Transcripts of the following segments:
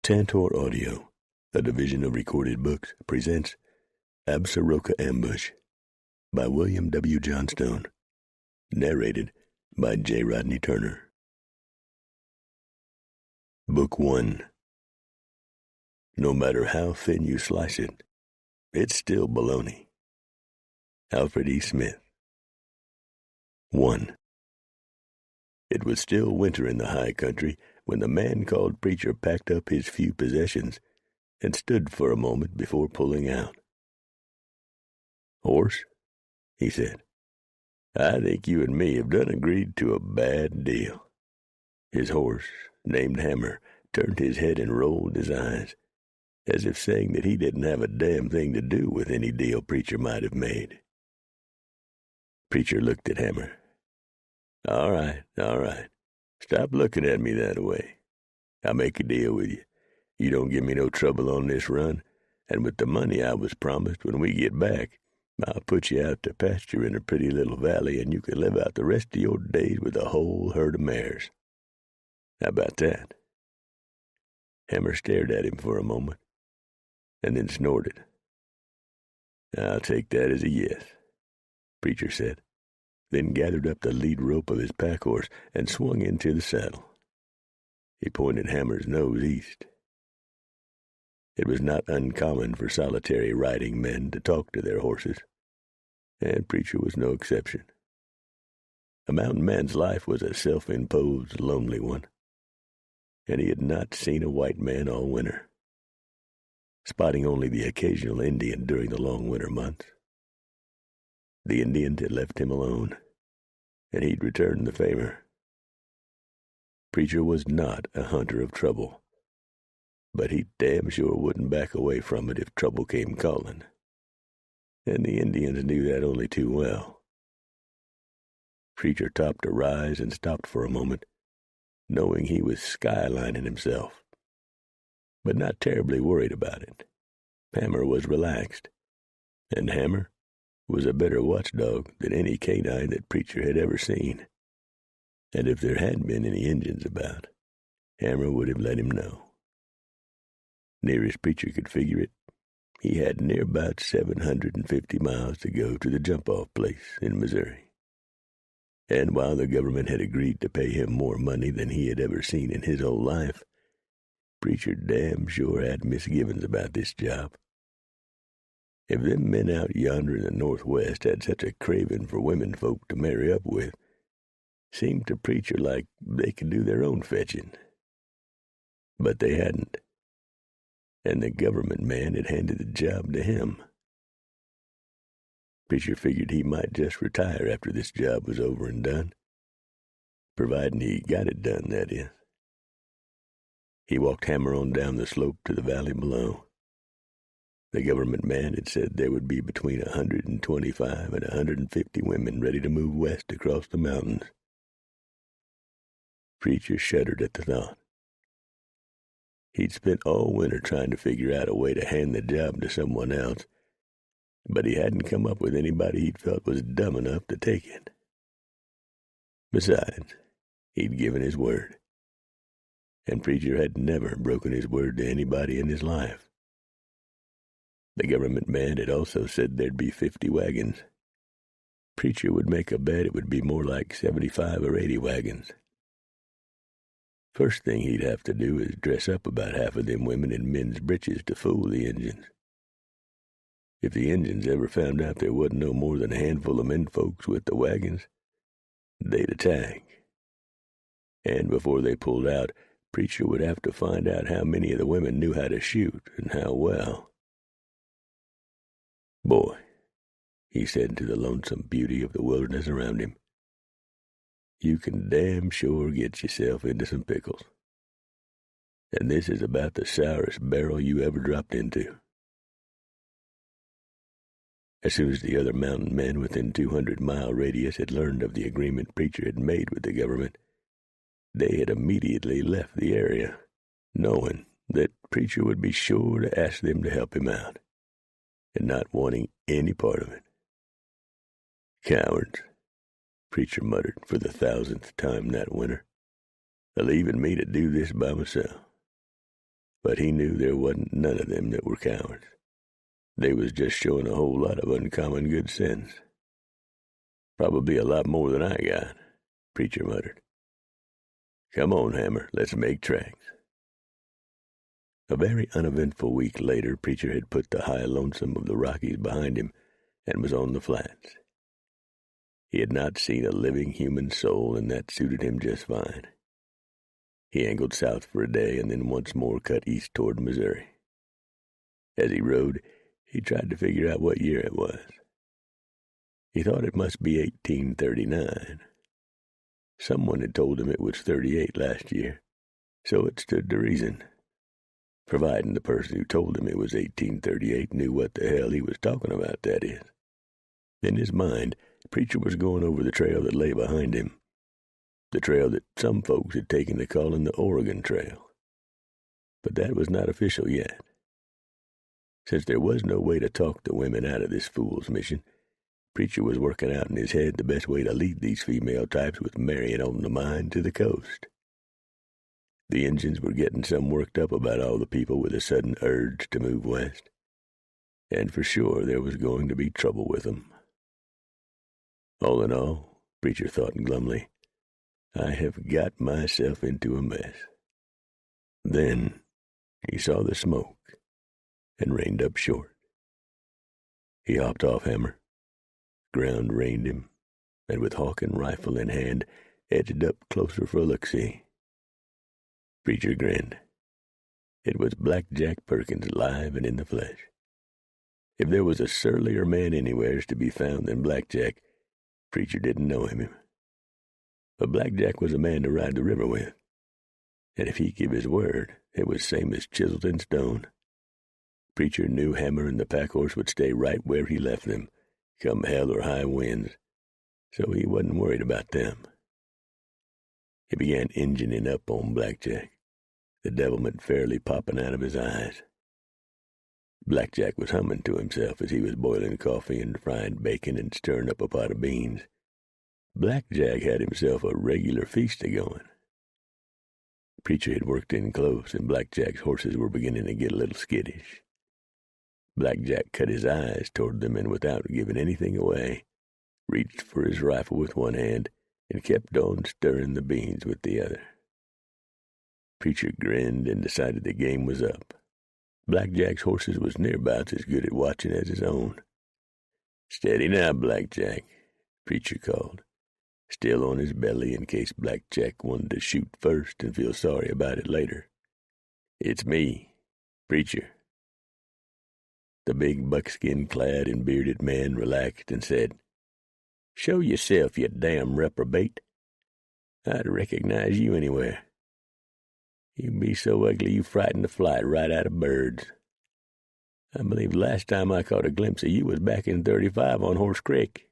Tantor Audio, a division of Recorded Books, presents Absaroka Ambush by William W. Johnstone, narrated by J. Rodney Turner. Book 1. No matter how thin you slice it, it's still bologna. Alfred E. Smith. 1. It was still winter in the high country when the man called Preacher packed up his few possessions and stood for a moment before pulling out. "Horse," he said, "I think you and me have done agreed to a bad deal." His horse, named Hammer, turned his head and rolled his eyes, as if saying that he didn't have a damn thing to do with any deal Preacher might have made. Preacher looked at Hammer. All right. Stop looking at me that way. I'll make a deal with you. You don't give me no trouble on this run, and with the money I was promised when we get back, I'll put you out to pasture in a pretty little valley, and you can live out the rest of your days with a whole herd of mares. How about that?" Hammer stared at him for a moment, and then snorted. "I'll take that as a yes," Preacher said, then gathered up the lead rope of his pack horse and swung into the saddle. He pointed Hammer's nose east. It was not uncommon for solitary riding men to talk to their horses, and Preacher was no exception. A mountain man's life was a self-imposed, lonely one, and he had not seen a white man all winter, spotting only the occasional Indian during the long winter months. The Indians had left him alone, and he'd returned the favor. Preacher was not a hunter of trouble, but he damn sure wouldn't back away from it if trouble came calling, and the Indians knew that only too well. Preacher topped a rise and stopped for a moment, knowing he was skylining himself, but not terribly worried about it. Hammer was relaxed, and Hammer was a better watchdog than any canine that Preacher had ever seen, and if there had been any Injuns about, Hammer would have let him know. Near as Preacher could figure it, he had near about 750 miles to go to the jump-off place in Missouri, and while the government had agreed to pay him more money than he had ever seen in his whole life, Preacher damn sure had misgivings about this job. If them men out yonder in the Northwest had such a craving for women folk to marry up with, seemed to Preacher like they could do their own fetching. But they hadn't, and the government man had handed the job to him. Preacher figured he might just retire after this job was over and done, providing he got it done, that is. He walked Hammer on down the slope to the valley below. The government man had said there would be between 125 and 150 women ready to move west across the mountains. Preacher shuddered at the thought. He'd spent all winter trying to figure out a way to hand the job to someone else, but he hadn't come up with anybody he'd felt was dumb enough to take it. Besides, he'd given his word, and Preacher had never broken his word to anybody in his life. The government man had also said there'd be 50 wagons. Preacher would make a bet it would be more like 75 or 80 wagons. First thing he'd have to do is dress up about half of them women in men's breeches to fool the Injuns. If the Injuns ever found out there wasn't no more than a handful of men folks with the wagons, they'd attack. And before they pulled out, Preacher would have to find out how many of the women knew how to shoot and how well. "Boy," he said to the lonesome beauty of the wilderness around him, "you can damn sure get yourself into some pickles. And this is about the sourest barrel you ever dropped into." As soon as the other mountain men within 200-mile radius had learned of the agreement Preacher had made with the government, they had immediately left the area, knowing that Preacher would be sure to ask them to help him out, and not wanting any part of it. "Cowards," Preacher muttered for the 1,000th time that winter, "leaving me to do this by myself. but he knew there wasn't none of them that were cowards. They was just showing a whole lot of uncommon good sense. Probably a lot more than I got, Preacher muttered. Come on, Hammer, let's make tracks. A very uneventful week later, Preacher had put the high lonesome of the Rockies behind him and was on the flats. He had not seen a living human soul, and that suited him just fine. He angled south for a day and then once more cut east toward Missouri. As he rode, he tried to figure out what year it was. He thought it must be 1839. Someone had told him it was 38 last year, so it stood to reason, providing the person who told him it was 1838 knew what the hell he was talking about, that is. In his mind, Preacher was going over the trail that lay behind him, the trail that some folks had taken to calling the Oregon Trail. But that was not official yet. Since there was no way to talk the women out of this fool's mission, Preacher was working out in his head the best way to lead these female types with Marion on the mind to the coast. The Injuns were getting some worked up about all the people with a sudden urge to move west, and for sure there was going to be trouble with them. All in all, Preacher thought glumly, I have got myself into a mess. Then he saw the smoke and reined up short. He hopped off Hammer. Ground reined him, and with hawk and rifle in hand, edged up closer for a look-see. Preacher grinned. It was Black Jack Perkins live and in the flesh. If there was a surlier man anywheres to be found than Black Jack, Preacher didn't know him. But Black Jack was a man to ride the river with, and if he give his word, it was same as chiseled in stone. Preacher knew Hammer and the pack-horse would stay right where he left them, come hell or high winds, so he wasn't worried about them. He began engining up on Black Jack, the devilment fairly popping out of his eyes. Black Jack was humming to himself as he was boiling coffee and frying bacon and stirring up a pot of beans. Black Jack had himself a regular feast a-going. Preacher had worked in close, and Black Jack's horses were beginning to get a little skittish. Black Jack cut his eyes toward them and, without giving anything away, reached for his rifle with one hand and kept on stirring the beans with the other. Preacher grinned and decided the game was up. Black Jack's horses was nearabouts as good at watching as his own. Steady now, Black Jack, Preacher called, still on his belly in case Black Jack wanted to shoot first and feel sorry about it later. It's me, Preacher. The big buckskin-clad and bearded man relaxed and said, Show yourself, you damn reprobate. I'd recognize you anywhere. You be so ugly you frighten the flight right out of birds. I believe the last time I caught a glimpse of you was back in 35 on Horse Creek.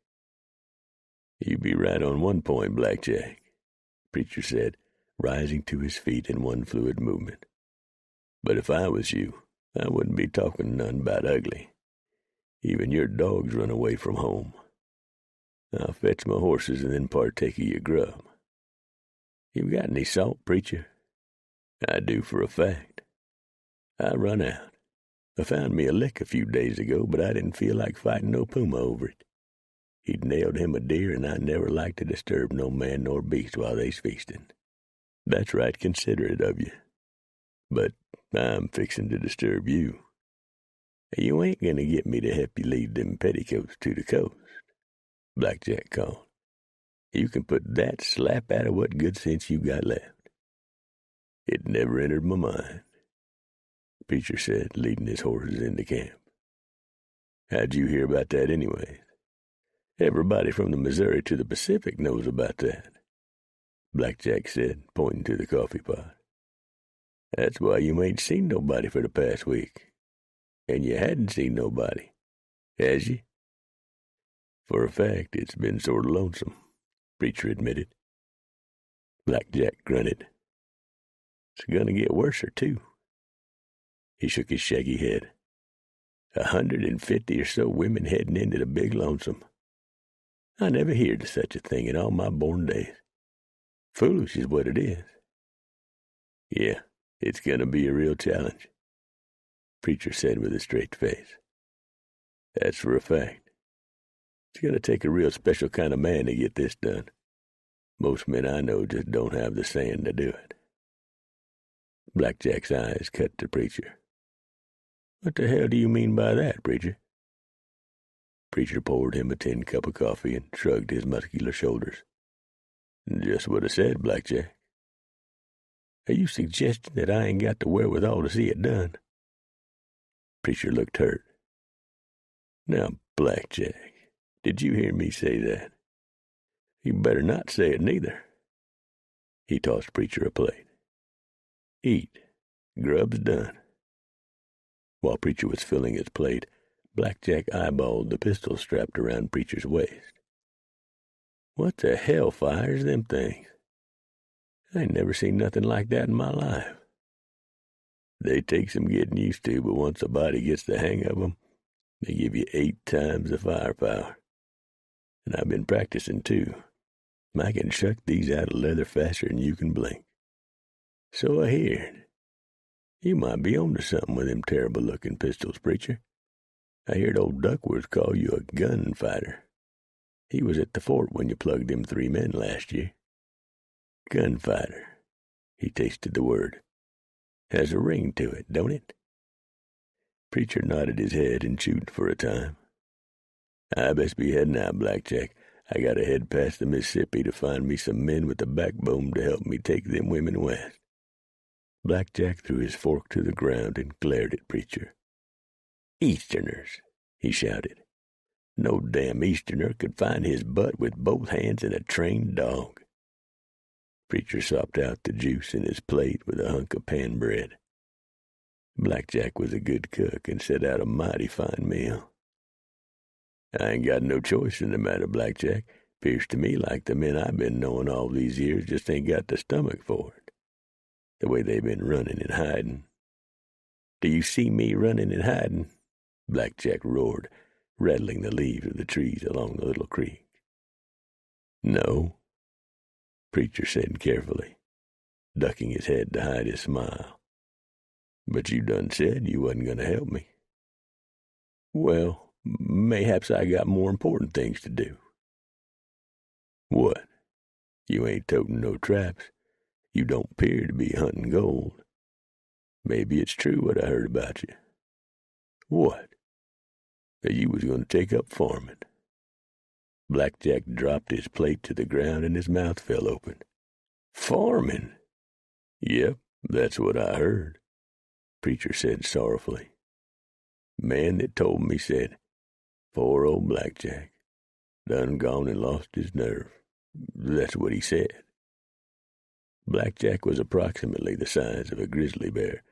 You be right on one point, Black Jack, Preacher said, rising to his feet in one fluid movement. But if I was you, I wouldn't be talking none about ugly. Even your dogs run away from home. I'll fetch my horses and then partake of your grub. You got any salt, Preacher? I do for a fact. I run out. I found me a lick a few days ago, but I didn't feel like fighting no puma over it. He'd nailed him a deer, and I never like to disturb no man nor beast while they's feasting. That's right considerate of you. But I'm fixin' to disturb you. You ain't gonna get me to help you lead them petticoats to the coast, Black Jack called. You can put that slap out of what good sense you got left. It never entered my mind, Preacher said, leading his horses into camp. How'd you hear about that anyways? Everybody from the Missouri to the Pacific knows about that, Black Jack said, pointing to the coffee pot. That's why you ain't seen nobody for the past week. And you hadn't seen nobody, has you? For a fact, it's been sort of lonesome, Preacher admitted. Black Jack grunted. It's gonna get worser, too. He shook his shaggy head. 150 or so women heading into the big lonesome. I never heard of such a thing in all my born days. Foolish is what it is. Yeah, It's going to be a real challenge," Preacher said with a straight face. "That's for a fact. It's going to take a real special kind of man to get this done. Most men I know just don't have the sand to do it." Blackjack's eyes cut to Preacher. "What the hell do you mean by that, Preacher?" Preacher poured him a tin cup of coffee and shrugged his muscular shoulders. "Just what I said, Blackjack." "Are you suggesting that I ain't got the wherewithal to see it done?" Preacher looked hurt. "Now, Blackjack, did you hear me say that? You better not say it neither." He tossed Preacher a plate. "Eat. Grub's done." While Preacher was filling his plate, Blackjack eyeballed the pistol strapped around Preacher's waist. "What the hell fires them things? I ain't never seen nothing like that in my life." "They take some getting used to, but once a body gets the hang of them, they give you 8 times the firepower. And I've been practicing, too. I can shuck these out of leather faster than you can blink." "So I heard. You might be on to something with them terrible-looking pistols, Preacher. I heard old Duckworth call you a gunfighter. He was at the fort when you plugged them 3 men last year." "Gunfighter." He tasted the word. "Has a ring to it, don't it?" Preacher nodded his head and chewed for a time. "I best be heading out, Blackjack. I gotta head past the Mississippi to find me some men with the backbone to help me take them women west." Blackjack threw his fork to the ground and glared at Preacher. "Easterners," he shouted. "No damn Easterner could find his butt with both hands in a trained dog." Preacher sopped out the juice in his plate with a hunk of pan bread. Blackjack was a good cook and set out a mighty fine meal. "I ain't got no choice in the matter, Blackjack. 'Pears to me like the men I've been knowing all these years just ain't got the stomach for it. The way they've been running and hiding." "Do you see me running and hiding?" Blackjack roared, rattling the leaves of the trees along the little creek. "No," Preacher said carefully, ducking his head to hide his smile. "But you done said you wasn't going to help me." "Well, mayhaps I got more important things to do." "What? You ain't toting no traps. You don't 'pear to be hunting gold. Maybe it's true what I heard about you." "What?" "That you was going to take up farming." Blackjack dropped his plate to the ground and his mouth fell open. "Farming?" "Yep, that's what I heard," Preacher said sorrowfully. "Man that told me said, 'Poor old Blackjack, done gone and lost his nerve.' That's what he said." Blackjack was approximately the size of a grizzly bear,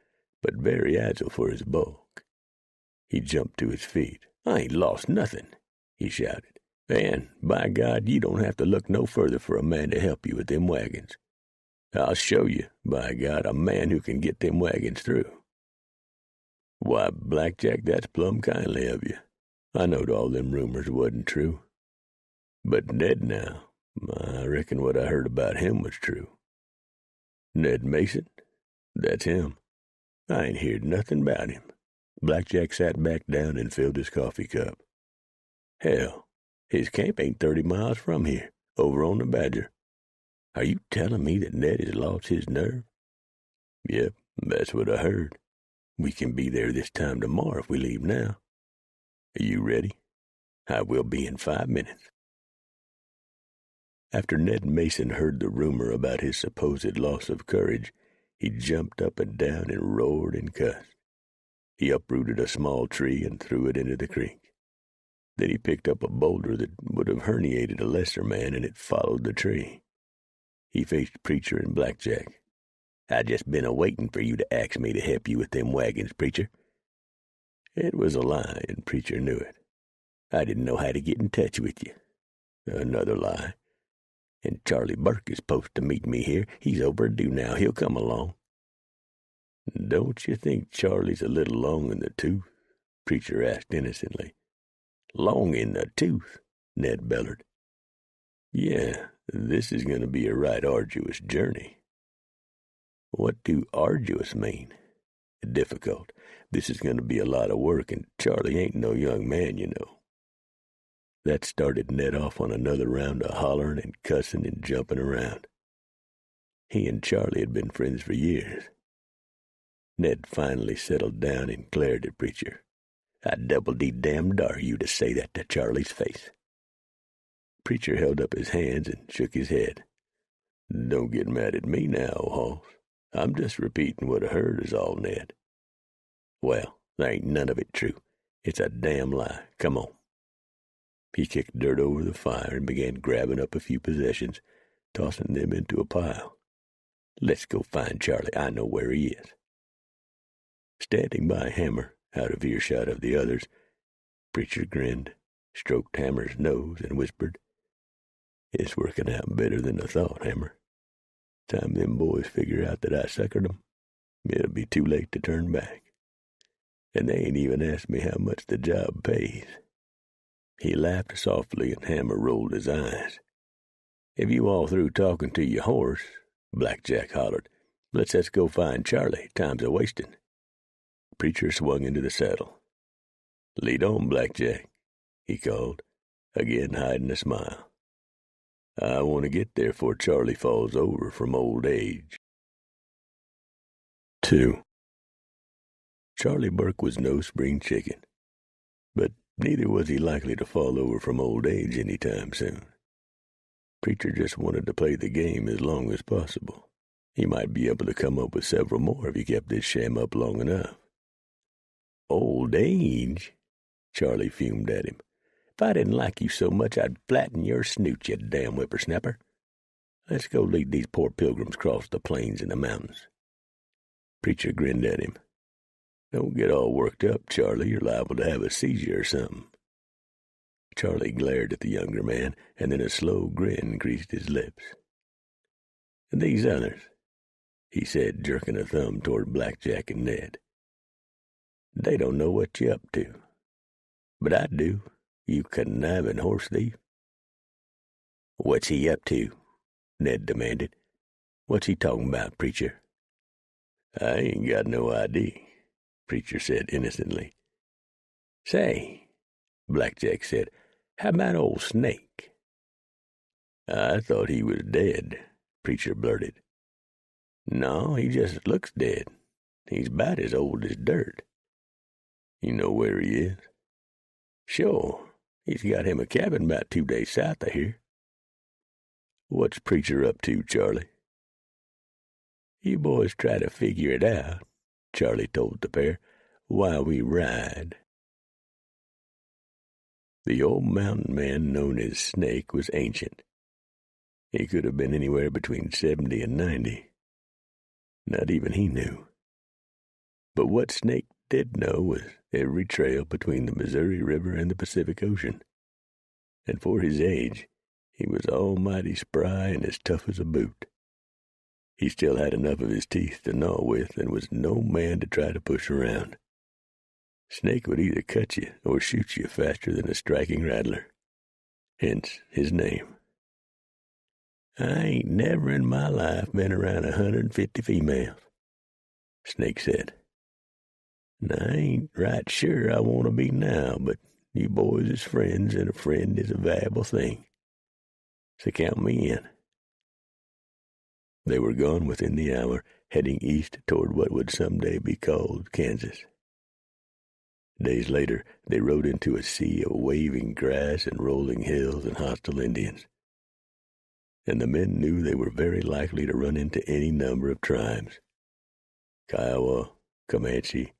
but very agile for his bulk. He jumped to his feet. "I ain't lost nothing," he shouted. "And, by God, you don't have to look no further for a man to help you with them wagons. I'll show you, by God, a man who can get them wagons through." "Why, Blackjack, that's plumb kindly of you. I knowed all them rumors wasn't true. But Ned now, I reckon what I heard about him was true." "Ned Mason?" "That's him. I ain't heard nothing about him." Blackjack sat back down and filled his coffee cup. "Hell, his camp ain't 30 miles from here, over on the Badger. Are you telling me that Ned has lost his nerve?" "Yep, that's what I heard. We can be there this time tomorrow if we leave now. Are you ready?" "I will be in 5 minutes." After Ned Mason heard the rumor about his supposed loss of courage, he jumped up and down and roared and cussed. He uprooted a small tree and threw it into the creek. Then he picked up a boulder that would have herniated a lesser man, and it followed the tree. He faced Preacher and Blackjack. "I just been a-waiting for you to ask me to help you with them wagons, Preacher." It was a lie, and Preacher knew it. "I didn't know how to get in touch with you." Another lie. "And Charlie Burke is supposed to meet me here. He's overdue now. He'll come along." "Don't you think Charlie's a little long in the tooth?" Preacher asked innocently. "Long in the tooth?" Ned bellowed. "Yeah, this is going to be a right arduous journey." What do arduous mean? Difficult. This is going to be a lot of work, and Charlie ain't no young man, you know. That started Ned off on another round of hollering and cussing and jumping around. He and Charlie had been friends for years. Ned finally settled down and glared at Preacher. "I double-D-damn dare you to say that to Charlie's face." Preacher held up his hands and shook his head. "Don't get mad at me now, Hoss. I'm just repeating what I heard is all, Ned." "Well, there ain't none of it true. It's a damn lie. Come on." He kicked dirt over the fire and began grabbing up a few possessions, tossing them into a pile. "Let's go find Charlie. I know where he is." Standing by Hammer, out of earshot of the others, Preacher grinned, stroked Hammer's nose, and whispered, "It's working out better than I thought, Hammer. Time them boys figure out that I suckered 'em, it'll be too late to turn back. And they ain't even asked me how much the job pays." He laughed softly, and Hammer rolled his eyes. "If you all through talking to your horse," Blackjack hollered, let's go find Charlie. Time's a-wasting." Preacher swung into the saddle. "Lead on, Blackjack," he called, again hiding a smile. "I want to get there before Charlie falls over from old age." 2. Charlie Burke was no spring chicken, but neither was he likely to fall over from old age any time soon. Preacher just wanted to play the game as long as possible. He might be able to come up with several more if he kept this sham up long enough. "Old age?" Charlie fumed at him. "If I didn't like you so much, I'd flatten your snoot, you damn whippersnapper. Let's go lead these poor pilgrims across the plains and the mountains." Preacher grinned at him. "Don't get all worked up, Charlie. You're liable to have a seizure or something." Charlie glared at the younger man, and then a slow grin creased his lips. "These others," he said, jerking a thumb toward Blackjack and Ned. "They don't know what you're up to. But I do, you conniving horse thief." "What's he up to?" Ned demanded. "What's he talking about, Preacher?" "I ain't got no idea," Preacher said innocently. "Say," Blackjack said, "how about old Snake?" "I thought he was dead," Preacher blurted. "No, he just looks dead. He's about as old as dirt." "You know where he is?" "Sure. He's got him a cabin about 2 days south of here." "What's Preacher up to, Charlie?" "You boys try to figure it out," Charlie told the pair, "while we ride." The old mountain man known as Snake was ancient. He could have been anywhere between 70 and 90. Not even he knew. But what Snake did know was every trail between the Missouri River and the Pacific Ocean. And for his age, he was almighty spry and as tough as a boot. He still had enough of his teeth to gnaw with and was no man to try to push around. Snake would either cut you or shoot you faster than a striking rattler. Hence his name. "I ain't never in my life been around 150 females," Snake said. "And I ain't right sure I want to be now, but you boys is friends, and a friend is a valuable thing. So count me in." They were gone within the hour, heading east toward what would someday be called Kansas. Days later, they rode into a sea of waving grass and rolling hills and hostile Indians. And the men knew they were very likely to run into any number of tribes: Kiowa, Comanche,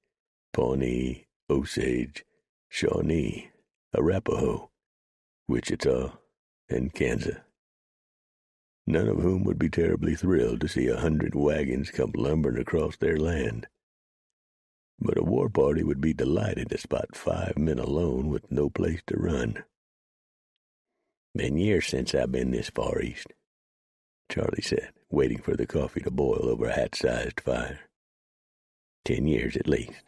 Pawnee, Osage, Shawnee, Arapaho, Wichita, and Kansas. None of whom would be terribly thrilled to see 100 wagons come lumbering across their land. But a war party would be delighted to spot 5 men alone with no place to run. "Been years since I've been this far east," Charlie said, waiting for the coffee to boil over a hat-sized fire. 10 years at least."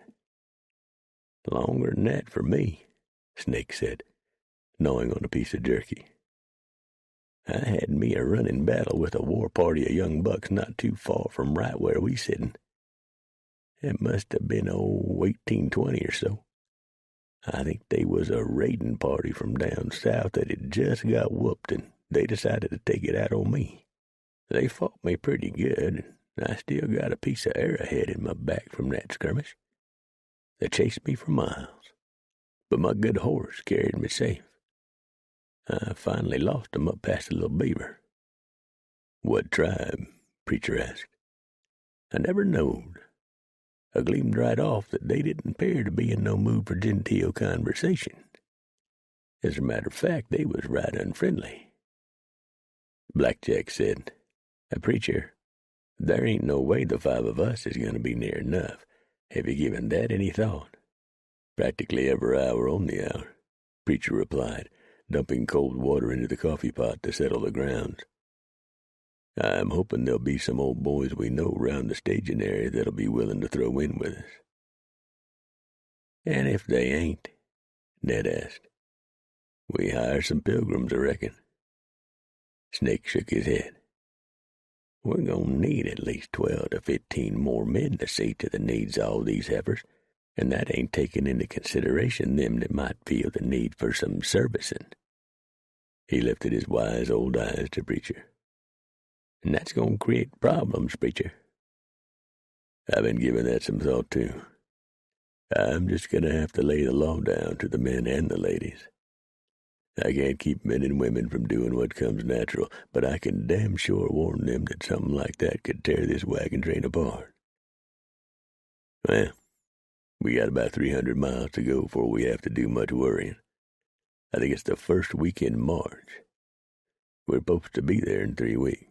"Longer than that for me," Snake said, gnawing on a piece of jerky. I had me a running battle with a war party of young bucks not too far from right where we sittin'. It must have been 1820 or so. I think they was a raiding party from down south that had just got whooped, and they decided to take it out on me. They fought me pretty good, and I still got a piece of arrowhead in my back from that skirmish. They chased me for miles, but my good horse carried me safe. I finally lost 'em up past the Little Beaver. What tribe? Preacher asked. I never knowed. I gleamed right off that they didn't appear to be in no mood for genteel conversation. As a matter of fact, they was right unfriendly. Blackjack said, Preacher, there ain't no way the 5 of us is going to be near enough. Have you given that any thought? Practically every hour on the hour, Preacher replied, dumping cold water into the coffee pot to settle the grounds. I'm hoping there'll be some old boys we know round the staging area that'll be willing to throw in with us. And if they ain't, Ned asked, we hire some pilgrims, I reckon. Snake shook his head. We're going to need at least 12 to 15 more men to see to the needs of all these heifers, and that ain't taking into consideration them that might feel the need for some servicing. He lifted his wise old eyes to Preacher. And that's going to create problems, Preacher. I've been giving that some thought, too. I'm just going to have to lay the law down to the men and the ladies. I can't keep men and women from doing what comes natural, but I can damn sure warn them that something like that could tear this wagon train apart. Well, we got about 300 miles to go before we have to do much worrying. I think it's the first week in March. We're supposed to be there in 3 weeks.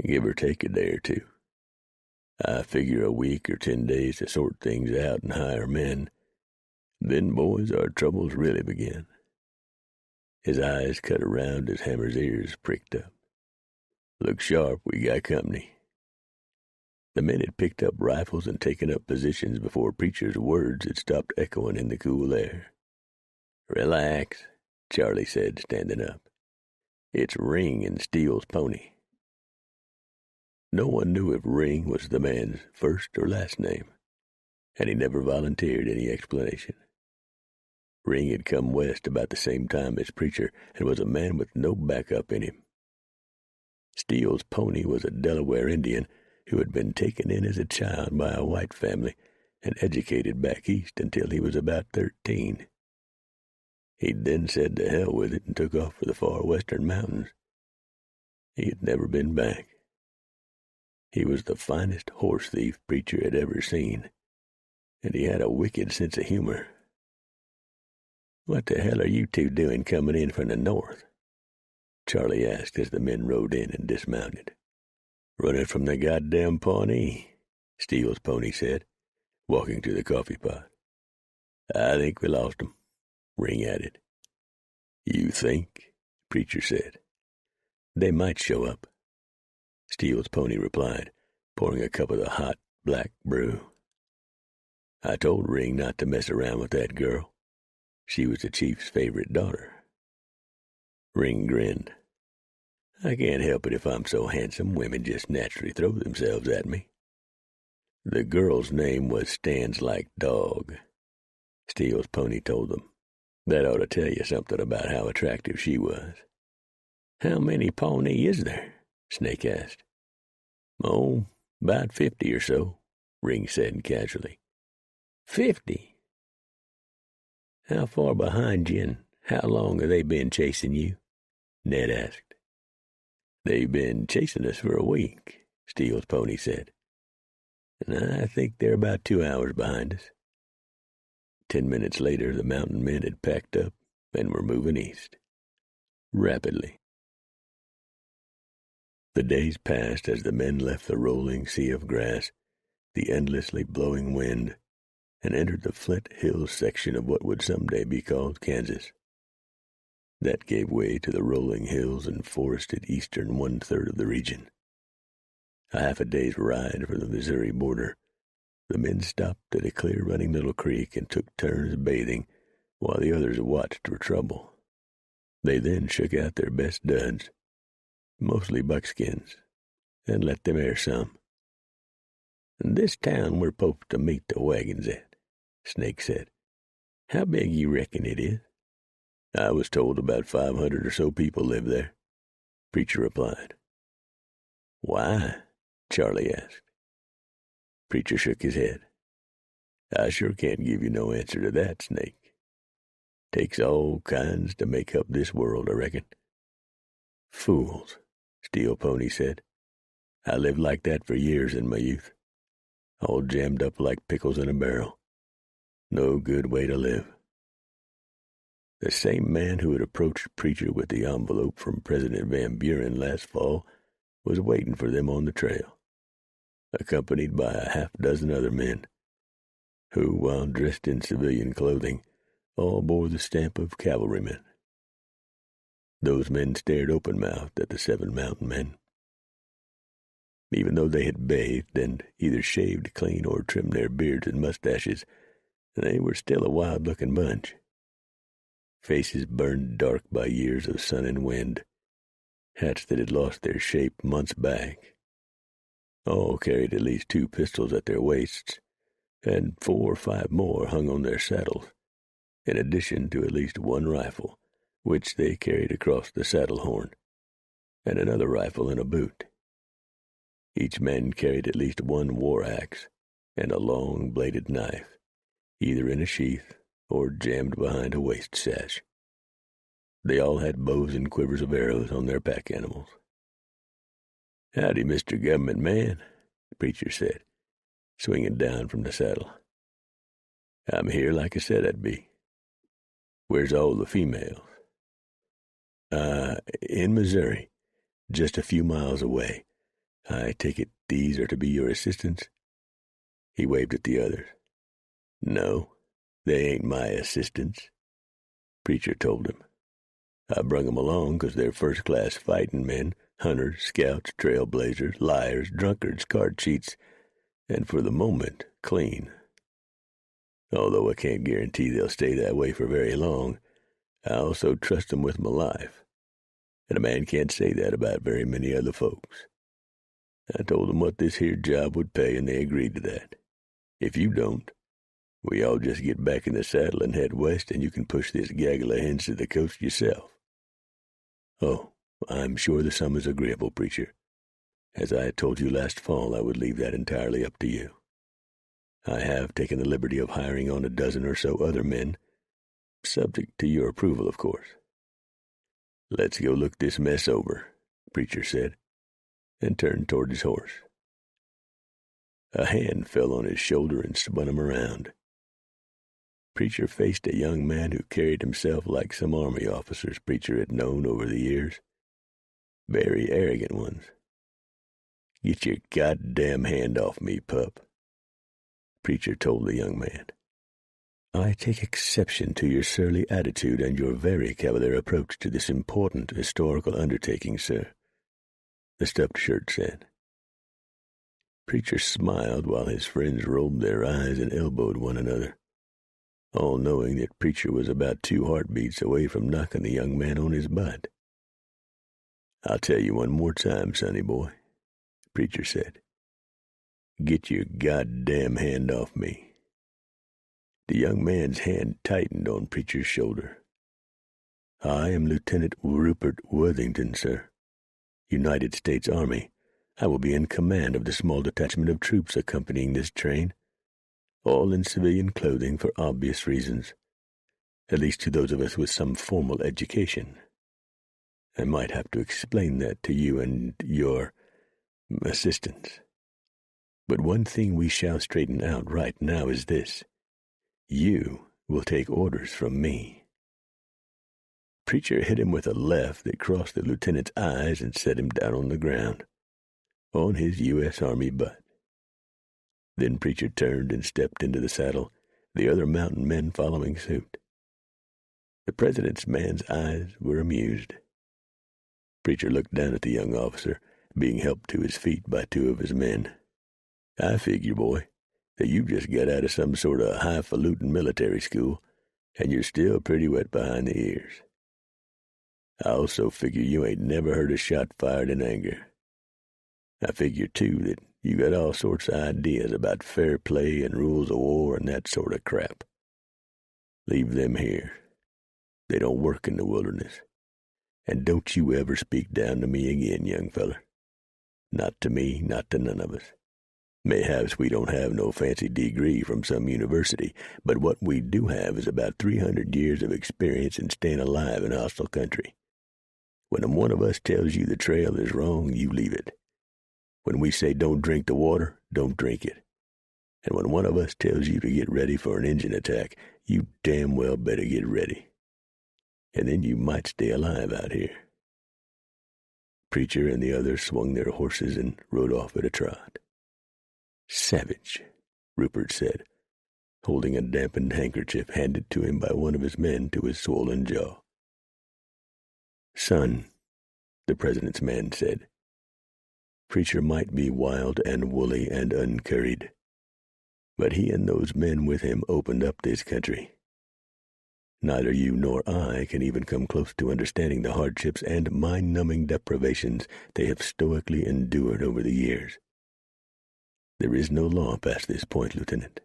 Give or take a day or two. I figure a week or 10 days to sort things out and hire men. Then, boys, our troubles really begin. His eyes cut around as Hammer's ears pricked up. Look sharp, we got company. The men had picked up rifles and taken up positions before Preacher's words had stopped echoing in the cool air. Relax, Charlie said, standing up. It's Ring and Steele's pony. No one knew if Ring was the man's first or last name, and he never volunteered any explanation. Ring had come west about the same time as Preacher and was a man with no backup in him. Steele's pony was a Delaware Indian who had been taken in as a child by a white family and educated back east until he was about 13. He'd then said to hell with it and took off for the far western mountains. He had never been back. He was the finest horse thief Preacher had ever seen, and he had a wicked sense of humor. What the hell are you two doing coming in from the north? Charlie asked as the men rode in and dismounted. Running from the goddamn Pawnee, Steele's pony said, walking to the coffee pot. I think we lost 'em, Ring added. You think? Preacher said. They might show up, Steele's pony replied, pouring a cup of the hot, black brew. I told Ring not to mess around with that girl. She was the chief's favorite daughter. Ring grinned. I can't help it if I'm so handsome, women just naturally throw themselves at me. The girl's name was Stands Like Dog, Steele's pony told them. That ought to tell you something about how attractive she was. How many Pawnee is there? Snake asked. Oh, about 50 or so, Ring said casually. 50? How far behind you and how long have they been chasing you? Ned asked. They've been chasing us for a week, Steele's pony said. And I think they're about 2 hours behind us. 10 minutes later, the mountain men had packed up and were moving east. Rapidly. The days passed as the men left the rolling sea of grass, the endlessly blowing wind, and entered the Flint Hills section of what would someday be called Kansas. That gave way to the rolling hills and forested eastern one-third of the region. A half a day's ride from the Missouri border, the men stopped at a clear-running little creek and took turns bathing while the others watched for trouble. They then shook out their best duds mostly buckskins, and let them air some. "This town we're 'posed to meet the wagons at," Snake said. "How big you reckon it is?" "I was told about 500 or so people live there," Preacher replied. "Why?" Charlie asked. Preacher shook his head. "I sure can't give you no answer to that, Snake. Takes all kinds to make up this world, I reckon." "Fools," Steel Pony said. "I lived like that for years in my youth. All jammed up like pickles in a barrel. No good way to live." The same man who had approached Preacher with the envelope from President Van Buren last fall was waiting for them on the trail, accompanied by a half-dozen other men, who, while dressed in civilian clothing, all bore the stamp of cavalrymen. Those men stared open-mouthed at the 7 mountain men. Even though they had bathed and either shaved clean or trimmed their beards and mustaches, they were still a wild-looking bunch. Faces burned dark by years of sun and wind, hats that had lost their shape months back. All carried at least 2 pistols at their waists, and 4 or 5 more hung on their saddles, in addition to at least 1 rifle, which they carried across the saddle horn, and another rifle in a boot. Each man carried at least 1 war axe and a long-bladed knife, either in a sheath or jammed behind a waist sash. They all had bows and quivers of arrows on their pack animals. "Howdy, Mr. Government Man," the Preacher said, swinging down from the saddle. "I'm here like I said I'd be. Where's all the females?" In Missouri, just a few miles away. I take it these are to be your assistants?" He waved at the others. "No, they ain't my assistants," Preacher told him. "I brung 'em along 'cause they're first-class fighting men, hunters, scouts, trailblazers, liars, drunkards, card cheats, and for the moment, clean. Although I can't guarantee they'll stay that way for very long, I also trust 'em with my life, and a man can't say that about very many other folks. I told 'em what this here job would pay, and they agreed to that. If you don't, we all just get back in the saddle and head west, and you can push this gaggle of hens to the coast yourself." "Oh, I'm sure the sum is agreeable, Preacher. As I told you last fall, I would leave that entirely up to you. I have taken the liberty of hiring on a dozen or so other men, subject to your approval, of course." "Let's go look this mess over," Preacher said, and turned toward his horse. A hand fell on his shoulder and spun him around. Preacher faced a young man who carried himself like some army officers Preacher had known over the years. Very arrogant ones. "Get your goddamn hand off me, pup," Preacher told the young man. "I take exception to your surly attitude and your very cavalier approach to this important historical undertaking, sir," the stuffed shirt said. Preacher smiled while his friends rolled their eyes and elbowed one another, all knowing that Preacher was about 2 heartbeats away from knocking the young man on his butt. "I'll tell you one more time, sonny boy," Preacher said. "Get your goddamn hand off me." The young man's hand tightened on Preacher's shoulder. "I am Lieutenant Rupert Worthington, sir. United States Army. I will be in command of the small detachment of troops accompanying this train, all in civilian clothing for obvious reasons, at least to those of us with some formal education. I might have to explain that to you and your assistants. But one thing we shall straighten out right now is this. You will take orders from me." Preacher hit him with a left that crossed the lieutenant's eyes and set him down on the ground, on his U.S. Army butt. Then Preacher turned and stepped into the saddle, the other mountain men following suit. The president's man's eyes were amused. Preacher looked down at the young officer, being helped to his feet by 2 of his men. "I figure, boy, that you just got out of some sort of highfalutin military school, and you're still pretty wet behind the ears." I also figure you ain't never heard a shot fired in anger. I figure, too, that you got all sorts of ideas about fair play and rules of war and that sort of crap. Leave them here. They don't work in the wilderness. And don't you ever speak down to me again, young feller. Not to me, not to none of us. Mayhaps we don't have no fancy degree from some university, but what we do have is about 300 years of experience in staying alive in hostile country. When one of us tells you the trail is wrong, you leave it. When we say don't drink the water, don't drink it. And when one of us tells you to get ready for an Injun attack, you damn well better get ready. And then you might stay alive out here. Preacher and the others swung their horses and rode off at a trot. "Savage," Rupert said, holding a dampened handkerchief handed to him by one of his men to his swollen jaw. "Son," the president's man said, "Preacher might be wild and woolly and uncurried, but he and those men with him opened up this country. Neither you nor I can even come close to understanding the hardships and mind-numbing deprivations they have stoically endured over the years. There is no law past this point, Lieutenant.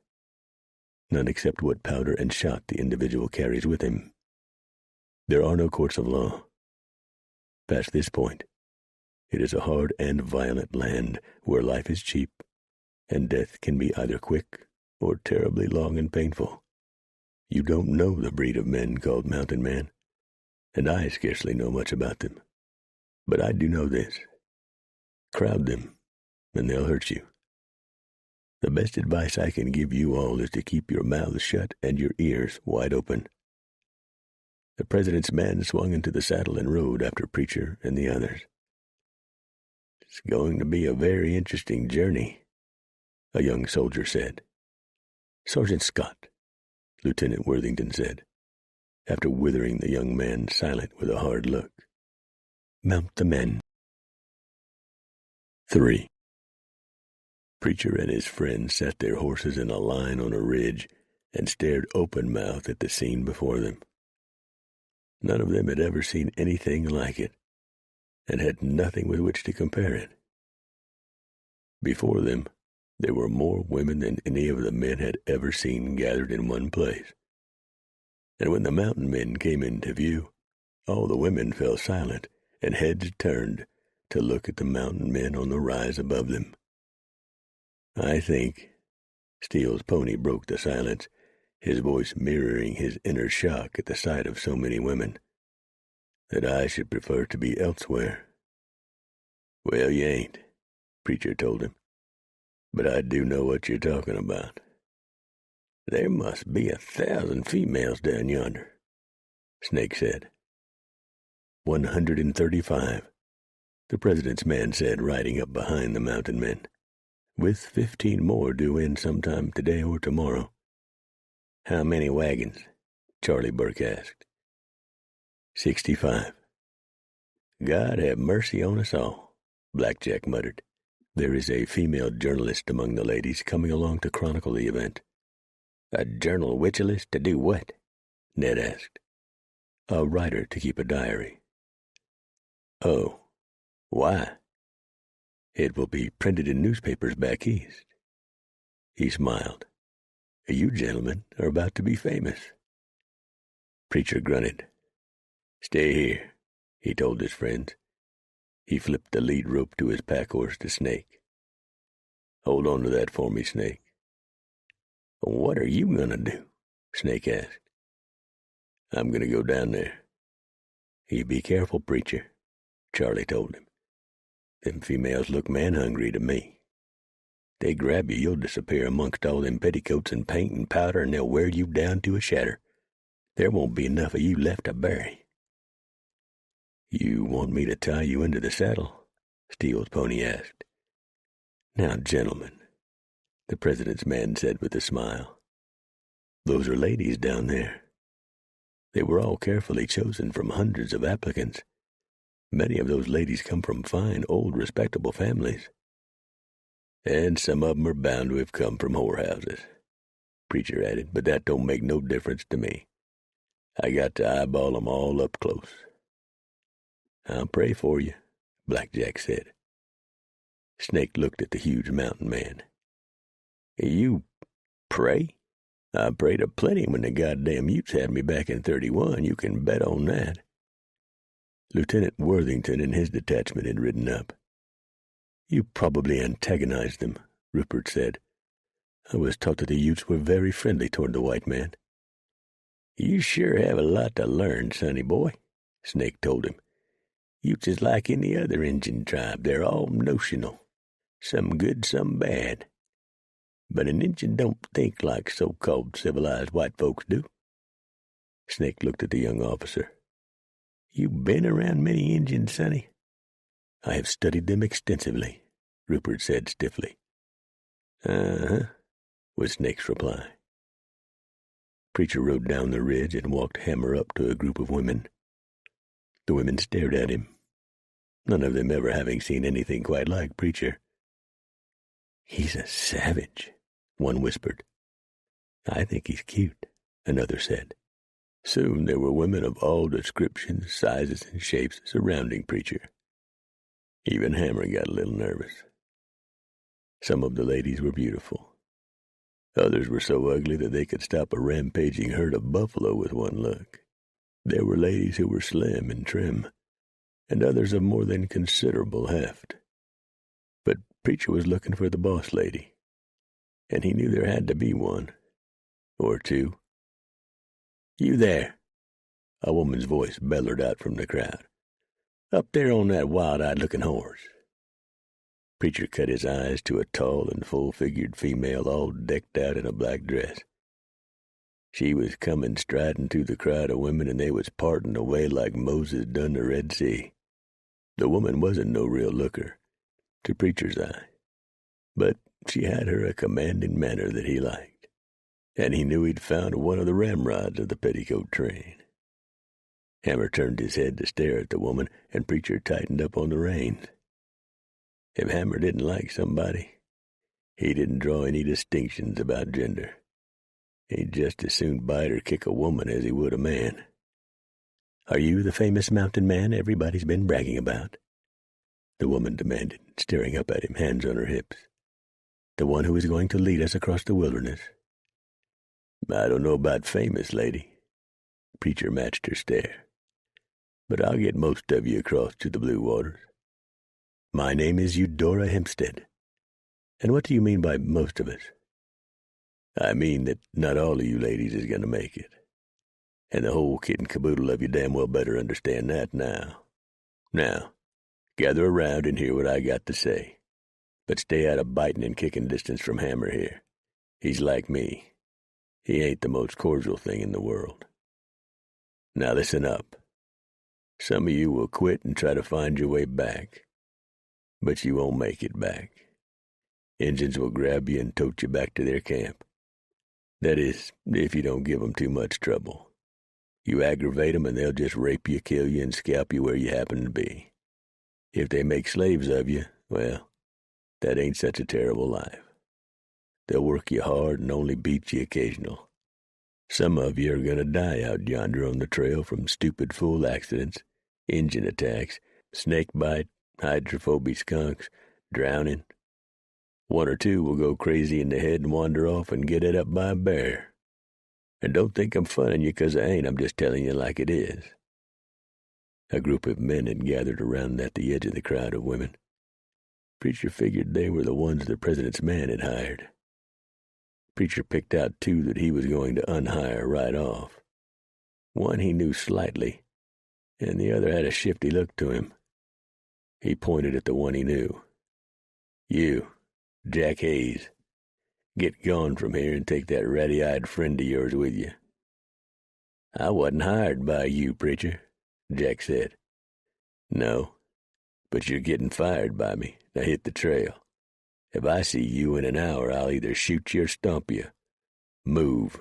None except what powder and shot the individual carries with him. There are no courts of law. Past this point, it is a hard and violent land where life is cheap, and death can be either quick or terribly long and painful. You don't know the breed of men called mountain men, and I scarcely know much about them. But I do know this. Crowd them, and they'll hurt you. The best advice I can give you all is to keep your mouths shut and your ears wide open." The president's man swung into the saddle and rode after Preacher and the others. "It's going to be a very interesting journey," a young soldier said. "Sergeant Scott," Lieutenant Worthington said, after withering the young man silent with a hard look. "Mount the men." 3. Preacher and his friends sat their horses in a line on a ridge and stared open-mouthed at the scene before them. None of them had ever seen anything like it, and had nothing with which to compare it. Before them, there were more women than any of the men had ever seen gathered in one place. And when the mountain men came into view, all the women fell silent and heads turned to look at the mountain men on the rise above them. "I think," Steele's pony broke the silence, his voice mirroring his inner shock at the sight of so many women, "that I should prefer to be elsewhere." "Well, you ain't," Preacher told him, "but I do know what you're talking about. There must be 1,000 females down yonder," Snake said. 135, the president's man said, riding up behind the mountain men, "with 15 more due in sometime today or tomorrow." "How many wagons?" Charlie Burke asked. 65. "God have mercy on us all," Blackjack muttered. "There is a female journalist among the ladies coming along to chronicle the event." "A journal-witchelist to do what?" Ned asked. "A writer to keep a diary." "Oh, why?" "It will be printed in newspapers back east." He smiled. "You gentlemen are about to be famous." Preacher grunted. "Stay here," he told his friends. He flipped the lead rope to his pack horse to Snake. "Hold on to that for me, Snake." "What are you going to do?" Snake asked. "I'm going to go down there." "You be careful, Preacher," Charlie told him. "Them females look man-hungry to me. They grab you, you'll disappear amongst all them petticoats and paint and powder, and they'll wear you down to a shadder. There won't be enough of you left to bury." "You want me to tie you into the saddle?" Steele's pony asked. "Now, gentlemen," the president's man said with a smile, "those are ladies down there. They were all carefully chosen from hundreds of applicants. Many of those ladies come from fine, old, respectable families. And some of 'em are bound to have come from whorehouses," Preacher added, "but that don't make no difference to me. I got to eyeball 'em all up close." I'll pray for you, Black Jack said. Snake looked at the huge mountain man. You pray? I prayed a plenty when the goddamn Utes had me back in 31, you can bet on that. Lieutenant Worthington and his detachment had ridden up. You probably antagonized them, Rupert said. I was taught that the Utes were very friendly toward the white man. You sure have a lot to learn, sonny boy, Snake told him. Utes is like any other Injun tribe. They're all notional. Some good, some bad. But an Injun don't think like so-called civilized white folks do. Snake looked at the young officer. You been around many Injuns, sonny? I have studied them extensively, Rupert said stiffly. Uh-huh, was Snake's reply. Preacher rode down the ridge and walked Hammer up to a group of women. The women stared at him, none of them ever having seen anything quite like Preacher. He's a savage, one whispered. I think he's cute, another said. Soon there were women of all descriptions, sizes, and shapes surrounding Preacher. Even Hammer got a little nervous. Some of the ladies were beautiful. Others were so ugly that they could stop a rampaging herd of buffalo with one look. There were ladies who were slim and trim, and others of more than considerable heft. But Preacher was looking for the boss lady, and he knew there had to be one, or two. You there, a woman's voice bellowed out from the crowd. Up there on that wild-eyed-looking horse. Preacher cut his eyes to a tall and full-figured female all decked out in a black dress. She was coming striding through the crowd of women, and they was parting away like Moses done the Red Sea. The woman wasn't no real looker, to Preacher's eye, but she had her a commanding manner that he liked, and he knew he'd found one of the ramrods of the petticoat train. Hammer turned his head to stare at the woman, and Preacher tightened up on the reins. If Hammer didn't like somebody, he didn't draw any distinctions about gender. He'd just as soon bite or kick a woman as he would a man. Are you the famous mountain man everybody's been bragging about? The woman demanded, staring up at him, hands on her hips. The one who is going to lead us across the wilderness. I don't know about famous, lady. Preacher matched her stare. But I'll get most of you across to the blue waters. My name is Eudora Hempstead. And what do you mean by most of us? I mean that not all of you ladies is going to make it. And the whole kit and caboodle of you damn well better understand that now. Now, gather around and hear what I got to say. But stay out of biting and kicking distance from Hammer here. He's like me. He ain't the most cordial thing in the world. Now listen up. Some of you will quit and try to find your way back. But you won't make it back. Injuns will grab you and tote you back to their camp. That is, if you don't give 'em too much trouble. You aggravate 'em and they'll just rape you, kill you, and scalp you where you happen to be. If they make slaves of you, well, that ain't such a terrible life. They'll work you hard and only beat you occasional. Some of you are going to die out yonder on the trail from stupid fool accidents, Injun attacks, snake bite, hydrophobic skunks, drowning. One or two will go crazy in the head and wander off and get ate up by a bear. And don't think I'm funning you, 'cause I ain't. I'm just telling you like it is. A group of men had gathered around at the edge of the crowd of women. Preacher figured they were the ones the president's man had hired. Preacher picked out two that he was going to unhire right off. One he knew slightly, and the other had a shifty look to him. He pointed at the one he knew. You, Jack Hayes, get gone from here and take that ratty-eyed friend of yours with you. I wasn't hired by you, Preacher, Jack said. No, but you're getting fired by me. Now hit the trail. If I see you in an hour, I'll either shoot you or stomp you. Move.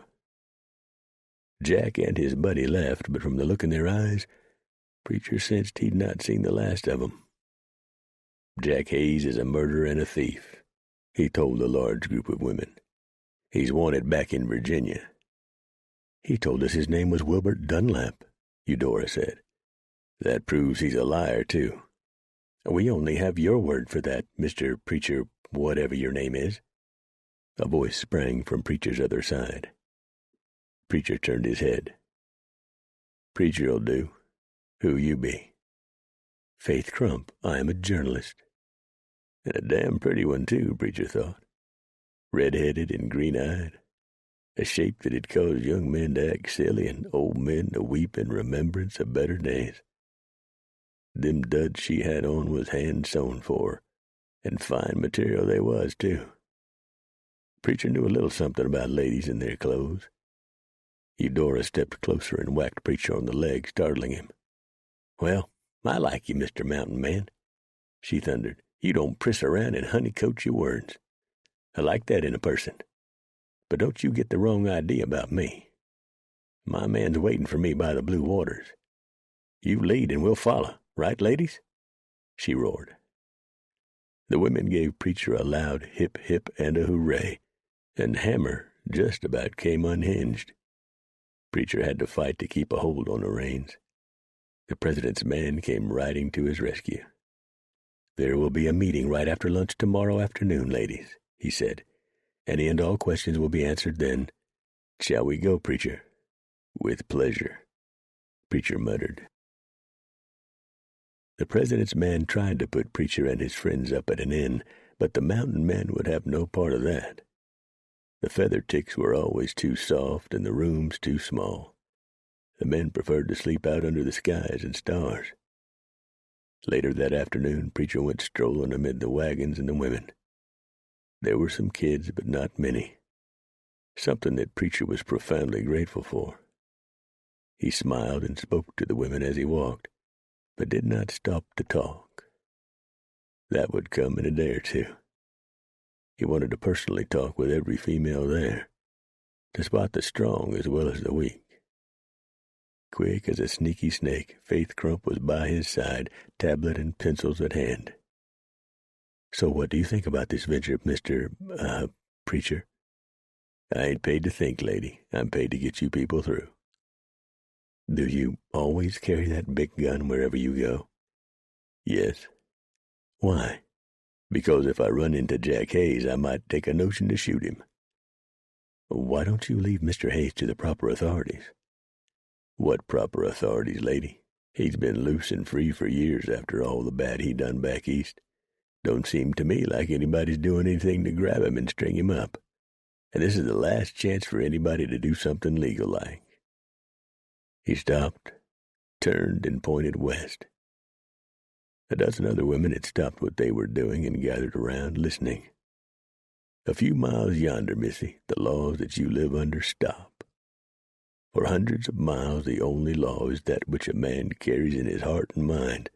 Jack and his buddy left, but from the look in their eyes, Preacher sensed he'd not seen the last of 'em. Jack Hayes is a murderer and a thief, he told the large group of women. He's wanted back in Virginia. He told us his name was Wilbert Dunlap, Eudora said. That proves he's a liar, too. We only have your word for that, Mr. Preacher, whatever your name is. A voice sprang from Preacher's other side. Preacher turned his head. Preacher'll do. Who you be? Faith Crump. I am a journalist. And a damn pretty one, too, Preacher thought. Red-headed and green-eyed. A shape that had caused young men to act silly and old men to weep in remembrance of better days. Them duds she had on was hand-sewn for her, and fine material they was, too. Preacher knew a little something about ladies and their clothes. Eudora stepped closer and whacked Preacher on the leg, startling him. Well, I like you, Mr. Mountain Man, she thundered. You don't priss around and honeycoat your words. I like that in a person. But don't you get the wrong idea about me. My man's waiting for me by the blue waters. You lead and we'll follow, right, ladies? She roared. The women gave Preacher a loud hip hip and a hooray, and Hammer just about came unhinged. Preacher had to fight to keep a hold on the reins. The president's man came riding to his rescue. There will be a meeting right after lunch tomorrow afternoon, ladies, he said. Any and all questions will be answered then. Shall we go, Preacher? With pleasure, Preacher muttered. The president's man tried to put Preacher and his friends up at an inn, but the mountain men would have no part of that. The feather ticks were always too soft and the rooms too small. The men preferred to sleep out under the skies and stars. Later that afternoon, Preacher went strolling amid the wagons and the women. There were some kids, but not many. Something that Preacher was profoundly grateful for. He smiled and spoke to the women as he walked, but did not stop to talk. That would come in a day or two. He wanted to personally talk with every female there, to spot the strong as well as the weak. Quick as a sneaky snake, Faith Crump was by his side, tablet and pencils at hand. So what do you think about this venture, Mr. Preacher? I ain't paid to think, lady. I'm paid to get you people through. Do you always carry that big gun wherever you go? Yes. Why? Because if I run into Jack Hayes, I might take a notion to shoot him. Why don't you leave Mr. Hayes to the proper authorities? What proper authorities, lady? He's been loose and free for years after all the bad he done back east. Don't seem to me like anybody's doing anything to grab him and string him up. And this is the last chance for anybody to do something legal-like. He stopped, turned, and pointed west. A dozen other women had stopped what they were doing and gathered around, listening. A few miles yonder, missy, the laws that you live under stop. For hundreds of miles the only law is that which a man carries in his heart and mind,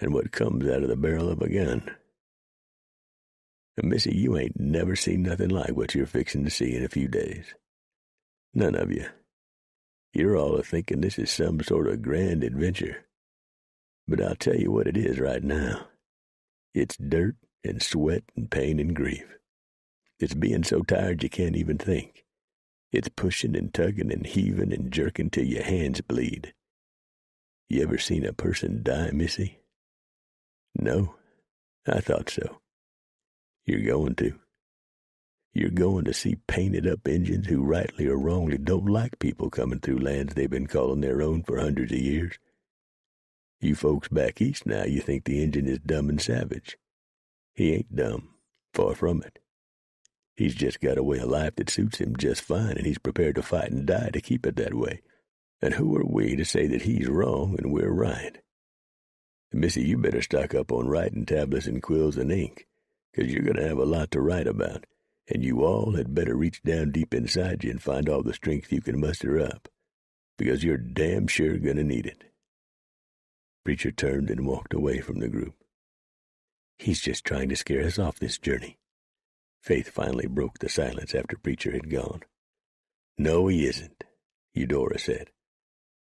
and what comes out of the barrel of a gun. And missy, you ain't never seen nothing like what you're fixing to see in a few days. None of you. You're all a-thinking this is some sort of grand adventure. But I'll tell you what it is right now. It's dirt and sweat and pain and grief. It's being so tired you can't even think. It's pushing and tugging and heaving and jerking till your hands bleed. You ever seen a person die, missy? No? I thought so. You're going to. You're going to see painted-up Injuns who rightly or wrongly don't like people coming through lands they've been calling their own for hundreds of years. You folks back east now, you think the Injun is dumb and savage. He ain't dumb. Far from it. He's just got a way of life that suits him just fine, and he's prepared to fight and die to keep it that way. And who are we to say that he's wrong and we're right? Missy, you better stock up on writing tablets and quills and ink, 'cause you're going to have a lot to write about, and you all had better reach down deep inside you and find all the strength you can muster up, because you're damn sure going to need it. Preacher turned and walked away from the group. He's just trying to scare us off this journey. Faith finally broke the silence after Preacher had gone. No, he isn't, Eudora said.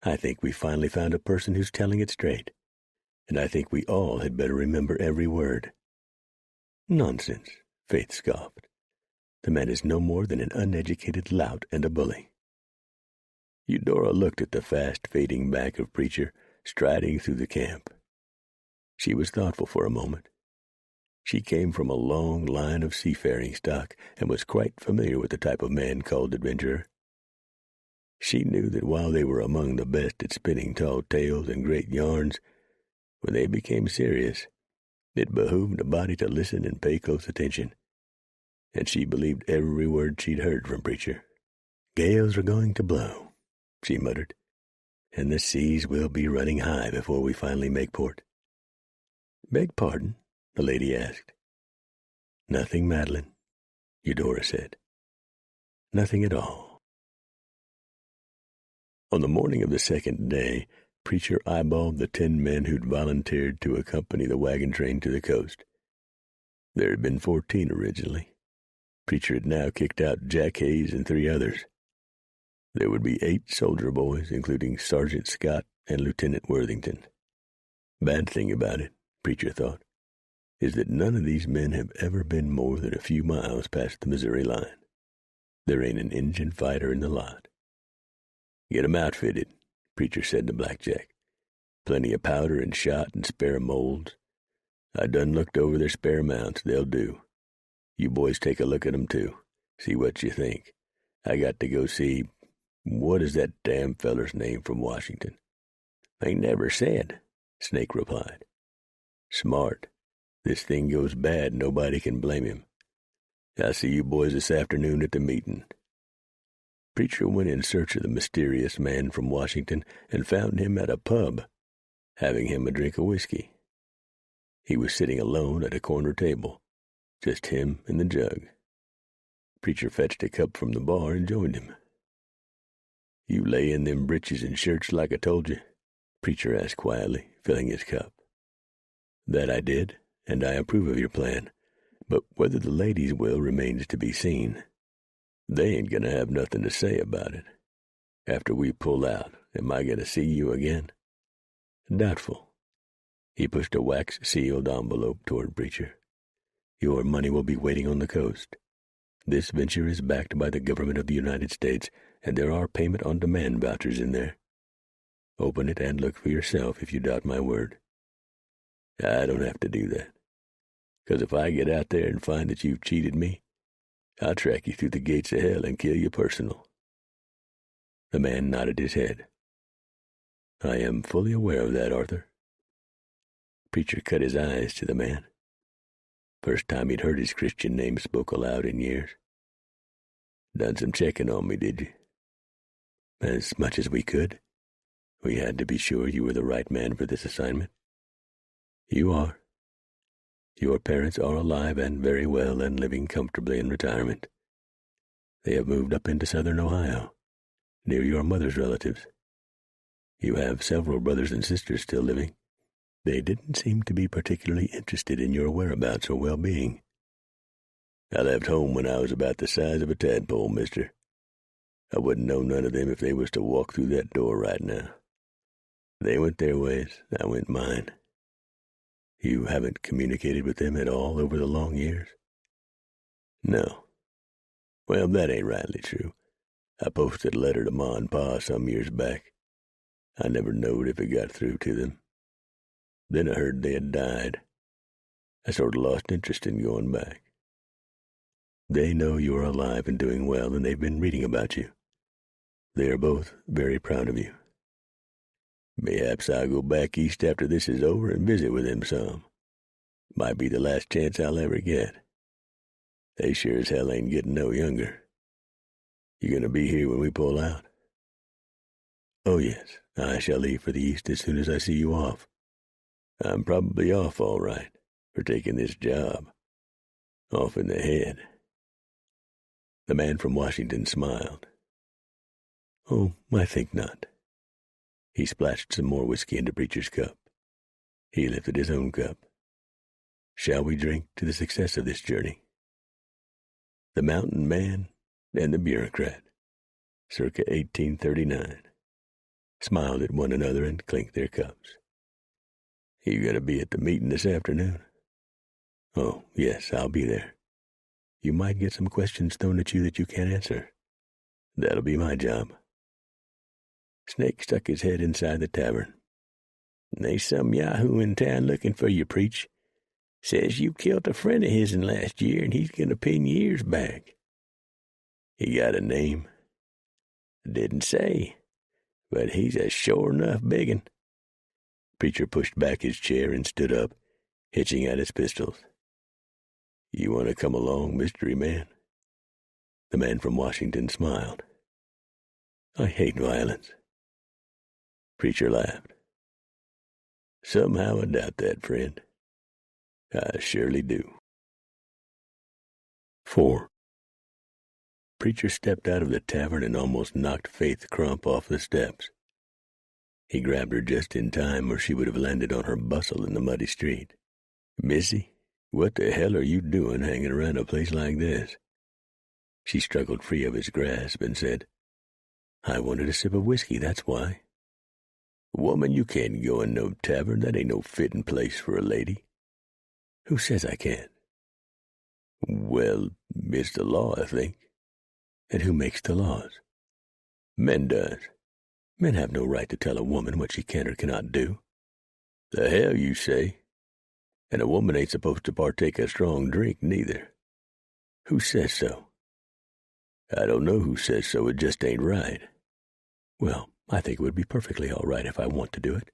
I think we finally found a person who's telling it straight, and I think we all had better remember every word. Nonsense, Faith scoffed. The man is no more than an uneducated lout and a bully. Eudora looked at the fast-fading back of Preacher, striding through the camp. She was thoughtful for a moment. She came from a long line of seafaring stock and was quite familiar with the type of man called adventurer. She knew that while they were among the best at spinning tall tales and great yarns, when they became serious, it behooved a body to listen and pay close attention, and she believed every word she'd heard from Preacher. "Gales are going to blow," she muttered, "and the seas will be running high before we finally make port." "Beg pardon?" the lady asked. "Nothing, Madeline," Eudora said. "Nothing at all." On the morning of the second day, Preacher eyeballed the 10 men who'd volunteered to accompany the wagon train to the coast. There had been 14 originally. Preacher had now kicked out Jack Hayes and 3 others. There would be 8 soldier boys, including Sergeant Scott and Lieutenant Worthington. Bad thing about it, Preacher thought, is that none of these men have ever been more than a few miles past the Missouri line. There ain't an Injun fighter in the lot. "Get 'em outfitted," Preacher said to Blackjack. "Plenty of powder and shot and spare molds. I done looked over their spare mounts. They'll do. You boys take a look at 'em, too. See what you think. I got to go see, what is that damn feller's name from Washington?" "Ain't never said," Snake replied. "Smart. This thing goes bad, nobody can blame him. I'll see you boys this afternoon at the meeting." Preacher went in search of the mysterious man from Washington and found him at a pub, having him a drink of whiskey. He was sitting alone at a corner table, just him and the jug. Preacher fetched a cup from the bar and joined him. "You lay in them breeches and shirts like I told you?" Preacher asked quietly, filling his cup. "That I did, and I approve of your plan, but whether the ladies will remains to be seen. They ain't gonna have nothing to say about it. After we pull out, am I gonna see you again?" "Doubtful." He pushed a wax-sealed envelope toward Preacher. "Your money will be waiting on the coast. This venture is backed by the government of the United States, and there are payment-on-demand vouchers in there. Open it and look for yourself if you doubt my word." "I don't have to do that, 'cause if I get out there and find that you've cheated me, I'll track you through the gates of hell and kill you personal." The man nodded his head. "I am fully aware of that, Arthur." Preacher cut his eyes to the man. First time he'd heard his Christian name spoke aloud in years. "Done some checking on me, did you?" "As much as we could. We had to be sure you were the right man for this assignment." "You are. Your parents are alive and very well and living comfortably in retirement. They have moved up into southern Ohio, near your mother's relatives. You have several brothers and sisters still living. They didn't seem to be particularly interested in your whereabouts or well-being." "I left home when I was about the size of a tadpole, mister. I wouldn't know none of them if they was to walk through that door right now. They went their ways, I went mine." "You haven't communicated with them at all over the long years?" "No. Well, that ain't rightly true. I posted a letter to Ma and Pa some years back. I never knowed if it got through to them. Then I heard they had died. I sort of lost interest in going back." "They know you are alive and doing well, and they've been reading about you. They are both very proud of you." "Mayhaps I'll go back east after this is over and visit with them some. Might be the last chance I'll ever get. They sure as hell ain't getting no younger. You gonna be here when we pull out?" "Oh, yes. I shall leave for the east as soon as I see you off." "I'm probably off all right for taking this job. Off in the head." The man from Washington smiled. "Oh, I think not." He splashed some more whiskey into Preacher's cup. He lifted his own cup. "Shall we drink to the success of this journey?" The mountain man and the bureaucrat, circa 1839, smiled at one another and clinked their cups. "You gonna be at the meeting this afternoon?" "Oh, yes, I'll be there. You might get some questions thrown at you that you can't answer. That'll be my job." Snake stuck his head inside the tavern. There's some yahoo in town looking for you, Preach. Says you killed a friend of his'n last year, and he's going to pin your ears back. He got a name? Didn't say, but he's a sure enough big 'un. Preacher pushed back his chair and stood up, hitching at his pistols. You want to come along, mystery man? The man from Washington smiled. I hate violence. Preacher laughed. Somehow I doubt that, friend. I surely do. 4. Preacher stepped out of the tavern and almost knocked Faith Crump off the steps. He grabbed her just in time, or she would have landed on her bustle in the muddy street. Missy, what the hell are you doing hanging around a place like this? She struggled free of his grasp and said, I wanted a sip of whiskey, that's why. Woman, you can't go in no tavern. That ain't no fitting place for a lady. Who says I can't? Well, it's the law, I think. And who makes the laws? Men does. Men have no right to tell a woman what she can or cannot do. The hell you say? And a woman ain't supposed to partake of strong drink, neither. Who says so? I don't know who says so, it just ain't right. Well, I think it would be perfectly all right if I want to do it.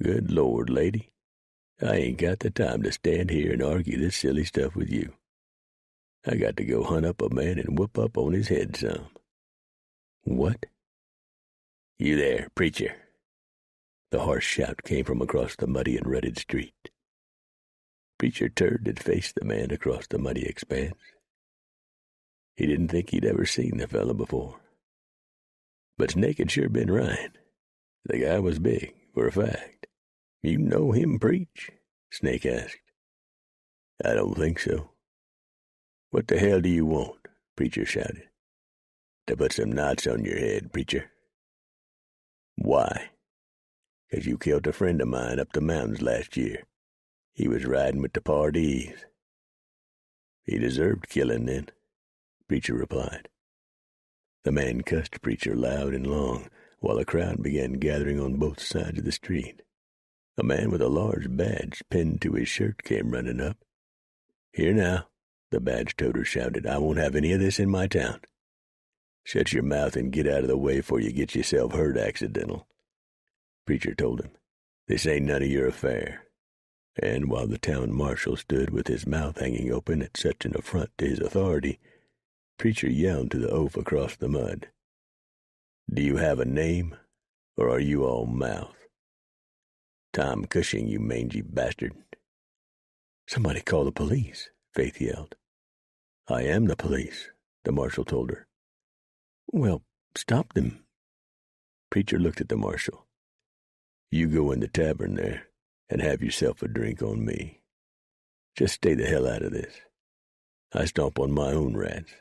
Good Lord, lady, I ain't got the time to stand here and argue this silly stuff with you. I got to go hunt up a man and whoop up on his head some. What? You there, Preacher. The harsh shout came from across the muddy and rutted street. Preacher turned and faced the man across the muddy expanse. He didn't think he'd ever seen the fellow before. But Snake had sure been right. The guy was big, for a fact. You know him, Preach? Snake asked. I don't think so. What the hell do you want? Preacher shouted. To put some knots on your head, Preacher. Why? 'Cause you killed a friend of mine up the mountains last year. He was riding with the parties. He deserved killing then, Preacher replied. The man cussed Preacher loud and long, while a crowd began gathering on both sides of the street. A man with a large badge pinned to his shirt came running up. Here now, the badge toter shouted, I won't have any of this in my town. Shut your mouth and get out of the way before you get yourself hurt accidental. Preacher told him, this ain't none of your affair. And while the town marshal stood with his mouth hanging open at such an affront to his authority, Preacher yelled to the oaf across the mud. Do you have a name, or are you all mouth? Tom Cushing, you mangy bastard. Somebody call the police, Faith yelled. I am the police, the marshal told her. Well, stop them. Preacher looked at the marshal. You go in the tavern there and have yourself a drink on me. Just stay the hell out of this. I stomp on my own rats.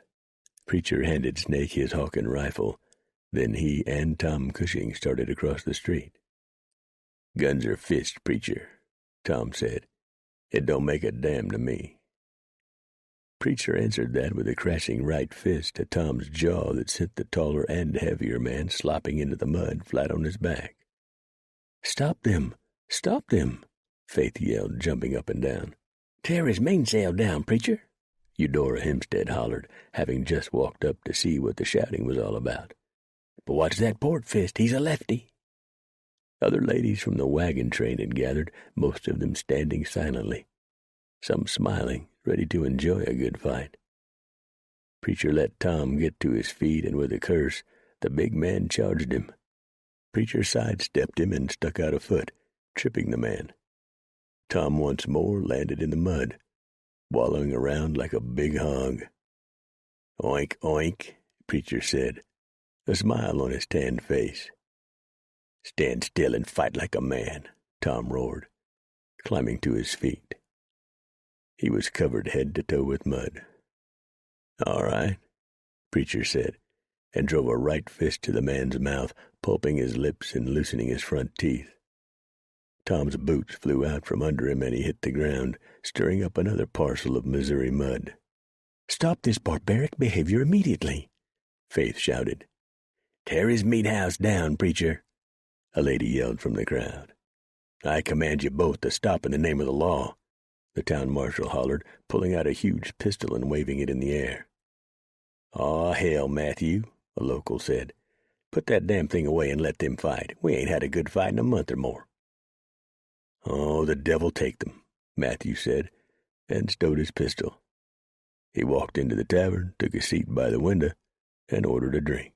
Preacher handed Snake his Hawken rifle. Then he and Tom Cushing started across the street. Guns are fists, Preacher, Tom said. It don't make a damn to me. Preacher answered that with a crashing right fist to Tom's jaw that sent the taller and heavier man slopping into the mud flat on his back. Stop them! Stop them! Faith yelled, jumping up and down. Tear his mainsail down, Preacher! Eudora Hempstead hollered, having just walked up to see what the shouting was all about. But watch that port fist, he's a lefty. Other ladies from the wagon train had gathered, most of them standing silently, some smiling, ready to enjoy a good fight. Preacher let Tom get to his feet, and with a curse, the big man charged him. Preacher sidestepped him and stuck out a foot, tripping the man. Tom once more landed in the mud, wallowing around like a big hog. Oink, oink, Preacher said, a smile on his tanned face. Stand still and fight like a man, Tom roared, climbing to his feet. He was covered head to toe with mud. All right, Preacher said, and drove a right fist to the man's mouth, pulping his lips and loosening his front teeth. Tom's boots flew out from under him and he hit the ground, stirring up another parcel of Missouri mud. Stop this barbaric behavior immediately, Faith shouted. Tear his meat house down, Preacher, a lady yelled from the crowd. I command you both to stop in the name of the law, the town marshal hollered, pulling out a huge pistol and waving it in the air. Aw, hell, Matthew, a local said. Put that damn thing away and let them fight. We ain't had a good fight in a month or more. Oh, the devil take them, Matthew said, and stowed his pistol. He walked into the tavern, took a seat by the window, and ordered a drink.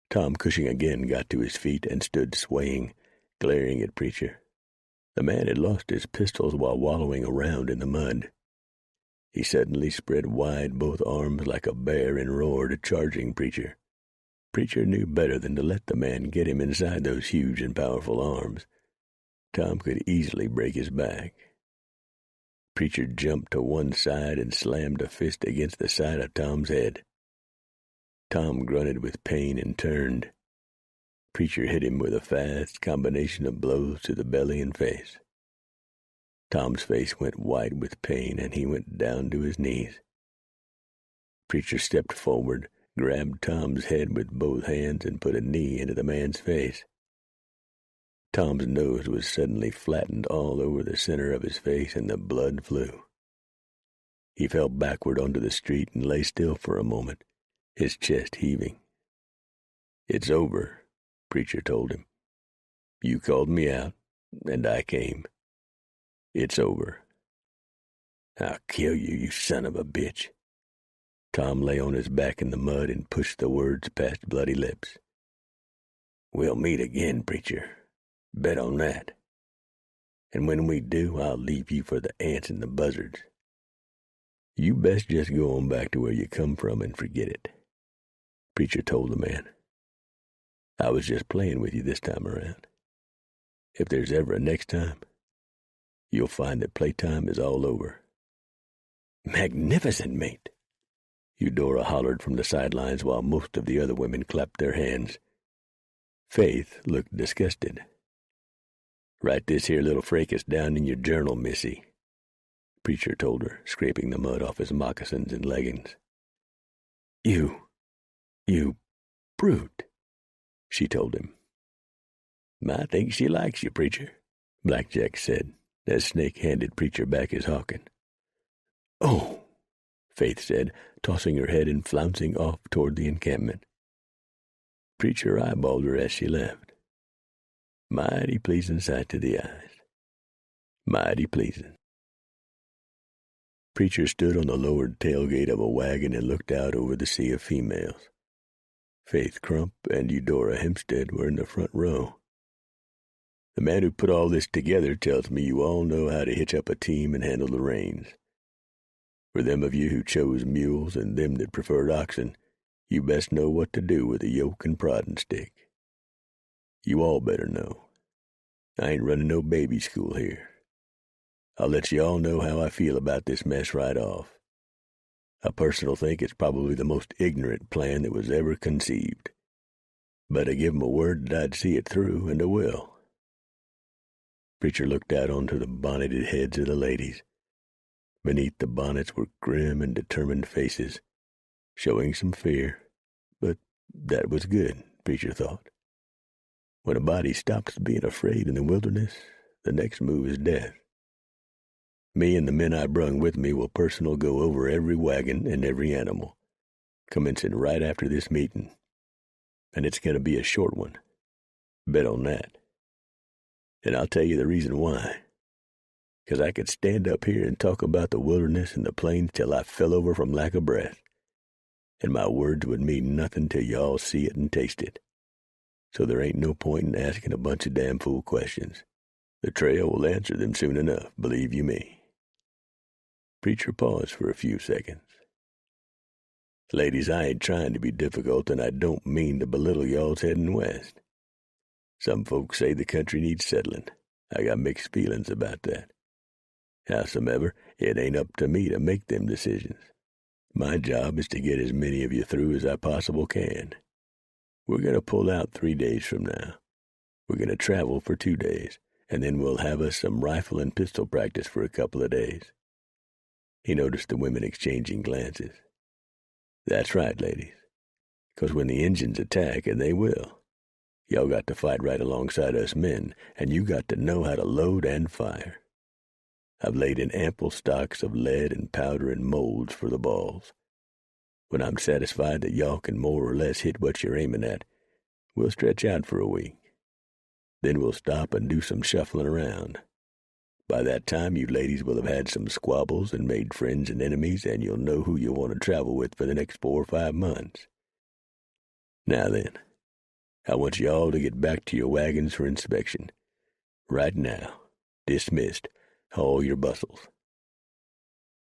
Tom Cushing again got to his feet and stood swaying, glaring at Preacher. The man had lost his pistols while wallowing around in the mud. He suddenly spread wide both arms like a bear and roared, charging Preacher. Preacher knew better than to let the man get him inside those huge and powerful arms. Tom could easily break his back. Preacher jumped to one side and slammed a fist against the side of Tom's head. Tom grunted with pain and turned. Preacher hit him with a fast combination of blows to the belly and face. Tom's face went white with pain, and he went down to his knees. Preacher stepped forward, grabbed Tom's head with both hands, and put a knee into the man's face. Tom's nose was suddenly flattened all over the center of his face, and the blood flew. He fell backward onto the street and lay still for a moment, his chest heaving. It's over, Preacher told him. You called me out, and I came. It's over. I'll kill you, you son of a bitch. Tom lay on his back in the mud and pushed the words past bloody lips. We'll meet again, Preacher. Bet on that. And when we do, I'll leave you for the ants and the buzzards. You best just go on back to where you come from and forget it, Preacher told the man. I was just playing with you this time around. If there's ever a next time, you'll find that playtime is all over. Magnificent, mate, Eudora hollered from the sidelines while most of the other women clapped their hands. Faith looked disgusted. Write this here little fracas down in your journal, missy, Preacher told her, scraping the mud off his moccasins and leggings. You brute, she told him. I think she likes you, Preacher, Blackjack said, as Snake handed Preacher back his hawkin. Oh, Faith said, tossing her head and flouncing off toward the encampment. Preacher eyeballed her as she left. Mighty pleasing sight to the eyes. Mighty pleasing. Preacher stood on the lowered tailgate of a wagon and looked out over the sea of females. Faith Crump and Eudora Hempstead were in the front row. The man who put all this together tells me you all know how to hitch up a team and handle the reins. For them of you who chose mules and them that preferred oxen, you best know what to do with a yoke and prodding stick. You all better know. I ain't running no baby school here. I'll let you all know how I feel about this mess right off. I personally think it's probably the most ignorant plan that was ever conceived. But I give 'em a word that I'd see it through, and I will. Preacher looked out onto the bonneted heads of the ladies. Beneath the bonnets were grim and determined faces, showing some fear, but that was good, Preacher thought. When a body stops being afraid in the wilderness, the next move is death. Me and the men I brung with me will personal go over every wagon and every animal, commencing right after this meeting. And it's going to be a short one. Bet on that. And I'll tell you the reason why. 'Cause I could stand up here and talk about the wilderness and the plains till I fell over from lack of breath. And my words would mean nothing till you all see it and taste it. So there ain't no point in asking a bunch of damn fool questions. The trail will answer them soon enough, believe you me. Preacher paused for a few seconds. Ladies, I ain't trying to be difficult, and I don't mean to belittle y'all's heading west. Some folks say the country needs settling. I got mixed feelings about that. Howsomever, it ain't up to me to make them decisions. My job is to get as many of you through as I possible can. We're going to pull out 3 days from now. We're going to travel for 2 days, and then we'll have us some rifle and pistol practice for a couple of days. He noticed the women exchanging glances. That's right, ladies, 'cause when the Injuns attack, and they will, Y'all got to fight right alongside us men, and you got to know how to load and fire. I've laid in ample stocks of lead and powder and molds for the balls. When I'm satisfied that y'all can more or less hit what you're aiming at, we'll stretch out for a week. Then we'll stop and do some shuffling around. By that time, you ladies will have had some squabbles and made friends and enemies, and you'll know who you want to travel with for the next 4 or 5 months. Now then, I want you all to get back to your wagons for inspection. Right now. Dismissed. Haul your bustles."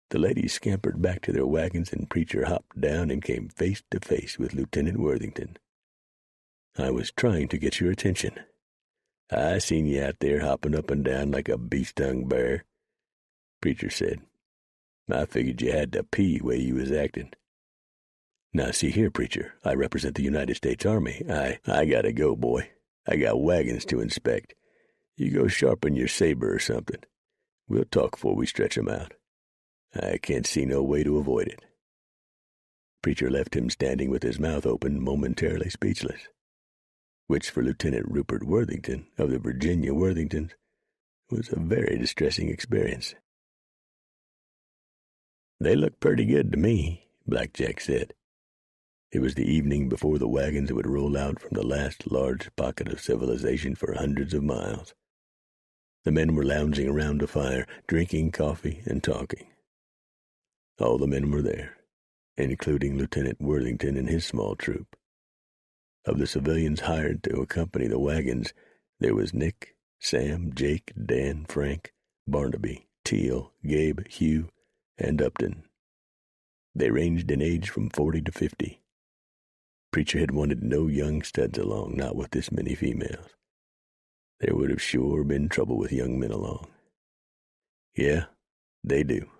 The ladies scampered back to their wagons, and Preacher hopped down and came face to face with Lieutenant Worthington. "I was trying to get your attention. I seen you out there hopping up and down like a bee-stung bear," Preacher said. "I figured you had to pee way you was acting. Now see here, Preacher, I represent the United States Army. I gotta go, boy. I got wagons to inspect. You go sharpen your saber or something. We'll talk before we stretch 'em out. I can't see no way to avoid it." Preacher left him standing with his mouth open, momentarily speechless, which for Lieutenant Rupert Worthington, of the Virginia Worthingtons, was a very distressing experience. "They look pretty good to me," Black Jack said. It was the evening before the wagons would roll out from the last large pocket of civilization for hundreds of miles. The men were lounging around a fire, drinking coffee and talking. All the men were there, including Lieutenant Worthington and his small troop. Of the civilians hired to accompany the wagons, there was Nick, Sam, Jake, Dan, Frank, Barnaby, Teal, Gabe, Hugh, and Upton. They ranged in age from 40 to 50. Preacher had wanted no young studs along, not with this many females. There would have sure been trouble with young men along. "Yeah, they do,"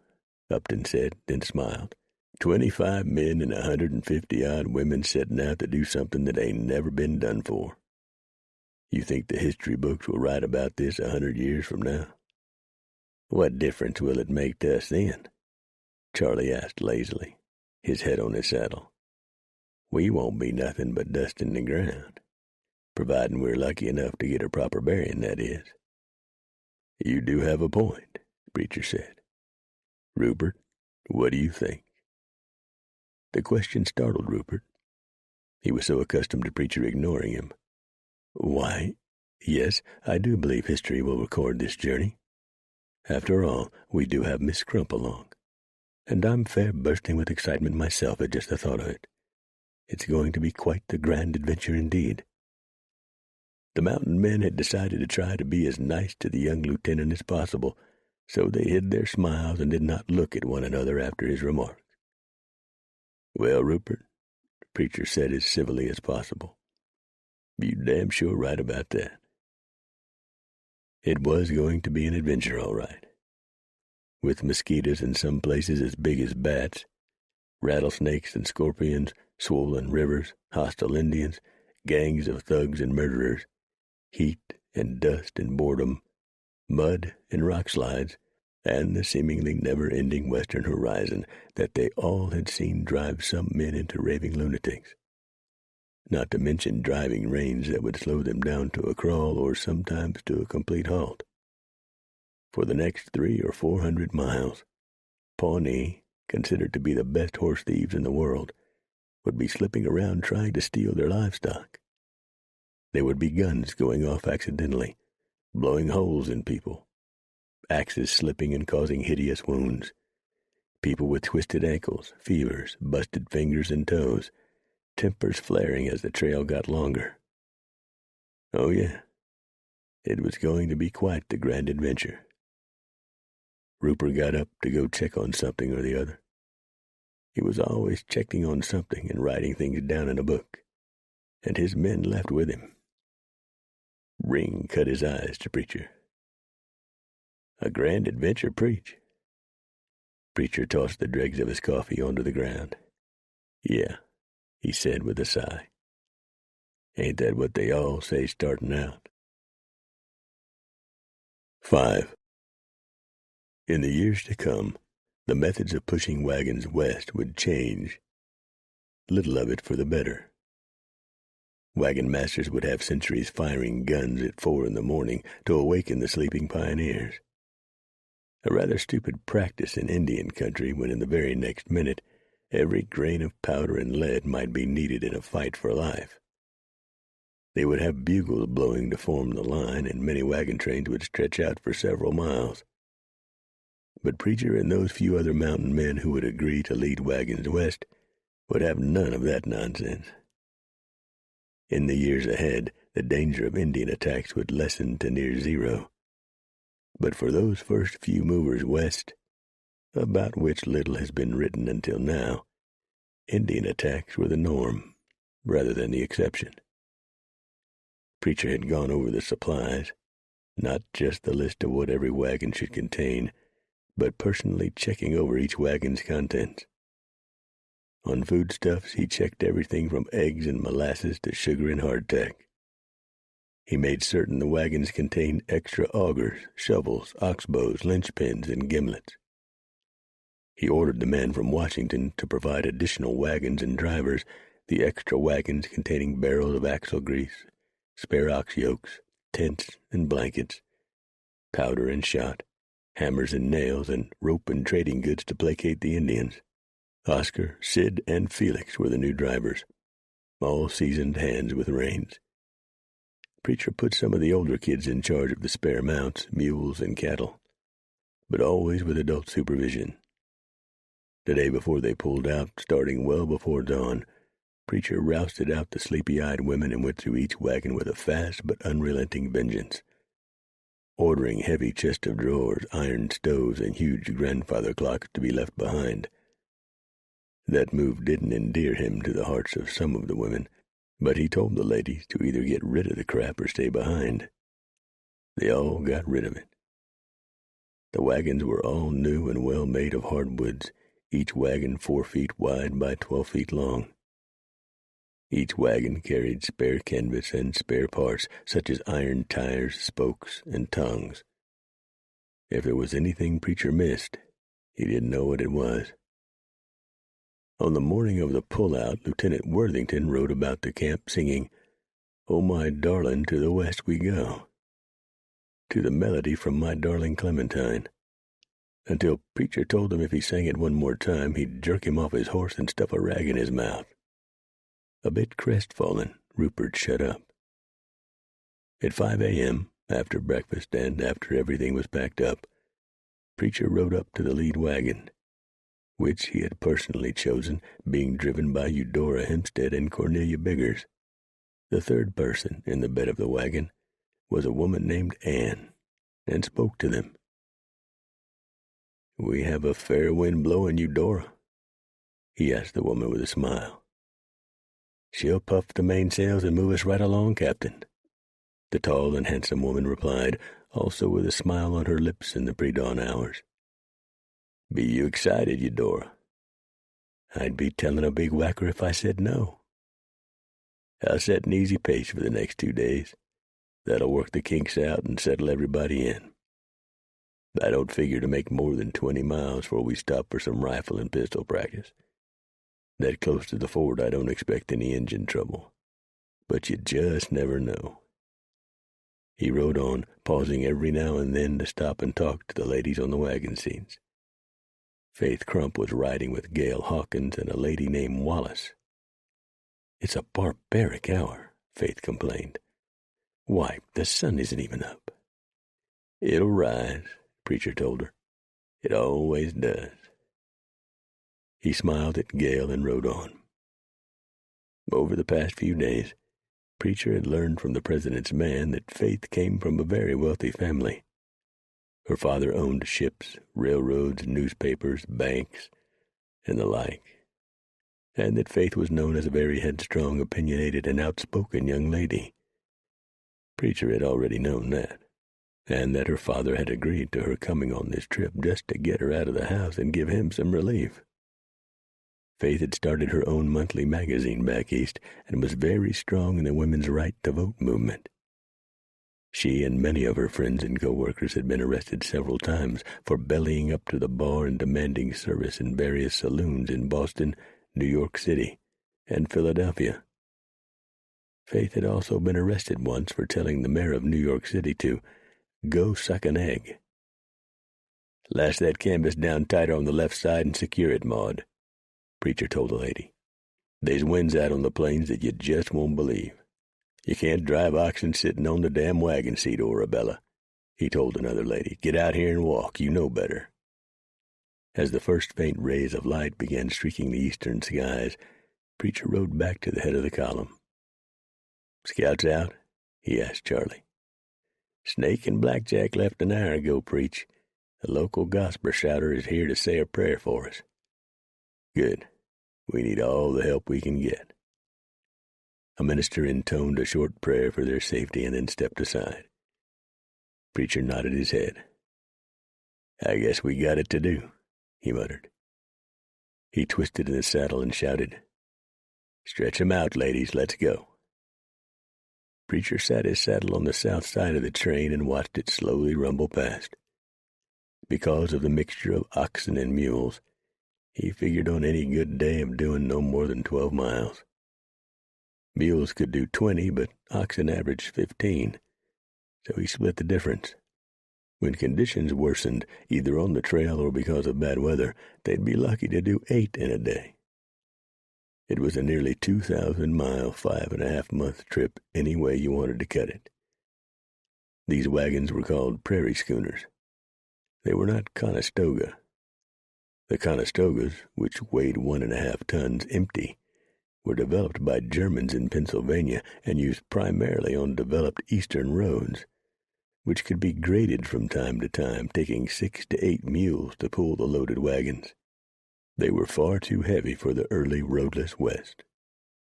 Upton said, then smiled. 25 men and 150-odd women setting out to do something that ain't never been done for. You think the history books will write about this 100 years from now? What difference will it make to us then? Charlie asked lazily, his head on his saddle. We won't be nothing but dust in the ground, providing we're lucky enough to get a proper burying, that is. You do have a point, Preacher said. Rupert, what do you think? The question startled Rupert. He was so accustomed to Preacher ignoring him. Why, yes, I do believe history will record this journey. After all, we do have Miss Crump along, and I'm fair bursting with excitement myself at just the thought of it. It's going to be quite the grand adventure indeed. The mountain men had decided to try to be as nice to the young lieutenant as possible, so they hid their smiles and did not look at one another after his remarks. Well, Rupert, the Preacher said as civilly as possible, you damn sure right about that. It was going to be an adventure, all right. With mosquitoes in some places as big as bats, rattlesnakes and scorpions, swollen rivers, hostile Indians, gangs of thugs and murderers, heat and dust and boredom, mud and rock slides, and the seemingly never-ending western horizon that they all had seen drive some men into raving lunatics. Not to mention driving rains that would slow them down to a crawl or sometimes to a complete halt. For the next 300 or 400 miles, Pawnee, considered to be the best horse thieves in the world, would be slipping around trying to steal their livestock. There would be guns going off accidentally, blowing holes in people, axes slipping and causing hideous wounds, people with twisted ankles, fevers, busted fingers and toes, tempers flaring as the trail got longer. Oh, yeah, it was going to be quite the grand adventure. Rupert got up to go check on something or the other. He was always checking on something and writing things down in a book, and his men left with him. Ring cut his eyes to Preacher. A grand adventure, Preach. Preacher tossed the dregs of his coffee onto the ground. Yeah, he said with a sigh. Ain't that what they all say starting out? 5. In the years to come, the methods of pushing wagons west would change, little of it for the better. Wagon masters would have sentries firing guns at 4 in the morning to awaken the sleeping pioneers. A rather stupid practice in Indian country when in the very next minute every grain of powder and lead might be needed in a fight for life. They would have bugles blowing to form the line, and many wagon trains would stretch out for several miles. But Preacher and those few other mountain men who would agree to lead wagons west would have none of that nonsense. In the years ahead, the danger of Indian attacks would lessen to near zero. But for those first few movers west, about which little has been written until now, Indian attacks were the norm rather than the exception. Preacher had gone over the supplies, not just the list of what every wagon should contain, but personally checking over each wagon's contents. On foodstuffs, he checked everything from eggs and molasses to sugar and hardtack. He made certain the wagons contained extra augers, shovels, oxbows, linchpins, and gimlets. He ordered the men from Washington to provide additional wagons and drivers, the extra wagons containing barrels of axle grease, spare ox yokes, tents and blankets, powder and shot, hammers and nails, and rope and trading goods to placate the Indians. Oscar, Sid, and Felix were the new drivers, all seasoned hands with reins. Preacher put some of the older kids in charge of the spare mounts, mules, and cattle, but always with adult supervision. The day before they pulled out, starting well before dawn, Preacher rousted out the sleepy-eyed women and went through each wagon with a fast but unrelenting vengeance, ordering heavy chest of drawers, iron stoves, and huge grandfather clocks to be left behind. That move didn't endear him to the hearts of some of the women, but he told the ladies to either get rid of the crap or stay behind. They all got rid of it. The wagons were all new and well made of hardwoods, each wagon 4 feet wide by 12 feet long. Each wagon carried spare canvas and spare parts, such as iron tires, spokes, and tongues. If there was anything Preacher missed, he didn't know what it was. On the morning of the pull-out, Lieutenant Worthington rode about the camp singing, "Oh, my darling, to the west we go," to the melody from My Darling Clementine, until Preacher told him if he sang it one more time, he'd jerk him off his horse and stuff a rag in his mouth. A bit crestfallen, Rupert shut up. At 5 a.m., after breakfast and after everything was packed up, Preacher rode up to the lead wagon, which he had personally chosen, being driven by Eudora Hempstead and Cornelia Biggers. The third person in the bed of the wagon was a woman named Anne, and spoke to them. "We have a fair wind blowing, Eudora?" he asked the woman with a smile. "She'll puff the mainsails and move us right along, Captain," the tall and handsome woman replied, also with a smile on her lips in the pre-dawn hours. "Be you excited, Eudora?" "I'd be telling a big whacker if I said no." "I'll set an easy pace for the next 2 days. That'll work the kinks out and settle everybody in. I don't figure to make more than 20 miles before we stop for some rifle and pistol practice. That close to the fort I don't expect any engine trouble, but you just never know." He rode on, pausing every now and then to stop and talk to the ladies on the wagon seats. Faith Crump was riding with Gail Hawkins and a lady named Wallace. "It's a barbaric hour," Faith complained. "Why, the sun isn't even up." "It'll rise," Preacher told her. "It always does." He smiled at Gail and rode on. Over the past few days, Preacher had learned from the president's man that Faith came from a very wealthy family. Her father owned ships, railroads, newspapers, banks, and the like, and that Faith was known as a very headstrong, opinionated, and outspoken young lady. Preacher had already known that, and that her father had agreed to her coming on this trip just to get her out of the house and give him some relief. Faith had started her own monthly magazine back east and was very strong in the women's right-to-vote movement. She and many of her friends and co-workers had been arrested several times for bellying up to the bar and demanding service in various saloons in Boston, New York City, and Philadelphia. Faith had also been arrested once for telling the mayor of New York City to go suck an egg. "Lash that canvas down tighter on the left side and secure it, Maud," Preacher told the lady. "There's winds out on the plains that you just won't believe. You can't drive oxen sitting on the damn wagon seat, Arabella," he told another lady. "Get out here and walk. You know better." As the first faint rays of light began streaking the eastern skies, Preacher rode back to the head of the column. "Scouts out?" he asked Charlie. "Snake and Blackjack left an hour ago, Preach. The local gospel shouter is here to say a prayer for us." "Good. We need all the help we can get." A minister intoned a short prayer for their safety and then stepped aside. Preacher nodded his head. "I guess we got it to do," he muttered. He twisted in the saddle and shouted, "Stretch 'em out, ladies. Let's go." Preacher sat his saddle on the south side of the train and watched it slowly rumble past. Because of the mixture of oxen and mules, he figured on any good day of doing no more than 12 miles. Mules could do 20, but oxen averaged 15, so he split the difference. When conditions worsened, either on the trail or because of bad weather, they'd be lucky to do 8 in a day. It was a nearly 2,000-mile, 5.5-month trip any way you wanted to cut it. These wagons were called prairie schooners. They were not Conestoga. The Conestogas, which weighed 1.5 tons empty, were developed by Germans in Pennsylvania and used primarily on developed eastern roads, which could be graded from time to time, taking 6 to 8 mules to pull the loaded wagons. They were far too heavy for the early roadless West.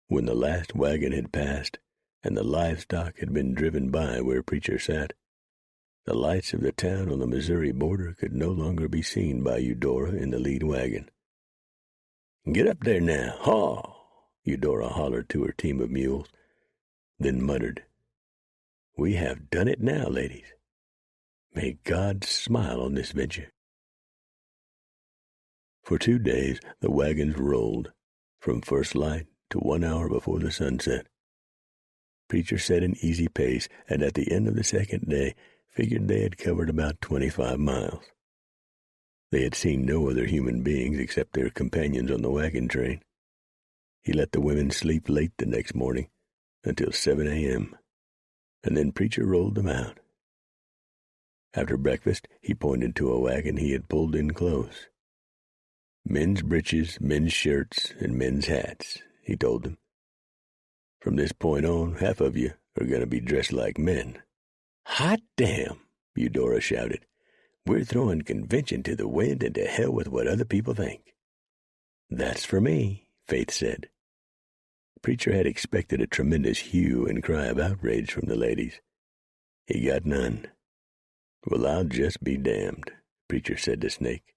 When the last wagon had passed and the livestock had been driven by where Preacher sat, the lights of the town on the Missouri border could no longer be seen by Eudora in the lead wagon. "Get up there now, haw!" Eudora hollered to her team of mules, then muttered, "We have done it now, ladies. May God smile on this venture." For 2 days the wagons rolled, from first light to 1 hour before the sunset. Preacher set an easy pace, and at the end of the second day figured they had covered about 25 miles. They had seen no other human beings except their companions on the wagon train. He let the women sleep late the next morning, until 7 a.m., and then Preacher rolled them out. After breakfast, he pointed to a wagon he had pulled in close. "Men's breeches, men's shirts, and men's hats," he told them. "From this point on, half of you are going to be dressed like men." "Hot damn!" Eudora shouted. "We're throwing convention to the wind and to hell with what other people think." "That's for me," Faith said. Preacher had expected a tremendous hue and cry of outrage from the ladies. He got none. "Well, I'll just be damned," Preacher said to Snake.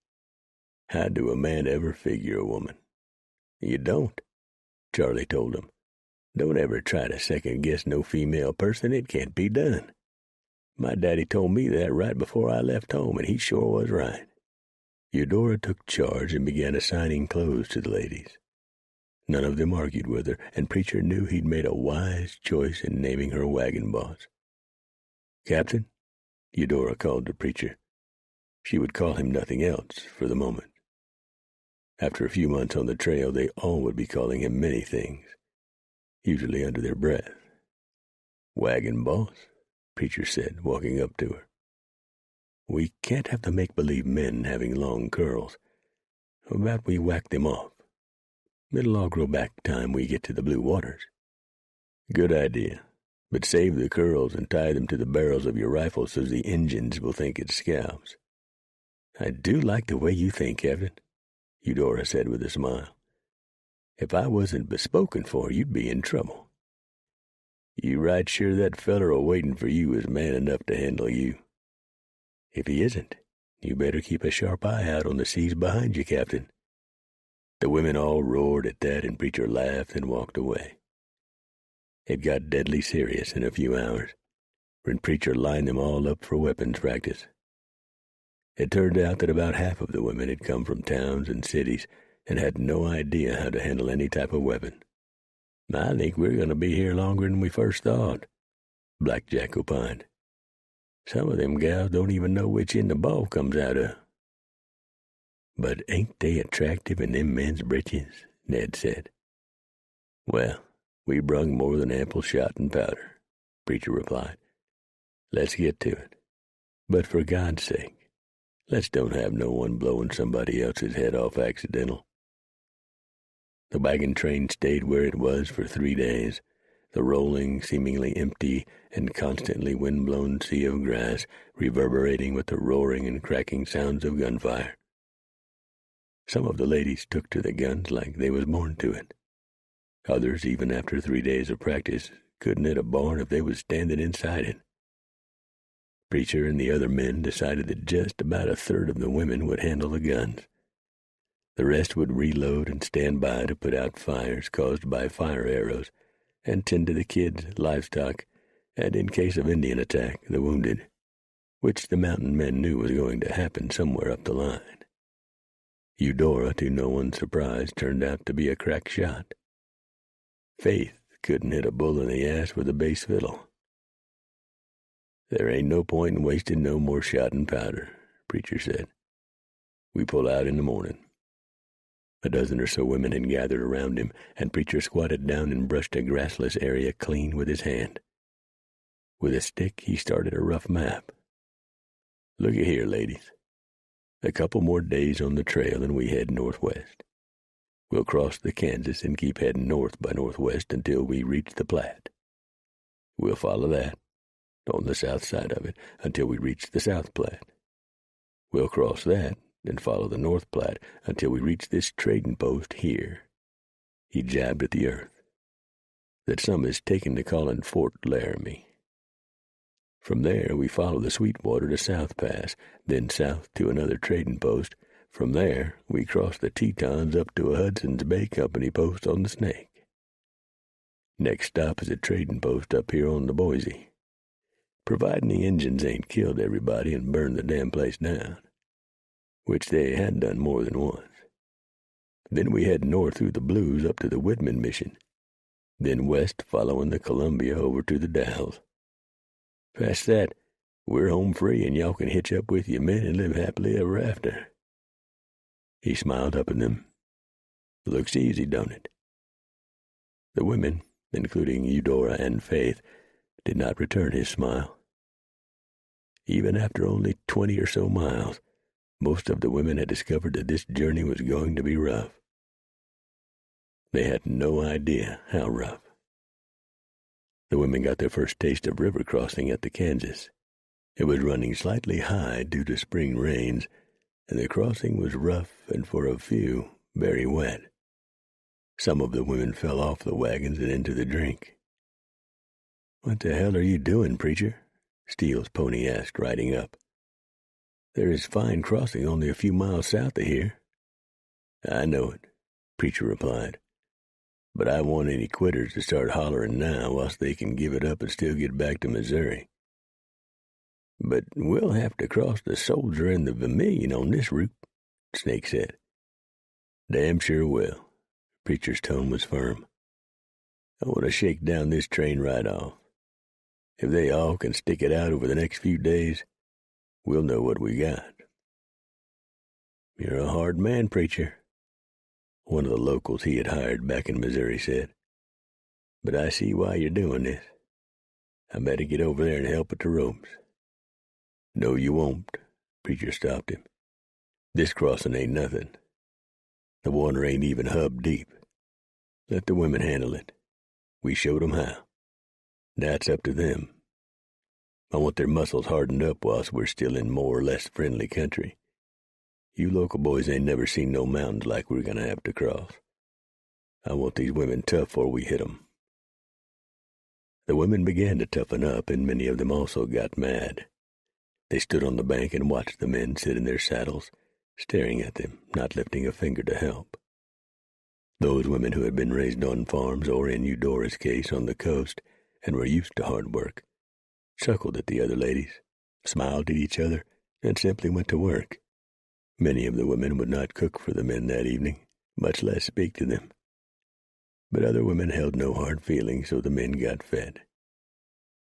"How do a man ever figure a woman?" "You don't," Charlie told him. "Don't ever try to second-guess no female person. It can't be done. My daddy told me that right before I left home, and he sure was right." Eudora took charge and began assigning clothes to the ladies. None of them argued with her, and Preacher knew he'd made a wise choice in naming her wagon boss. "Captain," Eudora called to Preacher. She would call him nothing else for the moment. After a few months on the trail, they all would be calling him many things, usually under their breath. "Wagon boss," Preacher said, walking up to her. "We can't have the make-believe men having long curls. How about we whack them off? It'll all grow back time we get to the blue waters." "Good idea, but save the curls and tie them to the barrels of your rifle so the Injuns will think it's scalps." "I do like the way you think, Captain," Eudora said with a smile. "If I wasn't bespoken for, you'd be in trouble." "You right sure that feller a-waiting for you is man enough to handle you?" "If he isn't, you better keep a sharp eye out on the seas behind you, Captain." The women all roared at that, and Preacher laughed and walked away. It got deadly serious in a few hours, when Preacher lined them all up for weapons practice. It turned out that about half of the women had come from towns and cities and had no idea how to handle any type of weapon. I think we're going to be here longer than we first thought, Black Jack opined. Some of them gals don't even know which end the ball comes out of. But ain't they attractive in them men's breeches? Ned said. Well, we brung more than ample shot and powder, Preacher replied. Let's get to it. But for God's sake, let's don't have no one blowing somebody else's head off accidental. The wagon train stayed where it was for 3 days, the rolling, seemingly empty, and constantly wind-blown sea of grass reverberating with the roaring and cracking sounds of gunfire. Some of the ladies took to the guns like they was born to it. Others, even after 3 days of practice, couldn't hit a barn if they was standing inside it. Preacher and the other men decided that just about a third of the women would handle the guns. The rest would reload and stand by to put out fires caused by fire arrows and tend to the kids, livestock, and in case of Indian attack, the wounded, which the mountain men knew was going to happen somewhere up the line. Eudora, to no one's surprise, turned out to be a crack shot. Faith couldn't hit a bull in the ass with a bass fiddle. There ain't no point in wasting no more shot and powder, Preacher said. We pull out in the morning. A dozen or so women had gathered around him, and Preacher squatted down and brushed a grassless area clean with his hand. With a stick, he started a rough map. Looky here, ladies. A couple more days on the trail and we head northwest. We'll cross the Kansas and keep heading north by northwest until we reach the Platte. We'll follow that, on the south side of it, until we reach the South Platte. We'll cross that and follow the North Platte until we reach this trading post here. He jabbed at the earth. That some is taken to calling Fort Laramie. From there we follow the Sweetwater to South Pass, then south to another trading post. From there we cross the Tetons up to a Hudson's Bay Company post on the Snake. Next stop is a trading post up here on the Boise. Providing the Injuns ain't killed everybody and burned the damn place down, which they had done more than once. Then we head north through the Blues up to the Whitman Mission, then west following the Columbia over to the Dalles. Past that, we're home free and y'all can hitch up with your men and live happily ever after. He smiled up at them. Looks easy, don't it? The women, including Eudora and Faith, did not return his smile. Even after only 20 or so miles, most of the women had discovered that this journey was going to be rough. They had no idea how rough. The women got their first taste of river crossing at the Kansas. It was running slightly high due to spring rains, and the crossing was rough and for a few very wet. Some of the women fell off the wagons and into the drink. What the hell are you doing, Preacher? Steele's pony asked, riding up. There is fine crossing only a few miles south of here. I know it, Preacher replied. But I want any quitters to start hollering now whilst they can give it up and still get back to Missouri. But we'll have to cross the Soldier and the Vermilion on this route, Snake said. Damn sure will. Preacher's tone was firm. I want to shake down this train right off. If they all can stick it out over the next few days, we'll know what we got. You're a hard man, Preacher, one of the locals he had hired back in Missouri said. But I see why you're doing this. I better get over there and help at the ropes. No, you won't, Preacher stopped him. This crossing ain't nothing. The water ain't even hub deep. Let the women handle it. We showed 'em how. That's up to them. I want their muscles hardened up whilst we're still in more or less friendly country. You local boys ain't never seen no mountains like we're going to have to cross. I want these women tough before we hit 'em. The women began to toughen up, and many of them also got mad. They stood on the bank and watched the men sit in their saddles, staring at them, not lifting a finger to help. Those women who had been raised on farms or, in Eudora's case, on the coast, and were used to hard work, chuckled at the other ladies, smiled at each other, and simply went to work. Many of the women would not cook for the men that evening, much less speak to them. But other women held no hard feelings, so the men got fed.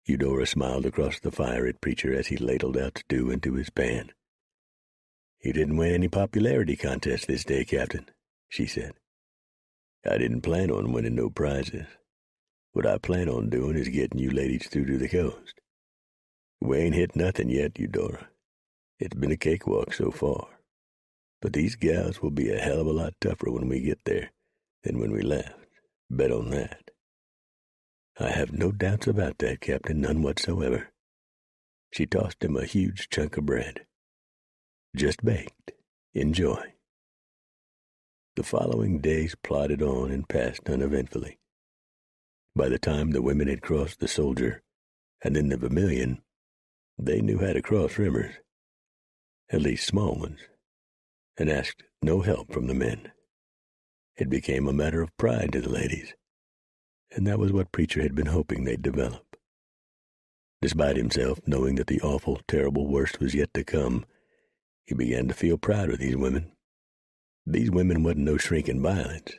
Eudora smiled across the fire at Preacher as he ladled out stew into his pan. "You didn't win any popularity contest this day, Captain," she said. "I didn't plan on winning no prizes. What I plan on doing is getting you ladies through to the coast. We ain't hit nothing yet, Eudora. It's been a cakewalk so far. But these gals will be a hell of a lot tougher when we get there than when we left. Bet on that." "I have no doubts about that, Captain, none whatsoever." She tossed him a huge chunk of bread. "Just baked. Enjoy." The following days plodded on and passed uneventfully. By the time the women had crossed the Soldier and then the Vermilion, they knew how to cross rivers, at least small ones, and asked no help from the men. It became a matter of pride to the ladies, and that was what Preacher had been hoping they'd develop. Despite himself, knowing that the awful, terrible worst was yet to come, he began to feel proud of these women. These women wasn't no shrinking violets.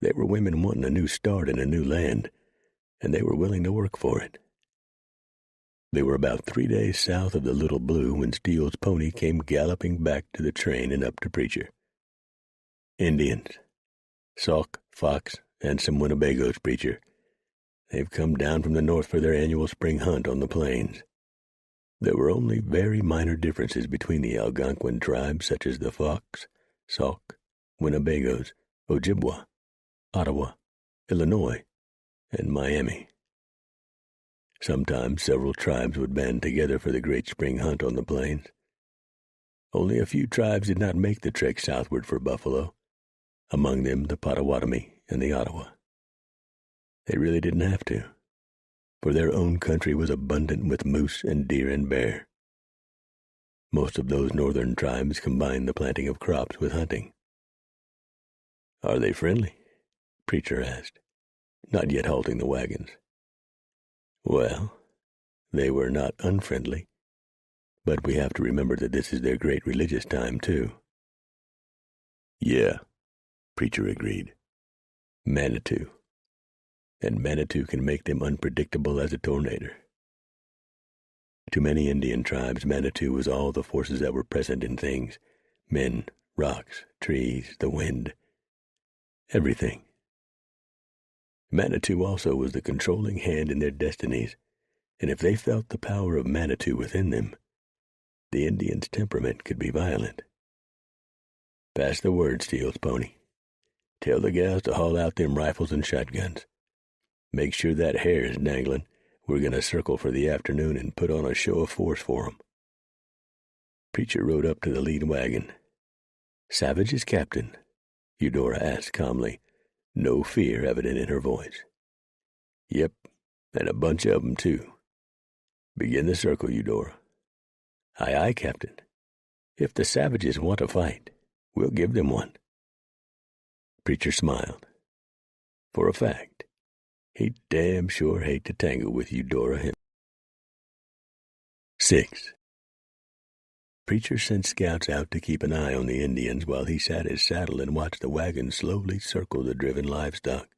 They were women wanting a new start in a new land, and they were willing to work for it. They were about 3 days south of the Little Blue when Steele's pony came galloping back to the train and up to Preacher. "Indians. Sauk, Fox, and some Winnebagoes, Preacher. They've come down from the north for their annual spring hunt on the plains." There were only very minor differences between the Algonquin tribes, such as the Fox, Sauk, Winnebagoes, Ojibwa, Ottawa, Illinois, and Miami. Sometimes several tribes would band together for the great spring hunt on the plains. Only a few tribes did not make the trek southward for buffalo, among them the Potawatomi and the Ottawa. They really didn't have to, for their own country was abundant with moose and deer and bear. Most of those northern tribes combined the planting of crops with hunting. "Are they friendly?" Preacher asked, not yet halting the wagons. "Well, they were not unfriendly, but we have to remember that this is their great religious time, too." "Yeah," Preacher agreed. "Manitou. And Manitou can make them unpredictable as a tornado." To many Indian tribes, Manitou was all the forces that were present in things: men, rocks, trees, the wind, everything. Manitou also was the controlling hand in their destinies, and if they felt the power of Manitou within them, the Indian's temperament could be violent. "Pass the word, Steele's pony. Tell the gals to haul out them rifles and shotguns. Make sure that hair is dangling. We're going to circle for the afternoon and put on a show of force for 'em." Preacher rode up to the lead wagon. "Savages, Captain?" Eudora asked calmly, no fear evident in her voice. "Yep, and a bunch of 'em, too. Begin the circle, Eudora." "Aye, aye, Captain. If the savages want a fight, we'll give them one." Preacher smiled. For a fact, he'd damn sure hate to tangle with Eudora. 6. Preacher sent scouts out to keep an eye on the Indians while he sat his saddle and watched the wagon slowly circle the driven livestock.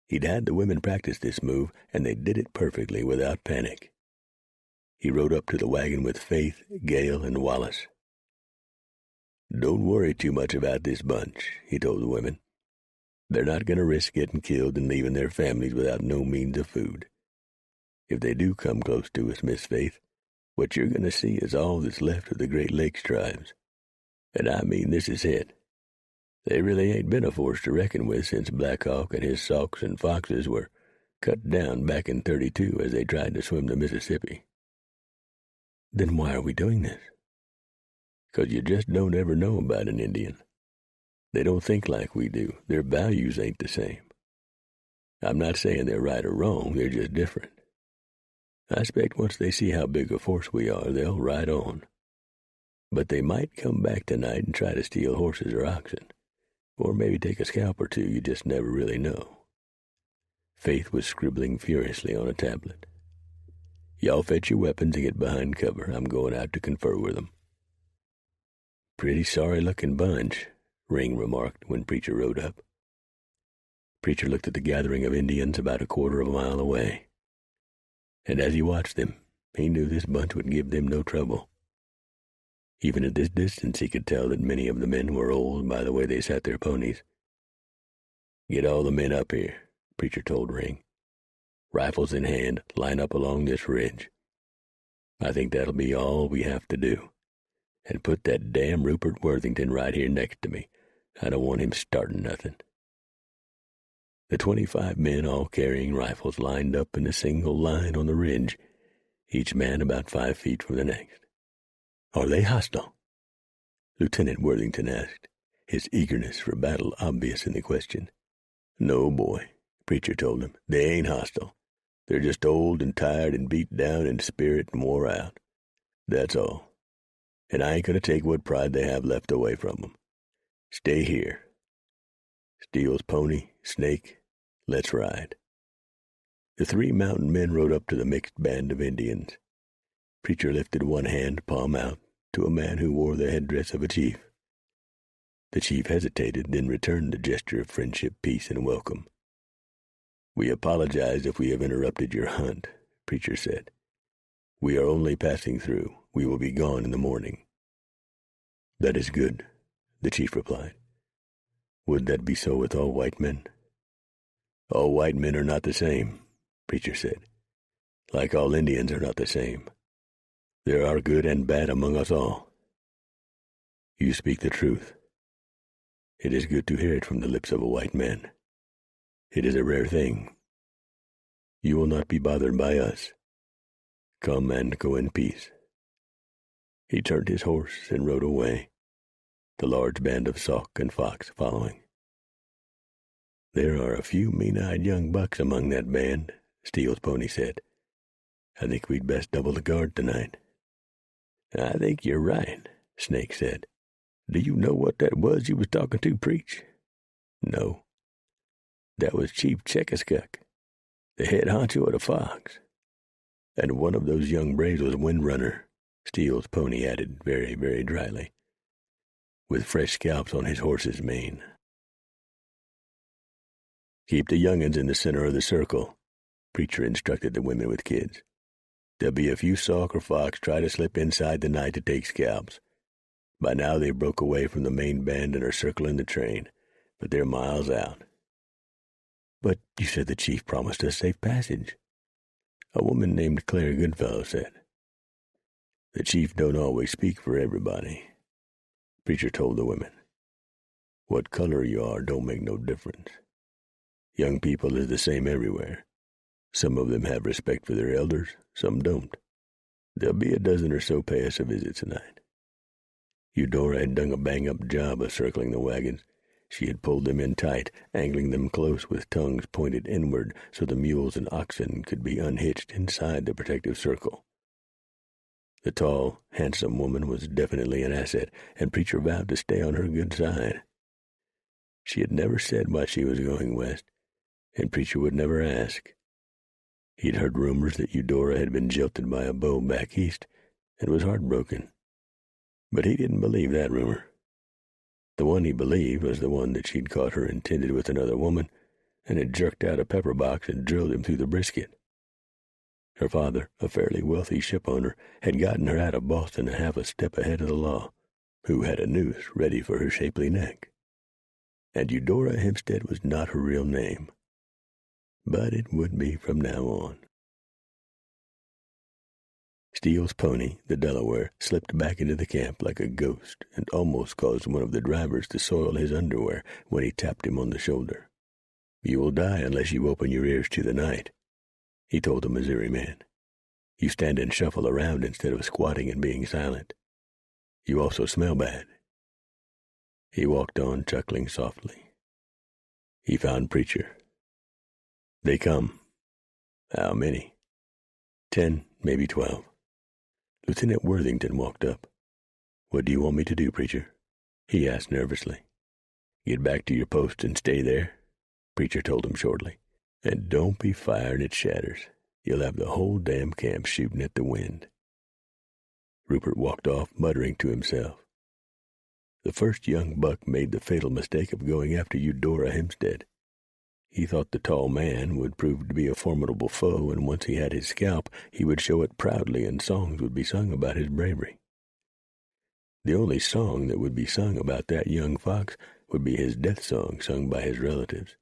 He'd had the women practice this move, and they did it perfectly without panic. He rode up to the wagon with Faith, Gale, and Wallace. "Don't worry too much about this bunch," he told the women. "They're not going to risk getting killed and leaving their families without no means of food. If they do come close to us, Miss Faith, what you're going to see is all that's left of the Great Lakes tribes. And I mean this is it. They really ain't been a force to reckon with since Black Hawk and his Sauks and Foxes were cut down back in '32 as they tried to swim the Mississippi." "Then why are we doing this?" "'Cause you just don't ever know about an Indian. They don't think like we do. Their values ain't the same. I'm not saying they're right or wrong, they're just different. I expect once they see how big a force we are, they'll ride on. But they might come back tonight and try to steal horses or oxen, or maybe take a scalp or two. You just never really know." Faith was scribbling furiously on a tablet. "Y'all fetch your weapons and get behind cover. I'm going out to confer with them." "Pretty sorry-looking bunch," Ring remarked when Preacher rode up. Preacher looked at the gathering of Indians about a quarter of a mile away. And as he watched them, he knew this bunch would give them no trouble. Even at this distance, he could tell that many of the men were old by the way they sat their ponies. "Get all the men up here," Preacher told Ring. "Rifles in hand, line up along this ridge. I think that'll be all we have to do. And put that damn Rupert Worthington right here next to me. I don't want him starting nothing." The 25 men, all carrying rifles, lined up in a single line on the ridge, each man about 5 feet from the next. "Are they hostile?" Lieutenant Worthington asked, his eagerness for battle obvious in the question. "No, boy," Preacher told him. "They ain't hostile. They're just old and tired and beat down in spirit and wore out. That's all. And I ain't going to take what pride they have left away from them. Stay here. Steele's pony, Snake, let's ride." The 3 mountain men rode up to the mixed band of Indians. Preacher lifted one hand, palm out, to a man who wore the headdress of a chief. The chief hesitated, then returned the gesture of friendship, peace, and welcome. "We apologize if we have interrupted your hunt," Preacher said. "We are only passing through. We will be gone in the morning." "That is good," the chief replied. "Would that be so with all white men?" "All white men are not the same," Preacher said. "Like all Indians are not the same. There are good and bad among us all." "You speak the truth. It is good to hear it from the lips of a white man. It is a rare thing. You will not be bothered by us. Come and go in peace." He turned his horse and rode away, the large band of Sauk and Fox following. "There are a few mean-eyed young bucks among that band," Steele's pony said. "I think we'd best double the guard tonight." "I think you're right," Snake said. "Do you know what that was you was talking to, Preach?" "No." "That was Chief Checkascuck, the head honcho of the Fox. And one of those young braves was Windrunner," Steele's pony added very, very dryly, "with fresh scalps on his horse's mane." "Keep the young'uns in the center of the circle," Preacher instructed the women with kids. "There'll be a few Sauk or Fox try to slip inside the night to take scalps. By now they broke away from the main band and are circling the train, but they're miles out." "But you said the chief promised us safe passage," a woman named Claire Goodfellow said. "The chief don't always speak for everybody," Preacher told the women. "What color you are don't make no difference. Young people is the same everywhere. Some of them have respect for their elders, some don't. There'll be a dozen or so pay us a visit tonight." Eudora had done a bang-up job of circling the wagons. She had pulled them in tight, angling them close with tongues pointed inward so the mules and oxen could be unhitched inside the protective circle. The tall, handsome woman was definitely an asset, and Preacher vowed to stay on her good side. She had never said why she was going west, and Preacher would never ask. He'd heard rumors that Eudora had been jilted by a beau back east and was heartbroken. But he didn't believe that rumor. The one he believed was the one that she'd caught her intended with another woman and had jerked out a pepper box and drilled him through the brisket. Her father, a fairly wealthy ship owner, had gotten her out of Boston a half a step ahead of the law, who had a noose ready for her shapely neck. And Eudora Hempstead was not her real name. But it would be from now on. Steele's pony, the Delaware, slipped back into the camp like a ghost and almost caused one of the drivers to soil his underwear when he tapped him on the shoulder. "You will die unless you open your ears to the night," he told the Missouri man. "You stand and shuffle around instead of squatting and being silent. You also smell bad." He walked on, chuckling softly. He found Preacher. "They come." "How many?" 10, maybe 12. Lieutenant Worthington walked up. "What do you want me to do, Preacher?" he asked nervously. "Get back to your post and stay there," Preacher told him shortly. "And don't be firing at shatters. You'll have the whole damn camp shooting at the wind." Rupert walked off, muttering to himself. The first young buck made the fatal mistake of going after Eudora Hempstead. He thought the tall man would prove to be a formidable foe, and once he had his scalp, he would show it proudly, and songs would be sung about his bravery. The only song that would be sung about that young fox would be his death song sung by his relatives.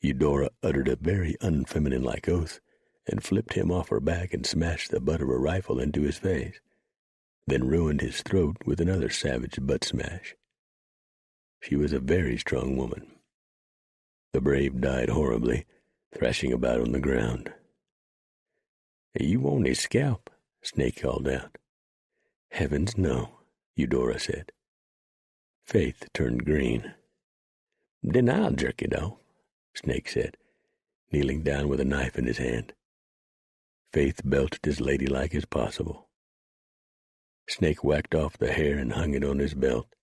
Eudora uttered a very unfeminine-like oath, and flipped him off her back and smashed the butt of her rifle into his face, then ruined his throat with another savage butt smash. She was a very strong woman. The brave died horribly, thrashing about on the ground. "You want his scalp?" Snake called out. "Heavens, no," Eudora said. Faith turned green. "Then I'll jerk it off," Snake said, kneeling down with a knife in his hand. Faith belched as ladylike as possible. Snake whacked off the hair and hung it on his belt.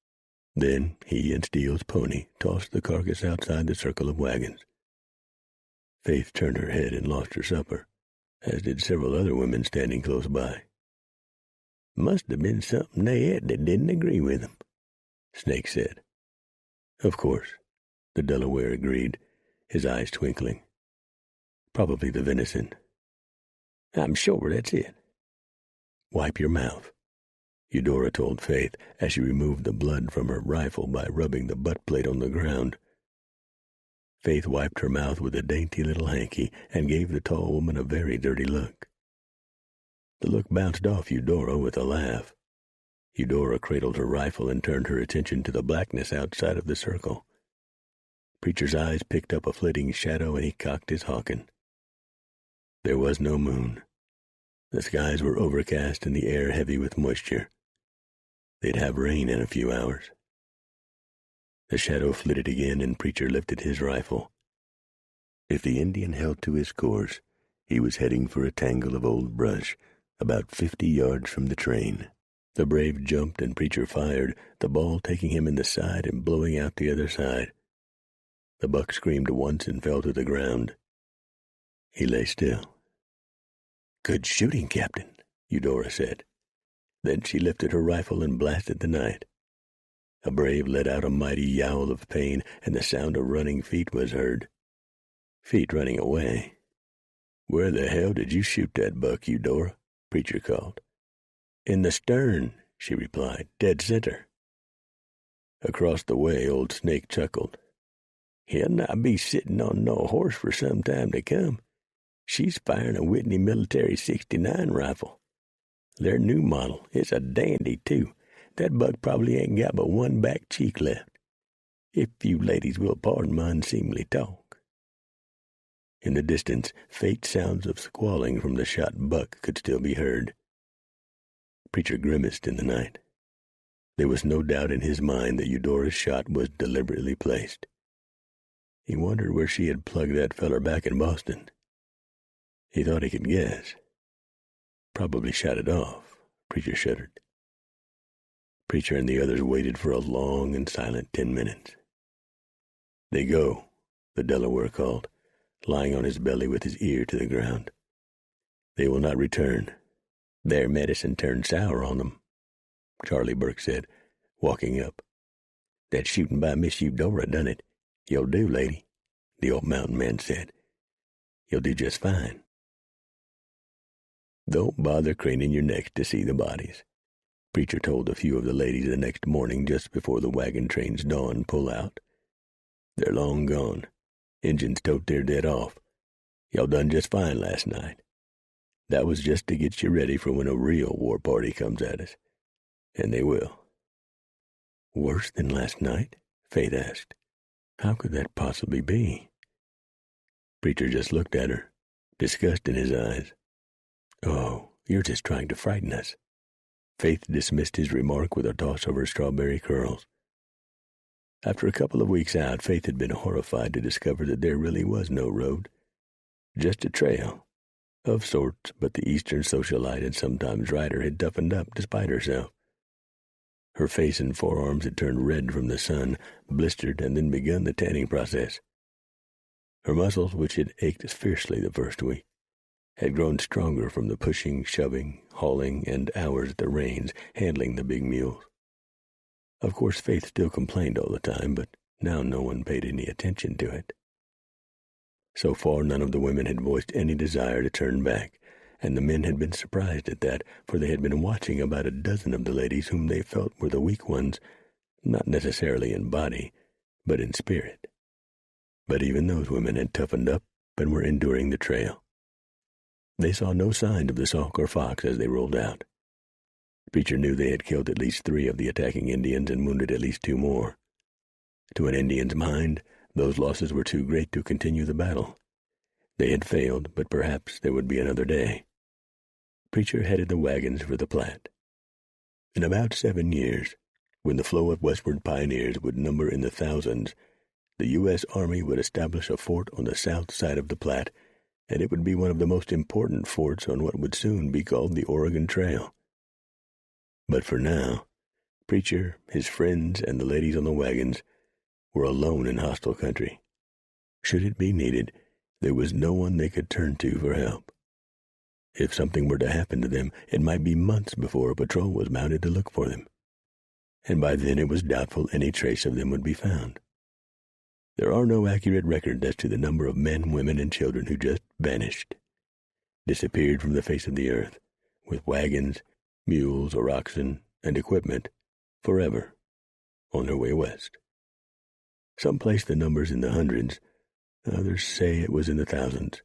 Then he and Steele's pony tossed the carcass outside the circle of wagons. Faith turned her head and lost her supper, as did several other women standing close by. "Must have been something they ate that didn't agree with them," Snake said. "Of course," the Delaware agreed, his eyes twinkling. "Probably the venison." "I'm sure that's it." "Wipe your mouth," Eudora told Faith as she removed the blood from her rifle by rubbing the butt plate on the ground. Faith wiped her mouth with a dainty little hanky and gave the tall woman a very dirty look. The look bounced off Eudora with a laugh. Eudora cradled her rifle and turned her attention to the blackness outside of the circle. Preacher's eyes picked up a flitting shadow, and he cocked his hawken. There was no moon. The skies were overcast and the air heavy with moisture. They'd have rain in a few hours. The shadow flitted again, and Preacher lifted his rifle. If the Indian held to his course, he was heading for a tangle of old brush about 50 yards from the train. The brave jumped, and Preacher fired, the ball taking him in the side and blowing out the other side. The buck screamed once and fell to the ground. He lay still. "Good shooting, Captain," Eudora said. Then she lifted her rifle and blasted the night. A brave let out a mighty yowl of pain, and the sound of running feet was heard. Feet running away. "Where the hell did you shoot that buck, Eudora?" Preacher called. "In the stern," she replied, "dead center." Across the way, old Snake chuckled. "He'll not be sitting on no horse for some time to come. She's firing a Whitney Military 69 rifle. Their new model. It's a dandy, too. That buck probably ain't got but one back cheek left. If you ladies will pardon my unseemly talk." In the distance, faint sounds of squalling from the shot buck could still be heard. Preacher grimaced in the night. There was no doubt in his mind that Eudora's shot was deliberately placed. He wondered where she had plugged that feller back in Boston. He thought he could guess. Probably shot it off. Preacher shuddered. Preacher and the others waited for a long and silent 10 minutes. "They go," the Delaware called, lying on his belly with his ear to the ground. "They will not return. Their medicine turned sour on them," Charlie Burke said, walking up. "That shooting by Miss Eudora done it. You'll do, lady," the old mountain man said. "You'll do just fine. Don't bother craning your necks to see the bodies," Preacher told a few of the ladies the next morning just before the wagon train's dawn pull out. "They're long gone. Injuns tote their dead off. Y'all done just fine last night. That was just to get you ready for when a real war party comes at us. And they will." "Worse than last night?" Faith asked. "How could that possibly be?" Preacher just looked at her, disgust in his eyes. "Oh, you're just trying to frighten us." Faith dismissed his remark with a toss of her strawberry curls. After a couple of weeks out, Faith had been horrified to discover that there really was no road. Just a trail, of sorts, but the Eastern socialite and sometimes rider had toughened up despite herself. Her face and forearms had turned red from the sun, blistered, and then begun the tanning process. Her muscles, which had ached fiercely the first week, had grown stronger from the pushing, shoving, hauling, and hours at the reins, handling the big mules. Of course, Faith still complained all the time, but now no one paid any attention to it. So far, none of the women had voiced any desire to turn back, and the men had been surprised at that, for they had been watching about a dozen of the ladies whom they felt were the weak ones, not necessarily in body, but in spirit. But even those women had toughened up and were enduring the trail. They saw no sign of the Sauk or Fox as they rolled out. Preacher knew they had killed at least 3 of the attacking Indians and wounded at least 2 more. To an Indian's mind, those losses were too great to continue the battle. They had failed, but perhaps there would be another day. Preacher headed the wagons for the Platte. In about 7 years, when the flow of westward pioneers would number in the thousands, the U.S. Army would establish a fort on the south side of the Platte, and it would be one of the most important forts on what would soon be called the Oregon Trail. But for now, Preacher, his friends, and the ladies on the wagons were alone in hostile country. Should it be needed, there was no one they could turn to for help. If something were to happen to them, it might be months before a patrol was mounted to look for them, and by then it was doubtful any trace of them would be found. There are no accurate records as to the number of men, women, and children who just vanished, disappeared from the face of the earth, with wagons, mules, or oxen, and equipment, forever, on their way west. Some place the numbers in the hundreds, others say it was in the thousands.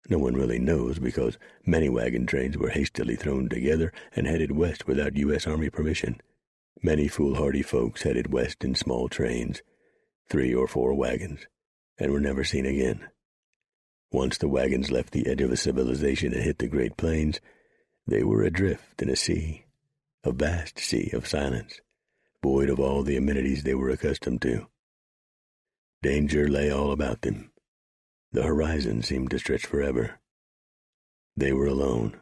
No one really knows because many wagon trains were hastily thrown together and headed west without U.S. Army permission. Many foolhardy folks headed west in small trains, 3 or 4 wagons, and were never seen again. Once the wagons left the edge of a civilization and hit the Great Plains, they were adrift in a sea, a vast sea of silence, void of all the amenities they were accustomed to. Danger lay all about them. The horizon seemed to stretch forever. They were alone.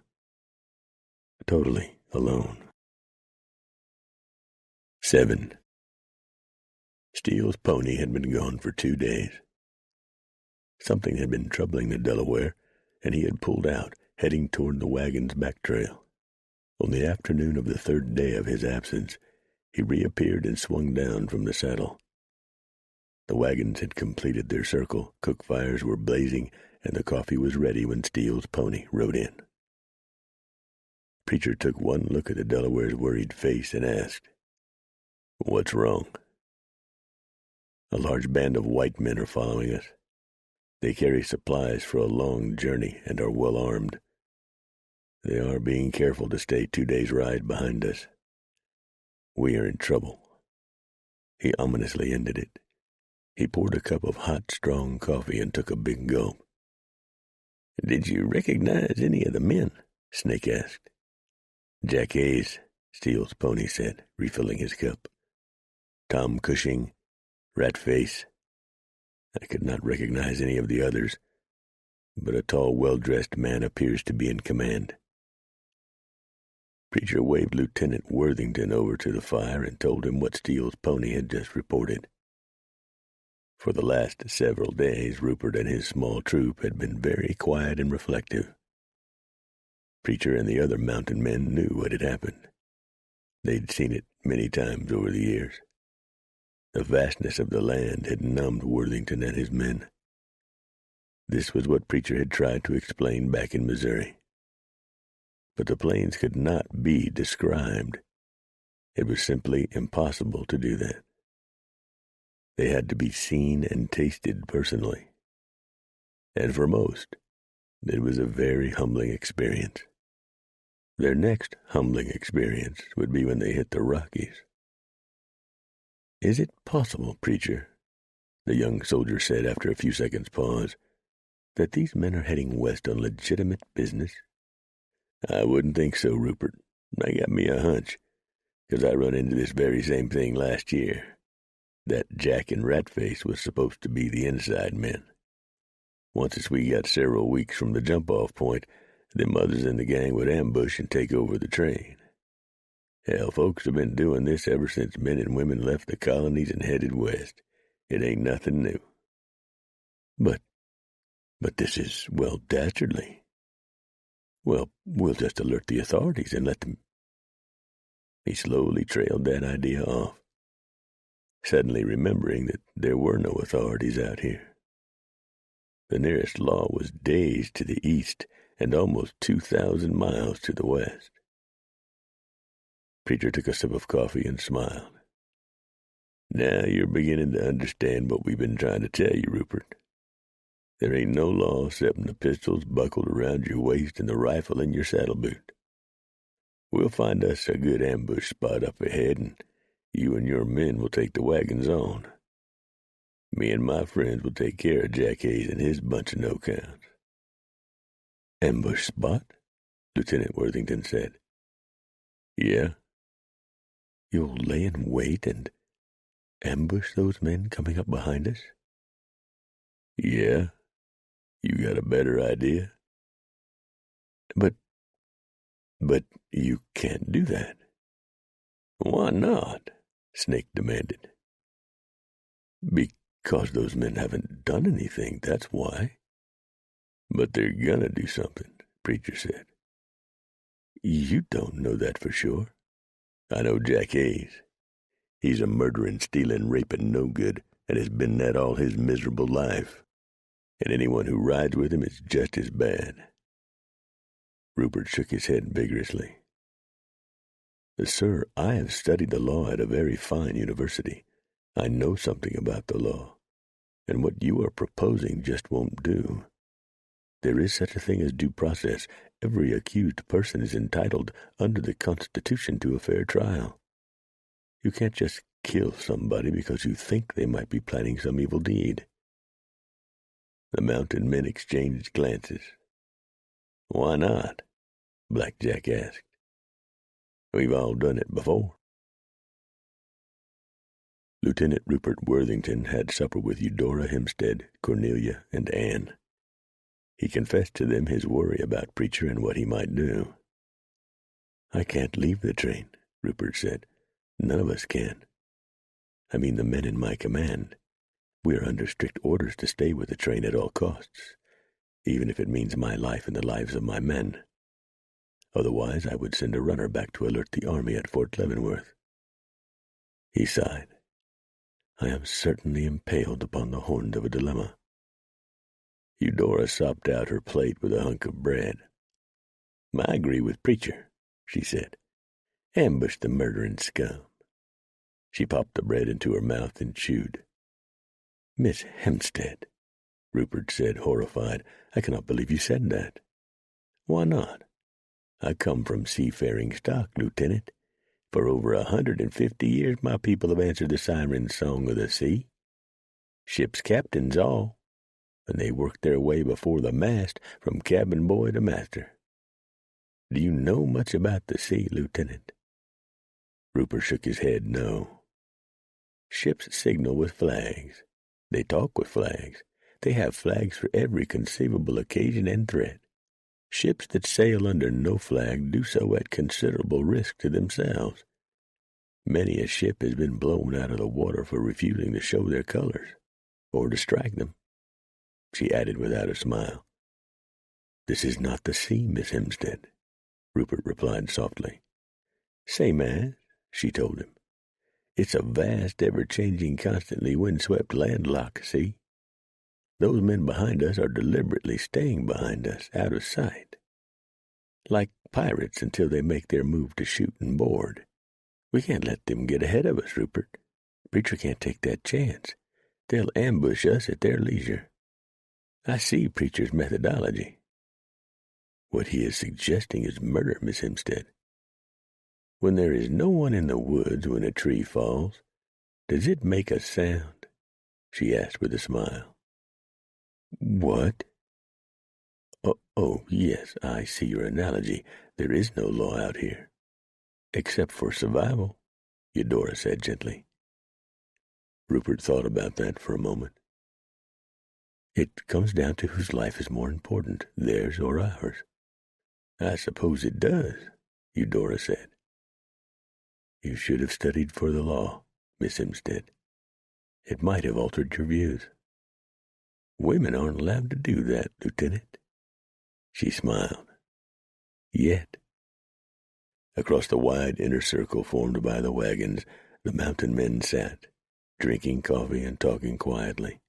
Totally alone. 7. Steele's pony had been gone for 2 days. Something had been troubling the Delaware, and he had pulled out, heading toward the wagon's back trail. On the afternoon of the 3rd day of his absence, he reappeared and swung down from the saddle. The wagons had completed their circle, cook fires were blazing, and the coffee was ready when Steele's pony rode in. Preacher took one look at the Delaware's worried face and asked, "What's wrong?" "A large band of white men are following us. They carry supplies for a long journey and are well armed. They are being careful to stay 2 days' ride behind us. We are in trouble." He ominously ended it. He poured a cup of hot, strong coffee and took a big gulp. "Did you recognize any of the men?" Snake asked. "Jack Hayes," Steele's pony said, refilling his cup. "Tom Cushing, Ratface. I could not recognize any of the others, but a tall, well-dressed man appears to be in command." Preacher waved Lieutenant Worthington over to the fire and told him what Steele's pony had just reported. For the last several days, Rupert and his small troop had been very quiet and reflective. Preacher and the other mountain men knew what had happened. They'd seen it many times over the years. The vastness of the land had numbed Worthington and his men. This was what Preacher had tried to explain back in Missouri. But the plains could not be described. It was simply impossible to do that. They had to be seen and tasted personally. And for most, it was a very humbling experience. Their next humbling experience would be when they hit the Rockies. "Is it possible, Preacher," the young soldier said after a few seconds' pause, "that these men are heading west on legitimate business?" "I wouldn't think so, Rupert. I got me a hunch, 'cause I run into this very same thing last year. That Jack and Ratface was supposed to be the inside men. Once as we got several weeks from the jump-off point, them others in the gang would ambush and take over the train. Hell, folks have been doing this ever since men and women left the colonies and headed west. It ain't nothing new." But this is, well, dastardly." "Well, we'll just alert the authorities and let them—" He slowly trailed that idea off, suddenly remembering that there were no authorities out here. The nearest law was days to the east and almost 2,000 miles to the west. Preacher took a sip of coffee and smiled. Now you're beginning to understand what we've been trying to tell you, Rupert. There ain't no law excepting the pistols buckled around your waist and the rifle in your saddle boot. We'll find us a good ambush spot up ahead, and you and your men will take the wagons on. Me and my friends will take care of Jack Hays and his bunch of no-counts. Ambush spot? Lieutenant Worthington said. Yeah. You'll lay in wait and ambush those men coming up behind us? Yeah. You got a better idea? But you can't do that. Why not? Snake demanded. Because those men haven't done anything, that's why. But they're gonna do something, Preacher said. You don't know that for sure. I know Jack Hays. He's a murdering, stealing, raping no-good, and has been that all his miserable life. And anyone who rides with him is just as bad. Rupert shook his head vigorously. Sir, I have studied the law at a very fine university. I know something about the law, and what you are proposing just won't do. There is such a thing as due process. Every accused person is entitled under the Constitution to a fair trial. You can't just kill somebody because you think they might be planning some evil deed. The mounted men exchanged glances. Why not? Black Jack asked. We've all done it before. Lieutenant Rupert Worthington had supper with Eudora Hempstead, Cornelia, and Anne. He confessed to them his worry about Preacher and what he might do. I can't leave the train, Rupert said. None of us can. I mean the men in my command. We are under strict orders to stay with the train at all costs, even if it means my life and the lives of my men. Otherwise, I would send a runner back to alert the army at Fort Leavenworth. He sighed. I am certainly impaled upon the horns of a dilemma. Eudora sopped out her plate with a hunk of bread. I agree with Preacher, she said. Ambush the murdering scum. She popped the bread into her mouth and chewed. Miss Hempstead, Rupert said, horrified. I cannot believe you said that. Why not? I come from seafaring stock, Lieutenant. For over 150 years my people have answered the siren song of the sea. Ship's captains all, and they work their way before the mast from cabin boy to master. Do you know much about the sea, Lieutenant? Rupert shook his head no. Ships signal with flags. They talk with flags. They have flags for every conceivable occasion and threat. Ships that sail under no flag do so at considerable risk to themselves. Many a ship has been blown out of the water for refusing to show their colors, or to strike them. She added without a smile. This is not the sea, Miss Hempstead, Rupert replied softly. Same as, she told him. It's a vast, ever-changing, constantly wind-swept landlocked sea. Those men behind us are deliberately staying behind us, out of sight. Like pirates until they make their move to shoot and board. We can't let them get ahead of us, Rupert. Preacher can't take that chance. They'll ambush us at their leisure. I see Preacher's methodology. What he is suggesting is murder, Miss Hempstead. When there is no one in the woods when a tree falls, does it make a sound? She asked with a smile. What? Oh, yes, I see your analogy. There is no law out here. Except for survival, Eudora said gently. Rupert thought about that for a moment. It comes down to whose life is more important, theirs or ours. I suppose it does, Eudora said. You should have studied for the law, Miss Hempstead. It might have altered your views. Women aren't allowed to do that, Lieutenant. She smiled. Yet. Across the wide inner circle formed by the wagons, the mountain men sat, drinking coffee and talking quietly.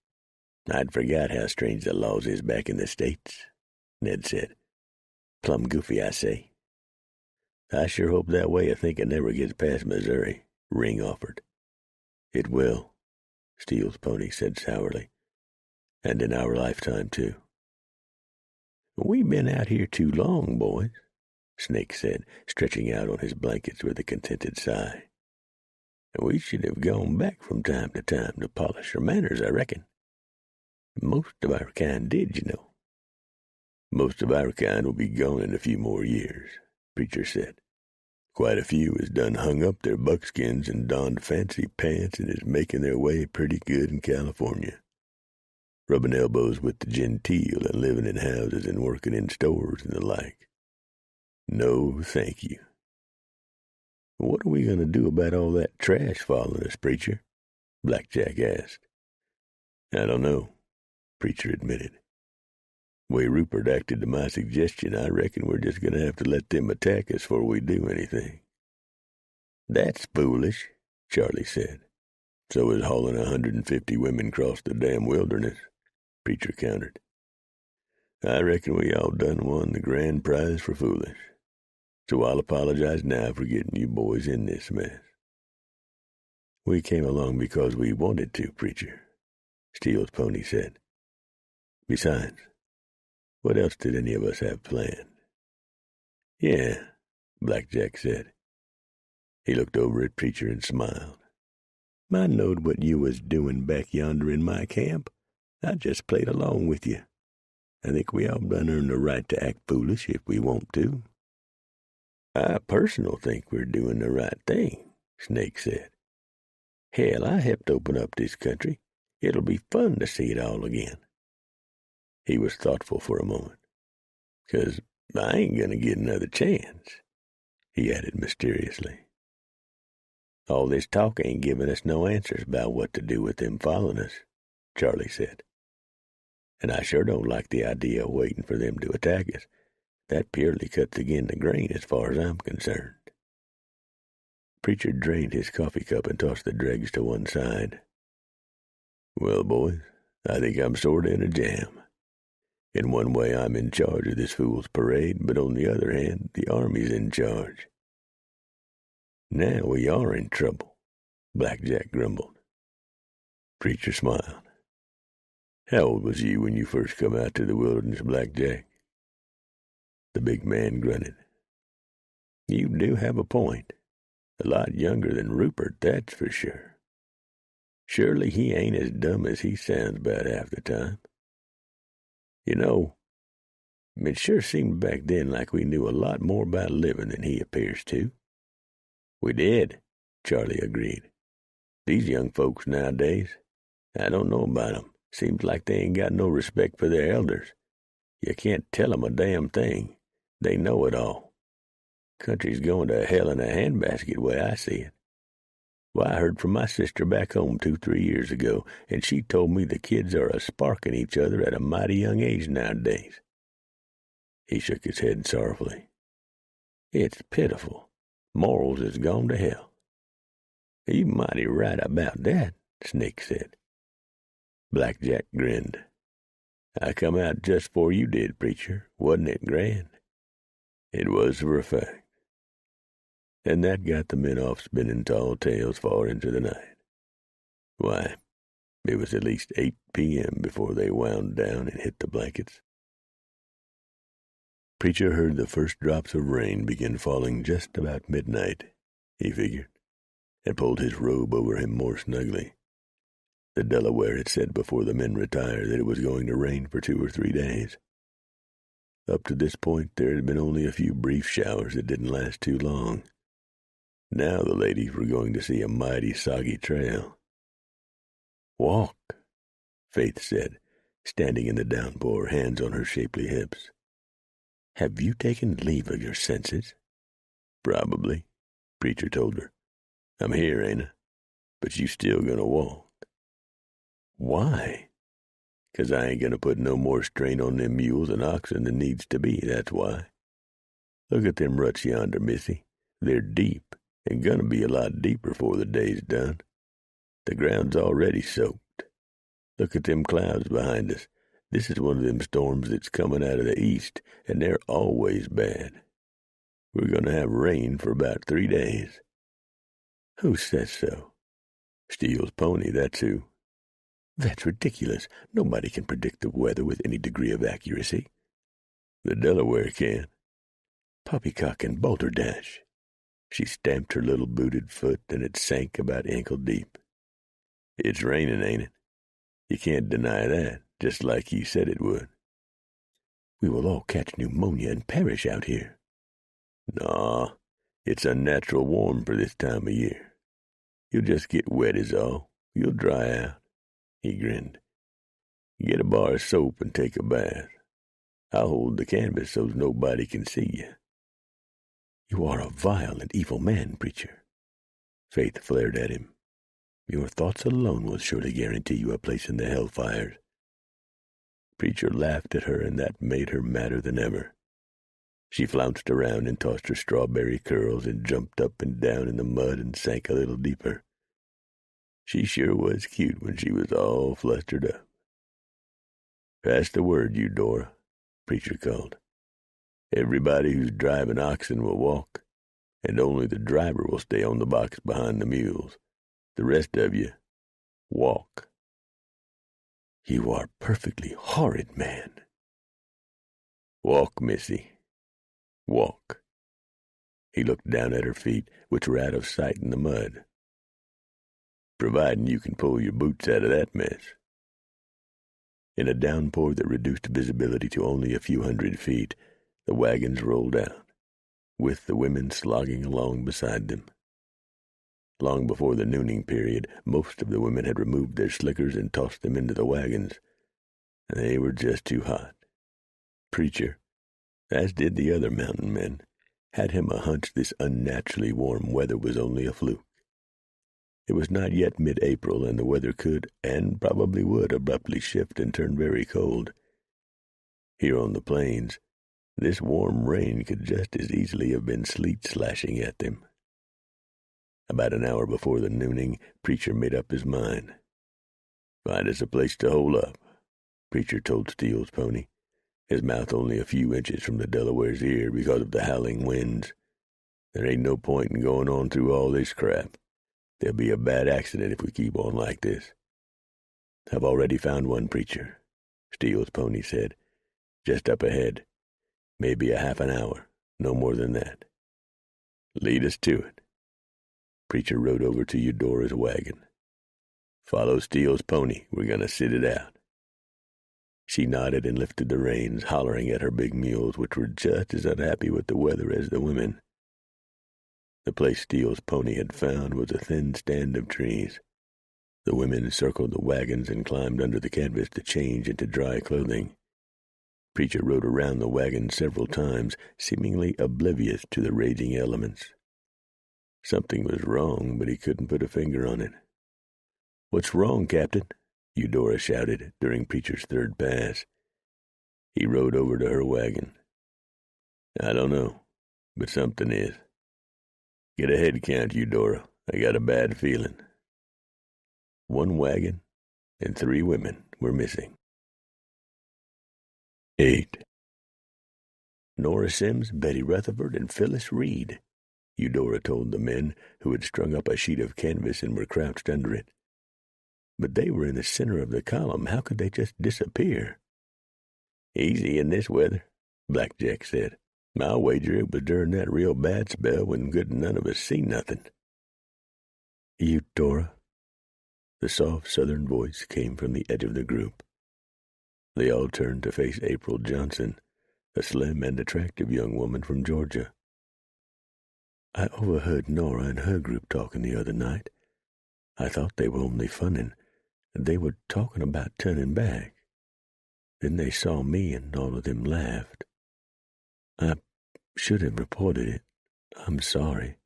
I'd forgot how strange the laws is back in the States, Ned said. Plumb goofy, I say. I sure hope that way of thinking never gets past Missouri, Ring offered. It will, Steele's pony said sourly. And in our lifetime, too. We've been out here too long, boys, Snake said, stretching out on his blankets with a contented sigh. We should have gone back from time to time to polish our manners, I reckon. Most of our kind did, you know. Most of our kind will be gone in a few more years, Preacher said. Quite a few has done hung up their buckskins and donned fancy pants and is making their way pretty good in California, rubbing elbows with the genteel and living in houses and working in stores and the like. No, thank you. What are we going to do about all that trash following us, Preacher? Blackjack asked. I don't know, Preacher admitted. Way Rupert acted to my suggestion, I reckon we're just going to have to let them attack us before we do anything. That's foolish, Charlie said. So is hauling 150 women across the damn wilderness, Preacher countered. I reckon we all done won the grand prize for foolish. So I'll apologize now for getting you boys in this mess. We came along because we wanted to, Preacher, Steele's pony said. Besides, what else did any of us have planned? Yeah, Blackjack said. He looked over at Preacher and smiled. I knowed what you was doing back yonder in my camp. I just played along with you. I think we all done earned the right to act foolish if we want to. I personal think we're doing the right thing, Snake said. Hell, I helped open up this country. It'll be fun to see it all again. He was thoughtful for a moment. 'Cause I ain't gonna get another chance, he added mysteriously. All this talk ain't giving us no answers about what to do with them following us, Charlie said. And I sure don't like the idea of waiting for them to attack us. That purely cuts against the grain as far as I'm concerned. Preacher drained his coffee cup and tossed the dregs to one side. Well, boys, I think I'm sort of in a jam. In one way, I'm in charge of this fool's parade, but on the other hand, the Army's in charge. Now we are in trouble, Blackjack grumbled. Preacher smiled. How old was you when you first come out to the wilderness, Blackjack? The big man grunted. You do have a point. A lot younger than Rupert, that's for sure. Surely he ain't as dumb as he sounds about half the time. You know, it sure seemed back then like we knew a lot more about living than he appears to. We did, Charlie agreed. These young folks nowadays, I don't know about 'em. Seems like they ain't got no respect for their elders. You can't tell 'em a damn thing. They know it all. Country's going to hell in a handbasket, way I see it. Why, I heard from my sister back home 2-3 years ago, and she told me the kids are a-sparking each other at a mighty young age nowadays. He shook his head sorrowfully. It's pitiful. Morals has gone to hell. You mighty right about that, Snake said. Blackjack grinned. I come out just 'fore you did, Preacher. Wasn't it grand? It was for a fact. And that got the men off spinning tall tales far into the night. Why, it was at least 8 p.m. before they wound down and hit the blankets. Preacher heard the first drops of rain begin falling just about midnight, he figured, and pulled his robe over him more snugly. The Delaware had said before the men retired that it was going to rain for 2 or 3 days. Up to this point, there had been only a few brief showers that didn't last too long. Now the ladies were going to see a mighty soggy trail. Walk, Faith said, standing in the downpour, hands on her shapely hips. Have you taken leave of your senses? Probably, Preacher told her. I'm here, ain't I? But you still gonna walk. Why? 'Cause I ain't gonna put no more strain on them mules and oxen than needs to be, that's why. Look at them ruts yonder, Missy. They're deep, and gonna be a lot deeper before the day's done. The ground's already soaked. Look at them clouds behind us. This is one of them storms that's coming out of the east, and they're always bad. We're going to have rain for about 3 days. Who says so? Steele's pony, that's who. That's ridiculous. Nobody can predict the weather with any degree of accuracy. The Delaware can. Poppycock and balderdash. She stamped her little booted foot, and it sank about ankle deep. It's raining, ain't it? You can't deny that, just like he said it would. We will all catch pneumonia and perish out here. Naw, it's unnatural warm for this time of year. You'll just get wet is all. You'll dry out. He grinned. Get a bar of soap and take a bath. I'll hold the canvas so nobody can see you. You are a vile and evil man, preacher. Faith flared at him. Your thoughts alone will surely guarantee you a place in the hellfires. Preacher laughed at her, and that made her madder than ever. She flounced around and tossed her strawberry curls and jumped up and down in the mud and sank a little deeper. She sure was cute when she was all flustered up. Pass the word, Eudora, Preacher called. Everybody who's driving oxen will walk, and only the driver will stay on the box behind the mules. The rest of you, walk. You are perfectly horrid, man. Walk, missy. Walk. He looked down at her feet, which were out of sight in the mud. Providing you can pull your boots out of that mess. In a downpour that reduced visibility to only a few hundred feet, the wagons rolled out, with the women slogging along beside them. Long before the nooning period, most of the women had removed their slickers and tossed them into the wagons. They were just too hot. Preacher, as did the other mountain men, had him a hunch this unnaturally warm weather was only a fluke. It was not yet mid-April, and the weather could, and probably would, abruptly shift and turn very cold. Here on the plains, this warm rain could just as easily have been sleet slashing at them. About an hour before the nooning, Preacher made up his mind. Find us a place to hole up, Preacher told Steele's pony, his mouth only a few inches from the Delaware's ear because of the howling winds. There ain't no point in going on through all this crap. There'll be a bad accident if we keep on like this. I've already found one, Preacher, Steele's pony said. Just up ahead. Maybe a half an hour, no more than that. Lead us to it. Preacher rode over to Eudora's wagon. Follow Steele's pony. We're going to sit it out. She nodded and lifted the reins, hollering at her big mules, which were just as unhappy with the weather as the women. The place Steele's pony had found was a thin stand of trees. The women circled the wagons and climbed under the canvas to change into dry clothing. Preacher rode around the wagon several times, seemingly oblivious to the raging elements. Something was wrong, but he couldn't put a finger on it. "What's wrong, Captain?" Eudora shouted during Preacher's third pass. He rode over to her wagon. "I don't know, but something is. Get a head count, Eudora. I got a bad feeling." 1 wagon and 3 women were missing. 8. Nora Sims, Betty Rutherford, and Phyllis Reed, Eudora told the men who had strung up a sheet of canvas and were crouched under it. But they were in the center of the column. How could they just disappear? "Easy in this weather," Black Jack said. "I'll wager it was during that real bad spell when good none of us seen nothing." "Eudora?" The soft southern voice came from the edge of the group. They all turned to face April Johnson, a slim and attractive young woman from Georgia. "I overheard Nora and her group talking the other night. I thought they were only funning. They were talking about turning back. Then they saw me and all of them laughed. I should have reported it. I'm sorry."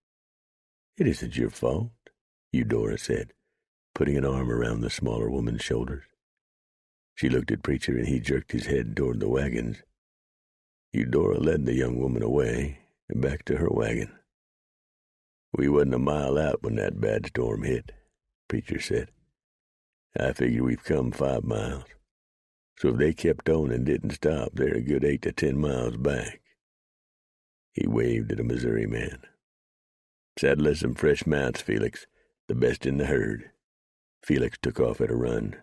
"It isn't your fault," Eudora said, putting an arm around the smaller woman's shoulders. She looked at Preacher, and he jerked his head toward the wagons. Eudora led the young woman away and back to her wagon. "We wasn't a mile out when that bad storm hit," Preacher said. I figure we've come 5 miles. So if they kept on and didn't stop, they're a good 8 to 10 miles back." He waved at a Missouri man. "Saddle us some fresh mounts, Felix, the best in the herd." Felix took off at a run.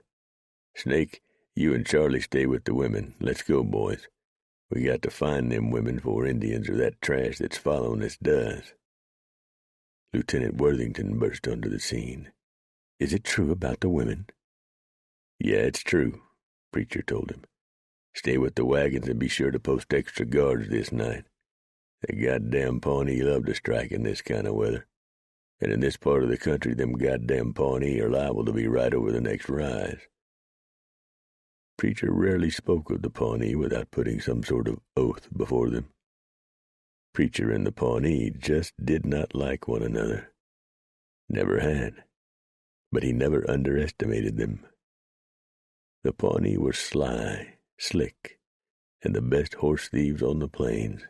"Snake, you and Charlie stay with the women. Let's go, boys. We got to find them women before Indians or that trash that's following us does." Lieutenant Worthington burst onto the scene. "Is it true about the women?" "Yeah, it's true," Preacher told him. "Stay with the wagons and be sure to post extra guards this night. The goddamn Pawnee love to strike in this kind of weather. And in this part of the country, them goddamn Pawnee are liable to be right over the next rise." Preacher rarely spoke of the Pawnee without putting some sort of oath before them. Preacher and the Pawnee just did not like one another. Never had. But he never underestimated them. The Pawnee were sly, slick, and the best horse thieves on the plains.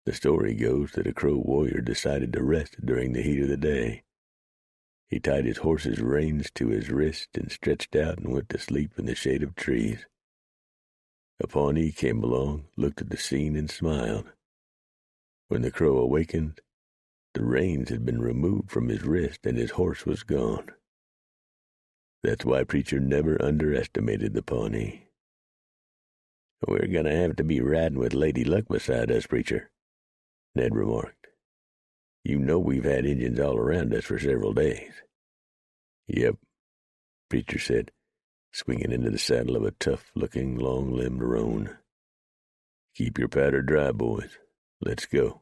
The story goes that a Crow warrior decided to rest during the heat of the day. He tied his horse's reins to his wrist and stretched out and went to sleep in the shade of trees. A Pawnee came along, looked at the scene, and smiled. When the Crow awakened, the reins had been removed from his wrist and his horse was gone. That's why Preacher never underestimated the Pawnee. "We're going to have to be riding with Lady Luck beside us, Preacher," Ned remarked. "You know we've had Indians all around us for several days." "Yep," Preacher said, swinging into the saddle of a tough-looking, long-limbed roan. "Keep your powder dry, boys. Let's go."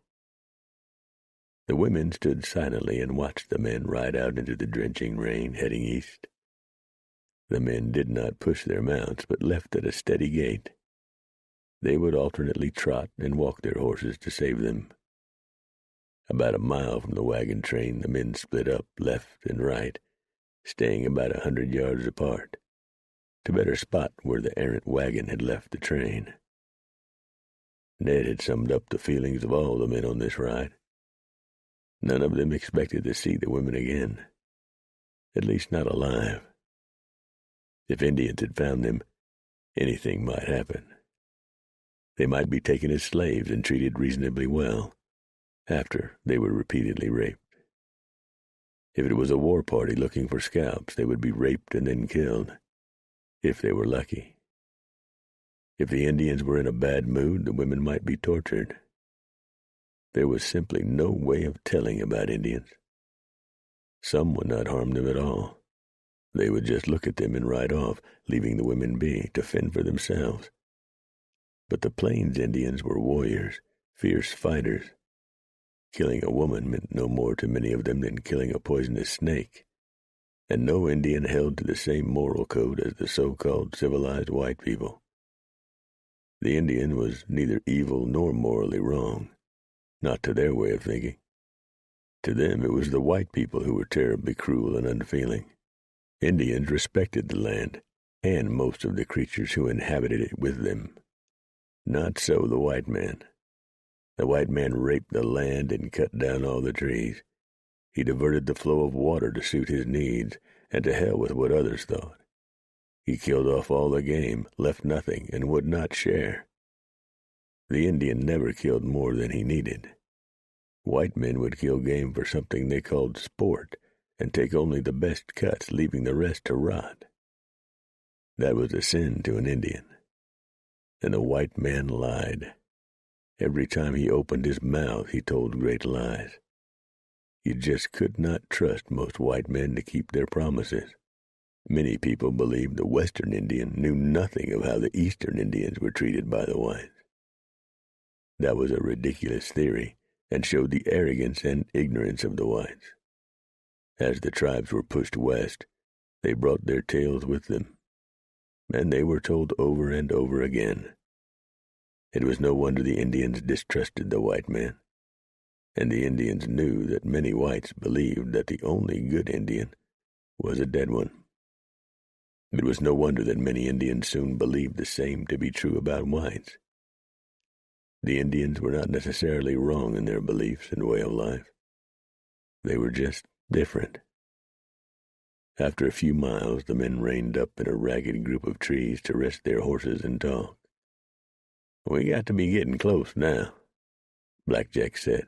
The women stood silently and watched the men ride out into the drenching rain, heading east. The men did not push their mounts, but left at a steady gait. They would alternately trot and walk their horses to save them. About a mile from the wagon train, the men split up left and right, staying about 100 yards apart, to better spot where the errant wagon had left the train. Ned had summed up the feelings of all the men on this ride. None of them expected to see the women again, at least not alive. If Indians had found them, anything might happen. They might be taken as slaves and treated reasonably well, after they were repeatedly raped. If it was a war party looking for scalps, they would be raped and then killed, if they were lucky. If the Indians were in a bad mood, the women might be tortured. There was simply no way of telling about Indians. Some would not harm them at all. They would just look at them and ride off, leaving the women be to fend for themselves. But the Plains Indians were warriors, fierce fighters. Killing a woman meant no more to many of them than killing a poisonous snake, and no Indian held to the same moral code as the so-called civilized white people. The Indian was neither evil nor morally wrong, not to their way of thinking. To them it was the white people who were terribly cruel and unfeeling. Indians respected the land, and most of the creatures who inhabited it with them. Not so the white man. The white man raped the land and cut down all the trees. He diverted the flow of water to suit his needs, and to hell with what others thought. He killed off all the game, left nothing, and would not share. The Indian never killed more than he needed. White men would kill game for something they called sport, and take only the best cuts, leaving the rest to rot. That was a sin to an Indian. And the white man lied. Every time he opened his mouth, he told great lies. You just could not trust most white men to keep their promises. Many people believed the Western Indian knew nothing of how the Eastern Indians were treated by the whites. That was a ridiculous theory, and showed the arrogance and ignorance of the whites. As the tribes were pushed west, they brought their tales with them, and they were told over and over again. It was no wonder the Indians distrusted the white man, and the Indians knew that many whites believed that the only good Indian was a dead one. It was no wonder that many Indians soon believed the same to be true about whites. The Indians were not necessarily wrong in their beliefs and way of life. They were just different. After a few miles, the men reined up in a ragged group of trees to rest their horses and talk. "We got to be getting close now," Black Jack said,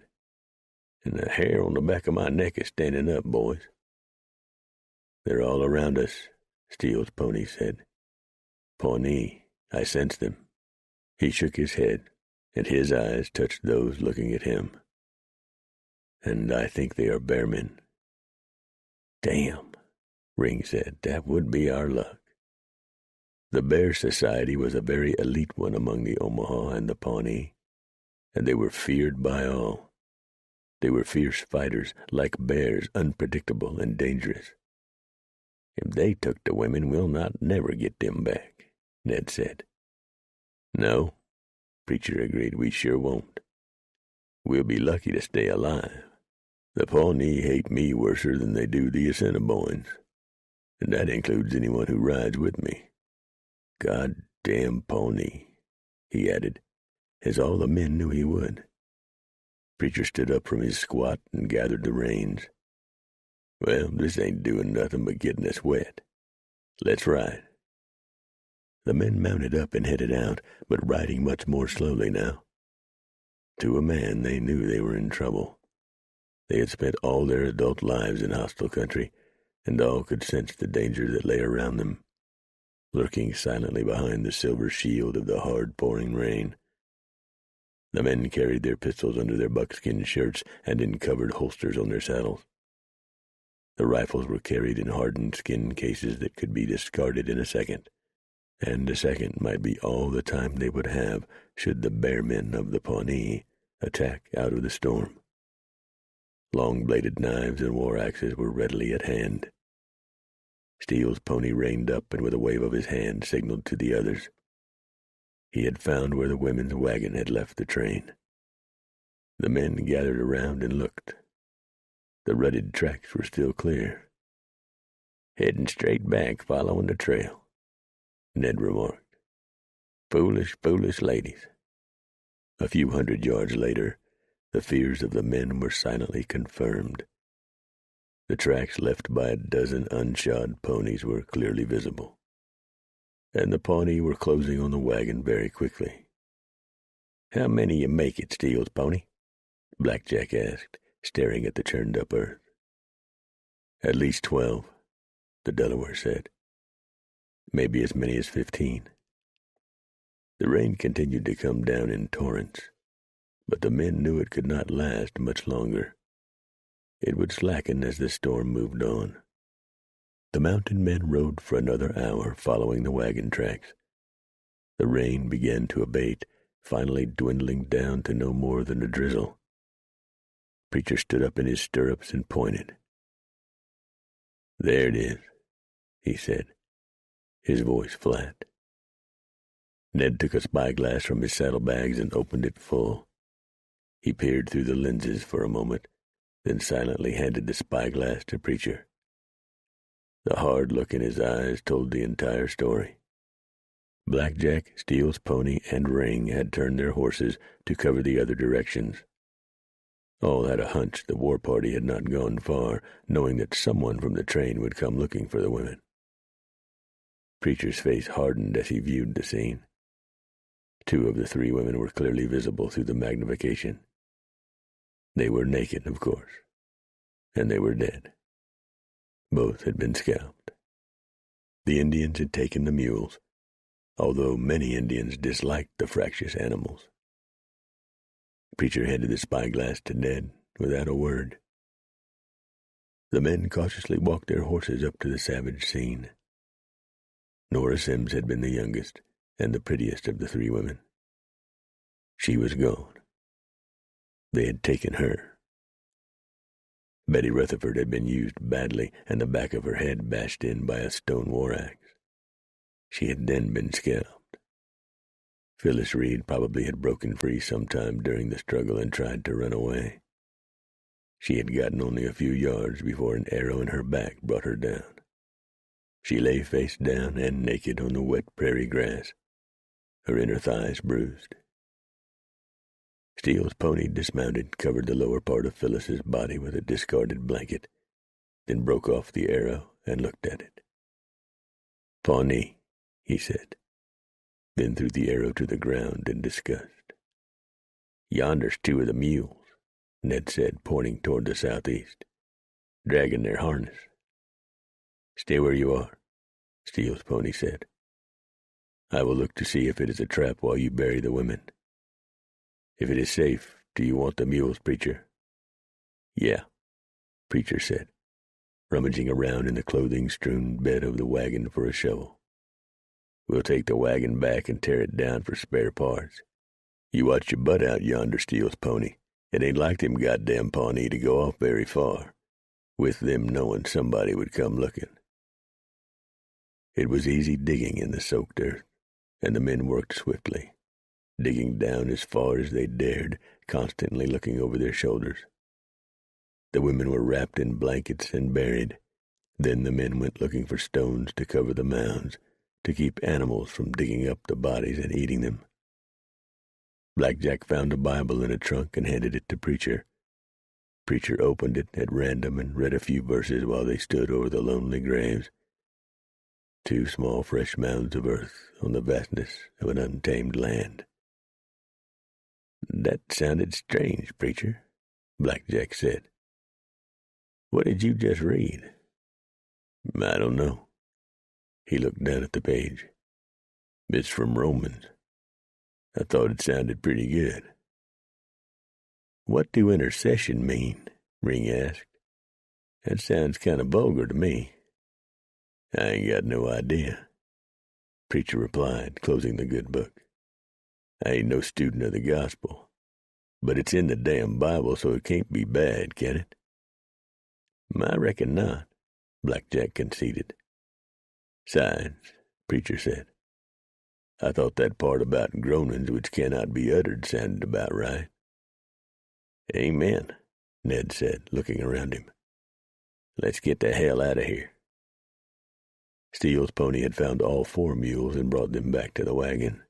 "and the hair on the back of my neck is standing up, boys." "They're all around us," Steele's pony said. "Pawnee, I sense them." He shook his head, and his eyes touched those looking at him. "And I think they are bearmen." "Damn," Ring said. "That would be our luck." The Bear Society was a very elite one among the Omaha and the Pawnee, and they were feared by all. They were fierce fighters, like bears, unpredictable and dangerous. "If they took the women, we'll not never get them back," Ned said. "No," Preacher agreed, "we sure won't. We'll be lucky to stay alive. The Pawnee hate me worser than they do the Assiniboines, and that includes anyone who rides with me. Goddamn Pawnee," he added, as all the men knew he would. Preacher stood up from his squat and gathered the reins. "Well, this ain't doing nothing but getting us wet. Let's ride." The men mounted up and headed out, but riding much more slowly now. To a man, they knew they were in trouble. They had spent all their adult lives in hostile country, and all could sense the danger that lay around them, lurking silently behind the silver shield of the hard-pouring rain. The men carried their pistols under their buckskin shirts and in covered holsters on their saddles. The rifles were carried in hardened skin cases that could be discarded in a second, and a second might be all the time they would have should the bearmen of the Pawnee attack out of the storm. Long-bladed knives and war axes were readily at hand. Steele's pony reined up and with a wave of his hand signaled to the others. He had found where the women's wagon had left the train. The men gathered around and looked. The rutted tracks were still clear. "Heading straight back, following the trail," Ned remarked. "Foolish, foolish ladies." A few hundred yards later, the fears of the men were silently confirmed. The tracks left by a dozen unshod ponies were clearly visible, and the Pawnee were closing on the wagon very quickly. "How many you make it, Steele's pony?" Black Jack asked, staring at the churned-up earth. "At least 12, the Delaware said. "Maybe as many as 15. The rain continued to come down in torrents, but the men knew it could not last much longer. It would slacken as the storm moved on. The mounted men rode for another hour following the wagon tracks. The rain began to abate, finally dwindling down to no more than a drizzle. Preacher stood up in his stirrups and pointed. "There it is," he said, his voice flat. Ned took a spyglass from his saddlebags and opened it full. He peered through the lenses for a moment, then silently handed the spyglass to Preacher. The hard look in his eyes told the entire story. Black Jack, Steele's pony, and Ring had turned their horses to cover the other directions. All had a hunch the war party had not gone far, knowing that someone from the train would come looking for the women. Preacher's face hardened as he viewed the scene. 2 of the 3 women were clearly visible through the magnification. They were naked, of course, and they were dead. Both had been scalped. The Indians had taken the mules, although many Indians disliked the fractious animals. Preacher handed the spyglass to Ned without a word. The men cautiously walked their horses up to the savage scene. Nora Sims had been the youngest and the prettiest of the 3 women. She was gone. They had taken her. Betty Rutherford had been used badly and the back of her head bashed in by a stone war axe. She had then been scalped. Phyllis Reed probably had broken free sometime during the struggle and tried to run away. She had gotten only a few yards before an arrow in her back brought her down. She lay face down and naked on the wet prairie grass, her inner thighs bruised. Steele's pony dismounted, covered the lower part of Phyllis's body with a discarded blanket, then broke off the arrow and looked at it. "Pawnee," he said, then threw the arrow to the ground in disgust. "Yonder's two of the mules," Ned said, pointing toward the southeast, "dragging their harness." "Stay where you are," Steele's pony said. "I will look to see if it is a trap while you bury the women. If it is safe, do you want the mules, Preacher?" "Yeah," Preacher said, rummaging around in the clothing-strewn bed of the wagon for a shovel. "We'll take the wagon back and tear it down for spare parts. You watch your butt out yonder, Steele's pony. It ain't like them goddamn Pawnee to go off very far, with them knowing somebody would come looking." It was easy digging in the soaked earth, and the men worked swiftly, digging down as far as they dared, constantly looking over their shoulders. The women were wrapped in blankets and buried. Then the men went looking for stones to cover the mounds, to keep animals from digging up the bodies and eating them. Black Jack found a Bible in a trunk and handed it to Preacher. Preacher opened it at random and read a few verses while they stood over the lonely graves. 2 small fresh mounds of earth on the vastness of an untamed land. "That sounded strange, Preacher," Black Jack said. "What did you just read?" "I don't know." He looked down at the page. "It's from Romans. I thought it sounded pretty good." "What do intercession mean?" Ring asked. "That sounds kind of vulgar to me." "I ain't got no idea," Preacher replied, closing the good book. "I ain't no student of the gospel, but it's in the damn Bible, so it can't be bad, can it?" "I reckon not," Black Jack conceded. "Signs," Preacher said. "I thought that part about groanings which cannot be uttered sounded about right." "Amen," Ned said, looking around him. "Let's get the hell out of here." Steele's pony had found all 4 mules and brought them back to the wagon.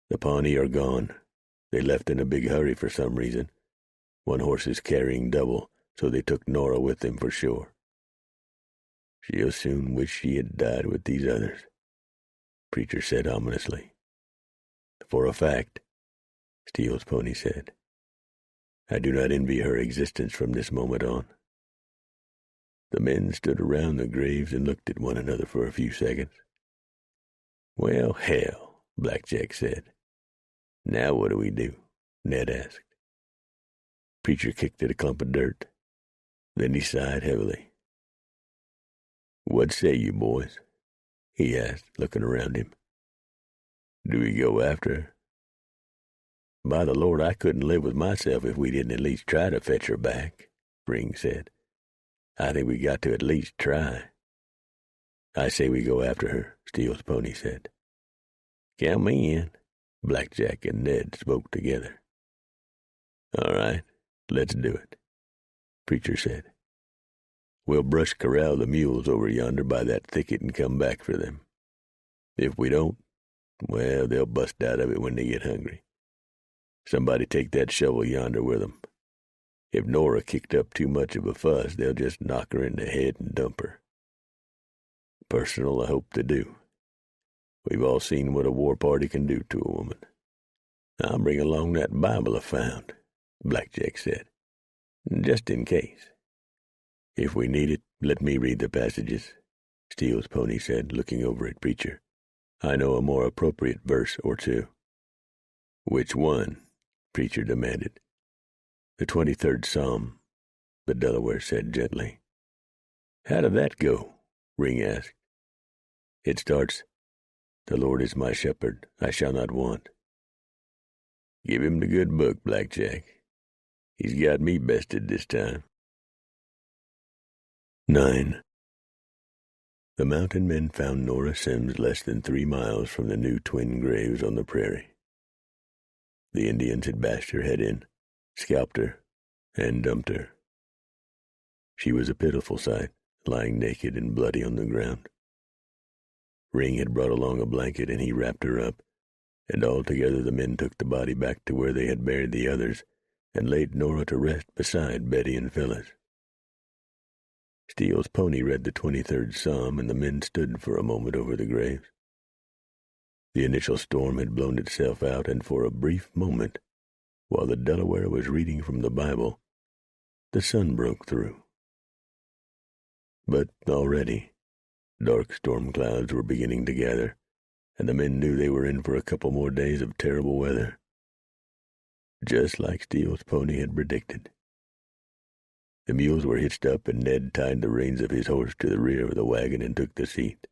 "The Pawnee are gone. They left in a big hurry for some reason. One horse is carrying double, so they took Nora with them for sure. She'll soon wish she had died with these others," Preacher said ominously. "For a fact," Steele's pony said. "I do not envy her existence from this moment on." The men stood around the graves and looked at one another for a few seconds. "Well, hell," Black Jack said. "Now what do we do?" Ned asked. Preacher kicked at a clump of dirt. Then he sighed heavily. "What say you, boys?" he asked, looking around him. "Do we go after her?" "By the Lord, I couldn't live with myself if we didn't at least try to fetch her back," Ring said. "I think we got to at least try." "I say we go after her," Steele's pony said. "Count me in." Black Jack and Ned spoke together. "All right, let's do it," Preacher said. "We'll brush corral the mules over yonder by that thicket and come back for them. If we don't, well, they'll bust out of it when they get hungry. Somebody take that shovel yonder with them. If Nora kicked up too much of a fuss, they'll just knock her in the head and dump her. Personal, I hope they do. We've all seen what a war party can do to a woman." "I'll bring along that Bible I found," Black Jack said, "just in case." "If we need it, let me read the passages," Steele's pony said, looking over at Preacher. "I know a more appropriate verse or two." "Which one?" Preacher demanded. "The 23rd Psalm," the Delaware said gently. "How did that go?" Ring asked. "It starts, 'The Lord is my shepherd, I shall not want.'" "Give him the good book, Black Jack. He's got me bested this time." 9. The mountain men found Nora Simms less than 3 miles from the new twin graves on the prairie. The Indians had bashed her head in, scalped her, and dumped her. She was a pitiful sight, lying naked and bloody on the ground. Ring had brought along a blanket, and he wrapped her up, and all together the men took the body back to where they had buried the others and laid Nora to rest beside Betty and Phyllis. Steele's pony read the 23rd Psalm, and the men stood for a moment over the graves. The initial storm had blown itself out, and for a brief moment, while the Delaware was reading from the Bible, the sun broke through. But already, dark storm clouds were beginning to gather, and the men knew they were in for a couple more days of terrible weather, just like Steele's pony had predicted. The mules were hitched up, and Ned tied the reins of his horse to the rear of the wagon and took the seat.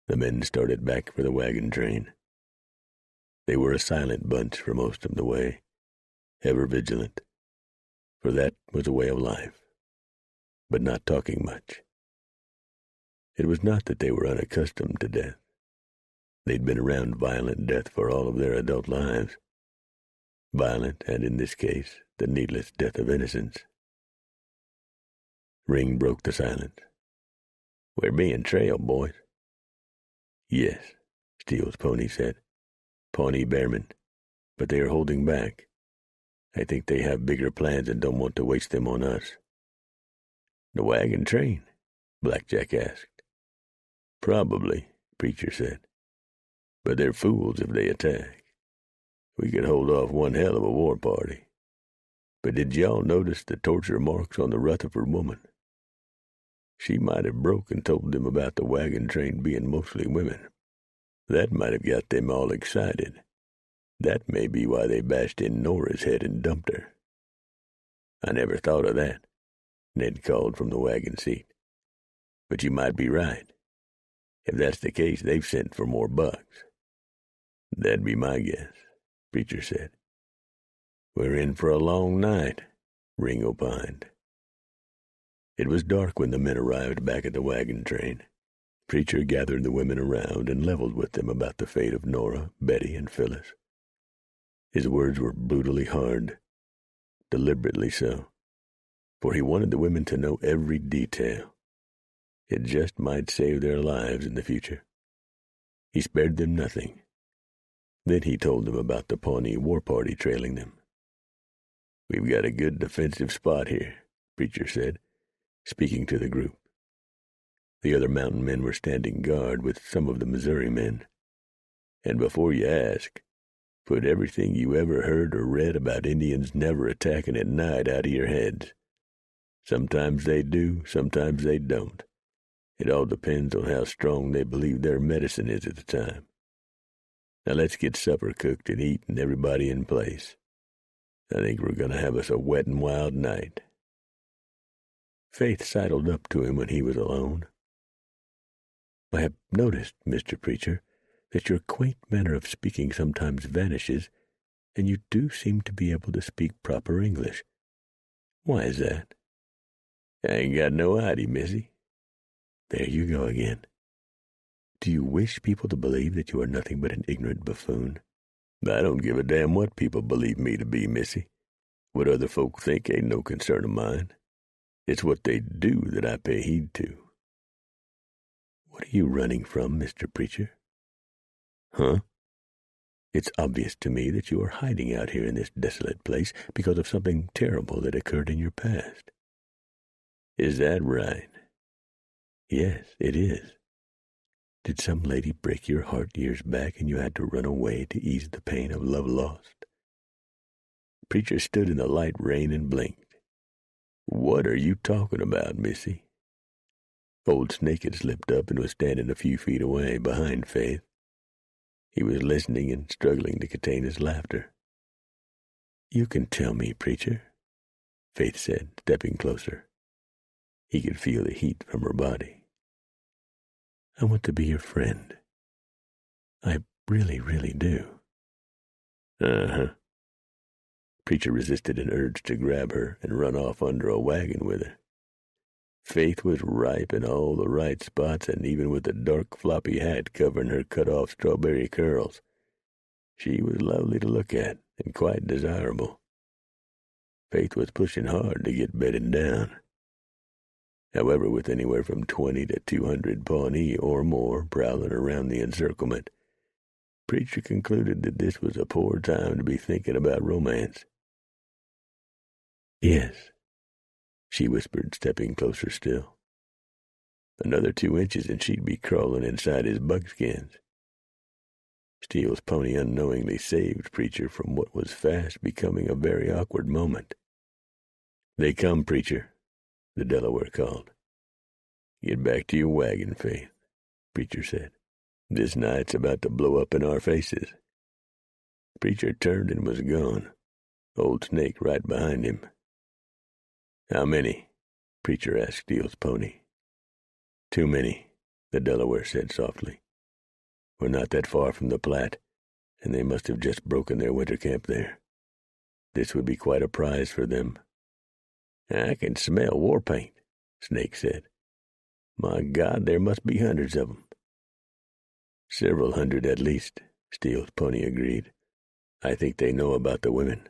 The men started back for the wagon train. They were a silent bunch for most of the way, ever vigilant, for that was a way of life, but not talking much. It was not that they were unaccustomed to death. They'd been around violent death for all of their adult lives. Violent, and in this case, the needless death of innocence. Ring broke the silence. "We're being trailed, boys." "Yes," Steele's pony said. "Pawnee Bearmen, but they are holding back. I think they have bigger plans and don't want to waste them on us." "The wagon train?" Blackjack asked. "Probably," Preacher said. "But they're fools if they attack. We could hold off one hell of a war party. But did y'all notice the torture marks on the Rutherford woman? She might have broke and told them about the wagon train being mostly women. That might have got them all excited. That may be why they bashed in Nora's head and dumped her." "I never thought of that," Ned called from the wagon seat. "But you might be right. If that's the case, they've sent for more bucks." "That'd be my guess," Preacher said. "We're in for a long night," Ring opined. It was dark when the men arrived back at the wagon train. Preacher gathered the women around and leveled with them about the fate of Nora, Betty, and Phyllis. His words were brutally hard, deliberately so, for he wanted the women to know every detail. It just might save their lives in the future. He spared them nothing. Then he told them about the Pawnee war party trailing them. "We've got a good defensive spot here," Preacher said, speaking to the group. The other mountain men were standing guard with some of the Missouri men. "And before you ask, put everything you ever heard or read about Indians never attacking at night out of your heads. Sometimes they do, sometimes they don't. It all depends on how strong they believe their medicine is at the time. Now let's get supper cooked and eat and everybody in place. I think we're going to have us a wet and wild night." Faith sidled up to him when he was alone. "I have noticed, Mr. Preacher, that your quaint manner of speaking sometimes vanishes, and you do seem to be able to speak proper English. Why is that?" "I ain't got no idea, missy." "There you go again. Do you wish people to believe that you are nothing but an ignorant buffoon?" "I don't give a damn what people believe me to be, missy. What other folk think ain't no concern of mine. It's what they do that I pay heed to." "What are you running from, Mr. Preacher?" "Huh?" "It's obvious to me that you are hiding out here in this desolate place because of something terrible that occurred in your past." "Is that right?" "Yes, it is. Did some lady break your heart years back and you had to run away to ease the pain of love lost?" Preacher stood in the light rain and blinked. "What are you talking about, missy?" Old Snake had slipped up and was standing a few feet away behind Faith. He was listening and struggling to contain his laughter. "You can tell me, Preacher," Faith said, stepping closer. He could feel the heat from her body. "I want to be your friend. I really, really do." "Uh-huh." Preacher resisted an urge to grab her and run off under a wagon with her. Faith was ripe in all the right spots, and even with the dark floppy hat covering her cut-off strawberry curls, she was lovely to look at and quite desirable. Faith was pushing hard to get bedded down. However, with anywhere from 20 to 200 Pawnee or more prowling around the encirclement, Preacher concluded that this was a poor time to be thinking about romance. "Yes," she whispered, stepping closer still. Another 2 inches and she'd be crawling inside his buckskins. Steele's pony unknowingly saved Preacher from what was fast becoming a very awkward moment. "They come, Preacher," the Delaware called. "Get back to your wagon, Faith," Preacher said. "This night's about to blow up in our faces." Preacher turned and was gone, Old Snake right behind him. "How many?" Preacher asked Steele's pony. "Too many," the Delaware said softly. "We're not that far from the Platte, and they must have just broken their winter camp there. This would be quite a prize for them." "I can smell war paint," Snake said. "My God, there must be hundreds of them." "Several hundred at least," Steele's pony agreed. "I think they know about the women."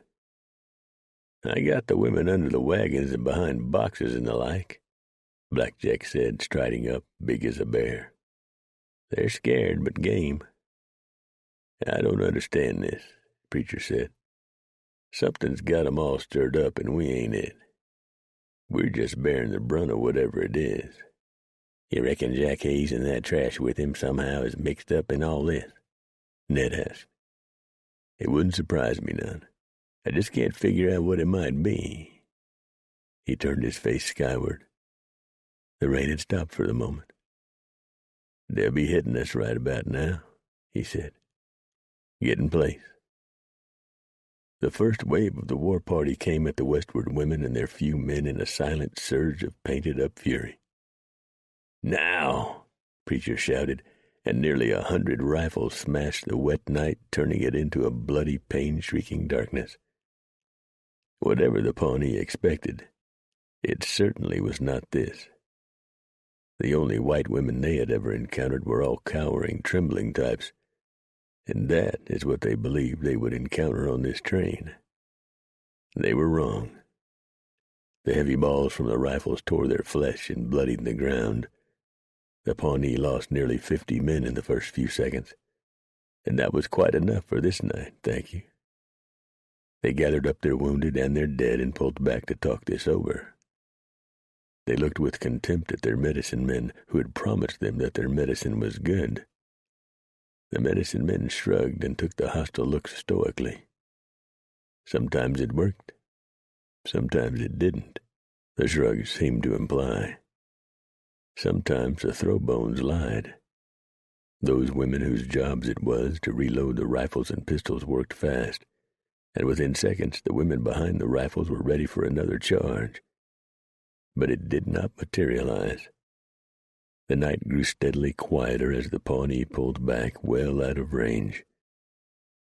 "I got the women under the wagons and behind boxes and the like," Blackjack said, striding up, big as a bear. "They're scared, but game." "I don't understand this," Preacher said. "Something's got 'em all stirred up, and we ain't it. We're just bearing the brunt of whatever it is." "You reckon Jack Hayes and that trash with him somehow is mixed up in all this?" Ned asked. "It wouldn't surprise me none. I just can't figure out what it might be." He turned his face skyward. The rain had stopped for the moment. "They'll be hitting us right about now," he said. "Get in place." The first wave of the war party came at the westward women and their few men in a silent surge of painted-up fury. "Now!" Preacher shouted, and nearly 100 rifles smashed the wet night, turning it into a bloody, pain-shrieking darkness. Whatever the Pawnee expected, it certainly was not this. The only white women they had ever encountered were all cowering, trembling types, and that is what they believed they would encounter on this train. They were wrong. The heavy balls from the rifles tore their flesh and bloodied the ground. The Pawnee lost nearly 50 men in the first few seconds, and that was quite enough for this night, thank you. They gathered up their wounded and their dead and pulled back to talk this over. They looked with contempt at their medicine men who had promised them that their medicine was good. The medicine men shrugged and took the hostile looks stoically. Sometimes it worked. Sometimes it didn't, the shrugs seemed to imply. Sometimes the throwbones lied. Those women whose jobs it was to reload the rifles and pistols worked fast, and within seconds the women behind the rifles were ready for another charge. But it did not materialize. The night grew steadily quieter as the Pawnee pulled back well out of range.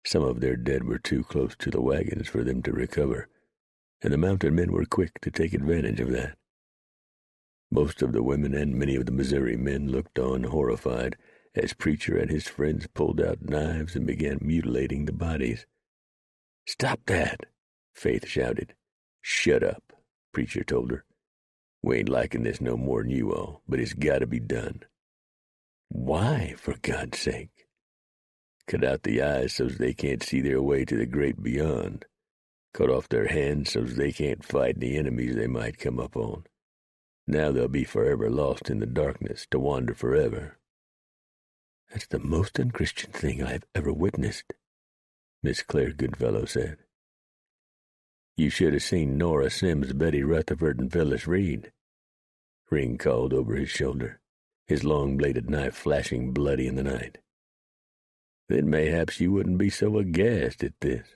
Some of their dead were too close to the wagons for them to recover, and the mounted men were quick to take advantage of that. Most of the women and many of the Missouri men looked on horrified as Preacher and his friends pulled out knives and began mutilating the bodies. "Stop that!" Faith shouted. "Shut up," Preacher told her. "We ain't liking this no more'n you all, but it's got to be done." "Why, for God's sake?" "Cut out the eyes so's they can't see their way to the great beyond. Cut off their hands so's they can't fight the enemies they might come up on. Now they'll be forever lost in the darkness, to wander forever." "That's the most unchristian thing I have ever witnessed," Miss Claire Goodfellow said. "You should have seen Nora Sims, Betty Rutherford, and Phyllis Reed," Ring called over his shoulder, his long-bladed knife flashing bloody in the night. "Then mayhaps you wouldn't be so aghast at this."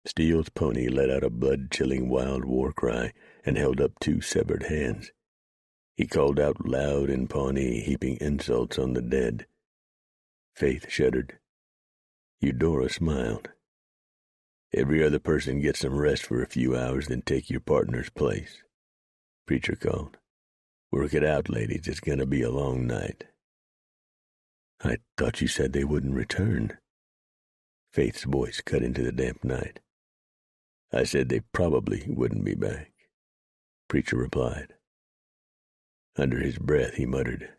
Steele's pony let out a blood-chilling wild war cry and held up 2 severed hands. He called out loud in Pawnee, heaping insults on the dead. Faith shuddered. Eudora smiled. "Every other person gets some rest for a few hours, then take your partner's place," Preacher called. "Work it out, ladies. It's going to be a long night." "I thought you said they wouldn't return." Faith's voice cut into the damp night. "I said they probably wouldn't be back," Preacher replied. Under his breath he muttered,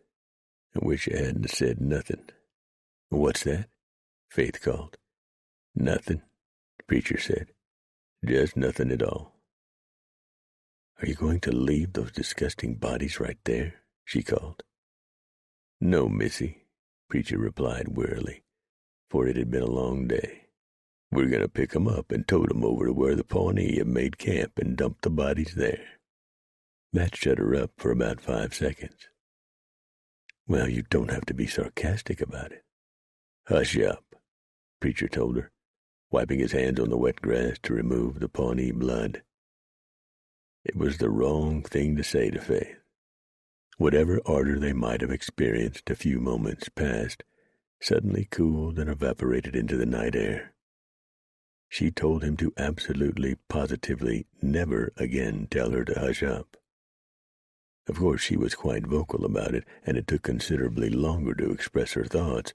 "I wish I hadn't said nothing." "What's that?" Faith called. "Nothing," Preacher said. "Just nothing at all." "Are you going to leave those disgusting bodies right there?" she called. "No, missy," Preacher replied wearily, for it had been a long day. "We're going to pick 'em up and tote 'em over to where the Pawnee have made camp and dump the bodies there." That shut her up for about 5 seconds. "Well, you don't have to be sarcastic about it." "Hush up," Preacher told her, wiping his hands on the wet grass to remove the Pawnee blood. It was the wrong thing to say to Faith. Whatever ardor they might have experienced a few moments past suddenly cooled and evaporated into the night air. She told him to absolutely, positively never again tell her to hush up. Of course, she was quite vocal about it, and it took considerably longer to express her thoughts,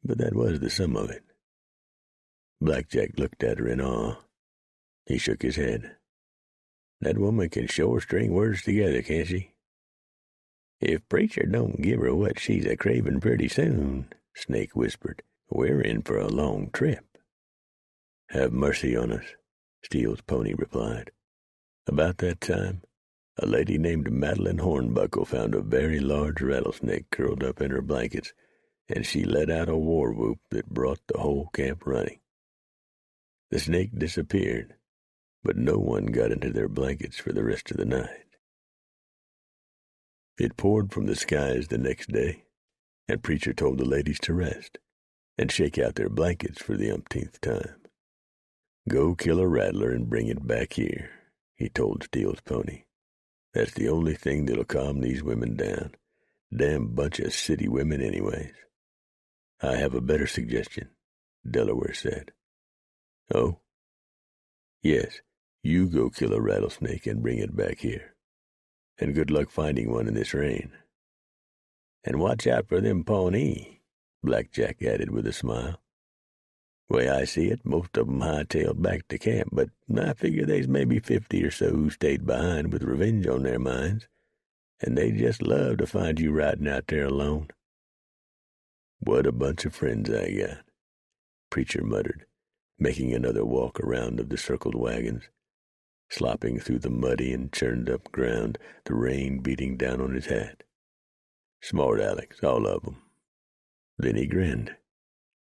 but that was the sum of it. Blackjack looked at her in awe. He shook his head. "That woman can sure string words together, can't she?" "If Preacher don't give her what she's a-craving pretty soon," Snake whispered, "we're in for a long trip." "Have mercy on us," Steele's pony replied. About that time, a lady named Madeline Hornbuckle found a very large rattlesnake curled up in her blankets, and she let out a war whoop that brought the whole camp running. The snake disappeared, but no one got into their blankets for the rest of the night. It poured from the skies the next day, and Preacher told the ladies to rest and shake out their blankets for the umpteenth time. "Go kill a rattler and bring it back here," he told Steele's pony. "That's the only thing that'll calm these women down. Damn bunch of city women anyways." "I have a better suggestion," Delaware said. "Oh?" "Yes, you go kill a rattlesnake and bring it back here. And good luck finding one in this rain." "And watch out for them Pawnee," Blackjack added with a smile. "Way I see it, most of 'em hightailed back to camp, but I figure there's maybe 50 or so who stayed behind with revenge on their minds, and they'd just love to find you riding out there alone." "What a bunch of friends I got," Preacher muttered, making another walk around of the circled wagons, slopping through the muddy and churned-up ground, the rain beating down on his hat. "Smart Alecs, all of 'em." Then he grinned,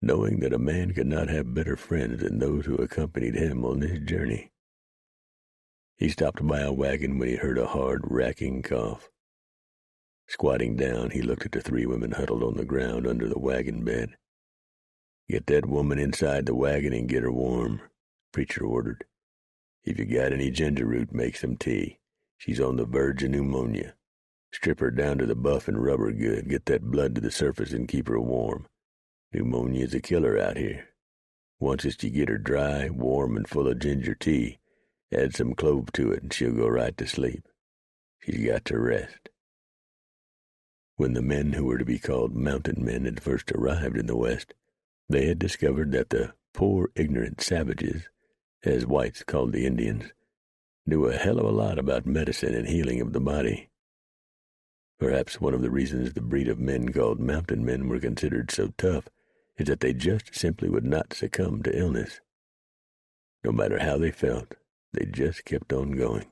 knowing that a man could not have better friends than those who accompanied him on this journey. He stopped by a wagon when he heard a hard, racking cough. Squatting down, he looked at the 3 women huddled on the ground under the wagon bed. "Get that woman inside the wagon and get her warm," Preacher ordered. "If you got any ginger root, make some tea. She's on the verge of pneumonia. Strip her down to the buff and rub her good. Get that blood to the surface and keep her warm. Pneumonia's a killer out here. Once you get her dry, warm, and full of ginger tea, add some clove to it and she'll go right to sleep. She's got to rest." When the men who were to be called mountain men had first arrived in the West, they had discovered that the poor, ignorant savages, as whites called the Indians, knew a hell of a lot about medicine and healing of the body. Perhaps one of the reasons the breed of men called mountain men were considered so tough is that they just simply would not succumb to illness. No matter how they felt, they just kept on going.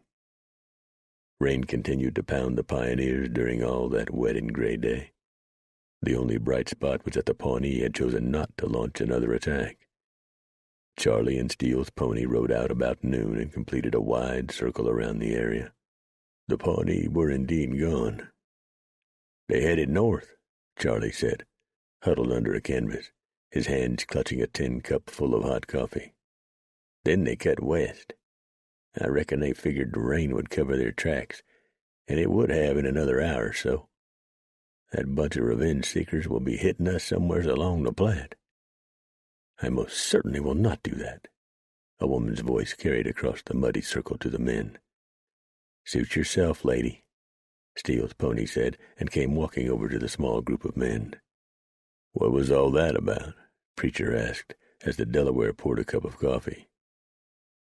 Rain continued to pound the pioneers during all that wet and gray day. The only bright spot was that the Pawnee had chosen not to launch another attack. Charlie and Steele's pony rode out about noon and completed a wide circle around the area. The Pawnee were indeed gone. "They headed north," Charlie said, huddled under a canvas, his hands clutching a tin cup full of hot coffee. "Then they cut west. I reckon they figured the rain would cover their tracks, and it would have in another hour or so. That bunch of revenge seekers will be hitting us somewheres along the Platte." "I most certainly will not do that," a woman's voice carried across the muddy circle to the men. "Suit yourself, lady," Steele's pony said, and came walking over to the small group of men. "What was all that about?" Preacher asked, as the Delaware poured a cup of coffee.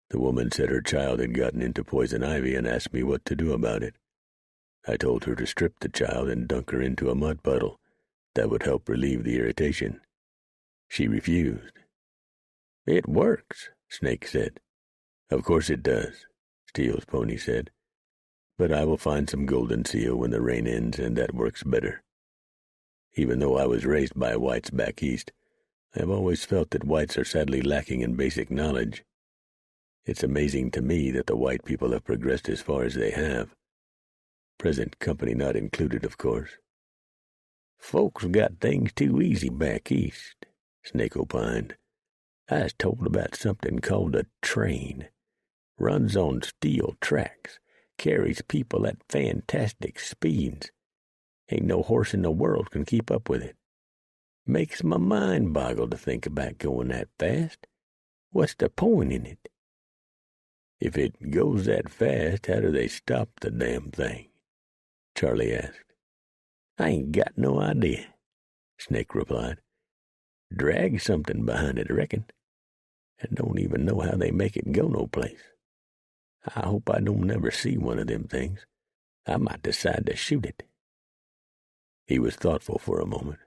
"The woman said her child had gotten into poison ivy and asked me what to do about it. I told her to strip the child and dunk her into a mud puddle. That would help relieve the irritation. She refused." "It works," Snake said. "Of course it does," Steele's pony said. But I will find some golden seal when the rain ends, and that works better. Even though I was raised by whites back east, I have always felt that whites are sadly lacking in basic knowledge. It's amazing to me that the white people have progressed as far as they have. Present company not included, of course. Folks got things too easy back east, Snake opined. I was told about something called a train. Runs on steel tracks, carries people at fantastic speeds. Ain't no horse in the world can keep up with it. Makes my mind boggle to think about going that fast. What's the point in it? If it goes that fast, how do they stop the damn thing? Charlie asked. I ain't got no idea, Snake replied. Drag something behind it, I reckon. I don't even know how they make it go no place. I hope I don't never see one of them things. I might decide to shoot it. He was thoughtful for a moment.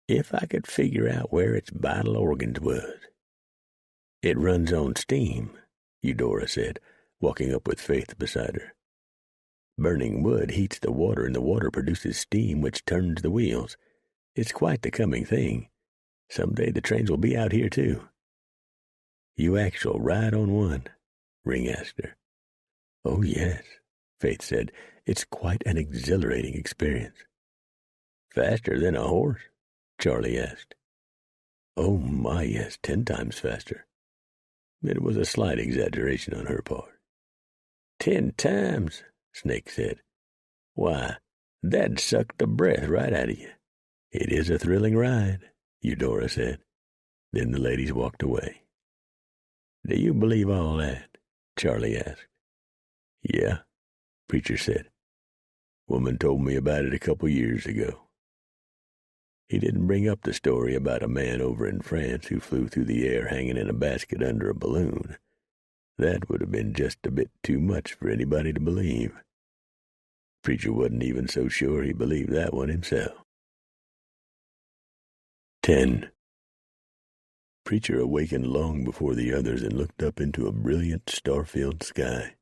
If I could figure out where its vital organs was. It runs on steam, Eudora said, walking up with Faith beside her. Burning wood heats the water, and the water produces steam, which turns the wheels. It's quite the coming thing. Some day the trains will be out here, too. You actual ride on one? Ring asked her. Oh, yes, Faith said. It's quite an exhilarating experience. Faster than a horse? Charlie asked. Oh, my, yes, 10 times faster. It was a slight exaggeration on her part. 10 times, Snake said. Why, that'd suck the breath right out of you. It is a thrilling ride, Eudora said. Then the ladies walked away. Do you believe all that? Charlie asked. Yeah, Preacher said. Woman told me about it a couple years ago. He didn't bring up the story about a man over in France who flew through the air hanging in a basket under a balloon. That would have been just a bit too much for anybody to believe. Preacher wasn't even so sure he believed that one himself. 10. Preacher awakened long before the others and looked up into a brilliant, star-filled sky.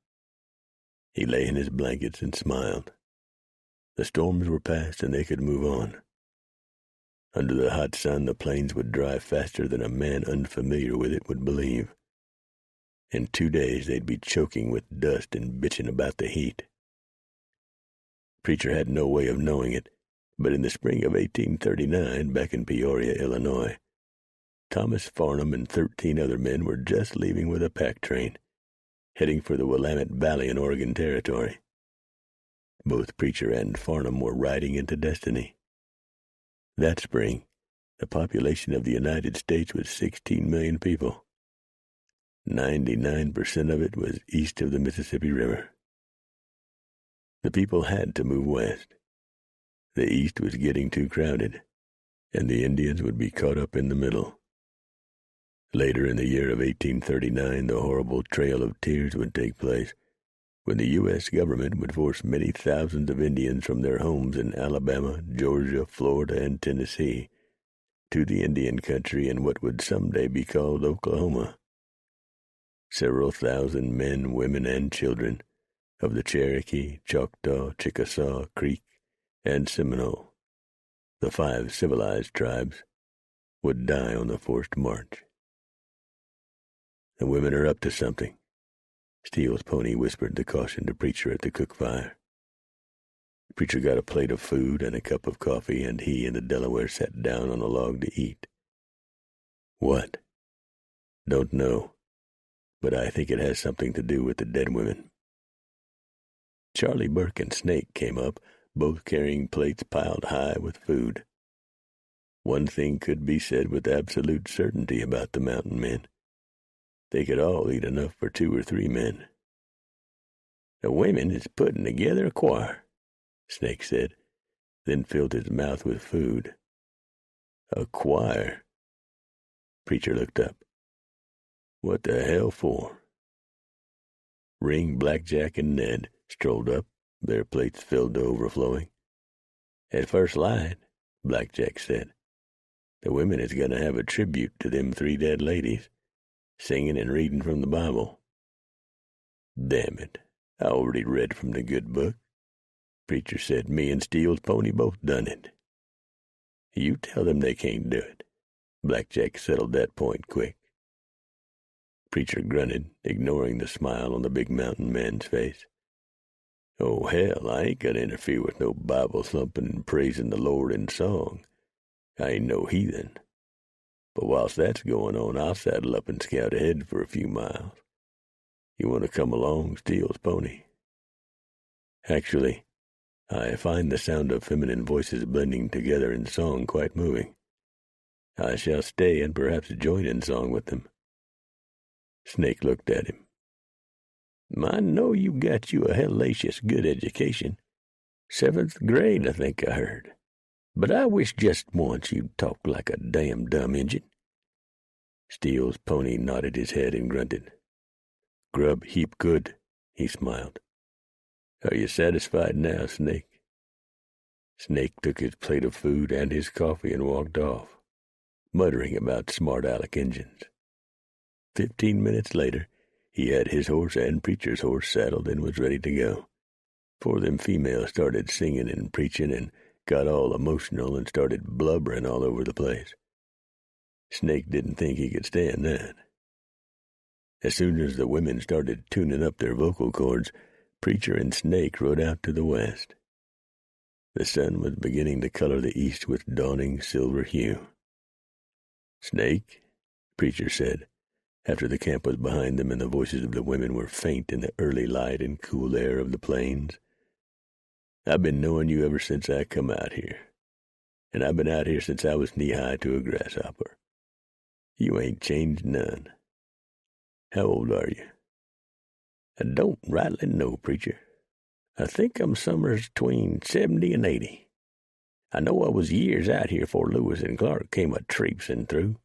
He lay in his blankets and smiled. The storms were past and they could move on. Under the hot sun, the planes would drive faster than a man unfamiliar with it would believe. In 2 days, they'd be choking with dust and bitching about the heat. Preacher had no way of knowing it, but in the spring of 1839, back in Peoria, Illinois, Thomas Farnham and 13 other men were just leaving with a pack train, heading for the Willamette Valley in Oregon Territory. Both Preacher and Farnham were riding into destiny. That spring, the population of the United States was 16 million people. 99% of it was east of the Mississippi River. The people had to move west. The east was getting too crowded, and the Indians would be caught up in the middle. Later in the year of 1839, the horrible Trail of Tears would take place, when the U.S. government would force many thousands of Indians from their homes in Alabama, Georgia, Florida, and Tennessee to the Indian country in what would someday be called Oklahoma. Several thousand men, women, and children of the Cherokee, Choctaw, Chickasaw, Creek, and Seminole, the 5 civilized tribes, would die on the forced march. The women are up to something, Steele's pony whispered the caution to Preacher at the cook fire. Preacher got a plate of food and a cup of coffee, and he and the Delaware sat down on a log to eat. What? Don't know, but I think it has something to do with the dead women. Charlie Burke and Snake came up, both carrying plates piled high with food. One thing could be said with absolute certainty about the mountain men. They could all eat enough for 2 or 3 men. The women is putting together a choir, Snake said, then filled his mouth with food. A choir? Preacher looked up. What the hell for? Ring, Blackjack, and Ned strolled up, their plates filled to overflowing. At first light, Blackjack said, the women is going to have a tribute to them 3 dead ladies, singing and reading from the Bible. Damn it, I already read from the good book. Preacher said me and Steele's pony both done it. You tell them they can't do it. Blackjack settled that point quick. Preacher grunted, ignoring the smile on the big mountain man's face. Oh, hell, I ain't gonna interfere with no Bible thumping and praising the Lord in song. I ain't no heathen. But whilst that's going on, I'll saddle up and scout ahead for a few miles. You want to come along, Steele's pony? Actually, I find the sound of feminine voices blending together in song quite moving. I shall stay and perhaps join in song with them. Snake looked at him. I know you got you a hellacious good education. 7th grade, I think I heard. But I wish just once you'd talk like a damn dumb Injun. Steele's pony nodded his head and grunted. Grub heap good, he smiled. Are you satisfied now, Snake? Snake took his plate of food and his coffee and walked off, muttering about smart aleck Injuns. 15 minutes later, he had his horse and Preacher's horse saddled and was ready to go. 4 of them females started singing and preaching and got all emotional and started blubbering all over the place. Snake didn't think he could stand that. As soon as the women started tuning up their vocal cords, Preacher and Snake rode out to the west. The sun was beginning to color the east with dawning silver hue. Snake, Preacher said, after the camp was behind them and the voices of the women were faint in the early light and cool air of the plains. I've been knowing you ever since I come out here, and I've been out here since I was knee-high to a grasshopper. You ain't changed none. How old are you? I don't rightly know, Preacher. I think I'm summers between 70 and 80. I know I was years out here before Lewis and Clark came a-traipsing through.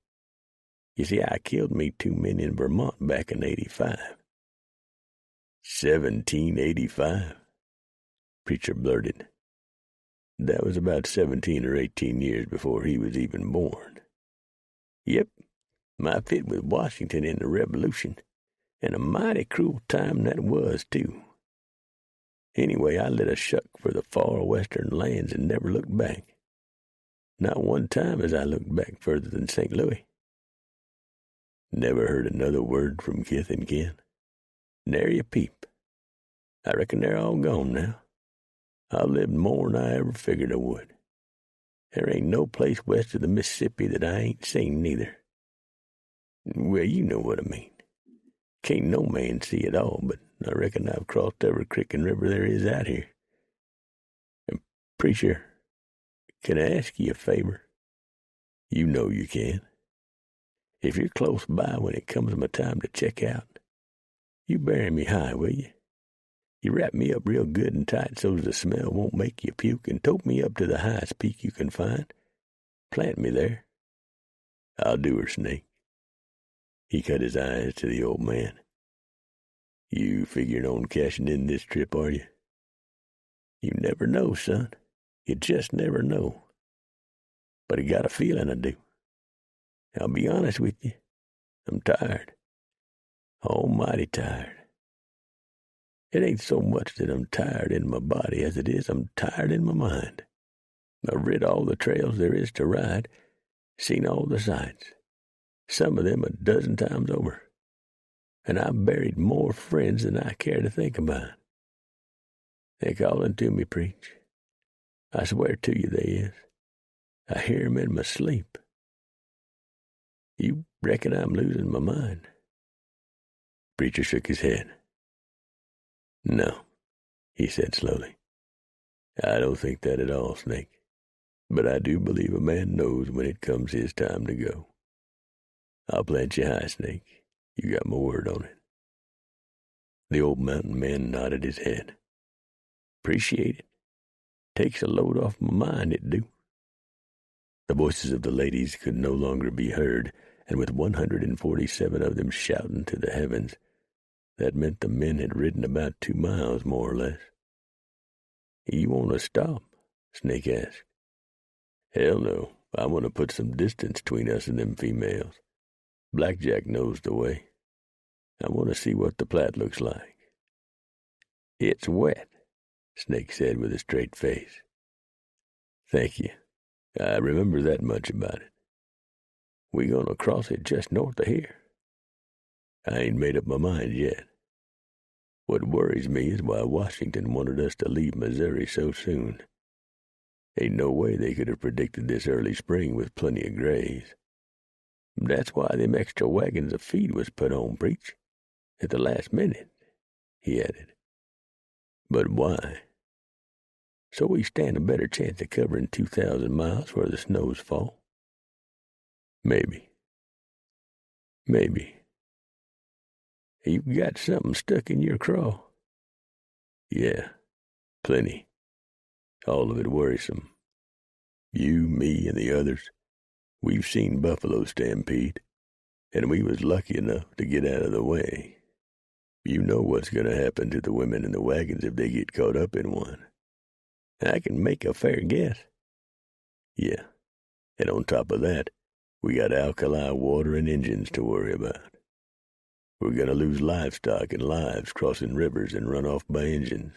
You see, I killed me 2 men in Vermont back in 85. 1785? Preacher blurted. That was about 17 or 18 years before he was even born. Yep, my fit with Washington in the Revolution, and a mighty cruel time that was, too. Anyway, I lit a shuck for the far western lands and never looked back. Not one time as I looked back further than St. Louis. Never heard another word from kith and kin. Nary a peep. I reckon they're all gone now. I've lived more'n I ever figured I would. There ain't no place west of the Mississippi that I ain't seen, neither. Well, you know what I mean. Can't no man see it all, but I reckon I've crossed every creek and river there is out here. And Preacher, can I ask you a favor? You know you can. If you're close by when it comes my time to check out, you bury me high, will you? You wrap me up real good and tight so's the smell won't make you puke, and tote me up to the highest peak you can find. Plant me there. I'll do her, Snake. He cut his eyes to the old man. You figuring on cashing in this trip, are you? You never know, son. You just never know. But I got a feeling I do. I'll be honest with you. I'm tired. Almighty tired. It ain't so much that I'm tired in my body as it is I'm tired in my mind. I've rid all the trails there is to ride, seen all the sights, some of them 12 times over, and I've buried more friends than I care to think about. They calling to me, Preach. I swear to you they is. I hear 'em in my sleep. You reckon I'm losing my mind? Preacher shook his head. No, he said slowly. I don't think that at all, Snake. But I do believe a man knows when it comes his time to go. I'll plant you high, Snake. You got my word on it. The old mountain man nodded his head. Appreciate it. Takes a load off my mind, it do. The voices of the ladies could no longer be heard, and with 147 of them shouting to the heavens, that meant the men had ridden about 2 miles, more or less. You want to stop? Snake asked. Hell no. I want to put some distance between us and them females. Blackjack knows the way. I want to see what the Platte looks like. It's wet, Snake said with a straight face. Thank you. I remember that much about it. We gonna cross it just north of here. I ain't made up my mind yet. What worries me is why Washington wanted us to leave Missouri so soon. Ain't no way they could have predicted this early spring with plenty of graze. That's why them extra wagons of feed was put on, Preach, at the last minute, he added. But why? So we stand a better chance of covering 2,000 miles where the snows fall. Maybe. You've got something stuck in your craw. Yeah, plenty. All of it worrisome. You, me, and the others, we've seen buffalo stampede, and we was lucky enough to get out of the way. You know what's going to happen to the women in the wagons if they get caught up in one. I can make a fair guess. Yeah, and on top of that, we got alkali water and engines to worry about. We're going to lose livestock and lives crossing rivers and run off by engines.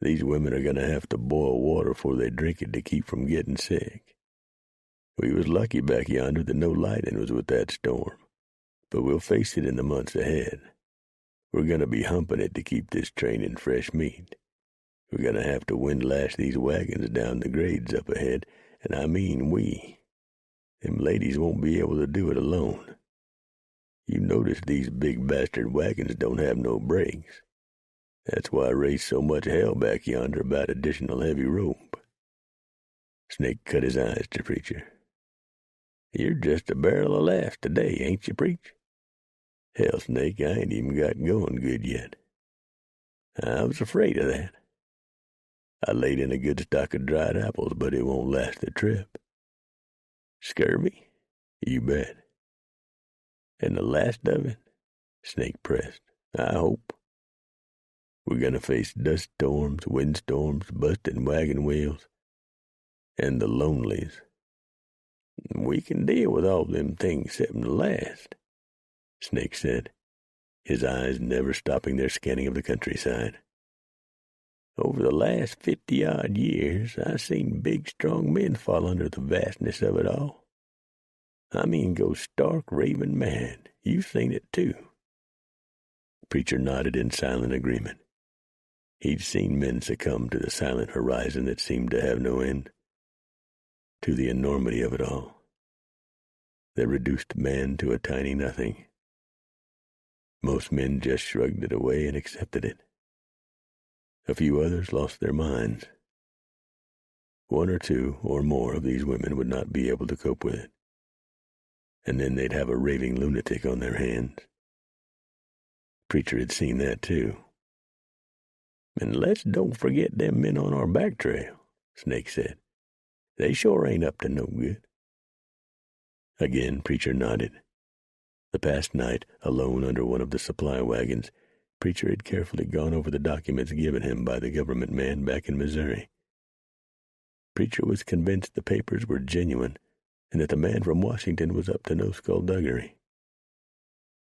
These women are going to have to boil water before they drink it to keep from getting sick. We was lucky back yonder that no lightning was with that storm, but we'll face it in the months ahead. We're going to be humping it to keep this train in fresh meat. We're going to have to windlash these wagons down the grades up ahead, and I mean we. Them ladies won't be able to do it alone. You notice these big bastard wagons don't have no brakes. That's why I raised so much hell back yonder about additional heavy rope. Snake cut his eyes to Preacher. You're just a barrel of laughs today, ain't you, Preach? Hell, Snake, I ain't even got going good yet. I was afraid of that. I laid in a good stock of dried apples, but it won't last the trip. Scurvy? You bet. And the last of it? Snake pressed. I hope. We're going to face dust storms, windstorms, busting wagon wheels, and the lonelies. We can deal with all them things except the last, Snake said, his eyes never stopping their scanning of the countryside. Over the last 50-odd years, I've seen big, strong men fall under the vastness of it all. I mean, go stark raving mad. You've seen it, too. Preacher nodded in silent agreement. He'd seen men succumb to the silent horizon that seemed to have no end, to the enormity of it all, that reduced man to a tiny nothing. Most men just shrugged it away and accepted it. A few others lost their minds. One or two or more of these women would not be able to cope with it, and then they'd have a raving lunatic on their hands. Preacher had seen that, too. And let's don't forget them men on our back trail, Snake said. They sure ain't up to no good. Again, Preacher nodded. The past night, alone under one of the supply wagons, Preacher had carefully gone over the documents given him by the government man back in Missouri. Preacher was convinced the papers were genuine and that the man from Washington was up to no skullduggery.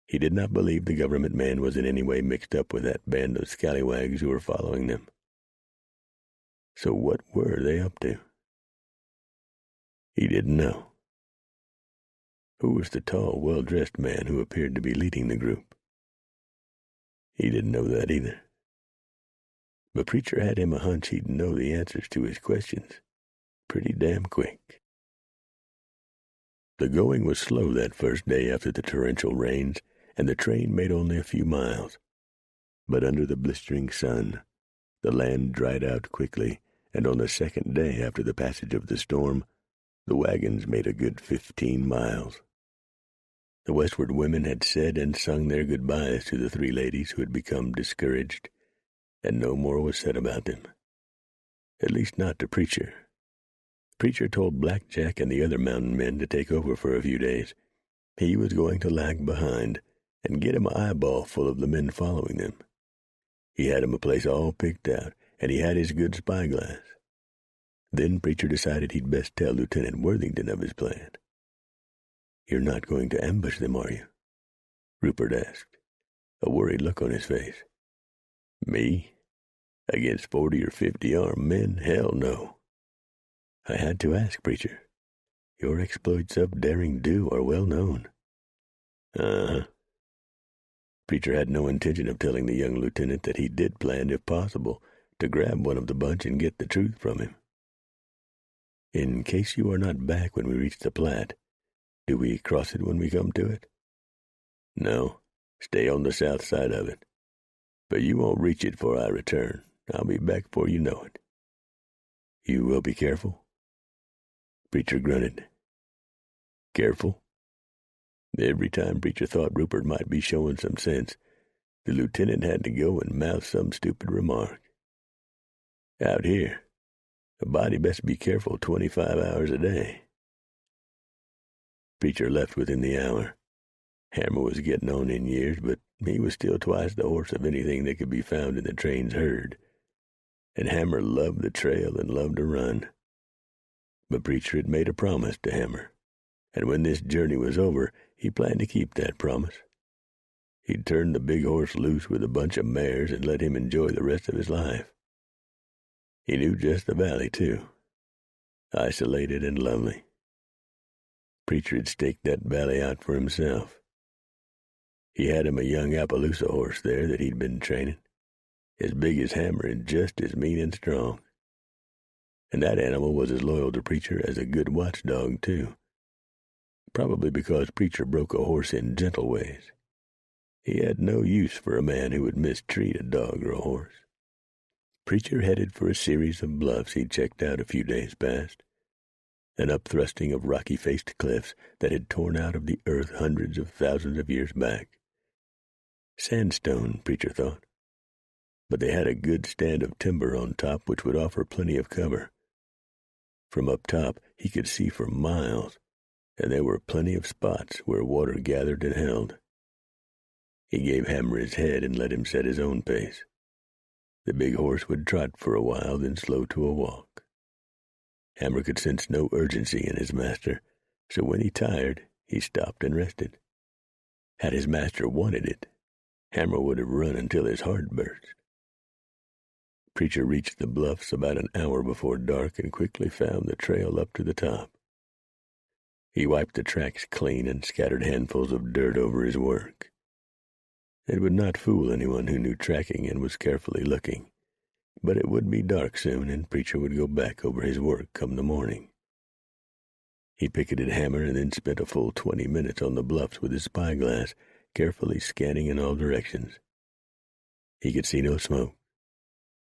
He did not believe the government man was in any way mixed up with that band of scallywags who were following them. So what were they up to? He didn't know. Who was the tall, well-dressed man who appeared to be leading the group? He didn't know that either. But Preacher had him a hunch he'd know the answers to his questions pretty damn quick. The going was slow that first day after the torrential rains, and the train made only a few miles. But under the blistering sun, the land dried out quickly, and on the second day after the passage of the storm, the wagons made a good 15 miles. The westward women had said and sung their goodbyes to the three ladies who had become discouraged, and no more was said about them. At least not to Preacher. Preacher told Black Jack and the other mountain men to take over for a few days. He was going to lag behind and get him an eyeball full of the men following them. He had him a place all picked out, and he had his good spyglass. Then Preacher decided he'd best tell Lieutenant Worthington of his plan. "You're not going to ambush them, are you?" Rupert asked, a worried look on his face. "Me? Against 40 or 50 armed men? Hell no. I had to ask, Preacher. Your exploits of daring do are well known. Uh-huh. Preacher had no intention of telling the young lieutenant that he did plan, if possible, to grab one of the bunch and get the truth from him. In case you are not back when we reach the Platte, do we cross it when we come to it? No, stay on the south side of it. But you won't reach it before I return. I'll be back before you know it. You will be careful? Preacher grunted. Careful? Every time Preacher thought Rupert might be showing some sense, the lieutenant had to go and mouth some stupid remark. Out here, a body best be careful 25 hours a day. Preacher left within the hour. Hammer was getting on in years, but he was still twice the horse of anything that could be found in the train's herd. And Hammer loved the trail and loved to run. But Preacher had made a promise to Hammer, and when this journey was over, he planned to keep that promise. He'd turn the big horse loose with a bunch of mares and let him enjoy the rest of his life. He knew just the valley, too. Isolated and lonely. Preacher had staked that valley out for himself. He had him a young Appaloosa horse there that he'd been training, as big as Hammer and just as mean and strong. And that animal was as loyal to Preacher as a good watchdog, too. Probably because Preacher broke a horse in gentle ways. He had no use for a man who would mistreat a dog or a horse. Preacher headed for a series of bluffs he'd checked out a few days past, an upthrusting of rocky-faced cliffs that had torn out of the earth hundreds of thousands of years back. Sandstone, Preacher thought, but they had a good stand of timber on top which would offer plenty of cover. From up top he could see for miles, and there were plenty of spots where water gathered and held. He gave Hammer his head and let him set his own pace. The big horse would trot for a while, then slow to a walk. Hammer could sense no urgency in his master, so when he tired, he stopped and rested. Had his master wanted it, Hammer would have run until his heart burst. Preacher reached the bluffs about an hour before dark and quickly found the trail up to the top. He wiped the tracks clean and scattered handfuls of dirt over his work. It would not fool anyone who knew tracking and was carefully looking, but it would be dark soon, and Preacher would go back over his work come the morning. He picketed Hammer and then spent a full 20 minutes on the bluffs with his spyglass, carefully scanning in all directions. He could see no smoke,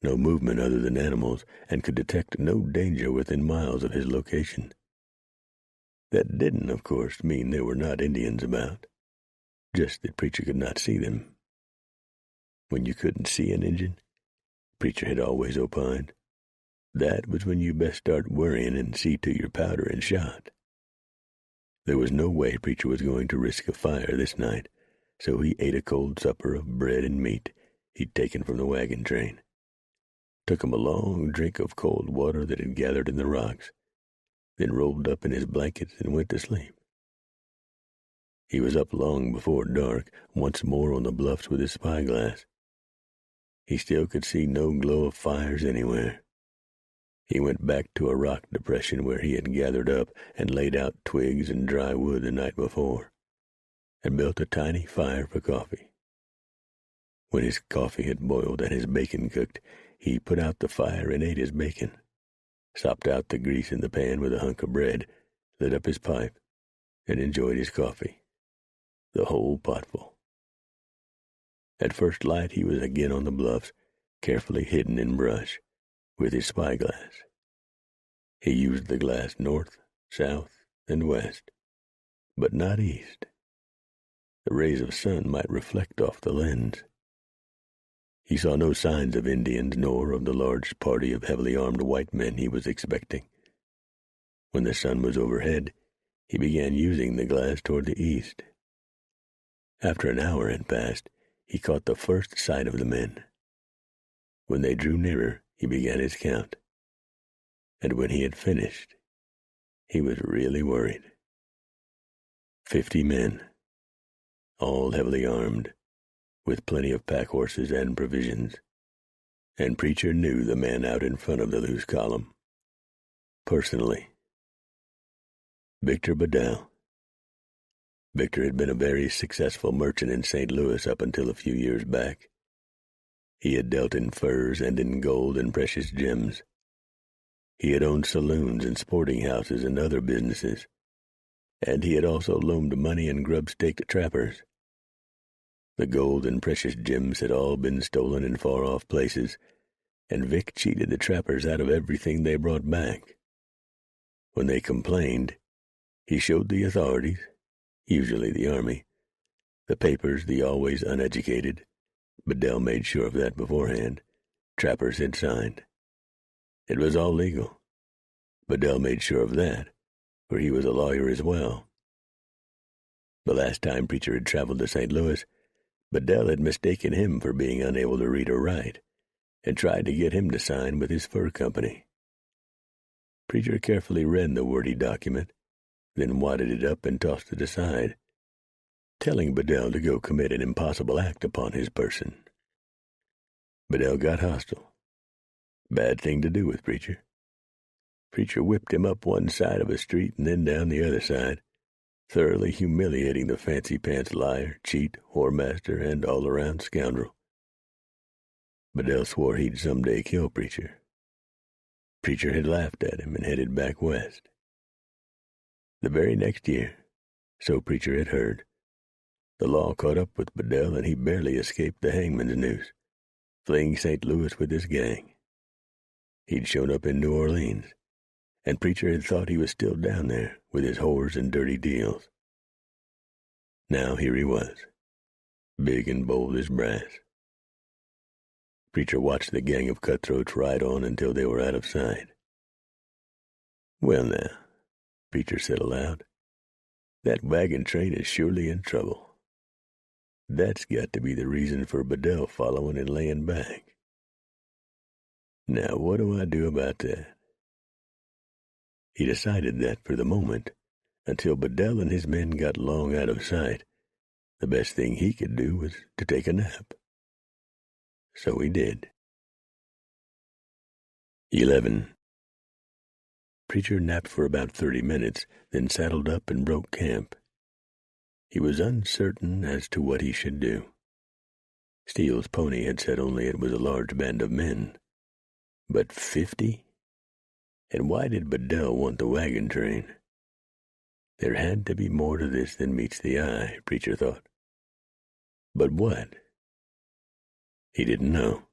no movement other than animals, and could detect no danger within miles of his location. That didn't, of course, mean there were not Indians about, just that Preacher could not see them. When you couldn't see an Injun, Preacher had always opined, that was when you best start worrying and see to your powder and shot. There was no way Preacher was going to risk a fire this night, so he ate a cold supper of bread and meat he'd taken from the wagon train, took him a long drink of cold water that had gathered in the rocks, then rolled up in his blankets and went to sleep. He was up long before dark, once more on the bluffs with his spyglass. He still could see no glow of fires anywhere. He went back to a rock depression where he had gathered up and laid out twigs and dry wood the night before, and built a tiny fire for coffee. When his coffee had boiled and his bacon cooked, he put out the fire and ate his bacon, sopped out the grease in the pan with a hunk of bread, lit up his pipe, and enjoyed his coffee, the whole potful. At first light he was again on the bluffs, carefully hidden in brush, with his spyglass. He used the glass north, south, and west, but not east. The rays of sun might reflect off the lens. He saw no signs of Indians nor of the large party of heavily armed white men he was expecting. When the sun was overhead, he began using the glass toward the east. After an hour had passed, he caught the first sight of the men. When they drew nearer, he began his count. And when he had finished, he was really worried. 50 men, all heavily armed, with plenty of pack horses and provisions, and Preacher knew the man out in front of the loose column. Personally. Victor Bedell. Victor had been a very successful merchant in St. Louis up until a few years back. He had dealt in furs and in gold and precious gems. He had owned saloons and sporting houses and other businesses, and he had also loaned money and grub-staked trappers. The gold and precious gems had all been stolen in far-off places, and Vic cheated the trappers out of everything they brought back. When they complained, he showed the authorities, usually the army, the papers the always uneducated, Bedell made sure of that beforehand, trappers had signed. It was all legal. Bedell made sure of that, for he was a lawyer as well. The last time Preacher had traveled to St. Louis, Bedell had mistaken him for being unable to read or write, and tried to get him to sign with his fur company. Preacher carefully read the wordy document, then wadded it up and tossed it aside, telling Bedell to go commit an impossible act upon his person. Bedell got hostile. Bad thing to do with Preacher. Preacher whipped him up one side of a street and then down the other side, thoroughly humiliating the fancy-pants liar, cheat, whoremaster, and all-around scoundrel. Bedell swore he'd someday kill Preacher. Preacher had laughed at him and headed back west. The very next year, so Preacher had heard, the law caught up with Bedell and he barely escaped the hangman's noose, fleeing St. Louis with his gang. He'd shown up in New Orleans, and Preacher had thought he was still down there with his whores and dirty deals. Now here he was, big and bold as brass. Preacher watched the gang of cutthroats ride on until they were out of sight. "Well now," Preacher said aloud, "that wagon train is surely in trouble. That's got to be the reason for Bedell following and laying back. Now what do I do about that?" He decided that for the moment, until Bedell and his men got long out of sight, the best thing he could do was to take a nap. So he did. 11. Preacher napped for about 30 minutes, then saddled up and broke camp. He was uncertain as to what he should do. Steele's pony had said only it was a large band of men. But 50? And why did Bedell want the wagon train? There had to be more to this than meets the eye, Preacher thought. But what? He didn't know.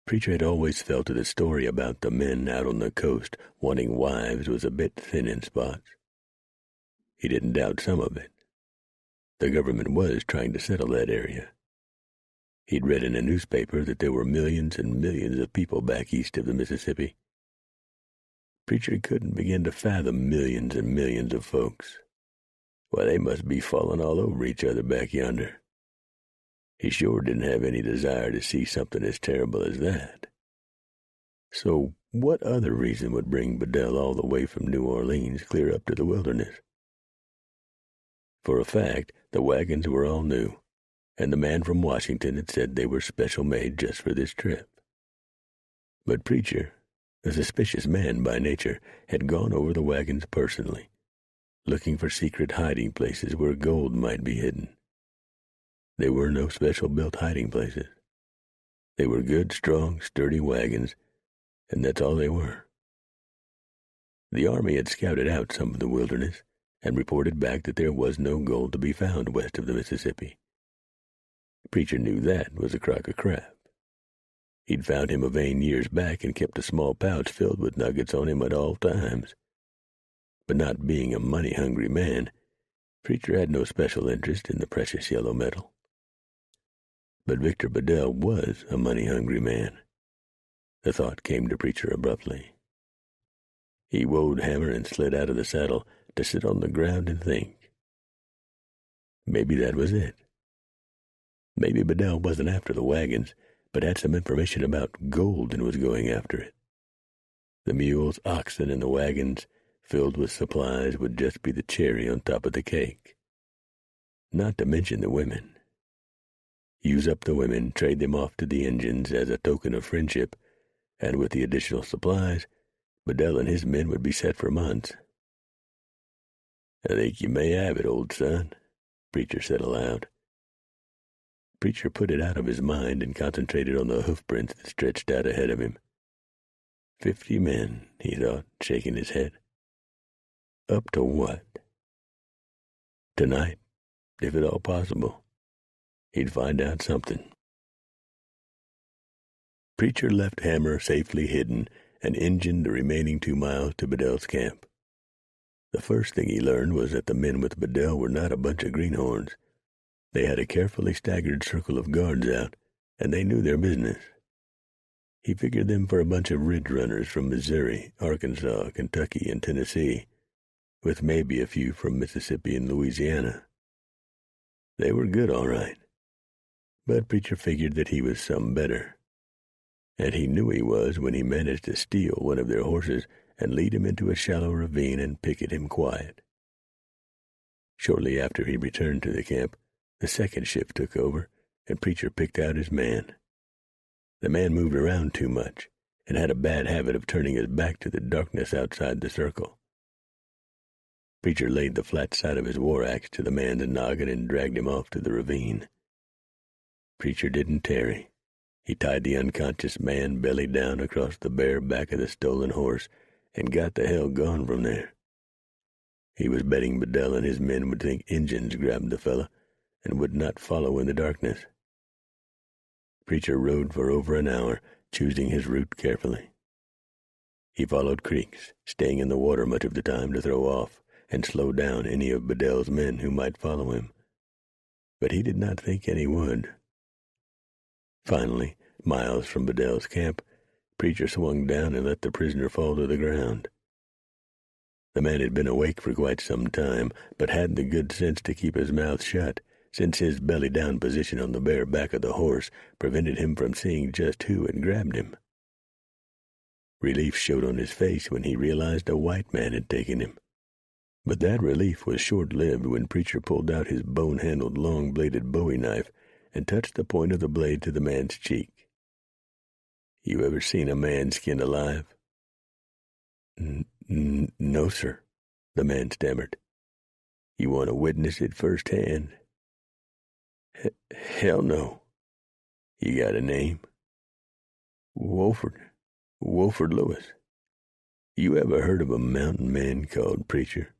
Preacher had always felt that the story about the men out on the coast wanting wives was a bit thin in spots. He didn't doubt some of it. The government was trying to settle that area. He'd read in a newspaper that there were millions and millions of people back east of the Mississippi. Preacher couldn't begin to fathom millions and millions of folks. Why, they must be falling all over each other back yonder. He sure didn't have any desire to see something as terrible as that. So what other reason would bring Bedell all the way from New Orleans clear up to the wilderness? For a fact, the wagons were all new, and the man from Washington had said they were special made just for this trip. But Preacher, a suspicious man by nature, had gone over the wagons personally, looking for secret hiding places where gold might be hidden. They were no special-built hiding places. They were good, strong, sturdy wagons, and that's all they were. The army had scouted out some of the wilderness and reported back that there was no gold to be found west of the Mississippi. Preacher knew that was a crock of crap. He'd found him a vein years back and kept a small pouch filled with nuggets on him at all times. But not being a money-hungry man, Preacher had no special interest in the precious yellow metal. But Victor Bedell was a money-hungry man. The thought came to Preacher abruptly. He whoed Hammer and slid out of the saddle to sit on the ground and think. Maybe that was it. Maybe Bedell wasn't after the wagons, but had some information about gold and was going after it. The mules, oxen, and the wagons, filled with supplies, would just be the cherry on top of the cake. Not to mention the women. use up the women, trade them off to the Injuns as a token of friendship, and with the additional supplies, Bedell and his men would be set for months. "I think you may have it, old son," Preacher said aloud. Preacher put it out of his mind and concentrated on the hoofprints that stretched out ahead of him. 50 men, he thought, shaking his head. Up to what? Tonight, if at all possible, he'd find out something. Preacher left Hammer safely hidden and engined the remaining 2 miles to Bedell's camp. The first thing he learned was that the men with Bedell were not a bunch of greenhorns. They had a carefully staggered circle of guards out, and they knew their business. He figured them for a bunch of ridge runners from Missouri, Arkansas, Kentucky, and Tennessee, with maybe a few from Mississippi and Louisiana. They were good, all right, but Preacher figured that he was some better. And he knew he was when he managed to steal one of their horses and lead him into a shallow ravine and picket him quiet. Shortly after he returned to the camp, the second shift took over, and Preacher picked out his man. The man moved around too much and had a bad habit of turning his back to the darkness outside the circle. Preacher laid the flat side of his war axe to the man's noggin and dragged him off to the ravine. Preacher didn't tarry. He tied the unconscious man belly down across the bare back of the stolen horse and got the hell gone from there. He was betting Bedell and his men would think Injuns grabbed the fella and would not follow in the darkness. Preacher rode for over an hour, choosing his route carefully. He followed creeks, staying in the water much of the time to throw off and slow down any of Bedell's men who might follow him. But he did not think any would. Finally, miles from Bedell's camp, Preacher swung down and let the prisoner fall to the ground. The man had been awake for quite some time, but had the good sense to keep his mouth shut, since his belly-down position on the bare back of the horse prevented him from seeing just who had grabbed him. Relief showed on his face when he realized a white man had taken him. But that relief was short-lived when Preacher pulled out his bone-handled, long-bladed bowie knife and touched the point of the blade to the man's cheek. "You ever seen a man skinned alive?" No, sir," the man stammered. "You want to witness it firsthand?" Hell no." "You got a name?" Wolford Lewis." "You ever heard of a mountain man called Preacher?"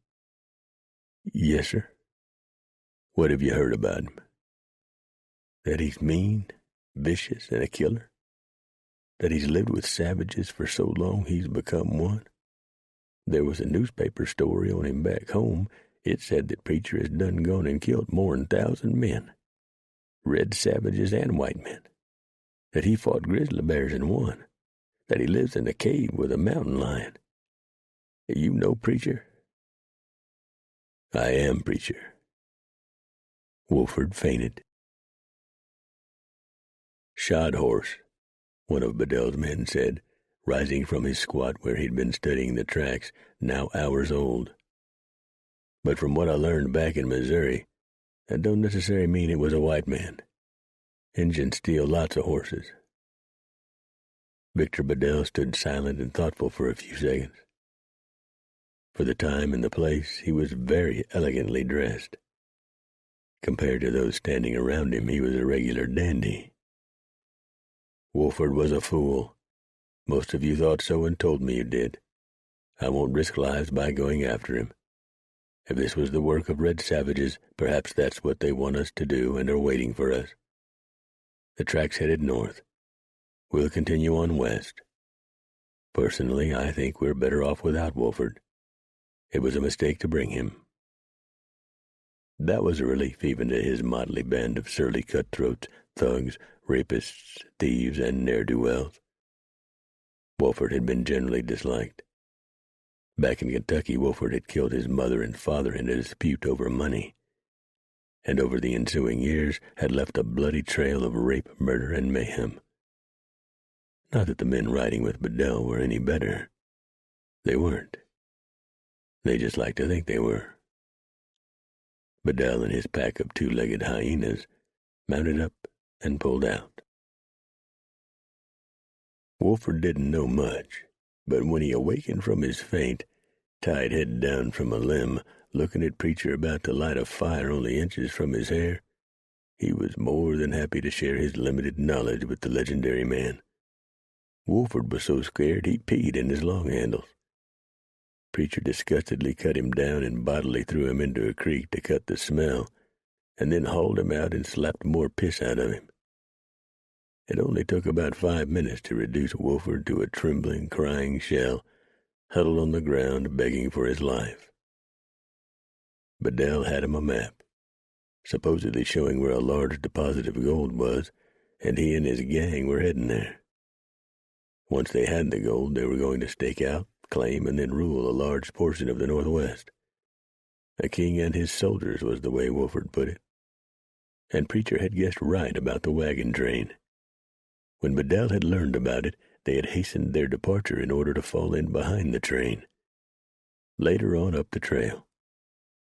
"Yes, sir." "What have you heard about him?" "That he's mean, vicious, and a killer. That he's lived with savages for so long he's become one. There was a newspaper story on him back home. It said that Preacher has done gone and killed more than 1,000 men, red savages and white men. That he fought grizzly bears and won. That he lives in a cave with a mountain lion. You know Preacher?" "I am Preacher." Wolford fainted. "Shod horse," one of Bedell's men said, rising from his squat where he'd been studying the tracks, now hours old. "But from what I learned back in Missouri, that don't necessarily mean it was a white man. Injuns steal lots of horses." Victor Bedell stood silent and thoughtful for a few seconds. For the time and the place, he was very elegantly dressed. Compared to those standing around him, he was a regular dandy. "Wolford was a fool. Most of you thought so and told me you did. I won't risk lives by going after him. If this was the work of red savages, perhaps that's what they want us to do and are waiting for us. The track's headed north. We'll continue on west. Personally, I think we're better off without Wolford. It was a mistake to bring him." That was a relief even to his motley band of surly cutthroats, thugs, rapists, thieves, and ne'er-do-wells. Wolford had been generally disliked. Back in Kentucky, Wolford had killed his mother and father in a dispute over money, and over the ensuing years had left a bloody trail of rape, murder, and mayhem. Not that the men riding with Bedell were any better. They weren't. They just liked to think they were. Bedell and his pack of 2-legged hyenas mounted up and pulled out. Wolford didn't know much, but when he awakened from his faint, tied head down from a limb, looking at Preacher about to light a fire only inches from his hair, he was more than happy to share his limited knowledge with the legendary man. Wolford was so scared he peed in his long handles. Preacher disgustedly cut him down and bodily threw him into a creek to cut the smell, and then hauled him out and slapped more piss out of him. It only took about 5 minutes to reduce Wolford to a trembling, crying shell, huddled on the ground, begging for his life. Bedell had him a map, supposedly showing where a large deposit of gold was, and he and his gang were heading there. Once they had the gold, they were going to stake out, claim, and then rule a large portion of the Northwest. A king and his soldiers was the way Wolford put it. And Preacher had guessed right about the wagon train. When Bedell had learned about it, they had hastened their departure in order to fall in behind the train. Later on up the trail,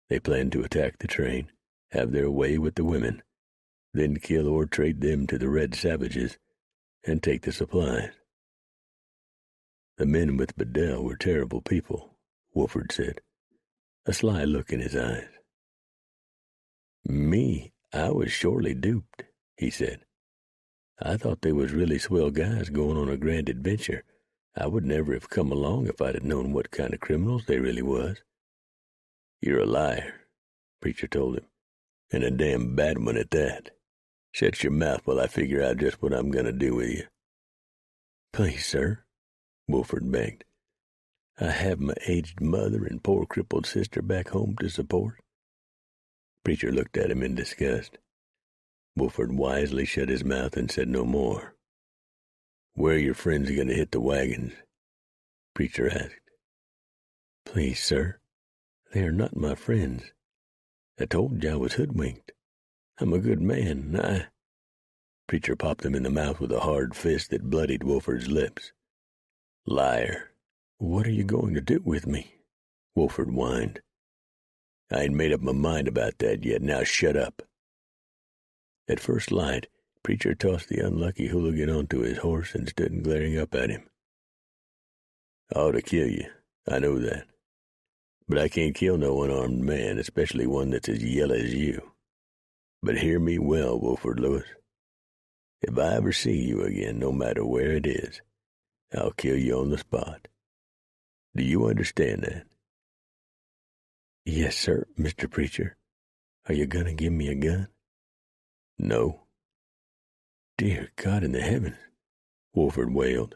they planned to attack the train, have their way with the women, then kill or trade them to the red savages, and take the supplies. The men with Bedell were terrible people, Wolford said, a sly look in his eyes. Me, I was surely duped, he said. I thought they was really swell guys going on a grand adventure. I would never have come along if I'd have known what kind of criminals they really was. You're a liar, Preacher told him, and a damn bad one at that. Shut your mouth while I figure out just what I'm going to do with you. Please, sir, Wolford begged. I have my aged mother and poor crippled sister back home to support. Preacher looked at him in disgust. Wolford wisely shut his mouth and said no more. Where are your friends going to hit the wagons? Preacher asked. Please, sir, they are not my friends. I told you I was hoodwinked. I'm a good man, Preacher popped him in the mouth with a hard fist that bloodied Wolford's lips. Liar. What are you going to do with me? Wolford whined. I ain't made up my mind about that yet. Now shut up. At first light, Preacher tossed the unlucky hooligan onto his horse and stood glaring up at him. I ought to kill you, I know that. But I can't kill no unarmed man, especially one that's as yellow as you. But hear me well, Wolford Lewis. If I ever see you again, no matter where it is, I'll kill you on the spot. Do you understand that? Yes, sir, Mr. Preacher. Are you going to give me a gun? No. Dear God in the heavens, Wolford wailed.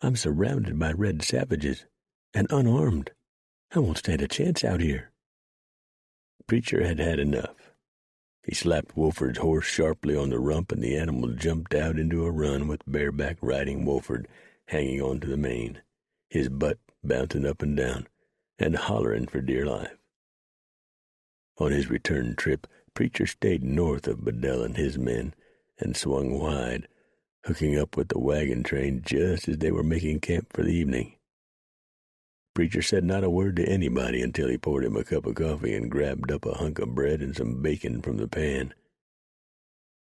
I'm surrounded by red savages, and unarmed. I won't stand a chance out here. Preacher had had enough. He slapped Wolford's horse sharply on the rump, and the animal jumped out into a run with bareback riding Wolford hanging on to the mane, his butt bouncing up and down, and hollering for dear life. On his return trip, Preacher stayed north of Bedell and his men, and swung wide, hooking up with the wagon train just as they were making camp for the evening. Preacher said not a word to anybody until he poured him a cup of coffee and grabbed up a hunk of bread and some bacon from the pan.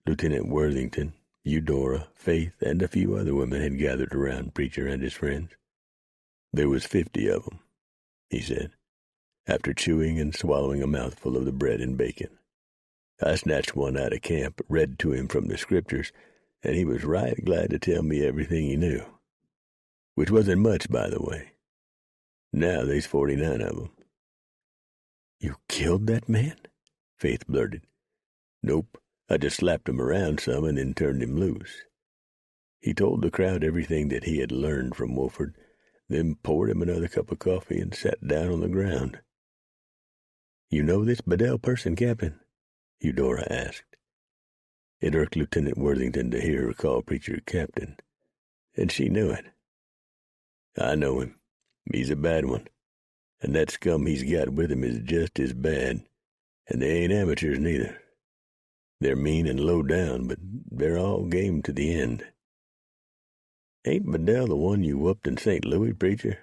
Lieutenant Worthington, Eudora, Faith, and a few other women had gathered around Preacher and his friends. There was 50 of them, he said, after chewing and swallowing a mouthful of the bread and bacon. I snatched one out of camp, read to him from the scriptures, and he was right glad to tell me everything he knew. Which wasn't much, by the way. Now there's 49 of them. You killed that man? Faith blurted. Nope, I just slapped him around some and then turned him loose. He told the crowd everything that he had learned from Wolford, then poured him another cup of coffee and sat down on the ground. You know this Bedell person, Captain? Eudora asked. It irked Lieutenant Worthington to hear her call Preacher Captain, and she knew it. I know him. He's a bad one, and that scum he's got with him is just as bad, and they ain't amateurs neither. They're mean and low down, but they're all game to the end. Ain't Bedell the one you whooped in St. Louis, Preacher?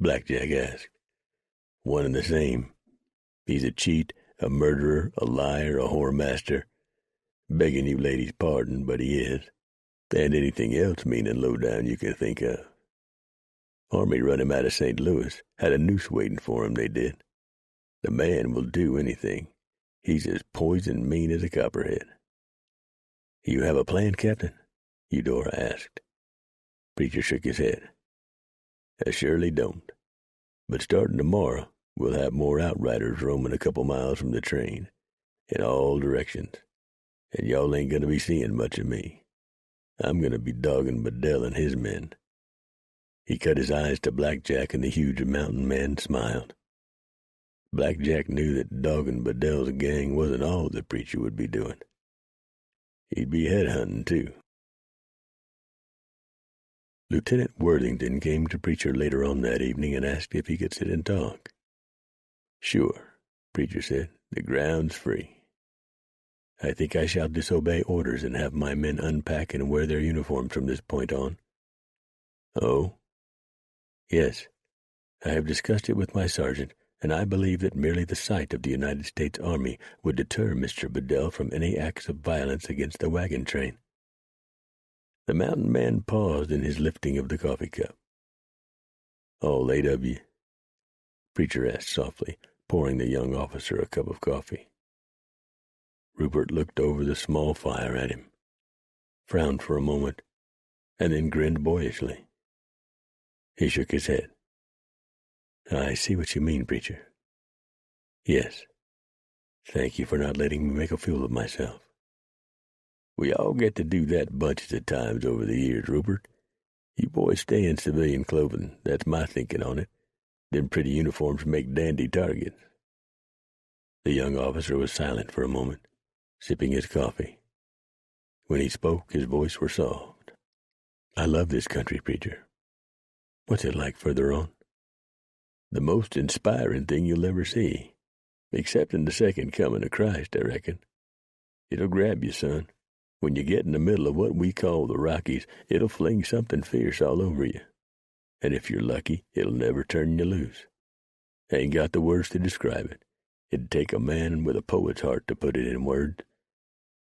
Blackjack asked. One and the same. He's a cheat, a murderer, a liar, a whoremaster. Begging you ladies' pardon, but he is. And anything else mean and low down you can think of. Army run him out of St. Louis. Had a noose waiting for him, they did. The man will do anything. He's as poison mean as a copperhead. You have a plan, Captain? Eudora asked. Preacher shook his head. I surely don't. But starting tomorrow, we'll have more outriders roaming a couple miles from the train, in all directions, and y'all ain't gonna be seeing much of me. I'm gonna be dogging Bedell and his men. He cut his eyes to Blackjack, and the huge mountain man smiled. Blackjack knew that dogging Bedell's gang wasn't all the preacher would be doing. He'd be headhunting, too. Lieutenant Worthington came to Preacher later on that evening and asked if he could sit and talk. Sure, Preacher said. The ground's free. I think I shall disobey orders and have my men unpack and wear their uniforms from this point on. Oh? Yes. I have discussed it with my sergeant, and I believe that merely the sight of the United States Army would deter Mr. Bedell from any acts of violence against the wagon train. The mountain man paused in his lifting of the coffee cup. All 8 of you? Preacher asked softly, pouring the young officer a cup of coffee. Rupert looked over the small fire at him, frowned for a moment, and then grinned boyishly. He shook his head. I see what you mean, Preacher. Yes. Thank you for not letting me make a fool of myself. We all get to do that bunches of times over the years, Rupert. You boys stay in civilian clothing. That's my thinking on it. Them pretty uniforms make dandy targets. The young officer was silent for a moment, sipping his coffee. When he spoke, his voice was soft. I love this country, Preacher. What's it like further on? The most inspiring thing you'll ever see, excepting the second coming of Christ, I reckon. It'll grab you, son. When you get in the middle of what we call the Rockies, it'll fling something fierce all over you. And if you're lucky, it'll never turn you loose. Ain't got the words to describe it. It'd take a man with a poet's heart to put it in words.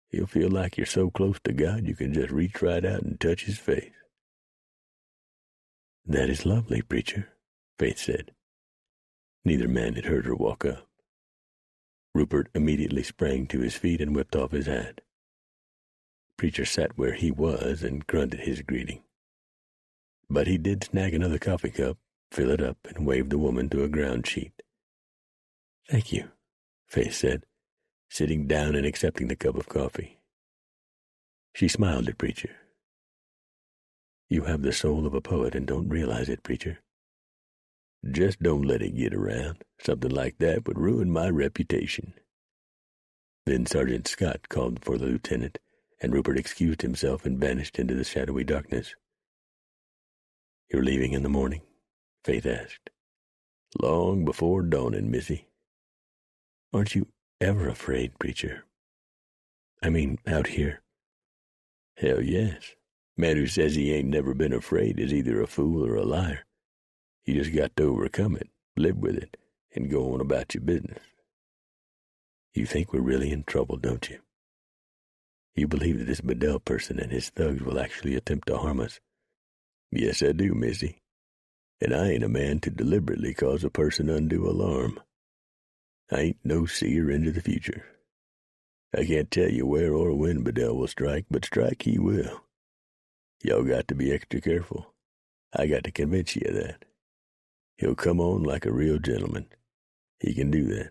You'll feel like you're so close to God you can just reach right out and touch his face. That is lovely, Preacher, Faith said. Neither man had heard her walk up. Rupert immediately sprang to his feet and whipped off his hat. Preacher sat where he was and grunted his greeting. But he did snag another coffee cup, fill it up, and wave the woman to a ground sheet. Thank you, Faith said, sitting down and accepting the cup of coffee. She smiled at Preacher. You have the soul of a poet and don't realize it, Preacher. Just don't let it get around. Something like that would ruin my reputation. Then Sergeant Scott called for the lieutenant, and Rupert excused himself and vanished into the shadowy darkness. You're leaving in the morning? Faith asked. Long before dawning, Missy. Aren't you ever afraid, Preacher? I mean, out here. Hell, yes. Man who says he ain't never been afraid is either a fool or a liar. You just got to overcome it, live with it, and go on about your business. You think we're really in trouble, don't you? You believe that this Bedell person and his thugs will actually attempt to harm us? Yes, I do, Missy. And I ain't a man to deliberately cause a person undue alarm. I ain't no seer into the future. I can't tell you where or when Bedell will strike, but strike he will. Y'all got to be extra careful. I got to convince you of that. He'll come on like a real gentleman. He can do that.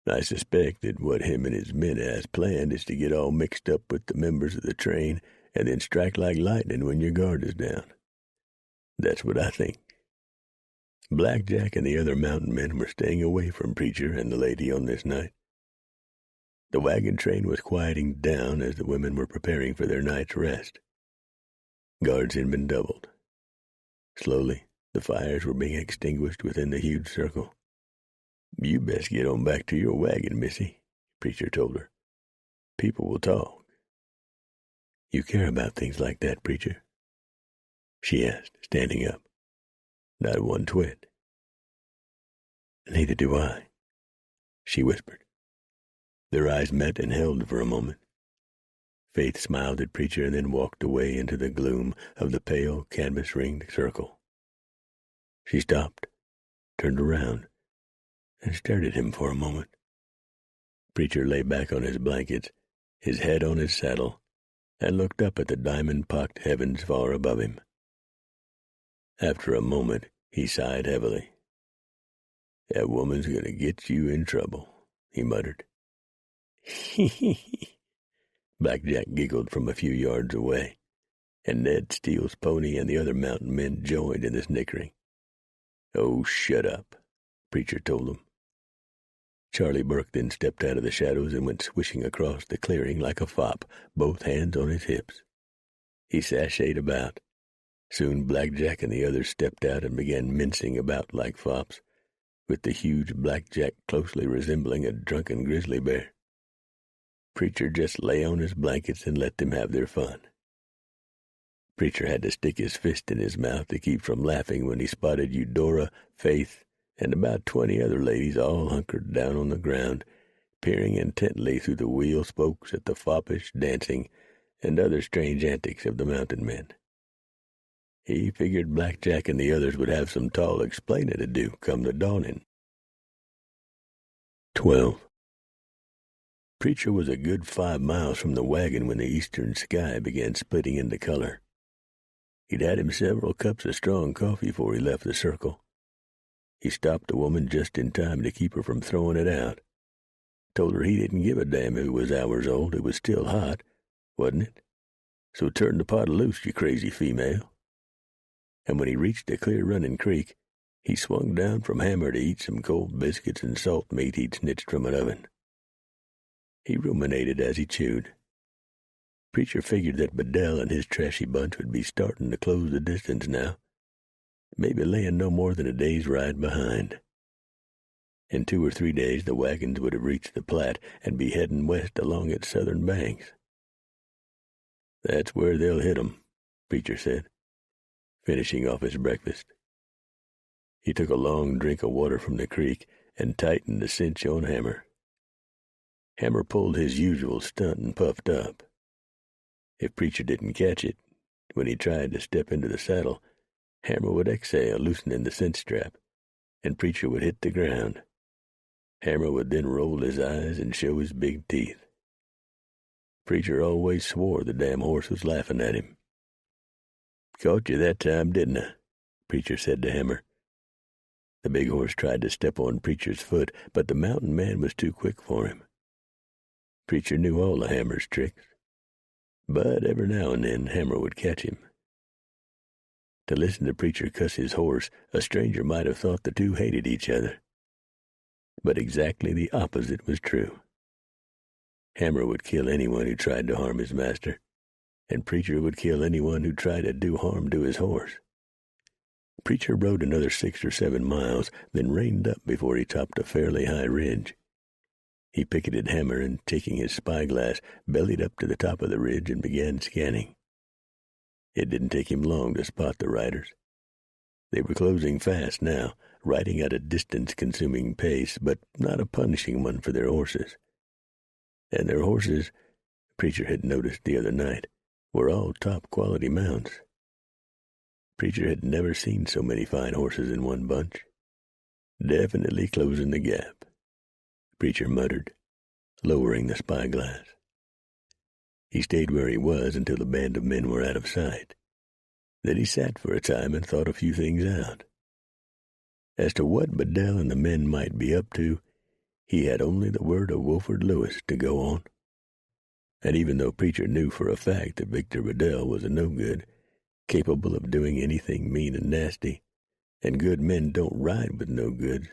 I suspect that what him and his men has planned is to get all mixed up with the members of the train and then strike like lightning when your guard is down. That's what I think. Blackjack and the other mountain men were staying away from Preacher and the lady on this night. The wagon train was quieting down as the women were preparing for their night's rest. Guards had been doubled. Slowly, the fires were being extinguished within the huge circle. You best get on back to your wagon, Missy, Preacher told her. People will talk. You care about things like that, Preacher? She asked, standing up. Not one twit. Neither do I, she whispered. Their eyes met and held for a moment. Faith smiled at Preacher and then walked away into the gloom of the pale, canvas-ringed circle. She stopped, turned around, and stared at him for a moment. Preacher lay back on his blankets, his head on his saddle, and looked up at the diamond-pocked heavens far above him. After a moment, he sighed heavily. "That woman's going to get you in trouble," he muttered. "Hee." Black Jack giggled from a few yards away, and Ned Steele's pony and the other mountain men joined in the snickering. "Oh, shut up," Preacher told them. Charlie Burke then stepped out of the shadows and went swishing across the clearing like a fop, both hands on his hips. He sashayed about. Soon Black Jack and the others stepped out and began mincing about like fops, with the huge Black Jack closely resembling a drunken grizzly bear. Preacher just lay on his blankets and let them have their fun. Preacher had to stick his fist in his mouth to keep from laughing when he spotted Eudora, Faith, and about 20 other ladies all hunkered down on the ground, peering intently through the wheel spokes at the foppish dancing and other strange antics of the mountain men. He figured Black Jack and the others would have some tall explaining to do come the dawning. 12. Preacher was a good 5 miles from the wagon when the eastern sky began splitting into color. He'd had him several cups of strong coffee before he left the circle. He stopped the woman just in time to keep her from throwing it out. Told her he didn't give a damn if it was hours old, it was still hot, wasn't it? So turn the pot loose, you crazy female. And when he reached a clear running creek, he swung down from Hammer to eat some cold biscuits and salt meat he'd snitched from an oven. He ruminated as he chewed. Preacher figured that Bedell and his trashy bunch would be starting to close the distance now, maybe laying no more than a day's ride behind. In 2 or 3 days the wagons would have reached the Platte and be heading west along its southern banks. "That's where they'll hit 'em," Preacher said, finishing off his breakfast. He took a long drink of water from the creek and tightened the cinch on Hammer. Hammer pulled his usual stunt and puffed up. If Preacher didn't catch it, when he tried to step into the saddle, Hammer would exhale, loosening the cinch strap, and Preacher would hit the ground. Hammer would then roll his eyes and show his big teeth. Preacher always swore the damn horse was laughing at him. "Caught you that time, didn't I?" Preacher said to Hammer. The big horse tried to step on Preacher's foot, but the mountain man was too quick for him. Preacher knew all of Hammer's tricks, but every now and then Hammer would catch him. To listen to Preacher cuss his horse, a stranger might have thought the two hated each other. But exactly the opposite was true. Hammer would kill anyone who tried to harm his master, and Preacher would kill anyone who tried to do harm to his horse. Preacher rode another 6 or 7 miles, then reined up before he topped a fairly high ridge. He picketed Hammer and, taking his spyglass, bellied up to the top of the ridge and began scanning. It didn't take him long to spot the riders. They were closing fast now, riding at a distance-consuming pace, but not a punishing one for their horses. And their horses, Preacher had noticed the other night, were all top-quality mounts. Preacher had never seen so many fine horses in one bunch. Definitely closing the gap, Preacher muttered, lowering the spyglass. He stayed where he was until the band of men were out of sight. Then he sat for a time and thought a few things out. As to what Bedell and the men might be up to, he had only the word of Wolford Lewis to go on. And even though Preacher knew for a fact that Victor Bedell was a no-good, capable of doing anything mean and nasty, and good men don't ride with no-goods,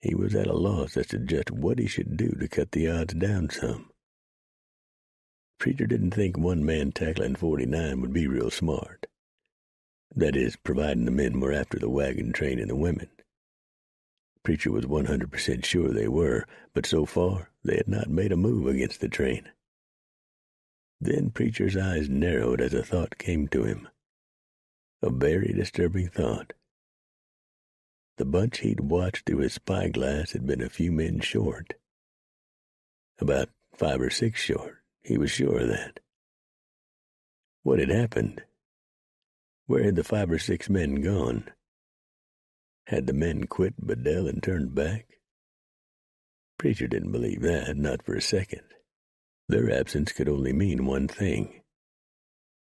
he was at a loss as to just what he should do to cut the odds down some. Preacher didn't think one man tackling 49 would be real smart. That is, providing the men were after the wagon train and the women. Preacher was 100% sure they were, but so far they had not made a move against the train. Then Preacher's eyes narrowed as a thought came to him. A very disturbing thought. The bunch he'd watched through his spyglass had been a few men short. About 5 or 6 short, he was sure of that. What had happened? Where had the 5 or 6 men gone? Had the men quit Bedell and turned back? Preacher didn't believe that, not for a second. Their absence could only mean one thing.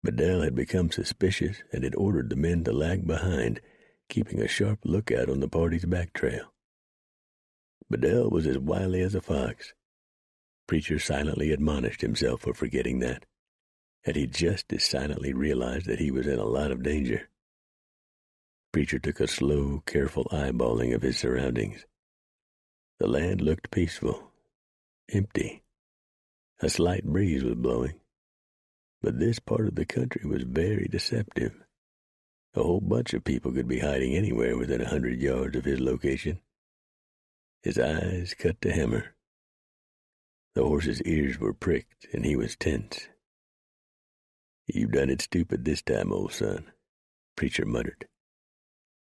Bedell had become suspicious and had ordered the men to lag behind, keeping a sharp lookout on the party's back trail. Bedell was as wily as a fox. Preacher silently admonished himself for forgetting that, and he just as silently realized that he was in a lot of danger. Preacher took a slow, careful eyeballing of his surroundings. The land looked peaceful, empty. A slight breeze was blowing, but this part of the country was very deceptive. A whole bunch of people could be hiding anywhere within 100 yards of his location. His eyes cut to Hammer. The horse's ears were pricked, and he was tense. "You've done it stupid this time, old son," Preacher muttered.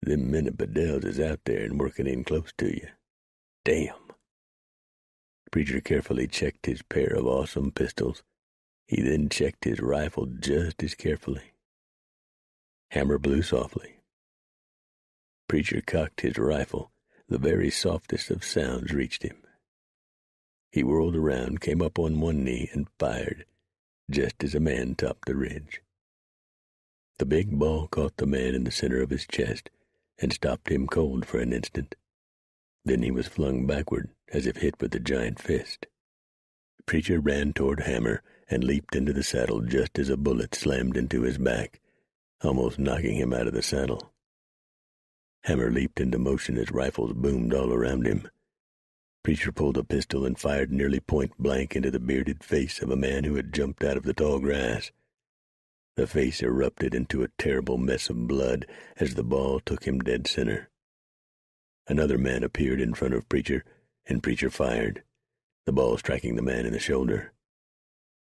"Them men at Bedell's is out there and working in close to you. Damn." Preacher carefully checked his pair of awesome pistols. He then checked his rifle just as carefully. Hammer blew softly. Preacher cocked his rifle. The very softest of sounds reached him. He whirled around, came up on one knee, and fired, just as a man topped the ridge. The big ball caught the man in the center of his chest and stopped him cold for an instant. Then he was flung backward, as if hit with a giant fist. Preacher ran toward Hammer and leaped into the saddle just as a bullet slammed into his back, almost knocking him out of the saddle. Hammer leaped into motion as rifles boomed all around him. Preacher pulled a pistol and fired nearly point blank into the bearded face of a man who had jumped out of the tall grass. The face erupted into a terrible mess of blood as the ball took him dead center. Another man appeared in front of Preacher, and Preacher fired, the ball striking the man in the shoulder.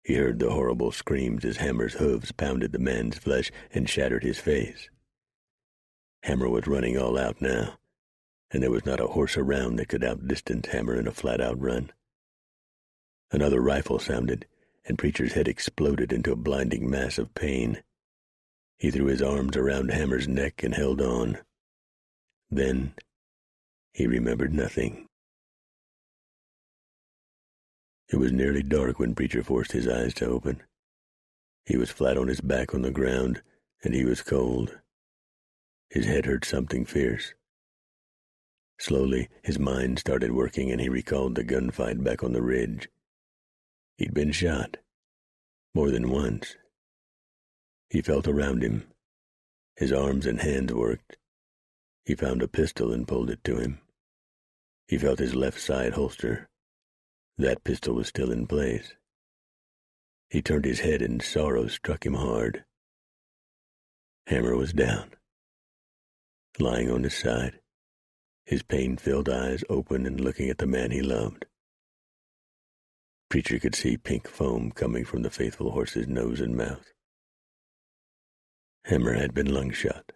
He heard the horrible screams as Hammer's hooves pounded the man's flesh and shattered his face. Hammer was running all out now, and there was not a horse around that could outdistance Hammer in a flat-out run. Another rifle sounded, and Preacher's head exploded into a blinding mass of pain. He threw his arms around Hammer's neck and held on. Then he remembered nothing. It was nearly dark when Preacher forced his eyes to open. He was flat on his back on the ground, and he was cold. His head hurt something fierce. Slowly, his mind started working, and he recalled the gunfight back on the ridge. He'd been shot, more than once. He felt around him. His arms and hands worked. He found a pistol and pulled it to him. He felt his left side holster. That pistol was still in place. He turned his head and sorrow struck him hard. Hammer was down, lying on his side, his pain-filled eyes open and looking at the man he loved. Preacher could see pink foam coming from the faithful horse's nose and mouth. Hammer had been lung shot.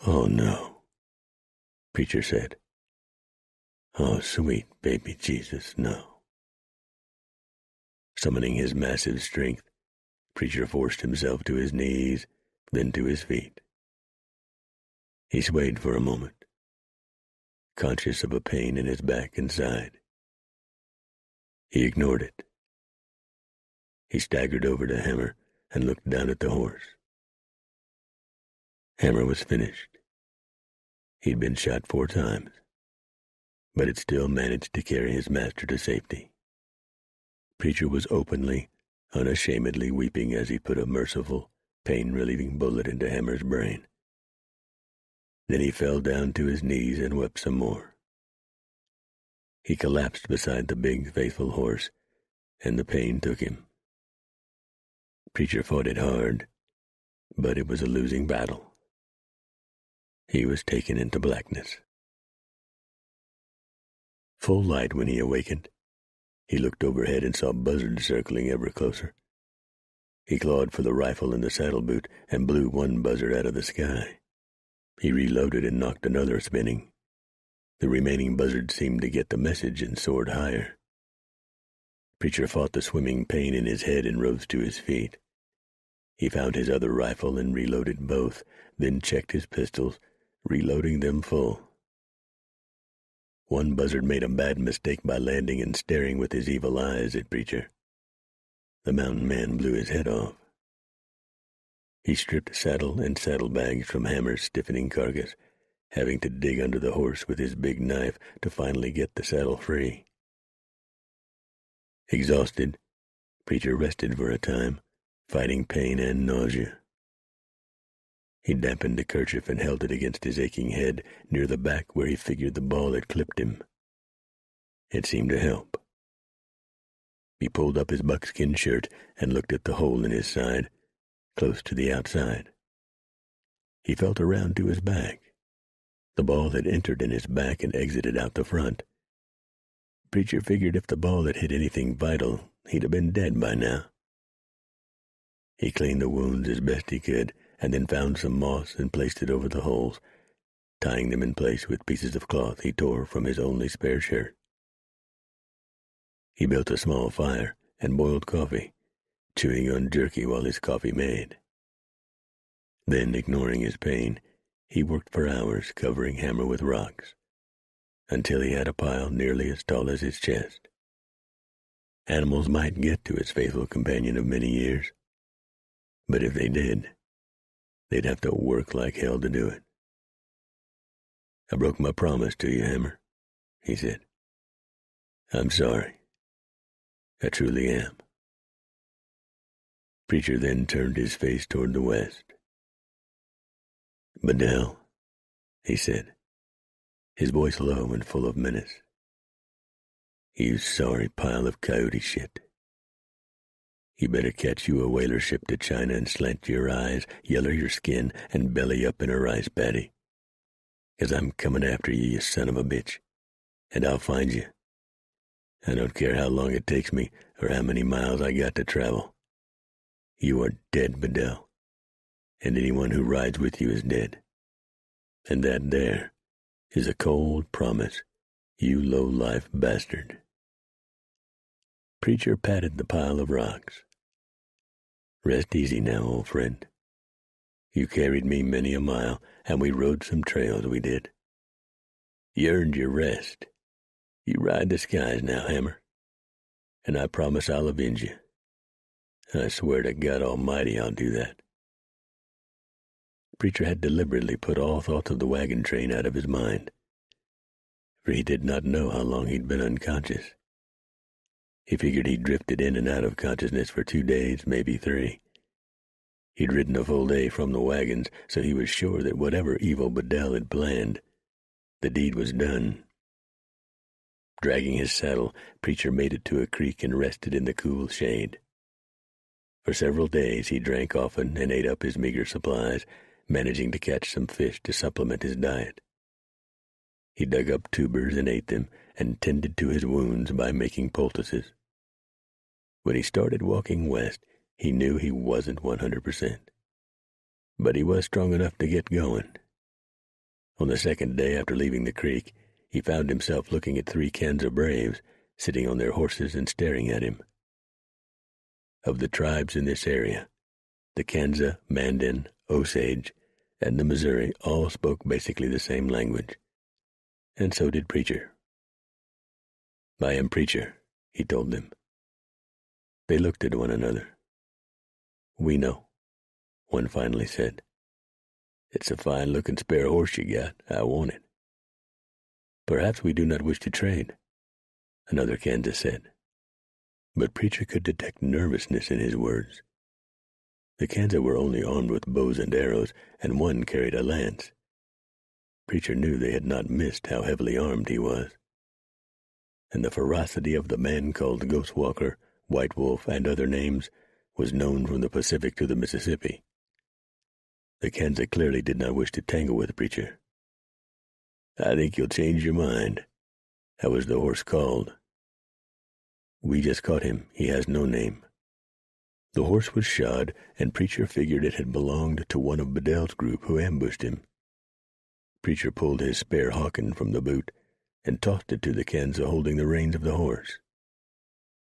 "Oh, no," Preacher said. "Oh, sweet baby Jesus, no." Summoning his massive strength, Preacher forced himself to his knees, then to his feet. He swayed for a moment, conscious of a pain in his back and side. He ignored it. He staggered over to Hammer and looked down at the horse. Hammer was finished. He'd been shot 4 times, but had still managed to carry his master to safety. Preacher was openly, unashamedly weeping as he put a merciful, pain-relieving bullet into Hammer's brain. Then he fell down to his knees and wept some more. He collapsed beside the big, faithful horse, and the pain took him. Preacher fought it hard, but it was a losing battle. He was taken into blackness. Full light when he awakened. He looked overhead and saw buzzards circling ever closer. He clawed for the rifle in the saddle boot and blew one buzzard out of the sky. He reloaded and knocked another spinning. The remaining buzzards seemed to get the message and soared higher. Preacher fought the swimming pain in his head and rose to his feet. He found his other rifle and reloaded both, then checked his pistols, reloading them full. One buzzard made a bad mistake by landing and staring with his evil eyes at Preacher. The mountain man blew his head off. He stripped saddle and saddlebags from Hammer's stiffening carcass, having to dig under the horse with his big knife to finally get the saddle free. Exhausted, Preacher rested for a time, fighting pain and nausea. He dampened the kerchief and held it against his aching head near the back where he figured the ball had clipped him. It seemed to help. He pulled up his buckskin shirt and looked at the hole in his side, close to the outside. He felt around to his back. The ball had entered in his back and exited out the front. Preacher figured if the ball had hit anything vital, he'd have been dead by now. He cleaned the wounds as best he could, and then found some moss and placed it over the holes, tying them in place with pieces of cloth he tore from his only spare shirt. He built a small fire and boiled coffee, chewing on jerky while his coffee made. Then, ignoring his pain, he worked for hours covering Hammer with rocks, until he had a pile nearly as tall as his chest. Animals might get to his faithful companion of many years, but if they did, they'd have to work like hell to do it. "I broke my promise to you, Hammer," he said. "I'm sorry. I truly am." Preacher then turned his face toward the west. "Bedell," he said, his voice low and full of menace. "You sorry pile of coyote shit. You better catch you a whaler ship to China and slant your eyes, yeller your skin, and belly up in a rice paddy. 'Cause I'm coming after you, you son of a bitch, and I'll find you. I don't care how long it takes me or how many miles I got to travel. You are dead, Bedell, and anyone who rides with you is dead. And that there is a cold promise, you low-life bastard." Preacher patted the pile of rocks. "Rest easy now, old friend. You carried me many a mile, and we rode some trails, we did. You earned your rest. You ride the skies now, Hammer, and I promise I'll avenge you. I swear to God Almighty I'll do that." Preacher had deliberately put all thoughts of the wagon train out of his mind, for he did not know how long he'd been unconscious. He figured he'd drifted in and out of consciousness for 2 days, maybe 3. He'd ridden a full day from the wagons, so he was sure that whatever evil Bedell had planned, the deed was done. Dragging his saddle, Preacher made it to a creek and rested in the cool shade. For several days he drank often and ate up his meager supplies, managing to catch some fish to supplement his diet. He dug up tubers and ate them, and tended to his wounds by making poultices. When he started walking west, he knew he wasn't 100%. But he was strong enough to get going. On the second day after leaving the creek, he found himself looking at 3 Kansa braves sitting on their horses and staring at him. Of the tribes in this area, the Kansa, Mandan, Osage, and the Missouri all spoke basically the same language, and so did Preacher. "I am Preacher," he told them. They looked at one another. "We know," one finally said. "It's a fine-looking spare horse you got. I want it." "Perhaps we do not wish to trade," another Kansa said. But Preacher could detect nervousness in his words. The Kansa were only armed with bows and arrows, and one carried a lance. Preacher knew they had not missed how heavily armed he was. And the ferocity of the man called Ghost Walker, White Wolf, and other names was known from the Pacific to the Mississippi. The Kansa clearly did not wish to tangle with Preacher. "I think you'll change your mind. How was the horse called?" "We just caught him. He has no name." The horse was shod, and Preacher figured it had belonged to one of Bedell's group who ambushed him. Preacher pulled his spare Hawken from the boot and tossed it to the Kansa holding the reins of the horse.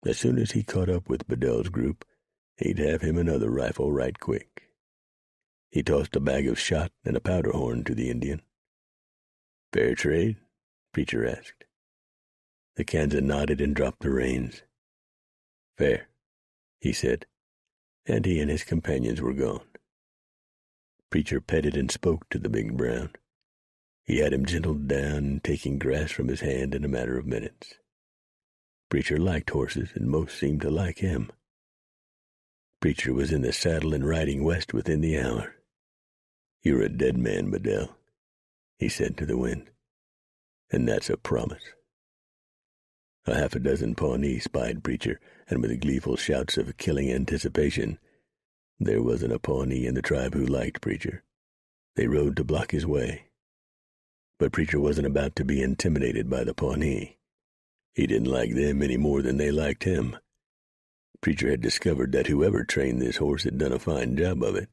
As soon as he caught up with Bedell's group, he'd have him another rifle right quick. He tossed a bag of shot and a powder horn to the Indian. "Fair trade?" Preacher asked. The Kansa nodded and dropped the reins. "Fair," he said, and he and his companions were gone. Preacher petted and spoke to the big brown. He had him gentled down, taking grass from his hand in a matter of minutes. Preacher liked horses, and most seemed to like him. Preacher was in the saddle and riding west within the hour. "You're a dead man, Bedell," he said to the wind, "and that's a promise." A half a dozen Pawnees spied Preacher, and with gleeful shouts of killing anticipation, there wasn't a Pawnee in the tribe who liked Preacher. They rode to block his way. But Preacher wasn't about to be intimidated by the Pawnee. He didn't like them any more than they liked him. Preacher had discovered that whoever trained this horse had done a fine job of it.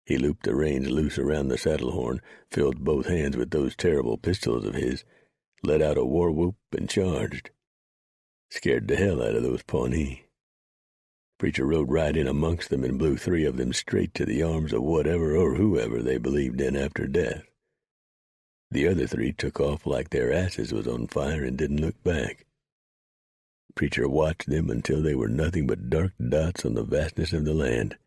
He looped the reins loose around the saddle horn, filled both hands with those terrible pistols of his, let out a war whoop, and charged. Scared the hell out of those Pawnee. Preacher rode right in amongst them and blew 3 of them straight to the arms of whatever or whoever they believed in after death. The other 3 took off like their asses was on fire and didn't look back. Preacher watched them until they were nothing but dark dots on the vastness of the land.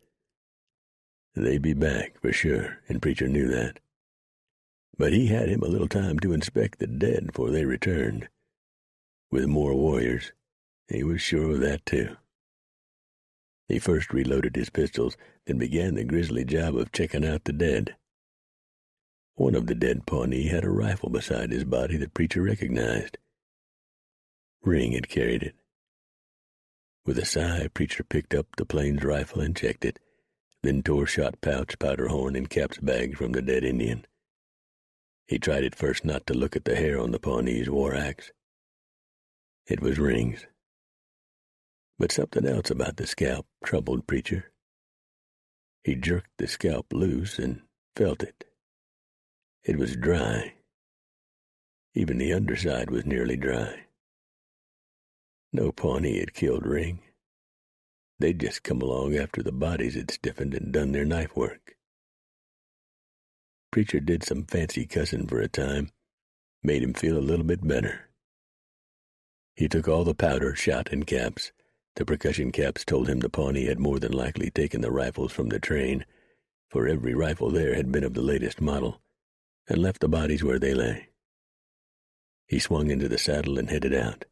They'd be back, for sure, and Preacher knew that. But he had him a little time to inspect the dead before they returned. With more warriors, he was sure of that, too. He first reloaded his pistols, then began the grisly job of checking out the dead. One of the dead Pawnee had a rifle beside his body that Preacher recognized. Ring had carried it. With a sigh, Preacher picked up the Plains rifle and checked it, then tore shot pouch, powder horn, and Cap's bag from the dead Indian. He tried at first not to look at the hair on the Pawnee's war axe. It was Ring's. But something else about the scalp troubled Preacher. He jerked the scalp loose and felt it. It was dry. Even the underside was nearly dry. No Pawnee had killed Ring. They'd just come along after the bodies had stiffened and done their knife work. Preacher did some fancy cussing for a time, made him feel a little bit better. He took all the powder, shot, and caps. The percussion caps told him the Pawnee had more than likely taken the rifles from the train, for every rifle there had been of the latest model, and left the bodies where they lay. He swung into the saddle and headed out.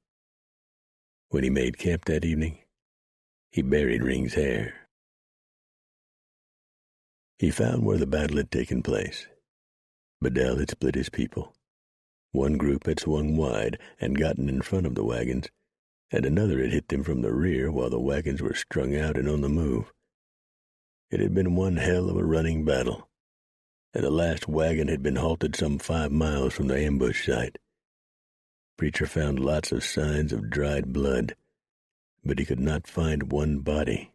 When he made camp that evening, he buried Ring's hair. He found where the battle had taken place. Bedell had split his people. One group had swung wide and gotten in front of the wagons, and another had hit them from the rear while the wagons were strung out and on the move. It had been one hell of a running battle, and the last wagon had been halted some 5 miles from the ambush site. Preacher found lots of signs of dried blood, but he could not find one body.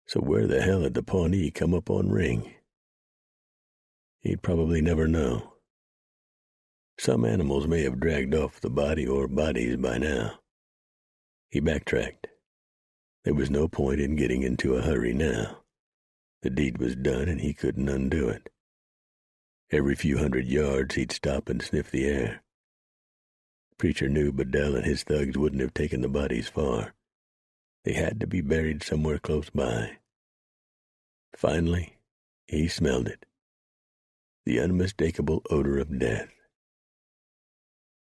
So where the hell had the Pawnee come up on Ring? He'd probably never know. Some animals may have dragged off the body or bodies by now. He backtracked. There was no point in getting into a hurry now. The deed was done, and he couldn't undo it. Every few hundred yards he'd stop and sniff the air. Preacher knew Bedell and his thugs wouldn't have taken the bodies far. They had to be buried somewhere close by. Finally, he smelled it. The unmistakable odor of death.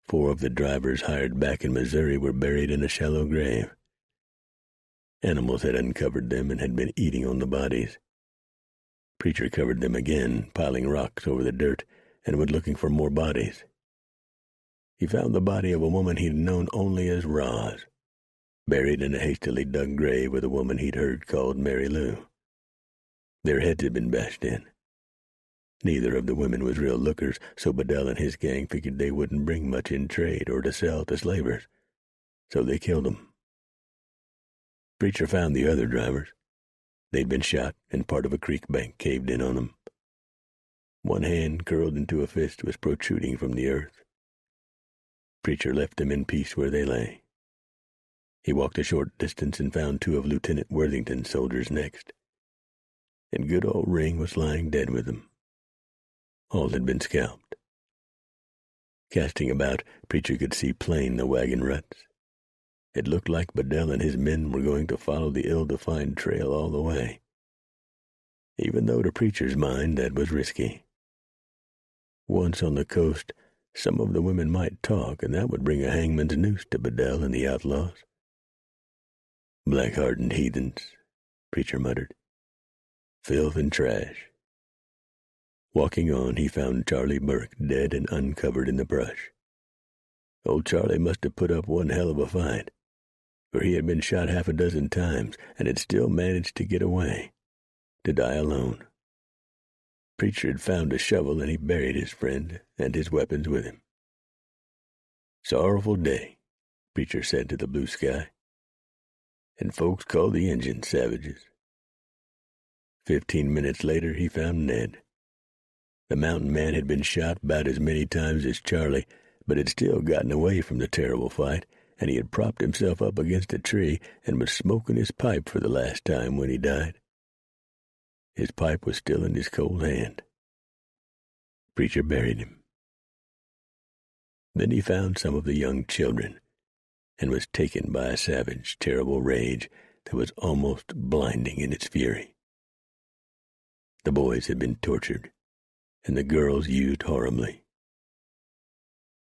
4 of the drivers hired back in Missouri were buried in a shallow grave. Animals had uncovered them and had been eating on the bodies. Preacher covered them again, piling rocks over the dirt, and went looking for more bodies. He found the body of a woman he'd known only as Roz, buried in a hastily dug grave with a woman he'd heard called Mary Lou. Their heads had been bashed in. Neither of the women was real lookers, so Bedell and his gang figured they wouldn't bring much in trade or to sell to slavers, so they killed them. Preacher found the other drivers. They'd been shot, and part of a creek bank caved in on them. One hand, curled into a fist, was protruding from the earth. Preacher left them in peace where they lay. He walked a short distance and found two of Lieutenant Worthington's soldiers next. And good old Ring was lying dead with them. All had been scalped. Casting about, Preacher could see plain the wagon ruts. It looked like Bedell and his men were going to follow the ill-defined trail all the way. Even though to Preacher's mind that was risky. Once on the coast, some of the women might talk, and that would bring a hangman's noose to Bedell and the outlaws. Black-hardened heathens, Preacher muttered. Filth and trash. Walking on, he found Charlie Burke dead and uncovered in the brush. Old Charlie must have put up one hell of a fight, for he had been shot half a dozen times and had still managed to get away, to die alone. Preacher had found a shovel and he buried his friend and his weapons with him. Sorrowful day, Preacher said to the blue sky, and folks called the Injuns savages. 15 minutes later, he found Ned. The mountain man had been shot about as many times as Charlie, but had still gotten away from the terrible fight, and he had propped himself up against a tree and was smoking his pipe for the last time when he died. His pipe was still in his cold hand. Preacher buried him. Then he found some of the young children, and was taken by a savage, terrible rage that was almost blinding in its fury. The boys had been tortured, and the girls used horribly.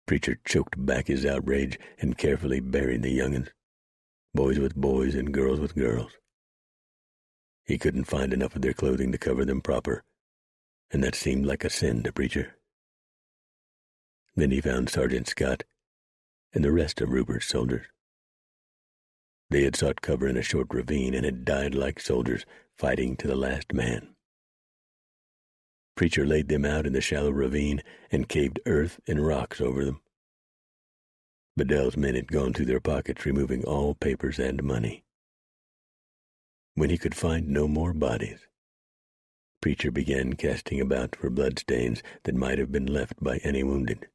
Preacher choked back his outrage and carefully buried the young'uns, boys with boys and girls with girls. He couldn't find enough of their clothing to cover them proper, and that seemed like a sin to Preacher. Then he found Sergeant Scott and the rest of Rupert's soldiers. They had sought cover in a short ravine and had died like soldiers, fighting to the last man. Preacher laid them out in the shallow ravine and caved earth and rocks over them. Bedell's men had gone through their pockets, removing all papers and money. When he could find no more bodies, Preacher began casting about for bloodstains that might have been left by any wounded.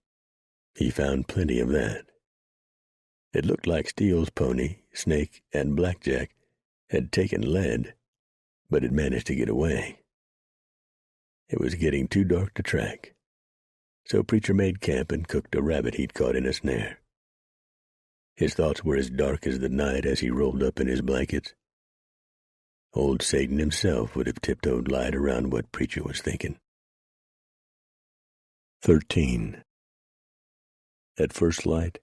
He found plenty of that. It looked like Steele's pony, Snake, and Blackjack had taken lead, but had managed to get away. It was getting too dark to track, so Preacher made camp and cooked a rabbit he'd caught in a snare. His thoughts were as dark as the night as he rolled up in his blankets. Old Satan himself would have tiptoed light around what Preacher was thinking. 13. At first light,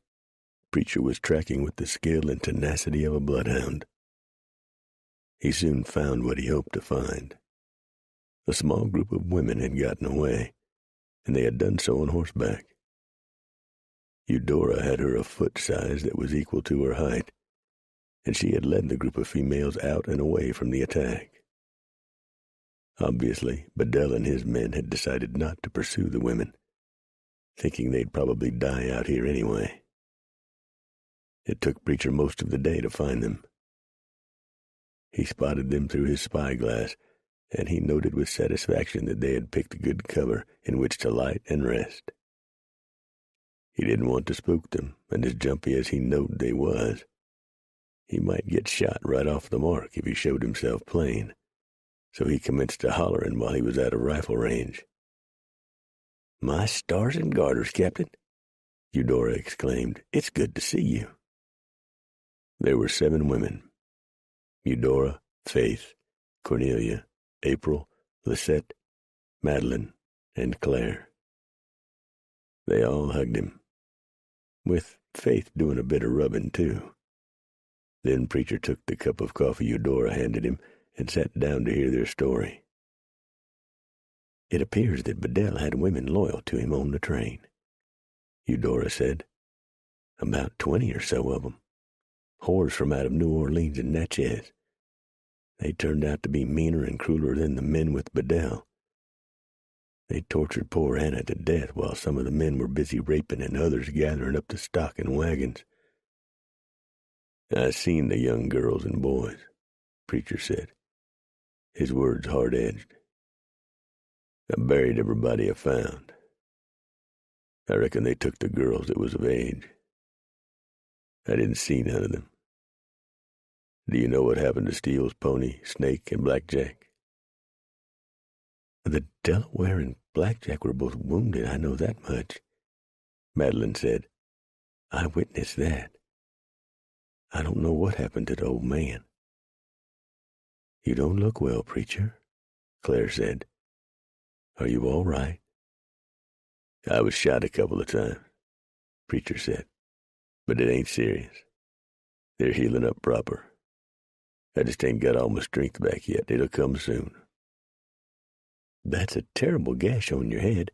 Preacher was tracking with the skill and tenacity of a bloodhound. He soon found what he hoped to find. A small group of women had gotten away, and they had done so on horseback. Eudora had her a foot size that was equal to her height, and she had led the group of females out and away from the attack. Obviously, Bedell and his men had decided not to pursue the women, thinking they'd probably die out here anyway. It took Preacher most of the day to find them. He spotted them through his spyglass, and he noted with satisfaction that they had picked good cover in which to light and rest. He didn't want to spook them, and as jumpy as he knowed they was, he might get shot right off the mark if he showed himself plain, so he commenced to hollering while he was out of rifle range. "My stars and garters, Captain," Eudora exclaimed. "It's good to see you." There were 7 women: Eudora, Faith, Cornelia, April, Lisette, Madeline, and Claire. They all hugged him, with Faith doing a bit of rubbing, too. Then Preacher took the cup of coffee Eudora handed him and sat down to hear their story. "It appears that Bedell had women loyal to him on the train," Eudora said. "About 20 or so of them. Whores from out of New Orleans and Natchez. They turned out to be meaner and crueler than the men with Bedell. They tortured poor Anna to death while some of the men were busy raping and others gathering up the stock in wagons." "I seen the young girls and boys," Preacher said, his words hard-edged. "I buried everybody I found. I reckon they took the girls that was of age. I didn't see none of them, Do you know what happened to Steele's pony, Snake, and Blackjack?" "The Delaware and Blackjack were both wounded, I know that much," Madeline said. "I witnessed that. I don't know what happened to the old man." "You don't look well, preacher," Claire said. "Are you all right?" "I was shot a couple of times," preacher said, "but it ain't serious. They're healing up proper. I just ain't got all my strength back yet. It'll come soon." "That's a terrible gash on your head,"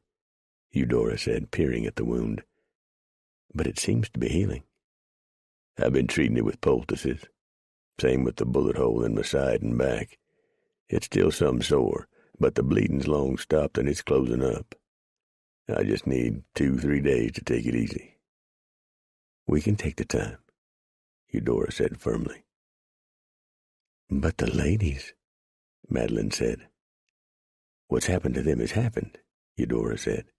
Eudora said, peering at the wound. "But it seems to be healing." "I've been treating it with poultices. Same with the bullet hole in my side and back. It's still some sore, but the bleeding's long stopped and it's closing up. I just need 2-3 days to take it easy." "We can take the time," Eudora said firmly. "But the ladies," Madeline said. "What's happened to them has happened," Eudora said.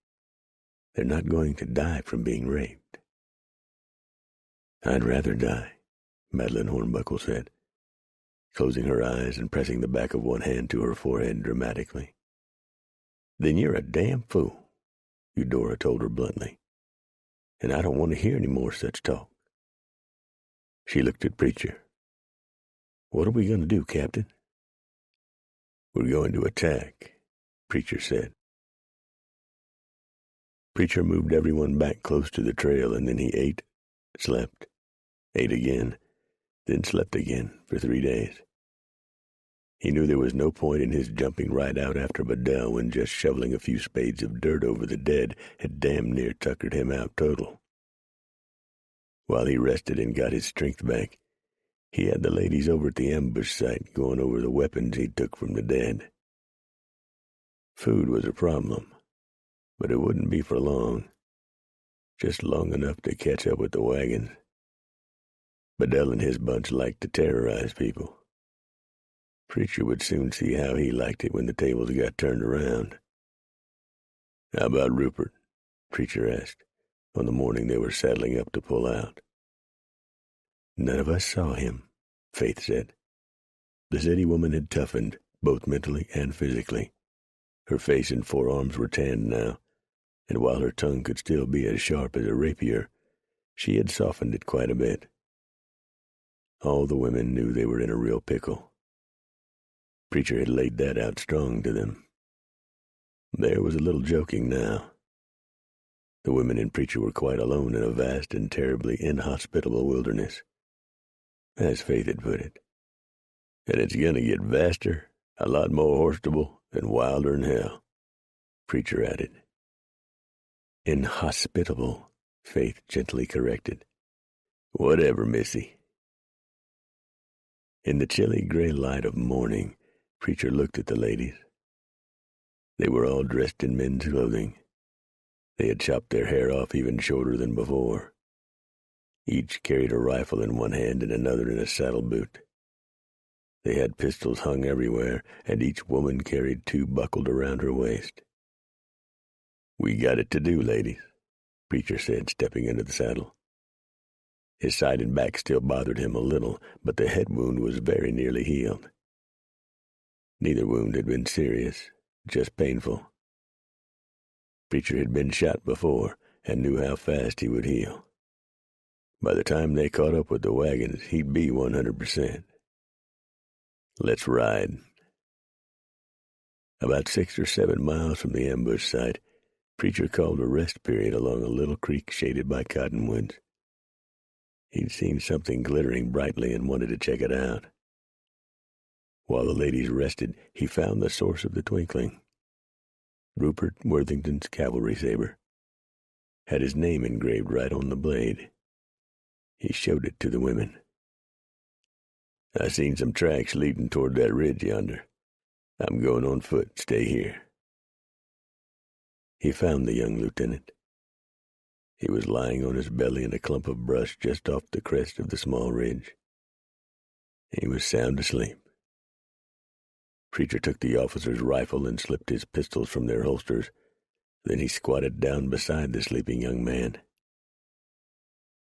"They're not going to die from being raped." "I'd rather die," Madeline Hornbuckle said, closing her eyes and pressing the back of one hand to her forehead dramatically. "Then you're a damn fool," Eudora told her bluntly. "And I don't want to hear any more such talk." She looked at Preacher. "What are we going to do, Captain?" "We're going to attack," Preacher said. Preacher moved everyone back close to the trail, and then he ate, slept, ate again, then slept again for 3 days. He knew there was no point in his jumping right out after Bedell when just shoveling a few spades of dirt over the dead had damn near tuckered him out total. While he rested and got his strength back, he had the ladies over at the ambush site going over the weapons he took from the dead. Food was a problem, but it wouldn't be for long, just long enough to catch up with the wagons. Bedell and his bunch liked to terrorize people. Preacher would soon see how he liked it when the tables got turned around. "How about Rupert?" Preacher asked, on the morning they were saddling up to pull out. "None of us saw him," Faith said. The city woman had toughened, both mentally and physically. Her face and forearms were tanned now, and while her tongue could still be as sharp as a rapier, she had softened it quite a bit. All the women knew they were in a real pickle. Preacher had laid that out strong to them. There was a little joking now. The women and Preacher were quite alone in a vast and terribly inhospitable wilderness, as Faith had put it. "And it's going to get vaster, a lot more horseable, and wilder 'n hell," Preacher added. "Inhospitable," Faith gently corrected. "Whatever, Missy." In the chilly gray light of morning, Preacher looked at the ladies. They were all dressed in men's clothing. They had chopped their hair off even shorter than before. Each carried a rifle in one hand and another in a saddle boot. They had pistols hung everywhere, and each woman carried 2 buckled around her waist. "We got it to do, ladies," Preacher said, stepping into the saddle. His side and back still bothered him a little, but the head wound was very nearly healed. Neither wound had been serious, just painful. Preacher had been shot before and knew how fast he would heal. By the time they caught up with the wagons, he'd be 100%. "Let's ride." About 6 or 7 miles from the ambush site, Preacher called a rest period along a little creek shaded by cottonwoods. He'd seen something glittering brightly and wanted to check it out. While the ladies rested, he found the source of the twinkling. Rupert Worthington's cavalry saber had his name engraved right on the blade. He showed it to the women. "I seen some tracks leading toward that ridge yonder. I'm going on foot. Stay here." He found the young lieutenant. He was lying on his belly in a clump of brush just off the crest of the small ridge. He was sound asleep. Preacher took the officer's rifle and slipped his pistols from their holsters. Then he squatted down beside the sleeping young man.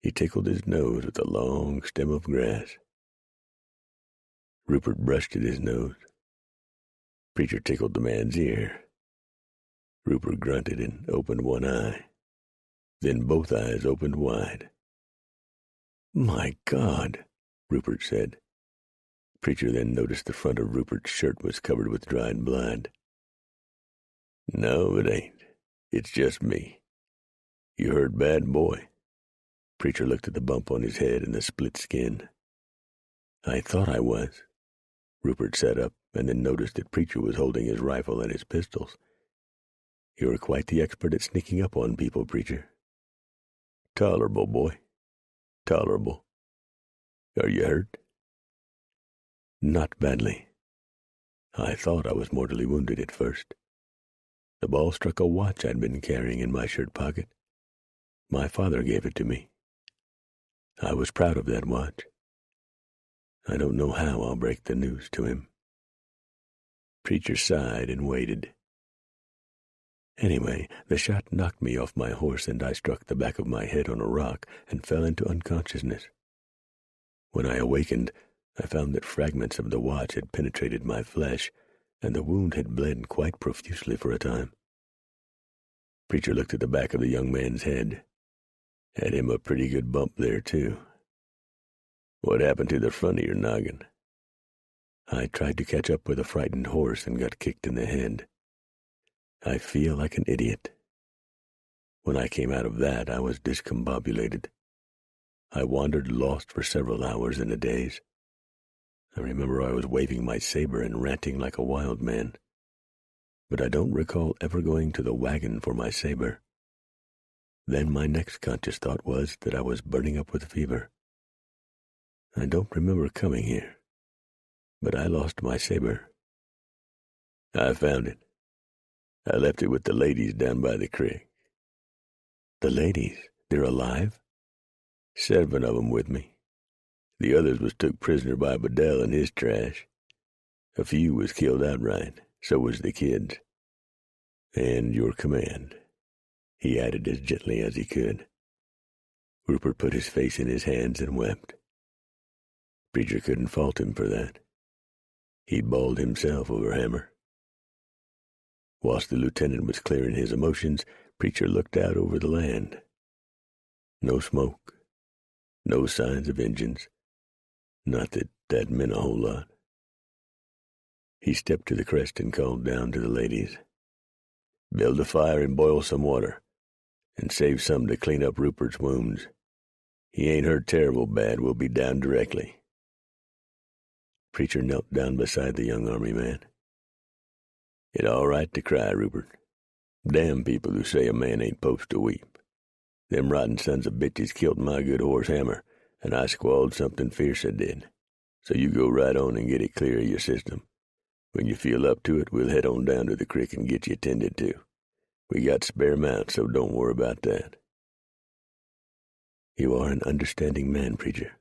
He tickled his nose with a long stem of grass. Rupert brushed at his nose. Preacher tickled the man's ear. Rupert grunted and opened one eye. Then both eyes opened wide. "My God," Rupert said. Preacher then noticed the front of Rupert's shirt was covered with dried blood. "No, it ain't. It's just me. You hurt bad, boy?" Preacher looked at the bump on his head and the split skin. "I thought I was." Rupert sat up and then noticed that Preacher was holding his rifle and his pistols. "You're quite the expert at sneaking up on people, Preacher." "Tolerable, boy. Tolerable. Are you hurt?" "Not badly. I thought I was mortally wounded at first. The ball struck a watch I'd been carrying in my shirt pocket. My father gave it to me. I was proud of that watch. I don't know how I'll break the news to him." Preacher sighed and waited. "Anyway, the shot knocked me off my horse and I struck the back of my head on a rock and fell into unconsciousness. When I awakened, I found that fragments of the watch had penetrated my flesh, and the wound had bled quite profusely for a time." Preacher looked at the back of the young man's head. Had him a pretty good bump there, too. "What happened to the front of your noggin?" "I tried to catch up with a frightened horse and got kicked in the head. I feel like an idiot. When I came out of that, I was discombobulated. I wandered lost for several hours in a daze. I remember I was waving my saber and ranting like a wild man. But I don't recall ever going to the wagon for my saber. Then my next conscious thought was that I was burning up with fever. I don't remember coming here, but I lost my saber. I found it. I left it with the ladies down by the creek." "The ladies? They're alive?" 7 of 'em with me. The others was took prisoner by Bedell and his trash. A few was killed outright, so was the kids. And your command," he added as gently as he could. Rupert put his face in his hands and wept. Preacher couldn't fault him for that. He'd bawled himself over Hammer. Whilst the lieutenant was clearing his emotions, Preacher looked out over the land. No smoke, no signs of engines. Not that that meant a whole lot. He stepped to the crest and called down to the ladies. "Build a fire and boil some water, and save some to clean up Rupert's wounds. He ain't hurt terrible bad. We'll be down directly." Preacher knelt down beside the young army man. "It all right to cry, Rupert. Damn people who say a man ain't supposed to weep. Them rotten sons of bitches killed my good horse Hammer, and I squalled something fierce I did. So you go right on and get it clear of your system. When you feel up to it, we'll head on down to the creek and get you tended to. We got spare mounts, so don't worry about that." "You are an understanding man, Preacher."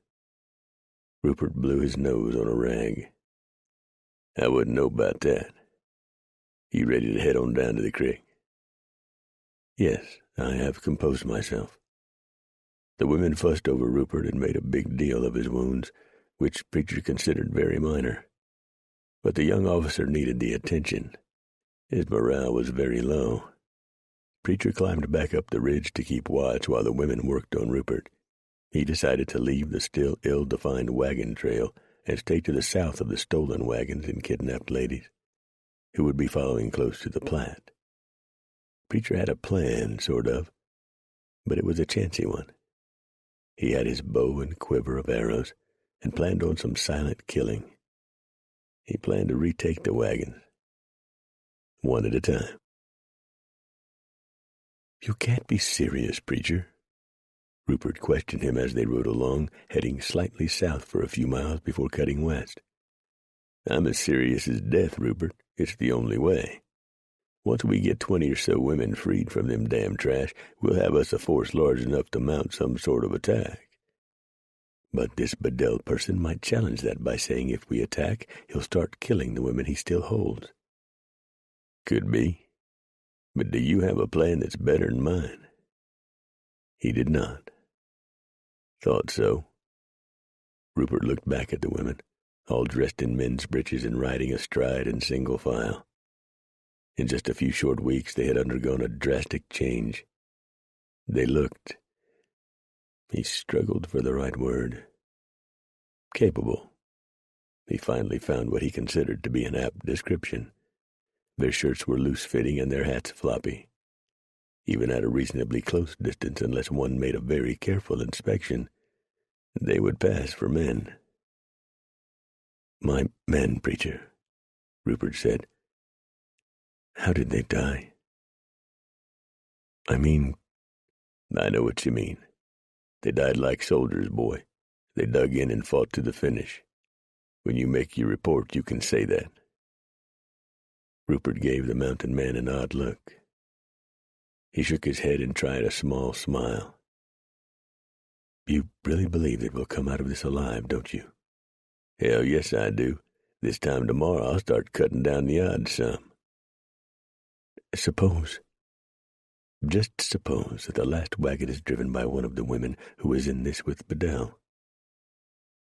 Rupert blew his nose on a rag. "I wouldn't know about that. You ready to head on down to the creek?" "Yes, I have composed myself." The women fussed over Rupert and made a big deal of his wounds, which Preacher considered very minor. But the young officer needed the attention. His morale was very low. Preacher climbed back up the ridge to keep watch while the women worked on Rupert. He decided to leave the still ill-defined wagon trail and stay to the south of the stolen wagons and kidnapped ladies, who would be following close to the Platte. Preacher had a plan, sort of, but it was a chancy one. He had his bow and quiver of arrows and planned on some silent killing. He planned to retake the wagons, one at a time. "You can't be serious, Preacher." Rupert questioned him as they rode along, heading slightly south for a few miles before cutting west. "I'm as serious as death, Rupert. It's the only way. Once we get 20 or so women freed from them damn trash, we'll have us a force large enough to mount some sort of attack." "But this Bedell person might challenge that by saying if we attack, he'll start killing the women he still holds." "Could be. But do you have a plan that's better than mine?" He did not. "Thought so." Rupert looked back at the women. all dressed in men's breeches and riding astride in single file. In just a few short weeks, they had undergone a drastic change. They looked, he struggled for the right word, capable. He finally found what he considered to be an apt description. Their shirts were loose-fitting and their hats floppy. Even at a reasonably close distance, unless one made a very careful inspection, they would pass for men. "My men, preacher," Rupert said. "How did they die?" "I mean—" "I know what you mean. They died like soldiers, boy. They dug in and fought to the finish. When you make your report, you can say that." Rupert gave the mountain man an odd look. He shook his head and tried a small smile. "You really believe that we'll come out of this alive, don't you?" "Hell, yes, I do. This time tomorrow I'll start cutting down the odds some." Just suppose that the last wagon is driven by one of the women who was in this with Bedell.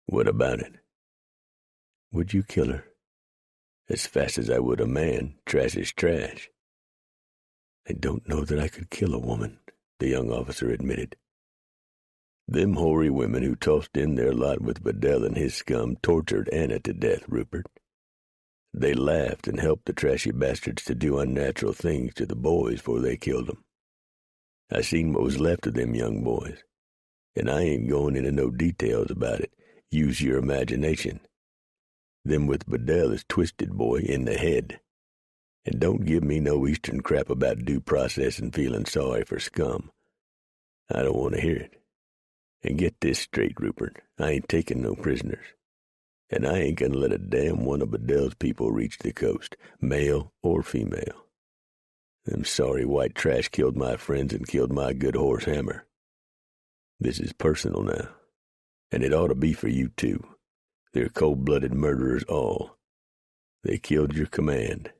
What about it? Would you kill her? As fast as I would a man. Trash is trash." "I don't know that I could kill a woman," the young officer admitted. "Them hoary women who tossed in their lot with Bedell and his scum tortured Anna to death, Rupert. They laughed and helped the trashy bastards to do unnatural things to the boys before they killed them. I seen what was left of them young boys, and I ain't going into no details about it. Use your imagination. Them with Bedell is twisted, boy, in the head. And don't give me no Eastern crap about due process and feeling sorry for scum. I don't want to hear it. And get this straight, Rupert, I ain't taking no prisoners. And I ain't gonna let a damn one of Bedell's people reach the coast, male or female. Them sorry white trash killed my friends and killed my good horse Hammer. This is personal now, and it ought to be for you too. They're cold-blooded murderers all. They killed your command.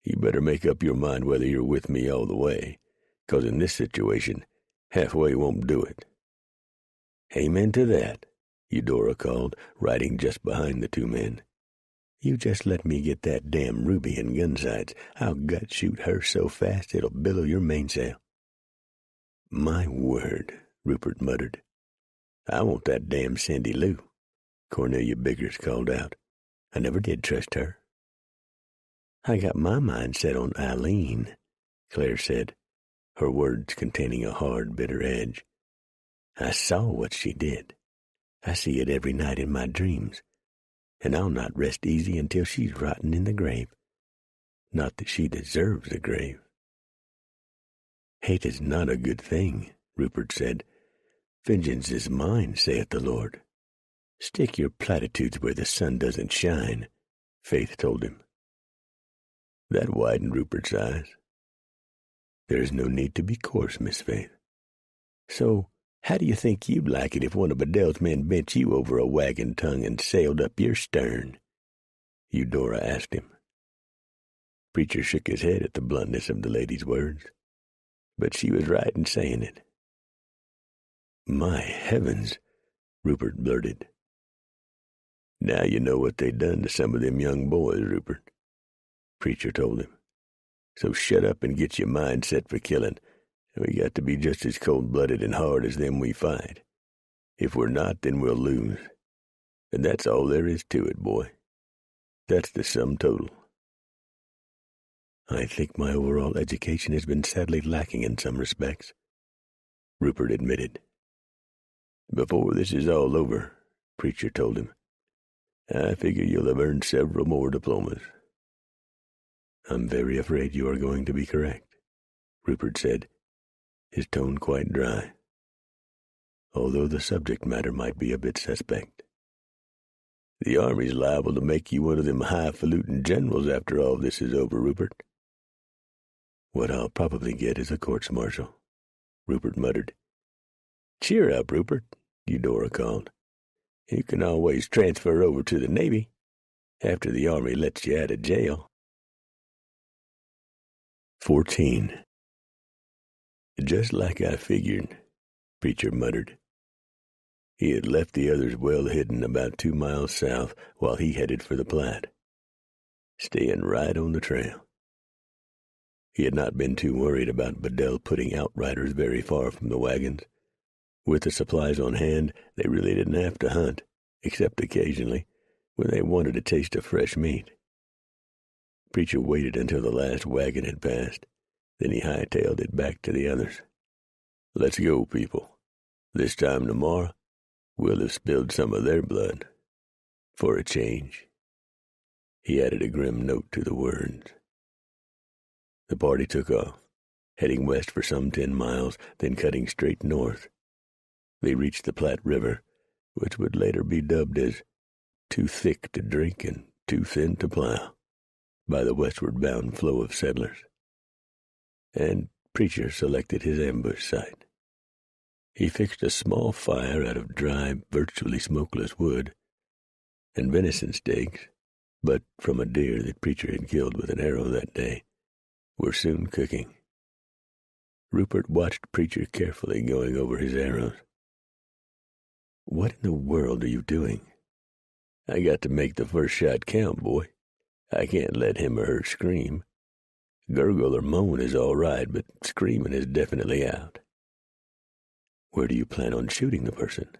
You better make up your mind whether you're with me all the way, 'cause in this situation, halfway won't do it." "Amen to that," Eudora called, riding just behind the two men. "You just let me get that damn Ruby in gun sights. I'll gut-shoot her so fast it'll billow your mainsail." "My word," Rupert muttered. "I want that damn Sandy Lou," Cornelia Biggers called out. "I never did trust her." "I got my mind set on Eileen," Claire said, her words containing a hard, bitter edge. "I saw what she did. I see it every night in my dreams, and I'll not rest easy until she's rotting in the grave. Not that she deserves the grave." "Hate is not a good thing," Rupert said. "Vengeance is mine, saith the Lord." "Stick your platitudes where the sun doesn't shine," Faith told him. That widened Rupert's eyes. "There is no need to be coarse, Miss Faith. So, how do you think you'd like it if one of Bedell's men bent you over a wagon tongue and sailed up your stern?" Eudora asked him. Preacher shook his head at the bluntness of the lady's words, but she was right in saying it. "My heavens," Rupert blurted. "Now you know what they done to some of them young boys, Rupert," Preacher told him. "So shut up and get your mind set for killing. We got to be just as cold-blooded and hard as them we fight. If we're not, then we'll lose. And that's all there is to it, boy. That's the sum total." "I think my overall education has been sadly lacking in some respects," Rupert admitted. "Before this is all over," Preacher told him, "I figure you'll have earned several more diplomas." "I'm very afraid you are going to be correct," Rupert said, his tone quite dry, although the subject matter might be a bit suspect. "The Army's liable to make you one of them highfalutin generals after all this is over, Rupert." "What I'll probably get is a courts-martial," Rupert muttered. "Cheer up, Rupert," Eudora called. "You can always transfer over to the Navy after the Army lets you out of jail." 14. "Just like I figured," Preacher muttered. He had left the others well hidden about 2 miles south while he headed for the Platte, staying right on the trail. He had not been too worried about Bedell putting outriders very far from the wagons. With the supplies on hand, they really didn't have to hunt, except occasionally, when they wanted a taste of fresh meat. Preacher waited until the last wagon had passed. Then he hightailed it back to the others. "Let's go, people. This time tomorrow, we'll have spilled some of their blood. For a change." He added a grim note to the words. The party took off, heading west for some 10 miles, then cutting straight north. They reached the Platte River, which would later be dubbed as too thick to drink and too thin to plow by the westward bound flow of settlers. And Preacher selected his ambush site. He fixed a small fire out of dry, virtually smokeless wood, and venison steaks, but from a deer that Preacher had killed with an arrow that day, were soon cooking. Rupert watched Preacher carefully going over his arrows. "What in the world are you doing?" "I got to make the first shot count, boy. I can't let him or her scream. Gurgle or moan is all right, but screaming is definitely out." "Where do you plan on shooting the person?"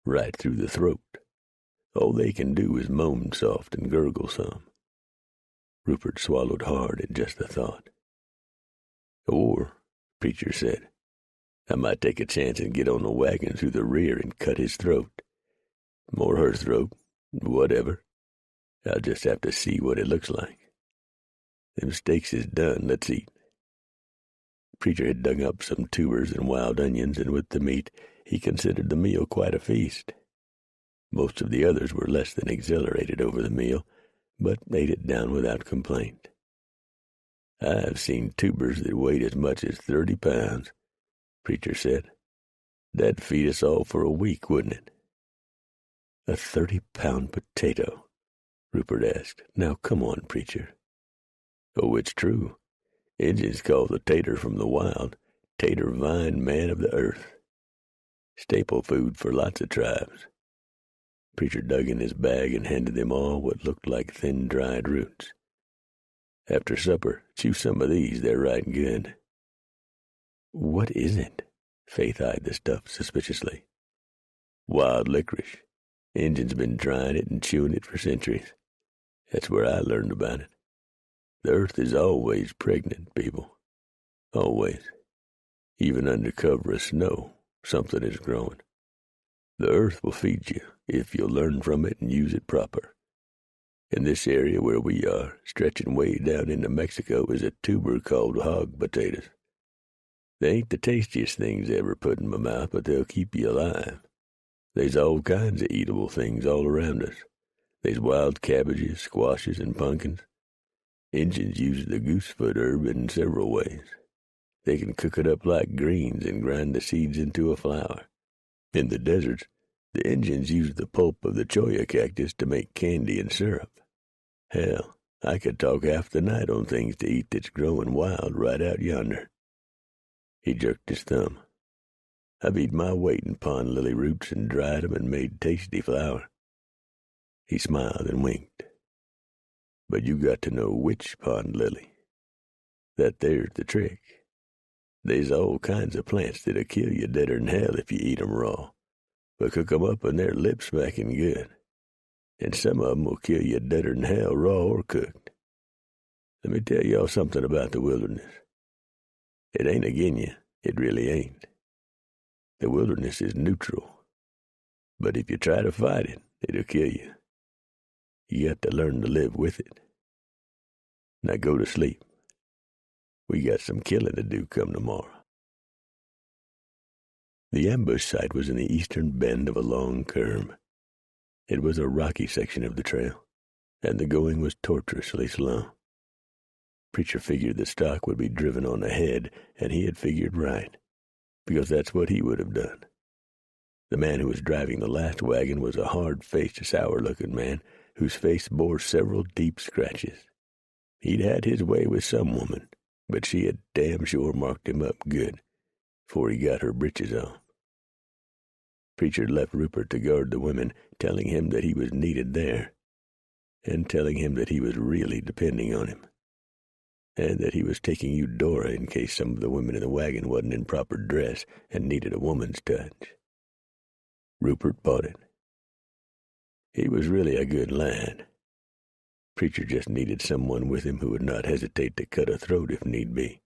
"Right through the throat. All they can do is moan soft and gurgle some." Rupert swallowed hard at just the thought. "Or," Preacher said, "I might take a chance and get on the wagon through the rear and cut his throat. Or her throat, whatever. I'll just have to see what it looks like. Them steaks is done. Let's eat." Preacher had dug up some tubers and wild onions, and with the meat, he considered the meal quite a feast. Most of the others were less than exhilarated over the meal, but ate it down without complaint. "I've seen tubers that weighed as much as 30 pounds, Preacher said. "That'd feed us all for a week, wouldn't it?" "A 30-pound potato?" Rupert asked. "Now, come on, Preacher." "Oh, it's true. Injuns call the tater from the wild Tater Vine Man of the Earth. Staple food for lots of tribes." Preacher dug in his bag and handed them all what looked like thin, dried roots. "After supper, chew some of these. They're right good." "What is it?" Faith eyed the stuff suspiciously. "Wild licorice. Injuns been trying it and chewing it for centuries. That's where I learned about it. The earth is always pregnant, people. Always. Even under cover of snow, something is growing. The earth will feed you if you'll learn from it and use it proper. In this area where we are, stretching way down into Mexico, is a tuber called hog potatoes. They ain't the tastiest things ever put in my mouth, but they'll keep you alive. There's all kinds of eatable things all around us. There's wild cabbages, squashes, and pumpkins. Injuns use the goosefoot herb in several ways. They can cook it up like greens and grind the seeds into a flour. In the deserts, the Injuns use the pulp of the cholla cactus to make candy and syrup. Hell, I could talk half the night on things to eat that's growing wild right out yonder." He jerked his thumb. "I've eaten my weight in pond lily roots and dried 'em and made tasty flour." He smiled and winked. "But you got to know which pond lily. That there's the trick. There's all kinds of plants that'll kill you deader'n hell if you eat 'em raw, but cook 'em up and they're lip-smacking good. And some of 'em will kill you deader'n hell raw or cooked. Let me tell y'all something about the wilderness. It ain't agin you. It really ain't. The wilderness is neutral. But if you try to fight it, it'll kill you. You got to learn to live with it. Now go to sleep. We got some killing to do come tomorrow." The ambush site was in the eastern bend of a long curve. It was a rocky section of the trail, and the going was tortuously slow. Preacher figured the stock would be driven on ahead, and he had figured right, because that's what he would have done. The man who was driving the last wagon was a hard-faced, sour-looking man whose face bore several deep scratches. He'd had his way with some woman, but she had damn sure marked him up good before he got her britches on. Preacher left Rupert to guard the women, telling him that he was needed there, and telling him that he was really depending on him, and that he was taking Eudora in case some of the women in the wagon wasn't in proper dress and needed a woman's touch. Rupert bought it. He was really a good lad. Preacher just needed someone with him who would not hesitate to cut a throat if need be,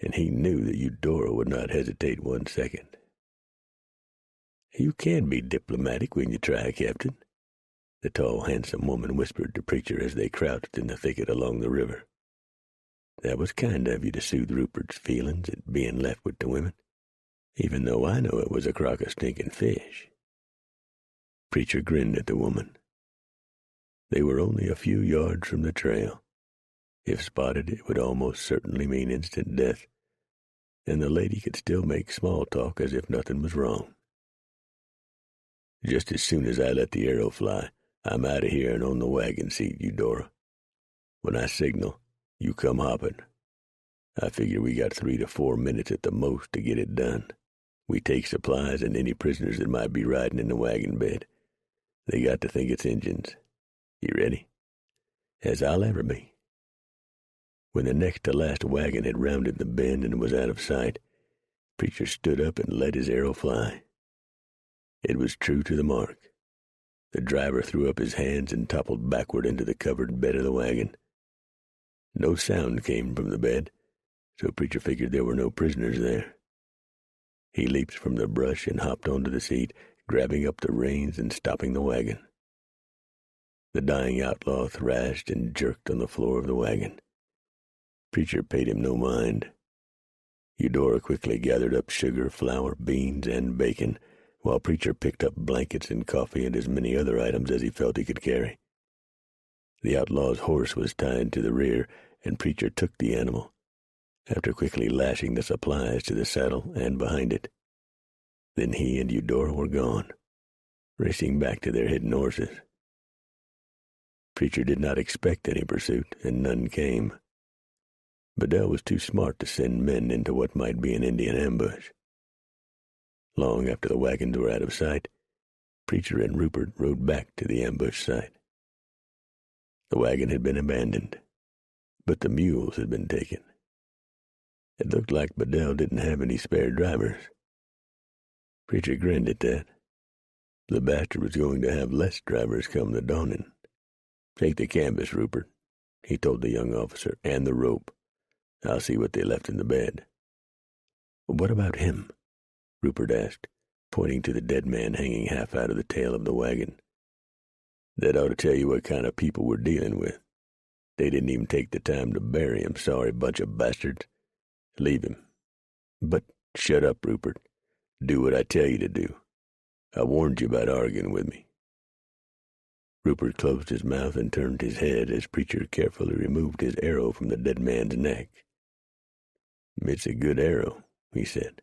and he knew that Eudora would not hesitate 1 second. "You can be diplomatic when you try, Captain," the tall, handsome woman whispered to Preacher as they crouched in the thicket along the river. "That was kind of you to soothe Rupert's feelings at being left with the women, even though I know it was a crock of stinking fish." Preacher grinned at the woman. They were only a few yards from the trail. If spotted, it would almost certainly mean instant death, and the lady could still make small talk as if nothing was wrong. "Just as soon as I let the arrow fly, I'm out of here and on the wagon seat, Eudora. When I signal, you come hopping. I figure we got 3 to 4 minutes at the most to get it done. We take supplies and any prisoners that might be riding in the wagon bed. They got to think it's Injuns. You ready?" "As I'll ever be." When the next to last wagon had rounded the bend and was out of sight, Preacher stood up and let his arrow fly. It was true to the mark. The driver threw up his hands and toppled backward into the covered bed of the wagon. No sound came from the bed, so Preacher figured there were no prisoners there. He leaped from the brush and hopped onto the seat, grabbing up the reins and stopping the wagon. The dying outlaw thrashed and jerked on the floor of the wagon. Preacher paid him no mind. Eudora quickly gathered up sugar, flour, beans, and bacon, while Preacher picked up blankets and coffee and as many other items as he felt he could carry. The outlaw's horse was tied to the rear, and Preacher took the animal, after quickly lashing the supplies to the saddle and behind it. Then he and Eudora were gone, racing back to their hidden horses. Preacher did not expect any pursuit, and none came. Bedell was too smart to send men into what might be an Indian ambush. Long after the wagons were out of sight, Preacher and Rupert rode back to the ambush site. The wagon had been abandoned, but the mules had been taken. It looked like Bedell didn't have any spare drivers. Preacher grinned at that. The bastard was going to have less drivers come the dawning. "Take the canvas, Rupert," he told the young officer, "and the rope. I'll see what they left in the bed." "What about him?" Rupert asked, pointing to the dead man hanging half out of the tail of the wagon. "That ought to tell you what kind of people we're dealing with. They didn't even take the time to bury him, sorry bunch of bastards. Leave him." "But—" "Shut up, Rupert. Do what I tell you to do. I warned you about arguing with me." Rupert closed his mouth and turned his head as Preacher carefully removed his arrow from the dead man's neck. "It's a good arrow," he said.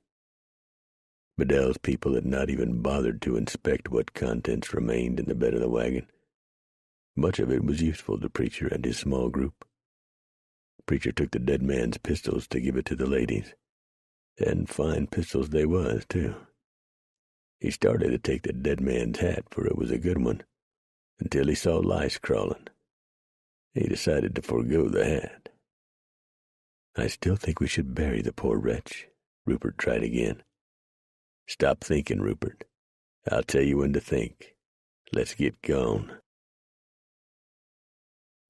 Bedell's people had not even bothered to inspect what contents remained in the bed of the wagon. Much of it was useful to Preacher and his small group. Preacher took the dead man's pistols to give it to the ladies, and fine pistols they was, too. He started to take the dead man's hat, for it was a good one, until he saw lice crawling. He decided to forego the hat. "I still think we should bury the poor wretch," Rupert tried again. "Stop thinking, Rupert. I'll tell you when to think. Let's get gone."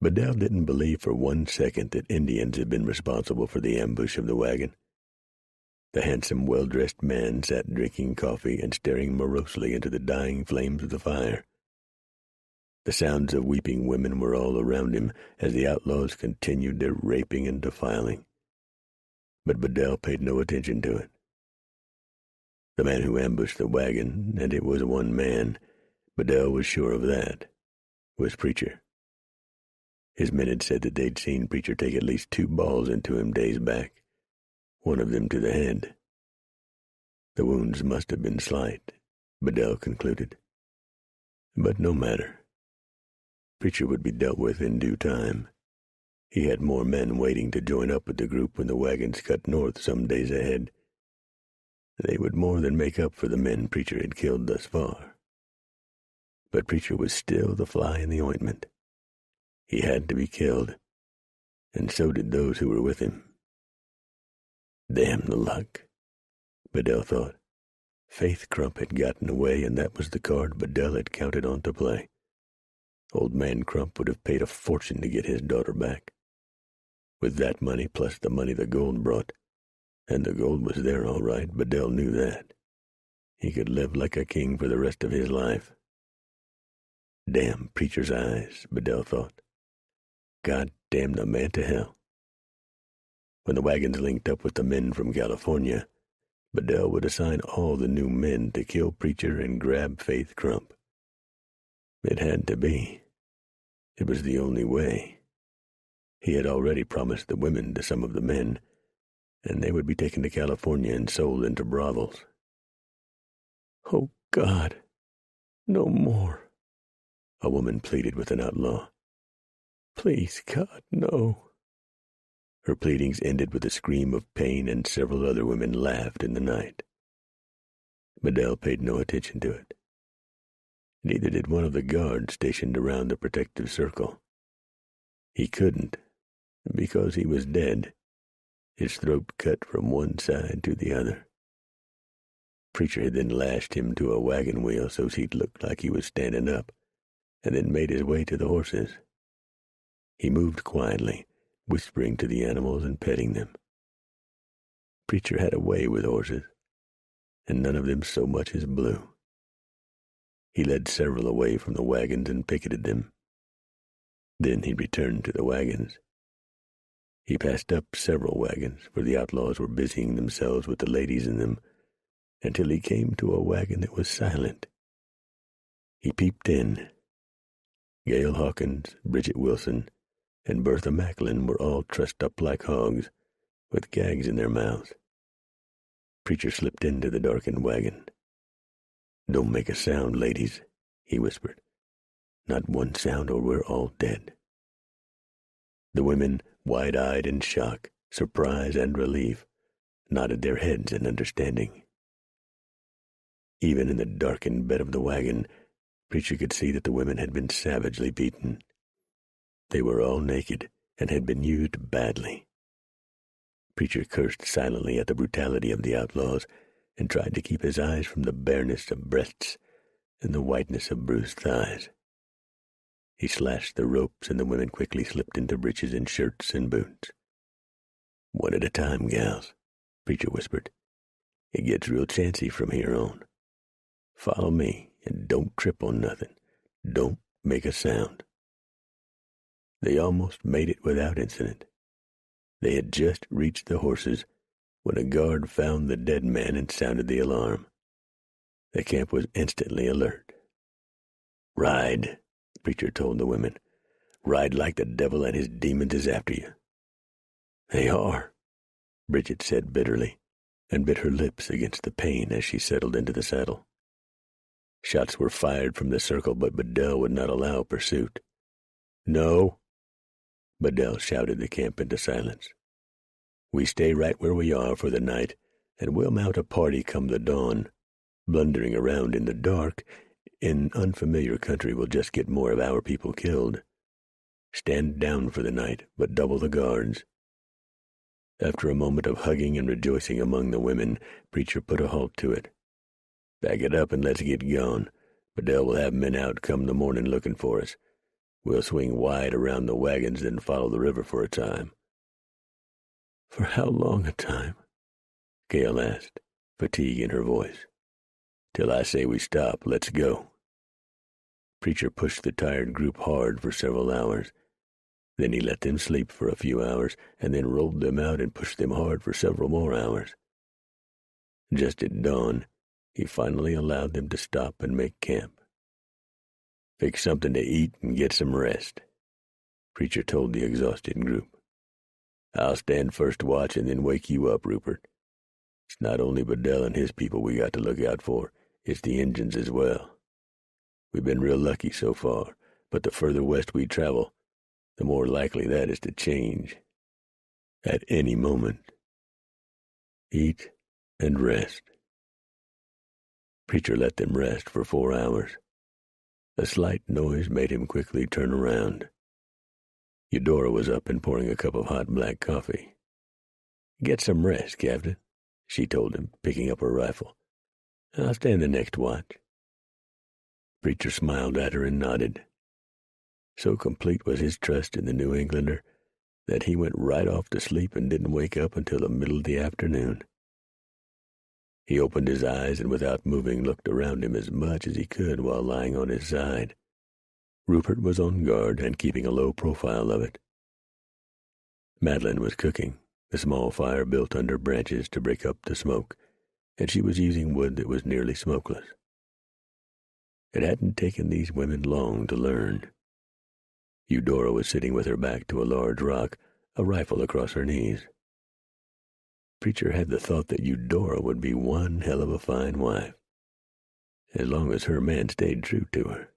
Bedell didn't believe for 1 second that Indians had been responsible for the ambush of the wagon. The handsome, well-dressed man sat drinking coffee and staring morosely into the dying flames of the fire. The sounds of weeping women were all around him as the outlaws continued their raping and defiling. But Bedell paid no attention to it. The man who ambushed the wagon, and it was one man, Bedell was sure of that, was Preacher. His men had said that they'd seen Preacher take at least 2 balls into him days back, one of them to the head. The wounds must have been slight, Bedell concluded. But no matter. Preacher would be dealt with in due time. He had more men waiting to join up with the group when the wagons cut north some days ahead. They would more than make up for the men Preacher had killed thus far. But Preacher was still the fly in the ointment. He had to be killed, and so did those who were with him. Damn the luck, Bedell thought. Faith Crump had gotten away, and that was the card Bedell had counted on to play. Old man Crump would have paid a fortune to get his daughter back. With that money, plus the money the gold brought, and the gold was there all right, Bedell knew that, he could live like a king for the rest of his life. Damn Preacher's eyes, Bedell thought. God damn the man to hell. When the wagons linked up with the men from California, Bedell would assign all the new men to kill Preacher and grab Faith Crump. It had to be. It was the only way. He had already promised the women to some of the men, and they would be taken to California and sold into brothels. Oh, God, no more, a woman pleaded with an outlaw. Please, God, no. Her pleadings ended with a scream of pain, and several other women laughed in the night. Bedell paid no attention to it. Neither did one of the guards stationed around the protective circle. He couldn't, because he was dead, his throat cut from one side to the other. Preacher had then lashed him to a wagon wheel so he'd look like he was standing up, and then made his way to the horses. He moved quietly, whispering to the animals and petting them. Preacher had a way with horses, and none of them so much as blew. He led several away from the wagons and picketed them. Then he returned to the wagons. He passed up several wagons, for the outlaws were busying themselves with the ladies in them, until he came to a wagon that was silent. He peeped in. Gail Hawkins, Bridget Wilson, and Bertha Macklin were all trussed up like hogs, with gags in their mouths. Preacher slipped into the darkened wagon. "Don't make a sound, ladies," he whispered. "Not one sound, or we're all dead." The women, wide-eyed in shock, surprise, and relief, nodded their heads in understanding. Even in the darkened bed of the wagon, Preacher could see that the women had been savagely beaten. They were all naked and had been used badly. Preacher cursed silently at the brutality of the outlaws and tried to keep his eyes from the bareness of breasts and the whiteness of bruised thighs. He slashed the ropes, and the women quickly slipped into breeches and shirts and boots. "One at a time, gals," Preacher whispered. "It gets real chancy from here on. Follow me, and don't trip on nothing. Don't make a sound." They almost made it without incident. They had just reached the horses when a guard found the dead man and sounded the alarm. The camp was instantly alert. "Ride," Preacher told the women. "Ride like the devil and his demons is after you." "They are," Bridget said bitterly, and bit her lips against the pain as she settled into the saddle. Shots were fired from the circle, but Bedell would not allow pursuit. "No," Bedell shouted the camp into silence. "We stay right where we are for the night, and we'll mount a party come the dawn. Blundering around in the dark in unfamiliar country will just get more of our people killed. Stand down for the night, but double the guards." After a moment of hugging and rejoicing among the women, Preacher put a halt to it. "Back it up and let's get gone. Bedell will have men out come the morning looking for us. We'll swing wide around the wagons, then follow the river for a time." "For how long a time?" Gail asked, fatigue in her voice. "Till I say we stop. Let's go." Preacher pushed the tired group hard for several hours. Then he let them sleep for a few hours, and then rolled them out and pushed them hard for several more hours. Just at dawn, he finally allowed them to stop and make camp. "Fix something to eat and get some rest," Preacher told the exhausted group. "I'll stand first watch and then wake you up, Rupert. It's not only Bedell and his people we got to look out for, it's the Injuns as well. We've been real lucky so far, but the further west we travel, the more likely that is to change. At any moment. Eat and rest." Preacher let them rest for 4 hours. A slight noise made him quickly turn around. Eudora was up and pouring a cup of hot black coffee. "Get some rest, Captain," she told him, picking up her rifle. "I'll stand the next watch." Preacher smiled at her and nodded. So complete was his trust in the New Englander that he went right off to sleep and didn't wake up until the middle of the afternoon. He opened his eyes and without moving looked around him as much as he could while lying on his side. Rupert was on guard and keeping a low profile of it. Madeline was cooking, a small fire built under branches to break up the smoke, and she was using wood that was nearly smokeless. It hadn't taken these women long to learn. Eudora was sitting with her back to a large rock, a rifle across her knees. Preacher had the thought that Eudora would be one hell of a fine wife, as long as her man stayed true to her.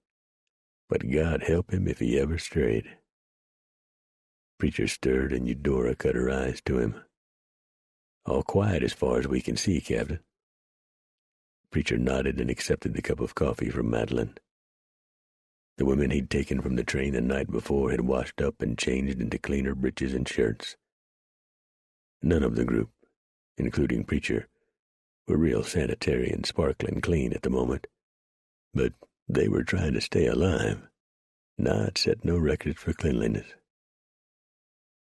But God help him if he ever strayed. Preacher stirred and Eudora cut her eyes to him. "All quiet as far as we can see, Captain." Preacher nodded and accepted the cup of coffee from Madeline. The women he'd taken from the train the night before had washed up and changed into cleaner breeches and shirts. None of the group, including Preacher, were real sanitary and sparkling clean at the moment, but they were trying to stay alive, not set no records for cleanliness.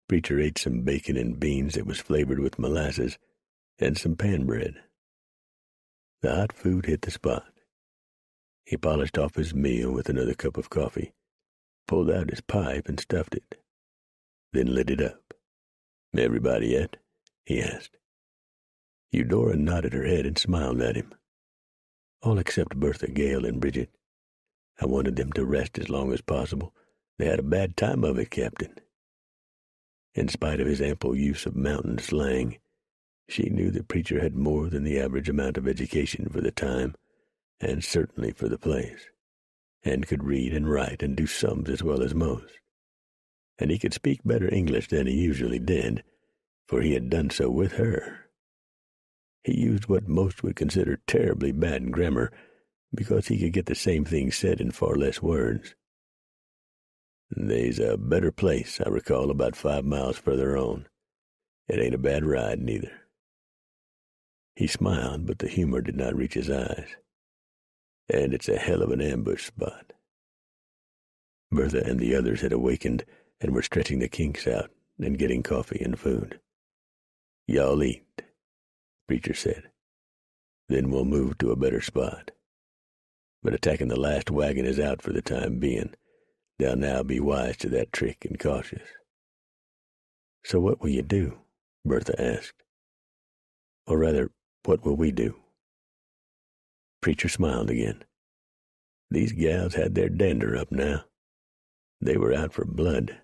Preacher ate some bacon and beans that was flavored with molasses and some pan bread. The hot food hit the spot. He polished off his meal with another cup of coffee, pulled out his pipe and stuffed it, then lit it up. "Everybody yet?" he asked. Eudora nodded her head and smiled at him. "All except Bertha, Gale, and Bridget. I wanted them to rest as long as possible. They had a bad time of it, Captain." In spite of his ample use of mountain slang, she knew that Preacher had more than the average amount of education for the time, and certainly for the place, and could read and write and do sums as well as most. And he could speak better English than he usually did, for he had done so with her. He used what most would consider terribly bad grammar because he could get the same thing said in far less words. "They's a better place, I recall, about 5 miles further on. It ain't a bad ride, neither." He smiled, but the humor did not reach his eyes. "And it's a hell of an ambush spot." Bertha and the others had awakened and were stretching the kinks out and getting coffee and food. "Y'all eat," Preacher said. "Then we'll move to a better spot. But attacking the last wagon is out for the time being. They'll now be wise to that trick and cautious." "So what will you do?" Bertha asked. "Or rather, what will we do?" Preacher smiled again. These gals had their dander up now. They were out for blood.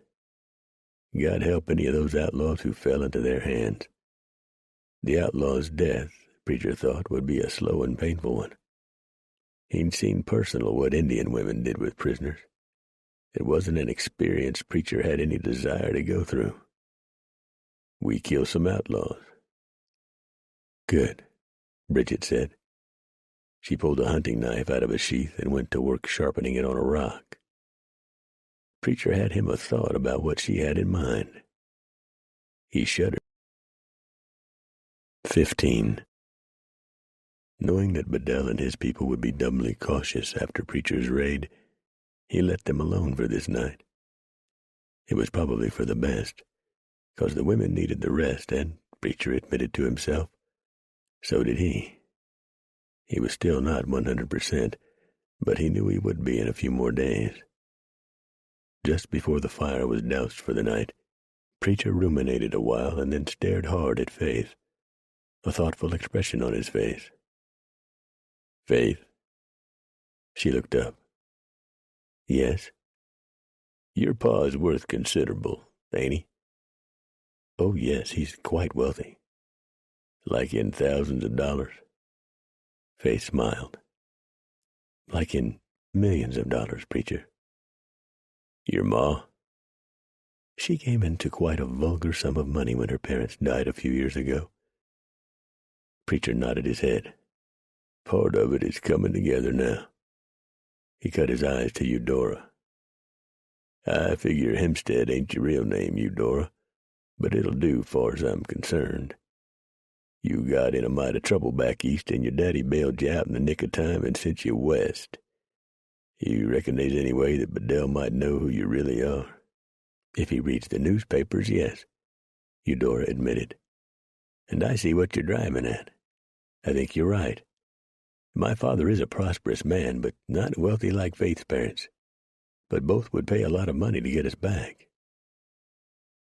God help any of those outlaws who fell into their hands. The outlaw's death, Preacher thought, would be a slow and painful one. He'd seen personal what Indian women did with prisoners. It wasn't an experience Preacher had any desire to go through. "We kill some outlaws." "Good," Bridget said. She pulled a hunting knife out of a sheath and went to work sharpening it on a rock. Preacher had him a thought about what she had in mind. He shuddered. 15. Knowing that Bedell and his people would be doubly cautious after Preacher's raid, he let them alone for this night. It was probably for the best, because the women needed the rest, and, Preacher admitted to himself, so did he. He was still not 100%, but he knew he would be in a few more days. Just before the fire was doused for the night, Preacher ruminated a while and then stared hard at Faith, a thoughtful expression on his face. "Faith?" She looked up. "Yes?" "Your pa's worth considerable, ain't he?" "Oh, yes, he's quite wealthy." "Like in thousands of dollars?" Faith smiled. "Like in millions of dollars, Preacher." "Your ma?" "She came into quite a vulgar sum of money when her parents died a few years ago." Preacher nodded his head. Part of it is coming together now. He cut his eyes to Eudora. I figure Hempstead ain't your real name, Eudora, but it'll do far as I'm concerned. You got in a mite of trouble back east, and your daddy bailed you out in the nick of time and sent you west. You reckon there's any way that Bedell might know who you really are? If he reads the newspapers, yes, Eudora admitted. And I see what you're driving at. I think you're right. My father is a prosperous man, but not wealthy like Faith's parents. But both would pay a lot of money to get us back.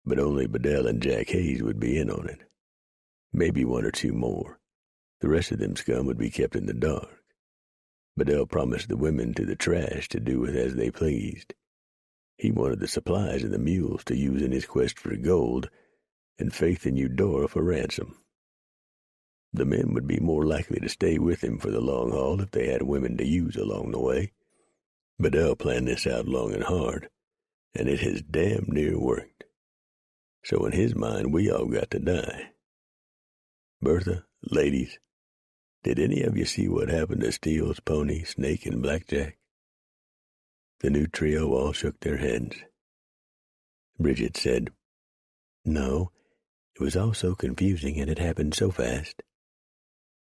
But only Bedell and Jack Hayes would be in on it. Maybe one or two more. The rest of them scum would be kept in the dark. Bedell promised the women to the trash to do with as they pleased. He wanted the supplies and the mules to use in his quest for gold, and Faith and Eudora for ransom. The men would be more likely to stay with him for the long haul if they had women to use along the way. Bedell planned this out long and hard, and it has damn near worked. So in his mind, we all got to die. Bertha, ladies, did any of you see what happened to Steele's pony, Snake, and Blackjack? The new trio all shook their heads. Bridget said, No, it was all so confusing and it happened so fast.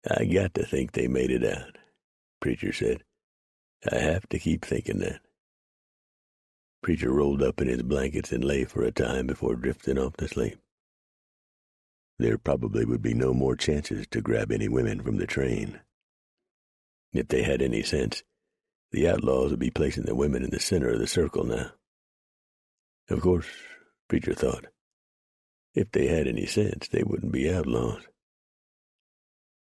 I got to think they made it out, Preacher said. I have to keep thinking that. Preacher rolled up in his blankets and lay for a time before drifting off to sleep. There probably would be no more chances to grab any women from the train. If they had any sense, the outlaws would be placing the women in the center of the circle now. Of course, Preacher thought, if they had any sense, they wouldn't be outlaws.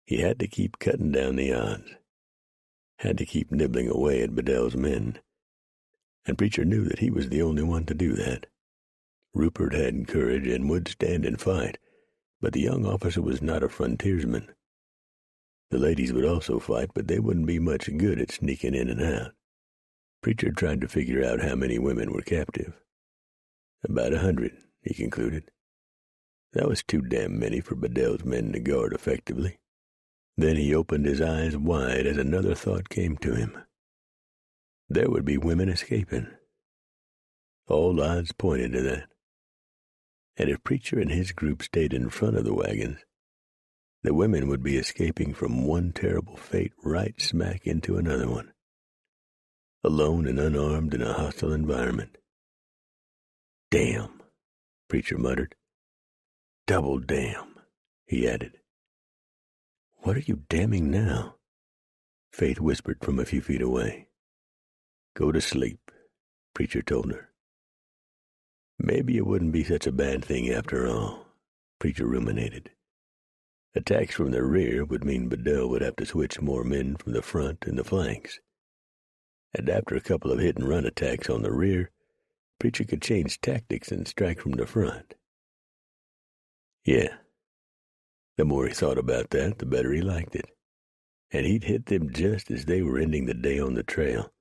He had to keep cutting down the odds, had to keep nibbling away at Bedell's men, and Preacher knew that he was the only one to do that. Rupert had courage and would stand and fight, but the young officer was not a frontiersman. The ladies would also fight, but they wouldn't be much good at sneaking in and out. Preacher tried to figure out how many women were captive. About 100, he concluded. That was too damn many for Bedell's men to guard effectively. Then he opened his eyes wide as another thought came to him. There would be women escaping. All odds pointed to that. And if Preacher and his group stayed in front of the wagons, the women would be escaping from one terrible fate right smack into another one. Alone and unarmed in a hostile environment. Damn, Preacher muttered. Double damn, he added. What are you damning now? Faith whispered from a few feet away. Go to sleep, Preacher told her. Maybe it wouldn't be such a bad thing after all, Preacher ruminated. Attacks from the rear would mean Bedell would have to switch more men from the front and the flanks. And after a couple of hit-and-run attacks on the rear, Preacher could change tactics and strike from the front. Yeah. The more he thought about that, the better he liked it. And he'd hit them just as they were ending the day on the trail,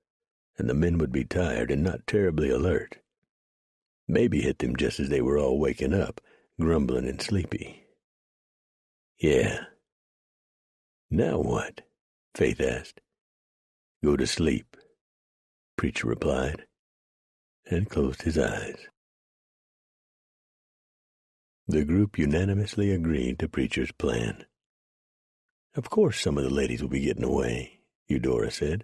and the men would be tired and not terribly alert. Maybe hit them just as they were all waking up, grumbling and sleepy. Yeah. Now what? Faith asked. Go to sleep, Preacher replied, and closed his eyes. The group unanimously agreed to Preacher's plan. Of course some of the ladies will be getting away, Eudora said.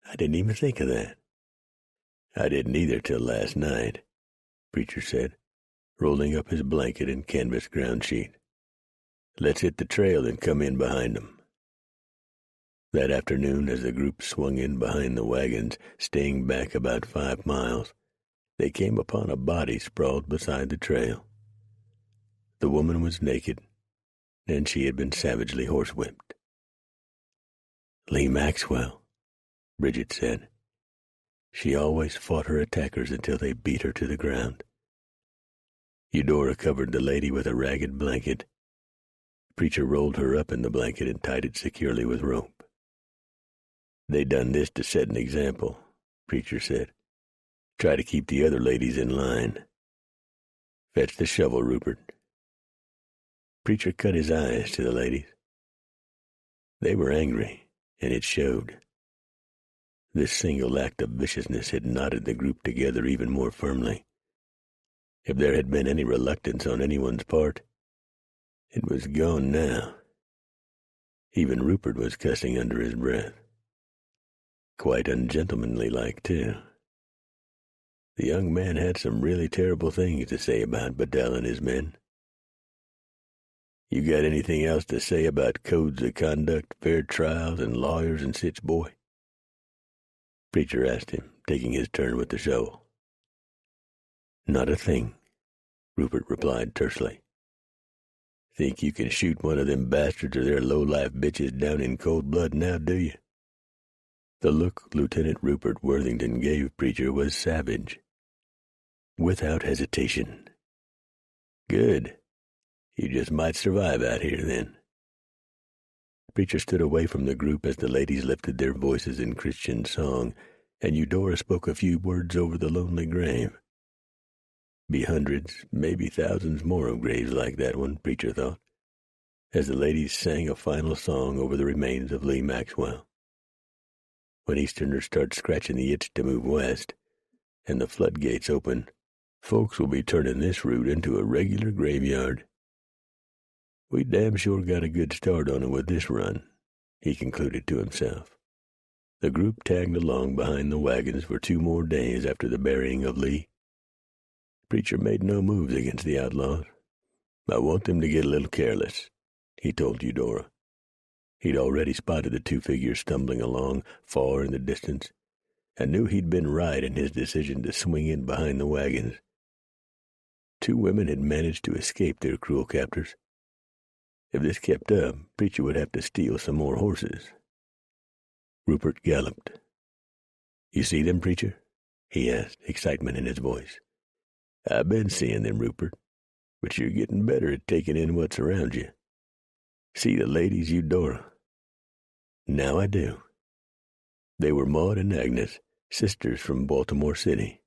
I didn't even think of that. I didn't either till last night, Preacher said, rolling up his blanket and canvas ground sheet. Let's hit the trail and come in behind them. That afternoon, as the group swung in behind the wagons, staying back about 5 miles, they came upon a body sprawled beside the trail. The woman was naked, and she had been savagely horsewhipped. Lee Maxwell, Bridget said. She always fought her attackers until they beat her to the ground. Eudora covered the lady with a ragged blanket. Preacher rolled her up in the blanket and tied it securely with rope. They done this to set an example, Preacher said. Try to keep the other ladies in line. Fetch the shovel, Rupert. Preacher cut his eyes to the ladies. They were angry, and it showed. This single act of viciousness had knotted the group together even more firmly. If there had been any reluctance on anyone's part, it was gone now. Even Rupert was cussing under his breath. Quite ungentlemanly-like, too. The young man had some really terrible things to say about Bedell and his men. "You got anything else to say about codes of conduct, fair trials, and lawyers and such, boy?" Preacher asked him, taking his turn with the shovel. "Not a thing," Rupert replied tersely. "Think you can shoot one of them bastards or their low-life bitches down in cold blood now, do you?" The look Lieutenant Rupert Worthington gave Preacher was savage. Without hesitation. "Good. You just might survive out here, then." Preacher stood away from the group as the ladies lifted their voices in Christian song, and Eudora spoke a few words over the lonely grave. Be hundreds, maybe thousands more of graves like that one, Preacher thought, as the ladies sang a final song over the remains of Lee Maxwell. When Easterners start scratching the itch to move west, and the floodgates open, folks will be turning this route into a regular graveyard. "We damn sure got a good start on it with this run," he concluded to himself. The group tagged along behind the wagons for 2 more days after the burying of Lee. Preacher made no moves against the outlaws. "I want them to get a little careless," he told Eudora. He'd already spotted the 2 figures stumbling along far in the distance, and knew he'd been right in his decision to swing in behind the wagons. 2 women had managed to escape their cruel captors. If this kept up, Preacher would have to steal some more horses. Rupert galloped. "You see them, Preacher?" he asked, excitement in his voice. "I've been seeing them, Rupert, but you're getting better at taking in what's around you. See the ladies, Eudora?" "Now I do." They were Maud and Agnes, sisters from Baltimore City,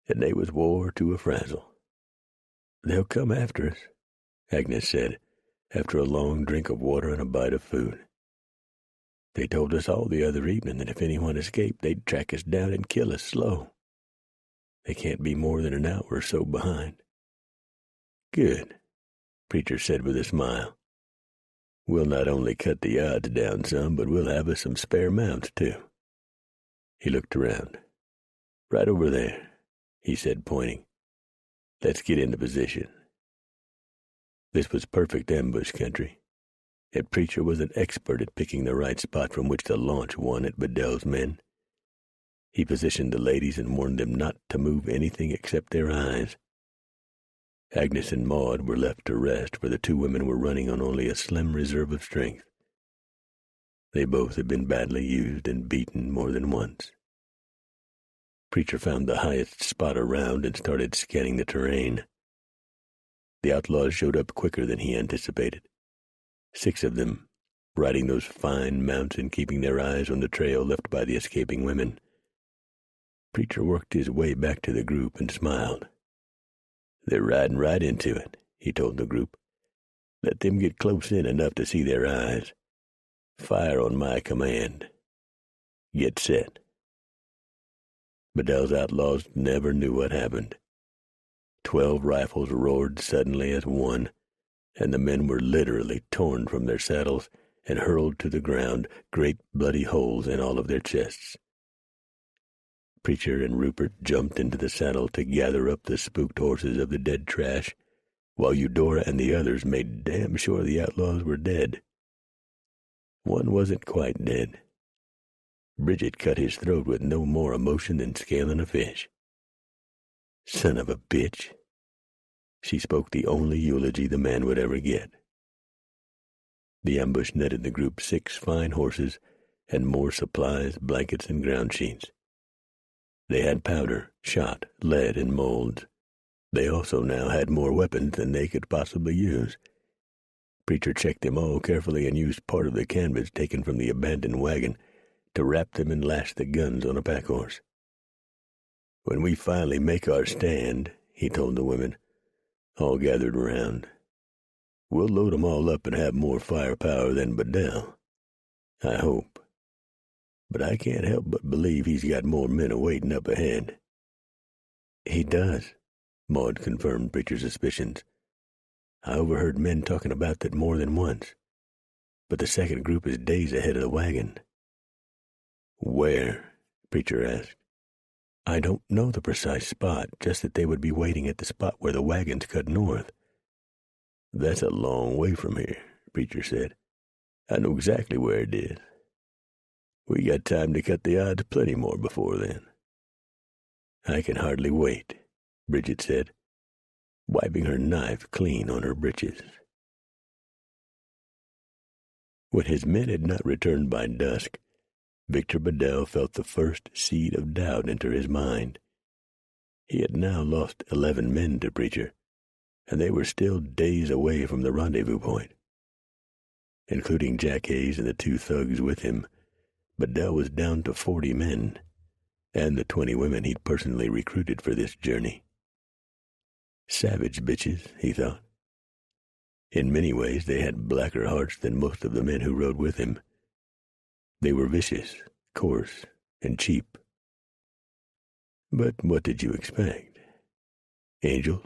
and they was wore to a frazzle. "They'll come after us," Agnes said, after a long drink of water and a bite of food. "They told us all the other evening that if anyone escaped, they'd track us down and kill us slow. They can't be more than an hour or so behind." "Good," Preacher said with a smile. "We'll not only cut the odds down some, but we'll have us some spare mounts, too." He looked around. "Right over there," he said, pointing. "Let's get into position." This was perfect ambush country, and Preacher was an expert at picking the right spot from which to launch one at Bedell's men. He positioned the ladies and warned them not to move anything except their eyes. Agnes and Maud were left to rest, for the 2 women were running on only a slim reserve of strength. They both had been badly used and beaten more than once. Preacher found the highest spot around and started scanning the terrain. The outlaws showed up quicker than he anticipated. 6 of them, riding those fine mounts and keeping their eyes on the trail left by the escaping women. Preacher worked his way back to the group and smiled. "They're riding right into it," he told the group. "Let them get close in enough to see their eyes. Fire on my command. Get set." Bedell's outlaws never knew what happened. 12 rifles roared suddenly as one, and the men were literally torn from their saddles and hurled to the ground, great bloody holes in all of their chests. Preacher and Rupert jumped into the saddle to gather up the spooked horses of the dead trash, while Eudora and the others made damn sure the outlaws were dead. One wasn't quite dead. Bridget cut his throat with no more emotion than scaling a fish. "Son of a bitch." She spoke the only eulogy the man would ever get. The ambush netted the group 6 fine horses and more supplies, blankets, and ground sheets. They had powder, shot, lead, and molds. They also now had more weapons than they could possibly use. Preacher checked them all carefully and used part of the canvas taken from the abandoned wagon to wrap them and lash the guns on a pack horse. "When we finally make our stand," he told the women, all gathered around, "we'll load 'em all up and have more firepower than Bedell. I hope." but I can't help but believe he's got more men awaiting up ahead." "He does," Maud confirmed Preacher's suspicions. "I overheard men talking about that more than once. But the second group is days ahead of the wagon." "Where?" Preacher asked. "I don't know the precise spot, just that they would be waiting at the spot where the wagons cut north." "That's a long way from here," Preacher said. "I know exactly where it is. We got time to cut the odds plenty more before then." "I can hardly wait," Bridget said, wiping her knife clean on her breeches. When his men had not returned by dusk, Victor Bedell felt the first seed of doubt enter his mind. He had now lost 11 men to Preacher, and they were still days away from the rendezvous point. Including Jack Hays and the 2 thugs with him, Bedell was down to 40 men, and the 20 women he'd personally recruited for this journey. Savage bitches, he thought. In many ways, they had blacker hearts than most of the men who rode with him. They were vicious, coarse, and cheap. But what did you expect? Angels?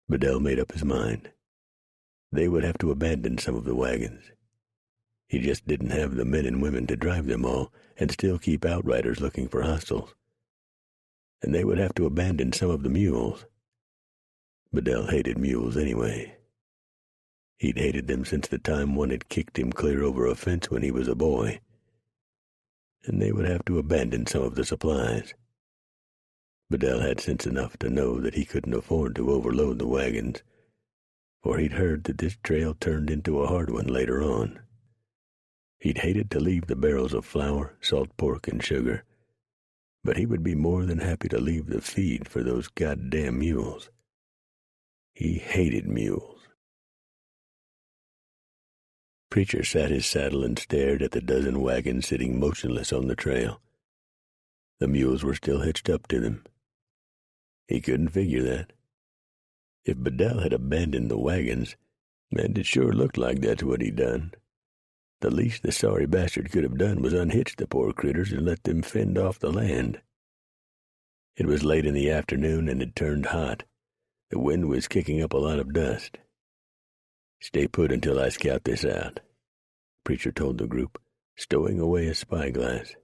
Bedell made up his mind. They would have to abandon some of the wagons. He just didn't have the men and women to drive them all and still keep outriders looking for hostiles. And they would have to abandon some of the mules. Bedell hated mules anyway. He'd hated them since the time one had kicked him clear over a fence when he was a boy. And they would have to abandon some of the supplies. Bedell had sense enough to know that he couldn't afford to overload the wagons, for he'd heard that this trail turned into a hard one later on. He'd hated to leave the barrels of flour, salt pork, and sugar, but he would be more than happy to leave the feed for those goddamn mules. He hated mules. Preacher sat his saddle and stared at the dozen wagons sitting motionless on the trail. The mules were still hitched up to them. He couldn't figure that. If Bedell had abandoned the wagons, and it sure looked like that's what he'd done, the least the sorry bastard could have done was unhitch the poor critters and let them fend off the land. It was late in the afternoon and it turned hot. The wind was kicking up a lot of dust. "Stay put until I scout this out," Preacher told the group, stowing away a spyglass.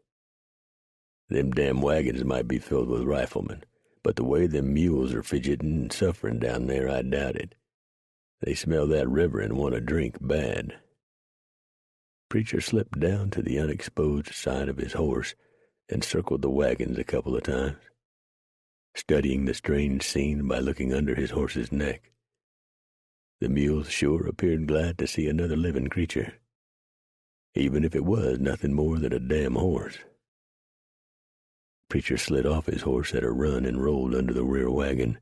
"Them damn wagons might be filled with riflemen, but the way them mules are fidgeting and suffering down there, I doubt it. They smell that river and want a drink bad." Preacher slipped down to the unexposed side of his horse and circled the wagons a couple of times, studying the strange scene by looking under his horse's neck. The mules sure appeared glad to see another living creature, even if it was nothing more than a damn horse. Preacher slid off his horse at a run and rolled under the rear wagon,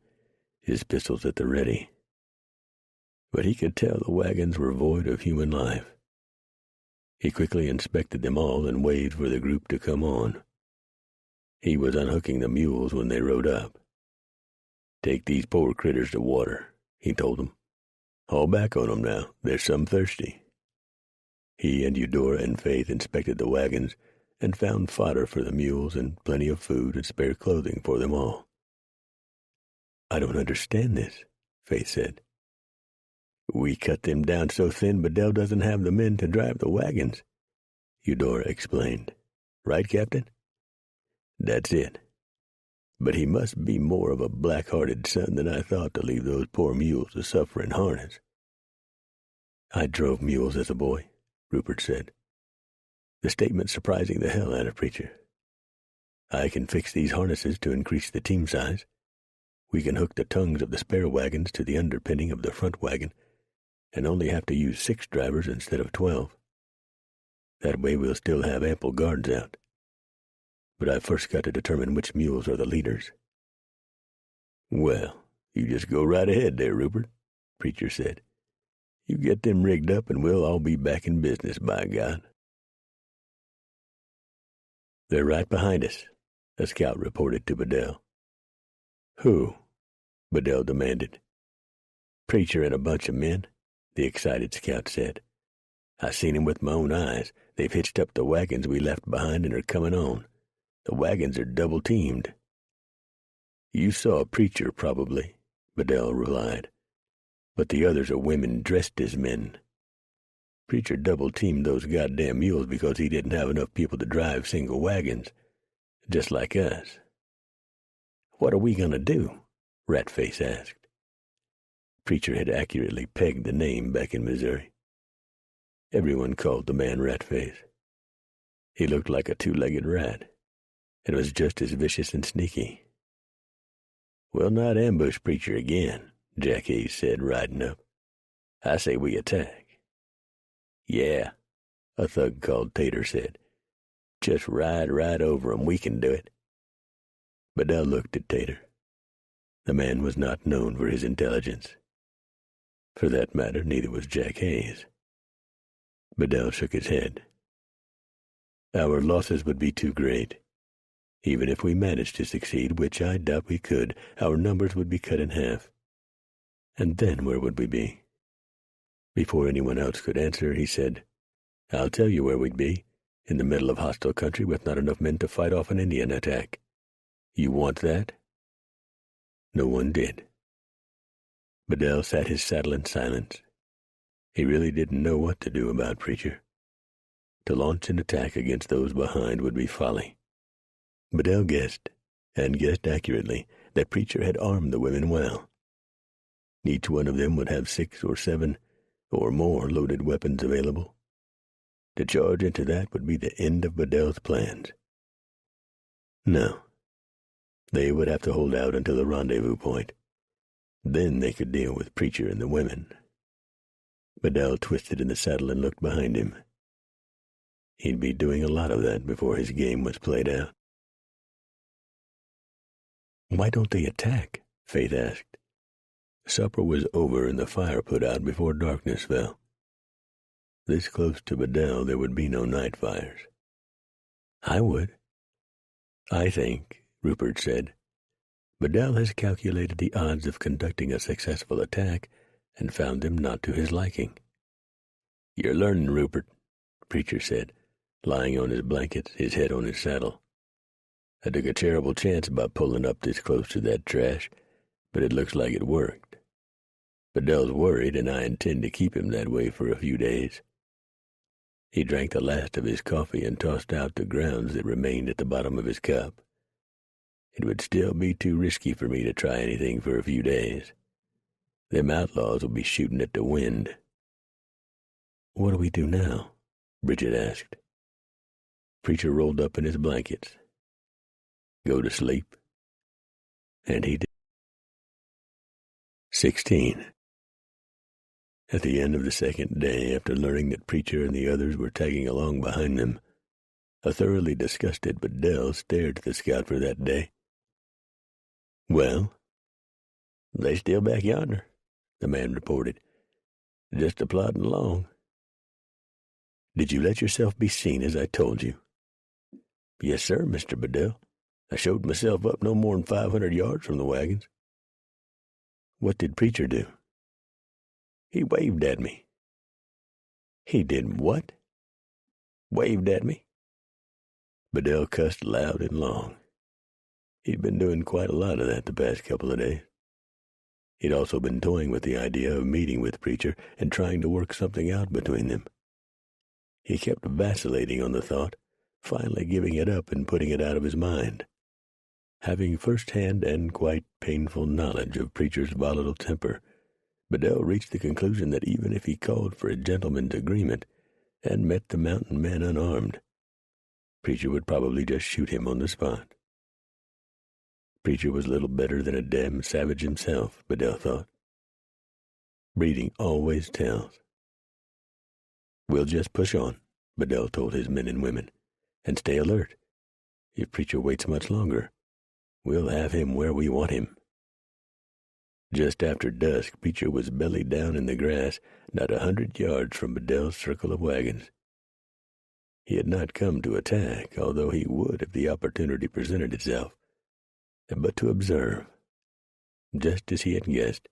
his pistols at the ready. But he could tell the wagons were void of human life. He quickly inspected them all and waved for the group to come on. He was unhooking the mules when they rode up. "Take these poor critters to water," he told them. "Haul back on 'em now. There's some thirsty." He and Eudora and Faith inspected the wagons and found fodder for the mules and plenty of food and spare clothing for them all. "I don't understand this," Faith said. "We cut them down so thin Bedell doesn't have the men to drive the wagons," Eudora explained. "Right, Captain?" "That's it. But he must be more of a black-hearted son than I thought to leave those poor mules to suffer in harness." "I drove mules as a boy," Rupert said, the statement surprising the hell out of Preacher. "I can fix these harnesses to increase the team size. We can hook the tongues of the spare wagons to the underpinning of the front wagon and only have to use 6 drivers instead of 12. That way we'll still have ample guards out. But I've first got to determine which mules are the leaders." "Well, you just go right ahead there, Rupert," Preacher said. "You get them rigged up and we'll all be back in business, by God." "They're right behind us," a scout reported to Bedell. "Who?" Bedell demanded. "Preacher and a bunch of men," the excited scout said. I seen 'em with my own eyes. They've hitched up the wagons we left behind and are coming on. The wagons are double-teamed." "You saw a preacher, probably," Bedell replied. "But the others are women dressed as men. Preacher double-teamed those goddamn mules because he didn't have enough people to drive single wagons, just like us." "What are we going to do?" Ratface asked. Preacher had accurately pegged the name back in Missouri. Everyone called the man Ratface. He looked like a two-legged rat, and was just as vicious and sneaky. "We'll not ambush Preacher again," Jack Hayes said, riding up. "I say we attack." "Yeah," a thug called Tater said. "Just ride right over 'em. We can do it." Bedell looked at Tater. The man was not known for his intelligence. For that matter, neither was Jack Hayes. Bedell shook his head. "Our losses would be too great. Even if we managed to succeed, which I doubt we could, our numbers would be cut in half. And then where would we be?" Before anyone else could answer, he said, "I'll tell you where we'd be, in the middle of hostile country with not enough men to fight off an Indian attack. You want that?" No one did. Bedell sat his saddle in silence. He really didn't know what to do about Preacher. To launch an attack against those behind would be folly. Bedell guessed, and guessed accurately, that Preacher had armed the women well. Each one of them would have 6 or 7 or more loaded weapons available. To charge into that would be the end of Bedell's plans. No. They would have to hold out until the rendezvous point. Then they could deal with Preacher and the women. Bedell twisted in the saddle and looked behind him. He'd be doing a lot of that before his game was played out. "Why don't they attack?" Faith asked. Supper was over and the fire put out before darkness fell. This close to Bedell, there would be no night fires. "I would." "I think," Rupert said, "Bedell has calculated the odds of conducting a successful attack and found them not to his liking." "You're learning, Rupert," Preacher said, lying on his blankets, his head on his saddle. "I took a terrible chance about pulling up this close to that trash, but it looks like it worked. Bedell's worried, and I intend to keep him that way for a few days." He drank the last of his coffee and tossed out the grounds that remained at the bottom of his cup. "It would still be too risky for me to try anything for a few days. Them outlaws will be shooting at the wind." "What do we do now?" Bridget asked. Preacher rolled up in his blankets. "Go to sleep." And he did. 16. At the end of the second day, after learning that Preacher and the others were tagging along behind them, a thoroughly disgusted Bedell stared at the scout for that day. "Well?" "They still back yonder," the man reported. "Just a-plodding along." "Did you let yourself be seen as I told you?" "Yes, sir, Mr. Bedell. I showed myself up no more'n 500 yards from the wagons." "What did Preacher do?" "He waved at me." "He did what?" "Waved at me." Bedell cussed loud and long. He'd been doing quite a lot of that the past couple of days. He'd also been toying with the idea of meeting with Preacher and trying to work something out between them. He kept vacillating on the thought, finally giving it up and putting it out of his mind. Having first-hand and quite painful knowledge of Preacher's volatile temper, Bedell reached the conclusion that even if he called for a gentleman's agreement and met the mountain man unarmed, Preacher would probably just shoot him on the spot. Preacher was little better than a damn savage himself, Bedell thought. Breeding always tells. "We'll just push on," Bedell told his men and women, "and stay alert. If Preacher waits much longer, we'll have him where we want him." Just after dusk, Preacher was belly down in the grass, not 100 yards from Bedell's circle of wagons. He had not come to attack, although he would if the opportunity presented itself, but to observe. Just as he had guessed,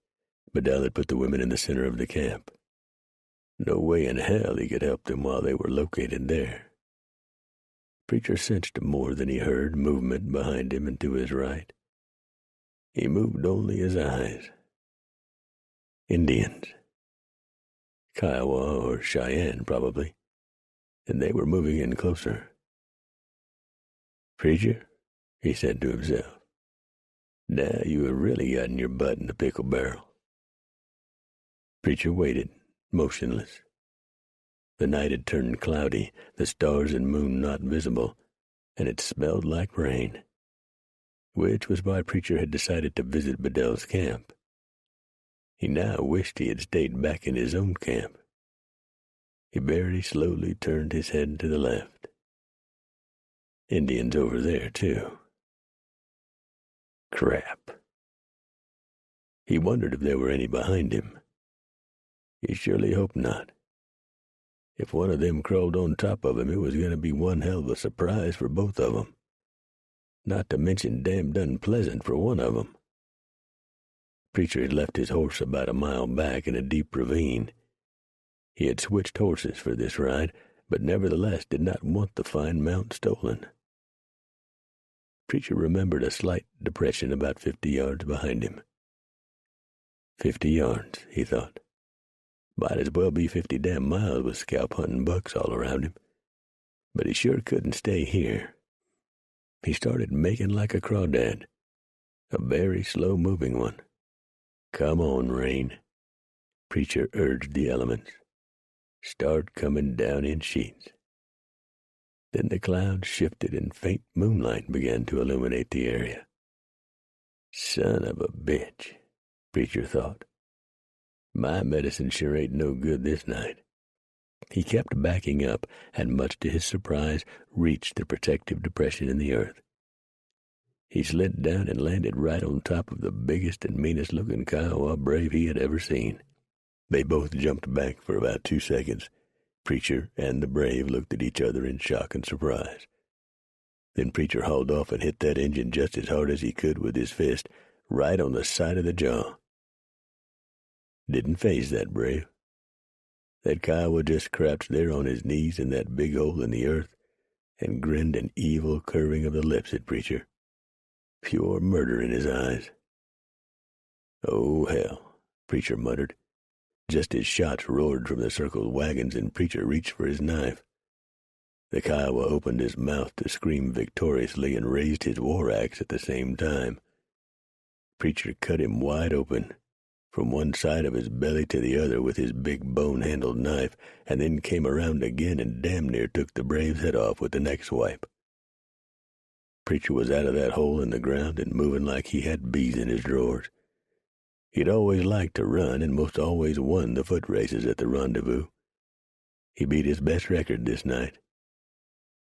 Bedell had put the women in the center of the camp. No way in hell he could help them while they were located there. Preacher sensed more than he heard movement behind him and to his right. He moved only his eyes. Indians. Kiowa or Cheyenne, probably, and they were moving in closer. "Preacher," he said to himself, "now you have really gotten your butt in the pickle barrel." Preacher waited, motionless. The night had turned cloudy, the stars and moon not visible, and it smelled like rain, which was why Preacher had decided to visit Bedell's camp. He now wished he had stayed back in his own camp. He very slowly turned his head to the left. Indians over there, too. Crap. He wondered if there were any behind him. He surely hoped not. If one of them crawled on top of him, it was going to be one hell of a surprise for both of them. Not to mention damned unpleasant for one of them. Preacher had left his horse about a mile back in a deep ravine. He had switched horses for this ride, but nevertheless did not want the fine mount stolen. Preacher remembered a slight depression about 50 yards behind him. 50 yards, he thought. Might as well be 50 damn miles with scalp-hunting bucks all around him. But he sure couldn't stay here. He started making like a crawdad, a very slow-moving one. "Come on, rain," Preacher urged the elements. "Start coming down in sheets." Then the clouds shifted and faint moonlight began to illuminate the area. Son of a bitch, Preacher thought. My medicine sure ain't no good this night. He kept backing up and, much to his surprise, reached the protective depression in the earth. He slid down and landed right on top of the biggest and meanest-looking Kiowa brave he had ever seen. They both jumped back for about 2 seconds. Preacher and the brave looked at each other in shock and surprise. Then Preacher hauled off and hit that Injun just as hard as he could with his fist, right on the side of the jaw. Didn't faze that brave. That Kiowa just crouched there on his knees in that big hole in the earth and grinned an evil curving of the lips at Preacher. Pure murder in his eyes. "Oh, hell," Preacher muttered, just as shots roared from the circled wagons and Preacher reached for his knife. The Kiowa opened his mouth to scream victoriously and raised his war axe at the same time. Preacher cut him wide open, from one side of his belly to the other with his big bone-handled knife, and then came around again and damn near took the brave's head off with the next swipe. Preacher was out of that hole in the ground and moving like he had bees in his drawers. He'd always liked to run and most always won the foot races at the rendezvous. He beat his best record this night.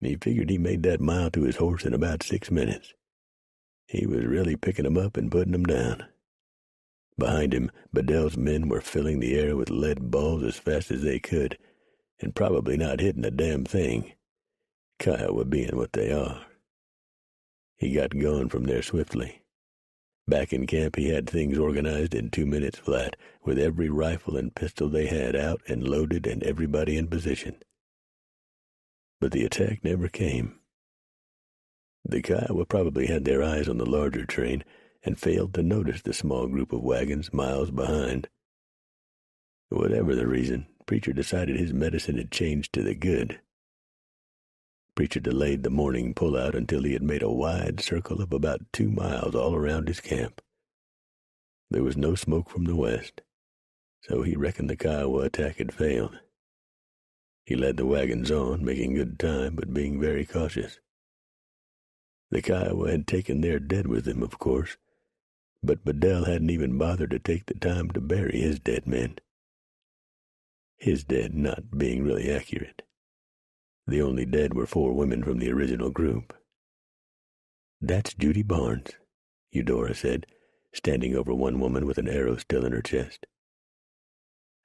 He figured he made that mile to his horse in about 6 minutes. He was really picking 'em up and putting 'em down. Behind him, Bedell's men were filling the air with lead balls as fast as they could, and probably not hitting a damn thing, Kiowa being what they are. He got going from there swiftly. Back in camp, he had things organized in 2 minutes flat, with every rifle and pistol they had out and loaded and everybody in position. But the attack never came. The Kiowa probably had their eyes on the larger train and failed to notice the small group of wagons miles behind. Whatever the reason, Preacher decided his medicine had changed to the good. Preacher delayed the morning pull-out until he had made a wide circle of about 2 miles all around his camp. There was no smoke from the west, so he reckoned the Kiowa attack had failed. He led the wagons on, making good time, but being very cautious. The Kiowa had taken their dead with him, of course, but Bedell hadn't even bothered to take the time to bury his dead men. His dead not being really accurate. The only dead were 4 women from the original group. "That's Judy Barnes," Eudora said, standing over one woman with an arrow still in her chest.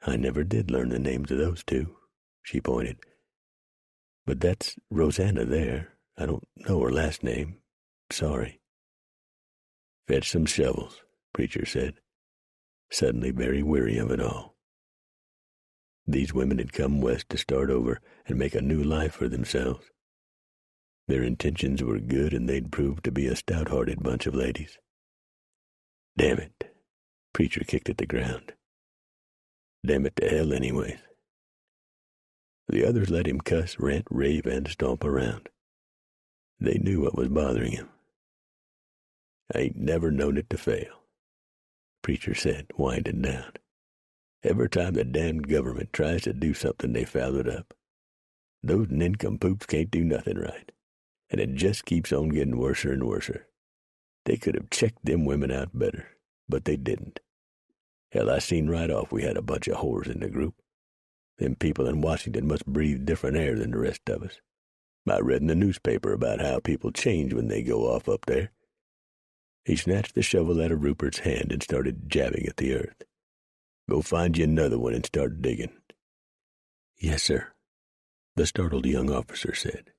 "I never did learn the names of those 2, she pointed. "But that's Rosanna there. I don't know her last name. Sorry." "Fetch some shovels," Preacher said, suddenly very weary of it all. These women had come west to start over and make a new life for themselves. Their intentions were good, and they'd proved to be a stout-hearted bunch of ladies. Damn it. Preacher kicked at the ground. Damn it to hell anyways. The others let him cuss, rant, rave, and stomp around. They knew what was bothering him. I ain't never known it to fail, Preacher said, winding down. Every time the damned government tries to do something, they foul it up. Those nincompoops can't do nothing right, and it just keeps on getting worser and worser. They could have checked them women out better, but they didn't. Hell, I seen right off we had a bunch of whores in the group. Them people in Washington must breathe different air than the rest of us. I read in the newspaper about how people change when they go off up there. He snatched the shovel out of Rupert's hand and started jabbing at the earth. Go find you another one and start digging. Yes, sir, the startled young officer said.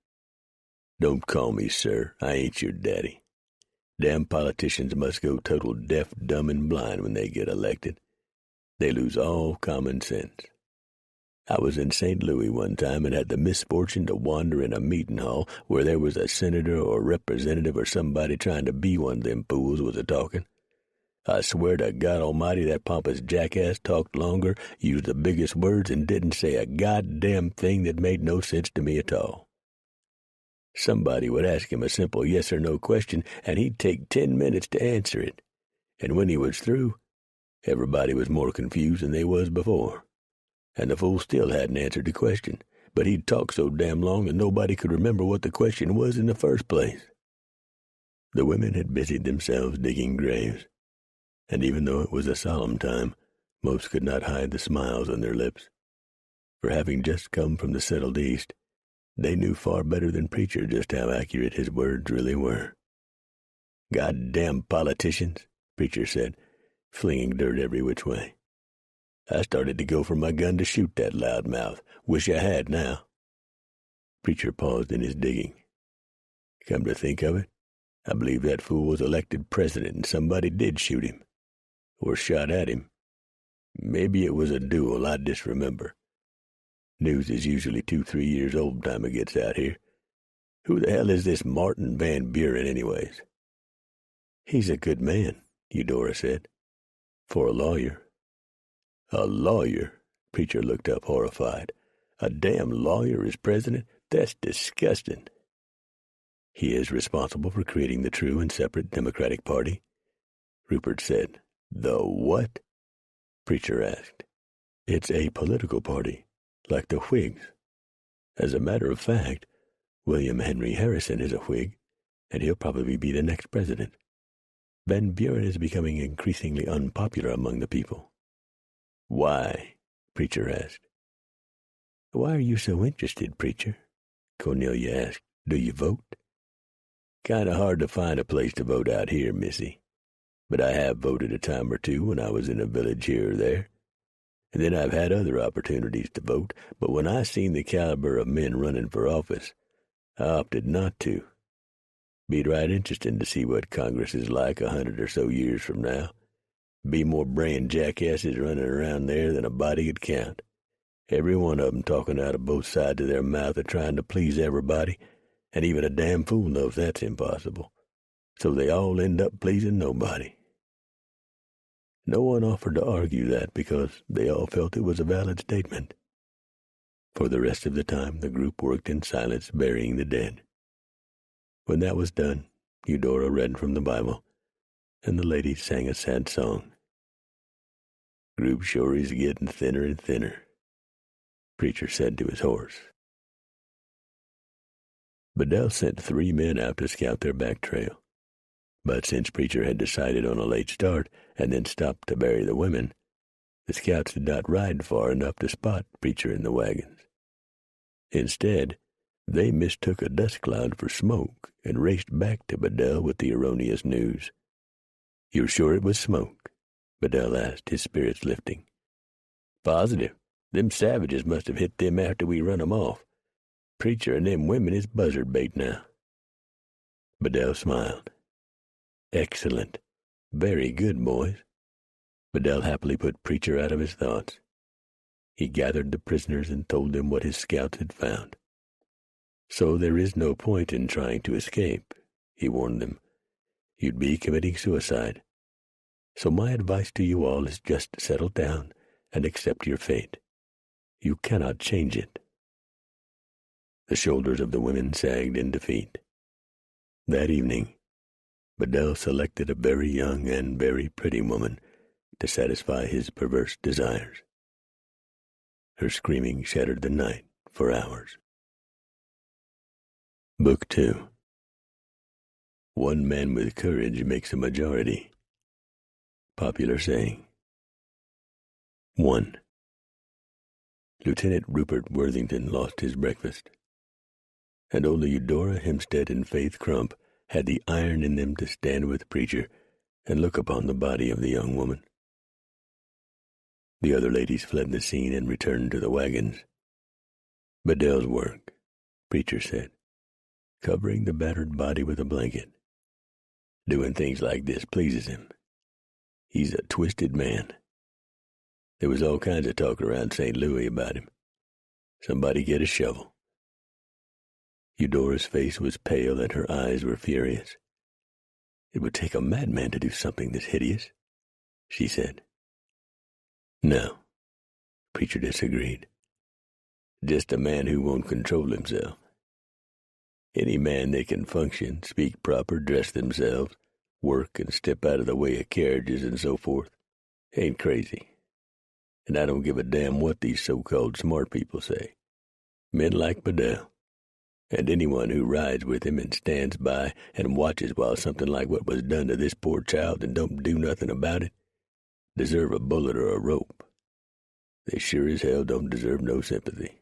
Don't call me sir. I ain't your daddy. Damn politicians must go total deaf, dumb, and blind when they get elected. They lose all common sense. I was in St. Louis one time and had the misfortune to wander in a meeting hall where there was a senator or representative or somebody trying to be one of them fools was a-talking. I swear to God Almighty that pompous jackass talked longer, used the biggest words, and didn't say a goddamn thing that made no sense to me at all. Somebody would ask him a simple yes or no question, and he'd take 10 minutes to answer it. And when he was through, everybody was more confused than they was before. And the fool still hadn't answered the question, but he'd talk so damn long that nobody could remember what the question was in the first place. The women had busied themselves digging graves, and even though it was a solemn time, most could not hide the smiles on their lips. For having just come from the settled East, they knew far better than Preacher just how accurate his words really were. "Goddamn politicians," Preacher said, flinging dirt every which way. I started to go for my gun to shoot that loudmouth. Wish I had now. Preacher paused in his digging. Come to think of it, I believe that fool was elected president and somebody did shoot him. Or shot at him. Maybe it was a duel, I disremember. News is usually 2-3 years old time it gets out here. Who the hell is this Martin Van Buren anyways? He's a good man, Eudora said. For a lawyer. A lawyer? Preacher looked up horrified. A damn lawyer is president? That's disgusting. He is responsible for creating the true and separate Democratic Party, Rupert said. The what? Preacher asked. It's a political party, like the Whigs. As a matter of fact, William Henry Harrison is a Whig, and he'll probably be the next president. Van Buren is becoming increasingly unpopular among the people. Why? Preacher asked. Why are you so interested, Preacher? Cornelia asked. Do you vote? Kinda hard to find a place to vote out here, Missy. But I have voted a time or two when I was in a village here or there. And then I've had other opportunities to vote, but when I seen the caliber of men running for office, I opted not to. Be right interesting to see what Congress is like 100 or so years from now. Be more brain jackasses running around there than a body could count. Every one of 'em talking out of both sides of their mouth of trying to please everybody, and even a damn fool knows that's impossible. So they all end up pleasing nobody. No one offered to argue that because they all felt it was a valid statement. For the rest of the time, the group worked in silence, burying the dead. When that was done, Eudora read from the Bible, and the ladies sang a sad song. Group sure is getting thinner and thinner, Preacher said to his horse. Bedell sent 3 men out to scout their back trail. But since Preacher had decided on a late start and then stopped to bury the women, the scouts did not ride far enough to spot Preacher in the wagons. Instead, they mistook a dust cloud for smoke and raced back to Bedell with the erroneous news. "You're sure it was smoke?" Bedell asked, his spirits lifting. "Positive. Them savages must have hit them after we run 'em off. Preacher and them women is buzzard bait now." Bedell smiled. "Excellent. Very good, boys." Bedell happily put Preacher out of his thoughts. He gathered the prisoners and told them what his scouts had found. So there is no point in trying to escape, he warned them. You'd be committing suicide. So my advice to you all is just settle down and accept your fate. You cannot change it. The shoulders of the women sagged in defeat. That evening, Bedell selected a very young and very pretty woman to satisfy his perverse desires. Her screaming shattered the night for hours. Book 2. One man with courage makes a majority. Popular saying. 1. Lieutenant Rupert Worthington lost his breakfast, and only Eudora Hempstead and Faith Crump had the iron in them to stand with Preacher and look upon the body of the young woman. The other ladies fled the scene and returned to the wagons. Bedell's work, Preacher said, covering the battered body with a blanket. Doing things like this pleases him. He's a twisted man. There was all kinds of talk around St. Louis about him. Somebody get a shovel. Eudora's face was pale and her eyes were furious. It would take a madman to do something this hideous, she said. No, Preacher disagreed. Just a man who won't control himself. Any man that can function, speak proper, dress themselves, work and step out of the way of carriages and so forth, ain't crazy. And I don't give a damn what these so-called smart people say. Men like Bedell, and anyone who rides with him and stands by and watches while something like what was done to this poor child and don't do nothing about it, deserve a bullet or a rope. They sure as hell don't deserve no sympathy.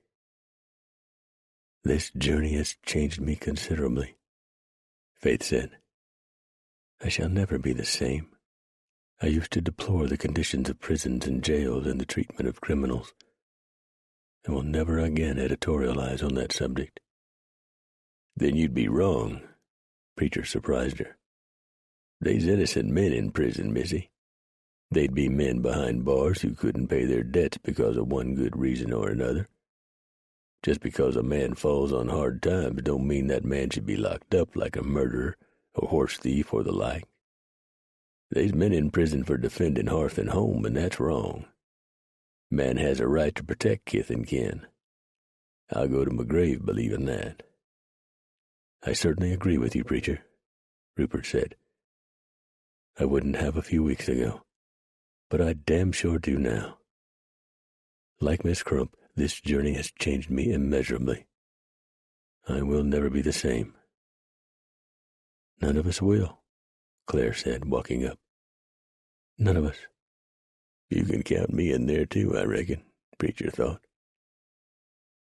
This journey has changed me considerably, Faith said. I shall never be the same. I used to deplore the conditions of prisons and jails and the treatment of criminals. I will never again editorialize on that subject. Then you'd be wrong, Preacher surprised her. They's innocent men in prison, missy. They'd be men behind bars who couldn't pay their debts because of one good reason or another. Just because a man falls on hard times don't mean that man should be locked up like a murderer, a horse thief, or the like. They's men in prison for defending hearth and home, and that's wrong. Man has a right to protect kith and kin. I'll go to my grave believing that. I certainly agree with you, Preacher, Rupert said. I wouldn't have a few weeks ago, but I damn sure do now. Like Miss Crump, this journey has changed me immeasurably. I will never be the same. None of us will, Claire said, walking up. None of us. You can count me in there, too, I reckon, Preacher thought.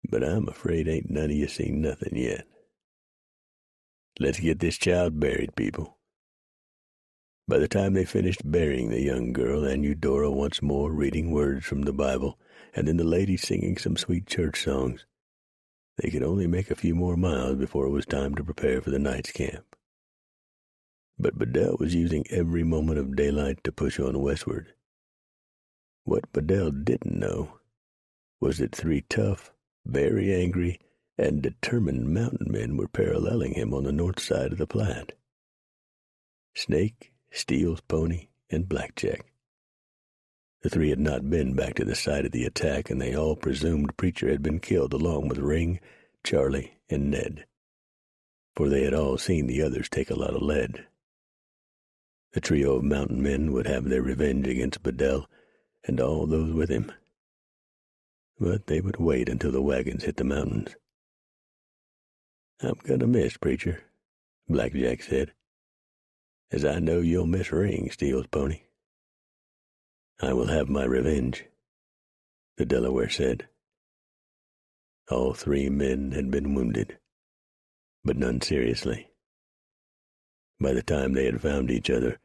But I'm afraid ain't none of you seen nothing yet. Let's get this child buried, people. By the time they finished burying the young girl and Eudora once more reading words from the Bible, and then the ladies singing some sweet church songs, they could only make a few more miles before it was time to prepare for the night's camp. But Bedell was using every moment of daylight to push on westward. What Bedell didn't know was that 3 tough, very angry, and determined mountain men were paralleling him on the north side of the Platte. Snake, Steele's pony, and Blackjack. The 3 had not been back to the site of the attack, and they all presumed Preacher had been killed along with Ring, Charlie, and Ned, for they had all seen the others take a lot of lead. The trio of mountain men would have their revenge against Bedell and all those with him. But they would wait until the wagons hit the mountains. I'm gonna miss Preacher, Blackjack said, as I know you'll miss Ring, Steele's pony. I will have my revenge, the Delaware said. All 3 men had been wounded, but none seriously. By the time they had found each other,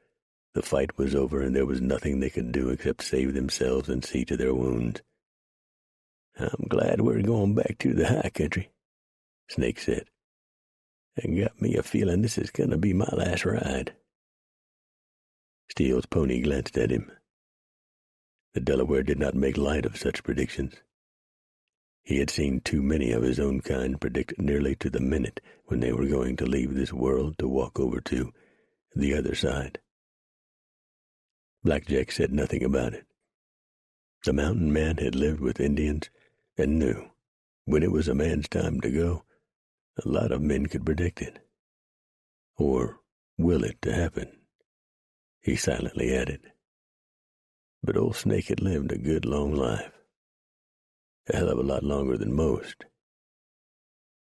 the fight was over and there was nothing they could do except save themselves and see to their wounds. I'm glad we're going back to the high country, Snake said, and got me a feeling this is going to be my last ride. Steele's pony glanced at him. The Delaware did not make light of such predictions. He had seen too many of his own kind predict nearly to the minute when they were going to leave this world to walk over to the other side. Black Jack said nothing about it. The mountain man had lived with Indians and knew when it was a man's time to go, a lot of men could predict it. Or will it to happen, he silently added. But old Snake had lived a good long life. A hell of a lot longer than most.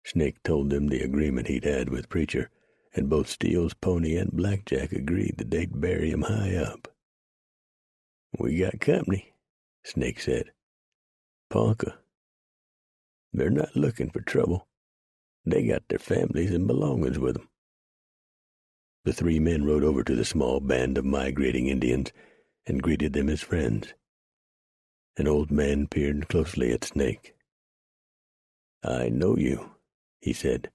Snake told them the agreement he'd had with Preacher, and both Steele's pony and Black Jack agreed that they'd bury him high up. "We got company," Snake said. "Ponca. They're not looking for trouble. They got their families and belongings with them." The three men rode over to the small band of migrating Indians and greeted them as friends. An old man peered closely at Snake. "I know you," he said.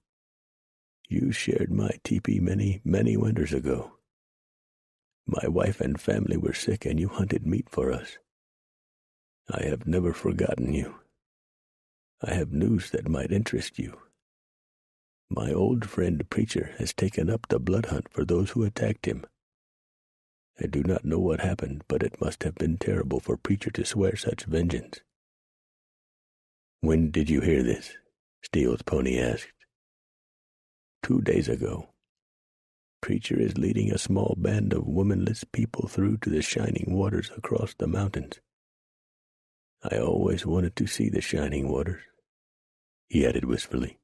"You shared my teepee many, many winters ago. My wife and family were sick, and you hunted meat for us. I have never forgotten you. I have news that might interest you. My old friend Preacher has taken up the blood hunt for those who attacked him. I do not know what happened, but it must have been terrible for Preacher to swear such vengeance." "When did you hear this?" Steele's pony asked. 2 days ago. Preacher is leading a small band of womanless people through to the shining waters across the mountains. I always wanted to see the shining waters," he added wistfully.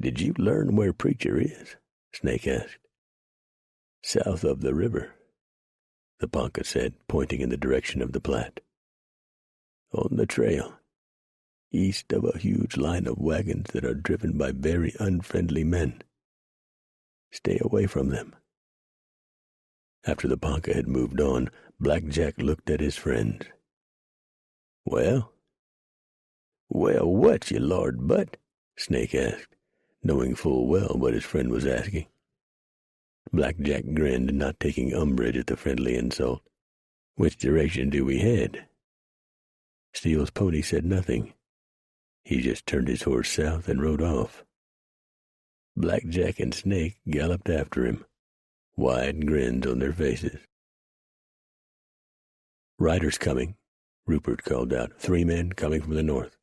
"Did you learn where Preacher is?" Snake asked. "South of the river," the Ponca said, pointing in the direction of the Platte. "On the trail, east of a huge line of wagons that are driven by very unfriendly men. Stay away from them." After the Ponca had moved on, Black Jack looked at his friends. "Well, what, you Lord Butt?" Snake asked, knowing full well what his friend was asking. Black Jack grinned, not taking umbrage at the friendly insult. "Which direction do we head?" Steele's pony said nothing. He just turned his horse south and rode off. Black Jack and Snake galloped after him, wide grins on their faces. "Riders coming," Rupert called out. 3 men coming from the north.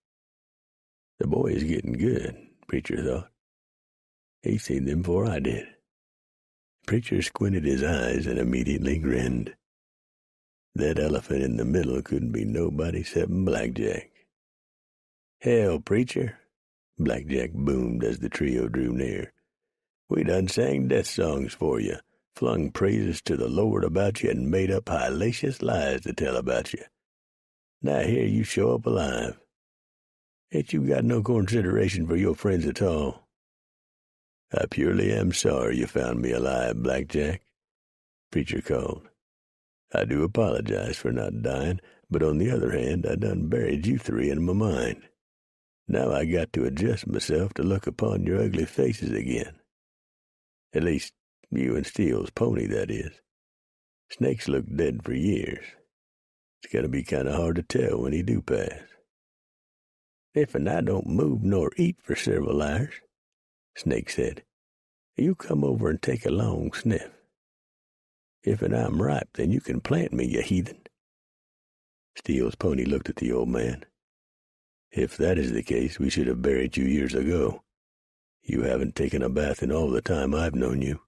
The boy is getting good, Preacher thought. He seen them before I did. Preacher squinted his eyes and immediately grinned. That elephant in the middle couldn't be nobody except Black Jack. "Hell, Preacher," Black Jack boomed as the trio drew near. "We done sang death songs for you, flung praises to the Lord about you, and made up hilacious lies to tell about you. Now here you show up alive. Ain't you got no consideration for your friends at all?" "I purely am sorry you found me alive, Black Jack," Preacher called. "I do apologize for not dying, but on the other hand, I done buried you 3 in my mind. Now I got to adjust myself to look upon your ugly faces again. At least, you and Steele's pony, that is. Snake's looked dead for years. It's gotta be kinda hard to tell when he do pass." "If and I don't move nor eat for several hours," Snake said, "you come over and take a long sniff. If and I'm ripe, then you can plant me, you heathen." Steele's pony looked at the old man. "If that is the case, we should have buried you years ago. You haven't taken a bath in all the time I've known you."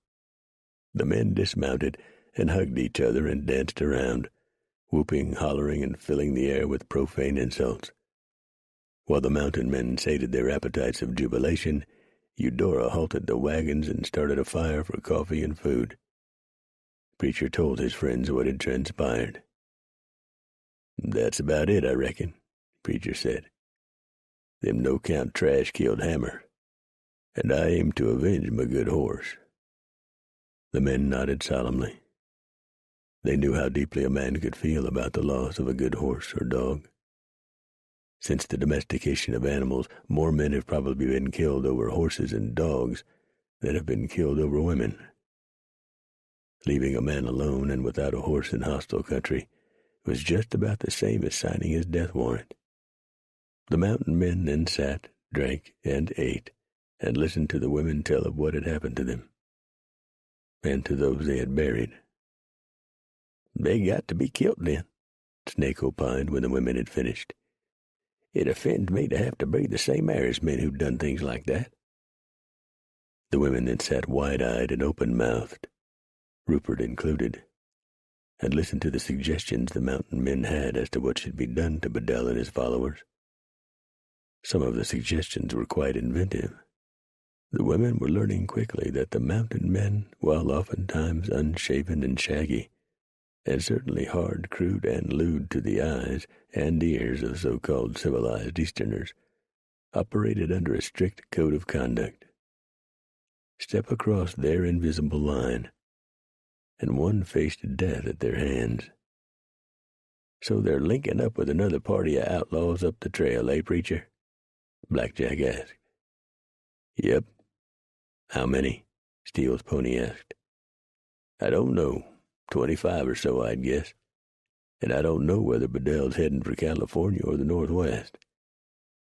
The men dismounted and hugged each other and danced around, whooping, hollering, and filling the air with profane insults. While the mountain men sated their appetites of jubilation, Eudora halted the wagons and started a fire for coffee and food. Preacher told his friends what had transpired. "That's about it, I reckon," Preacher said. "Them no-count trash killed Hammer, and I aim to avenge my good horse." The men nodded solemnly. They knew how deeply a man could feel about the loss of a good horse or dog. Since the domestication of animals, more men have probably been killed over horses and dogs than have been killed over women. Leaving a man alone and without a horse in hostile country was just about the same as signing his death warrant. The mountain men then sat, drank, and ate, and listened to the women tell of what had happened to them, and to those they had buried. "They got to be killed then," Snake opined when the women had finished. "It offends me to have to breathe the same air as men who've done things like that." The women then sat wide-eyed and open-mouthed, Rupert included, and listened to the suggestions the mountain men had as to what should be done to Bedell and his followers. Some of the suggestions were quite inventive. The women were learning quickly that the mountain men, while oftentimes unshaven and shaggy, and certainly hard, crude, and lewd to the eyes and ears of so-called civilized Easterners, operated under a strict code of conduct. Step across their invisible line, and one faced death at their hands. "So they're linking up with another party of outlaws up the trail, eh, preacher?" Blackjack asked. "Yep." "How many?" Steele's pony asked. "I don't know. 25 or so, I'd guess. And I don't know whether Bedell's heading for California or the Northwest.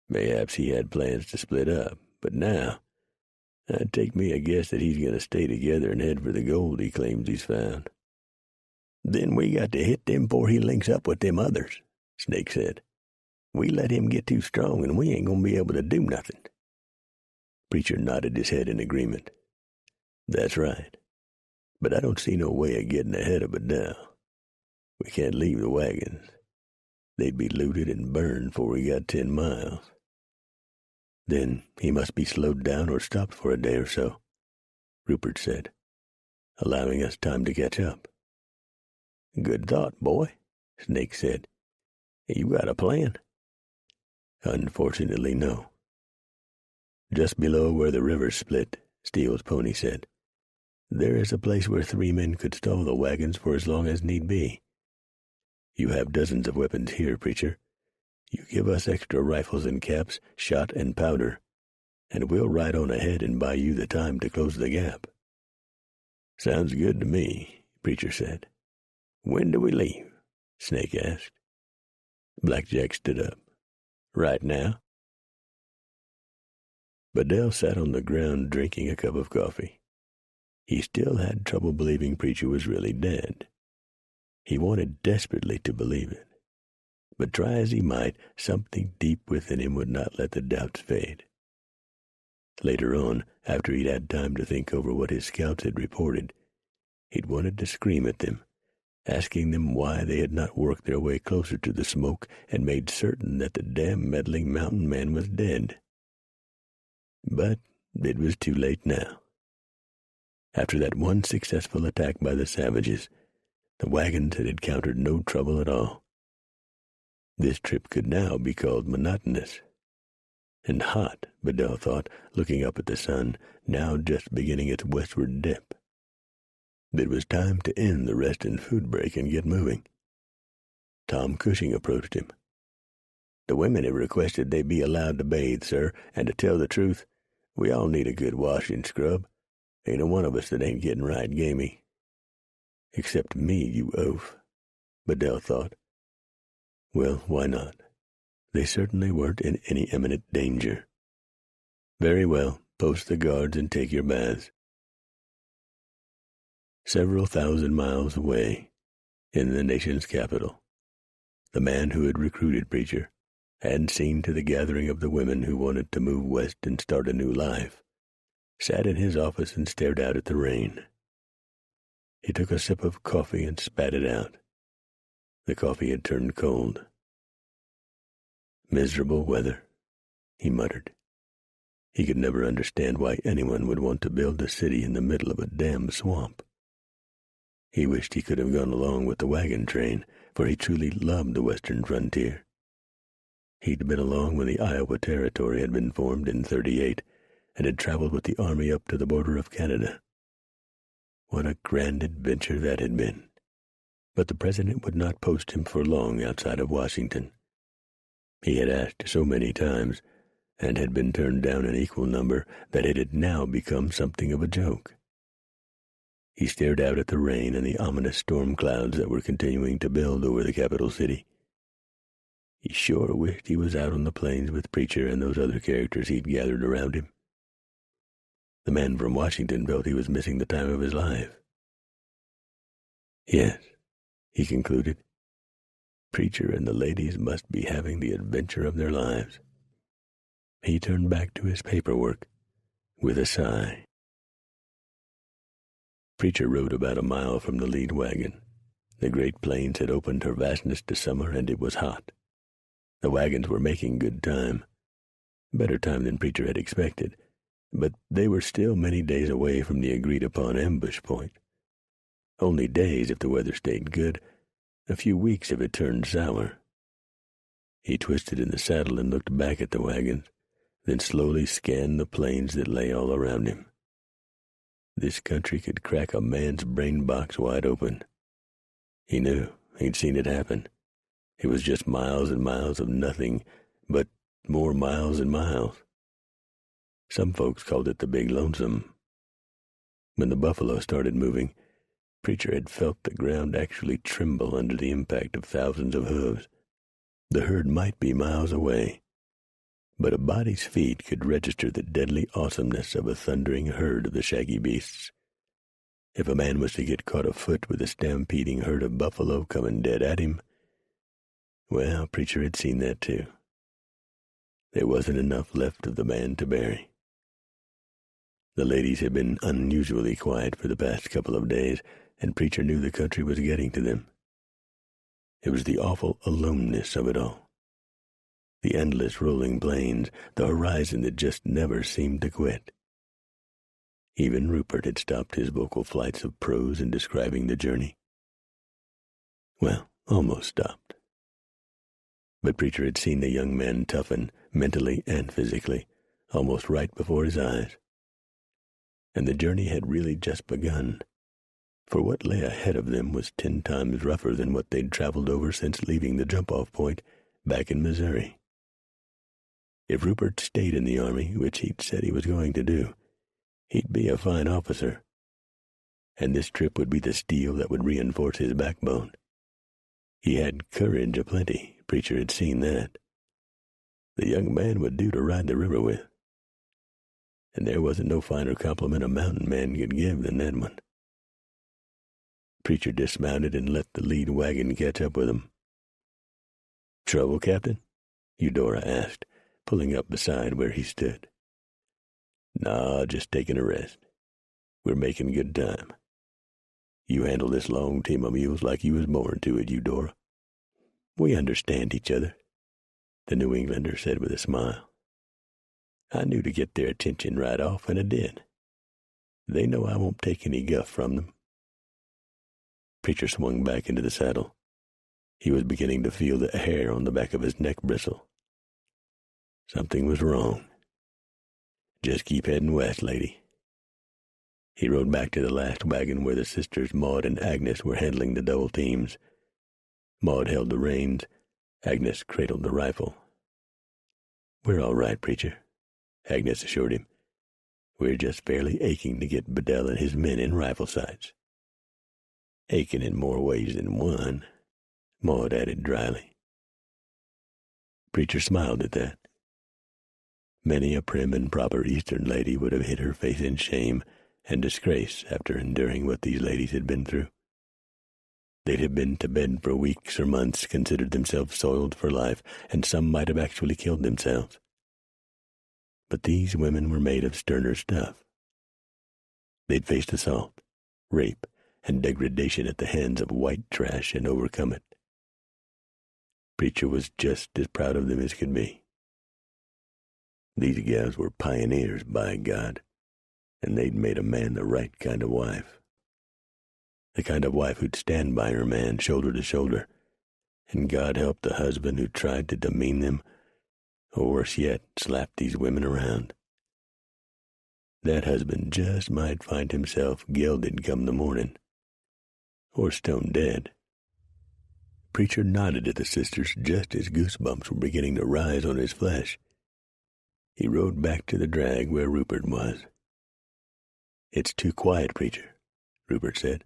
Mayhaps he had plans to split up, but now I'd take me a guess that he's going to stay together and head for the gold he claims he's found." "Then we got to hit them before he links up with them others," Snake said. "We let him get too strong and we ain't going to be able to do nothing." Preacher nodded his head in agreement. "That's right. But I don't see no way of getting ahead of Bedell. We can't leave the wagons. They'd be looted and burned before we got 10 miles. "Then he must be slowed down or stopped for a day or so," Rupert said, "allowing us time to catch up." "Good thought, boy," Snake said. "You got a plan?" "Unfortunately, no." "Just below where the river split," Steele's pony said, "there is a place where 3 men could stall the wagons for as long as need be. You have dozens of weapons here, preacher. You give us extra rifles and caps, shot and powder, and we'll ride on ahead and buy you the time to close the gap." "Sounds good to me," Preacher said. "When do we leave?" Snake asked. Blackjack stood up. "Right now?" Bedell sat on the ground drinking a cup of coffee. He still had trouble believing Preacher was really dead. He wanted desperately to believe it, but try as he might, something deep within him would not let the doubts fade. Later on, after he'd had time to think over what his scouts had reported, he'd wanted to scream at them, asking them why they had not worked their way closer to the smoke and made certain that the damn meddling mountain man was dead. But it was too late now. After that one successful attack by the savages, the wagons had encountered no trouble at all. This trip could now be called monotonous. And hot, Bedell thought, looking up at the sun, now just beginning its westward dip. It was time to end the rest and food break and get moving. Tom Cushing approached him. "The women have requested they be allowed to bathe, sir, and to tell the truth, we all need a good wash and scrub. Ain't a one of us that ain't getting right gamey." "Except me, you oaf," Bedell thought. Well, why not? They certainly weren't in any imminent danger. "Very well, post the guards and take your baths." Several thousand miles away, in the nation's capital, the man who had recruited Preacher, and seen to the gathering of the women who wanted to move west and start a new life, sat in his office and stared out at the rain. He took a sip of coffee and spat it out. The coffee had turned cold. "Miserable weather," he muttered. He could never understand why anyone would want to build a city in the middle of a damn swamp. He wished he could have gone along with the wagon train, for he truly loved the western frontier. He'd been along when the Iowa Territory had been formed in '38 and had traveled with the army up to the border of Canada. What a grand adventure that had been. But the president would not post him for long outside of Washington. He had asked so many times, and had been turned down an equal number, that it had now become something of a joke. He stared out at the rain and the ominous storm clouds that were continuing to build over the capital city. He sure wished he was out on the plains with Preacher and those other characters he'd gathered around him. The man from Washington felt he was missing the time of his life. Yes, he concluded, Preacher and the ladies must be having the adventure of their lives. He turned back to his paperwork with a sigh. Preacher rode about a mile from the lead wagon. The Great Plains had opened her vastness to summer, and it was hot. The wagons were making good time. Better time than Preacher had expected, but they were still many days away from the agreed-upon ambush point. Only days if the weather stayed good, a few weeks if it turned sour. He twisted in the saddle and looked back at the wagons, then slowly scanned the plains that lay all around him. This country could crack a man's brain box wide open. He knew. He'd seen it happen. It was just miles and miles of nothing, but more miles and miles. Some folks called it the Big Lonesome. When the buffalo started moving, Preacher had felt the ground actually tremble under the impact of thousands of hooves. The herd might be miles away, but a body's feet could register the deadly awesomeness of a thundering herd of the shaggy beasts. If a man was to get caught afoot with a stampeding herd of buffalo coming dead at him, well, Preacher had seen that too. There wasn't enough left of the man to bury. The ladies had been unusually quiet for the past couple of days, and Preacher knew the country was getting to them. It was the awful aloneness of it all. The endless rolling plains, the horizon that just never seemed to quit. Even Rupert had stopped his vocal flights of prose in describing the journey. Well, almost stopped. But Preacher had seen the young man toughen, mentally and physically, almost right before his eyes. And the journey had really just begun, for what lay ahead of them was 10 times rougher than what they'd traveled over since leaving the jump-off point back in Missouri. If Rupert stayed in the Army, which he'd said he was going to do, he'd be a fine officer, and this trip would be the steel that would reinforce his backbone. He had courage aplenty. Preacher had seen that. The young man would do to ride the river with, and there wasn't no finer compliment a mountain man could give than that one. Preacher dismounted and let the lead wagon catch up with him. "Trouble, Captain?" Eudora asked, pulling up beside where he stood. "Nah, just taking a rest. We're making good time. You handle this long team of mules like you was born to it, Eudora." "We understand each other," the New Englander said with a smile. "I knew to get their attention right off, and I did. They know I won't take any guff from them." Preacher swung back into the saddle. He was beginning to feel the hair on the back of his neck bristle. Something was wrong. "Just keep heading west, lady." He rode back to the last wagon where the sisters Maud and Agnes were handling the double teams. Maud held the reins. Agnes cradled the rifle. "We're all right, Preacher," Agnes assured him. "We're just fairly aching to get Bedell and his men in rifle sights." "Aching in more ways than one," Maud added dryly. Preacher smiled at that. Many a prim and proper Eastern lady would have hid her face in shame and disgrace after enduring what these ladies had been through. They'd have been to bed for weeks or months, considered themselves soiled for life, and some might have actually killed themselves. But these women were made of sterner stuff. They'd faced assault, rape, and degradation at the hands of white trash and overcome it. Preacher was just as proud of them as could be. These gals were pioneers, by God, and they'd made a man the right kind of wife. The kind of wife who'd stand by her man shoulder to shoulder, and God help the husband who tried to demean them, or worse yet, slap these women around. That husband just might find himself gilded come the morning, or stone dead. Preacher nodded at the sisters just as goosebumps were beginning to rise on his flesh. He rode back to the drag where Rupert was. "It's too quiet, Preacher," Rupert said.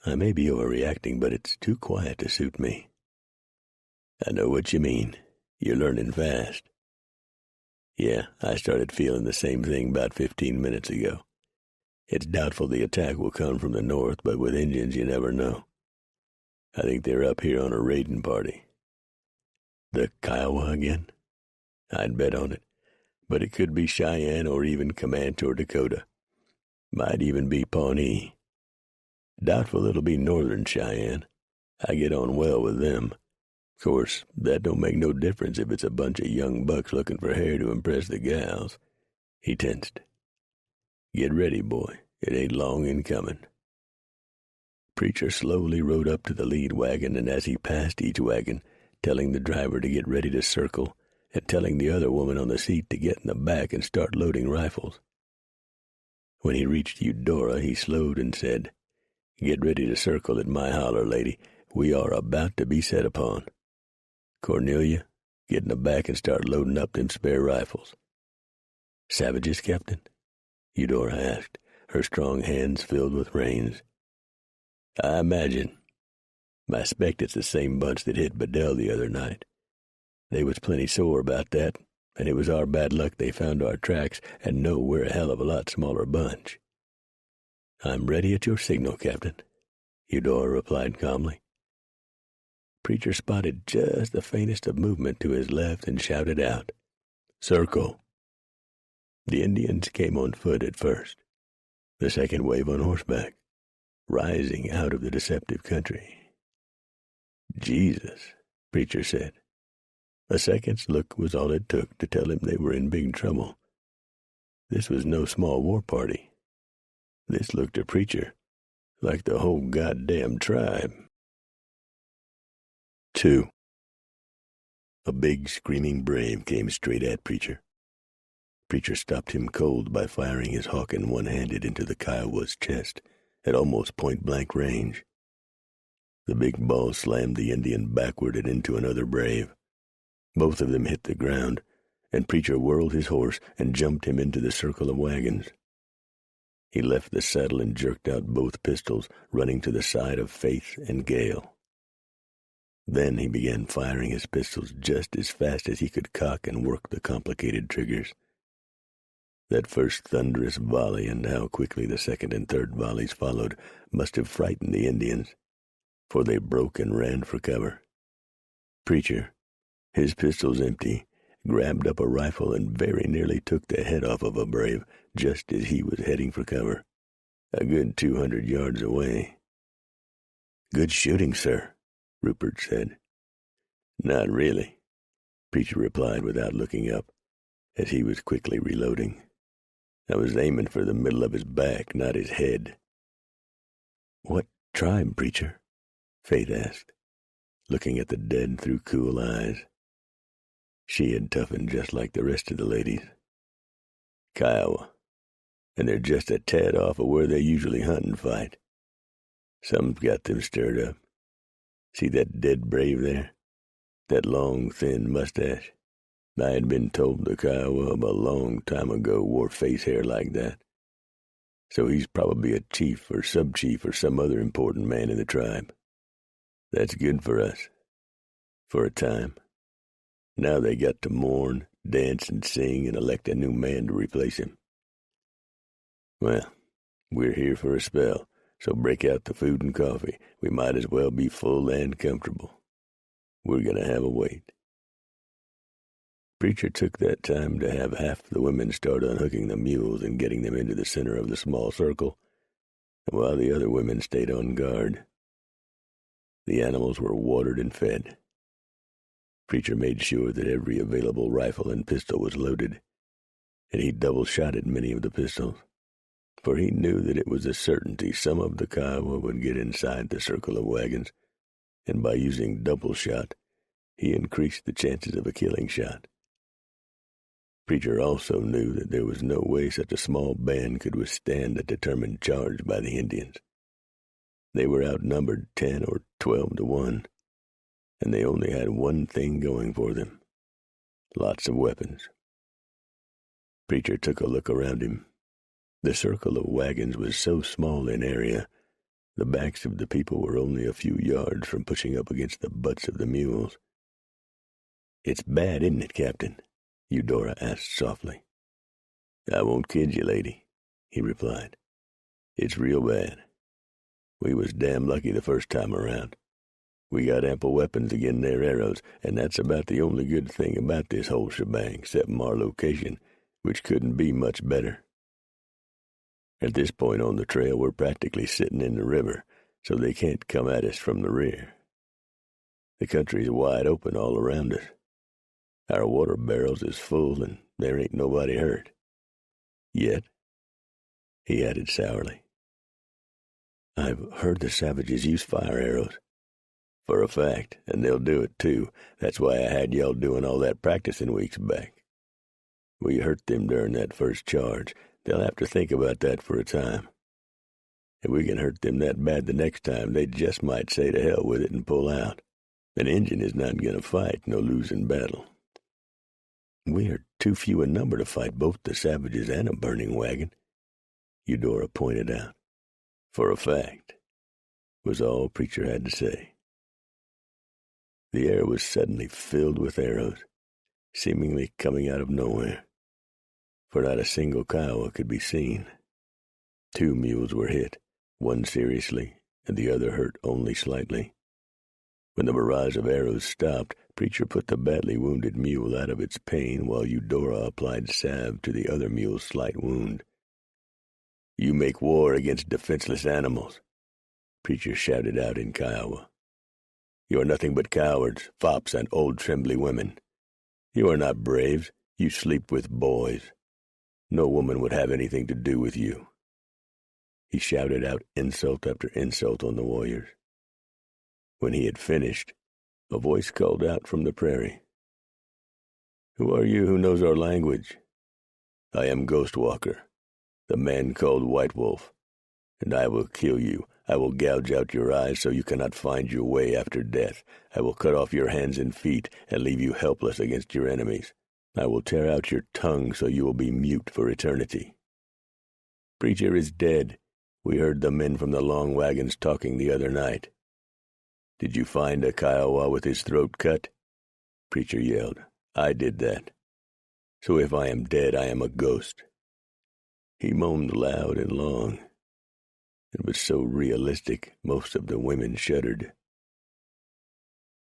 "I may be overreacting, but it's too quiet to suit me." I know what you mean. You're learning fast. Yeah, I started feeling the same thing about 15 minutes ago. It's doubtful the attack will come from the north, but with Indians you never know. I think they're up here on a raiding party. The Kiowa again? I'd bet on it, but it could be Cheyenne or even Comanche or Dakota. Might even be Pawnee. Doubtful it'll be northern Cheyenne. I get on well with them. Of course, that don't make no difference if it's a bunch of young bucks looking for hair to impress the gals. He tensed. Get ready, boy. It ain't long in coming. Preacher slowly rode up to the lead wagon, and as he passed each wagon, telling the driver to get ready to circle, and telling the other woman on the seat to get in the back and start loading rifles. When he reached Eudora, he slowed and said, Get ready to circle at my holler, lady. We are about to be set upon. Cornelia, get in the back and start loading up them spare rifles. Savages, Captain? Eudora asked, her strong hands filled with reins. I imagine. I expect it's the same bunch that hit Bedell the other night. They was plenty sore about that, and it was our bad luck they found our tracks and know we're a hell of a lot smaller bunch. I'm ready at your signal, Captain, Eudora replied calmly. Preacher spotted just the faintest of movement to his left and shouted out, Circle. The Indians came on foot at first, the second wave on horseback, rising out of the deceptive country. Jesus, Preacher said. A second's look was all it took to tell him they were in big trouble. This was no small war party. This looked to Preacher like the whole goddamn tribe. 2. A big, screaming brave came straight at Preacher. Preacher stopped him cold by firing his Hawken one-handed into the Kiowa's chest at almost point-blank range. The big ball slammed the Indian backward and into another brave. Both of them hit the ground, and Preacher whirled his horse and jumped him into the circle of wagons. He left the saddle and jerked out both pistols, running to the side of Faith and Gale. Then he began firing his pistols just as fast as he could cock and work the complicated triggers. That first thunderous volley and how quickly the second and third volleys followed must have frightened the Indians, for they broke and ran for cover. Preacher, his pistols empty, grabbed up a rifle and very nearly took the head off of a brave just as he was heading for cover, a good 200 yards away. Good shooting, sir, Rupert said. Not really, Preacher replied without looking up, as he was quickly reloading. I was aiming for the middle of his back, not his head. What tribe, Preacher? Faith asked, looking at the dead through cool eyes. She had toughened just like the rest of the ladies. Kiowa, and they're just a tad off of where they usually hunt and fight. Something's got them stirred up. See that dead brave there? That long, thin mustache? I had been told the Kiowa of a long time ago wore face hair like that. So he's probably a chief or sub-chief or some other important man in the tribe. That's good for us. For a time. Now they got to mourn, dance, and sing, and elect a new man to replace him. Well, we're here for a spell, so break out the food and coffee. We might as well be full and comfortable. We're going to have a wait. Preacher took that time to have half the women start unhooking the mules and getting them into the center of the small circle, while the other women stayed on guard. The animals were watered and fed. Preacher made sure that every available rifle and pistol was loaded, and he double-shotted many of the pistols, for he knew that it was a certainty some of the Kiowa would get inside the circle of wagons, and by using double shot, he increased the chances of a killing shot. Preacher also knew that there was no way such a small band could withstand a determined charge by the Indians. They were outnumbered 10 or 12 to 1, and they only had one thing going for them: lots of weapons. Preacher took a look around him. The circle of wagons was so small in area, the backs of the people were only a few yards from pushing up against the butts of the mules, "It's bad, isn't it, Captain?" Eudora asked softly. "I won't kid you, lady," he replied. "It's real bad. We was damn lucky the first time around. We got ample weapons agin their arrows, and that's about the only good thing about this whole shebang, excepting our location, which couldn't be much better. At this point on the trail, we're practically sitting in the river, so they can't come at us from the rear. The country's wide open all around us. Our water barrels is full, and there ain't nobody hurt. Yet," he added sourly. "I've heard the savages use fire arrows." "For a fact, and they'll do it, too. That's why I had y'all doing all that practicing weeks back. We hurt them during that first charge. They'll have to think about that for a time. If we can hurt them that bad the next time, they just might say to hell with it and pull out. An Injun is not going to fight no losing battle." "We are too few in number to fight both the savages and a burning wagon," Eudora pointed out. "For a fact," was all Preacher had to say. The air was suddenly filled with arrows, seemingly coming out of nowhere, for not a single Kiowa could be seen. 2 mules were hit, one seriously, and the other hurt only slightly. When the barrage of arrows stopped, Preacher put the badly wounded mule out of its pain while Eudora applied salve to the other mule's slight wound. "You make war against defenseless animals," Preacher shouted out in Kiowa. "You are nothing but cowards, fops, and old trembly women. You are not braves. You sleep with boys. No woman would have anything to do with you." He shouted out insult after insult on the warriors. When he had finished, a voice called out from the prairie. "Who are you who knows our language?" "I am Ghost Walker, the man called White Wolf, and I will kill you. I will gouge out your eyes so you cannot find your way after death. I will cut off your hands and feet and leave you helpless against your enemies. I will tear out your tongue so you will be mute for eternity. Preacher is dead. We heard the men from the long wagons talking the other night. Did you find a Kiowa with his throat cut?" Preacher yelled. "I did that. So if I am dead, I am a ghost." He moaned loud and long. It was so realistic, most of the women shuddered.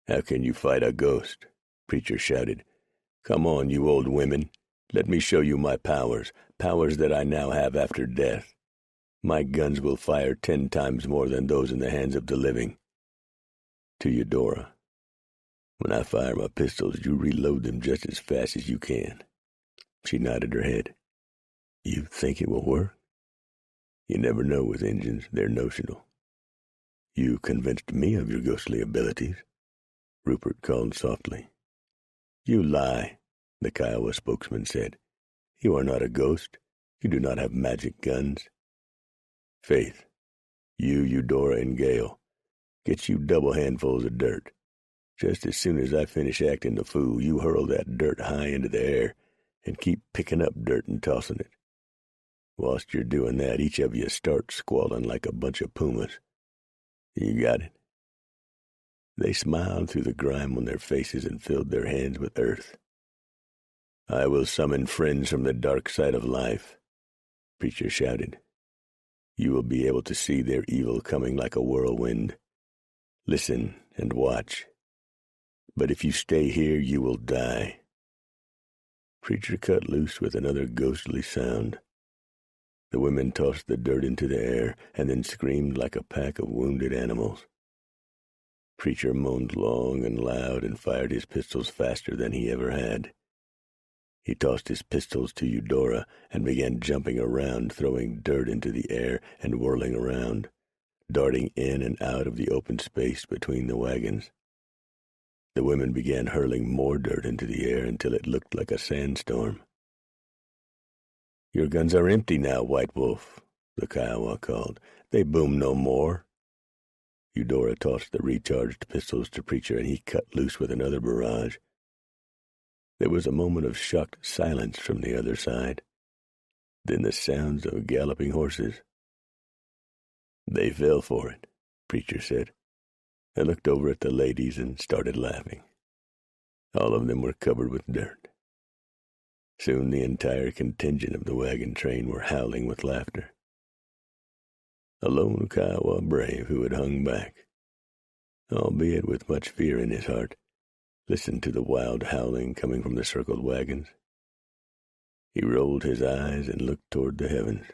"How can you fight a ghost?" Preacher shouted. "Come on, you old women. Let me show you my powers that I now have after death. My guns will fire 10 times more than those in the hands of the living." To Eudora, "When I fire my pistols, you reload them just as fast as you can." She nodded her head. "You think it will work?" "You never know with Injuns. They're notional." "You convinced me of your ghostly abilities," Rupert called softly. "You lie," the Kiowa spokesman said. "You are not a ghost. You do not have magic guns. Faith, you, Eudora, and Gale, get you double handfuls of dirt. Just as soon as I finish acting the fool, you hurl that dirt high into the air and keep picking up dirt and tossing it. Whilst you're doing that, each of you start squalling like a bunch of pumas. You got it?" They smiled through the grime on their faces and filled their hands with earth. "I will summon friends from the dark side of life," Preacher shouted. "You will be able to see their evil coming like a whirlwind. Listen and watch. But if you stay here, you will die." Preacher cut loose with another ghostly sound. The women tossed the dirt into the air and then screamed like a pack of wounded animals. Preacher moaned long and loud and fired his pistols faster than he ever had. He tossed his pistols to Eudora and began jumping around, throwing dirt into the air and whirling around, darting in and out of the open space between the wagons. The women began hurling more dirt into the air until it looked like a sandstorm. "Your guns are empty now, White Wolf," the Kiowa called. "They boom no more." Eudora tossed the recharged pistols to Preacher, and he cut loose with another barrage. There was a moment of shocked silence from the other side, then the sounds of galloping horses. "They fell for it," Preacher said. I looked over at the ladies and started laughing. All of them were covered with dirt. Soon the entire contingent of the wagon train were howling with laughter. A lone Kiowa brave who had hung back, albeit with much fear in his heart, listened to the wild howling coming from the circled wagons. He rolled his eyes and looked toward the heavens.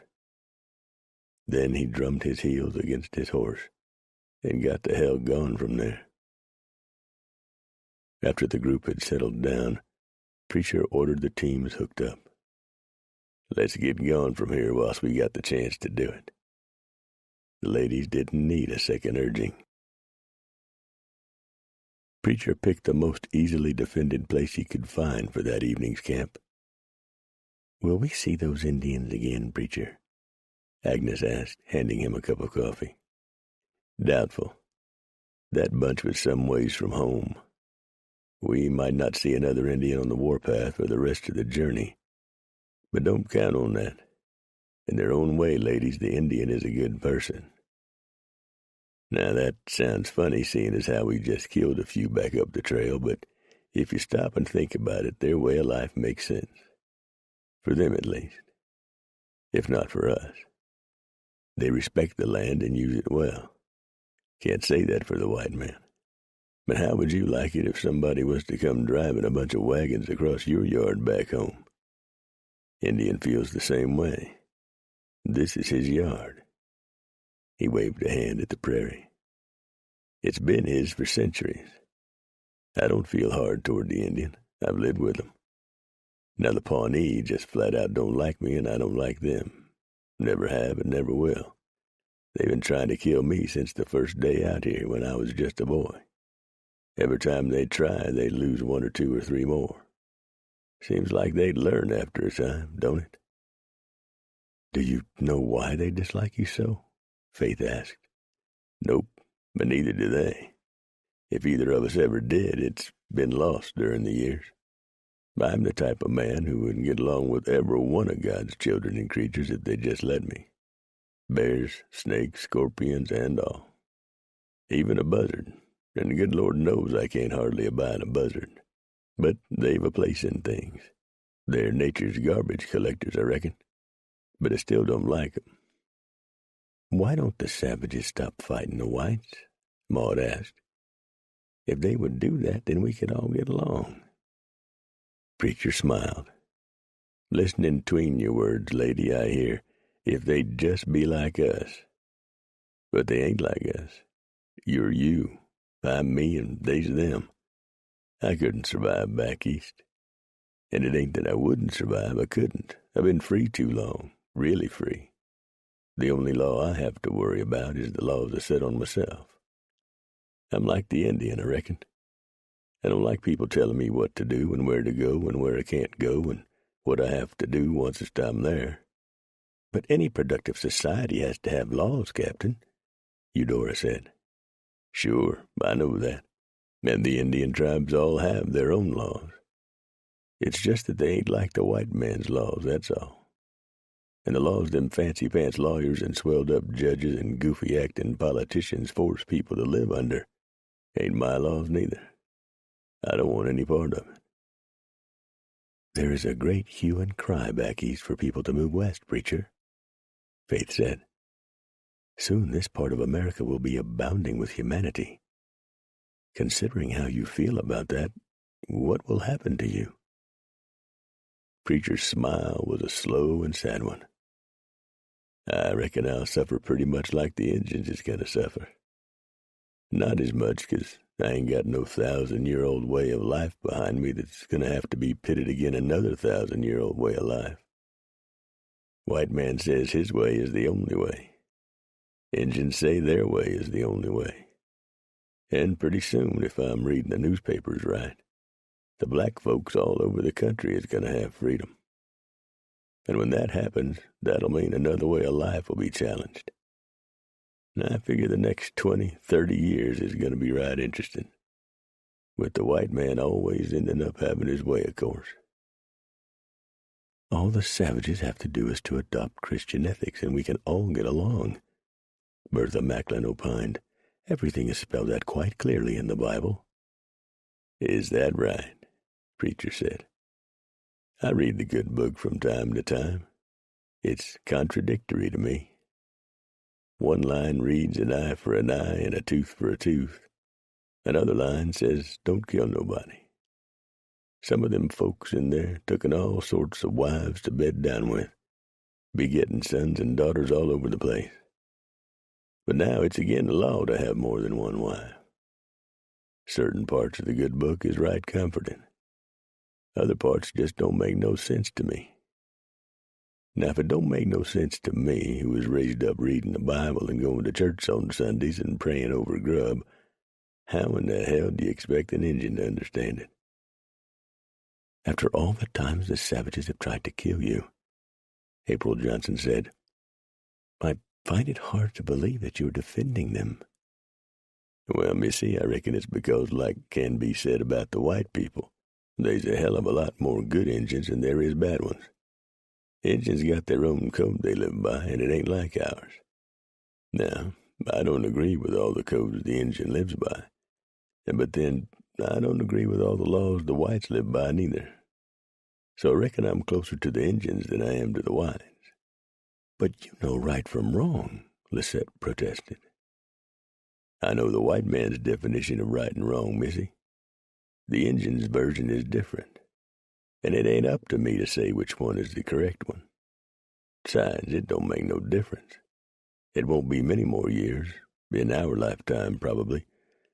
Then he drummed his heels against his horse and got the hell gone from there. After the group had settled down, Preacher ordered the teams hooked up. "Let's get gone from here whilst we got the chance to do it." The ladies didn't need a second urging. Preacher picked the most easily defended place he could find for that evening's camp. "Will we see those Indians again, Preacher?" Agnes asked, handing him a cup of coffee. "Doubtful. That bunch was some ways from home. We might not see another Indian on the warpath for the rest of the journey, but don't count on that. In their own way, ladies, the Indian is a good person. Now that sounds funny, seeing as how we just killed a few back up the trail, but if you stop and think about it, their way of life makes sense. For them, at least. If not for us. They respect the land and use it well. Can't say that for the white man. But how would you like it if somebody was to come driving a bunch of wagons across your yard back home? Indian feels the same way. This is his yard." He waved a hand at the prairie. "It's been his for centuries. I don't feel hard toward the Indian. I've lived with them. Now the Pawnee just flat out don't like me, and I don't like them. Never have and never will. They've been trying to kill me since the first day out here when I was just a boy. Every time they try, they lose one or two or three more. Seems like they'd learn after a time, don't it?" "Do you know why they dislike you so?" Faith asked. "Nope, but neither do they. If either of us ever did, it's been lost during the years. I'm the type of man who would get along with every one of God's children and creatures if they just let me. Bears, snakes, scorpions, and all. Even a buzzard, and the good Lord knows I can't hardly abide a buzzard. But they've a place in things. They're nature's garbage collectors, I reckon. But I still don't like 'em." "Why don't the savages stop fighting the whites?" Maud asked. "If they would do that, then we could all get along." Preacher smiled. "Listening between your words, lady, I hear, if they'd just be like us. But they ain't like us. You're you, I'm me, and they's them. I couldn't survive back east. And it ain't that I wouldn't survive, I couldn't. I've been free too long, really free. The only law I have to worry about is the laws I set on myself. I'm like the Indian, I reckon. I don't like people telling me what to do and where to go and where I can't go and what I have to do once I'm there." "But any productive society has to have laws, Captain," Eudora said. "Sure, I know that. And the Indian tribes all have their own laws. It's just that they ain't like the white man's laws, that's all. And the laws them fancy-pants lawyers and swelled-up judges and goofy-acting politicians force people to live under ain't my laws neither. I don't want any part of it." "There is a great hue and cry back east for people to move west, Preacher," Faith said. "Soon this part of America will be abounding with humanity. Considering how you feel about that, what will happen to you?" Preacher's smile was a slow and sad one. "I reckon I'll suffer pretty much like the Injuns is going to suffer. Not as much, 'cause I ain't got no 1,000-year-old way of life behind me that's going to have to be pitted again another 1,000-year-old way of life. White man says his way is the only way. Injuns say their way is the only way. And pretty soon, if I'm reading the newspapers right, the black folks all over the country is going to have freedom. And when that happens, that'll mean another way of life will be challenged. And I figure the next 20, 30 years is going to be right interesting, with the white man always ending up having his way, of course." "All the savages have to do is to adopt Christian ethics, and we can all get along," Bertha Macklin opined. "Everything is spelled out quite clearly in the Bible." "Is that right?" Preacher said. I read the good book from time to time. It's contradictory to me. One line reads an eye for an eye and a tooth for a tooth. Another line says don't kill nobody. Some of them folks in there tooken all sorts of wives to bed down with, begetting sons and daughters all over the place. But now it's again the law to have more than one wife. Certain parts of the good book is right comforting. Other parts just don't make no sense to me. Now, if it don't make no sense to me, who was raised up reading the Bible and going to church on Sundays and praying over grub, how in the hell do you expect an Injun to understand it? After all the times the savages have tried to kill you, April Johnson said, I find it hard to believe that you're defending them. Well, missy, I reckon it's because, like can be said about the white people, there's a hell of a lot more good Injuns than there is bad ones. Injuns got their own code they live by, and it ain't like ours. Now, I don't agree with all the codes the Injun lives by, but then I don't agree with all the laws the whites live by neither. So I reckon I'm closer to the Injuns than I am to the whites. But you know right from wrong, Lisette protested. I know the white man's definition of right and wrong, missy. The Injun's version is different, and it ain't up to me to say which one is the correct one. Besides, it don't make no difference. It won't be many more years, in our lifetime probably,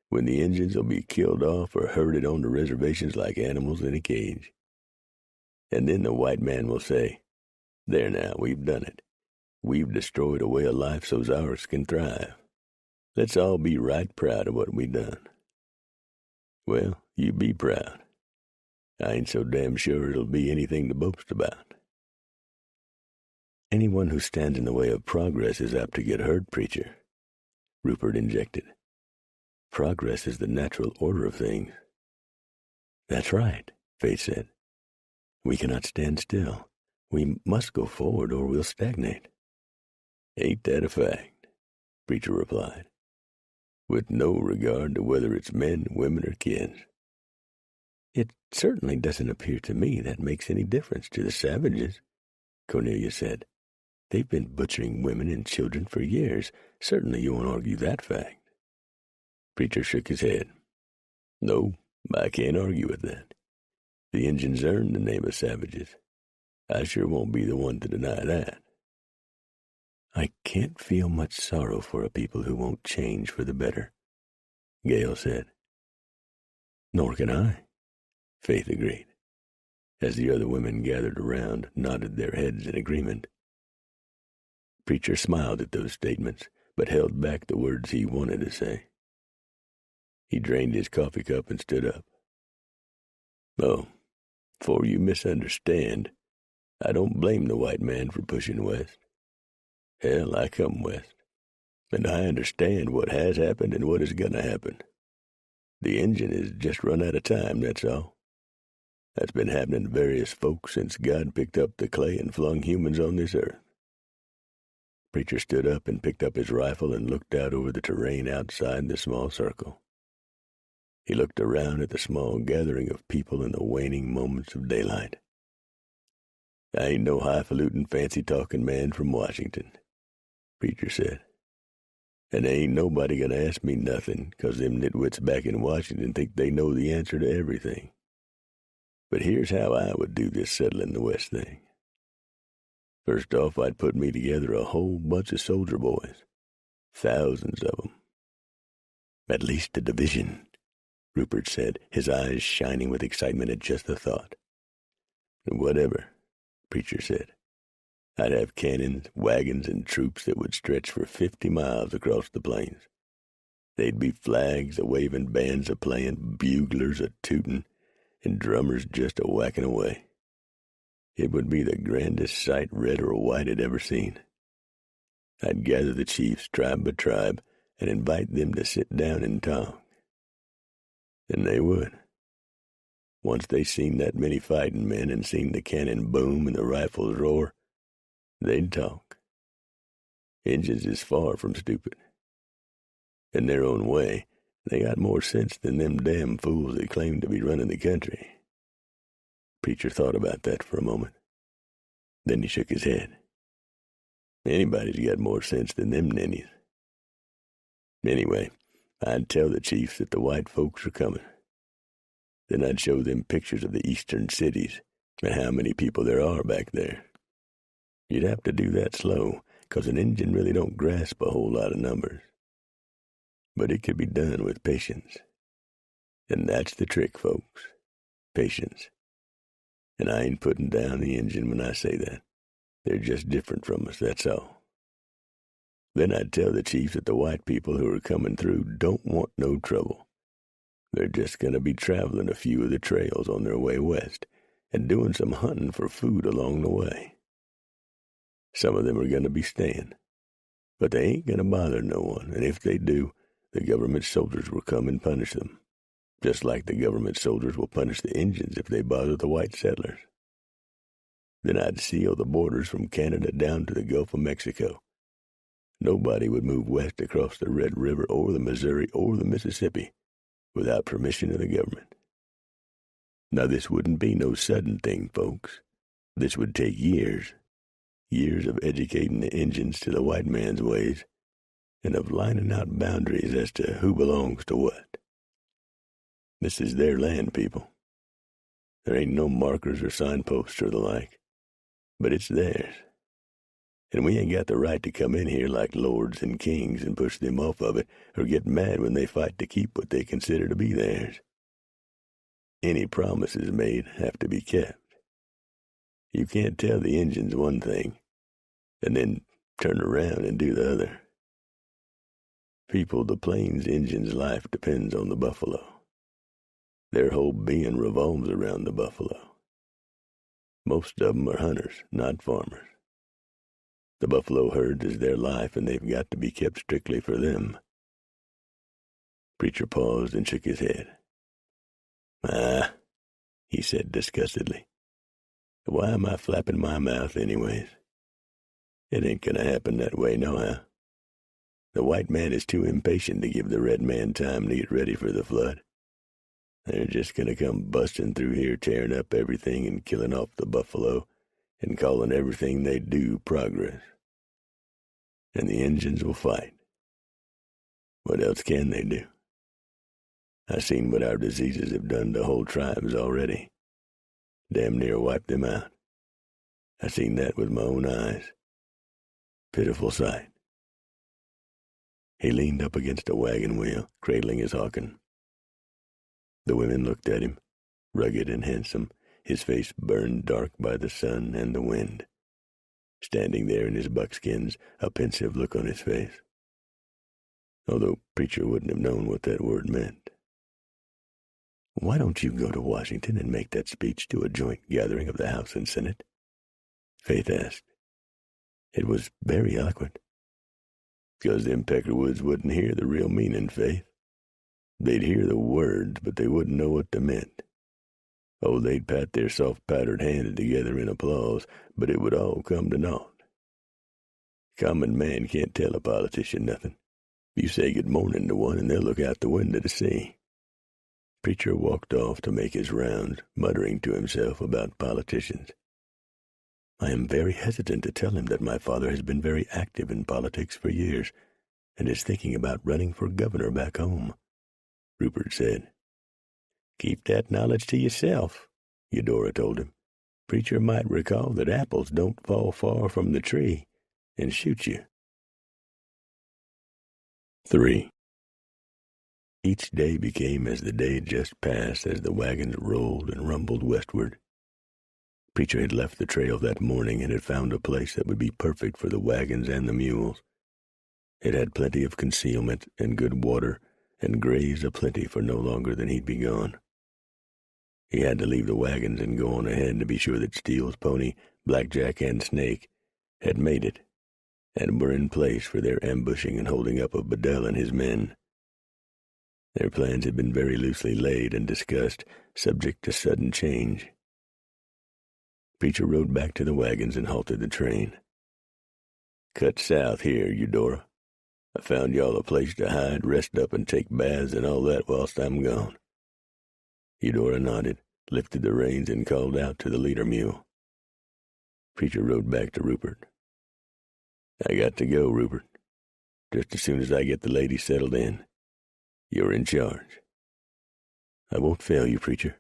when the Injuns will be killed off or herded on the reservations like animals in a cage. And then the white man will say, there now, we've done it. We've destroyed a way of life so's ours can thrive. Let's all be right proud of what we done. Well, you be proud. I ain't so damn sure it'll be anything to boast about. Anyone who stands in the way of progress is apt to get hurt, preacher, Rupert injected. Progress is the natural order of things. That's right, Faith said. We cannot stand still. We must go forward or we'll stagnate. Ain't that a fact? Preacher replied, with no regard to whether it's men, women, or kids. It certainly doesn't appear to me that makes any difference to the savages, Cornelia said. They've been butchering women and children for years. Certainly you won't argue that fact. Preacher shook his head. No, I can't argue with that. The Injuns earned the name of savages. I sure won't be the one to deny that. I can't feel much sorrow for a people who won't change for the better, Gale said. Nor can I, Faith agreed, as the other women gathered around nodded their heads in agreement. Preacher smiled at those statements, but held back the words he wanted to say. He drained his coffee cup and stood up. Oh, before you misunderstand, I don't blame the white man for pushing west. Hell, I come west, and I understand what has happened and what is going to happen. The Injun has just run out of time, that's all. That's been happening to various folks since God picked up the clay and flung humans on this earth. Preacher stood up and picked up his rifle and looked out over the terrain outside the small circle. He looked around at the small gathering of people in the waning moments of daylight. I ain't no highfalutin, fancy-talking man from Washington, Preacher said. And ain't nobody gonna ask me nothing, 'cause them nitwits back in Washington think they know the answer to everything. But here's how I would do this settling the West thing. First off, I'd put me together a whole bunch of soldier boys. Thousands of 'em. At least a division, Rupert said, his eyes shining with excitement at just the thought. Whatever, Preacher said. I'd have cannons, wagons, and troops that would stretch for 50 miles across the plains. They'd be flags a-waving, bands a-playing, buglers a-tooting, and drummers just a-whacking away. It would be the grandest sight red or white had ever seen. I'd gather the chiefs tribe by tribe and invite them to sit down and talk. And they would. Once they seen that many fighting men and seen the cannon boom and the rifles roar, they'd talk. Injuns is far from stupid. In their own way, they got more sense than them damn fools that claim to be running the country. Preacher thought about that for a moment. Then he shook his head. Anybody's got more sense than them ninnies. Anyway, I'd tell the chiefs that the white folks are coming. Then I'd show them pictures of the eastern cities and how many people there are back there. You'd have to do that slow, 'cause an Injun really don't grasp a whole lot of numbers. But it could be done with patience. And that's the trick, folks. Patience. And I ain't putting down the Injun when I say that. They're just different from us, that's all. Then I'd tell the chiefs that the white people who are coming through don't want no trouble. They're just going to be traveling a few of the trails on their way west and doing some hunting for food along the way. Some of them are going to be staying, but they ain't going to bother no one, and if they do, the government soldiers will come and punish them, just like the government soldiers will punish the Indians if they bother the white settlers. Then I'd seal the borders from Canada down to the Gulf of Mexico. Nobody would move west across the Red River or the Missouri or the Mississippi without permission of the government. Now, this wouldn't be no sudden thing, folks. This would take years. Years of educating the Injuns to the white man's ways and of lining out boundaries as to who belongs to what. This is their land, people. There ain't no markers or signposts or the like, but it's theirs. And we ain't got the right to come in here like lords and kings and push them off of it or get mad when they fight to keep what they consider to be theirs. Any promises made have to be kept. You can't tell the Injuns one thing and then turn around and do the other. People, the Plains Injun's life depends on the buffalo. Their whole being revolves around the buffalo. Most of them are hunters, not farmers. The buffalo herd is their life, and they've got to be kept strictly for them. Preacher paused and shook his head. "Ah," he said disgustedly. "Why am I flapping my mouth anyways? It ain't gonna happen that way nohow. The white man is too impatient to give the red man time to get ready for the flood. They're just gonna come busting through here, tearing up everything and killing off the buffalo and calling everything they do progress. And the Injuns will fight. What else can they do? I've seen what our diseases have done to whole tribes already. Damn near wiped them out. I've seen that with my own eyes. Pitiful sight." He leaned up against a wagon wheel, cradling his Hawken. The women looked at him, rugged and handsome, his face burned dark by the sun and the wind. Standing there in his buckskins, a pensive look on his face. Although Preacher wouldn't have known what that word meant. "Why don't you go to Washington and make that speech to a joint gathering of the House and Senate?" Faith asked. It was very eloquent. "'Cause them Peckerwoods wouldn't hear the real meaning, Faith. They'd hear the words, but they wouldn't know what they meant. Oh, they'd pat their soft-powdered hands together in applause, but it would all come to naught. Common man can't tell a politician nothing. You say good morning to one, and they'll look out the window to see." Preacher walked off to make his rounds, muttering to himself about politicians. "I am very hesitant to tell him that my father has been very active in politics for years, and is thinking about running for governor back home," Rupert said. "Keep that knowledge to yourself," Eudora told him. "Preacher might recall that apples don't fall far from the tree and shoot you." 3. Each day became as the day just passed as the wagons rolled and rumbled westward. Preacher had left the trail that morning and had found a place that would be perfect for the wagons and the mules. It had plenty of concealment and good water and graves aplenty for no longer than he'd be gone. He had to leave the wagons and go on ahead to be sure that Steele's pony, Blackjack, and Snake had made it and were in place for their ambushing and holding up of Bedell and his men. Their plans had been very loosely laid and discussed, subject to sudden change. Preacher rode back to the wagons and halted the train. "Cut south here, Eudora. I found y'all a place to hide, rest up, and take baths and all that whilst I'm gone." Eudora nodded, lifted the reins, and called out to the leader mule. Preacher rode back to Rupert. "I got to go, Rupert. Just as soon as I get the lady settled in. You're in charge." "I won't fail you, Preacher."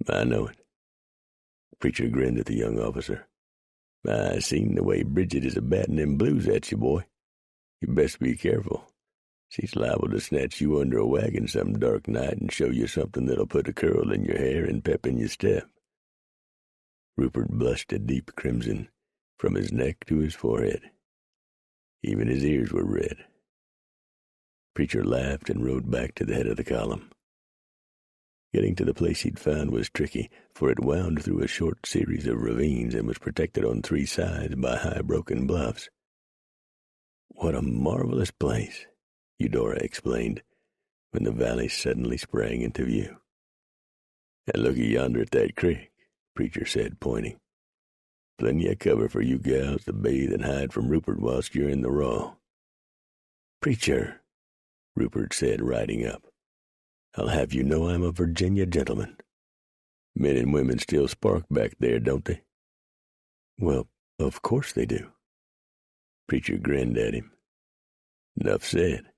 "I know it." Preacher grinned at the young officer. "I seen the way Bridget is a-batting them blues at you, boy. You best be careful. She's liable to snatch you under a wagon some dark night and show you something that'll put a curl in your hair and pep in your step." Rupert blushed a deep crimson from his neck to his forehead. Even his ears were red. Preacher laughed and rode back to the head of the column. Getting to the place he'd found was tricky, for it wound through a short series of ravines and was protected on 3 sides by high broken bluffs. "What a marvelous place," Eudora explained, when the valley suddenly sprang into view. "And looky yonder at that creek," Preacher said, pointing. "Plenty of cover for you gals to bathe and hide from Rupert whilst you're in the raw." "Preacher," Rupert said, riding up, "I'll have you know I'm a Virginia gentleman." "Men and women still spark back there, don't they?" "Well, of course they do." Preacher grinned at him. "'Nough said."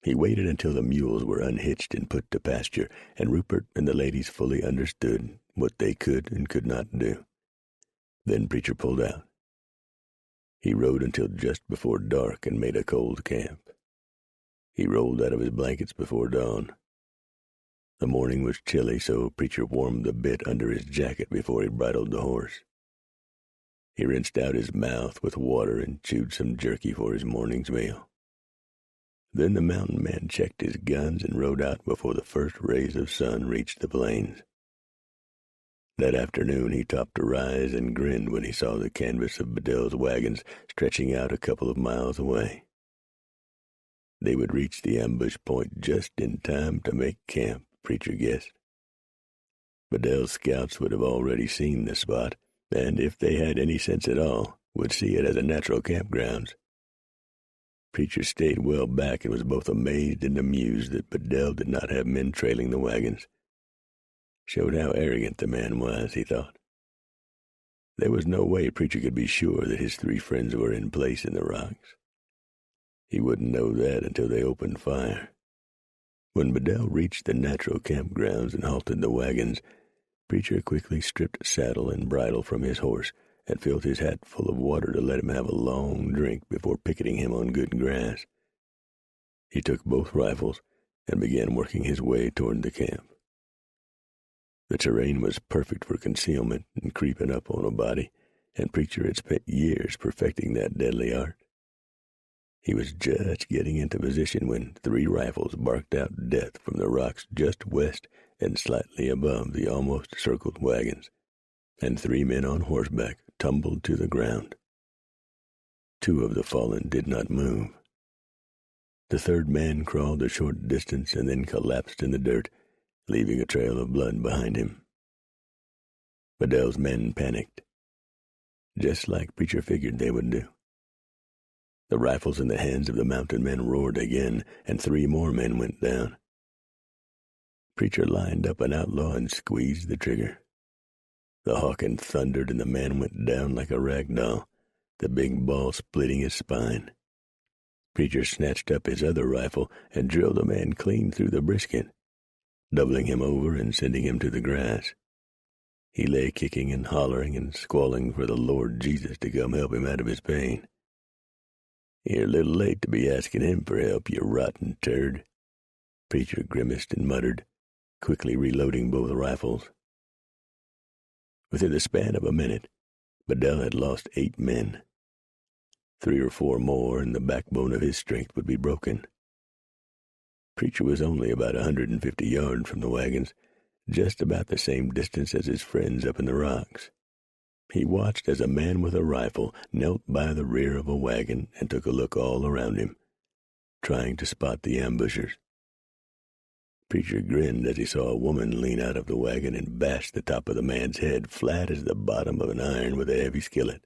He waited until the mules were unhitched and put to pasture, and Rupert and the ladies fully understood what they could and could not do. Then Preacher pulled out. He rode until just before dark and made a cold camp. He rolled out of his blankets before dawn. The morning was chilly, so Preacher warmed the bit under his jacket before he bridled the horse. He rinsed out his mouth with water and chewed some jerky for his morning's meal. Then the mountain man checked his guns and rode out before the first rays of sun reached the plains. That afternoon he topped a rise and grinned when he saw the canvas of Bedell's wagons stretching out a couple of miles away. They would reach the ambush point just in time to make camp, Preacher guessed. Bedell's scouts would have already seen the spot, and if they had any sense at all, would see it as a natural campground. Preacher stayed well back and was both amazed and amused that Bedell did not have men trailing the wagons. Showed how arrogant the man was, he thought. There was no way Preacher could be sure that his 3 friends were in place in the rocks. He wouldn't know that until they opened fire. When Bedell reached the natural campgrounds and halted the wagons, Preacher quickly stripped saddle and bridle from his horse and filled his hat full of water to let him have a long drink before picketing him on good grass. He took both rifles and began working his way toward the camp. The terrain was perfect for concealment and creeping up on a body, and Preacher had spent years perfecting that deadly art. He was just getting into position when 3 rifles barked out death from the rocks just west and slightly above the almost circled wagons, and 3 men on horseback tumbled to the ground. 2 of the fallen did not move. The 3rd man crawled a short distance and then collapsed in the dirt, leaving a trail of blood behind him. Bedell's men panicked, just like Preacher figured they would do. The rifles in the hands of the mounted men roared again, and 3 more men went down. Preacher lined up an outlaw and squeezed the trigger. The Hawken thundered, and the man went down like a rag doll, the big ball splitting his spine. Preacher snatched up his other rifle and drilled the man clean through the brisket, doubling him over and sending him to the grass. He lay kicking and hollering and squalling for the Lord Jesus to come help him out of his pain. "You're a little late to be asking him for help, you rotten turd," Preacher grimaced and muttered, quickly reloading both rifles. Within the span of a minute, Bedell had lost 8 men. 3 or 4 more, and the backbone of his strength would be broken. Preacher was only about 150 yards from the wagons, just about the same distance as his friends up in the rocks. He watched as a man with a rifle knelt by the rear of a wagon and took a look all around him, trying to spot the ambushers. Preacher grinned as he saw a woman lean out of the wagon and bash the top of the man's head flat as the bottom of an iron with a heavy skillet.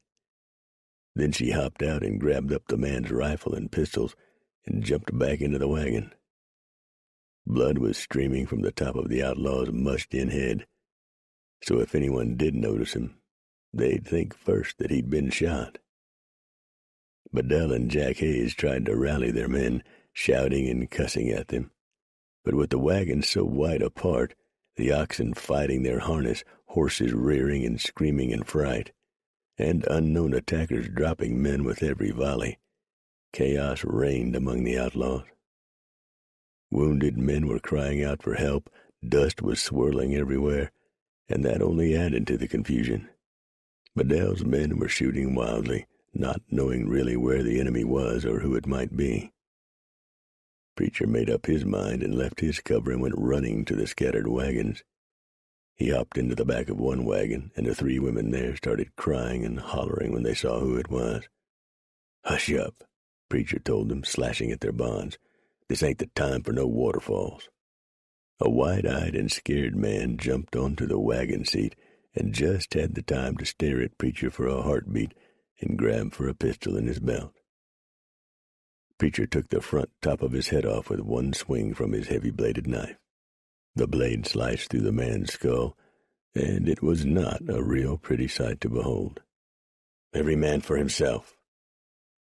Then she hopped out and grabbed up the man's rifle and pistols and jumped back into the wagon. Blood was streaming from the top of the outlaw's mushed-in head, so if anyone did notice him, they'd think first that he'd been shot. Bedell and Jack Hayes tried to rally their men, shouting and cussing at them, but with the wagons so wide apart, the oxen fighting their harness, horses rearing and screaming in fright, and unknown attackers dropping men with every volley, chaos reigned among the outlaws. Wounded men were crying out for help, dust was swirling everywhere, and that only added to the confusion. Bedell's men were shooting wildly, not knowing really where the enemy was or who it might be. Preacher made up his mind and left his cover and went running to the scattered wagons. He hopped into the back of one wagon, and the 3 women there started crying and hollering when they saw who it was. "Hush up," Preacher told them, slashing at their bonds. "This ain't the time for no waterfalls." A wide-eyed and scared man jumped onto the wagon seat and just had the time to stare at Preacher for a heartbeat and grab for a pistol in his belt. Preacher took the front top of his head off with one swing from his heavy-bladed knife. The blade sliced through the man's skull, and it was not a real pretty sight to behold. "Every man for himself."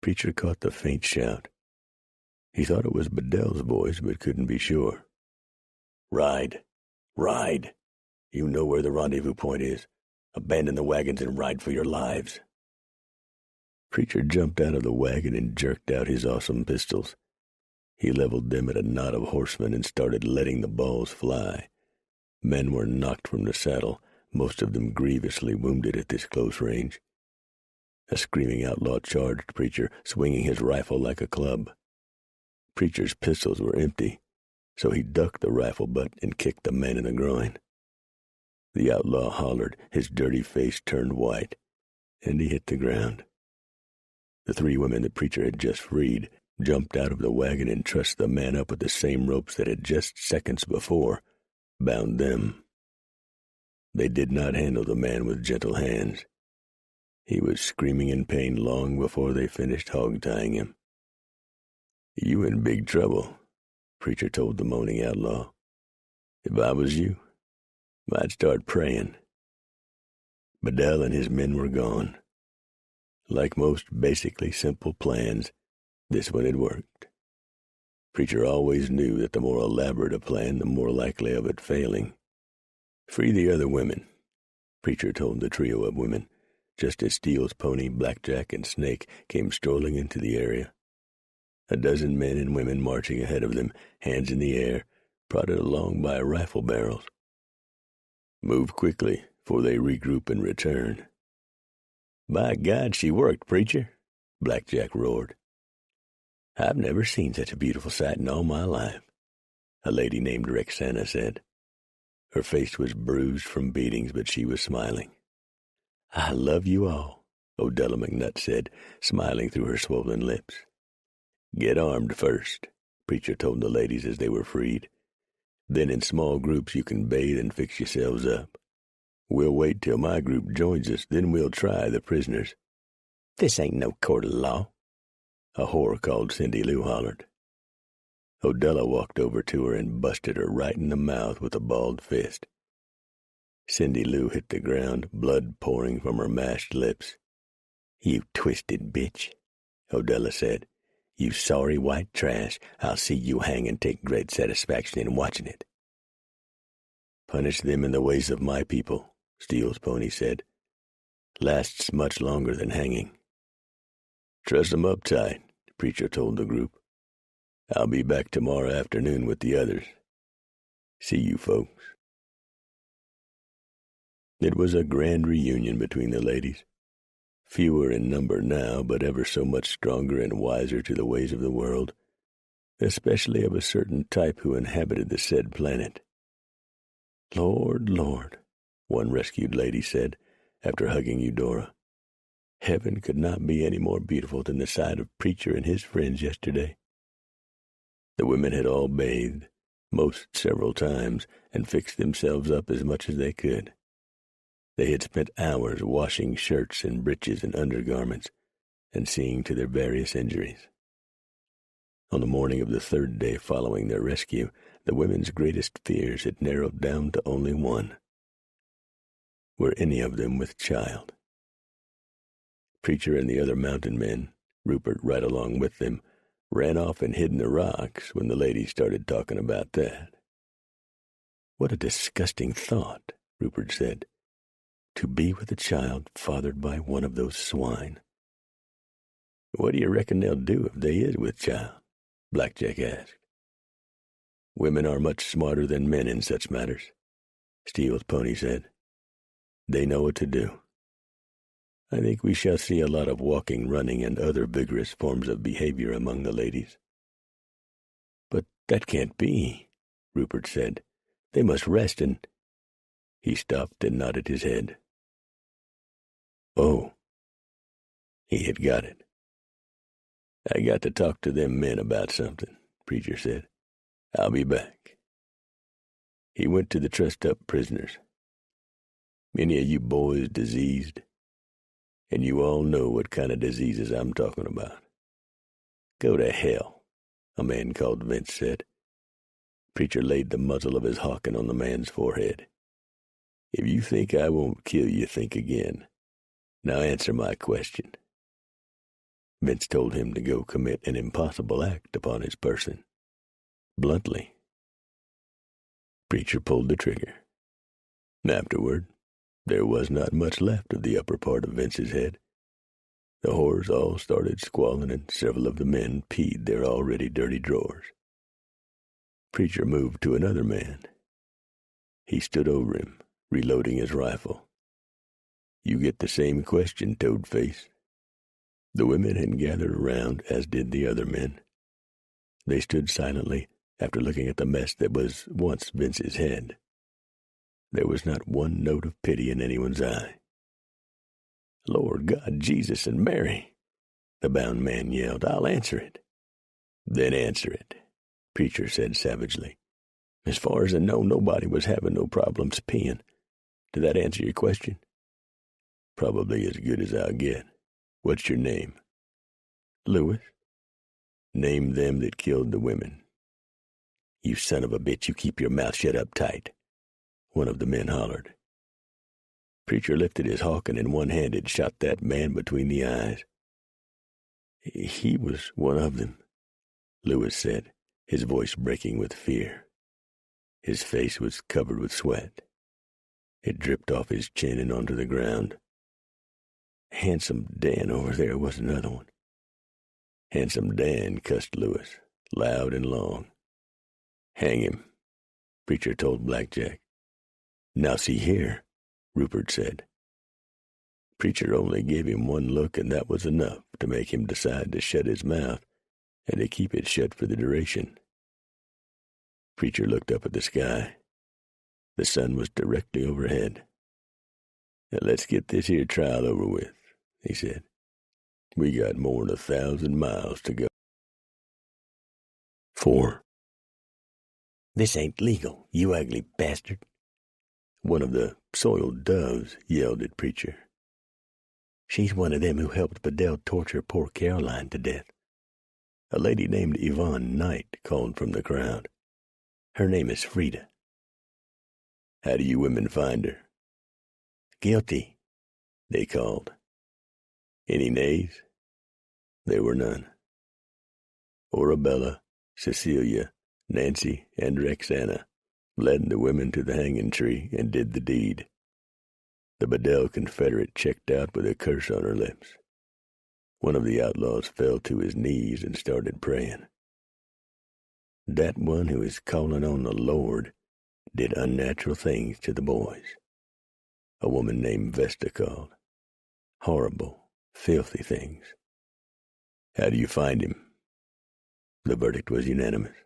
Preacher caught the faint shout. He thought it was Bedell's voice, but couldn't be sure. "Ride! Ride! You know where the rendezvous point is. Abandon the wagons and ride for your lives." Preacher jumped out of the wagon and jerked out his awesome pistols. He leveled them at a knot of horsemen and started letting the balls fly. Men were knocked from the saddle, most of them grievously wounded at this close range. A screaming outlaw charged Preacher, swinging his rifle like a club. Preacher's pistols were empty, so he ducked the rifle butt and kicked the man in the groin. The outlaw hollered, his dirty face turned white, and he hit the ground. The 3 women the Preacher had just freed jumped out of the wagon and trussed the man up with the same ropes that had just seconds before bound them. They did not handle the man with gentle hands. He was screaming in pain long before they finished hog-tying him. "You in big trouble," Preacher told the moaning outlaw. "If I was you, I'd start praying." Bedell and his men were gone. Like most basically simple plans, this one had worked. Preacher always knew that the more elaborate a plan, the more likely of it failing. "Free the other women," Preacher told the trio of women, just as Steele's pony, Blackjack, and Snake came strolling into the area. A dozen men and women marching ahead of them, hands in the air, prodded along by rifle barrels. "Move quickly, for they regroup and return." "By God, she worked, Preacher," Blackjack roared. "I've never seen such a beautiful sight in all my life," a lady named Rexana said. Her face was bruised from beatings, but she was smiling. "I love you all," Odella McNutt said, smiling through her swollen lips. "Get armed first," Preacher told the ladies as they were freed. "Then in small groups you can bathe and fix yourselves up. We'll wait till my group joins us, then we'll try the prisoners." "This ain't no court of law," a whore called Cindy Lou hollered. Odella walked over to her and busted her right in the mouth with a balled fist. Cindy Lou hit the ground, blood pouring from her mashed lips. "You twisted bitch," Odella said. "You sorry white trash. I'll see you hang and take great satisfaction in watching it." "Punish them in the ways of my people," Steele's pony said. "Lasts much longer than hanging." "Truss 'em up tight," Preacher told the group. "I'll be back tomorrow afternoon with the others. See you folks." It was a grand reunion between the ladies. Fewer in number now, but ever so much stronger and wiser to the ways of the world, especially of a certain type who inhabited the said planet. "Lord, Lord," one rescued lady said, after hugging Eudora. "Heaven could not be any more beautiful than the sight of Preacher and his friends yesterday." The women had all bathed, most several times, and fixed themselves up as much as they could. They had spent hours washing shirts and breeches and undergarments, and seeing to their various injuries. On the morning of the 3rd day following their rescue, The women's greatest fears had narrowed down to only one. Were any of them with child? Preacher and the other mountain men, Rupert right along with them, ran off and hid in the rocks when the ladies started talking about that. What a disgusting thought, Rupert said, to be with a child fathered by one of those swine. What do you reckon they'll do if they is with child? Blackjack asked. Women are much smarter than men in such matters, Steele's pony said. They know what to do. I think we shall see a lot of walking, running, and other vigorous forms of behavior among the ladies. But that can't be, Rupert said. They must rest and... He stopped and nodded his head. Oh, he had got it. I got to talk to them men about something, Preacher said. I'll be back. He went to the trussed-up prisoners. Any of you boys diseased? And you all know what kind of diseases I'm talking about. Go to hell, a man called Vince said. Preacher laid the muzzle of his hawken on the man's forehead. If you think I won't kill you, think again. Now answer my question. Vince told him to go commit an impossible act upon his person. Bluntly. Preacher pulled the trigger. Afterward, there was not much left of the upper part of Vince's head. The whores all started squalling, and several of the men peed their already dirty drawers. Preacher moved to another man. He stood over him, reloading his rifle. You get the same question, Toadface. The women had gathered around, as did the other men. They stood silently after looking at the mess that was once Vince's head. There was not one note of pity in anyone's eye. Lord God, Jesus, and Mary, the bound man yelled. I'll answer it. Then answer it, Preacher said savagely. As far as I know, nobody was having no problems peeing. Did that answer your question? Probably as good as I'll get. What's your name? Lewis. Name them that killed the women. You son of a bitch, you keep your mouth shut up tight, one of the men hollered. Preacher lifted his hawken in one hand and shot that man between the eyes. He was one of them, Lewis said, his voice breaking with fear. His face was covered with sweat. It dripped off his chin and onto the ground. Handsome Dan over there was another one. Handsome Dan cussed Lewis, loud and long. Hang him, Preacher told Blackjack. Now see here, Rupert said. Preacher only gave him one look, and that was enough to make him decide to shut his mouth and to keep it shut for the duration. Preacher looked up at the sky. The sun was directly overhead. Now let's get this here trial over with, he said. We got more than 1,000 miles to go. 4. This ain't legal, you ugly bastard. One of the soiled doves yelled at Preacher. She's one of them who helped Bedell torture poor Caroline to death. A lady named Yvonne Knight called from the crowd. Her name is Frida. How do you women find her? Guilty, they called. Any nays? There were none. Orabella, Cecilia, Nancy, and Rexana led the women to the hanging tree and did the deed. The Bedell Confederate checked out with a curse on her lips. One of the outlaws fell to his knees and started praying. That one who is calling on the Lord did unnatural things to the boys. A woman named Vesta called. Horrible, filthy things. How do you find him? The verdict was unanimous.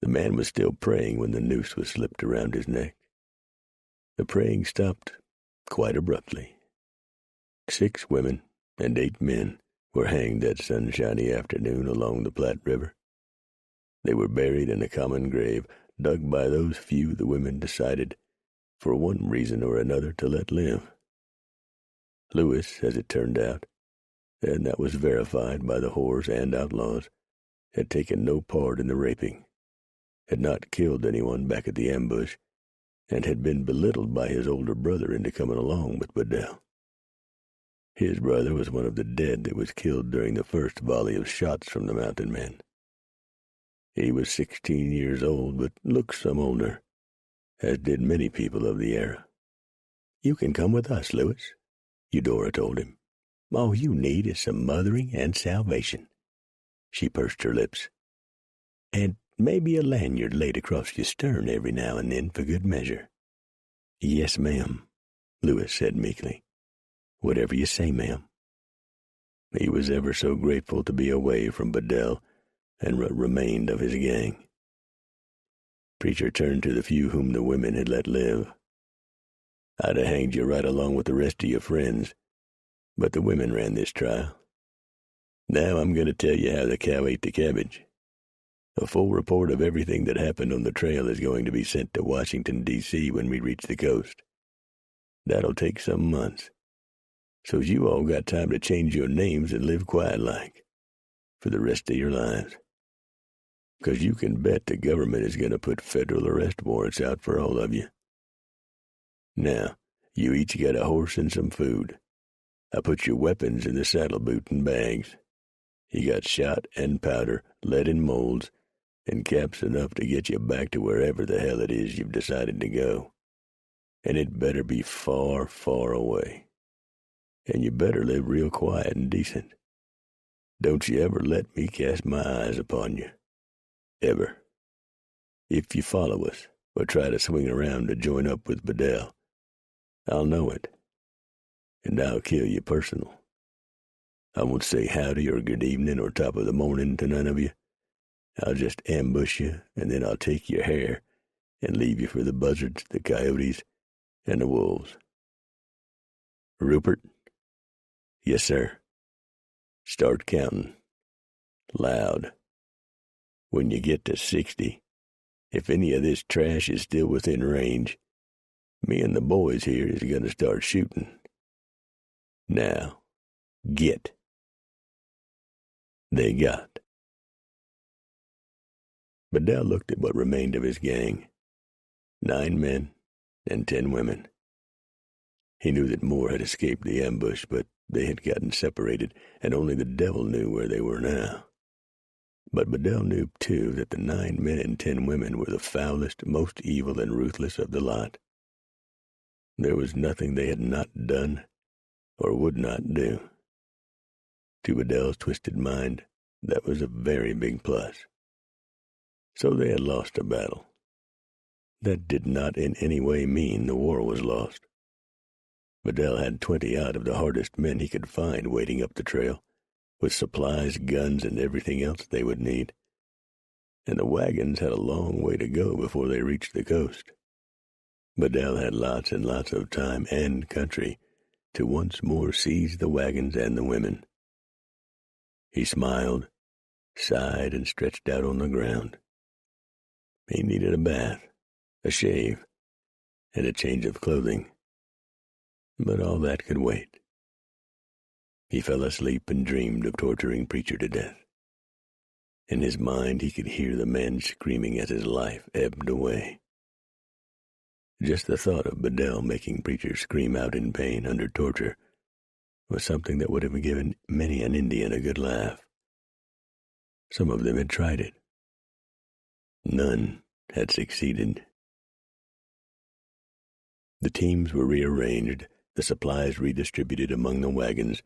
The man was still praying when the noose was slipped around his neck. The praying stopped quite abruptly. 6 women and 8 men were hanged that sunshiny afternoon along the Platte River. They were buried in a common grave dug by those few the women decided, for one reason or another, to let live. Lewis, as it turned out, and that was verified by the whores and outlaws, had taken no part in the raping. had not killed anyone back at the ambush, and had been belittled by his older brother into coming along with Bedell. His brother was one of the dead that was killed during the first volley of shots from the mountain men. He was 16 years old, but looked some older, as did many people of the era. "You can come with us, Lewis," Eudora told him. "All you need is some mothering and salvation." She pursed her lips. "And maybe a lanyard laid across your stern every now and then for good measure." "Yes, ma'am," Lewis said meekly. "Whatever you say, ma'am." He was ever so grateful to be away from Bedell and what remained of his gang. Preacher turned to the few whom the women had let live. "I'd have hanged you right along with the rest of your friends, but the women ran this trial. Now I'm going to tell you how the cow ate the cabbage. A full report of everything that happened on the trail is going to be sent to Washington, D.C. when we reach the coast. That'll take some months. So's you all got time to change your names and live quiet-like for the rest of your lives. 'Cause you can bet the government is going to put federal arrest warrants out for all of you. Now, you each got a horse and some food. I put your weapons in the saddle boot and bags. You got shot and powder, lead in molds, and caps enough to get you back to wherever the hell it is you've decided to go. And it better be far, far away. And you better live real quiet and decent. Don't you ever let me cast my eyes upon you. Ever. If you follow us, or try to swing around to join up with Bedell, I'll know it. And I'll kill you personal. I won't say howdy or good evening or top of the morning to none of you. I'll just ambush you, and then I'll take your hair and leave you for the buzzards, the coyotes, and the wolves. Rupert?" "Yes, sir." "Start counting. Loud. When you get to 60, if any of this trash is still within range, me and the boys here is going to start shooting. Now, get." They got. Bedell looked at what remained of his gang. 9 men and 10 women. He knew that more had escaped the ambush, but they had gotten separated, and only the devil knew where they were now. But Bedell knew, too, that the 9 men and 10 women were the foulest, most evil and ruthless of the lot. There was nothing they had not done or would not do. To Bedell's twisted mind, that was a very big plus. So they had lost a battle. That did not in any way mean the war was lost. Bedell had 20 out of the hardest men he could find waiting up the trail, with supplies, guns, and everything else they would need. And the wagons had a long way to go before they reached the coast. Bedell had lots and lots of time and country to once more seize the wagons and the women. He smiled, sighed, and stretched out on the ground. He needed a bath, a shave, and a change of clothing. But all that could wait. He fell asleep and dreamed of torturing Preacher to death. In his mind he could hear the men screaming as his life ebbed away. Just the thought of Bedell making Preacher scream out in pain under torture was something that would have given many an Indian a good laugh. Some of them had tried it. None had succeeded. The teams were rearranged, the supplies redistributed among the wagons,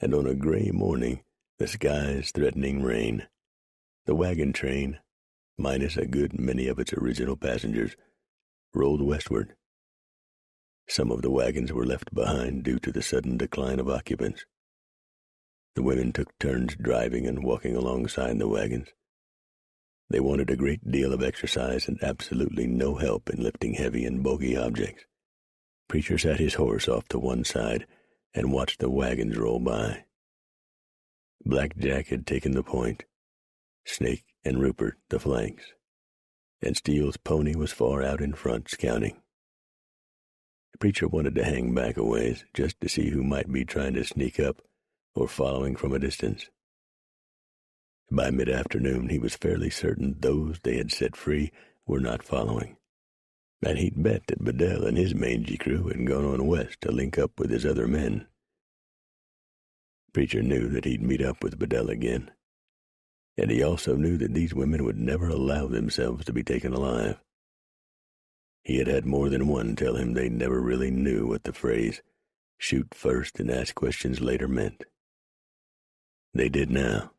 and on a gray morning, the skies threatening rain, the wagon train, minus a good many of its original passengers, rolled westward. Some of the wagons were left behind due to the sudden decline of occupants. The women took turns driving and walking alongside the wagons. They wanted a great deal of exercise and absolutely no help in lifting heavy and bulky objects. Preacher sat his horse off to one side and watched the wagons roll by. Black Jack had taken the point, Snake and Rupert the flanks, and Steele's pony was far out in front scouting. The Preacher wanted to hang back a ways just to see who might be trying to sneak up or following from a distance. By mid-afternoon, he was fairly certain those they had set free were not following, and he'd bet that Bedell and his mangy crew had gone on west to link up with his other men. Preacher knew that he'd meet up with Bedell again, and he also knew that these women would never allow themselves to be taken alive. He had had more than one tell him they never really knew what the phrase, shoot first and ask questions later, meant. They did now.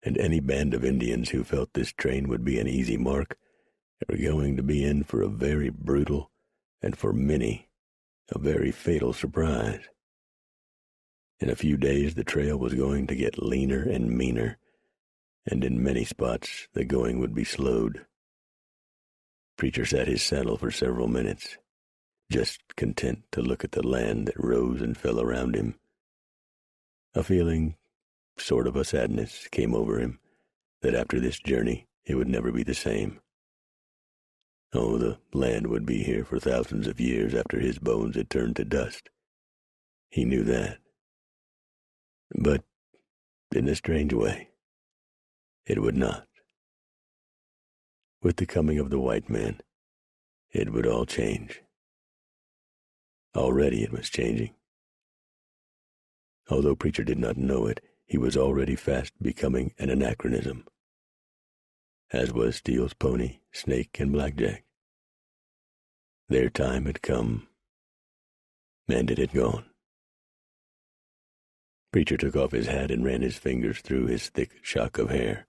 And any band of Indians who felt this train would be an easy mark were going to be in for a very brutal, and for many, a very fatal surprise. In a few days, the trail was going to get leaner and meaner, and in many spots the going would be slowed. Preacher sat his saddle for several minutes, just content to look at the land that rose and fell around him. A feeling, sort of a sadness, came over him that after this journey it would never be the same. Oh, the land would be here for thousands of years after his bones had turned to dust. He knew that. But, in a strange way, it would not. With the coming of the white man, it would all change. Already it was changing. Although Preacher did not know it, he was already fast becoming an anachronism, as was Steele's pony, Snake, and Blackjack. Their time had come, and it had gone. Preacher took off his hat and ran his fingers through his thick shock of hair.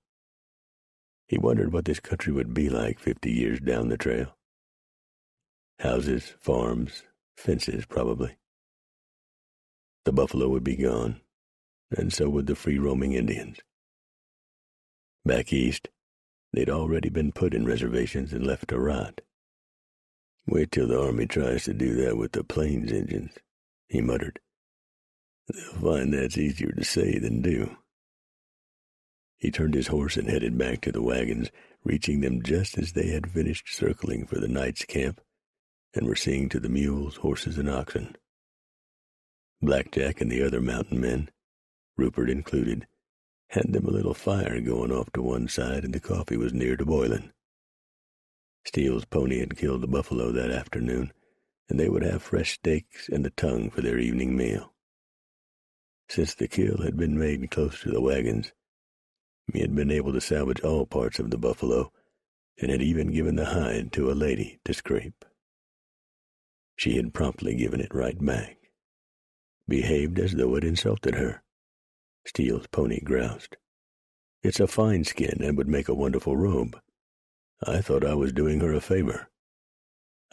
He wondered what this country would be like 50 years down the trail. Houses, farms, fences, probably. The buffalo would be gone, and so would the free-roaming Indians. Back east, they'd already been put in reservations and left to rot. Wait till the army tries to do that with the Plains Indians, he muttered. They'll find that's easier to say than do. He turned his horse and headed back to the wagons, reaching them just as they had finished circling for the night's camp and were seeing to the mules, horses, and oxen. Blackjack and the other mountain men, Rupert included, had them a little fire going off to one side, and the coffee was near to boiling. Steele's pony had killed the buffalo that afternoon, and they would have fresh steaks and the tongue for their evening meal. Since the kill had been made close to the wagons, he had been able to salvage all parts of the buffalo, and had even given the hide to a lady to scrape. She had promptly given it right back, behaved as though it insulted her. Steele's pony groused. It's a fine skin and would make a wonderful robe. I thought I was doing her a favor.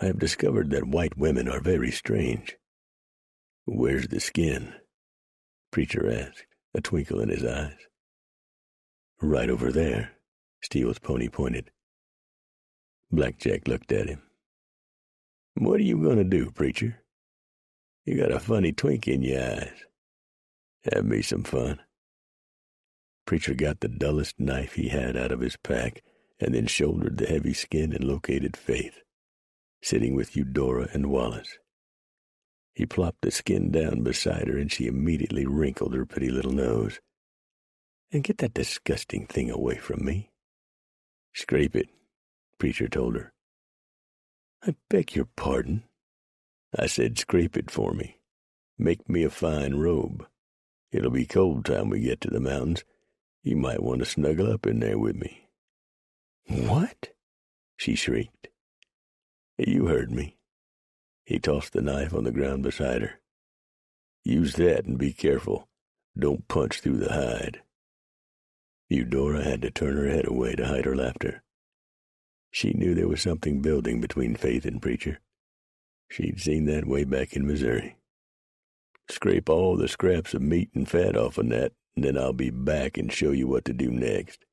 I have discovered that white women are very strange. Where's the skin? Preacher asked, a twinkle in his eyes. Right over there, Steele's pony pointed. Blackjack looked at him. What are you going to do, Preacher? You got a funny twink in your eyes. Have me some fun. Preacher got the dullest knife he had out of his pack and then shouldered the heavy skin and located Faith, sitting with Eudora and Wallace. He plopped the skin down beside her, and she immediately wrinkled her pretty little nose. And get that disgusting thing away from me. Scrape it, Preacher told her. I beg your pardon. I said scrape it for me. Make me a fine robe. It'll be cold time we get to the mountains. You might want to snuggle up in there with me. What? She shrieked. You heard me. He tossed the knife on the ground beside her. Use that and be careful. Don't punch through the hide. Eudora had to turn her head away to hide her laughter. She knew there was something building between Faith and Preacher. She'd seen that way back in Missouri. Scrape all the scraps of meat and fat off of that, and then I'll be back and show you what to do next.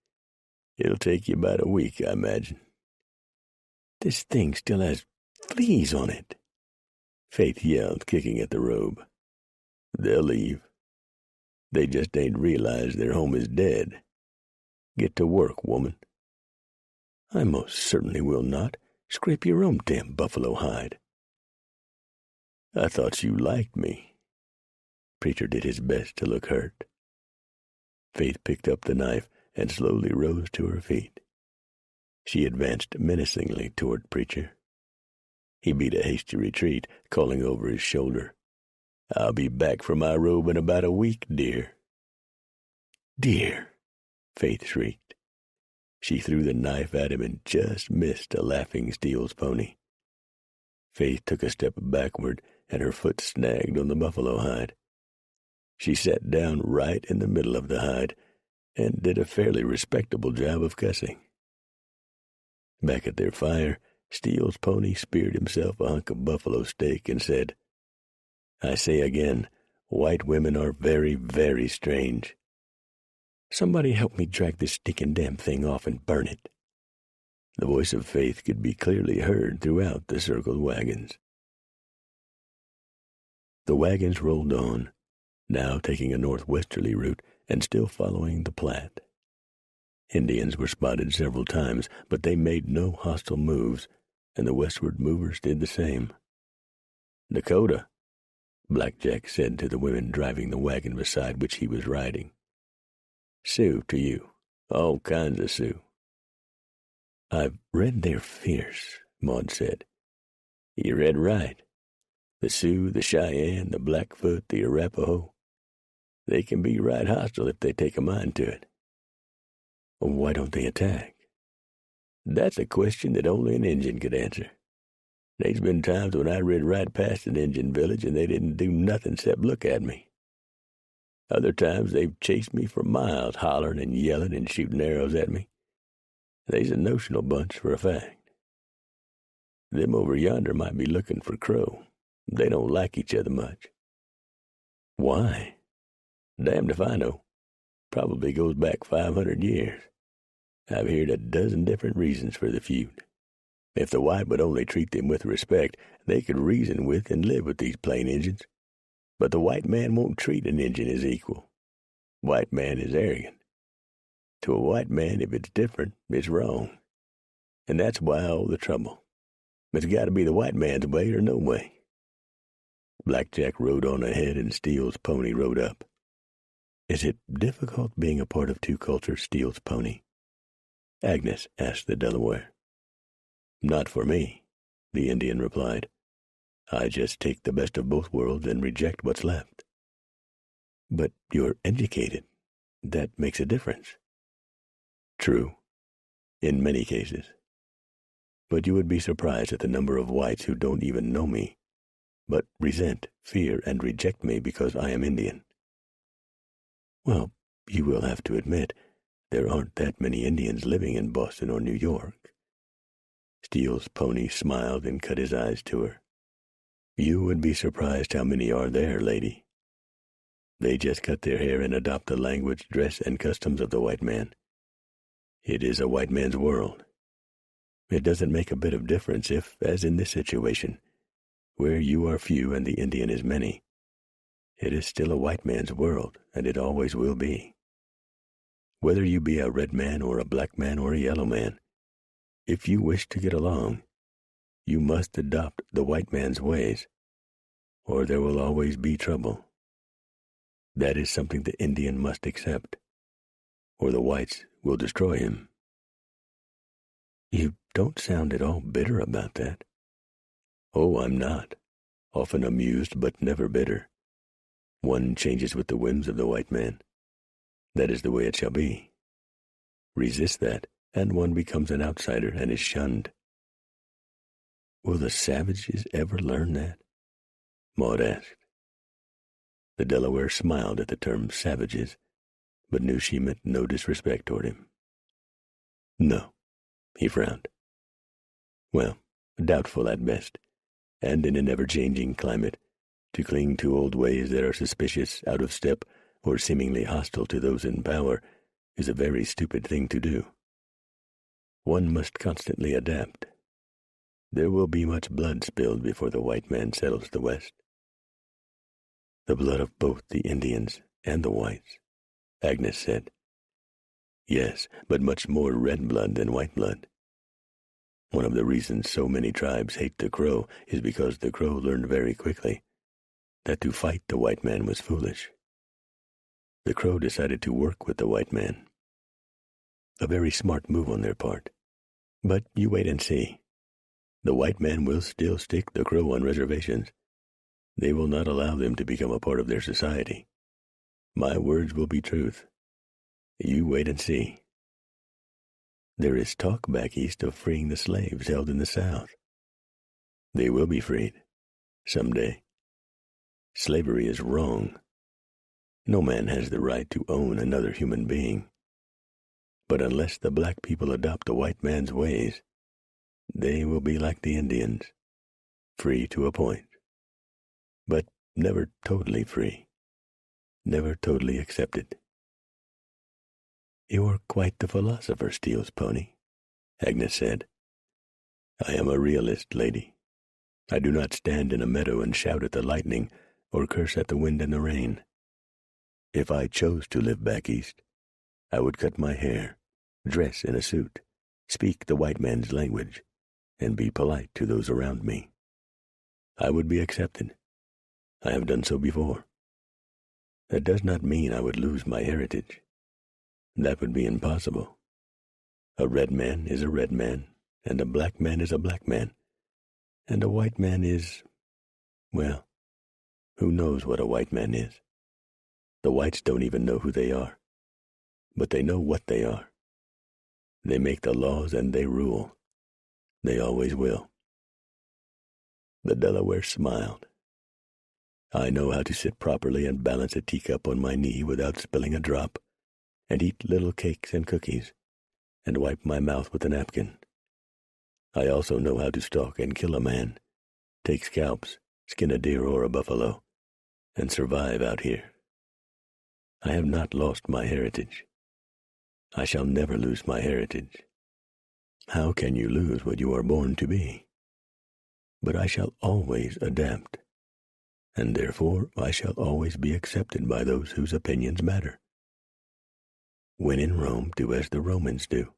It'll take you about a week, I imagine. This thing still has fleas on it, Faith yelled, kicking at the robe. They'll leave. They just ain't realized their home is dead. Get to work, woman. I most certainly will not. Scrape your own damn buffalo hide. I thought you liked me. Preacher did his best to look hurt. Faith picked up the knife and slowly rose to her feet. She advanced menacingly toward Preacher. He beat a hasty retreat, calling over his shoulder, "I'll be back for my robe in about a week, dear." "Dear!" Faith shrieked. She threw the knife at him and just missed a laughing Steele's pony. Faith took a step backward, and her foot snagged on the buffalo hide. She sat down right in the middle of the hide and did a fairly respectable job of cussing. Back at their fire, Steele's pony speared himself a hunk of buffalo steak and said, "I say again, white women are very, very strange. Somebody help me drag this stinking damn thing off and burn it." The voice of Faith could be clearly heard throughout the circled wagons. The wagons rolled on, now taking a northwesterly route and still following the Platte. Indians were spotted several times, but they made no hostile moves, and the westward movers did the same. "Dakota," Black Jack said to the women driving the wagon beside which he was riding. "Sioux to you, all kinds of Sioux." "I've read they're fierce," Maud said. "You read right. The Sioux, the Cheyenne, the Blackfoot, the Arapaho, they can be right hostile if they take a mind to it." "Why don't they attack?" "That's a question that only an Injun could answer. There's been times when I rid right past an Injun village and they didn't do nothing except look at me. Other times they've chased me for miles, hollering and yelling and shooting arrows at me. They's a notional bunch for a fact. Them over yonder might be looking for Crow. They don't like each other much." "Why?" "Damned if I know. Probably goes back 500 years. I've heard a dozen different reasons for the feud. If the white would only treat them with respect, they could reason with and live with these plain Injuns. But the white man won't treat an Injun as equal. White man is arrogant. To a white man, if it's different, it's wrong. And that's why all the trouble. It's got to be the white man's way or no way." Black Jack rode on ahead and Steele's pony rode up. "Is it difficult being a part of two cultures, Steele's pony?" Agnes asked the Delaware. "Not for me," the Indian replied. "I just take the best of both worlds and reject what's left." "But you're educated. That makes a difference." "True, in many cases. But you would be surprised at the number of whites who don't even know me, but resent, fear, and reject me because I am Indian." "Well, you will have to admit there aren't that many Indians living in Boston or New York." Steele's pony smiled and cut his eyes to her. "You would be surprised how many are there, lady. They just cut their hair and adopt the language, dress, and customs of the white man. It is a white man's world. It doesn't make a bit of difference if, as in this situation, where you are few and the Indian is many, it is still a white man's world, and it always will be. Whether you be a red man or a black man or a yellow man, if you wish to get along, you must adopt the white man's ways, or there will always be trouble. That is something the Indian must accept, or the whites will destroy him." "You don't sound at all bitter about that." "Oh, I'm not. Often amused, but never bitter. One changes with the whims of the white man. That is the way it shall be. Resist that, and one becomes an outsider and is shunned." "Will the savages ever learn that?" Maud asked. The Delaware smiled at the term savages, but knew she meant no disrespect toward him. "No," he frowned. "Well, doubtful at best, and in an ever-changing climate, to cling to old ways that are suspicious, out of step, or seemingly hostile to those in power is a very stupid thing to do. One must constantly adapt. There will be much blood spilled before the white man settles the West." "The blood of both the Indians and the whites," Agnes said. "Yes, but much more red blood than white blood. One of the reasons so many tribes hate the Crow is because the Crow learned very quickly that to fight the white man was foolish. The Crow decided to work with the white man. A very smart move on their part. But you wait and see. The white man will still stick the Crow on reservations. They will not allow them to become a part of their society. My words will be truth. You wait and see. There is talk back east of freeing the slaves held in the South. They will be freed, someday. Slavery is wrong. No man has the right to own another human being. But unless the black people adopt the white man's ways, they will be like the Indians, free to a point, but never totally free, never totally accepted. You're quite the philosopher, Steele's pony, Agnes said. I am a realist, lady. I do not stand in a meadow and shout at the lightning or curse at the wind and the rain. If I chose to live back east, I would cut my hair, dress in a suit, speak the white man's language, and be polite to those around me. I would be accepted. I have done so before. That does not mean I would lose my heritage. That would be impossible. A red man is a red man, and a black man is a black man, and a white man is, well, who knows what a white man is? The whites don't even know who they are, but they know what they are. They make the laws and they rule. They always will. The Delaware smiled. I know how to sit properly and balance a teacup on my knee without spilling a drop, and eat little cakes and cookies, and wipe my mouth with a napkin. I also know how to stalk and kill a man, take scalps, skin a deer or a buffalo, and survive out here. I have not lost my heritage. I shall never lose my heritage. How can you lose what you are born to be? But I shall always adapt, and therefore I shall always be accepted by those whose opinions matter. When in Rome, do as the Romans do.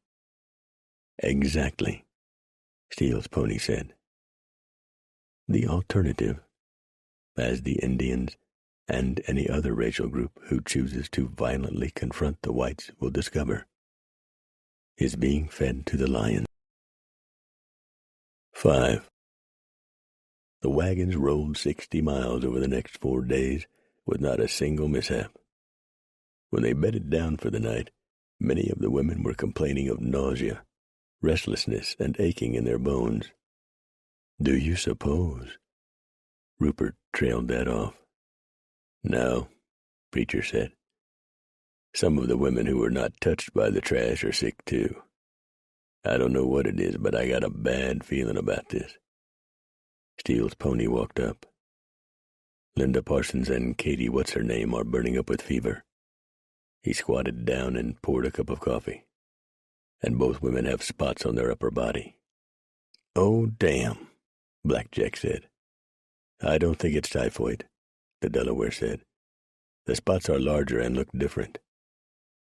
Exactly, Steele's pony said. The alternative, as the Indians and any other racial group who chooses to violently confront the whites will discover, is being fed to the lions. 5. The wagons rolled 60 miles over the next 4 days with not a single mishap. When they bedded down for the night, many of the women were complaining of nausea, restlessness, and aching in their bones. Do you suppose? Rupert trailed that off. No, Preacher said. Some of the women who were not touched by the trash are sick too. I don't know what it is, but I got a bad feeling about this. Steele's pony walked up. Linda Parsons and Katie What's-Her-Name are burning up with fever. He squatted down and poured a cup of coffee. And both women have spots on their upper body. Oh, damn, Blackjack said. I don't think it's typhoid, the Delaware said. The spots are larger and look different.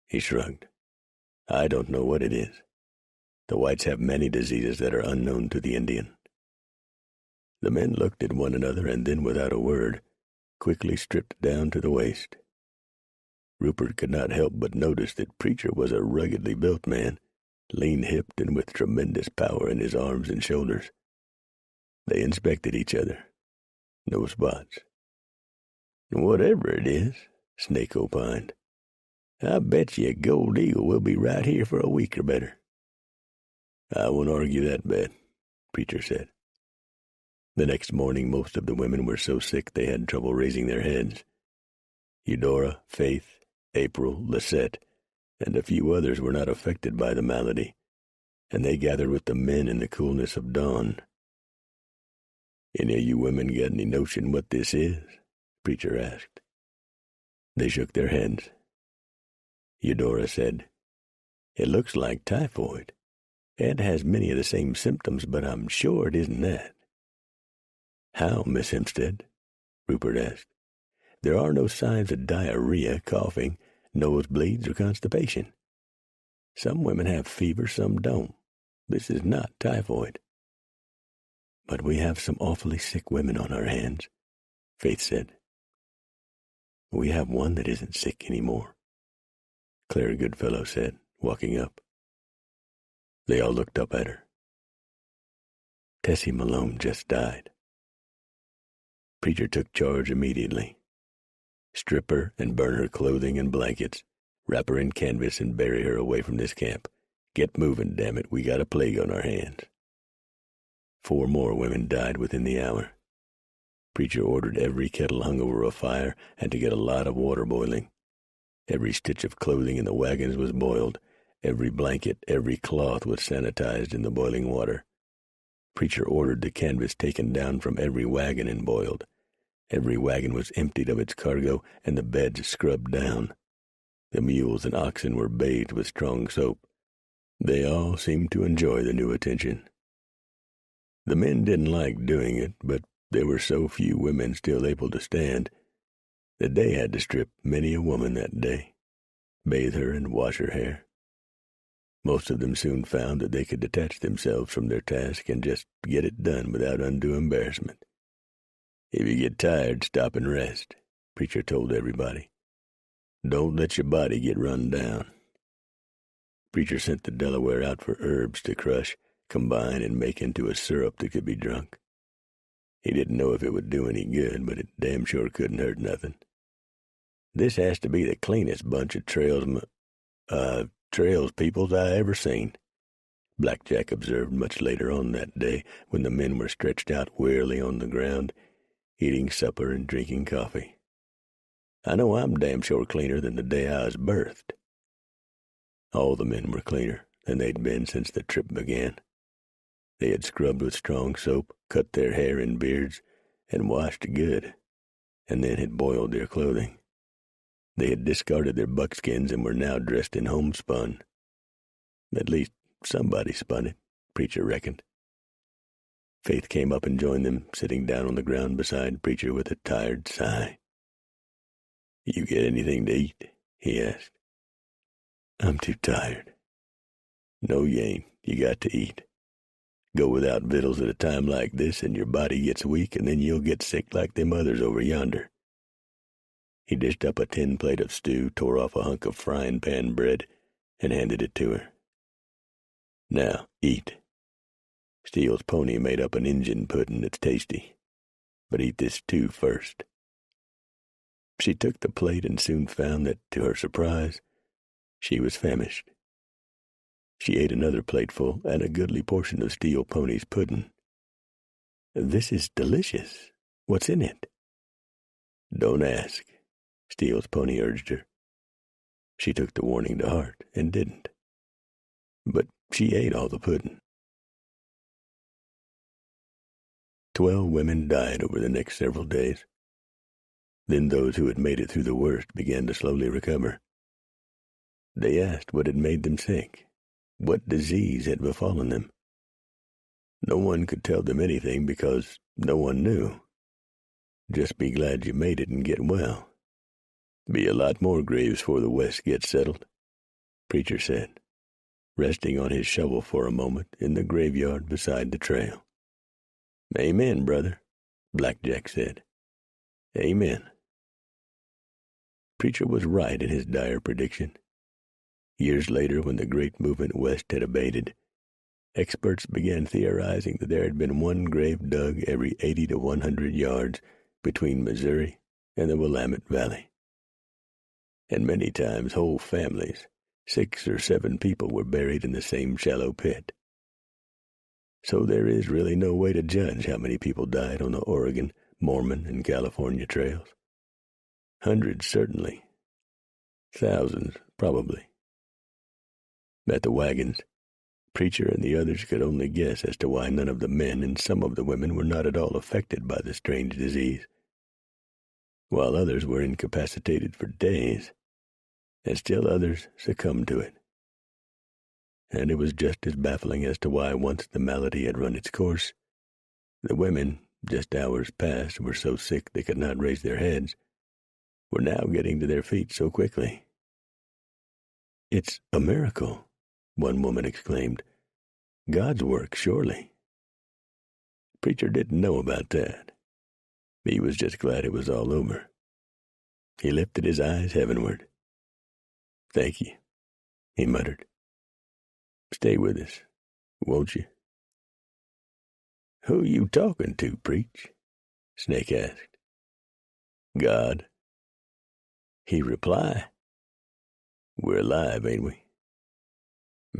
He shrugged. I don't know what it is. The whites have many diseases that are unknown to the Indian. The men looked at one another and then, without a word, quickly stripped down to the waist. Rupert could not help but notice that Preacher was a ruggedly built man, lean-hipped and with tremendous power in his arms and shoulders. They inspected each other. No spots. Whatever it is, Snake opined, I bet you Gold Eagle will be right here for a week or better. I won't argue that bet, Preacher said. The next morning most of the women were so sick they had trouble raising their heads. Eudora, Faith, April, Lisette, and a few others were not affected by the malady, and they gathered with the men in the coolness of dawn. Any of you women got any notion what this is? Preacher asked. They shook their heads. Eudora said, It looks like typhoid. It has many of the same symptoms, but I'm sure it isn't that. How, Miss Hempstead? Rupert asked. There are no signs of diarrhea, coughing, nosebleeds, or constipation. Some women have fever, some don't. This is not typhoid. But we have some awfully sick women on our hands, Faith said. We have one that isn't sick anymore, Claire Goodfellow said, walking up. They all looked up at her. Tessie Malone just died. Preacher took charge immediately. Strip her and burn her clothing and blankets. Wrap her in canvas and bury her away from this camp. Get moving, damn it. We got a plague on our hands. 4 more women died within the hour. Preacher ordered every kettle hung over a fire and to get a lot of water boiling. Every stitch of clothing in the wagons was boiled. Every blanket, every cloth was sanitized in the boiling water. Preacher ordered the canvas taken down from every wagon and boiled. Every wagon was emptied of its cargo and the beds scrubbed down. The mules and oxen were bathed with strong soap. They all seemed to enjoy the new attention. The men didn't like doing it, but there were so few women still able to stand that they had to strip many a woman that day, bathe her and wash her hair. Most of them soon found that they could detach themselves from their task and just get it done without undue embarrassment. If you get tired, stop and rest, Preacher told everybody. Don't let your body get run down. Preacher sent the Delaware out for herbs to crush, combine, and make into a syrup that could be drunk. He didn't know if it would do any good, but it damn sure couldn't hurt nothing. This has to be the cleanest bunch of trails peoples I ever seen, Blackjack observed much later on that day when the men were stretched out wearily on the ground, eating supper and drinking coffee. I know I'm damn sure cleaner than the day I was birthed. All the men were cleaner than they'd been since the trip began. They had scrubbed with strong soap, cut their hair and beards, and washed good, and then had boiled their clothing. They had discarded their buckskins and were now dressed in homespun. At least somebody spun it, Preacher reckoned. Faith came up and joined them, sitting down on the ground beside Preacher with a tired sigh. You get anything to eat? He asked. I'm too tired. No, you ain't. You got to eat. Go without victuals at a time like this, and your body gets weak, and then you'll get sick like them others over yonder. He dished up a tin plate of stew, tore off a hunk of frying pan bread, and handed it to her. Now, eat. Steele's pony made up an Injun pudding that's tasty, but eat this stew first. She took the plate and soon found that, to her surprise, she was famished. She ate another plateful and a goodly portion of Steele pony's pudding. This is delicious. What's in it? Don't ask, Steele's pony urged her. She took the warning to heart and didn't. But she ate all the pudding. 12 women died over the next several days. Then those who had made it through the worst began to slowly recover. They asked what had made them sick, what disease had befallen them. No one could tell them anything because no one knew. Just be glad you made it and get well. Be a lot more graves before the West gets settled, Preacher said, resting on his shovel for a moment in the graveyard beside the trail. Amen, brother, Blackjack said. Amen. Preacher was right in his dire prediction. Years later, when the great movement west had abated, experts began theorizing that there had been one grave dug every 80 to 100 yards between Missouri and the Willamette Valley. And many times whole families, 6 or 7 people, were buried in the same shallow pit. So there is really no way to judge how many people died on the Oregon, Mormon, and California trails. Hundreds, certainly. Thousands, probably. At the wagons, Preacher and the others could only guess as to why none of the men and some of the women were not at all affected by the strange disease, while others were incapacitated for days, and still others succumbed to it. And it was just as baffling as to why, once the malady had run its course, the women, just hours past, were so sick they could not raise their heads, were now getting to their feet so quickly. It's a miracle, one woman exclaimed. God's work, surely. Preacher didn't know about that. He was just glad it was all over. He lifted his eyes heavenward. Thank you, he muttered. Stay with us, won't you? Who you talking to, Preach? Snake asked. God. He reply, We're alive, ain't we?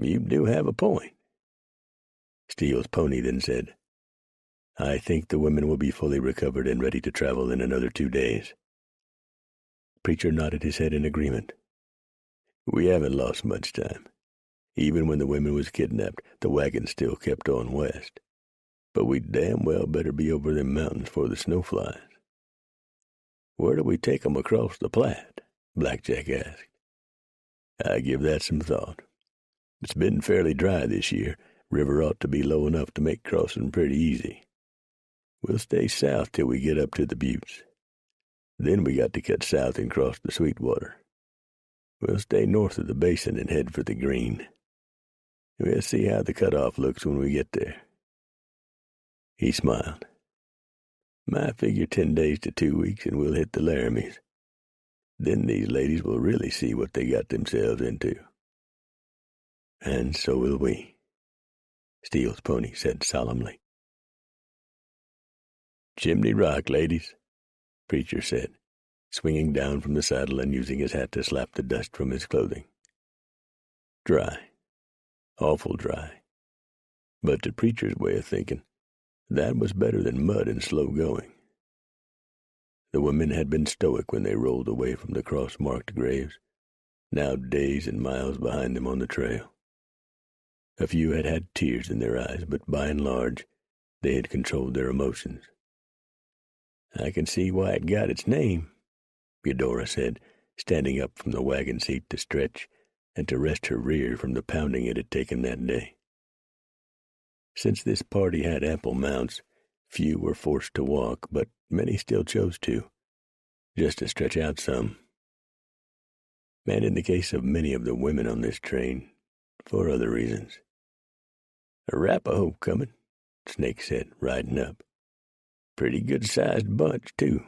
You do have a point. Steele's pony then said, I think the women will be fully recovered and ready to travel in another 2 days. Preacher nodded his head in agreement. We haven't lost much time. Even when the women was kidnapped, the wagon still kept on west. But we damn well better be over them mountains for the snow flies. Where do we take 'em across the Platte? Blackjack asked. I give that some thought. It's been fairly dry this year. River ought to be low enough to make crossing pretty easy. We'll stay south till we get up to the buttes. Then we got to cut south and cross the Sweetwater. We'll stay north of the basin and head for the Green. We'll see how the cutoff looks when we get there. He smiled. I figure 10 days to 2 weeks and we'll hit the Laramies. Then these ladies will really see what they got themselves into. And so will we, Steele's pony said solemnly. Chimney Rock, ladies, Preacher said, swinging down from the saddle and using his hat to slap the dust from his clothing. Dry. Awful dry. But to Preacher's way of thinking, that was better than mud and slow going. The women had been stoic when they rolled away from the cross-marked graves, now days and miles behind them on the trail. A few had had tears in their eyes, but by and large, they had controlled their emotions. I can see why it got its name, Eudora said, standing up from the wagon seat to stretch and to rest her rear from the pounding it had taken that day. Since this party had ample mounts, few were forced to walk, but many still chose to, just to stretch out some. And in the case of many of the women on this train, for other reasons. Arapaho coming, Snake said, riding up. Pretty good-sized bunch, too.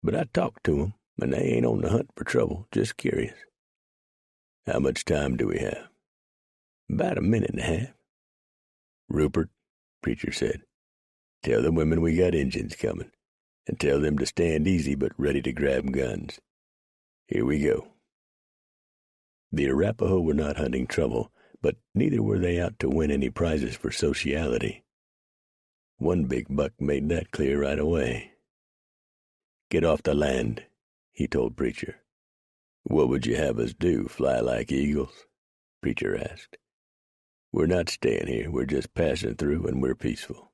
But I talked to 'em, and they ain't on the hunt for trouble, just curious. How much time do we have? About a minute and a half. Rupert, Preacher said, tell the women we got Injuns coming, and tell them to stand easy but ready to grab guns. Here we go. The Arapaho were not hunting trouble, but neither were they out to win any prizes for sociality. One big buck made that clear right away. Get off the land, he told Preacher. What would you have us do, fly like eagles? Preacher asked. We're not staying here, we're just passing through and we're peaceful.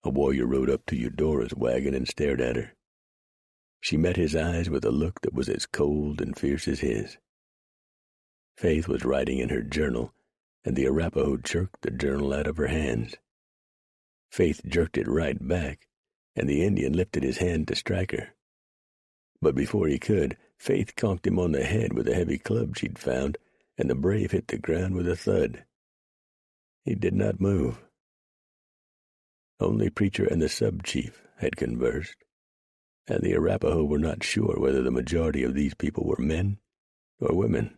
A warrior rode up to Eudora's wagon and stared at her. She met his eyes with a look that was as cold and fierce as his. Faith was writing in her journal, and the Arapaho jerked the journal out of her hands. Faith jerked it right back, and the Indian lifted his hand to strike her. But before he could, Faith conked him on the head with a heavy club she'd found, and the brave hit the ground with a thud. He did not move. Only Preacher and the sub-chief had conversed, and the Arapaho were not sure whether the majority of these people were men or women.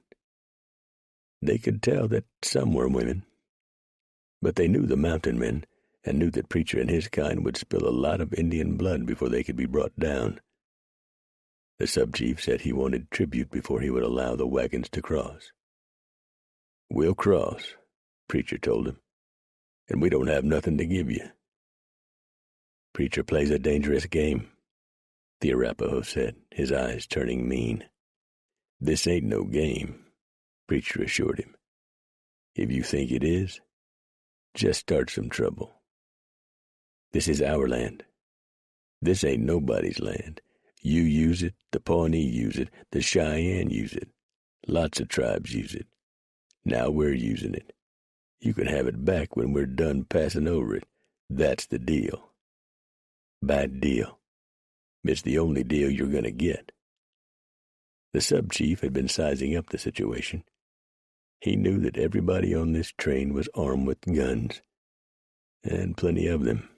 They could tell that some were women, but they knew the mountain men and knew that Preacher and his kind would spill a lot of Indian blood before they could be brought down. The sub-chief said he wanted tribute before he would allow the wagons to cross. We'll cross, Preacher told him, and we don't have nothing to give you. Preacher plays a dangerous game, the Arapaho said, his eyes turning mean. This ain't no game, Preacher assured him. If you think it is, just start some trouble. This is our land. This ain't nobody's land. You use it, the Pawnee use it, the Cheyenne use it. Lots of tribes use it. Now we're using it. You can have it back when we're done passing over it. That's the deal. Bad deal. It's the only deal you're going to get. The sub-chief had been sizing up the situation. He knew that everybody on this train was armed with guns, and plenty of them.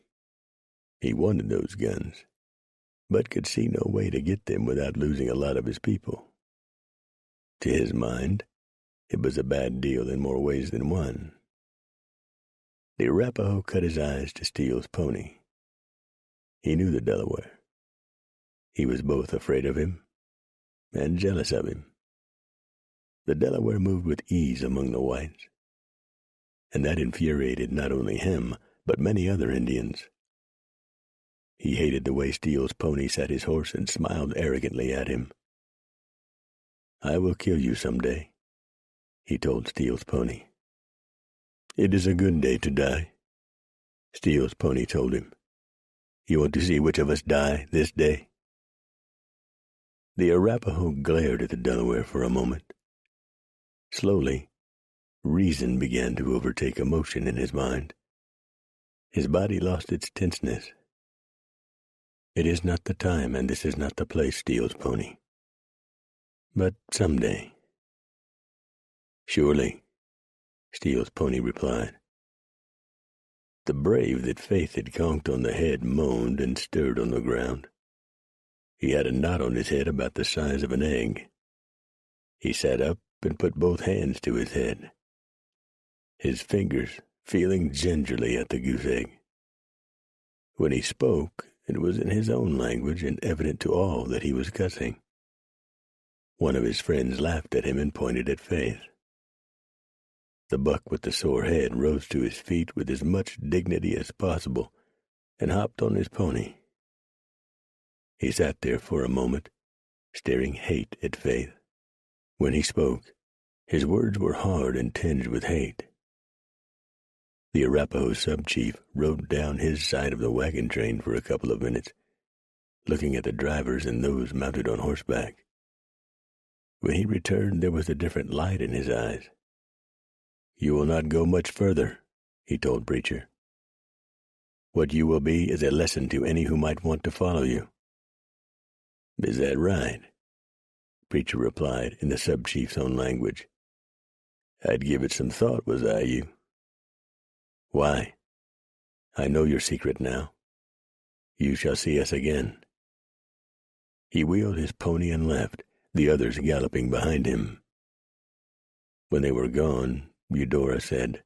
He wanted those guns, but could see no way to get them without losing a lot of his people. To his mind, it was a bad deal in more ways than one. The Arapaho cut his eyes to Steele's pony. He knew the Delaware. He was both afraid of him and jealous of him. The Delaware moved with ease among the whites, and that infuriated not only him, but many other Indians. He hated the way Steele's pony sat his horse and smiled arrogantly at him. "I will kill you some day," he told Steele's pony. "It is a good day to die," Steele's pony told him. "You want to see which of us die this day?" The Arapaho glared at the Delaware for a moment. Slowly, reason began to overtake emotion in his mind. His body lost its tenseness. "It is not the time, and this is not the place, Steele's pony. But someday." "Surely," Steele's pony replied. The brave that Faith had conked on the head moaned and stirred on the ground. He had a knot on his head about the size of an egg. He sat up and put both hands to his head, his fingers feeling gingerly at the goose egg. When he spoke, it was in his own language and evident to all that he was cussing. One of his friends laughed at him and pointed at Faith. The buck with the sore head rose to his feet with as much dignity as possible and hopped on his pony. He sat there for a moment, staring hate at Faith. When he spoke, his words were hard and tinged with hate. The Arapaho sub-chief rode down his side of the wagon train for a couple of minutes, looking at the drivers and those mounted on horseback. When he returned, there was a different light in his eyes. "You will not go much further," he told Preacher. "What you will be is a lesson to any who might want to follow you." "Is that right?" Preacher replied in the sub-chief's own language. "I'd give it some thought, was I you." "Why?" "I know your secret now. You shall see us again." He wheeled his pony and left, the others galloping behind him. When they were gone, Eudora said,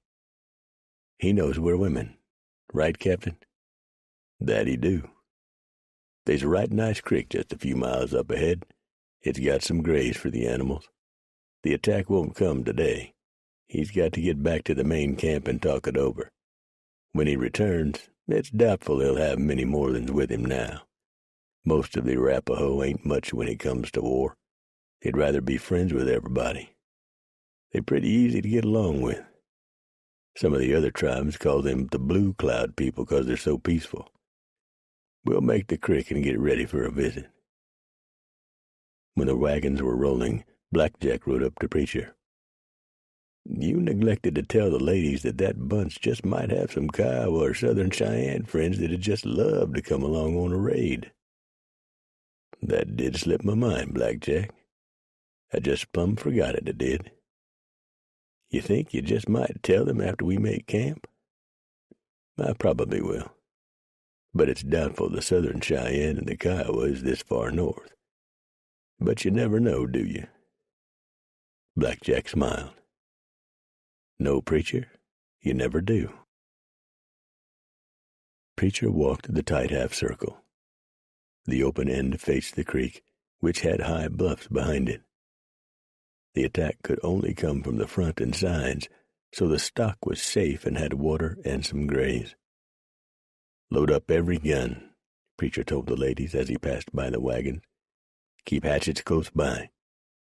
"He knows we're women. Right, Captain?" "That he do. There's a right nice creek just a few miles up ahead. It's got some graze for the animals. The attack won't come today. He's got to get back to the main camp and talk it over. When he returns, it's doubtful he'll have many Morelands with him now. Most of the Arapaho ain't much when it comes to war. They'd rather be friends with everybody. They're pretty easy to get along with. Some of the other tribes call them the Blue Cloud people because they're so peaceful. We'll make the creek and get ready for a visit." When the wagons were rolling, Blackjack rode up to Preacher. "You neglected to tell the ladies that bunch just might have some Kiowa or Southern Cheyenne friends that'd just love to come along on a raid." "That did slip my mind, Blackjack. I just plumb forgot it, I did." "You think you just might tell them after we make camp?" "I probably will. But it's doubtful the Southern Cheyenne and the Kiowa is this far north. But you never know, do you?" Blackjack smiled. "No, Preacher, you never do." Preacher walked the tight half-circle. The open end faced the creek, which had high bluffs behind it. The attack could only come from the front and sides, so the stock was safe and had water and some graze. "Load up every gun," Preacher told the ladies as he passed by the wagon. "Keep hatchets close by.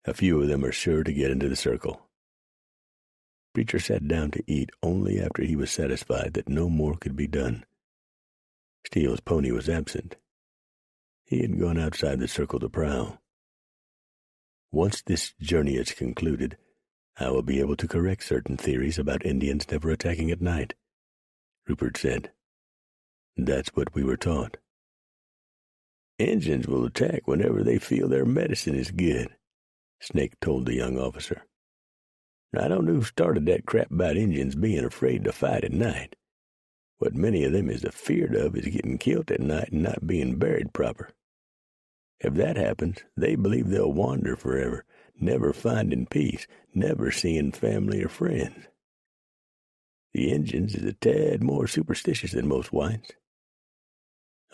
A few of them are sure to get into the circle." Preacher sat down to eat only after he was satisfied that no more could be done. Steele's pony was absent. He had gone outside the circle to prowl. "Once this journey is concluded, I will be able to correct certain theories about Indians never attacking at night," Rupert said. "That's what we were taught." "Injuns will attack whenever they feel their medicine is good," Snake told the young officer. "I don't know who started that crap about Injuns being afraid to fight at night. What many of them is afeard of is getting killed at night and not being buried proper. If that happens, they believe they'll wander forever, never finding peace, never seeing family or friends. The Injuns is a tad more superstitious than most whites,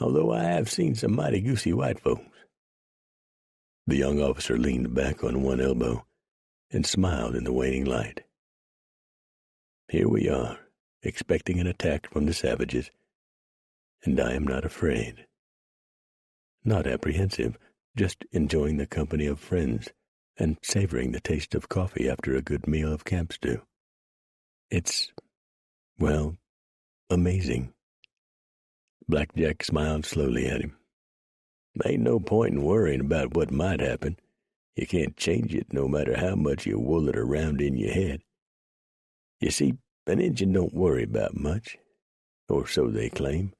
although I have seen some mighty goosey white folks." The young officer leaned back on one elbow and smiled in the waning light. "Here we are, expecting an attack from the savages, and I am not afraid. Not apprehensive, just enjoying the company of friends and savoring the taste of coffee after a good meal of camp stew. It's, well, amazing." Black Jack smiled slowly at him. "Ain't no point in worrying about what might happen. You can't change it no matter how much you wool it around in your head. You see, an Injun don't worry about much, or so they claim.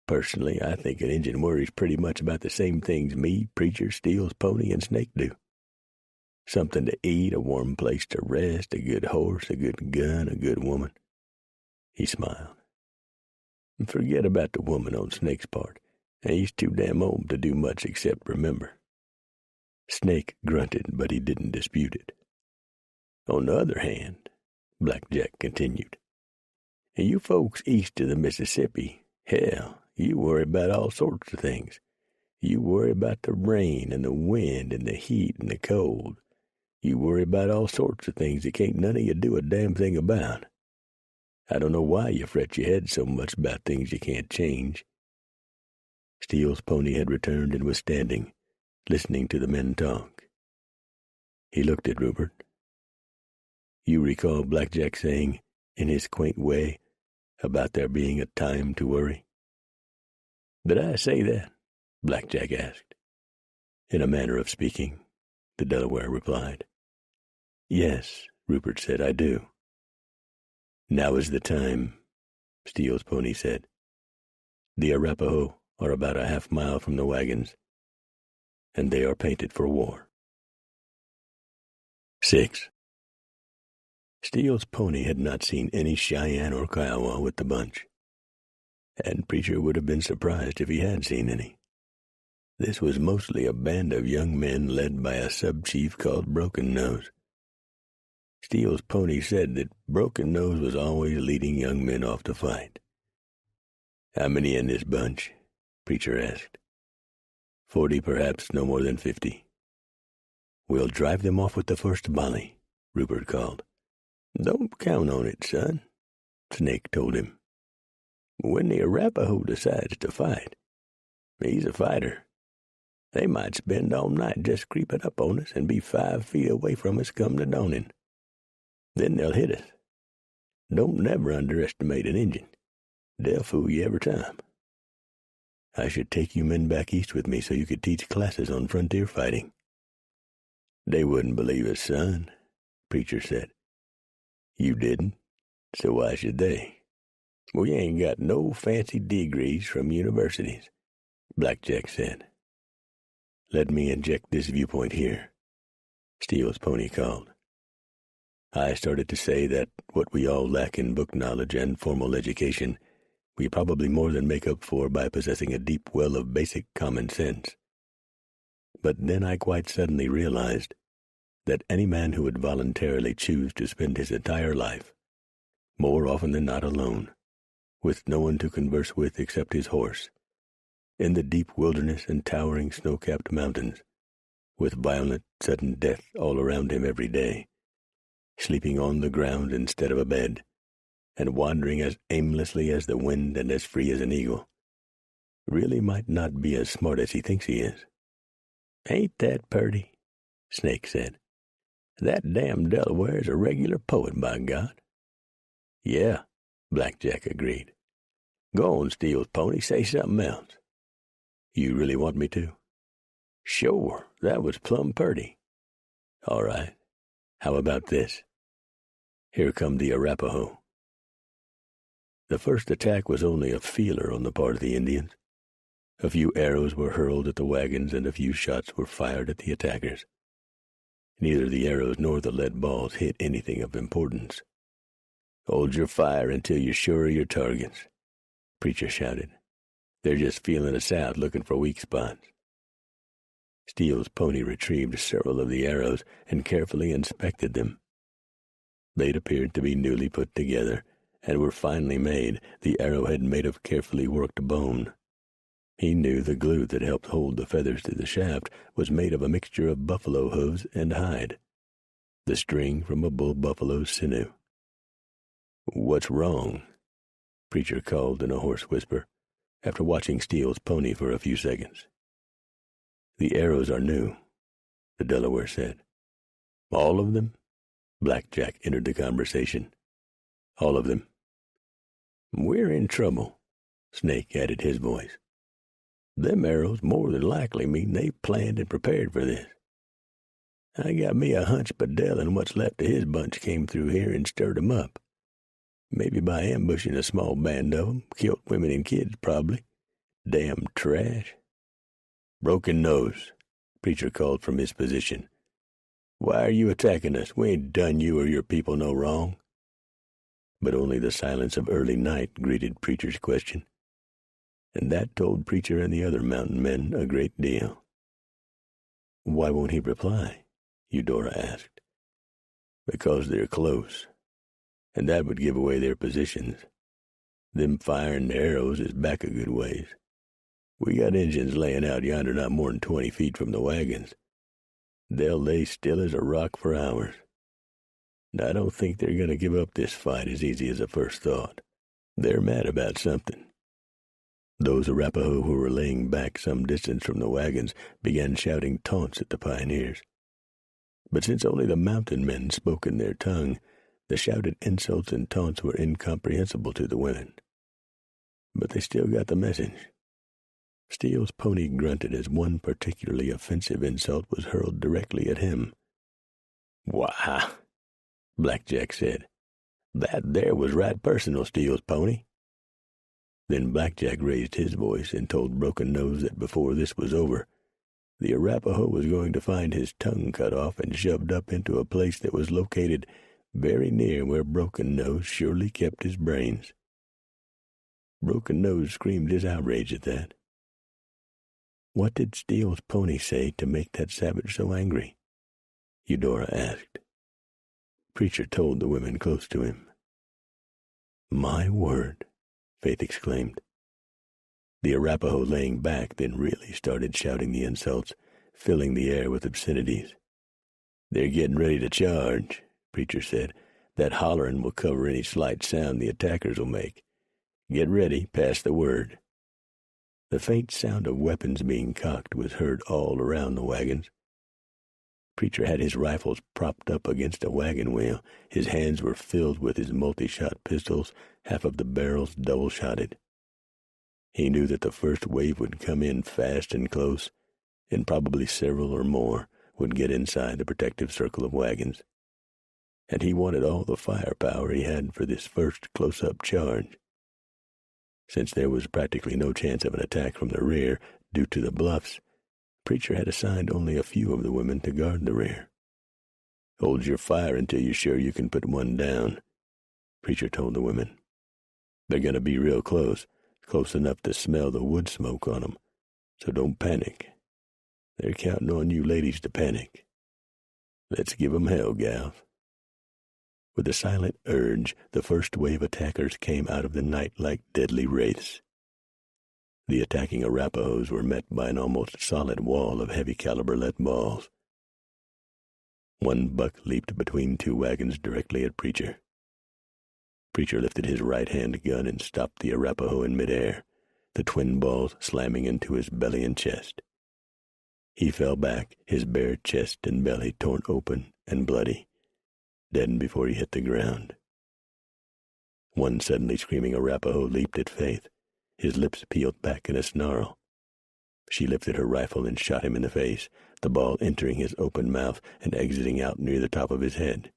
Personally, I think an Injun worries pretty much about the same things me, Preacher, Steele's Pony, and Snake do. Something to eat, a warm place to rest, a good horse, a good gun, a good woman." He smiled. "Forget about the woman on Snake's part. He's too damn old to do much except remember." Snake grunted, but he didn't dispute it. "On the other hand," Black Jack continued, "you folks east of the Mississippi, hell, you worry about all sorts of things. You worry about the rain and the wind and the heat and the cold. You worry about all sorts of things that can't none of you do a damn thing about. I don't know why you fret your head so much about things you can't change." Steele's Pony had returned and was standing, listening to the men talk. He looked at Rupert. "You recall Black Jack saying, in his quaint way, about there being a time to worry?" "Did I say that?" Black Jack asked. "In a manner of speaking," the Delaware replied. "Yes," Rupert said, "I do." "Now is the time," Steele's Pony said. "The Arapaho are about a half-mile from the wagons, and they are painted for war." 6. Steele's Pony had not seen any Cheyenne or Kiowa with the bunch, and Preacher would have been surprised if he had seen any. This was mostly a band of young men led by a sub-chief called Broken Nose. Steele's Pony said that Broken Nose was always leading young men off to fight. "How many in this bunch?" Preacher asked. 40, perhaps, no more than 50. "We'll drive them off with the first volley," Rupert called. "Don't count on it, son," Snake told him. "When the Arapaho decides to fight, he's a fighter. They might spend all night just creeping up on us and be 5 feet away from us come the dawning. Then they'll hit us. Don't never underestimate an Injun. They'll fool you every time." "I should take you men back east with me so you could teach classes on frontier fighting." "They wouldn't believe us, son," Preacher said. "You didn't, so why should they? We ain't got no fancy degrees from universities," Black Jack said. "Let me inject this viewpoint here," Steele's Pony called. "I started to say that what we all lack in book knowledge and formal education, we probably more than make up for by possessing a deep well of basic common sense. But then I quite suddenly realized that any man who would voluntarily choose to spend his entire life, more often than not alone, with no one to converse with except his horse, in the deep wilderness and towering snow-capped mountains, with violent, sudden death all around him every day, sleeping on the ground instead of a bed, and wandering as aimlessly as the wind and as free as an eagle, really might not be as smart as he thinks he is." "Ain't that purty?" Snake said. "That damn Delaware's a regular poet, by God." "Yeah," Black Jack agreed. "Go on, Steele's Pony, say something else." "You really want me to?" "Sure, that was plumb purty." "All right. How about this? Here come the Arapaho." The first attack was only a feeler on the part of the Indians. A few arrows were hurled at the wagons and a few shots were fired at the attackers. Neither the arrows nor the lead balls hit anything of importance. "Hold your fire until you're sure of your targets," Preacher shouted. "They're just feeling us out, looking for weak spots." Steele's pony retrieved several of the arrows and carefully inspected them. They'd appeared to be newly put together and were finely made, the arrowhead made of carefully worked bone. He knew the glue that helped hold the feathers to the shaft was made of a mixture of buffalo hooves and hide, the string from a bull buffalo's sinew. "What's wrong?" Preacher called in a hoarse whisper, after watching Steele's pony for a few seconds. "The arrows are new," the Delaware said. "All of them?" Black Jack entered the conversation. "All of them." "We're in trouble," Snake added his voice. "Them arrows more than likely mean they planned and prepared for this. I got me a hunch Bedell and what's left of his bunch came through here and stirred 'em up. Maybe by ambushing a small band of 'em, killed women and kids probably. Damn trash." "Broken Nose," Preacher called from his position. "Why are you attacking us? We ain't done you or your people no wrong." But only the silence of early night greeted Preacher's question, and that told Preacher and the other mountain men a great deal. "Why won't he reply?" Eudora asked. "Because they're close, and that would give away their positions. Them firing the arrows is back a good ways. We got Injuns laying out yonder not more'n 20 feet from the wagons. They'll lay still as a rock for hours. And I don't think they're going to give up this fight as easy as I first thought. They're mad about something." Those Arapaho who were laying back some distance from the wagons began shouting taunts at the pioneers. But since only the mountain men spoke in their tongue, the shouted insults and taunts were incomprehensible to the women. But they still got the message. Steele's pony grunted as one particularly offensive insult was hurled directly at him. "Why," Black Jack said, "that there was right personal, Steele's pony." Then Black Jack raised his voice and told Broken Nose that before this was over, the Arapaho was going to find his tongue cut off and shoved up into a place that was located very near where Broken Nose surely kept his brains. Broken Nose screamed his outrage at that. "What did Steele's pony say to make that savage so angry?" Eudora asked. Preacher told the women close to him. "My word," Faith exclaimed. The Arapaho laying back then really started shouting the insults, filling the air with obscenities. "They're getting ready to charge," Preacher said. "That hollering will cover any slight sound the attackers will make. Get ready, pass the word." The faint sound of weapons being cocked was heard all around the wagons. Preacher had his rifles propped up against a wagon wheel. His hands were filled with his multi-shot pistols, half of the barrels double-shotted. He knew that the first wave would come in fast and close, and probably several or more would get inside the protective circle of wagons. And he wanted all the firepower he had for this first close-up charge. Since there was practically no chance of an attack from the rear due to the bluffs, Preacher had assigned only a few of the women to guard the rear. "Hold your fire until you're sure you can put one down," Preacher told the women. "They're going to be real close enough to smell the wood smoke on 'em, so don't panic. They're counting on you ladies to panic. Let's give 'em hell, gals." With a silent urge, the first wave attackers came out of the night like deadly wraiths. The attacking Arapahoes were met by an almost solid wall of heavy-caliber lead balls. One buck leaped between two wagons directly at Preacher. Preacher lifted his right-hand gun and stopped the Arapaho in midair, the twin balls slamming into his belly and chest. He fell back, his bare chest and belly torn open and bloody, dead before he hit the ground. One suddenly screaming Arapaho leaped at Faith, his lips peeled back in a snarl. She lifted her rifle and shot him in the face, the ball entering his open mouth and exiting out near the top of his head.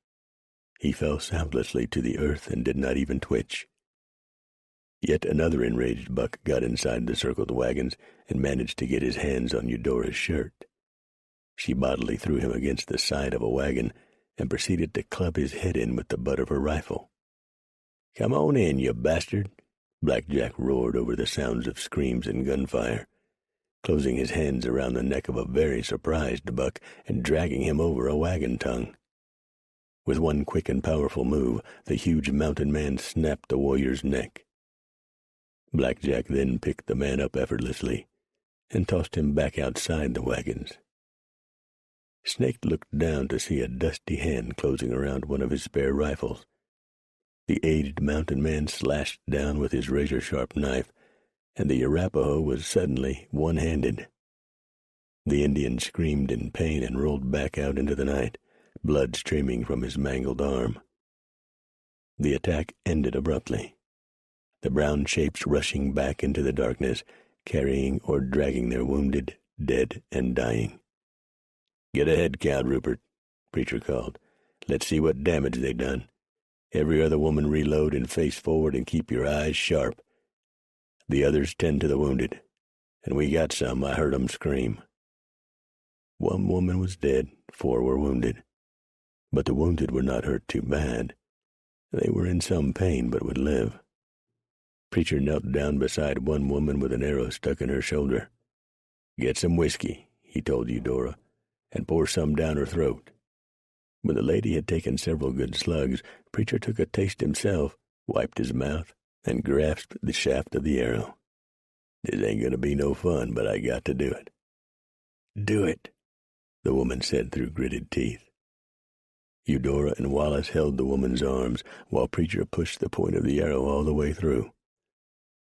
He fell soundlessly to the earth and did not even twitch. Yet another enraged buck got inside the circled wagons and managed to get his hands on Eudora's shirt. She bodily threw him against the side of a wagon and proceeded to club his head in with the butt of her rifle. "Come on in, you bastard," Black Jack roared over the sounds of screams and gunfire. closing his hands around the neck of a very surprised buck and dragging him over a wagon tongue. With one quick and powerful move, the huge mountain man snapped the warrior's neck. Black Jack then picked the man up effortlessly and tossed him back outside the wagons. Snake looked down to see a dusty hand closing around one of his spare rifles. The aged mountain man slashed down with his razor-sharp knife, and the Arapaho was suddenly one-handed. The Indian screamed in pain and rolled back out into the night, blood streaming from his mangled arm. The attack ended abruptly, the brown shapes rushing back into the darkness, carrying or dragging their wounded, dead, and dying. "Get a head count, Rupert," Preacher called. "Let's see what damage they done. Every other woman reload and face forward and keep your eyes sharp. The others tend to the wounded. And we got some, I heard 'em scream." One woman was dead, 4 were wounded. But the wounded were not hurt too bad. They were in some pain but would live. Preacher knelt down beside one woman with an arrow stuck in her shoulder. "Get some whiskey," he told Eudora, "and pour some down her throat." When the lady had taken several good slugs, Preacher took a taste himself, wiped his mouth, and grasped the shaft of the arrow. "This ain't going to be no fun, but I got to do it." "Do it," the woman said through gritted teeth. Eudora and Wallace held the woman's arms while Preacher pushed the point of the arrow all the way through.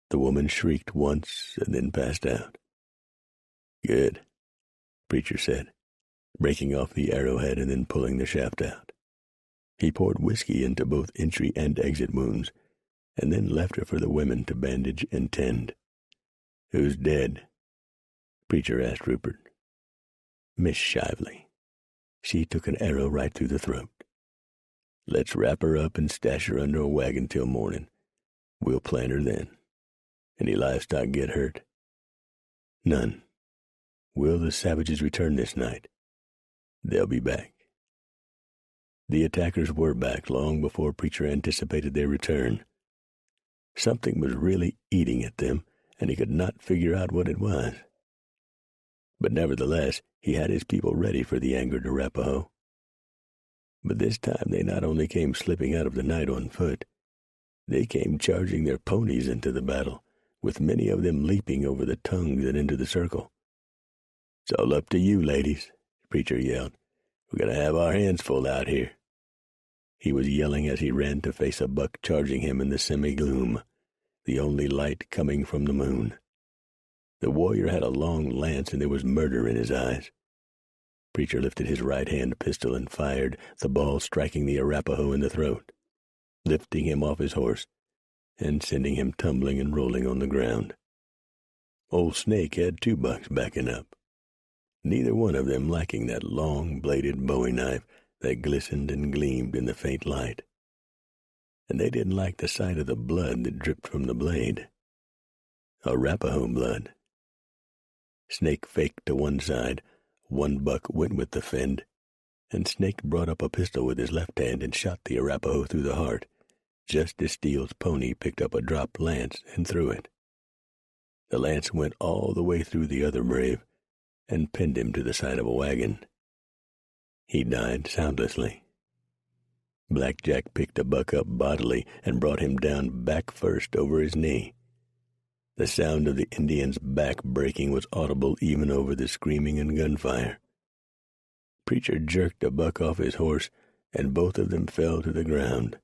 The woman shrieked once and then passed out. "Good," Preacher said, breaking off the arrowhead and then pulling the shaft out. He poured whiskey into both entry and exit wounds, and then left her for the women to bandage and tend. "Who's dead?" Preacher asked Rupert. "Miss Shively. She took an arrow right through the throat." "Let's wrap her up and stash her under a wagon till morning. We'll plant her then. Any livestock get hurt?" "None." "Will the savages return this night?" "They'll be back." The attackers were back long before Preacher anticipated their return. Something was really eating at them, and he could not figure out what it was. But nevertheless, he had his people ready for the angered Arapaho. But this time they not only came slipping out of the night on foot, they came charging their ponies into the battle, with many of them leaping over the tongues and into the circle. "It's all up to you, ladies," Preacher yelled. "We're going to have our hands full out here." He was yelling as he ran to face a buck charging him in the semi-gloom, the only light coming from the moon. The warrior had a long lance, and there was murder in his eyes. Preacher lifted his right-hand pistol and fired, the ball striking the Arapaho in the throat, lifting him off his horse, and sending him tumbling and rolling on the ground. Old Snake had 2 bucks backing up, neither one of them lacking that long-bladed bowie knife that glistened and gleamed in the faint light. And they didn't like the sight of the blood that dripped from the blade. Arapaho blood. Snake faked to one side, one buck went with the fend, and Snake brought up a pistol with his left hand and shot the Arapaho through the heart, just as Steele's pony picked up a dropped lance and threw it. The lance went all the way through the other brave and pinned him to the side of a wagon. He died soundlessly. Black Jack picked a buck up bodily and brought him down back first over his knee. The sound of the Indian's back breaking was audible even over the screaming and gunfire. Preacher jerked a buck off his horse, and both of them fell to the ground.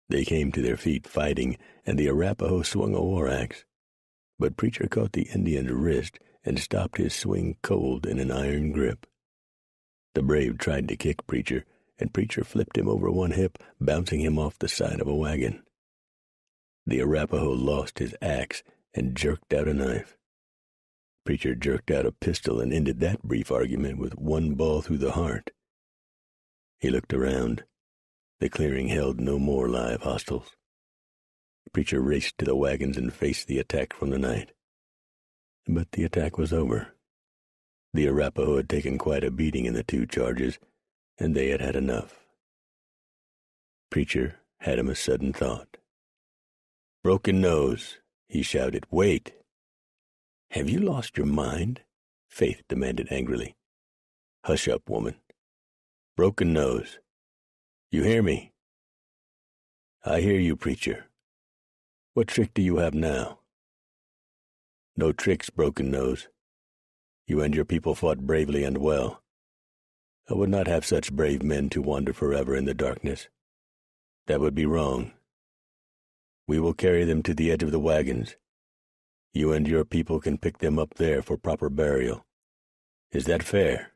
They came to their feet fighting, and the Arapaho swung a war axe. But Preacher caught the Indian's wrist and stopped his swing cold in an iron grip. The brave tried to kick Preacher, and Preacher flipped him over one hip, bouncing him off the side of a wagon. The Arapaho lost his axe and jerked out a knife. Preacher jerked out a pistol and ended that brief argument with one ball through the heart. He looked around. The clearing held no more live hostiles. Preacher raced to the wagons and faced the attack from the night. But the attack was over. The Arapaho had taken quite a beating in the 2 charges, and they had had enough. Preacher had him a sudden thought. "Broken Nose," he shouted. "Wait!" Have you lost your mind? Faith demanded angrily. Hush up, woman. Broken Nose. You hear me? I hear you, preacher. What trick do you have now? No tricks, Broken Nose. You and your people fought bravely and well. I would not have such brave men to wander forever in the darkness. That would be wrong. We will carry them to the edge of the wagons. You and your people can pick them up there for proper burial. Is that fair?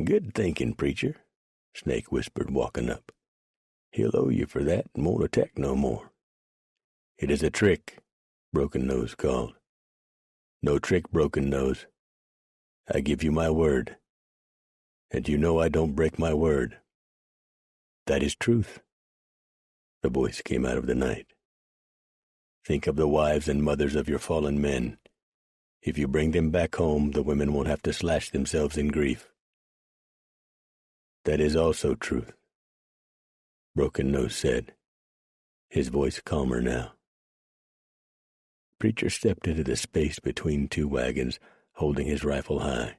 Good thinking, preacher, Snake whispered, walking up. He'll owe you for that and won't attack no more. It is a trick, Broken Nose called. No trick, Broken Nose. I give you my word. And you know I don't break my word. That is truth. The voice came out of the night. Think of the wives and mothers of your fallen men. If you bring them back home, the women won't have to slash themselves in grief. That is also truth, Broken Nose said, his voice calmer now. Preacher stepped into the space between two wagons, holding his rifle high.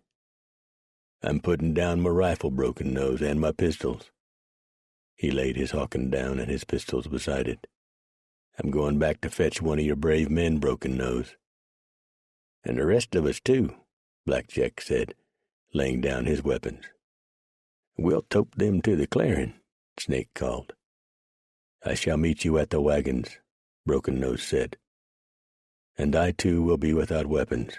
I'm putting down my rifle, Broken Nose, and my pistols. He laid his hawken down and his pistols beside it. I'm going back to fetch one of your brave men, Broken Nose. And the rest of us, too, Blackjack said, laying down his weapons. We'll tote them to the clearing, Snake called. I shall meet you at the wagons, Broken Nose said. And I, too, will be without weapons.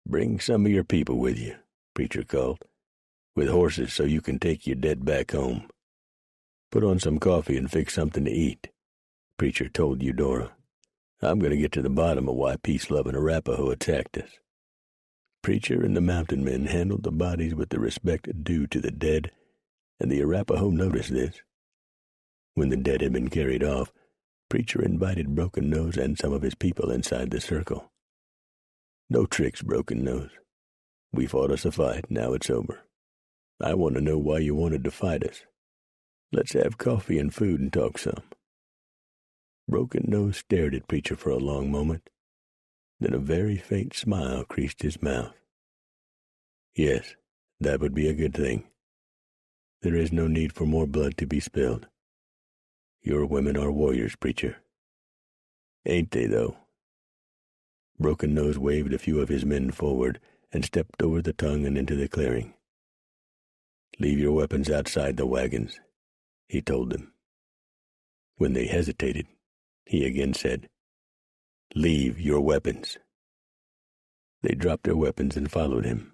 Bring some of your people with you, Preacher called, with horses so you can take your dead back home. Put on some coffee and fix something to eat, Preacher told Eudora. I'm going to get to the bottom of why peace-loving Arapaho attacked us. Preacher and the mountain men handled the bodies with the respect due to the dead, and the Arapaho noticed this. When the dead had been carried off, Preacher invited Broken Nose and some of his people inside the circle. No tricks, Broken Nose. We fought us a fight, now it's over. I want to know why you wanted to fight us. Let's have coffee and food and talk some. Broken Nose stared at Preacher for a long moment. Then a very faint smile creased his mouth. Yes, that would be a good thing. There is no need for more blood to be spilled. Your women are warriors, Preacher. Ain't they, though? Broken Nose waved a few of his men forward and stepped over the tongue and into the clearing. Leave your weapons outside the wagons, he told them. When they hesitated, he again said, Leave your weapons. They dropped their weapons and followed him.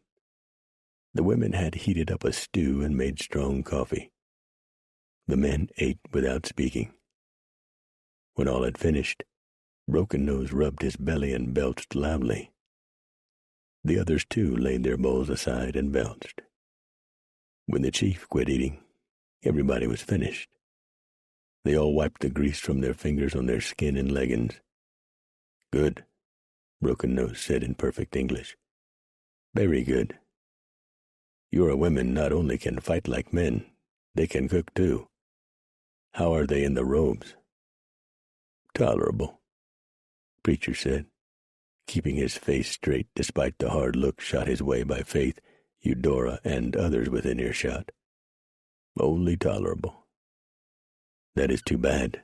The women had heated up a stew and made strong coffee. The men ate without speaking. When all had finished, Broken Nose rubbed his belly and belched loudly. The others, too, laid their bowls aside and belched. When the chief quit eating, everybody was finished. They all wiped the grease from their fingers on their skin and leggings. Good, Broken Nose said in perfect English. Very good. Your women not only can fight like men, they can cook too. How are they in the robes? Tolerable, Preacher said, keeping his face straight despite the hard look shot his way by Faith, Eudora, and others within earshot. Only tolerable. That is too bad,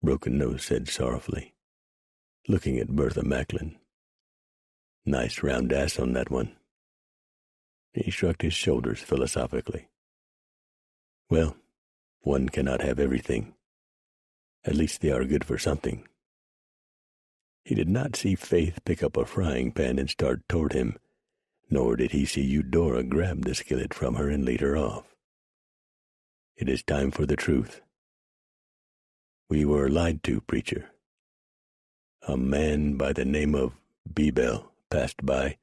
Broken Nose said sorrowfully, looking at Bertha Macklin. Nice round ass on that one. He shrugged his shoulders philosophically. Well, one cannot have everything. At least they are good for something. He did not see Faith pick up a frying pan and start toward him, nor did he see Eudora grab the skillet from her and lead her off. It is time for the truth. We were lied to, Preacher. A man by the name of Beebel passed by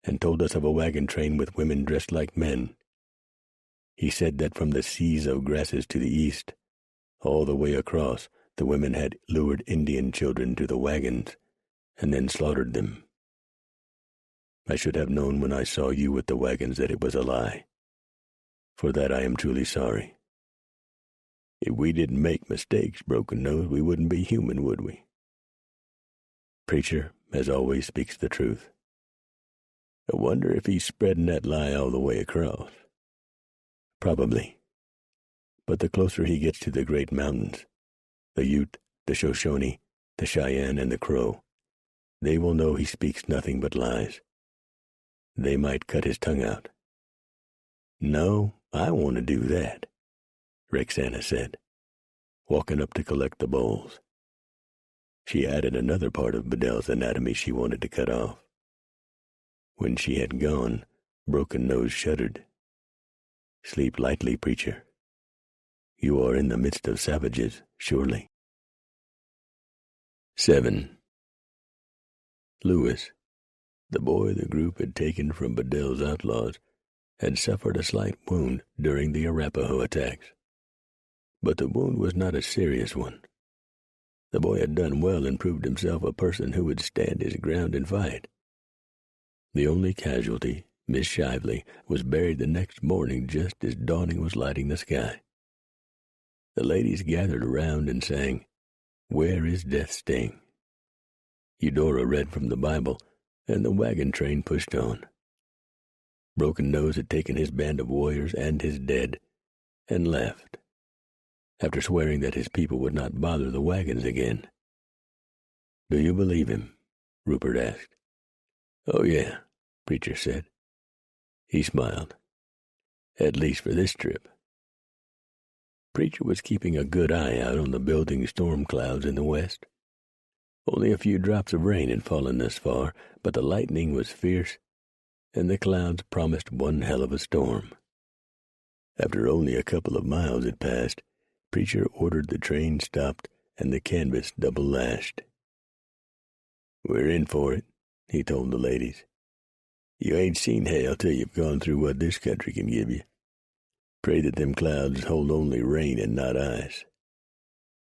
and told us of a wagon train with women dressed like men. He said that from the seas of grasses to the east, all the way across, the women had lured Indian children to the wagons and then slaughtered them. I should have known when I saw you with the wagons that it was a lie. For that I am truly sorry. If we didn't make mistakes, Broken Nose, we wouldn't be human, would we? Preacher, as always, speaks the truth. I wonder if he's spreading that lie all the way across. Probably. But the closer he gets to the great mountains, the Ute, the Shoshone, the Cheyenne, and the Crow, they will know he speaks nothing but lies. They might cut his tongue out. No, I want to do that, Roxana said, walking up to collect the bowls. She added another part of Bedell's anatomy she wanted to cut off. When she had gone, Broken Nose shuddered. Sleep lightly, preacher. You are in the midst of savages, surely. 7. Lewis, the boy the group had taken from Bedell's outlaws, had suffered a slight wound during the Arapaho attacks. But the wound was not a serious one. The boy had done well and proved himself a person who would stand his ground and fight. The only casualty, Miss Shively, was buried the next morning just as dawning was lighting the sky. The ladies gathered around and sang, "Where is Death's Sting?" Eudora read from the Bible, and the wagon train pushed on. Broken Nose had taken his band of warriors and his dead, and left, after swearing that his people would not bother the wagons again. "Do you believe him?" Rupert asked. "Oh, yeah," Preacher said. He smiled. "At least for this trip." Preacher was keeping a good eye out on the building storm clouds in the west. Only a few drops of rain had fallen thus far, but the lightning was fierce, and the clouds promised one hell of a storm. After only a couple of miles had passed, Preacher ordered the train stopped and the canvas double-lashed. "We're in for it," he told the ladies. "You ain't seen hell till you've gone through what this country can give you. Pray that them clouds hold only rain and not ice."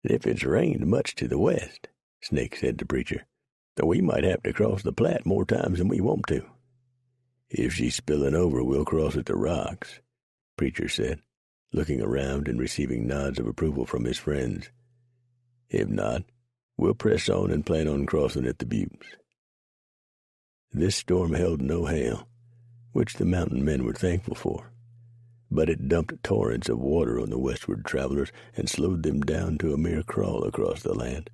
"If it's rained much to the west," Snake said to Preacher, "we might have to cross the Platte more times than we want to." "If she's spilling over, we'll cross at the rocks," Preacher said, looking around and receiving nods of approval from his friends. "If not, we'll press on and plan on crossing at the buttes." This storm held no hail, which the mountain men were thankful for, but it dumped torrents of water on the westward travelers and slowed them down to a mere crawl across the land.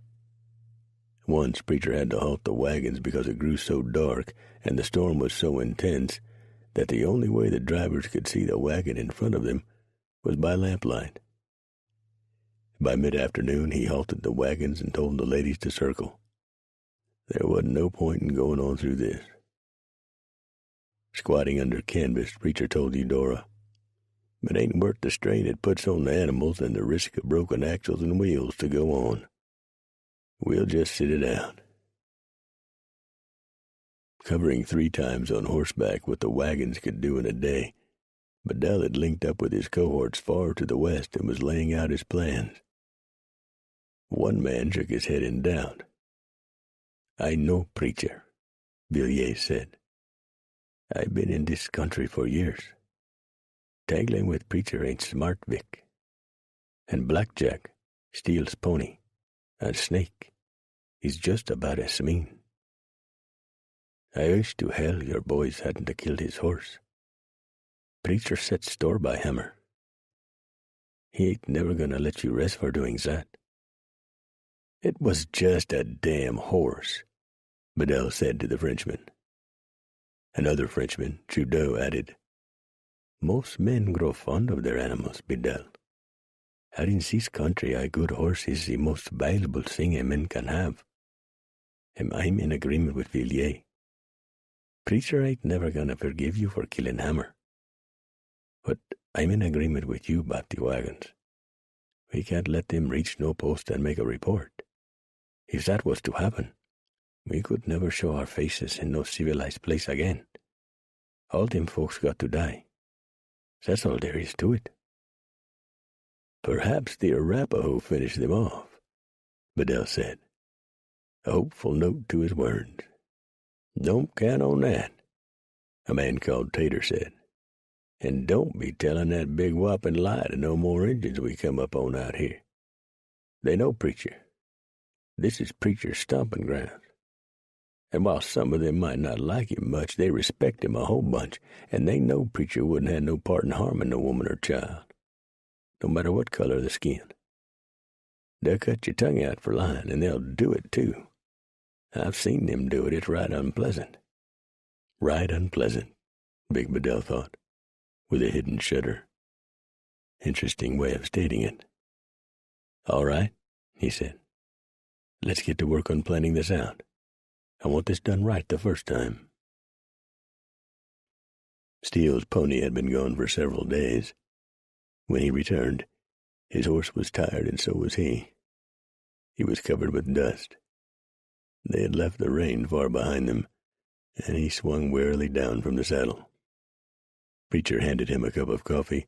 Once Preacher had to halt the wagons because it grew so dark and the storm was so intense that the only way the drivers could see the wagon in front of them was by lamplight. By mid-afternoon he halted the wagons and told the ladies to circle. There wasn't no point in going on through this. Squatting under canvas, Preacher told Eudora, "It ain't worth the strain it puts on the animals and the risk of broken axles and wheels to go on. We'll just sit it out." Covering 3 times on horseback what the wagons could do in a day, Bedell had linked up with his cohorts far to the west and was laying out his plans. One man shook his head in doubt. "I know, Preacher," Villiers said. "I've been in this country for years. Tangling with Preacher ain't smart, Vic. And Blackjack, Steele's pony, and Snake is just about as mean. I wish to hell your boys hadn't killed his horse. Preacher sets store by Hammer. He ain't never gonna let you rest for doing that." "It was just a damn horse," Bedell said to the Frenchman. Another Frenchman, Trudeau, added, "Most men grow fond of their animals, Bedell. Out in this country a good horse is the most valuable thing a man can have. And I'm in agreement with Villiers. Preacher ain't never gonna forgive you for killing Hammer. But I'm in agreement with you about the wagons. We can't let them reach no post and make a report. If that was to happen, we could never show our faces in no civilized place again. All them folks got to die. That's all there is to it." "Perhaps the Arapaho finished them off," Bedell said, a hopeful note to his words. "Don't count on that," a man called Tater said. "And don't be telling that big whopping lie to no more Injuns we come up on out here. They know Preacher. This is Preacher's stomping grounds. And while some of them might not like him much, they respect him a whole bunch, and they know Preacher wouldn't have no part in harming no woman or child, no matter what color of the skin. They'll cut your tongue out for lying, and they'll do it, too. I've seen them do it. It's right unpleasant. Right unpleasant, Big Bedell thought, with a hidden shudder. Interesting way of stating it. All right, he said. Let's get to work on planning this out. I want this done right the first time. Steele's pony had been gone for several days. When he returned, his horse was tired and so was he. He was covered with dust. They had left the rain far behind them, and he swung wearily down from the saddle. Preacher handed him a cup of coffee,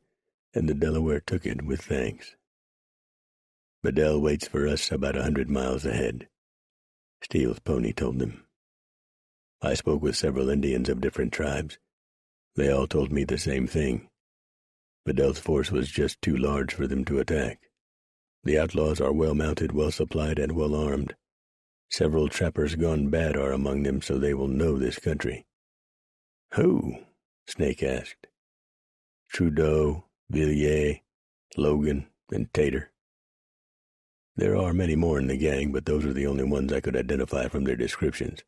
and the Delaware took it with thanks. Bedell waits for us about 100 miles ahead, Steele's pony told them. I spoke with several Indians of different tribes. They all told me the same thing. Bedell's force was just too large for them to attack. The outlaws are well-mounted, well-supplied, and well-armed. Several trappers gone bad are among them, so they will know this country. Who? Snake asked. Trudeau, Villiers, Logan, and Tater. There are many more in the gang, but those are the only ones I could identify from their descriptions.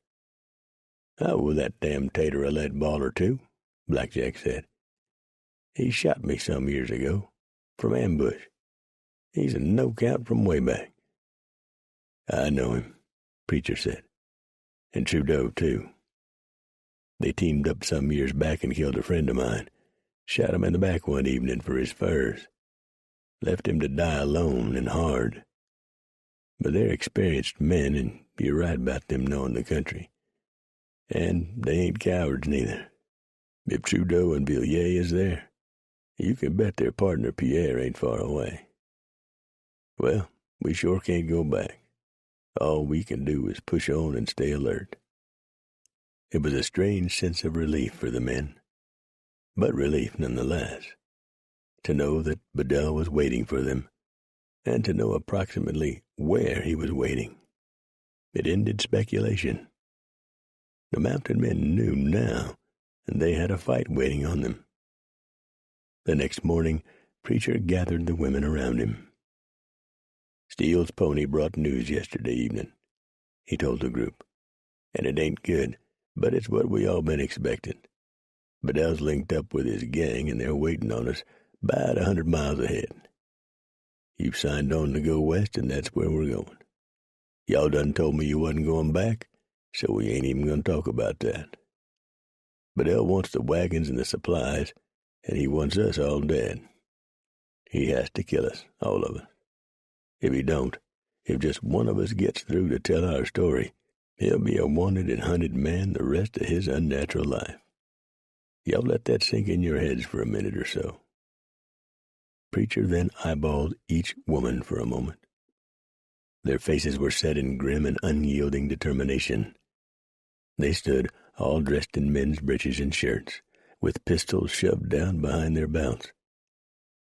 Oh, well, that damn Tater a lead ball or two, Blackjack said. He shot me some years ago, from ambush. He's a no-count from way back. I know him, Preacher said, and Trudeau, too. They teamed up some years back and killed a friend of mine. Shot him in the back one evening for his furs. Left him to die alone and hard. But they're experienced men, and you're right about them knowing the country. And they ain't cowards neither. If Trudeau and Villiers is there, you can bet their partner Pierre ain't far away. Well, we sure can't go back. All we can do is push on and stay alert. It was a strange sense of relief for the men, but relief nonetheless, to know that Bedell was waiting for them, and to know approximately where he was waiting. It ended speculation. The mounted men knew now, and they had a fight waiting on them. The next morning, Preacher gathered the women around him. Steele's pony brought news yesterday evening, he told the group, and it ain't good, but it's what we all been expecting. Bedell's linked up with his gang, and they're waiting on us about 100 miles ahead. You've signed on to go west, and that's where we're going. Y'all done told me you wasn't going back, so we ain't even going to talk about that. Bedell wants the wagons and the supplies, and he wants us all dead. He has to kill us, all of us. If he don't, if just one of us gets through to tell our story, he'll be a wanted and hunted man the rest of his unnatural life. Y'all let that sink in your heads for a minute or so. Preacher then eyeballed each woman for a moment. Their faces were set in grim and unyielding determination. They stood, all dressed in men's breeches and shirts, with pistols shoved down behind their belts,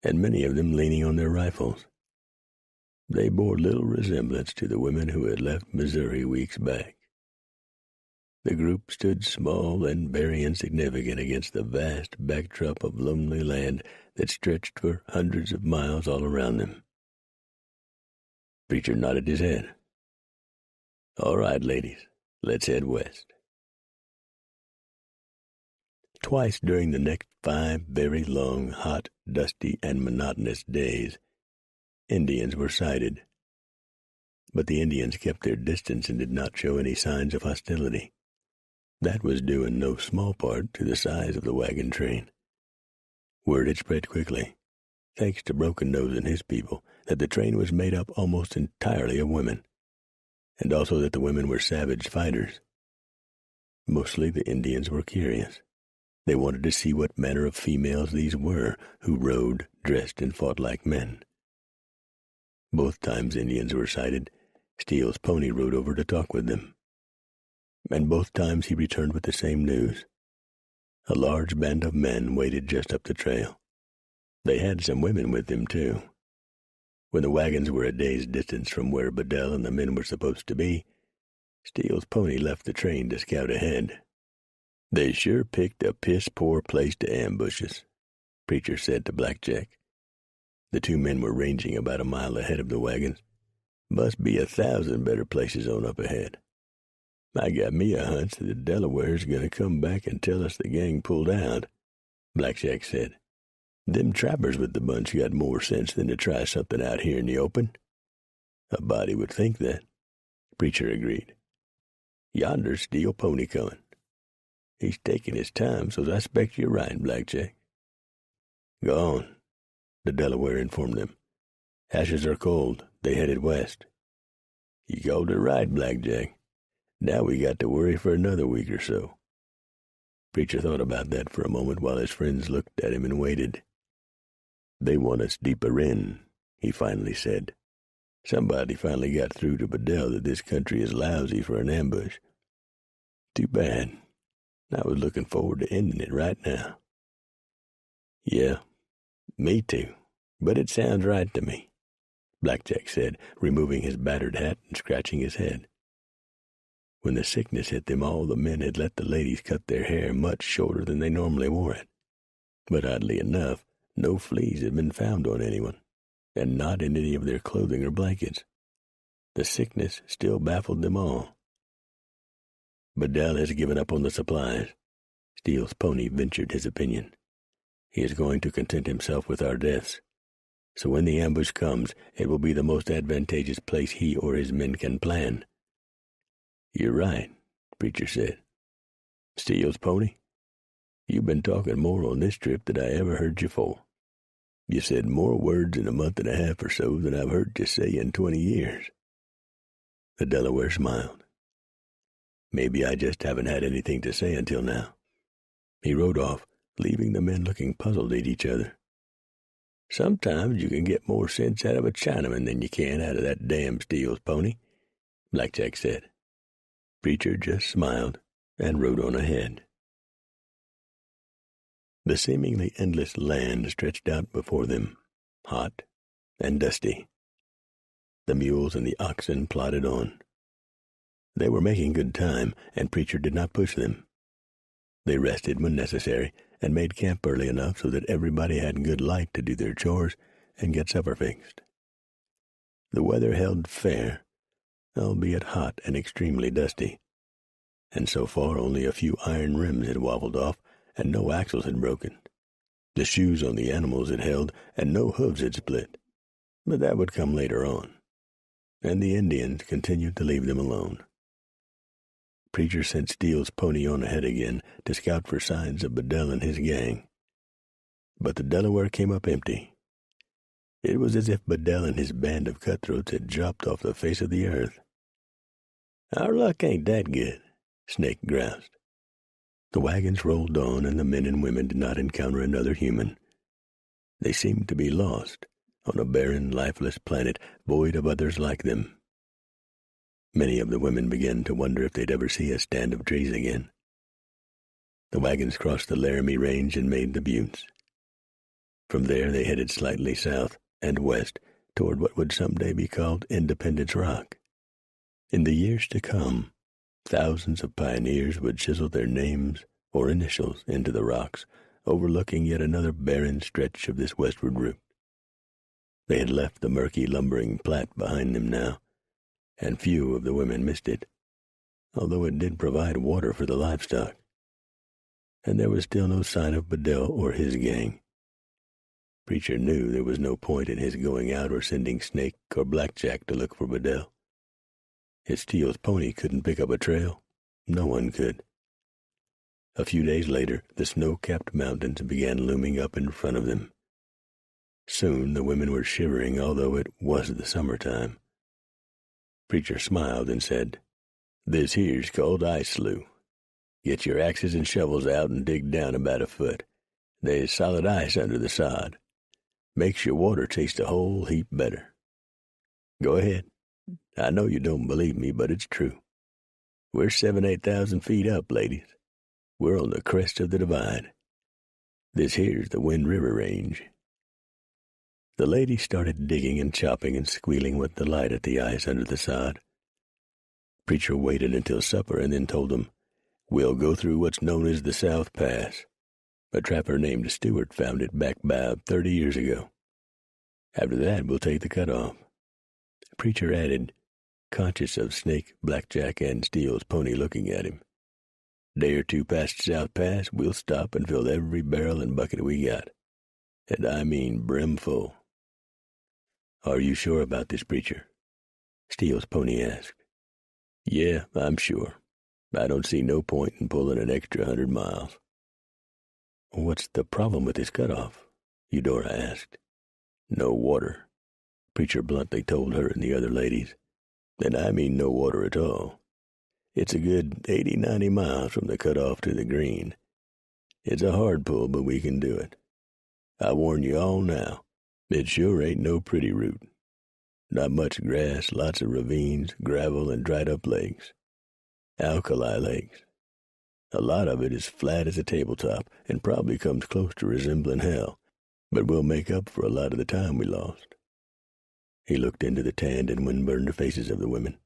and many of them leaning on their rifles. They bore little resemblance to the women who had left Missouri weeks back. The group stood small and very insignificant against the vast backdrop of lonely land that stretched for hundreds of miles all around them. Preacher nodded his head. All right, ladies, let's head west. Twice during the next 5 very long, hot, dusty, and monotonous days, Indians were sighted. But the Indians kept their distance and did not show any signs of hostility. That was due in no small part to the size of the wagon train. Word had spread quickly, thanks to Broken Nose and his people, that the train was made up almost entirely of women, and also that the women were savage fighters. Mostly the Indians were curious. They wanted to see what manner of females these were who rode, dressed, and fought like men. Both times Indians were sighted, Steele's pony rode over to talk with them. And both times he returned with the same news. A large band of men waited just up the trail. They had some women with them, too. When the wagons were a day's distance from where Bedell and the men were supposed to be, Steele's pony left the train to scout ahead. "They sure picked a piss-poor place to ambush us," Preacher said to Blackjack. The two men were ranging about a mile ahead of the wagons. "Must be 1,000 better places on up ahead. I got me a hunch that the Delaware's going to come back and tell us the gang pulled out," Blackjack said. "Them trappers with the bunch got more sense than to try something out here in the open." "A body would think that," Preacher agreed. "Yonder's Steele's pony coming. He's taking his time, so I expect you're right, Blackjack." "Go on," the Delaware informed them. "Ashes are cold. They headed west." "You called it right, Blackjack. Now we got to worry for another week or so." Preacher thought about that for a moment while his friends looked at him and waited. "They want us deeper in," he finally said. "Somebody finally got through to Bedell that this country is lousy for an ambush. Too bad. I was looking forward to ending it right now." "Yeah, me too, but it sounds right to me," Blackjack said, removing his battered hat and scratching his head. When the sickness hit them, all the men had let the ladies cut their hair much shorter than they normally wore it. But oddly enough, no fleas had been found on anyone, and not in any of their clothing or blankets. The sickness still baffled them all. "Bedell has given up on the supplies," Steele's pony ventured his opinion. "He is going to content himself with our deaths. So when the ambush comes, it will be the most advantageous place he or his men can plan." "You're right," Preacher said. "Steele's pony? You've been talking more on this trip than I ever heard you for. You said more words in a month and a half or so than I've heard you say in 20 years. The Delaware smiled. "Maybe I just haven't had anything to say until now." He rode off, leaving the men looking puzzled at each other. "Sometimes you can get more sense out of a Chinaman than you can out of that damn Steele's pony," Blackjack said. Preacher just smiled and rode on ahead. The seemingly endless land stretched out before them, hot and dusty. The mules and the oxen plodded on. They were making good time, and Preacher did not push them. They rested when necessary and made camp early enough so that everybody had good light to do their chores and get supper fixed. The weather held fair, albeit hot and extremely dusty, and so far only a few iron rims had wobbled off and no axles had broken. The shoes on the animals had held and no hooves had split, but that would come later on, and the Indians continued to leave them alone. Preacher sent Steele's pony on ahead again to scout for signs of Bedell and his gang, but the Delaware came up empty. It was as if Bedell and his band of cutthroats had dropped off the face of the earth. "Our luck ain't that good," Snake groused. The wagons rolled on, and the men and women did not encounter another human. They seemed to be lost on a barren, lifeless planet void of others like them. Many of the women began to wonder if they'd ever see a stand of trees again. The wagons crossed the Laramie Range and made the Buttes. From there they headed slightly south and west toward what would someday be called Independence Rock. In the years to come, thousands of pioneers would chisel their names or initials into the rocks, overlooking yet another barren stretch of this westward route. They had left the murky, lumbering Platte behind them now, and few of the women missed it, although it did provide water for the livestock. And there was still no sign of Bedell or his gang. Preacher knew there was no point in his going out or sending Snake or Blackjack to look for Bedell. If Steele's pony couldn't pick up a trail, no one could. A few days later, the snow-capped mountains began looming up in front of them. Soon the women were shivering, although it was the summertime. Preacher smiled and said, "This here's called Ice Slough. Get your axes and shovels out and dig down about a foot. There's solid ice under the sod. Makes your water taste a whole heap better. Go ahead. I know you don't believe me, but it's true. We're 7,000-8,000 feet up, ladies. We're on the crest of the divide. This here's the Wind River Range." The ladies started digging and chopping and squealing with delight at the ice under the sod. Preacher waited until supper and then told them, "We'll go through what's known as the South Pass. A trapper named Stewart found it back about 30 years ago. After that, we'll take the cutoff." Preacher added, conscious of Snake, Blackjack, and Steele's pony looking at him. "Day or two past South Pass, we'll stop and fill every barrel and bucket we got. And I mean brimful." "Are you sure about this, Preacher?" Steele's pony asked. "Yeah, I'm sure. I don't see no point in pulling an extra 100 miles. "What's the problem with this cutoff?" Eudora asked. "No water," Preacher bluntly told her and the other ladies. "And I mean no water at all. It's a good 80-90 miles from the cutoff to the green. It's a hard pull, but we can do it. I warn you all now, it sure ain't no pretty route. Not much grass, lots of ravines, gravel, and dried-up lakes. Alkali lakes. A lot of it is flat as a tabletop and probably comes close to resembling hell, but we'll make up for a lot of the time we lost." He looked into the tanned and wind-burned faces of the women.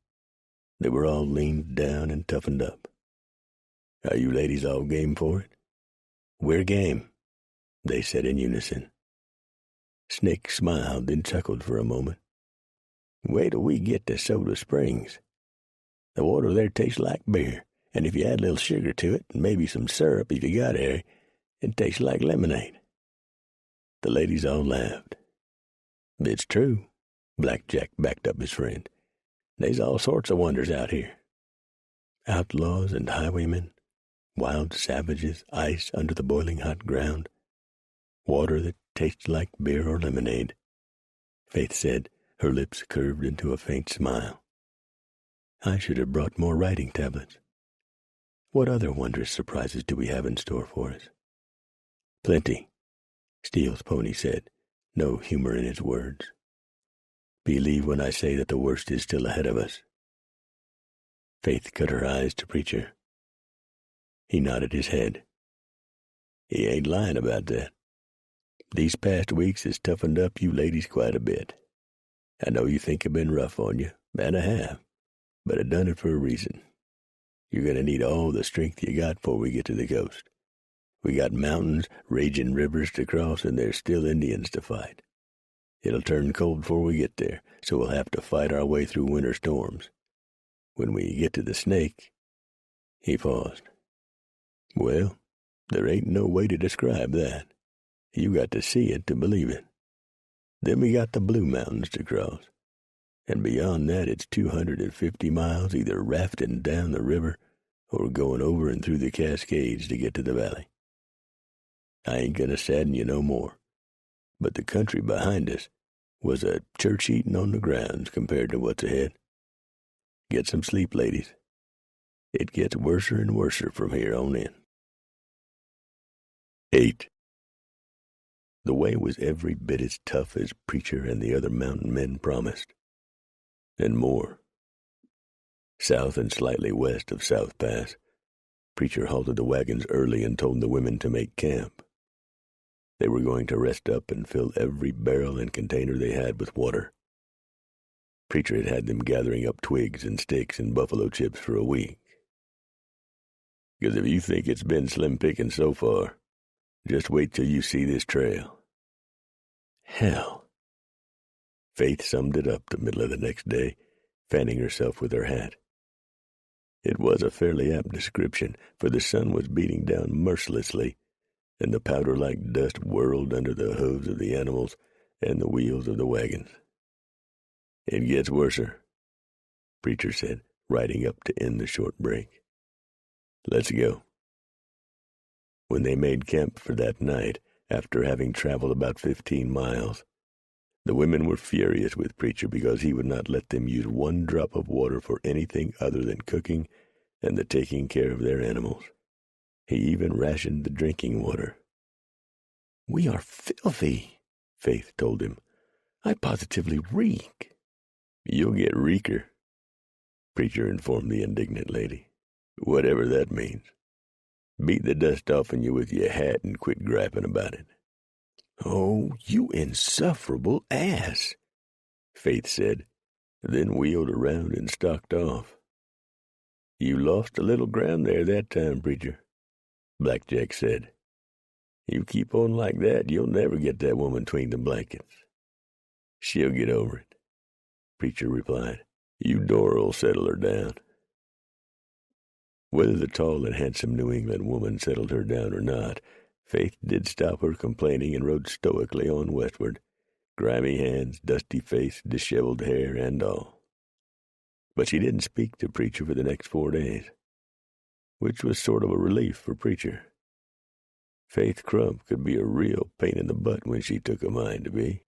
They were all leaned down and toughened up. "Are you ladies all game for it?" "We're game," they said in unison. Snake smiled, then chuckled for a moment. "Wait till we get to Soda Springs. The water there tastes like beer, and if you add a little sugar to it, and maybe some syrup if you got any, it tastes like lemonade." The ladies all laughed. "It's true," Blackjack backed up his friend. "There's all sorts of wonders out here. Outlaws and highwaymen, wild savages, ice under the boiling hot ground, water that tastes like beer or lemonade," Faith said, her lips curved into a faint smile. "I should have brought more writing tablets. What other wondrous surprises do we have in store for us?" "Plenty," Steele's pony said, no humor in his words. "Believe when I say that the worst is still ahead of us." Faith cut her eyes to Preacher. He nodded his head. "He ain't lying about that. These past weeks has toughened up you ladies quite a bit. I know you think I've been rough on you, and I have, but I done it for a reason. You're going to need all the strength you got before we get to the coast. We got mountains, raging rivers to cross, and there's still Indians to fight. It'll turn cold before we get there, so we'll have to fight our way through winter storms. When we get to the Snake—" He paused. "Well, there ain't no way to describe that. You got to see it to believe it. Then we got the Blue Mountains to cross, and beyond that it's 250 miles either rafting down the river or going over and through the Cascades to get to the valley. I ain't going to sadden you no more, but the country behind us was a church eating on the grounds compared to what's ahead. Get some sleep, ladies. It gets worser and worser from here on in." 8. The way was every bit as tough as Preacher and the other mountain men promised, and more. South and slightly west of South Pass, Preacher halted the wagons early and told the women to make camp. They were going to rest up and fill every barrel and container they had with water. Preacher had them gathering up twigs and sticks and buffalo chips for a week. "'Cause if you think it's been slim picking so far, just wait till you see this trail." "Hell." Faith summed it up the middle of the next day, fanning herself with her hat. It was a fairly apt description, for the sun was beating down mercilessly, and the powder-like dust whirled under the hooves of the animals and the wheels of the wagons. "It gets worser," Preacher said, riding up to end the short break. "Let's go." When they made camp for that night, after having traveled about 15 miles, the women were furious with Preacher because he would not let them use one drop of water for anything other than cooking and the taking care of their animals. He even rationed the drinking water. "We are filthy," Faith told him. "I positively reek." "You'll get reeker," Preacher informed the indignant lady. "Whatever that means. Beat the dust offen you with your hat and quit griping about it." "Oh, you insufferable ass," Faith said, then wheeled around and stalked off. You lost a little ground there that time, preacher, Blackjack said. You keep on like that, you'll never get that woman between the blankets. She'll get over it, preacher replied. Eudora'll settle her down. Whether the tall and handsome New England woman settled her down or not, Faith did stop her complaining and rode stoically on westward, grimy hands, dusty face, disheveled hair, and all. But she didn't speak to Preacher for the next 4 days, which was sort of a relief for Preacher. Faith Crump could be a real pain in the butt when she took a mind to be.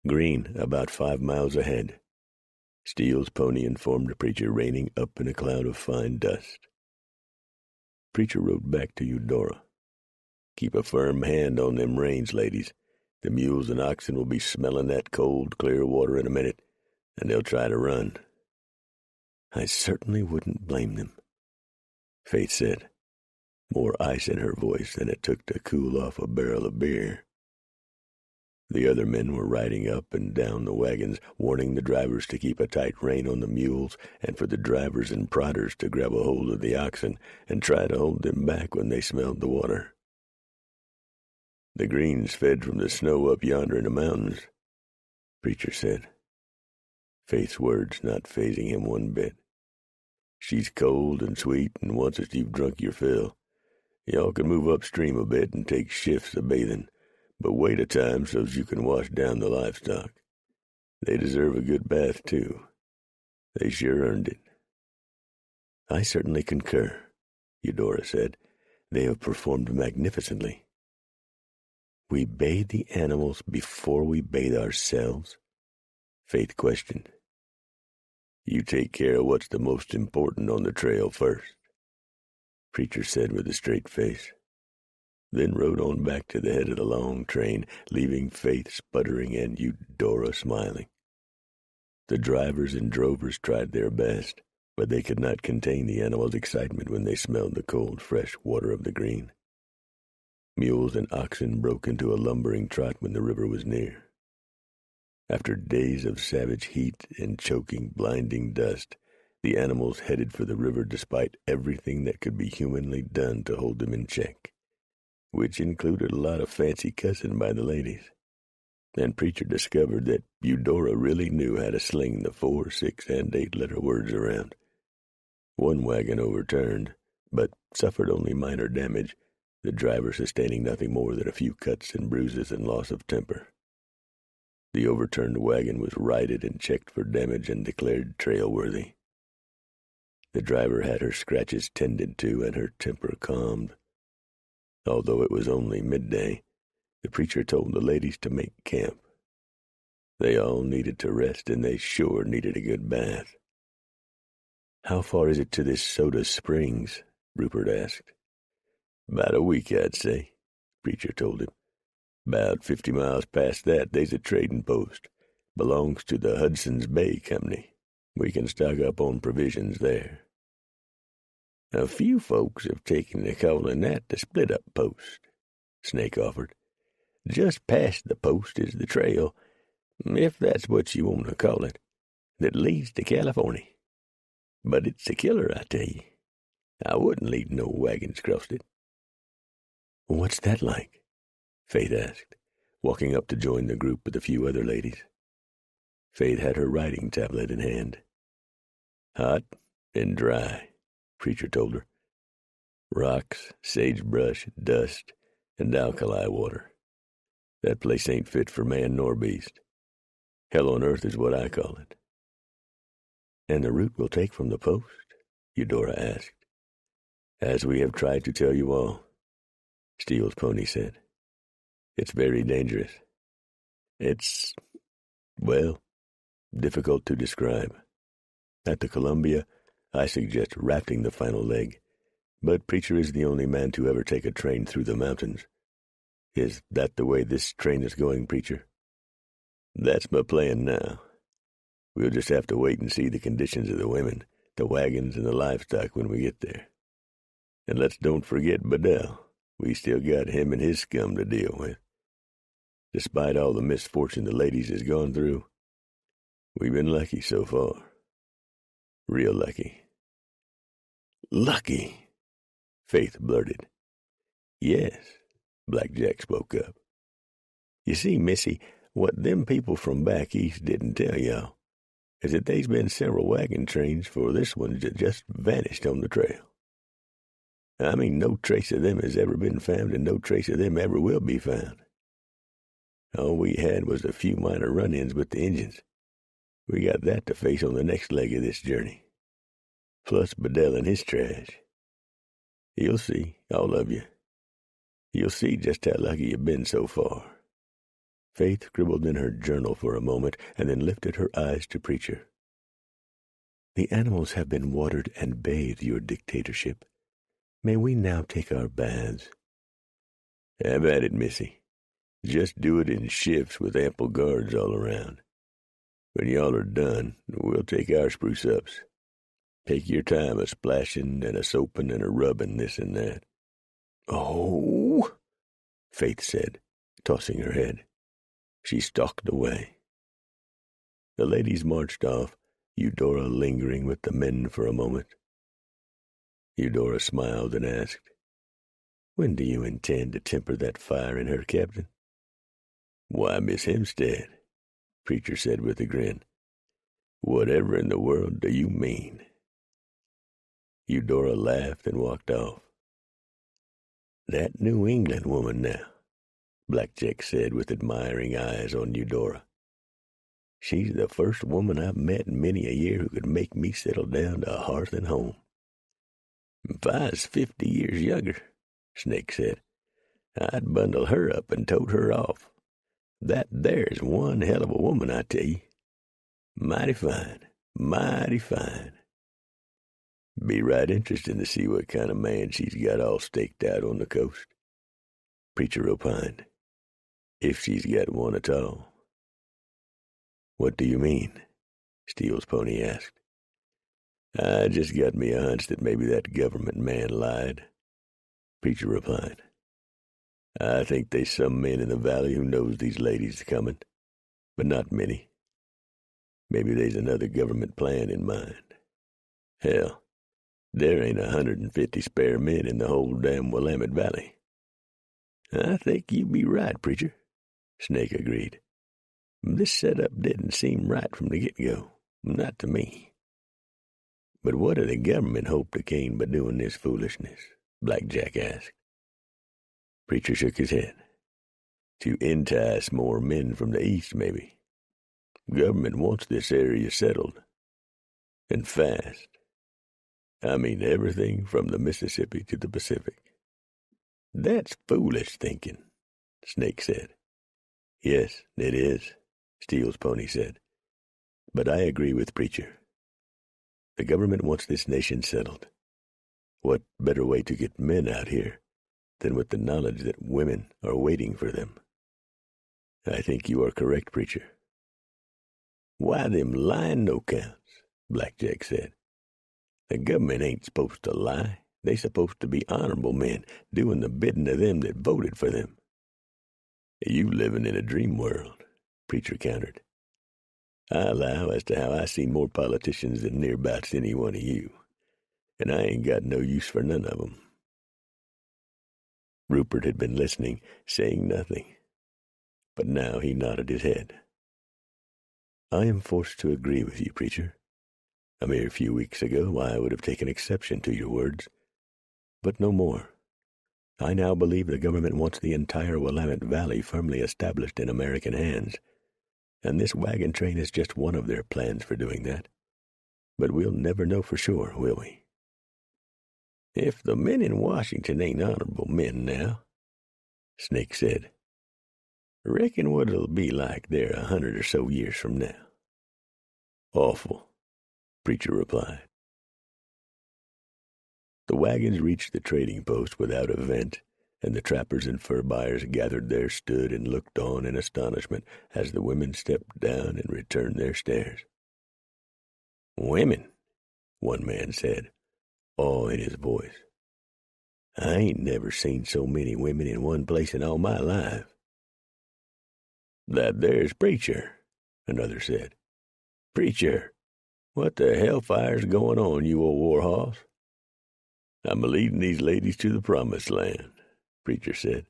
Green, about 5 miles ahead. Steele's pony informed the Preacher, reining up in a cloud of fine dust. Preacher rode back to Eudora. Keep a firm hand on them reins, ladies. The mules and oxen will be smelling that cold, clear water in a minute, and they'll try to run. I certainly wouldn't blame them, Faith said, more ice in her voice than it took to cool off a barrel of beer. The other men were riding up and down the wagons, warning the drivers to keep a tight rein on the mules and for the drivers and prodders to grab a hold of the oxen and try to hold them back when they smelled the water. The Greens fed from the snow up yonder in the mountains, Preacher said, Faith's words not fazing him one bit. She's cold and sweet, and once as you've drunk your fill, y'all can move upstream a bit and take shifts of bathing, but wait a time so's you can wash down the livestock. They deserve a good bath, too. They sure earned it. I certainly concur, Eudora said. They have performed magnificently. We bathe the animals before we bathe ourselves? Faith questioned. You take care of what's the most important on the trail first, Preacher said with a straight face. Then rode on back to the head of the long train, leaving Faith sputtering and Eudora smiling. The drivers and drovers tried their best, but they could not contain the animals' excitement when they smelled the cold, fresh water of the Green. Mules and oxen broke into a lumbering trot when the river was near. After days of savage heat and choking, blinding dust, the animals headed for the river despite everything that could be humanly done to hold them in check, which included a lot of fancy cussing by the ladies. And Preacher discovered that Eudora really knew how to sling the 4, 6, and 8-letter words around. One wagon overturned, but suffered only minor damage, the driver sustaining nothing more than a few cuts and bruises and loss of temper. The overturned wagon was righted and checked for damage and declared trail-worthy. The driver had her scratches tended to and her temper calmed. Although it was only midday, the Preacher told the ladies to make camp. They all needed to rest, and they sure needed a good bath. How far is it to this Soda Springs? Rupert asked. About a week, I'd say, Preacher told him. About 50 miles past that, there's a trading post. Belongs to the Hudson's Bay Company. We can stock up on provisions there. A few folks have taken to calling that the split-up post, Snake offered. Just past the post is the trail, if that's what you want to call it, that leads to California. But it's a killer, I tell you. I wouldn't lead no wagons across it. What's that like? Faith asked, walking up to join the group with a few other ladies. Faith had her writing tablet in hand. Hot and dry, Preacher told her. Rocks, sagebrush, dust, and alkali water. That place ain't fit for man nor beast. Hell on earth is what I call it. And the route we'll take from the post? Eudora asked. As we have tried to tell you all, Steele's pony said. It's very dangerous. It's, well, difficult to describe. At the Columbia, I suggest rafting the final leg, but Preacher is the only man to ever take a train through the mountains. Is that the way this train is going, Preacher? That's my plan now. We'll just have to wait and see the conditions of the women, the wagons, and the livestock when we get there. And let's don't forget Bedell. We still got him and his scum to deal with. Despite all the misfortune the ladies has gone through, we've been lucky so far. Real lucky. Lucky, Faith blurted. Yes, Black Jack spoke up. You see, Missy, what them people from back east didn't tell y'all is that there's been several wagon trains for this one that just vanished on the trail. I mean, no trace of them has ever been found, and no trace of them ever will be found. All we had was a few minor run-ins with the Injuns. We got that to face on the next leg of this journey. Plus Bedell and his trash. You'll see, all of you. You'll see just how lucky you've been so far. Faith scribbled in her journal for a moment and then lifted her eyes to Preacher. The animals have been watered and bathed, your dictatorship. May we now take our baths? Have at it, Missy. Just do it in shifts with ample guards all around. When y'all are done, we'll take our spruce-ups. Take your time a-splashing and a-soaping and a-rubbing this and that. Oh, Faith said, tossing her head. She stalked away. The ladies marched off, Eudora lingering with the men for a moment. Eudora smiled and asked, When do you intend to temper that fire in her, Captain? Why, Miss Hempstead, Preacher said with a grin. Whatever in the world do you mean? Eudora laughed and walked off. That New England woman now, Black Jack said with admiring eyes on Eudora. She's the first woman I've met in many a year who could make me settle down to a hearth and home. If I was 50 years younger, Snake said, I'd bundle her up and tote her off. That there's one hell of a woman, I tell you. Mighty fine, mighty fine. Be right interesting to see what kind of man she's got all staked out on the coast. Preacher opined. If she's got one at all. What do you mean? Steele's pony asked. I just got me a hunch that maybe that government man lied. Preacher replied. I think there's some men in the valley who knows these ladies coming, but not many. Maybe there's another government plan in mind. Hell, there ain't 150 spare men in the whole damn Willamette Valley. I think you be right, Preacher, Snake agreed. This setup didn't seem right from the get-go, not to me. But what do the government hope to gain by doing this foolishness? Black Jack asked. Preacher shook his head. To entice more men from the east, maybe. Government wants this area settled. And fast. I mean everything from the Mississippi to the Pacific. That's foolish thinking, Snake said. Yes, it is, Steele's pony said. But I agree with Preacher. The government wants this nation settled. What better way to get men out here than with the knowledge that women are waiting for them? I think you are correct, Preacher. Why, them lying no-counts, Black Jack said. The government ain't supposed to lie. They supposed to be honorable men, doing the bidding of them that voted for them. You living in a dream world, Preacher countered. I allow as to how I see more politicians than nearabouts any one of you, and I ain't got no use for none of 'em. Rupert had been listening, saying nothing, but now he nodded his head. I am forced to agree with you, Preacher. A mere few weeks ago I would have taken exception to your words, but no more. I now believe the government wants the entire Willamette Valley firmly established in American hands, and this wagon train is just one of their plans for doing that. But we'll never know for sure, will we? If the men in Washington ain't honorable men now, Snake said, reckon what it'll be like there 100 or so years from now. Awful, Preacher replied. The wagons reached the trading post without event, and the trappers and fur buyers gathered there, stood, and looked on in astonishment as the women stepped down and returned their stares. Women, one man said, awe in his voice. I ain't never seen so many women in one place in all my life. That there's Preacher, another said. Preacher, What the hellfire's going on, you old warhoss? I'm leading these ladies to the promised land, Preacher said.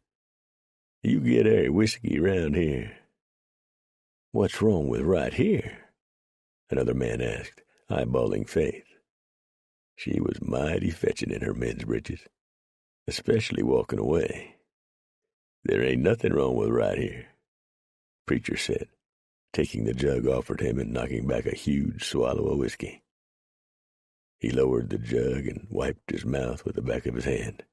You get any whiskey round here. What's wrong with right here? Another man asked, eyeballing Faith. She was mighty fetching in her men's breeches, especially walking away. There ain't nothing wrong with right here, Preacher said, taking the jug offered him and knocking back a huge swallow of whiskey. He lowered the jug and wiped his mouth with the back of his hand.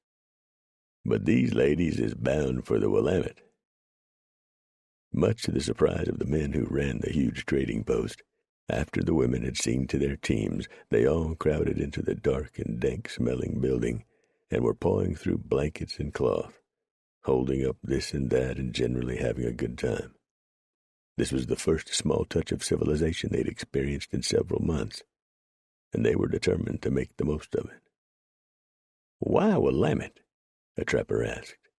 But these ladies is bound for the Willamette. Much to the surprise of the men who ran the huge trading post, after the women had seen to their teams, they all crowded into the dark and dank-smelling building and were pawing through blankets and cloth, holding up this and that and generally having a good time. This was the first small touch of civilization they'd experienced in several months, and they were determined to make the most of it. "Why Willamette?" a trapper asked.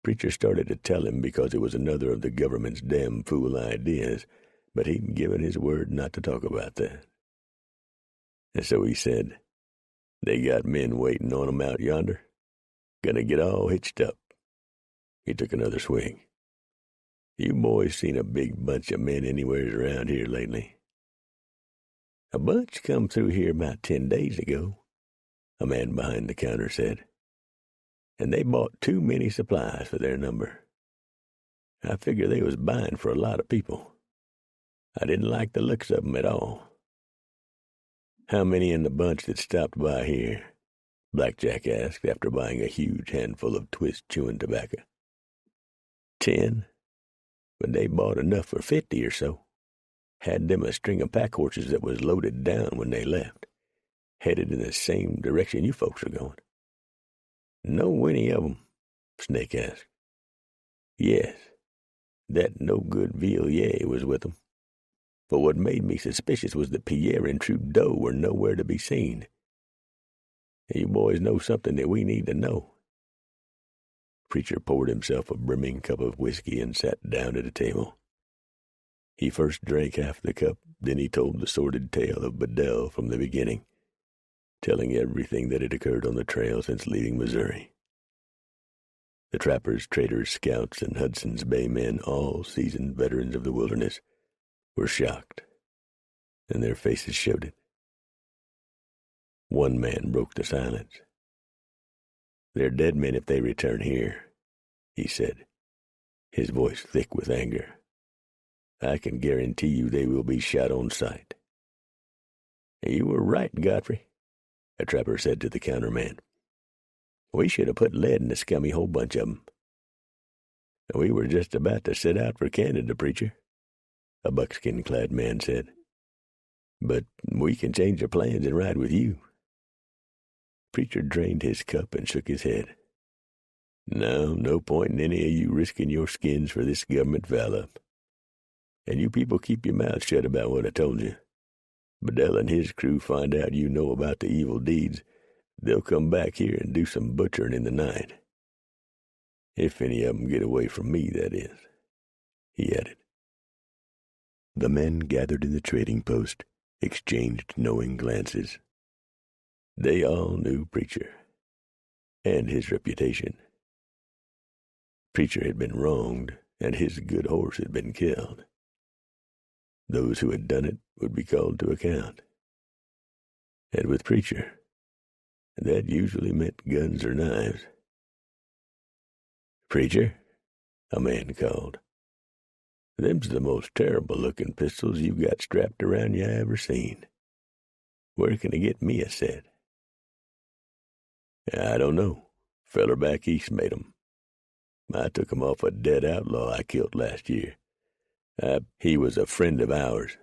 Preacher started to tell him because it was another of the government's damn fool ideas, but he'd given his word not to talk about that. And so he said, "They got men waiting on 'em out yonder. Gonna get all hitched up." He took another swig. "You boys seen a big bunch of men anywheres around here lately?" "A bunch come through here about 10 days ago," a man behind the counter said. "And they bought too many supplies for their number. I figure they was buying for a lot of people. I didn't like the looks of 'em at all." "How many in the bunch that stopped by here?" Blackjack asked after buying a huge handful of twist chewing tobacco. 10, but they bought enough for 50 or so. Had them a string of pack horses that was loaded down when they left, headed in the same direction you folks are going." "Know any of 'em?" Snake asked. "Yes, that no-good Villiers was with 'em. But what made me suspicious was that Pierre and Trudeau were nowhere to be seen. You boys know something that we need to know." Preacher poured himself a brimming cup of whiskey and sat down at a table. He first drank half the cup, then he told the sordid tale of Bedell from the beginning, telling everything that had occurred on the trail since leaving Missouri. The trappers, traders, scouts, and Hudson's Bay men, all seasoned veterans of the wilderness, were shocked, and their faces showed it. One man broke the silence. "They're dead men if they return here," he said, his voice thick with anger. "I can guarantee you they will be shot on sight." "You were right, Godfrey," a trapper said to the counterman. "We should have put lead in the scummy whole bunch of 'em." "We were just about to set out for Canada, Preacher," a buckskin-clad man said. "But we can change our plans and ride with you." Preacher drained his cup and shook his head. No point in any of you risking your skins for this government foul-up. And you people keep your mouths shut about what I told you. Bedell and his crew find out you know about the evil deeds, they'll come back here and do some butchering in the night. If any of 'em get away from me, that is," he added. The men gathered in the trading post exchanged knowing glances. They all knew Preacher and his reputation. Preacher had been wronged, and his good horse had been killed. Those who had done it would be called to account. And with Preacher, that usually meant guns or knives. "Preacher," a man called, "them's the most terrible-looking pistols you got strapped around you ever seen. Where can I get me a set?" "I don't know. Feller back east made 'em. I took 'em off a dead outlaw I killed last year. He was a friend of ours."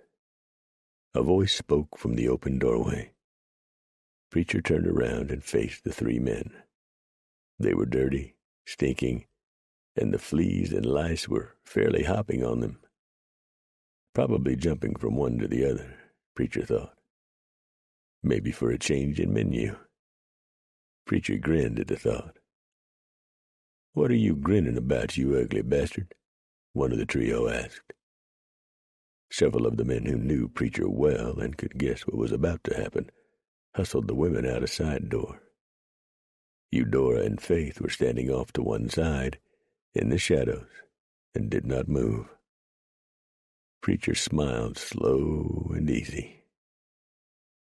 A voice spoke from the open doorway. Preacher turned around and faced the three men. They were dirty, stinking, and the fleas and lice were fairly hopping on them. Probably jumping from one to the other, Preacher thought. Maybe for a change in menu. Preacher grinned at the thought. "What are you grinning about, you ugly bastard?" one of the trio asked. Several of the men who knew Preacher well and could guess what was about to happen hustled the women out a side door. Eudora and Faith were standing off to one side, in the shadows, and did not move. Preacher smiled slow and easy.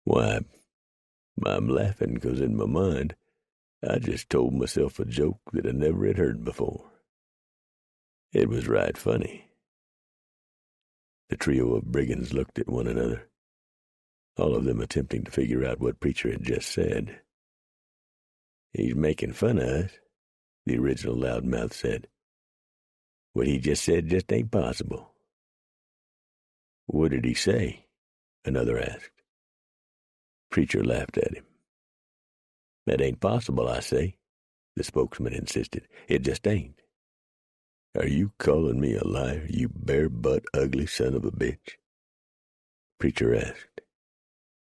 "Why, I'm laughing 'cause in my mind I just told myself a joke that I never had heard before. It was right funny." The trio of brigands looked at one another, all of them attempting to figure out what Preacher had just said. "He's making fun of us," the original loudmouth said. "What he just said just ain't possible." "What did he say?" another asked. Preacher laughed at him. "That ain't possible, I say," the spokesman insisted. "It just ain't." "Are you calling me a liar, you bare-butt ugly son of a bitch?" Preacher asked,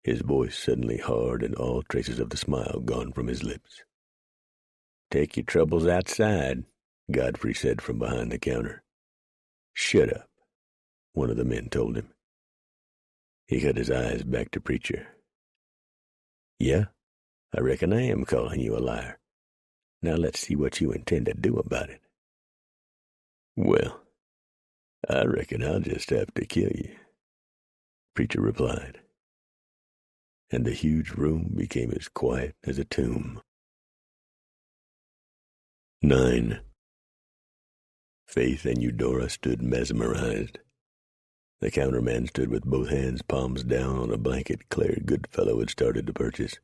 his voice suddenly hard and all traces of the smile gone from his lips. "Take your troubles outside," Godfrey said from behind the counter. "Shut up," one of the men told him. He cut his eyes back to Preacher. "Yeah, I reckon I am calling you a liar. Now let's see what you intend to do about it." "Well, I reckon I'll just have to kill you," Preacher replied. And the huge room became as quiet as a tomb. 9. Faith and Eudora stood mesmerized. The counterman stood with both hands palms down on a blanket Claire Goodfellow had started to purchase.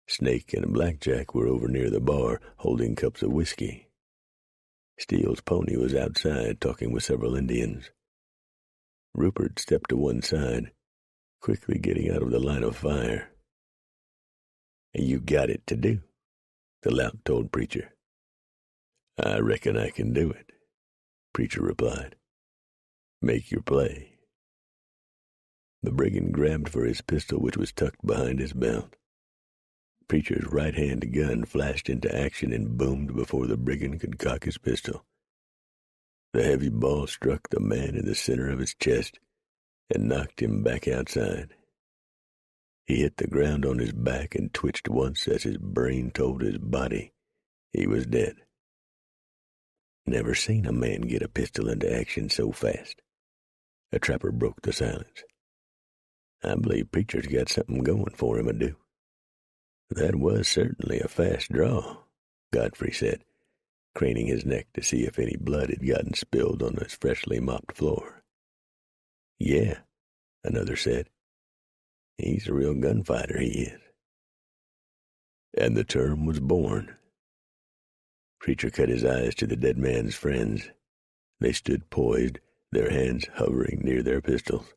Snake and Blackjack were over near the bar, holding cups of whiskey. Steele's pony was outside, talking with several Indians. Rupert stepped to one side, quickly getting out of the line of fire. "You got it to do," the lout told Preacher. "I reckon I can do it," Preacher replied. "Make your play." The brigand grabbed for his pistol, which was tucked behind his belt. Preacher's right-hand gun flashed into action and boomed before the brigand could cock his pistol. The heavy ball struck the man in the center of his chest and knocked him back outside. He hit the ground on his back and twitched once as his brain told his body he was dead. Never seen a man get a pistol into action so fast. A trapper broke the silence. "I believe Preacher's got something going for him, I do." "That was certainly a fast draw," Godfrey said, craning his neck to see if any blood had gotten spilled on his freshly mopped floor. "Yeah," another said. "He's a real gunfighter, he is." And the term was born. Preacher cut his eyes to the dead man's friends. They stood poised, their hands hovering near their pistols.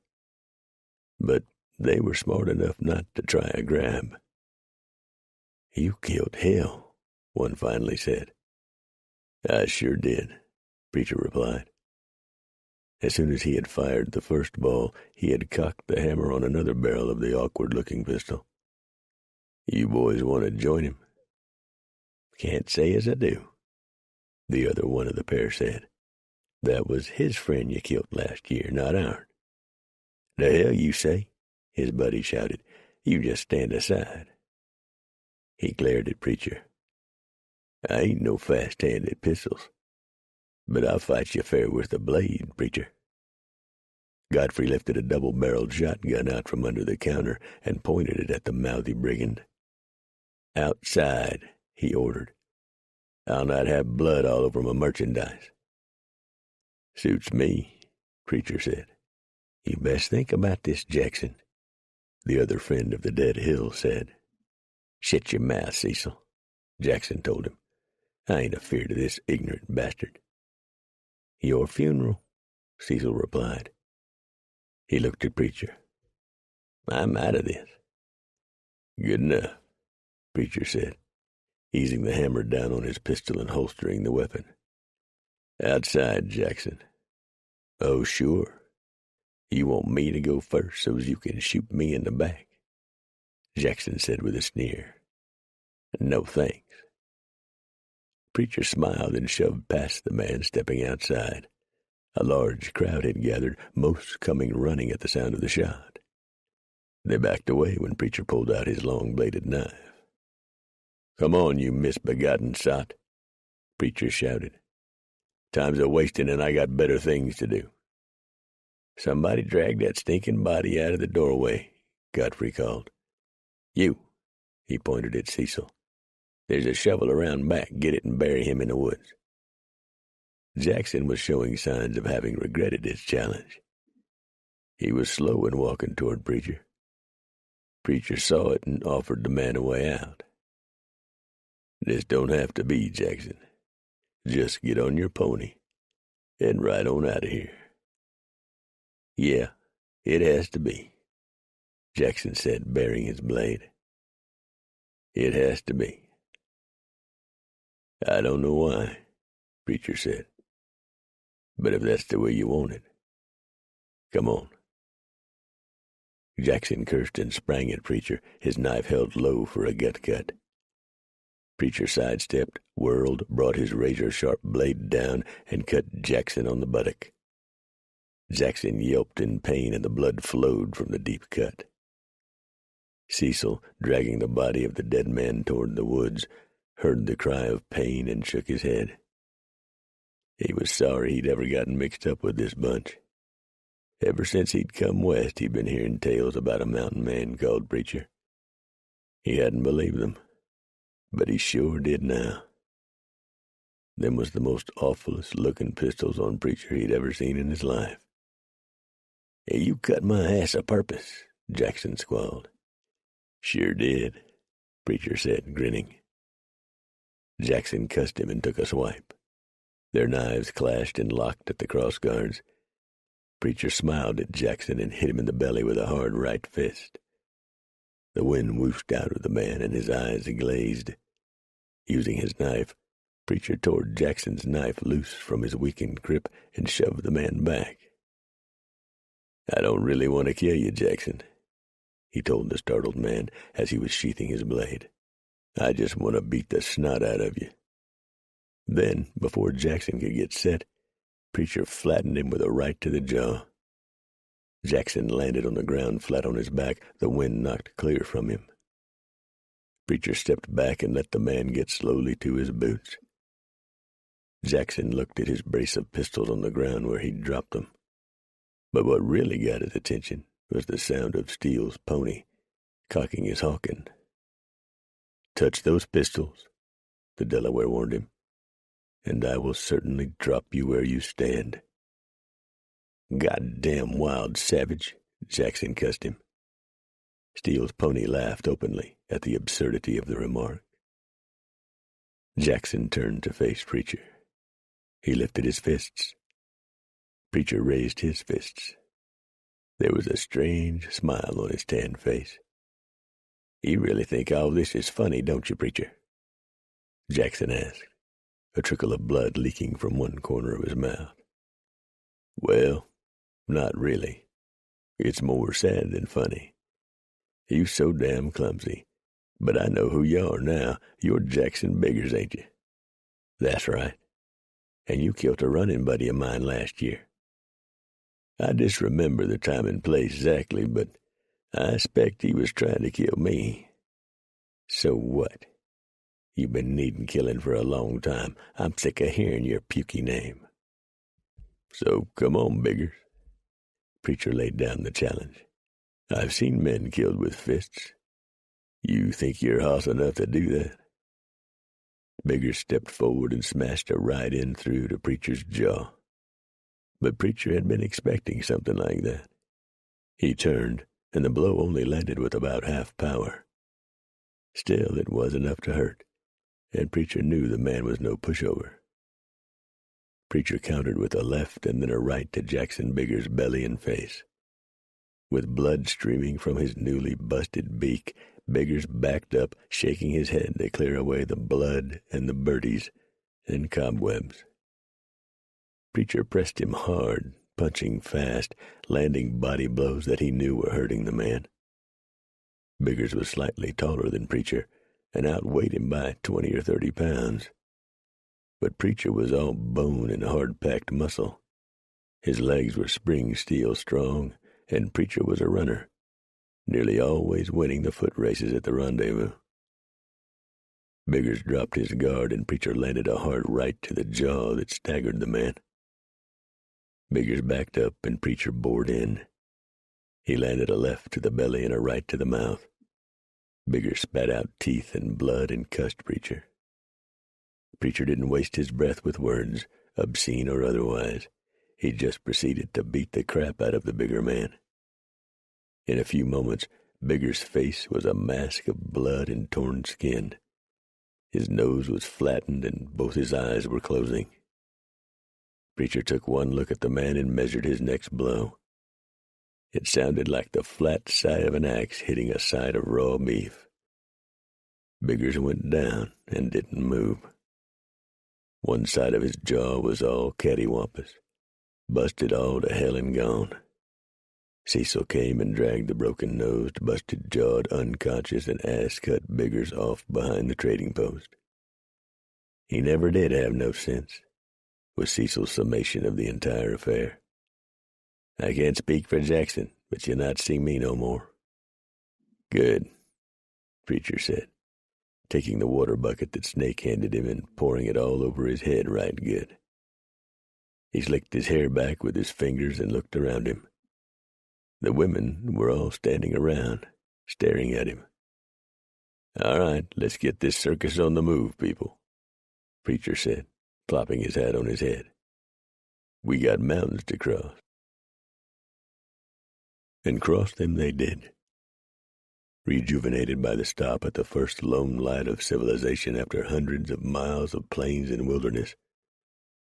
But they were smart enough not to try a grab. "You killed hell," one finally said. "I sure did," Preacher replied. As soon as he had fired the first ball, he had cocked the hammer on another barrel of the awkward-looking pistol. "You boys want to join him?" "Can't say as I do," the other one of the pair said. "That was his friend you killed last year, not ours." "The hell you say?" his buddy shouted. "You just stand aside." He glared at Preacher. "I ain't no fast hand at pistols, but I'll fight you fair with a blade, Preacher." Godfrey lifted a double-barreled shotgun out from under the counter and pointed it at the mouthy brigand. "Outside," he ordered. "I'll not have blood all over my merchandise." "Suits me," Preacher said. "You best think about this, Jackson," the other friend of the dead Hill said. "Shut your mouth, Cecil," Jackson told him. "I ain't afeard of this ignorant bastard." "Your funeral," Cecil replied. He looked at Preacher. "I'm out of this." "Good enough," Preacher said, easing the hammer down on his pistol and holstering the weapon. "Outside, Jackson." "Oh, sure. You want me to go first so's you can shoot me in the back?" Jackson said with a sneer. "No thanks." Preacher smiled and shoved past the man stepping outside, A large crowd had gathered, most coming running at the sound of the shot. They backed away when Preacher pulled out his long-bladed knife. "Come on, you misbegotten sot," Preacher shouted. "Time's a-wasting and I got better things to do." "Somebody drag that stinking body out of the doorway," Godfrey called. "You," he pointed at Cecil. "There's a shovel around back. Get it and bury him in the woods." Jackson was showing signs of having regretted his challenge. He was slow in walking toward Preacher. Preacher saw it and offered the man a way out. "This don't have to be, Jackson. Just get on your pony and ride on out of here." "Yeah, it has to be," Jackson said, baring his blade. "It has to be." "I don't know why," Preacher said. "But if that's the way you want it, come on." Jackson cursed and sprang at Preacher, his knife held low for a gut cut. Preacher sidestepped, whirled, brought his razor-sharp blade down, and cut Jackson on the buttock. Jackson yelped in pain, and the blood flowed from the deep cut. Cecil, dragging the body of the dead man toward the woods, heard the cry of pain and shook his head. He was sorry he'd ever gotten mixed up with this bunch. Ever since he'd come west, he'd been hearing tales about a mountain man called Preacher. He hadn't believed them, but he sure did now. Them was the most awfulest-looking pistols on Preacher he'd ever seen in his life. "Hey, you cut my ass a purpose," Jackson squalled. "Sure did," Preacher said, grinning. Jackson cussed him and took a swipe. Their knives clashed and locked at the crossguards. Preacher smiled at Jackson and hit him in the belly with a hard right fist. The wind whooshed out of the man, and his eyes glazed. Using his knife, Preacher tore Jackson's knife loose from his weakened grip and shoved the man back. "I don't really want to kill you, Jackson," he told the startled man as he was sheathing his blade. "I just want to beat the snot out of you." Then, before Jackson could get set, Preacher flattened him with a right to the jaw. Jackson landed on the ground flat on his back, the wind knocked clear from him. Preacher stepped back and let the man get slowly to his boots. Jackson looked at his brace of pistols on the ground where he'd dropped them. But what really got his attention was the sound of Steele's pony cocking his hawkin. "Touch those pistols," the Delaware warned him, "and I will certainly drop you where you stand." "Goddamn wild savage," Jackson cussed him. Steele's pony laughed openly at the absurdity of the remark. Jackson turned to face Preacher. He lifted his fists. Preacher raised his fists. There was a strange smile on his tanned face. "You really think all this is funny, don't you, Preacher?" Jackson asked, a trickle of blood leaking from one corner of his mouth. "Well, not really. It's more sad than funny. You so damn clumsy. But I know who you are now. You're Jackson Biggers, ain't you?" "That's right. And you killed a running buddy of mine last year." "I disremember the time and place exactly, but I expect he was trying to kill me." "So what? You've been needing killing for a long time. I'm sick of hearing your pukey name." "So come on, Biggers." Preacher laid down the challenge. "I've seen men killed with fists. You think you're hoss enough to do that?" Biggers stepped forward and smashed a right in through to Preacher's jaw. But Preacher had been expecting something like that. He turned, and the blow only landed with about half power. Still, it was enough to hurt, and Preacher knew the man was no pushover. Preacher countered with a left and then a right to Jackson Biggers' belly and face. With blood streaming from his newly busted beak, Biggers backed up, shaking his head to clear away the blood and the birdies and cobwebs. Preacher pressed him hard, punching fast, landing body blows that he knew were hurting the man. Biggers was slightly taller than Preacher and outweighed him by 20 or 30 pounds. But Preacher was all bone and hard-packed muscle. His legs were spring steel strong, and Preacher was a runner, nearly always winning the foot races at the rendezvous. Biggers dropped his guard, and Preacher landed a hard right to the jaw that staggered the man. Biggers backed up, and Preacher bored in. He landed a left to the belly and a right to the mouth. Biggers spat out teeth and blood and cussed Preacher. Preacher didn't waste his breath with words, obscene or otherwise. He just proceeded to beat the crap out of the bigger man. In a few moments, Biggers' face was a mask of blood and torn skin. His nose was flattened and both his eyes were closing. Preacher took one look at the man and measured his next blow. It sounded like the flat side of an axe hitting a side of raw beef. Biggers went down and didn't move. One side of his jaw was all cattywampus, busted all to hell and gone. Cecil came and dragged the broken-nosed, busted-jawed, unconscious, and ass-cut Biggers off behind the trading post. He never did have no sense, was Cecil's summation of the entire affair. I can't speak for Jackson, but you'll not see me no more. Good, Preacher said, taking the water bucket that Snake handed him and pouring it all over his head right good. He slicked his hair back with his fingers and looked around him. The women were all standing around, staring at him. All right, let's get this circus on the move, people, Preacher said, plopping his hat on his head. We got mountains to cross. And cross them they did. Rejuvenated by the stop at the first lone light of civilization after hundreds of miles of plains and wilderness,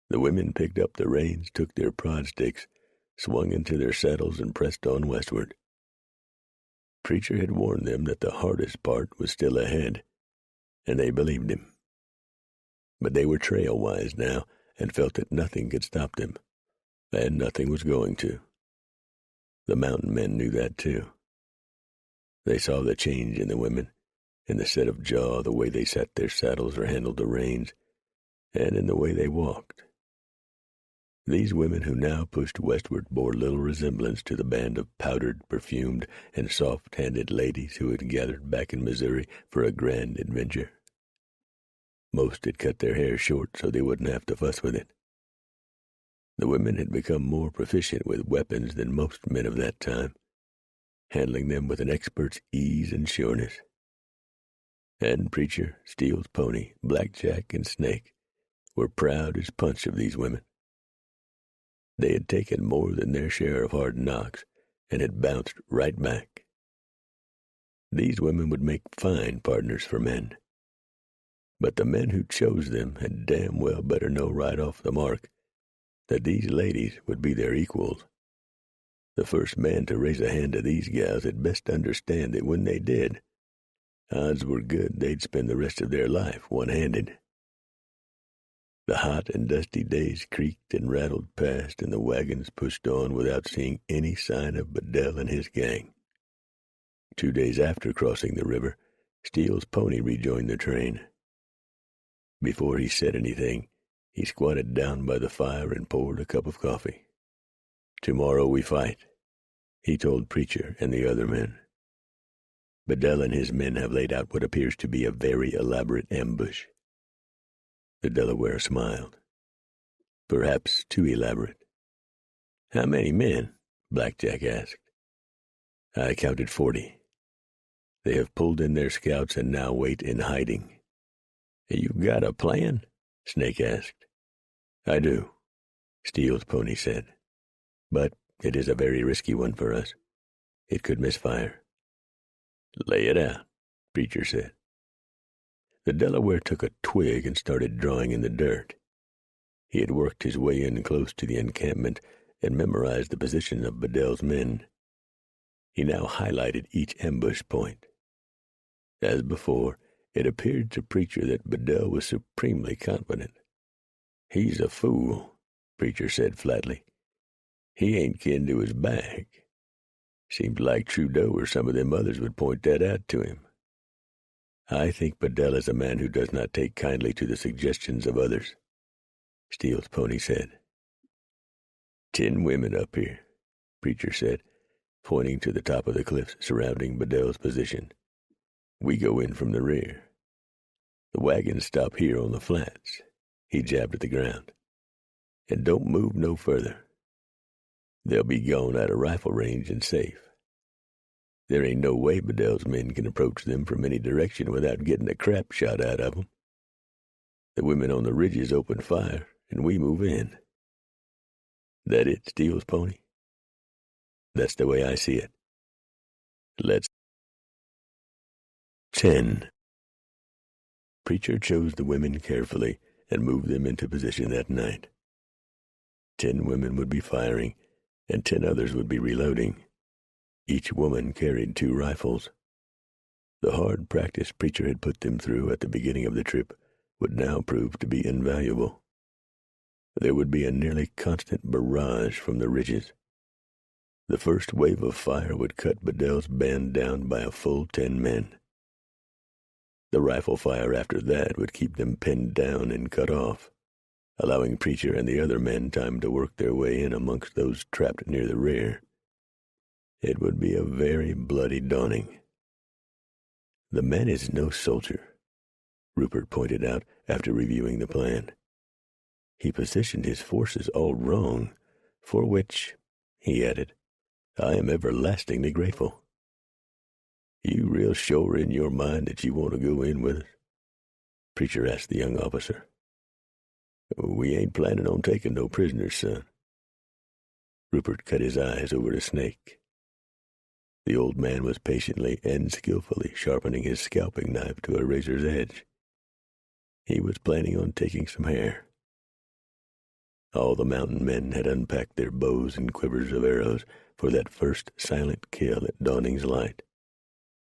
the women picked up the reins, took their prod sticks, swung into their saddles, and pressed on westward. Preacher had warned them that the hardest part was still ahead, and they believed him. But they were trail-wise now, and felt that nothing could stop them, and nothing was going to. The mountain men knew that, too. They saw the change in the women, in the set of jaw, the way they sat their saddles or handled the reins, and in the way they walked. These women who now pushed westward bore little resemblance to the band of powdered, perfumed, and soft-handed ladies who had gathered back in Missouri for a grand adventure. Most had cut their hair short so they wouldn't have to fuss with it. The women had become more proficient with weapons than most men of that time, handling them with an expert's ease and sureness. And Preacher, Steele's pony, Blackjack, and Snake were proud as punch of these women. They had taken more than their share of hard knocks and had bounced right back. These women would make fine partners for men. But the men who chose them had damn well better know right off the mark that these ladies would be their equals. The first man to raise a hand to these gals had best understand that when they did, odds were good they'd spend the rest of their life one-handed. The hot and dusty days creaked and rattled past, and the wagons pushed on without seeing any sign of Bedell and his gang. 2 days after crossing the river, Steele's pony rejoined the train. Before he said anything, he squatted down by the fire and poured a cup of coffee. Tomorrow we fight, he told Preacher and the other men. Bedell and his men have laid out what appears to be a very elaborate ambush. The Delaware smiled. Perhaps too elaborate. How many men? Blackjack asked. I counted 40. They have pulled in their scouts and now wait in hiding. You got a plan? Snake asked. I do, Steele's pony said. But it is a very risky one for us. It could misfire. Lay it out, Preacher said. The Delaware took a twig and started drawing in the dirt. He had worked his way in close to the encampment and memorized the position of Bedell's men. He now highlighted each ambush point. As before, it appeared to Preacher that Bedell was supremely confident. He's a fool, Preacher said flatly. He ain't kin to his back. Seems like Trudeau or some of them others would point that out to him. I think Bedell is a man who does not take kindly to the suggestions of others, Steele's pony said. 10 women up here," Preacher said, pointing to the top of the cliffs surrounding Bedell's position. "We go in from the rear. The wagons stop here on the flats." He jabbed at the ground. "And don't move no further. They'll be gone out of rifle range and safe. There ain't no way Bedell's men can approach them from any direction without getting the crap shot out of them. The women on the ridges open fire, and we move in." "That it, Steele's pony?" "That's the way I see it. Let's." 10. Preacher chose the women carefully and moved them into position that night. 10 women would be firing, and 10 others would be reloading. Each woman carried 2 rifles. The hard practice Preacher had put them through at the beginning of the trip would now prove to be invaluable. There would be a nearly constant barrage from the ridges. The first wave of fire would cut Bedell's band down by a full 10 men. The rifle fire after that would keep them pinned down and cut off, allowing Preacher and the other men time to work their way in amongst those trapped near the rear. It would be a very bloody dawning. "The man is no soldier," Rupert pointed out after reviewing the plan. "He positioned his forces all wrong, for which," he added, "I am everlastingly grateful." "You real sure in your mind that you want to go in with us?" Preacher asked the young officer. "We ain't planning on taking no prisoners, son." Rupert cut his eyes over to Snake. The old man was patiently and skillfully sharpening his scalping knife to a razor's edge. He was planning on taking some hair. All the mountain men had unpacked their bows and quivers of arrows for that first silent kill at dawning's light.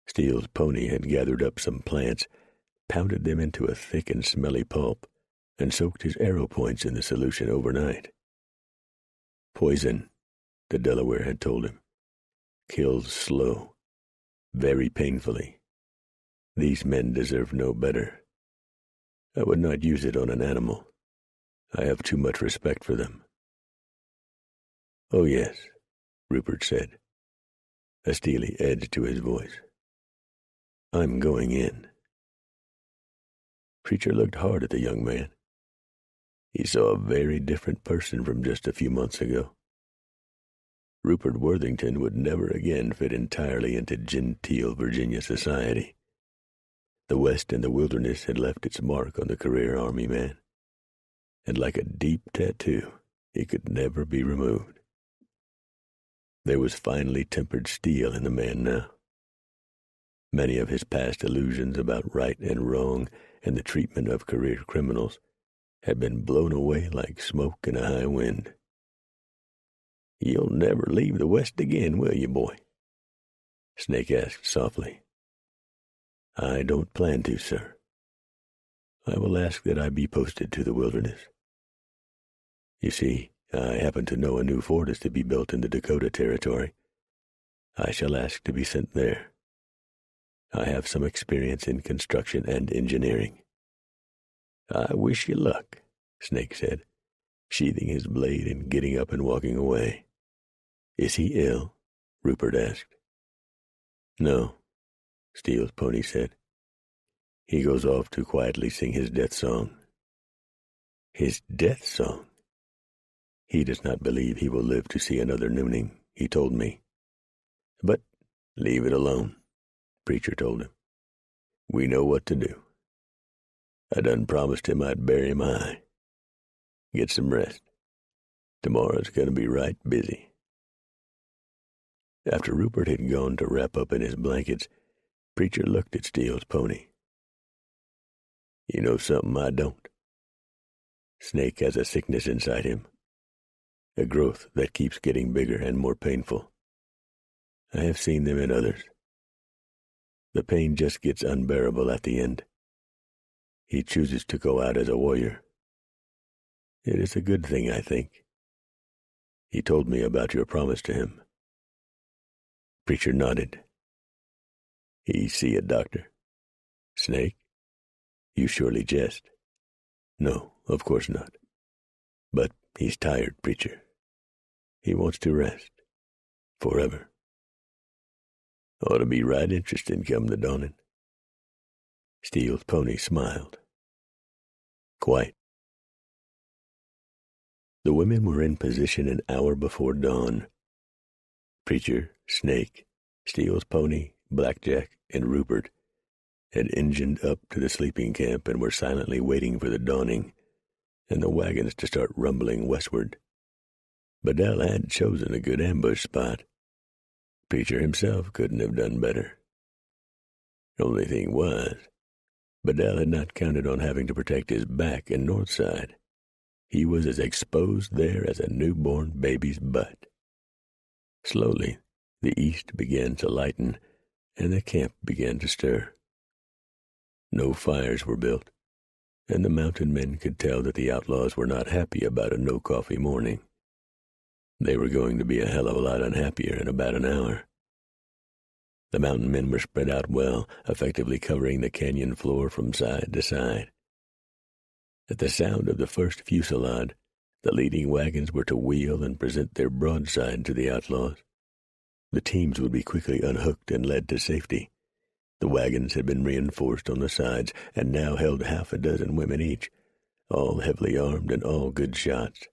Steele's pony had gathered up some plants, pounded them into a thick and smelly pulp, and soaked his arrow points in the solution overnight. "Poison," the Delaware had told him. "Kills slow, very painfully. These men deserve no better. I would not use it on an animal. I have too much respect for them." "Oh, yes," Rupert said, a steely edge to his voice. "I'm going in." Preacher looked hard at the young man. He saw a very different person from just a few months ago. Rupert Worthington would never again fit entirely into genteel Virginia society. The West and the wilderness had left its mark on the career army man, and like a deep tattoo, it could never be removed. There was finely tempered steel in the man now. Many of his past illusions about right and wrong and the treatment of career criminals had been blown away like smoke in a high wind. "You'll never leave the West again, will you, boy?" Snake asked softly. "I don't plan to, sir. I will ask that I be posted to the wilderness. You see, I happen to know a new fort is to be built in the Dakota Territory. I shall ask to be sent there. I have some experience in construction and engineering." "I wish you luck," Snake said, sheathing his blade and getting up and walking away. "Is he ill?" Rupert asked. "No," Steele's pony said. "He goes off to quietly sing his death song." "His death song?" "He does not believe he will live to see another nooning, he told me." "But leave it alone," Preacher told him. "We know what to do. I done promised him I'd bury him high. Get some rest. Tomorrow's going to be right busy." After Rupert had gone to wrap up in his blankets, Preacher looked at Steele's pony. "You know something I don't? Snake has a sickness inside him, a growth that keeps getting bigger and more painful. I have seen them in others. The pain just gets unbearable at the end. He chooses to go out as a warrior. It is a good thing, I think. He told me about your promise to him." Preacher nodded. "He see a doctor?" "Snake? You surely jest." "No, of course not. But he's tired, Preacher. He wants to rest. Forever. Ought to be right interesting come the dawning. Steele's pony smiled. Quite. The women were in position an hour before dawn. Preacher, Snake, Steele's pony, Blackjack, and Rupert had engined up to the sleeping camp and were silently waiting for the dawning and the wagons to start rumbling westward. Bedell had chosen a good ambush spot. Preacher himself couldn't have done better. The only thing was, Bedell had not counted on having to protect his back and north side. He was as exposed there as a newborn baby's butt. Slowly, the east began to lighten, and the camp began to stir. No fires were built, and the mountain men could tell that the outlaws were not happy about a no-coffee morning. They were going to be a hell of a lot unhappier in about an hour. The mountain men were spread out well, effectively covering the canyon floor from side to side. At the sound of the first fusillade, the leading wagons were to wheel and present their broadside to the outlaws. The teams would be quickly unhooked and led to safety. The wagons had been reinforced on the sides and now held half a dozen women each, all heavily armed and all good shots.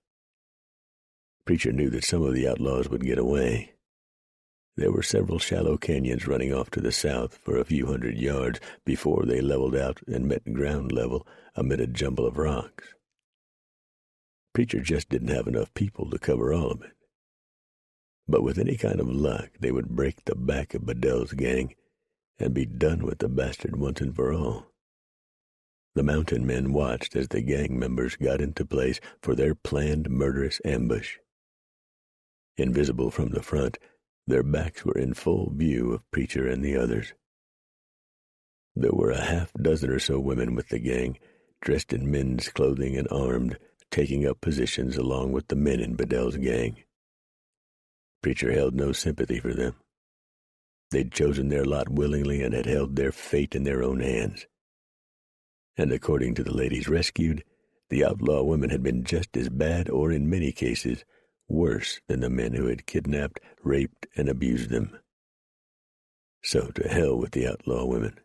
Preacher knew that some of the outlaws would get away. There were several shallow canyons running off to the south for a few hundred yards before they leveled out and met ground level amid a jumble of rocks. Preacher just didn't have enough people to cover all of it. But with any kind of luck, they would break the back of Bedell's gang and be done with the bastard once and for all. The mountain men watched as the gang members got into place for their planned murderous ambush. Invisible from the front, their backs were in full view of Preacher and the others. There were a half-dozen or so women with the gang, dressed in men's clothing and armed, taking up positions along with the men in Bedell's gang. Preacher held no sympathy for them. They'd chosen their lot willingly and had held their fate in their own hands. And according to the ladies rescued, the outlaw women had been just as bad, or in many cases, worse than the men who had kidnapped, raped, and abused them. So to hell with the outlaw women.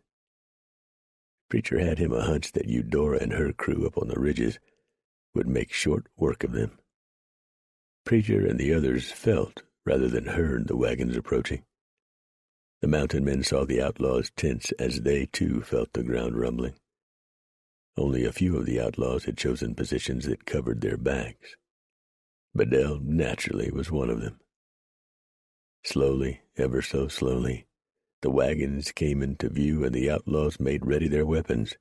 Preacher had him a hunch that Eudora and her crew up on the ridges would make short work of them. Preacher and the others felt, rather than heard, the wagons approaching. The mountain men saw the outlaws tense as they, too, felt the ground rumbling. Only a few of the outlaws had chosen positions that covered their backs. Bedell, naturally, was one of them. Slowly, ever so slowly, the wagons came into view and the outlaws made ready their weapons.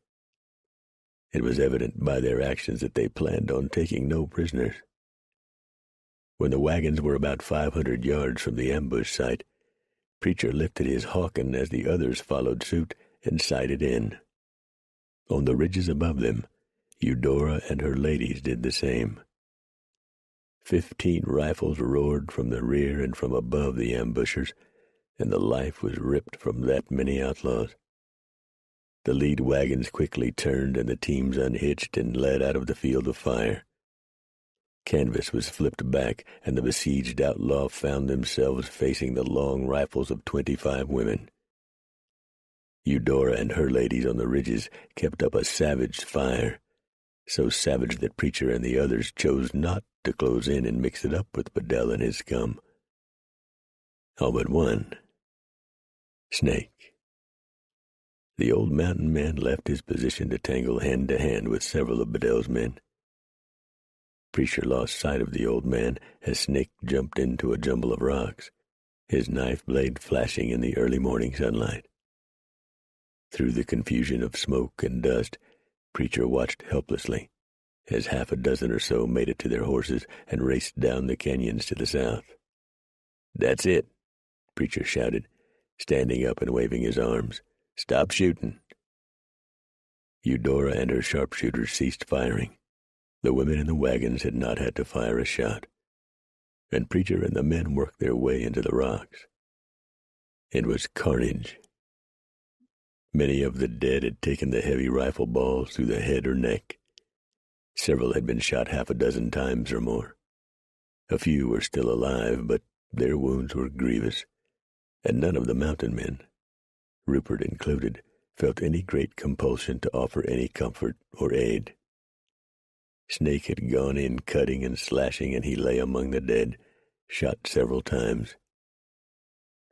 It was evident by their actions that they planned on taking no prisoners. When the wagons were about 500 yards from the ambush site, Preacher lifted his hawken as the others followed suit and sighted in. On the ridges above them, Eudora and her ladies did the same. 15 rifles roared from the rear and from above the ambushers, and the life was ripped from that many outlaws. The lead wagons quickly turned and the teams unhitched and led out of the field of fire. Canvas was flipped back, and the besieged outlaw found themselves facing the long rifles of 25 women. Eudora and her ladies on the ridges kept up a savage fire, so savage that Preacher and the others chose not to close in and mix it up with Bedell and his scum. All but one. Snake. The old mountain man left his position to tangle hand-to-hand with several of Bedell's men. Preacher lost sight of the old man as Snake jumped into a jumble of rocks, his knife blade flashing in the early morning sunlight. Through the confusion of smoke and dust, Preacher watched helplessly as half a dozen or so made it to their horses and raced down the canyons to the south. "That's it," Preacher shouted, standing up and waving his arms. "Stop shooting." Eudora and her sharpshooters ceased firing. The women in the wagons had not had to fire a shot, and Preacher and the men worked their way into the rocks. It was carnage. Many of the dead had taken the heavy rifle balls through the head or neck. Several had been shot half a dozen times or more. A few were still alive, but their wounds were grievous, and none of the mountain men, Rupert included, felt any great compulsion to offer any comfort or aid. Snake had gone in cutting and slashing, and he lay among the dead, shot several times.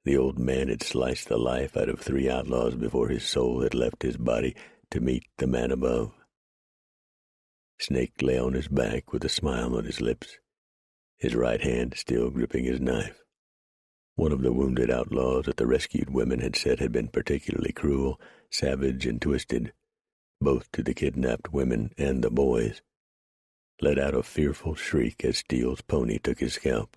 The old man had sliced the life out of 3 outlaws before his soul had left his body to meet the man above. Snake lay on his back with a smile on his lips, his right hand still gripping his knife. One of the wounded outlaws that the rescued women had said had been particularly cruel, savage, and twisted, both to the kidnapped women and the boys, let out a fearful shriek as Steele's pony took his scalp.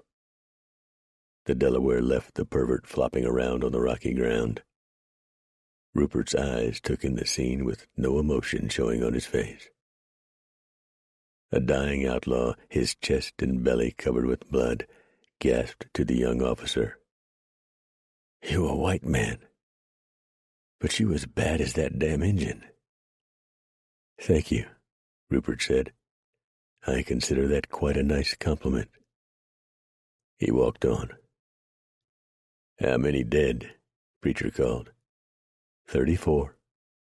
The Delaware left the pervert flopping around on the rocky ground. Rupert's eyes took in the scene with no emotion showing on his face. A dying outlaw, his chest and belly covered with blood, gasped to the young officer, "You a white man, but you as bad as that damn Injun." "Thank you," Rupert said. "I consider that quite a nice compliment." He walked on. "How many dead?" Preacher called. 34,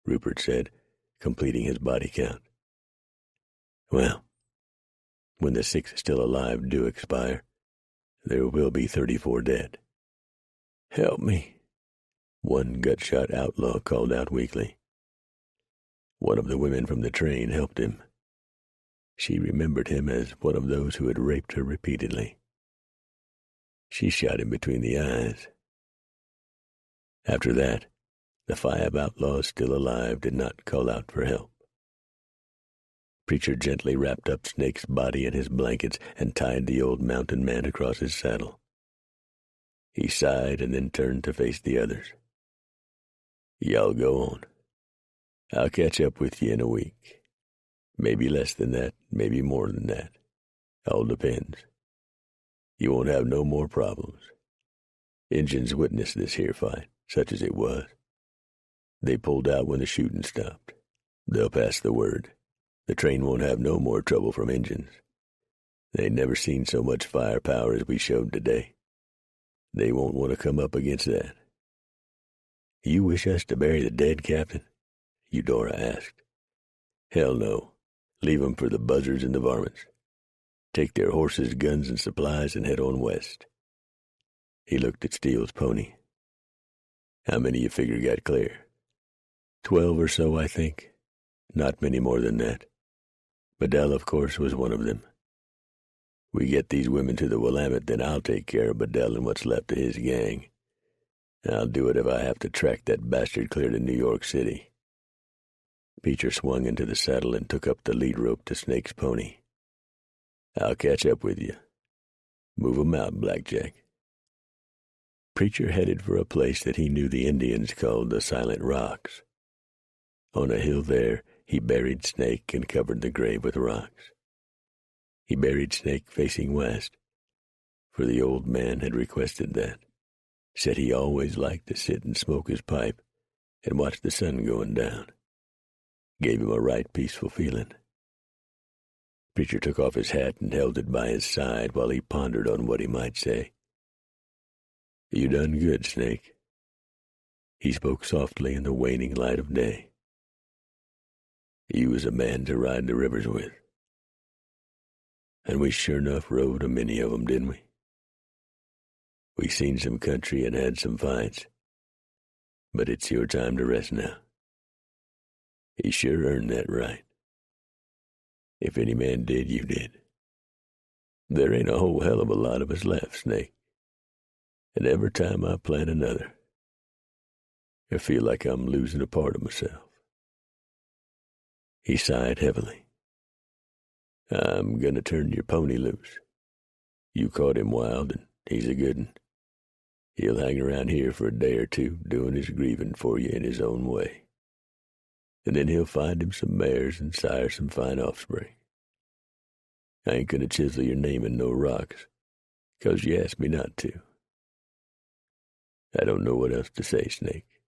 Rupert said, completing his body count. "Well, when the 6 still alive do expire, there will be 34 dead." "Help me," one gut-shot outlaw called out weakly. One of the women from the train helped him. She remembered him as one of those who had raped her repeatedly. She shot him between the eyes. After that, the 5 outlaws still alive did not call out for help. Preacher gently wrapped up Snake's body in his blankets and tied the old mountain man across his saddle. He sighed and then turned to face the others. "Y'all go on. I'll catch up with you in a week. Maybe less than that, maybe more than that. All depends. You won't have no more problems. Injuns witnessed this here fight, such as it was. They pulled out when the shooting stopped. They'll pass the word. The train won't have no more trouble from Injuns. They ain't never seen so much firepower as we showed today. They won't want to come up against that." "You wish us to bury the dead, Captain?" Eudora asked. "Hell no. Leave 'em for the buzzards and the varmints. Take their horses, guns, and supplies and head on west." He looked at Steele's pony. "How many you figure got clear?" 12 or so, I think. Not many more than that. Bedell, of course, was one of them. We get these women to the Willamette, then I'll take care of Bedell and what's left of his gang. I'll do it if I have to track that bastard clear to New York City." Preacher swung into the saddle and took up the lead rope to Snake's pony. "I'll catch up with you. Move 'em out, Blackjack." Preacher headed for a place that he knew the Indians called the Silent Rocks. On a hill there, he buried Snake and covered the grave with rocks. He buried Snake facing west, for the old man had requested that. Said he always liked to sit and smoke his pipe and watch the sun going down. Gave him a right peaceful feeling. Preacher took off his hat and held it by his side while he pondered on what he might say. "You done good, Snake." He spoke softly in the waning light of day. "You was a man to ride the rivers with. And we sure enough rode a many of 'em, didn't we? We seen some country and had some fights. But it's your time to rest now. He sure earned that right. If any man did, you did. There ain't a whole hell of a lot of us left, Snake. And every time I plan another, I feel like I'm losing a part of myself." He sighed heavily. "I'm going to turn your pony loose. You caught him wild, and he's a good 'un. He'll hang around here for a day or two, doing his grieving for you in his own way. And then he'll find him some mares and sire some fine offspring. I ain't going to chisel your name in no rocks, 'cause you asked me not to. I don't know what else to say, Snake."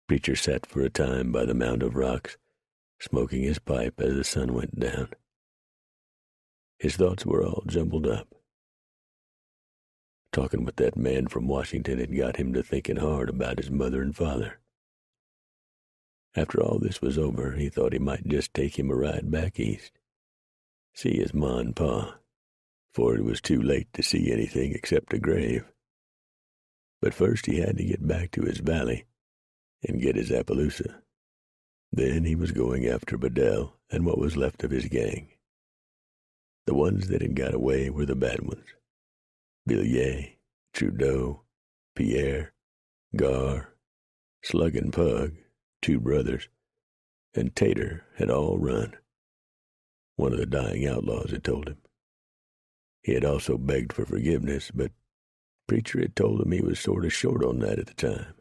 Preacher sat for a time by the mound of rocks, smoking his pipe as the sun went down. His thoughts were all jumbled up. Talking with that man from Washington had got him to thinking hard about his mother and father. After all this was over, he thought he might just take him a ride back east, see his ma and pa, for it was too late to see anything except a grave. But first he had to get back to his valley and get his Appaloosa. Then he was going after Bedell and what was left of his gang. The ones that had got away were the bad ones. Villiers, Trudeau, Pierre, Gar, Slug and Pug, 2 brothers, and Tater had all run. One of the dying outlaws had told him. He had also begged for forgiveness, but Preacher had told him he was sort of short on that at the time.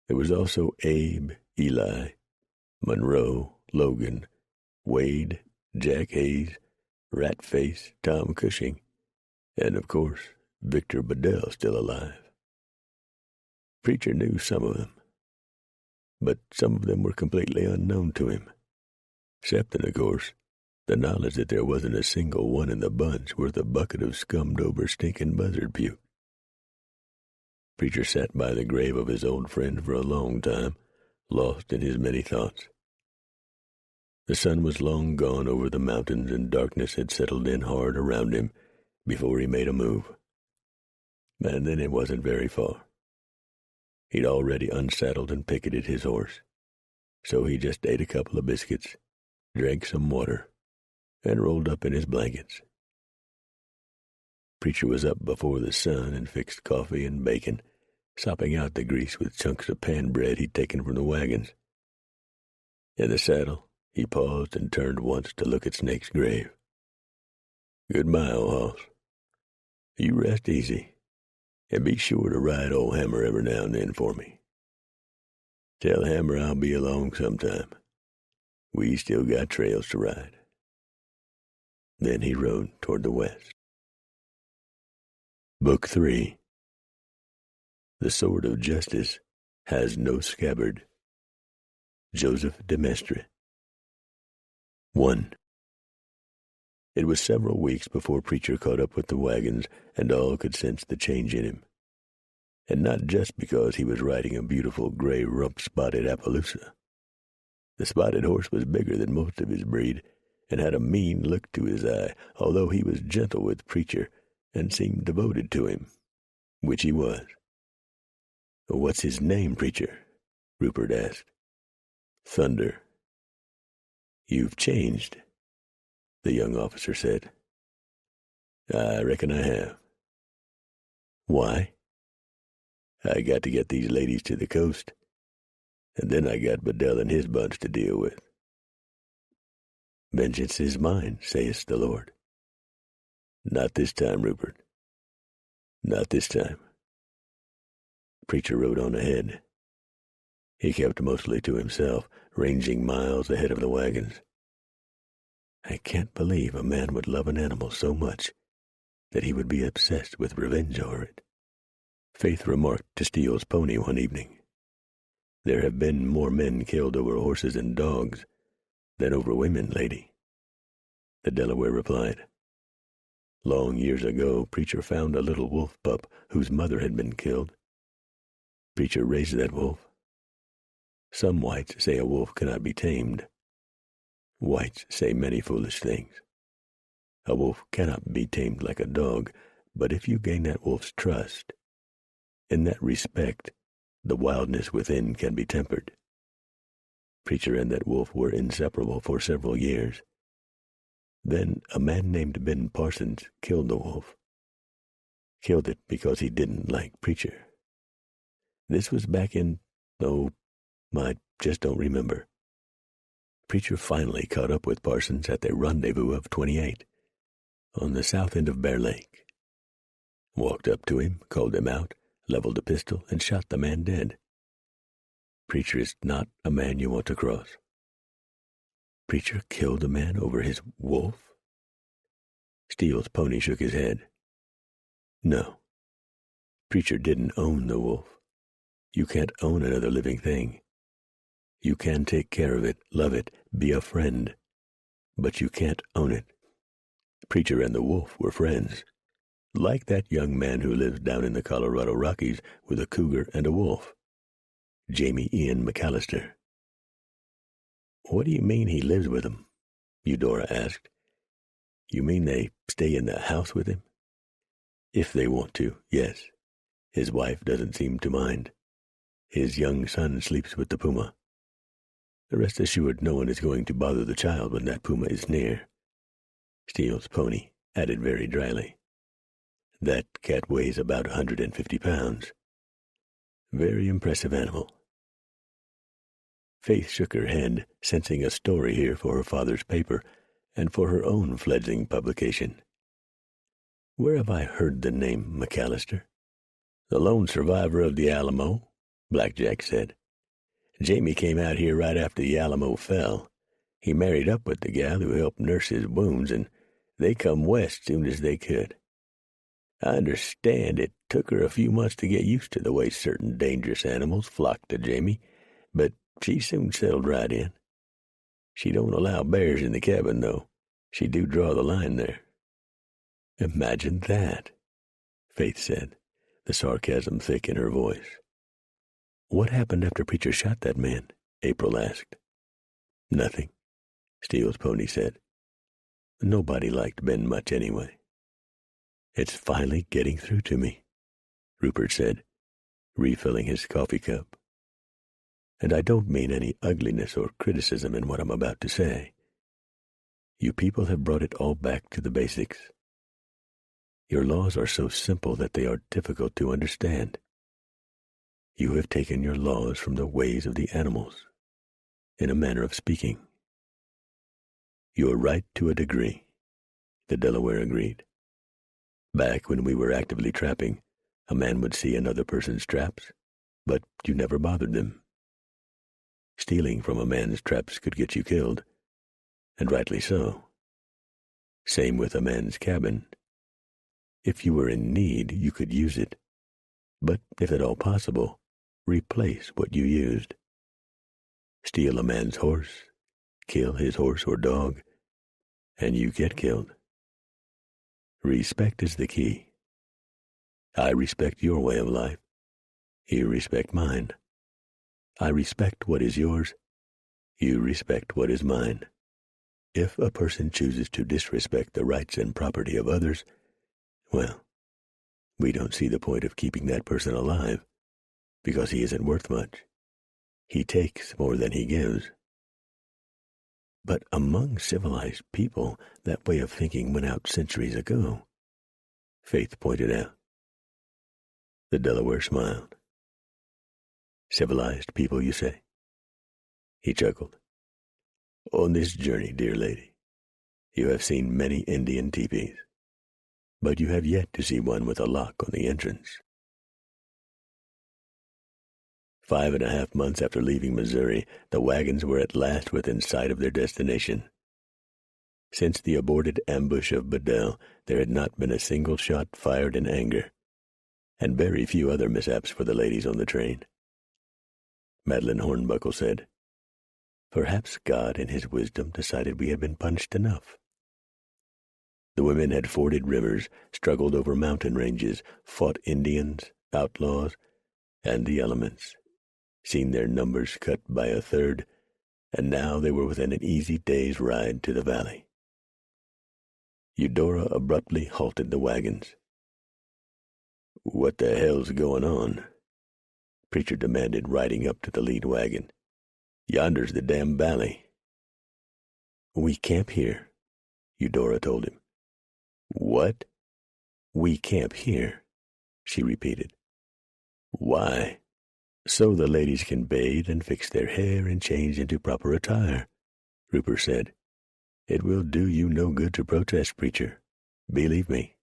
There was also Abe, Eli, Monroe, Logan, Wade, Jack Hayes, Ratface, Tom Cushing, and, of course, Victor Bedell still alive. Preacher knew some of them, but some of them were completely unknown to him, excepting, of course, the knowledge that there wasn't a single one in the bunch worth a bucket of scummed-over stinking buzzard puke. Preacher sat by the grave of his old friend for a long time, lost in his many thoughts. The sun was long gone over the mountains, and darkness had settled in hard around him before he made a move. And then it wasn't very far. He'd already unsaddled and picketed his horse, so he just ate a couple of biscuits, drank some water, and rolled up in his blankets. Preacher was up before the sun and fixed coffee and bacon, sopping out the grease with chunks of pan bread he'd taken from the wagons. In the saddle, he paused and turned once to look at Snake's grave. "Goodbye, old hoss. You rest easy, and be sure to ride old Hammer every now and then for me. Tell Hammer I'll be along sometime. We still got trails to ride." Then he rode toward the west. Book 3. The Sword of Justice Has No Scabbard. Joseph de Maistre. 1. It was several weeks before Preacher caught up with the wagons, and all could sense the change in him. And not just because he was riding a beautiful gray rump-spotted Appaloosa. The spotted horse was bigger than most of his breed, and had a mean look to his eye, although he was gentle with Preacher and seemed devoted to him, which he was. "What's his name, Preacher?" Rupert asked. "Thunder." "You've changed," the young officer said. "I reckon I have." "Why?" "I got to get these ladies to the coast, and then I got Bedell and his bunch to deal with." "Vengeance is mine, saith the Lord." "Not this time, Rupert. Not this time." Preacher rode on ahead. He kept mostly to himself, ranging miles ahead of the wagons. "I can't believe a man would love an animal so much that he would be obsessed with revenge over it," Faith remarked to Steele's pony one evening. "There have been more men killed over horses and dogs than over women, lady," the Delaware replied. "Long years ago, Preacher found a little wolf pup whose mother had been killed. Preacher raised that wolf. Some whites say a wolf cannot be tamed. Whites say many foolish things. A wolf cannot be tamed like a dog, but if you gain that wolf's trust, in that respect, the wildness within can be tempered. Preacher and that wolf were inseparable for several years. Then a man named Ben Parsons killed the wolf. Killed it because he didn't like Preacher. This was back in, I just don't remember. Preacher finally caught up with Parsons at their rendezvous of 28, on the south end of Bear Lake. Walked up to him, called him out, leveled a pistol, and shot the man dead. Preacher is not a man you want to cross. Preacher killed a man over his wolf? Steele's pony shook his head. No. Preacher didn't own the wolf. You can't own another living thing. You can take care of it, love it, be a friend, but you can't own it. Preacher and the wolf were friends, like that young man who lives down in the Colorado Rockies with a cougar and a wolf, Jamie Ian McAllister. "What do you mean he lives with them?" Eudora asked. "You mean they stay in the house with him?" "If they want to, yes. His wife doesn't seem to mind. His young son sleeps with the puma. Rest assured no one is going to bother the child when that puma is near." Steele's pony added very dryly, "That cat weighs about 150 pounds. Very impressive animal." Faith shook her head, sensing a story here for her father's paper and for her own fledgling publication. "Where have I heard the name McAllister?" "The lone survivor of the Alamo," Black Jack said. "Jamie came out here right after the Alamo fell. He married up with the gal who helped nurse his wounds, and they come west soon as they could. I understand it took her a few months to get used to the way certain dangerous animals flock to Jamie, but she soon settled right in. She don't allow bears in the cabin, though. She do draw the line there." "Imagine that," Faith said, the sarcasm thick in her voice. "What happened after Preacher shot that man?" April asked. "Nothing," Steele's pony said. "Nobody liked Ben much anyway." "It's finally getting through to me," Rupert said, refilling his coffee cup. "And I don't mean any ugliness or criticism in what I'm about to say. You people have brought it all back to the basics. Your laws are so simple that they are difficult to understand. You have taken your laws from the ways of the animals, in a manner of speaking." "You are right to a degree," the Delaware agreed. "Back when we were actively trapping, a man would see another person's traps, but you never bothered them. Stealing from a man's traps could get you killed, and rightly so. Same with a man's cabin. If you were in need, you could use it, but if at all possible, replace what you used. Steal a man's horse, kill his horse or dog, and you get killed. Respect is the key. I respect your way of life. You respect mine. I respect what is yours. You respect what is mine. If a person chooses to disrespect the rights and property of others, well, we don't see the point of keeping that person alive, because he isn't worth much. He takes more than he gives." "But among civilized people, that way of thinking went out centuries ago," Faith pointed out. The Delaware smiled. "Civilized people, you say?" He chuckled. "On this journey, dear lady, you have seen many Indian teepees, but you have yet to see one with a lock on the entrance." 5.5 months after leaving Missouri, the wagons were at last within sight of their destination. Since the aborted ambush of Bedell, there had not been a single shot fired in anger, and very few other mishaps for the ladies on the train. Madeline Hornbuckle said, "Perhaps God in his wisdom decided we had been punished enough." The women had forded rivers, struggled over mountain ranges, fought Indians, outlaws, and the elements, seen their numbers cut by a third, and now they were within an easy day's ride to the valley. Eudora abruptly halted the wagons. "What the hell's going on?" Preacher demanded, riding up to the lead wagon. "Yonder's the damn valley." "We camp here," Eudora told him. "What?" "We camp here," she repeated. "Why?" "So the ladies can bathe and fix their hair and change into proper attire," Rupert said. "It will do you no good to protest, Preacher. Believe me."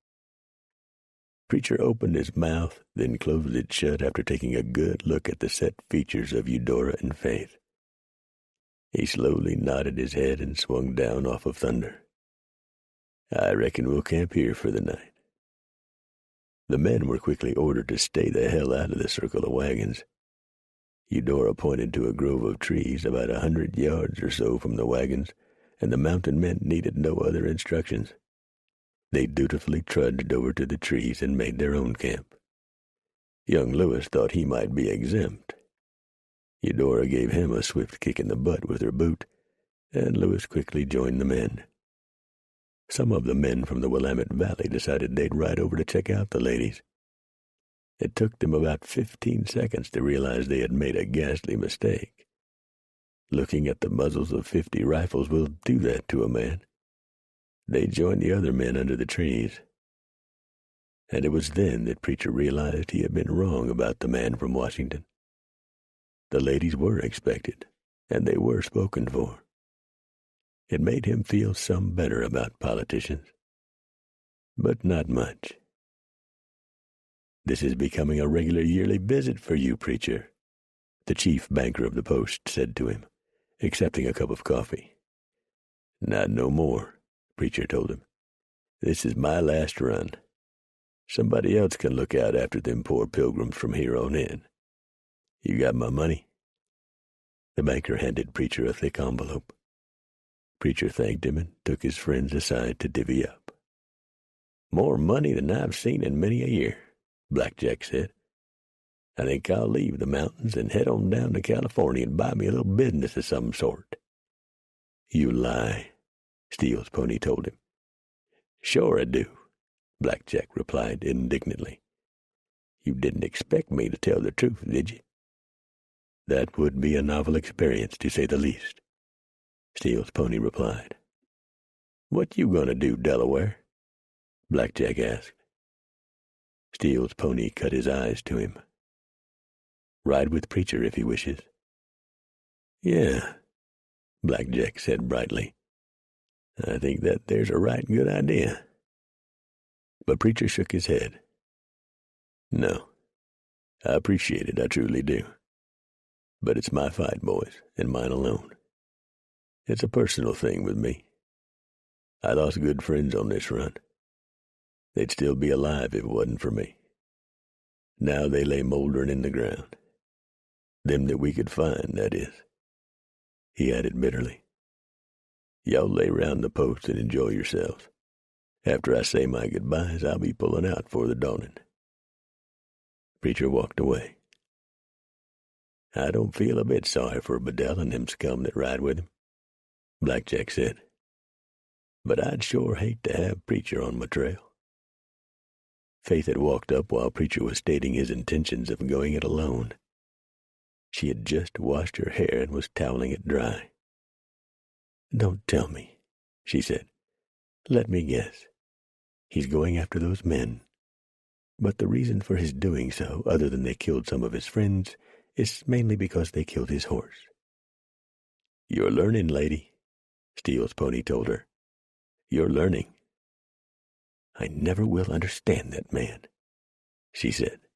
Preacher opened his mouth, then closed it shut after taking a good look at the set features of Eudora and Faith. He slowly nodded his head and swung down off of Thunder. "I reckon we'll camp here for the night." The men were quickly ordered to stay the hell out of the circle of wagons. Eudora pointed to a grove of trees about 100 yards or so from the wagons, and the mountain men needed no other instructions. They dutifully trudged over to the trees and made their own camp. Young Lewis thought he might be exempt. Eudora gave him a swift kick in the butt with her boot, and Lewis quickly joined the men. Some of the men from the Willamette Valley decided they'd ride over to check out the ladies. It took them about 15 seconds to realize they had made a ghastly mistake. Looking at the muzzles of 50 rifles will do that to a man. They joined the other men under the trees. And it was then that Preacher realized he had been wrong about the man from Washington. The ladies were expected, and they were spoken for. It made him feel some better about politicians, but not much. "This is becoming a regular yearly visit for you, Preacher," the chief banker of the Post said to him, accepting a cup of coffee. "Not no more," Preacher told him. "This is my last run. Somebody else can look out after them poor pilgrims from here on in. You got my money?" The banker handed Preacher a thick envelope. Preacher thanked him and took his friends aside to divvy up. "More money than I've seen in many a year," Blackjack said. "I think I'll leave the mountains and head on down to California and buy me a little business of some sort." "You lie," Steele's pony told him. "Sure I do," Blackjack replied indignantly. "You didn't expect me to tell the truth, did you?" "That would be a novel experience, to say the least," Steele's pony replied. "What you gonna do, Delaware?" Blackjack asked. Steele's pony cut his eyes to him. "Ride with Preacher if he wishes." "Yeah," Blackjack said brightly. "I think that there's a right good idea." But Preacher shook his head. "No, I appreciate it, I truly do. But it's my fight, boys, and mine alone. It's a personal thing with me. I lost good friends on this run. They'd still be alive if it wasn't for me. Now they lay moldering in the ground. Them that we could find, that is." He added bitterly, "Y'all lay round the post and enjoy yourselves. After I say my goodbyes, I'll be pulling out for the dawning." Preacher walked away. "I don't feel a bit sorry for Bedell and them scum that ride with him," Blackjack said. "But I'd sure hate to have Preacher on my trail." Faith had walked up while Preacher was stating his intentions of going it alone. She had just washed her hair and was toweling it dry. "Don't tell me," she said. "Let me guess. He's going after those men. But the reason for his doing so, other than they killed some of his friends, is mainly because they killed his horse." "You're learning, lady," Steele's pony told her. "You're learning." "I never will understand that man," she said,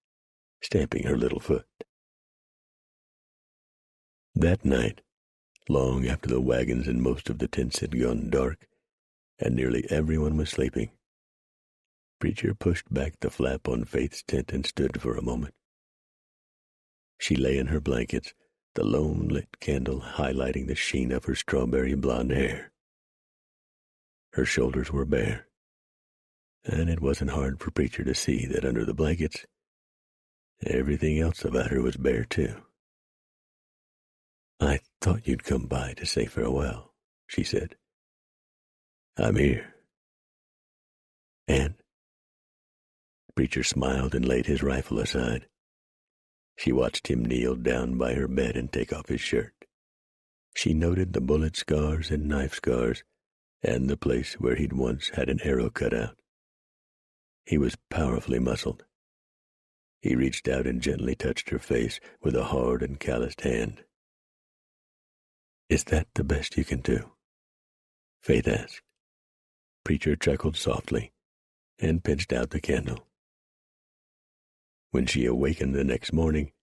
stamping her little foot. That night, long after the wagons and most of the tents had gone dark, and nearly everyone was sleeping, Preacher pushed back the flap on Faith's tent and stood for a moment. She lay in her blankets, the lone lit candle highlighting the sheen of her strawberry blonde hair. Her shoulders were bare, and it wasn't hard for Preacher to see that under the blankets, everything else about her was bare too. "I thought you'd come by to say farewell," she said. "I'm here." "And?" Preacher smiled and laid his rifle aside. She watched him kneel down by her bed and take off his shirt. She noted the bullet scars and knife scars, and the place where he'd once had an arrow cut out. He was powerfully muscled. He reached out and gently touched her face with a hard and calloused hand. "Is that the best you can do?" Faith asked. Preacher chuckled softly and pinched out the candle. When she awakened the next morning,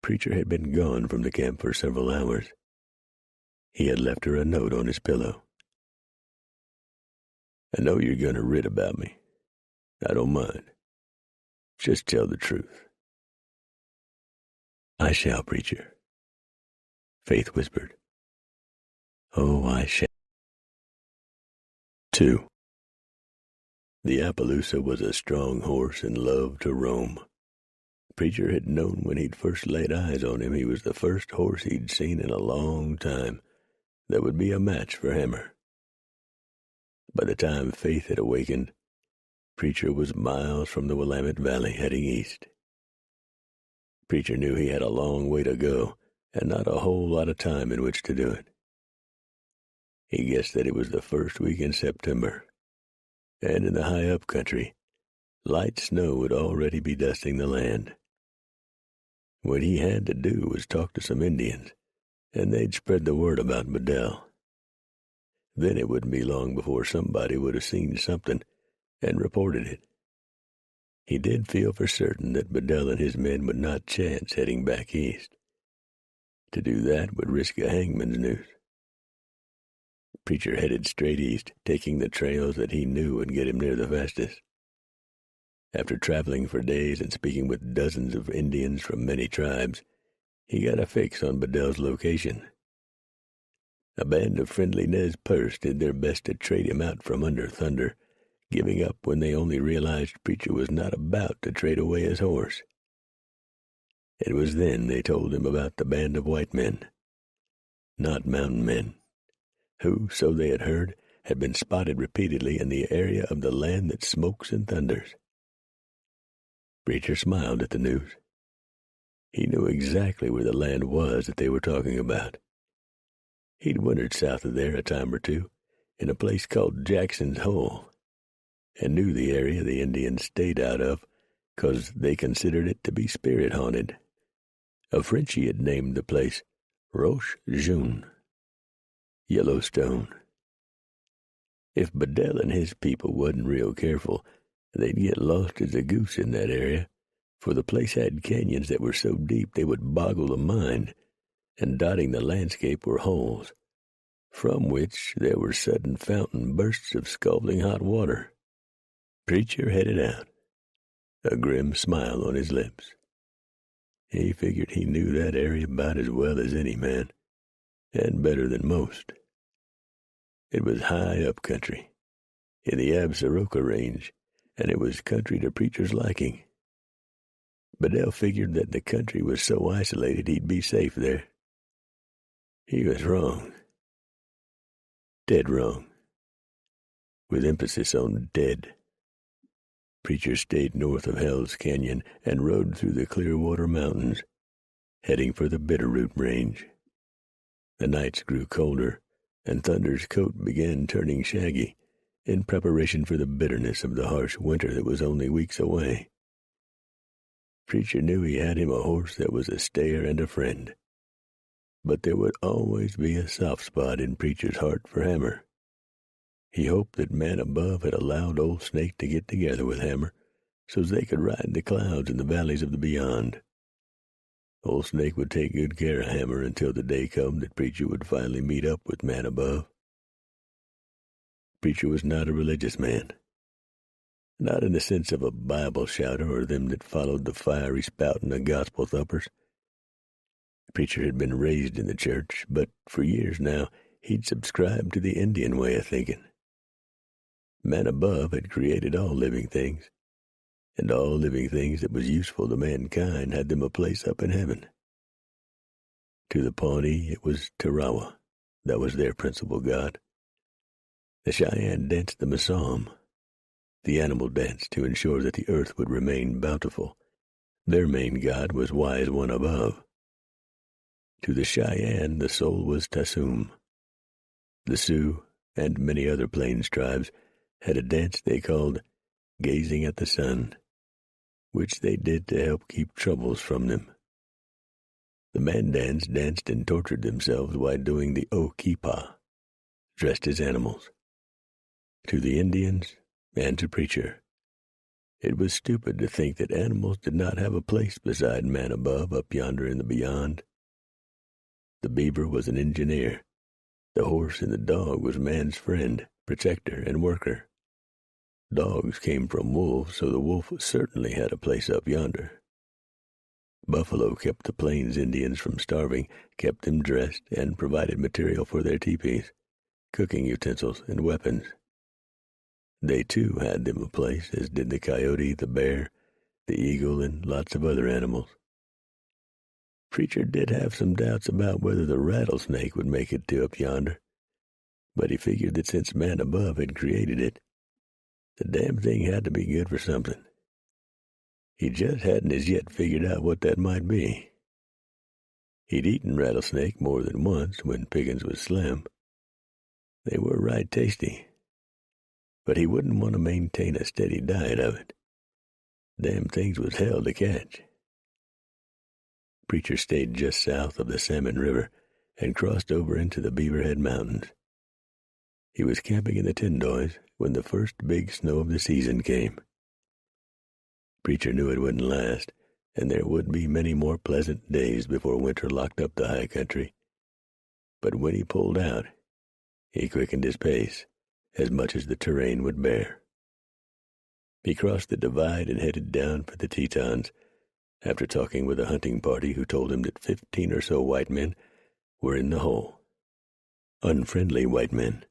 Preacher had been gone from the camp for several hours. He had left her a note on his pillow. "I know you're going to writ about me. I don't mind. Just tell the truth." "I shall, Preacher," Faith whispered. "Oh, I shall." 2. The Appaloosa was a strong horse and loved to roam. Preacher had known when he'd first laid eyes on him he was the first horse he'd seen in a long time that would be a match for Hammer. By the time Faith had awakened, Preacher was miles from the Willamette Valley heading east. Preacher knew he had a long way to go and not a whole lot of time in which to do it. He guessed that it was the first week in September, and in the high-up country, light snow would already be dusting the land. What he had to do was talk to some Indians, and they'd spread the word about Bedell. Then it wouldn't be long before somebody would have seen something and reported it. He did feel for certain that Bedell and his men would not chance heading back east. To do that would risk a hangman's noose. Preacher headed straight east, taking the trails that he knew would get him near the fastest. After traveling for days and speaking with dozens of Indians from many tribes, he got a fix on Bedell's location. A band of friendly Nez Perce did their best to trade him out from under Thunder, giving up when they only realized Preacher was not about to trade away his horse. It was then they told him about the band of white men, not mountain men, who, so they had heard, had been spotted repeatedly in the area of the land that smokes and thunders. Preacher smiled at the news. He knew exactly where the land was that they were talking about. He'd wintered south of there a time or two, in a place called Jackson's Hole, and knew the area the Indians stayed out of, 'cause they considered it to be spirit-haunted. A Frenchie had named the place Roche Jaune, Yellowstone. If Bedell and his people wasn't real careful, they'd get lost as a goose in that area, for the place had canyons that were so deep they would boggle the mind, and dotting the landscape were holes, from which there were sudden fountain bursts of scalding hot water. Preacher headed out, a grim smile on his lips. He figured he knew that area about as well as any man, and better than most. It was high up country, in the Absaroka Range, and it was country to Preacher's liking. Bedell figured that the country was so isolated he'd be safe there. He was wrong. Dead wrong. With emphasis on dead. Preacher stayed north of Hell's Canyon and rode through the Clearwater Mountains, heading for the Bitterroot Range. The nights grew colder, and Thunder's coat began turning shaggy, in preparation for the bitterness of the harsh winter that was only weeks away. Preacher knew he had him a horse that was a stayer and a friend, but there would always be a soft spot in Preacher's heart for Hammer. He hoped that Man Above had allowed Old Snake to get together with Hammer so they could ride the clouds in the valleys of the beyond. Old Snake would take good care of Hammer until the day come that Preacher would finally meet up with Man Above. Preacher was not a religious man, not in the sense of a Bible shouter or them that followed the fiery spouting of gospel thumpers. Preacher had been raised in the church, but for years now he'd subscribed to the Indian way of thinking. Man Above had created all living things, and all living things that was useful to mankind had them a place up in heaven. To the Pawnee it was Tarawa, that was their principal god. The Cheyenne danced the Masom, the animal dance to ensure that the earth would remain bountiful. Their main god was Wise One Above. To the Cheyenne the soul was Tasum. The Sioux and many other Plains tribes had a dance they called Gazing at the Sun, which they did to help keep troubles from them. The Mandans danced and tortured themselves while doing the Okipa, dressed as animals. To the Indians and to Preacher, it was stupid to think that animals did not have a place beside Man Above up yonder in the beyond. The beaver was an engineer. The horse and the dog was man's friend, protector, and worker. Dogs came from wolves, so the wolf certainly had a place up yonder. Buffalo kept the Plains Indians from starving, kept them dressed, and provided material for their teepees, cooking utensils, and weapons. They, too, had them a place, as did the coyote, the bear, the eagle, and lots of other animals. Preacher did have some doubts about whether the rattlesnake would make it to up yonder, but he figured that since Man above had created it, the damn thing had to be good for something. He just hadn't as yet figured out what that might be. He'd eaten rattlesnake more than once when pickings was slim. They were right tasty, but he wouldn't want to maintain a steady diet of it. Damn things was hell to catch. Preacher stayed just south of the Salmon River and crossed over into the Beaverhead Mountains. He was camping in the Tindoys when the first big snow of the season came. Preacher knew it wouldn't last, and there would be many more pleasant days before winter locked up the high country. But when he pulled out, he quickened his pace as much as the terrain would bear. He crossed the divide and headed down for the Tetons, after talking with a hunting party who told him that 15 or so white men were in the hole. Unfriendly white men,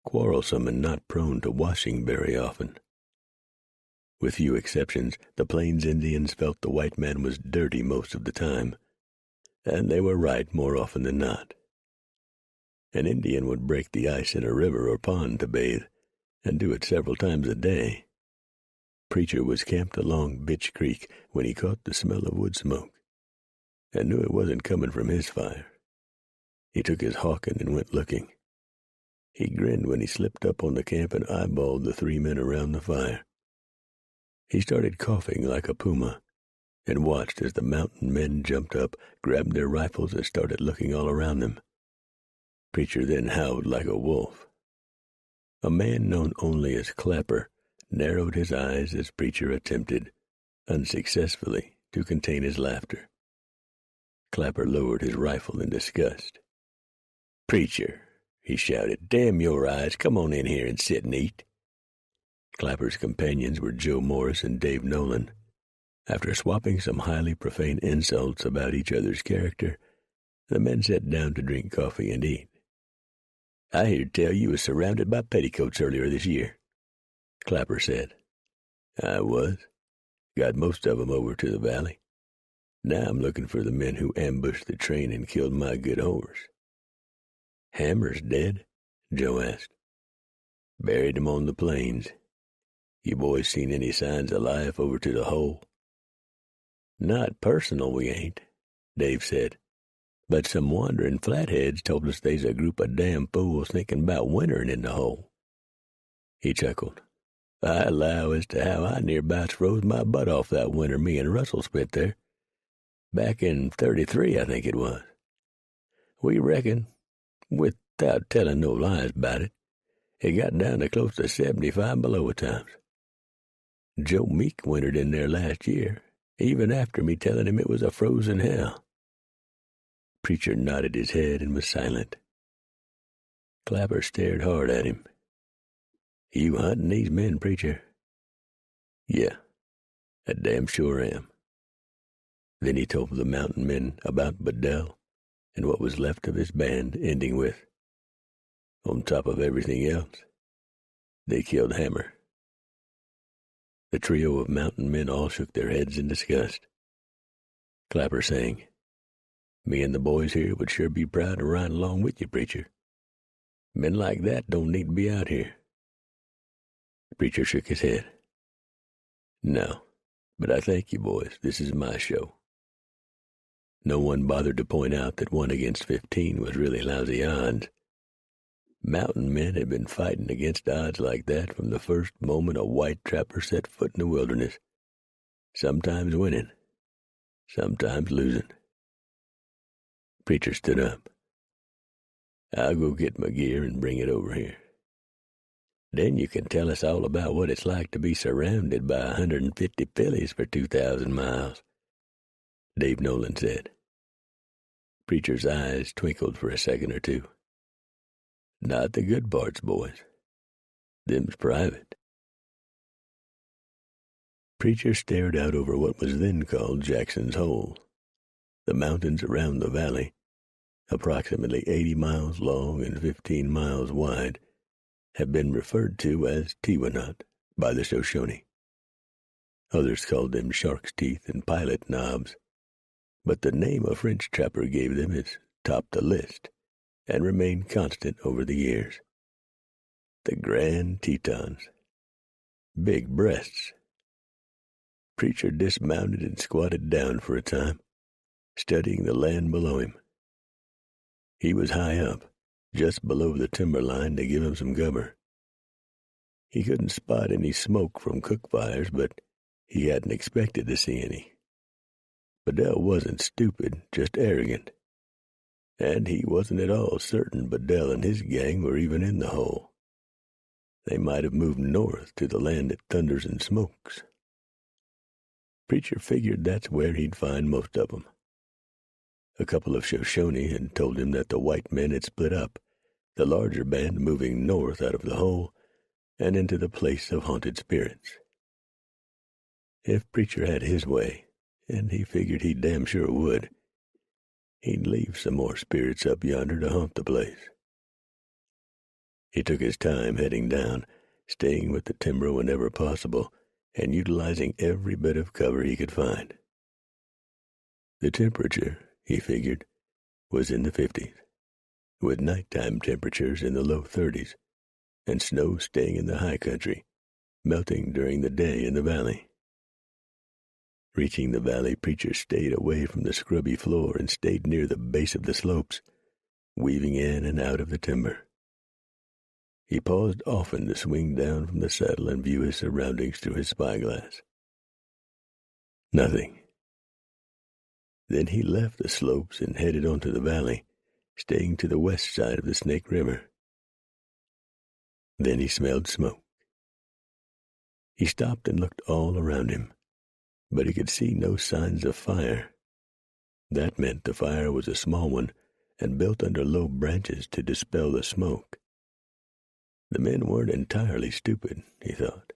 quarrelsome and not prone to washing very often. With few exceptions, the Plains Indians felt the white man was dirty most of the time, and they were right more often than not. An Indian would break the ice in a river or pond to bathe, and do it several times a day. Preacher was camped along Bitch Creek when he caught the smell of wood smoke, and knew it wasn't coming from his fire. He took his hawking and went looking. He grinned when he slipped up on the camp and eyeballed the 3 men around the fire. He started coughing like a puma, and watched as the mountain men jumped up, grabbed their rifles, and started looking all around them. Preacher then howled like a wolf. A man known only as Clapper narrowed his eyes as Preacher attempted, unsuccessfully, to contain his laughter. Clapper lowered his rifle in disgust. "Preacher," he shouted, "damn your eyes, come on in here and sit and eat." Clapper's companions were Joe Morris and Dave Nolan. After swapping some highly profane insults about each other's character, the men sat down to drink coffee and eat. "I heard tell you was surrounded by petticoats earlier this year," Clapper said. "I was. Got most of 'em over to the valley. Now I'm looking for the men who ambushed the train and killed my good horse." "Hammer's dead?" Joe asked. "Buried him on the plains. You boys seen any signs of life over to the hole?" "Not personal, we ain't," Dave said. "But some wandering flatheads told us they's a group of damn fools thinking about wintering in the hole." He chuckled. "I allow as to how I nearbouts froze my butt off that winter me and Russell spent there. Back in '33, I think it was. We reckon, without telling no lies about it, it got down to close to 75 below at times. Joe Meek wintered in there last year, even after me telling him it was a frozen hell." Preacher nodded his head and was silent. Clapper stared hard at him. "You hunting these men, Preacher?" "Yeah, I damn sure am." Then he told the mountain men about Bedell and what was left of his band, ending with, "On top of everything else, they killed Hammer." The trio of mountain men all shook their heads in disgust. Clapper saying, "Me and the boys here would sure be proud to ride along with you, Preacher. Men like that don't need to be out here." Preacher shook his head. "No, but I thank you, boys. This is my show." No one bothered to point out that 1 against 15 was really lousy odds. Mountain men had been fighting against odds like that from the first moment a white trapper set foot in the wilderness, sometimes winning, sometimes losing. Preacher stood up. "I'll go get my gear and bring it over here. Then you can tell us all about what it's like to be surrounded by 150 fillies for 2,000 miles, Dave Nolan said. Preacher's eyes twinkled for a second or two. "Not the good parts, boys. Them's private." Preacher stared out over what was then called Jackson's Hole, the mountains around the valley, approximately 80 miles long and 15 miles wide, have been referred to as Tiwanaut by the Shoshone. Others called them shark's teeth and pilot knobs, but the name a French trapper gave them has topped the list and remained constant over the years. The Grand Tetons. Big breasts. Preacher dismounted and squatted down for a time, studying the land below him. He was high up, just below the timber line to give him some cover. He couldn't spot any smoke from cook fires, but he hadn't expected to see any. Bedell wasn't stupid, just arrogant. And he wasn't at all certain Bedell and his gang were even in the hole. They might have moved north to the land that thunders and smokes. Preacher figured that's where he'd find most of them. A couple of Shoshone had told him that the white men had split up, the larger band moving north out of the hole and into the place of haunted spirits. If Preacher had his way, and he figured he damn sure would, he'd leave some more spirits up yonder to haunt the place. He took his time heading down, staying with the timber whenever possible, and utilizing every bit of cover he could find. The temperature, he figured, was in the 50s, with nighttime temperatures in the low 30s, and snow staying in the high country, melting during the day in the valley. Reaching the valley, Preacher stayed away from the scrubby floor and stayed near the base of the slopes, weaving in and out of the timber. He paused often to swing down from the saddle and view his surroundings through his spyglass. Nothing. Then he left the slopes and headed onto the valley, staying to the west side of the Snake River. Then he smelled smoke. He stopped and looked all around him, but he could see no signs of fire. That meant the fire was a small one and built under low branches to dispel the smoke. The men weren't entirely stupid, he thought.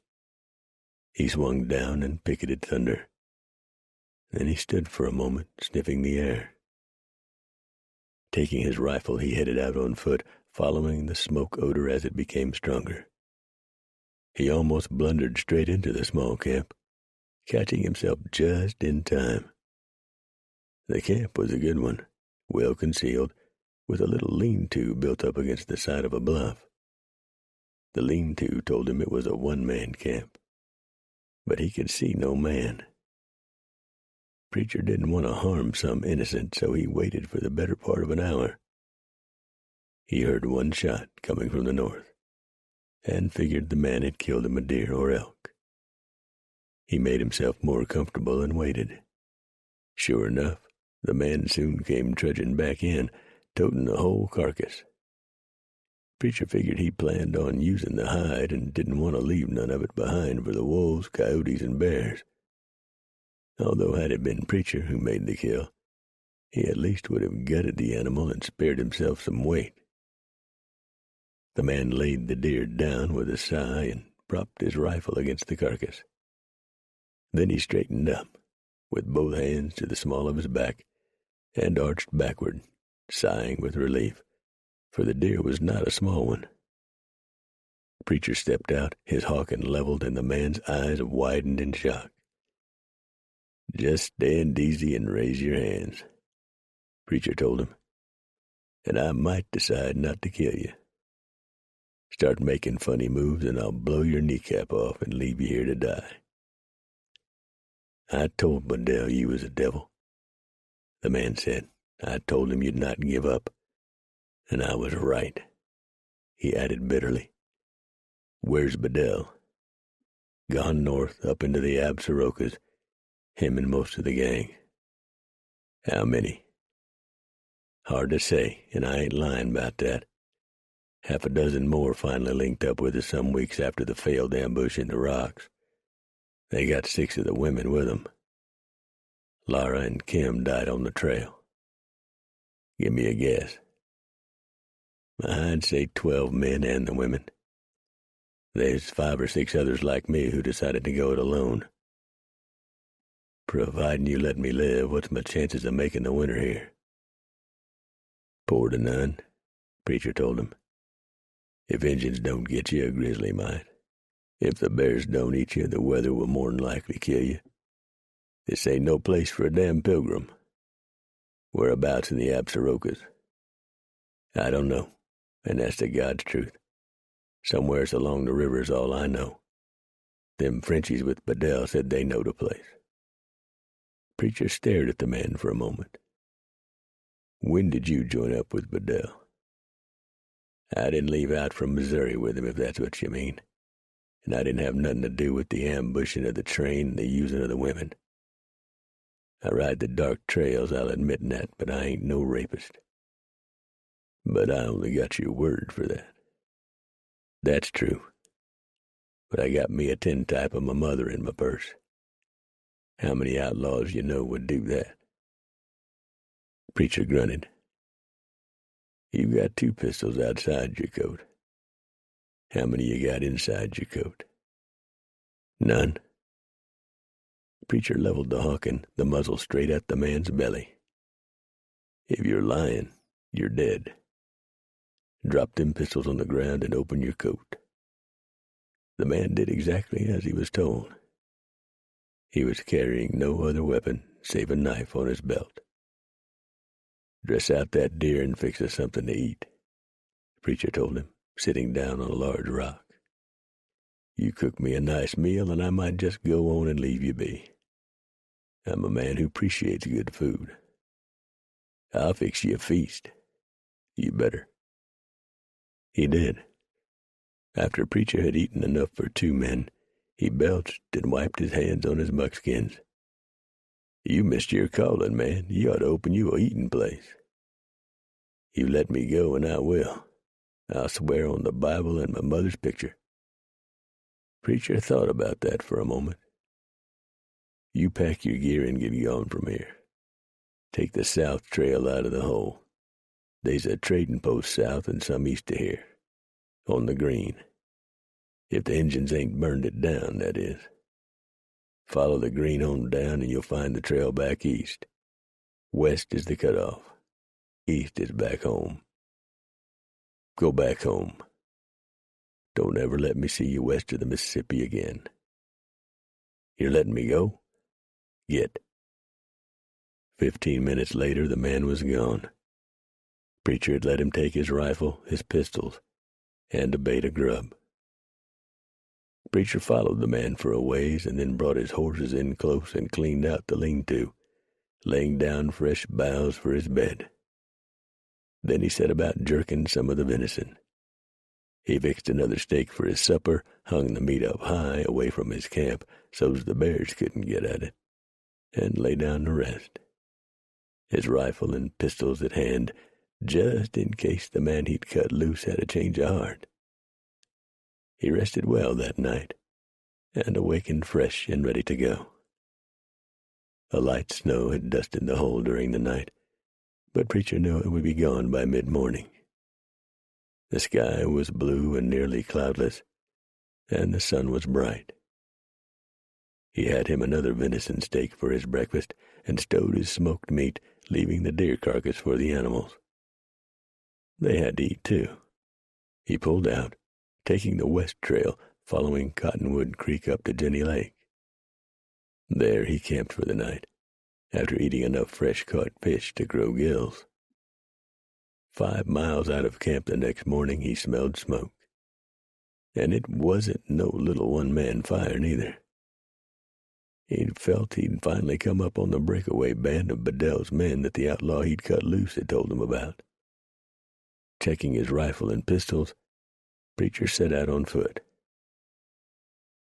He swung down and picketed Thunder. Then he stood for a moment, sniffing the air. Taking his rifle, he headed out on foot, following the smoke odor as it became stronger. He almost blundered straight into the small camp, catching himself just in time. The camp was a good one, well concealed, with a little lean-to built up against the side of a bluff. The lean-to told him it was a one-man camp, but he could see no man. Preacher didn't want to harm some innocent, so he waited for the better part of an hour. He heard one shot coming from the north, and figured the man had killed him a deer or elk. He made himself more comfortable and waited. Sure enough, the man soon came trudging back in, toting the whole carcass. Preacher figured he planned on using the hide and didn't want to leave none of it behind for the wolves, coyotes, and bears. Although had it been Preacher who made the kill, he at least would have gutted the animal and spared himself some weight. The man laid the deer down with a sigh and propped his rifle against the carcass. Then he straightened up, with both hands to the small of his back, and arched backward, sighing with relief, for the deer was not a small one. Preacher stepped out, his hawken leveled, and the man's eyes widened in shock. "Just stand easy and raise your hands," Preacher told him, "and I might decide not to kill you. Start making funny moves and I'll blow your kneecap off and leave you here to die." "I told Bedell you was a devil," the man said. "I told him you'd not give up, and I was right." He added bitterly, "Where's Bedell?" "Gone north, up into the Absarokas, him and most of the gang." "How many?" "Hard to say, and I ain't lying about that. Half a dozen more finally linked up with us some weeks after the failed ambush in the rocks. They got 6 of the women with them. Lara and Kim died on the trail." "Give me a guess." "I'd say 12 men and the women. There's 5 or 6 others like me who decided to go it alone. Providing you let me live, what's my chances of making the winter here?" "Poor to none," Preacher told him. If Injuns don't get you, a grizzly might. If the bears don't eat you, the weather will more'n likely kill you. This ain't no place for a damn pilgrim. Whereabouts in the Absarokas? I don't know, and that's the God's truth. Somewheres along the river's all I know. Them Frenchies with Bedell said they know the place. Preacher stared at the man for a moment. When did you join up with Bedell? I didn't leave out from Missouri with him, if that's what you mean. And I didn't have nothing to do with the ambushing of the train and the using of the women. I ride the dark trails, I'll admit that, but I ain't no rapist. But I only got your word for that. That's true. But I got me a tintype of my mother in my purse. How many outlaws you know would do that? Preacher grunted. You've got 2 pistols outside your coat. How many you got inside your coat? None. Preacher leveled the Hawken, the muzzle straight at the man's belly. If you're lying, you're dead. Drop them pistols on the ground and open your coat. The man did exactly as he was told. He was carrying no other weapon save a knife on his belt. Dress out that deer and fix us something to eat, the preacher told him, sitting down on a large rock. You cook me a nice meal and I might just go on and leave you be. I'm a man who appreciates good food. I'll fix you a feast. You better. He did. After Preacher had eaten enough for 2 men, he belched and wiped his hands on his buckskins. You missed your calling, man. You ought to open you a eating place. You let me go, and I will. I'll swear on the Bible and my mother's picture. Preacher thought about that for a moment. You pack your gear and get gone from here. Take the south trail out of the hole. They's a trading post south and some east of here, on the green. If the Injuns ain't burned it down, that is. Follow the green on down and you'll find the trail back east. West is the cutoff. East is back home. Go back home. Don't ever let me see you west of the Mississippi again. You're letting me go? Get. 15 minutes later, the man was gone. Preacher had let him take his rifle, his pistols, and a bait of grub. Preacher followed the man for a ways and then brought his horses in close and cleaned out the lean-to, laying down fresh boughs for his bed. Then he set about jerking some of the venison. He fixed another steak for his supper, hung the meat up high away from his camp so's the bears couldn't get at it, and lay down to rest. His rifle and pistols at hand, just in case the man he'd cut loose had a change of heart. He rested well that night, and awakened fresh and ready to go. A light snow had dusted the hole during the night, but Preacher knew it would be gone by mid-morning. The sky was blue and nearly cloudless, and the sun was bright. He had him another venison steak for his breakfast and stowed his smoked meat, leaving the deer carcass for the animals. They had to eat, too. He pulled out, taking the west trail, following Cottonwood Creek up to Jenny Lake. There he camped for the night, after eating enough fresh-caught fish to grow gills. 5 miles out of camp the next morning, he smelled smoke. And it wasn't no little one-man fire, neither. He'd felt he'd finally come up on the breakaway band of Bedell's men that the outlaw he'd cut loose had told him about. Checking his rifle and pistols, Preacher set out on foot.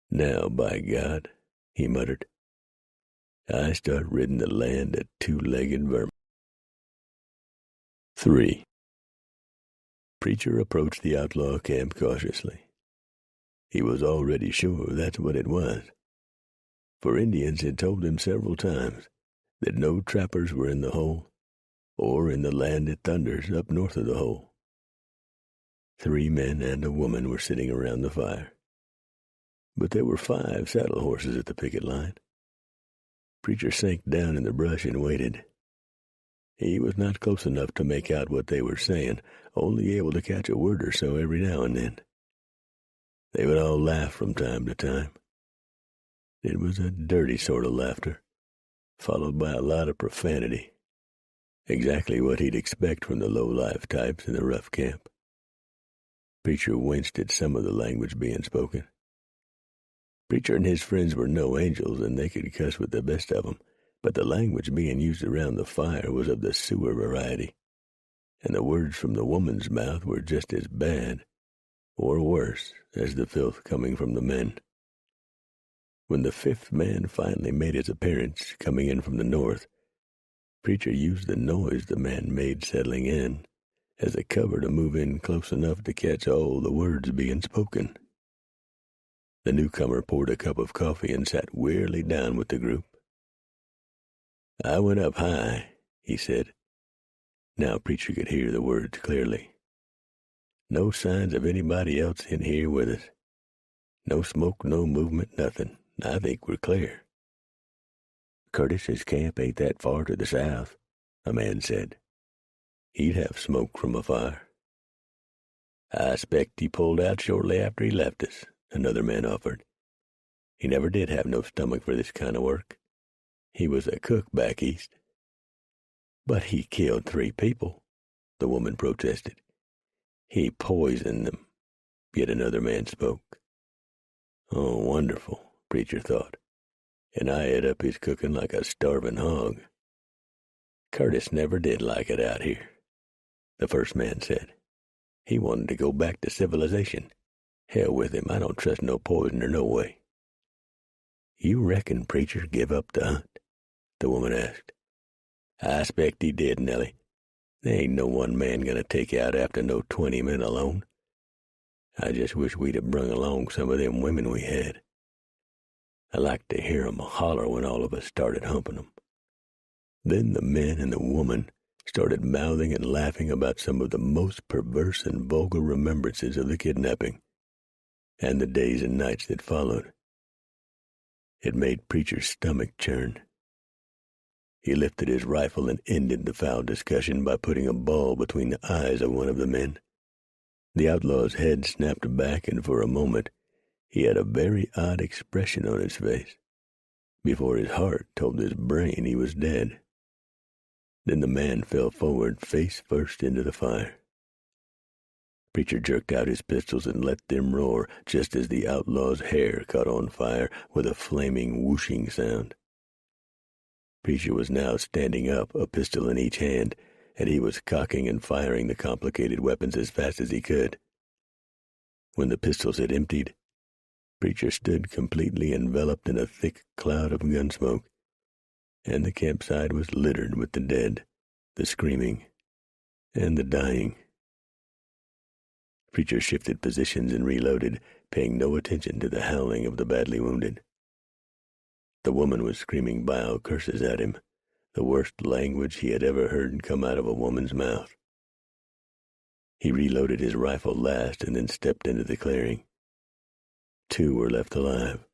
Now, by God, he muttered, I start ridding the land of 2-legged vermin. 3. Preacher approached the outlaw camp cautiously. He was already sure that's what it was, for Indians had told him several times that no trappers were in the hole or in the land that thunders up north of the hole. 3 men and a woman were sitting around the fire, but there were 5 saddle horses at the picket line. Preacher sank down in the brush and waited. He was not close enough to make out what they were saying, only able to catch a word or so every now and then. They would all laugh from time to time. It was a dirty sort of laughter, followed by a lot of profanity. Exactly what he'd expect from the low-life types in the rough camp. Preacher winced at some of the language being spoken. Preacher and his friends were no angels, and they could cuss with the best of them, but the language being used around the fire was of the sewer variety, and the words from the woman's mouth were just as bad, or worse, as the filth coming from the men. When the fifth man finally made his appearance, coming in from the north, Preacher used the noise the man made settling in as a cover to move in close enough to catch all the words being spoken. The newcomer poured a cup of coffee and sat wearily down with the group. "I went up high," he said. Now Preacher could hear the words clearly. "No signs of anybody else in here with us. No smoke, no movement, nothing. I think we're clear." "Curtis's camp ain't that far to the south," a man said. "He'd have smoke from a fire." "I expect he pulled out shortly after he left us," another man offered. "He never did have no stomach for this kind of work. He was a cook back east." "But he killed 3 people," the woman protested. "He poisoned them," yet another man spoke. Oh, wonderful, Preacher thought, and I ate up his cooking like a starving hog. "Curtis never did like it out here," the first man said. "He wanted to go back to civilization. Hell with him, I don't trust no poisoner no way." "You reckon Preacher give up the hunt?" the woman asked. "I expect he did, Nellie. There ain't no one man gonna take out after no 20 men alone. I just wish we'd have brung along some of them women we had. I liked to hear 'em holler when all of us started humping 'em." Then the men and the woman started mouthing and laughing about some of the most perverse and vulgar remembrances of the kidnapping, and the days and nights that followed. It made Preacher's stomach churn. He lifted his rifle and ended the foul discussion by putting a ball between the eyes of one of the men. The outlaw's head snapped back, and for a moment he had a very odd expression on his face, before his heart told his brain he was dead. Then the man fell forward face first into the fire. Preacher jerked out his pistols and let them roar just as the outlaw's hair caught on fire with a flaming whooshing sound. Preacher was now standing up, a pistol in each hand, and he was cocking and firing the complicated weapons as fast as he could. When the pistols had emptied, Preacher stood completely enveloped in a thick cloud of gun smoke, and the campsite was littered with the dead, the screaming, and the dying. Preacher shifted positions and reloaded, paying no attention to the howling of the badly wounded. The woman was screaming vile curses at him, the worst language he had ever heard come out of a woman's mouth. He reloaded his rifle last and then stepped into the clearing. 2 were left alive,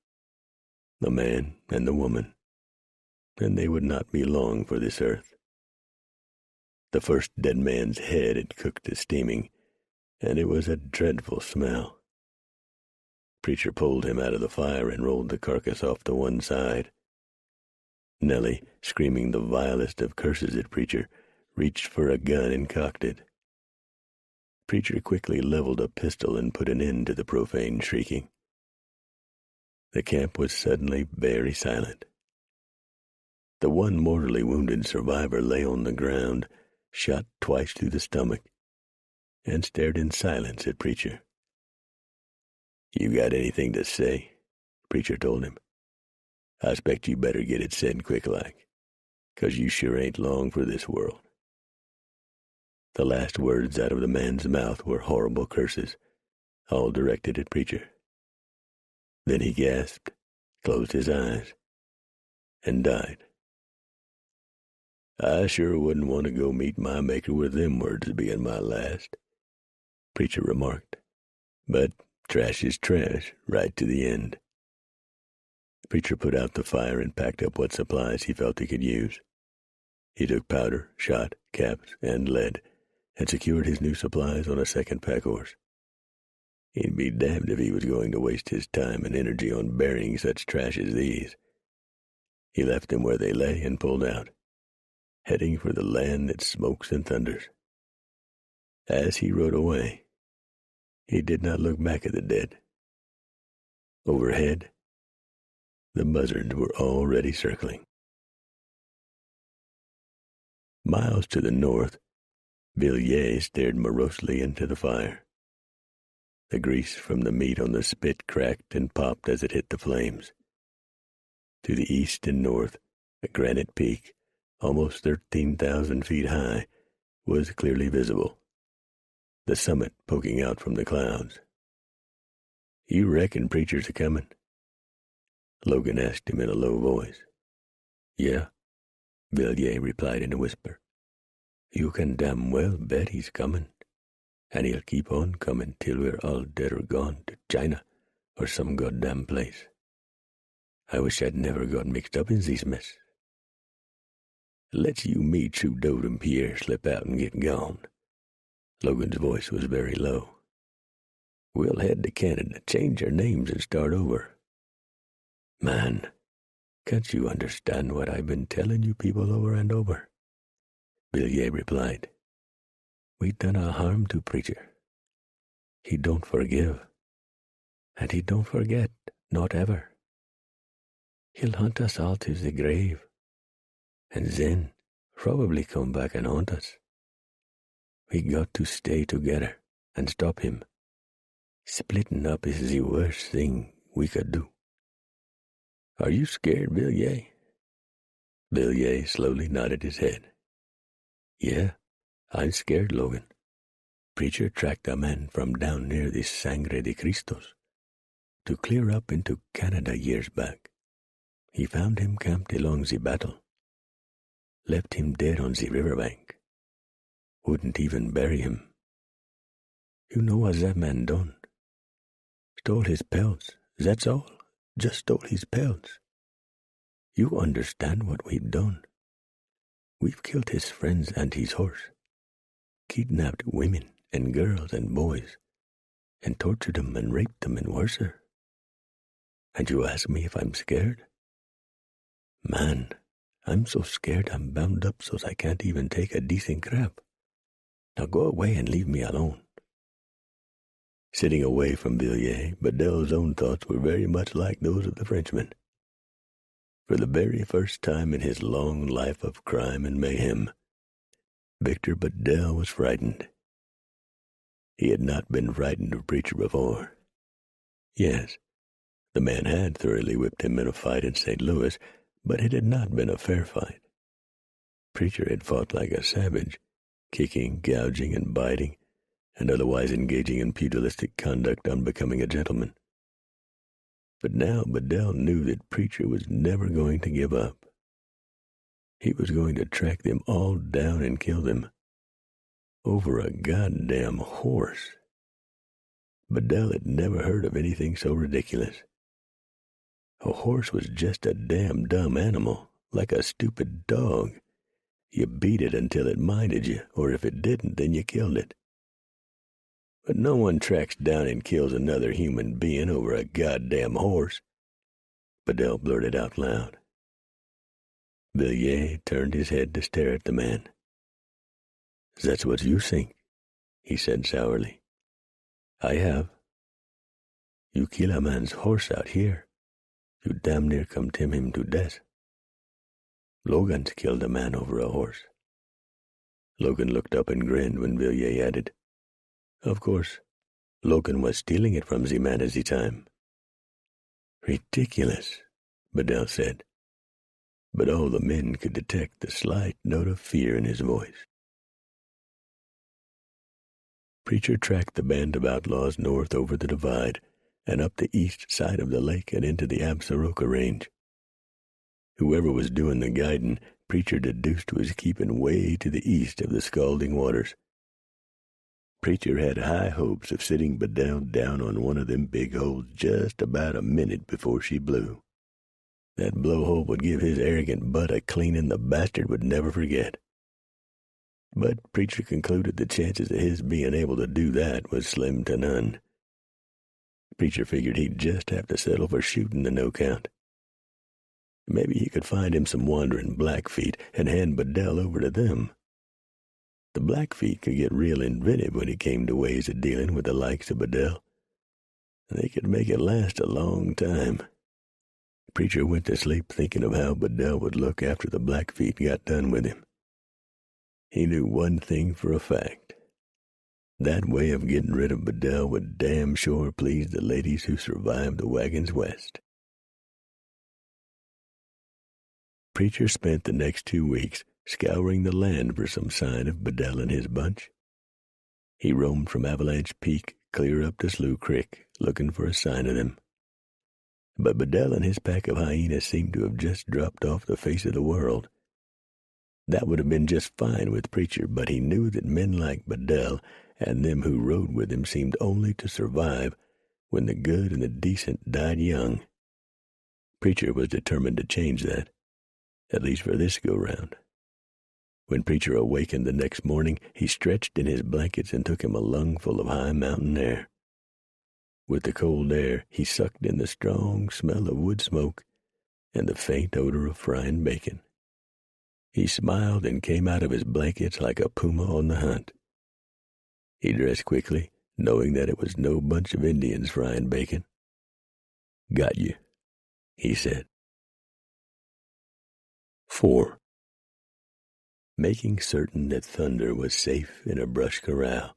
the man and the woman, and they would not be long for this earth. The first dead man's head had cooked to steaming, and it was a dreadful smell. Preacher pulled him out of the fire and rolled the carcass off to one side. Nellie, screaming the vilest of curses at Preacher, reached for a gun and cocked it. Preacher quickly leveled a pistol and put an end to the profane shrieking. The camp was suddenly very silent. The one mortally wounded survivor lay on the ground, shot twice through the stomach, and stared in silence at Preacher. "You got anything to say?" Preacher told him. "I expect you better get it said quick-like, 'cause you sure ain't long for this world." The last words out of the man's mouth were horrible curses, all directed at Preacher. Then he gasped, closed his eyes, and died. "I sure wouldn't want to go meet my Maker with them words being my last," Preacher remarked. "But trash is trash, right to the end." Preacher put out the fire and packed up what supplies he felt he could use. He took powder, shot, caps, and lead, and secured his new supplies on a second pack horse. He'd be damned if he was going to waste his time and energy on burying such trash as these. He left them where they lay and pulled out, heading for the land that smokes and thunders. As he rode away, he did not look back at the dead. Overhead, the buzzards were already circling. Miles to the north, Villiers stared morosely into the fire. The grease from the meat on the spit cracked and popped as it hit the flames. To the east and north, a granite peak, almost 13,000 feet high, was clearly visible, the summit poking out from the clouds. "You reckon preachers are coming?" Logan asked him in a low voice. "Yeah," Villiers replied in a whisper. "You can damn well bet he's coming, and he'll keep on coming till we're all dead or gone to China or some goddamn place. I wish I'd never got mixed up in this mess." "Let's you, me, Trudeau, and Pierre slip out and get gone." Logan's voice was very low. "We'll head to Canada, change our names, and start over." "Man, can't you understand what I've been telling you people over and over?" Villiers replied. "We done a harm to preacher. He don't forgive, and he don't forget, not ever. He'll hunt us all to the grave, and then probably come back and haunt us. We got to stay together and stop him. Splitting up is the worst thing we could do." "Are you scared, Villiers?" Villiers slowly nodded his head. "Yeah, I'm scared, Logan. Preacher tracked a man from down near the Sangre de Cristos to clear up into Canada years back. He found him camped along the battle. Left him dead on the riverbank. Wouldn't even bury him. You know what that man done? Stole his pelts, that's all. Just stole his pelts. You understand what we've done? We've killed his friends and his horse, kidnapped women and girls and boys, and tortured them and raped them and worser. And you ask me if I'm scared? Man, I'm so scared I'm bound up so I can't even take a decent crap. Now go away and leave me alone." Sitting away from Villiers, Bedel's own thoughts were very much like those of the Frenchman. For the very first time in his long life of crime and mayhem, Victor Bedell was frightened. He had not been frightened of Preacher before. Yes, the man had thoroughly whipped him in a fight in St. Louis, but it had not been a fair fight. Preacher had fought like a savage, kicking, gouging, and biting, and otherwise engaging in pugilistic conduct unbecoming a gentleman. But now Bedell knew that Preacher was never going to give up. He was going to track them all down and kill them. Over a goddamn horse. Bedell had never heard of anything so ridiculous. A horse was just a damn dumb animal, like a stupid dog. You beat it until it minded you, or if it didn't, then you killed it. But no one tracks down and kills another human being over a goddamn horse. Bedell blurted out loud. Villiers turned his head to stare at the man. "That's what you think," he said sourly. "I have. You kill a man's horse out here, you damn near condemn him to death. Logan's killed a man over a horse." Logan looked up and grinned when Villiers added, "Of course, Logan was stealing it from the man at the time." "Ridiculous," Bedell said, but all the men could detect the slight note of fear in his voice. Preacher tracked the band of outlaws north over the divide and up the east side of the lake and into the Absaroka Range. Whoever was doing the guiding, Preacher deduced was keeping way to the east of the scalding waters. Preacher had high hopes of sitting Bedell down on one of them big holes just about a minute before she blew. That blowhole would give his arrogant butt a cleaning the bastard would never forget. But Preacher concluded the chances of his being able to do that was slim to none. Preacher figured he'd just have to settle for shooting the no-count. Maybe he could find him some wandering Blackfeet and hand Bedell over to them. The Blackfeet could get real inventive when it came to ways of dealing with the likes of Bedell. They could make it last a long time. Preacher went to sleep thinking of how Bedell would look after the Blackfeet got done with him. He knew one thing for a fact. That way of getting rid of Bedell would damn sure please the ladies who survived the wagons west. Preacher spent the next 2 weeks scouring the land for some sign of Bedell and his bunch. He roamed from Avalanche Peak clear up to Slough Creek, looking for a sign of them. But Bedell and his pack of hyenas seemed to have just dropped off the face of the world. That would have been just fine with Preacher, but he knew that men like Bedell and them who rode with him seemed only to survive when the good and the decent died young. Preacher was determined to change that, at least for this go-round. When Preacher awakened the next morning, he stretched in his blankets and took him a lungful of high mountain air. With the cold air, he sucked in the strong smell of wood smoke and the faint odor of frying bacon. He smiled and came out of his blankets like a puma on the hunt. He dressed quickly, knowing that it was no bunch of Indians frying bacon. "Got you," he said. 4. Making certain that Thunder was safe in a brush corral,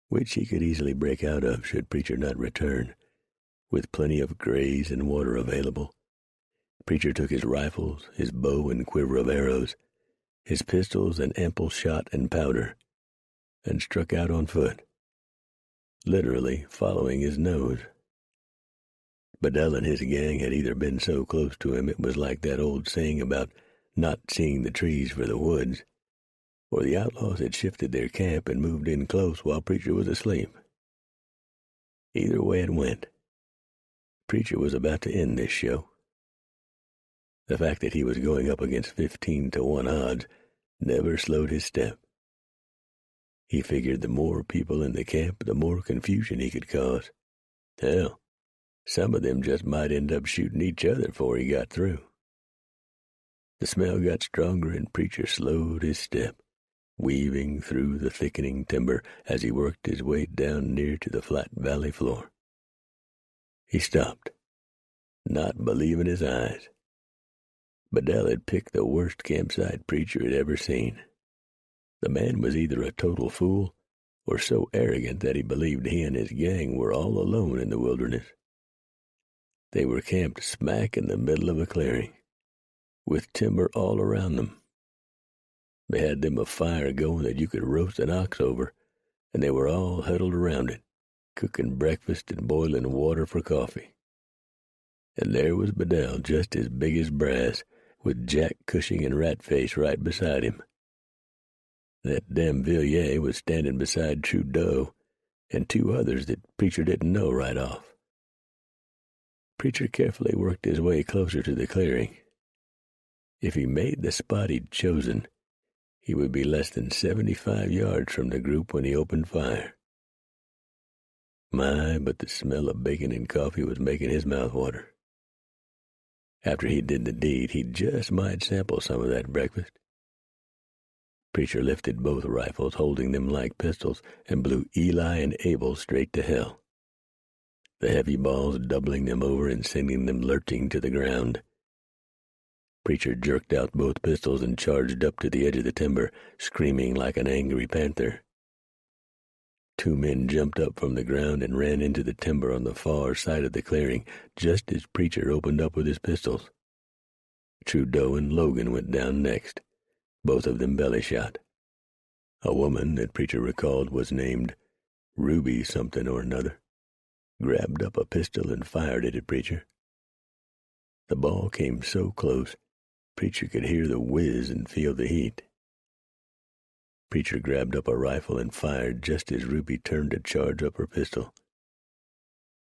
which he could easily break out of should Preacher not return, with plenty of graze and water available, Preacher took his rifles, his bow and quiver of arrows, his pistols and ample shot and powder, and struck out on foot, literally following his nose. Bedell and his gang had either been so close to him it was like that old saying about not seeing the trees for the woods, or the outlaws had shifted their camp and moved in close while Preacher was asleep. Either way it went, Preacher was about to end this show. The fact that he was going up against 15-1 odds never slowed his step. He figured the more people in the camp, the more confusion he could cause. Hell, some of them just might end up shooting each other before he got through. The smell got stronger and Preacher slowed his step, weaving through the thickening timber as he worked his way down near to the flat valley floor. He stopped, not believing his eyes. Bedell had picked the worst campsite Preacher had ever seen. The man was either a total fool or so arrogant that he believed he and his gang were all alone in the wilderness. They were camped smack in the middle of a clearing, with timber all around them. They had them a fire going that you could roast an ox over, and they were all huddled around it, cooking breakfast and boiling water for coffee. And there was Bedell, just as big as brass, with Jack Cushing and Ratface right beside him. That damn Villiers was standing beside Trudeau and 2 others that Preacher didn't know right off. Preacher carefully worked his way closer to the clearing. If he made the spot he'd chosen, he would be less than 75 yards from the group when he opened fire. My, but the smell of bacon and coffee was making his mouth water. After he did the deed, he just might sample some of that breakfast. Preacher lifted both rifles, holding them like pistols, and blew Eli and Abel straight to hell, the heavy balls doubling them over and sending them lurching to the ground. Preacher jerked out both pistols and charged up to the edge of the timber, screaming like an angry panther. 2 men jumped up from the ground and ran into the timber on the far side of the clearing just as Preacher opened up with his pistols. Trudeau and Logan went down next, both of them belly shot. A woman that Preacher recalled was named Ruby something or another, grabbed up a pistol and fired it at Preacher. The ball came so close, Preacher could hear the whiz and feel the heat. Preacher grabbed up a rifle and fired just as Ruby turned to charge up her pistol.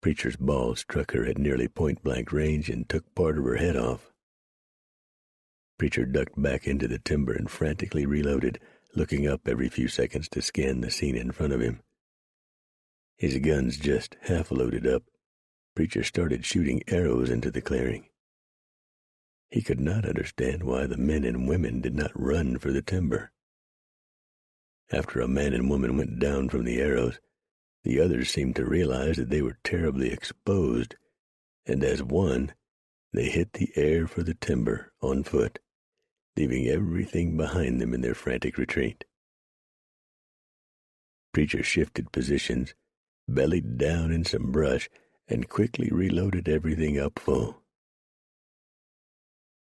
Preacher's ball struck her at nearly point-blank range and took part of her head off. Preacher ducked back into the timber and frantically reloaded, looking up every few seconds to scan the scene in front of him. His guns just half loaded up, Preacher started shooting arrows into the clearing. He could not understand why the men and women did not run for the timber. After a man and woman went down from the arrows, the others seemed to realize that they were terribly exposed, and as one, they hit the air for the timber on foot, leaving everything behind them in their frantic retreat. Preacher shifted positions, bellied down in some brush, and quickly reloaded everything up full.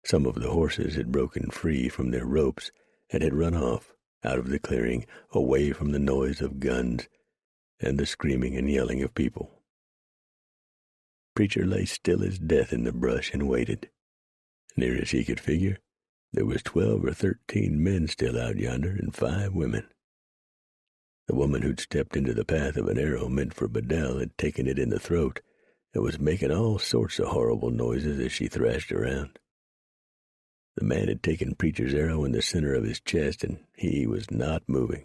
Some of the horses had broken free from their ropes and had run off, out of the clearing, away from the noise of guns and the screaming and yelling of people. Preacher lay still as death in the brush and waited. Near as he could figure, there was 12 or 13 men still out yonder and 5 women. The woman who'd stepped into the path of an arrow meant for Bedell had taken it in the throat and was making all sorts of horrible noises as she thrashed around. The man had taken Preacher's arrow in the center of his chest, and he was not moving.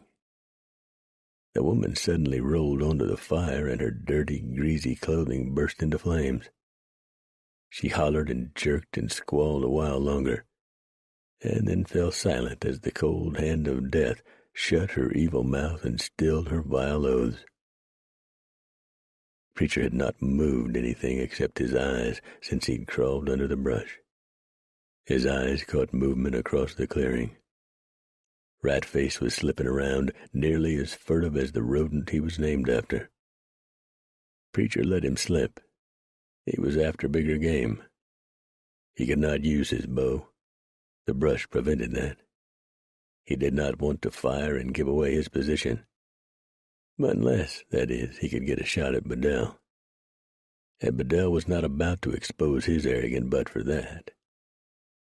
The woman suddenly rolled onto the fire, and her dirty, greasy clothing burst into flames. She hollered and jerked and squalled a while longer, and then fell silent as the cold hand of death shut her evil mouth and stilled her vile oaths. Preacher had not moved anything except his eyes since he'd crawled under the brush. His eyes caught movement across the clearing. Ratface was slipping around, nearly as furtive as the rodent he was named after. Preacher let him slip. He was after bigger game. He could not use his bow. The brush prevented that. He did not want to fire and give away his position. Unless, that is, he could get a shot at Bedell. And Bedell was not about to expose his arrogant butt for that.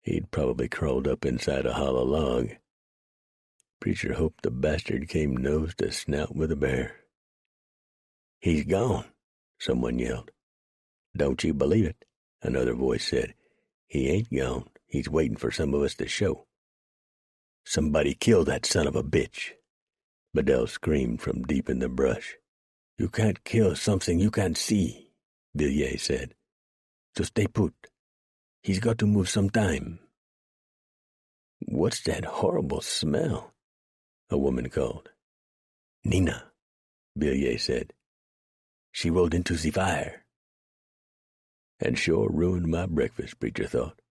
He'd probably crawled up inside a hollow log. Preacher hoped the bastard came nose to snout with a bear. "He's gone," someone yelled. "Don't you believe it," another voice said. "He ain't gone. He's waiting for some of us to show." "Somebody kill that son of a bitch," Bedell screamed from deep in the brush. "You can't kill something you can't see," Villiers said. "So stay put. He's got to move sometime." "What's that horrible smell?" a woman called. "Nina," Villiers said. "She rolled into the fire." And sure ruined my breakfast, Preacher thought.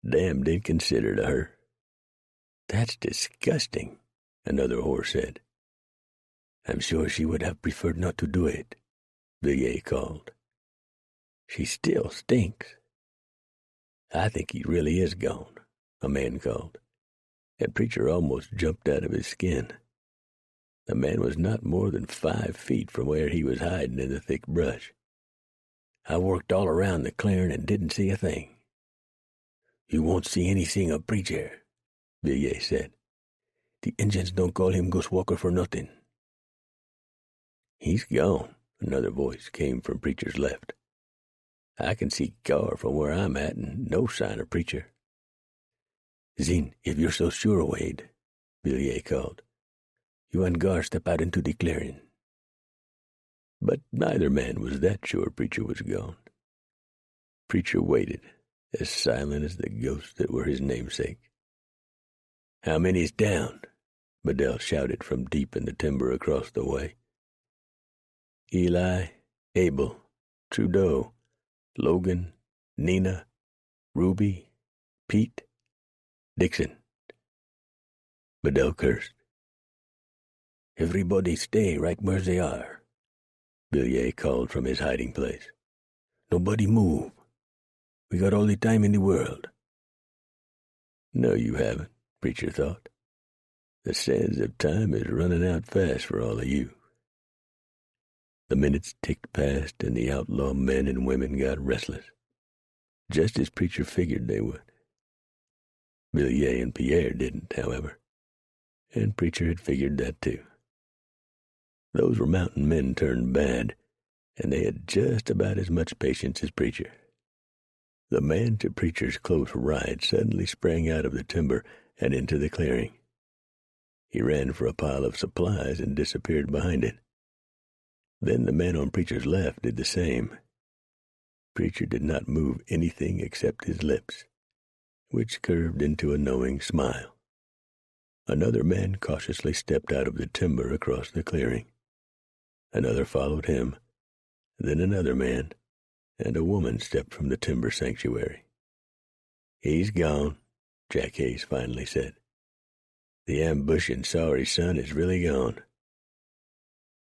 Damned inconsiderate of her. "That's disgusting," another horse said. "I'm sure she would have preferred not to do it," Villiers called. "She still stinks." "I think he really is gone," a man called, and Preacher almost jumped out of his skin. The man was not more than 5 feet from where he was hiding in the thick brush. "I worked all around the clearing and didn't see a thing." "You won't see anything of Preacher," Villiers said. "The Indians don't call him Ghost Walker for nothing." "He's gone," another voice came from Preacher's left. "I can see Gar from where I'm at, and no sign of Preacher." "Zin, if you're so sure, Wade," Villiers called, "you and Gar step out into the clearing." But neither man was that sure Preacher was gone. Preacher waited, as silent as the ghosts that were his namesake. "How many's down?" Bedell shouted from deep in the timber across the way. "Eli, Abel, Trudeau, Logan, Nina, Ruby, Pete, Dixon." Bedell cursed. "Everybody stay right where they are," Villiers called from his hiding place. "Nobody move. We got all the time in the world." No, you haven't, Preacher thought. The sands of time is running out fast for all of you. The minutes ticked past, and the outlaw men and women got restless, just as Preacher figured they would. Villiers and Pierre didn't, however, and Preacher had figured that too. Those were mountain men turned bad, and they had just about as much patience as Preacher. The man to Preacher's close right suddenly sprang out of the timber and into the clearing. He ran for a pile of supplies and disappeared behind it. Then the man on Preacher's left did the same. Preacher did not move anything except his lips, which curved into a knowing smile. Another man cautiously stepped out of the timber across the clearing. Another followed him, then another man, and a woman stepped from the timber sanctuary. "He's gone," Jack Hayes finally said. "The ambushing sorry son is really gone."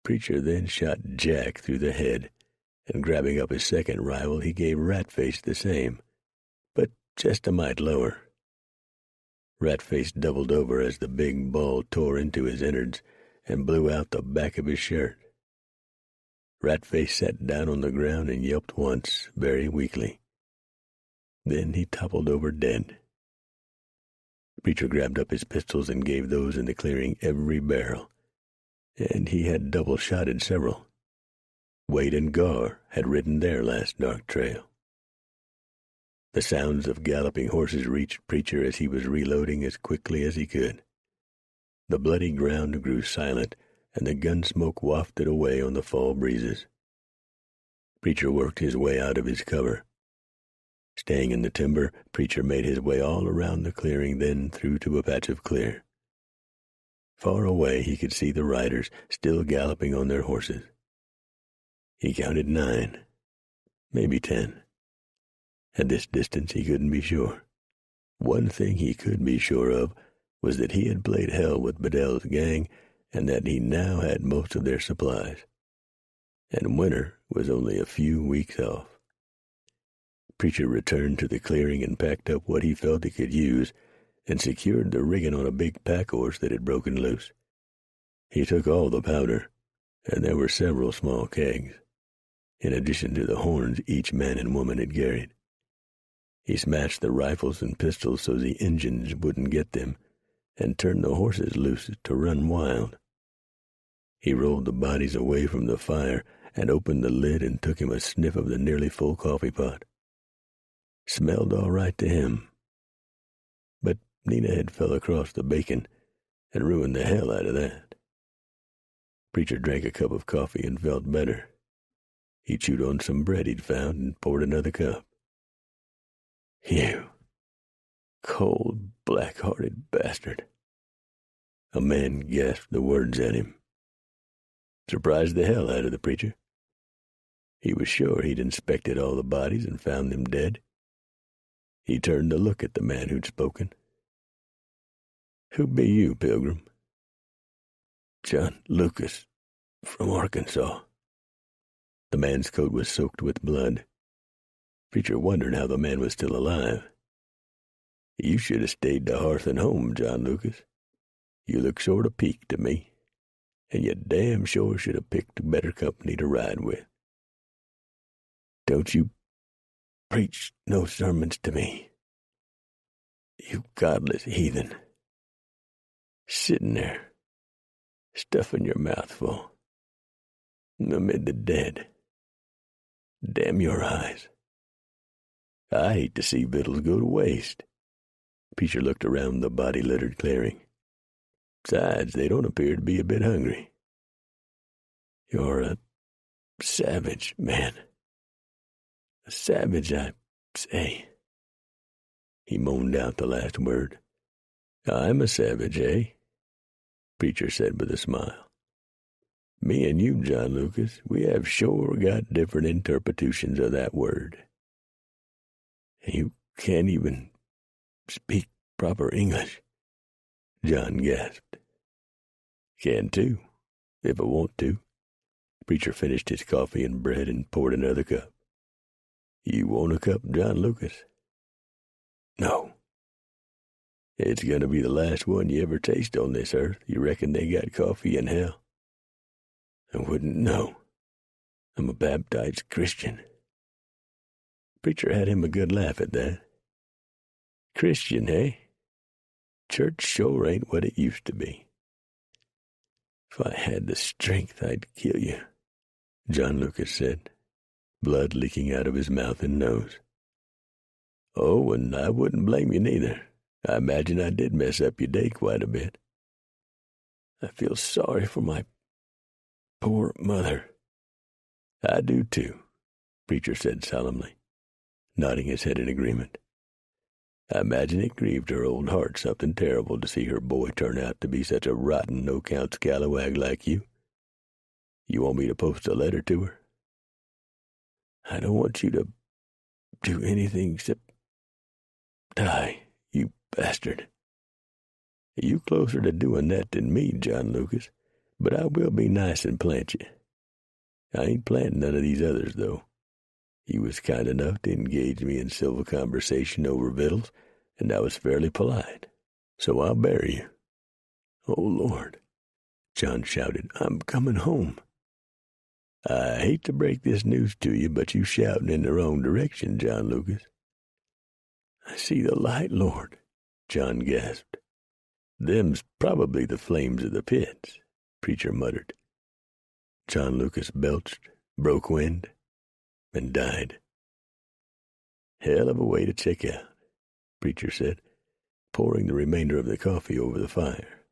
Preacher then shot Jack through the head, and grabbing up his second rifle, he gave Ratface the same, but just a mite lower. Ratface doubled over as the big ball tore into his innards and blew out the back of his shirt. Ratface sat down on the ground and yelped once, very weakly. Then he toppled over dead. Preacher grabbed up his pistols and gave those in the clearing every barrel, and he had double-shotted several. Wade and Gar had ridden their last dark trail. The sounds of galloping horses reached Preacher as he was reloading as quickly as he could. The bloody ground grew silent, and the gun smoke wafted away on the fall breezes. Preacher worked his way out of his cover. Staying in the timber, Preacher made his way all around the clearing, then through to a patch of clear. Far away he could see the riders still galloping on their horses. He counted 9, maybe 10. At this distance he couldn't be sure. One thing he could be sure of was that he had played hell with Bedell's gang, and that he now had most of their supplies. And winter was only a few weeks off. Preacher returned to the clearing and packed up what he felt he could use, and secured the rigging on a big pack horse that had broken loose. He took all the powder, and there were several small kegs, in addition to the horns each man and woman had carried. He smashed the rifles and pistols so the Injuns wouldn't get them, and turned the horses loose to run wild. He rolled the bodies away from the fire and opened the lid and took him a sniff of the nearly full coffee pot. Smelled all right to him. But Nina had fell across the bacon and ruined the hell out of that. Preacher drank a cup of coffee and felt better. He chewed on some bread he'd found and poured another cup. "You cold, black-hearted bastard." A man gasped the words at him. Surprised the hell out of the preacher. He was sure he'd inspected all the bodies and found them dead. He turned to look at the man who'd spoken. "Who be you, Pilgrim?" "John Lucas, from Arkansas." The man's coat was soaked with blood. Preacher wondered how the man was still alive. "You should have stayed to hearth and home, John Lucas. You look sort of peaked to me, and you damn sure should have picked better company to ride with." "Don't you preach no sermons to me, you godless heathen. Sitting there, stuffing your mouth full, amid the dead. Damn your eyes. I hate to see victuals go to waste." Preacher looked around the body-littered clearing. "Besides, they don't appear to be a bit hungry. You're a savage, man. A savage, I say." He moaned out the last word. "I'm a savage, eh?" Preacher said with a smile. "Me and you, John Lucas, we have sure got different interpretations of that word. You can't even speak proper English," John gasped. "Can too, if I want to." Preacher finished his coffee and bread and poured another cup. "You want a cup, John Lucas?" "No." "It's going to be the last one you ever taste on this earth. You reckon they got coffee in hell?" "I wouldn't know. I'm a baptized Christian." Preacher had him a good laugh at that. "Christian, eh? Church sure ain't what it used to be. If I had the strength, I'd kill you. John Lucas said, blood leaking out of his mouth and nose. Oh, and I wouldn't blame you neither. I imagine I did mess up your day quite a bit. I feel sorry for my poor mother. I do too, Preacher said solemnly, nodding his head in agreement. I imagine it grieved her old heart something terrible to see her boy turn out to be such a rotten, no-count scalawag like you. You want me to post a letter to her? I don't want you to do anything except die, you bastard. You closer to doing that than me, John Lucas, but I will be nice and plant you. I ain't planting none of these others, though. He was kind enough to engage me in civil conversation over victuals, and I was fairly polite, so I'll bury you. Oh, Lord, John shouted, I'm coming home. I hate to break this news to you, but you shouting in the wrong direction, John Lucas. I see the light, Lord, John gasped. Them's probably the flames of the pits, Preacher muttered. John Lucas belched, broke wind, and died. Hell of a way to check out, Preacher said, pouring the remainder of the coffee over the fire.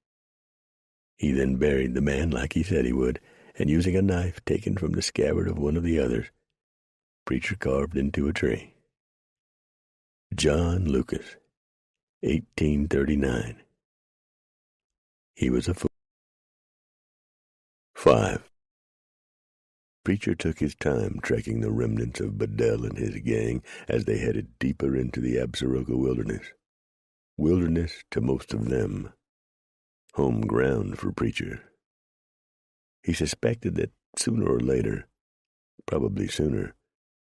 He then buried the man like he said he would, and using a knife taken from the scabbard of one of the others, Preacher carved into a tree. John Lucas, 1839. He was a fool. 5. Preacher took his time tracking the remnants of Bedell and his gang as they headed deeper into the Absaroka wilderness. Wilderness to most of them. Home ground for Preacher. He suspected that sooner or later, probably sooner,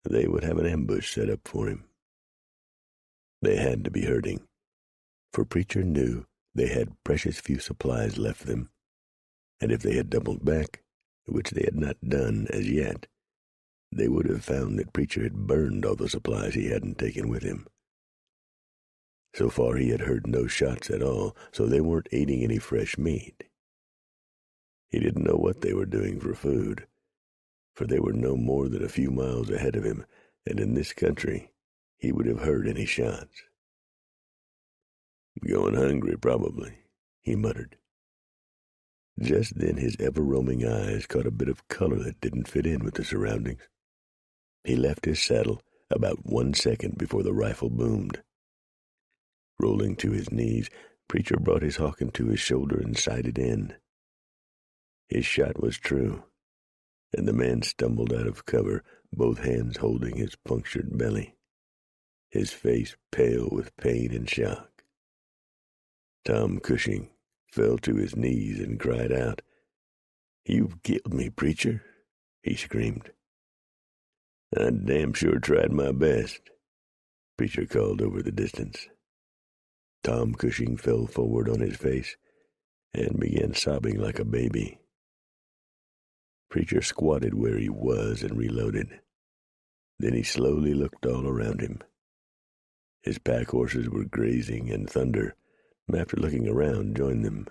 they would have an ambush set up for him. They had to be hurting, for Preacher knew they had precious few supplies left them, and if they had doubled back, which they had not done as yet, they would have found that Preacher had burned all the supplies he hadn't taken with him. So far he had heard no shots at all, so they weren't eating any fresh meat. He didn't know what they were doing for food, for they were no more than a few miles ahead of him, and in this country he would have heard any shots. Going hungry, probably, he muttered. Just then his ever-roaming eyes caught a bit of color that didn't fit in with the surroundings. He left his saddle about 1 second before the rifle boomed. Rolling to his knees, Preacher brought his Hawken to his shoulder and sighted in. His shot was true, and the man stumbled out of cover, both hands holding his punctured belly, his face pale with pain and shock. Tom Cushing fell to his knees and cried out, "You've killed me, Preacher," he screamed. "I damn sure tried my best," Preacher called over the distance. Tom Cushing fell forward on his face and began sobbing like a baby. Preacher squatted where he was and reloaded. Then he slowly looked all around him. His pack horses were grazing, and Thunder, after looking around, joined them.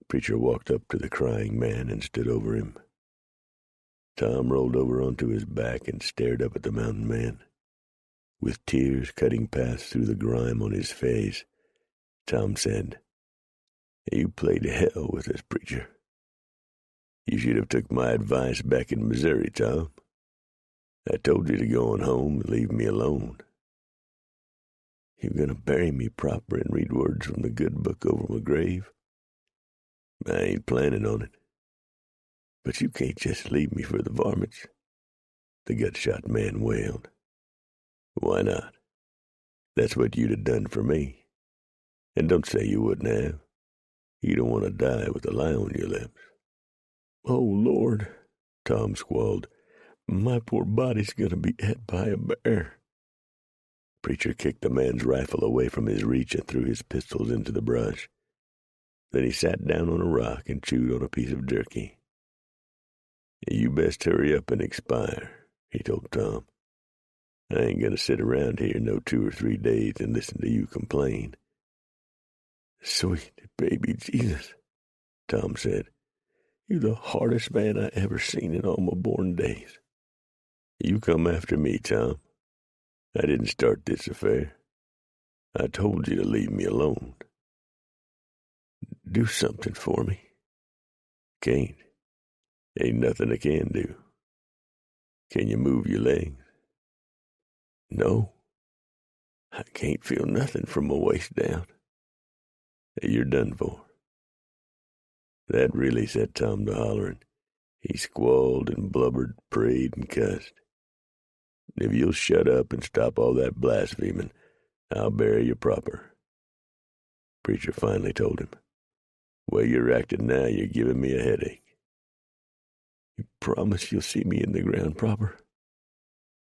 Preacher walked up to the crying man and stood over him. Tom rolled over onto his back and stared up at the mountain man. With tears cutting paths through the grime on his face, Tom said, "You played hell with us, Preacher. You should have took my advice back in Missouri, Tom. I told you to go on home and leave me alone. You're going to bury me proper and read words from the good book over my grave? I ain't planning on it. But you can't just leave me for the varmints," the gut-shot man wailed. "Why not? That's what you'd have done for me. And don't say you wouldn't have. You don't want to die with a lie on your lips." "Oh, Lord," Tom squalled, "my poor body's going to be ate by a bear." Preacher kicked the man's rifle away from his reach and threw his pistols into the brush. Then he sat down on a rock and chewed on a piece of jerky. "You best hurry up and expire," he told Tom. "I ain't going to sit around here no 2 or 3 days and listen to you complain." "Sweet baby Jesus," Tom said. You're the hardest man I ever seen in all my born days. You come after me, Tom. I didn't start this affair. I told you to leave me alone. Do something for me. Can't. Ain't nothing I can do. Can you move your legs? No. I can't feel nothing from my waist down. You're done for. That really set Tom to hollering. He squalled and blubbered, prayed and cussed. If you'll shut up and stop all that blaspheming, I'll bury you proper. Preacher finally told him, "Way you're acting now, you're giving me a headache." "You promise you'll see me in the ground proper?"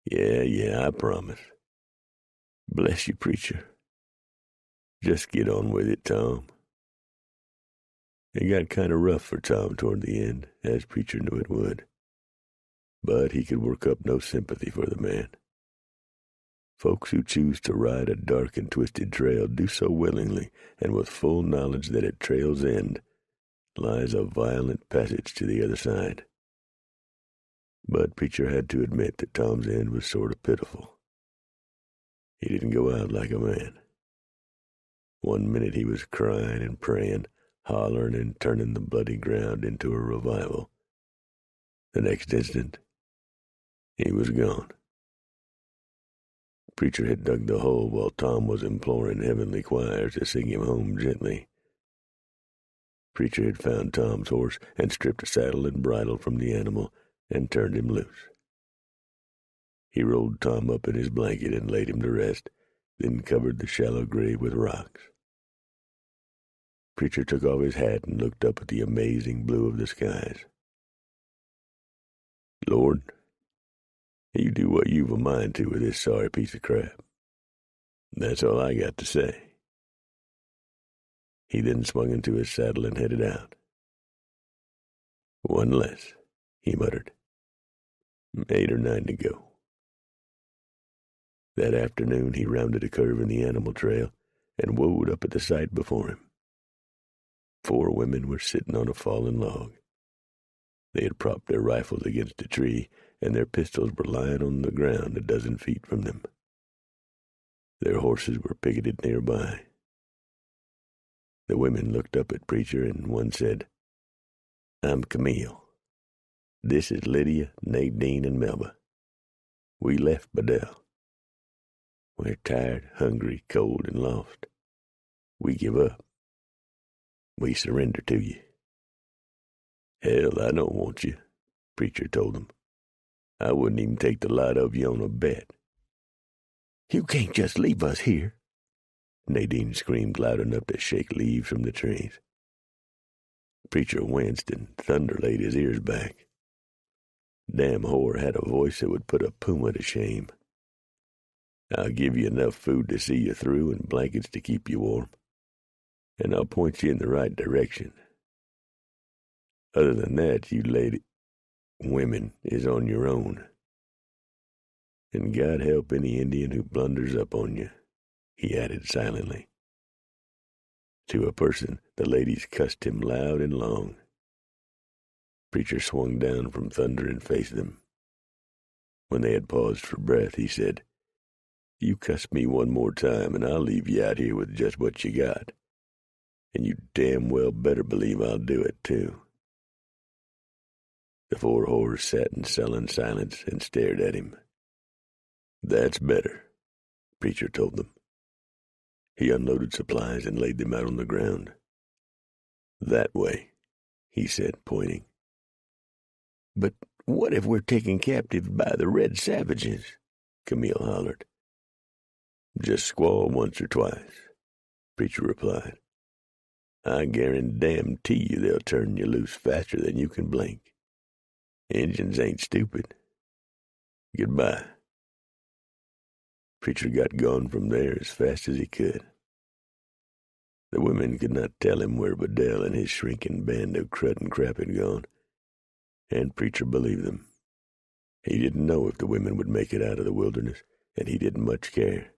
Yeah, I promise." "Bless you, preacher." "Just get on with it, Tom." It got kind of rough for Tom toward the end, as Preacher knew it would. But he could work up no sympathy for the man. Folks who choose to ride a dark and twisted trail do so willingly and with full knowledge that at trail's end lies a violent passage to the other side. But Preacher had to admit that Tom's end was sort of pitiful. He didn't go out like a man. One minute he was crying and praying, hollering and turning the bloody ground into a revival. The next instant, he was gone. Preacher had dug the hole while Tom was imploring heavenly choirs to sing him home gently. Preacher had found Tom's horse and stripped saddle and bridle from the animal and turned him loose. He rolled Tom up in his blanket and laid him to rest, then covered the shallow grave with rocks. Preacher took off his hat and looked up at the amazing blue of the skies. "Lord, you do what you've a mind to with this sorry piece of crap. That's all I got to say." He then swung into his saddle and headed out. "One less," he muttered. 8 or 9 to go. That afternoon he rounded a curve in the animal trail and whoa up at the sight before him. 4 women were sitting on a fallen log. They had propped their rifles against a tree, and their pistols were lying on the ground a dozen feet from them. Their horses were picketed nearby. The women looked up at Preacher, and one said, "I'm Camille. This is Lydia, Nadine, and Melba. We left Bedell. We're tired, hungry, cold, and lost. We give up. We surrender to you." "Hell, I don't want you," Preacher told them. "I wouldn't even take the lot of you on a bet." "You can't just leave us here," Nadine screamed loud enough to shake leaves from the trees. Preacher winced and thunder laid his ears back. Damn whore had a voice that would put a puma to shame. "I'll give you enough food to see you through and blankets to keep you warm. And I'll point you in the right direction. Other than that, you women is on your own. And God help any Indian who blunders up on you," he added silently. To a person, the ladies cussed him loud and long. Preacher swung down from thunder and faced them. When they had paused for breath, he said, "You cuss me one more time, and I'll leave you out here with just what you got. And you damn well better believe I'll do it, too." The 4 whores sat in sullen silence and stared at him. "That's better," Preacher told them. He unloaded supplies and laid them out on the ground. "That way," he said, pointing. "But what if we're taken captive by the red savages?" Camille hollered. "Just squall once or twice," Preacher replied. "I guarantee you they'll turn you loose faster than you can blink. Injuns ain't stupid. Goodbye." Preacher got gone from there as fast as he could. The women could not tell him where Bedell and his shrinking band of crud and crap had gone, and Preacher believed them. He didn't know if the women would make it out of the wilderness, and he didn't much care.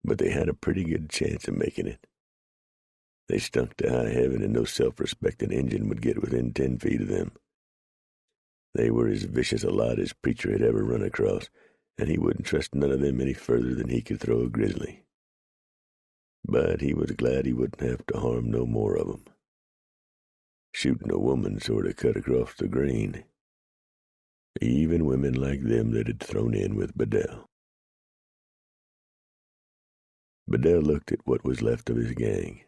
But they had a pretty good chance of making it. They stunk to high heaven, and no self-respecting Injun would get within 10 feet of them. They were as vicious a lot as Preacher had ever run across, and he wouldn't trust none of them any further than he could throw a grizzly. But he was glad he wouldn't have to harm no more of 'em. Shooting a woman sort of cut across the grain. Even women like them that had thrown in with Bedell. Bedell looked at what was left of his gang.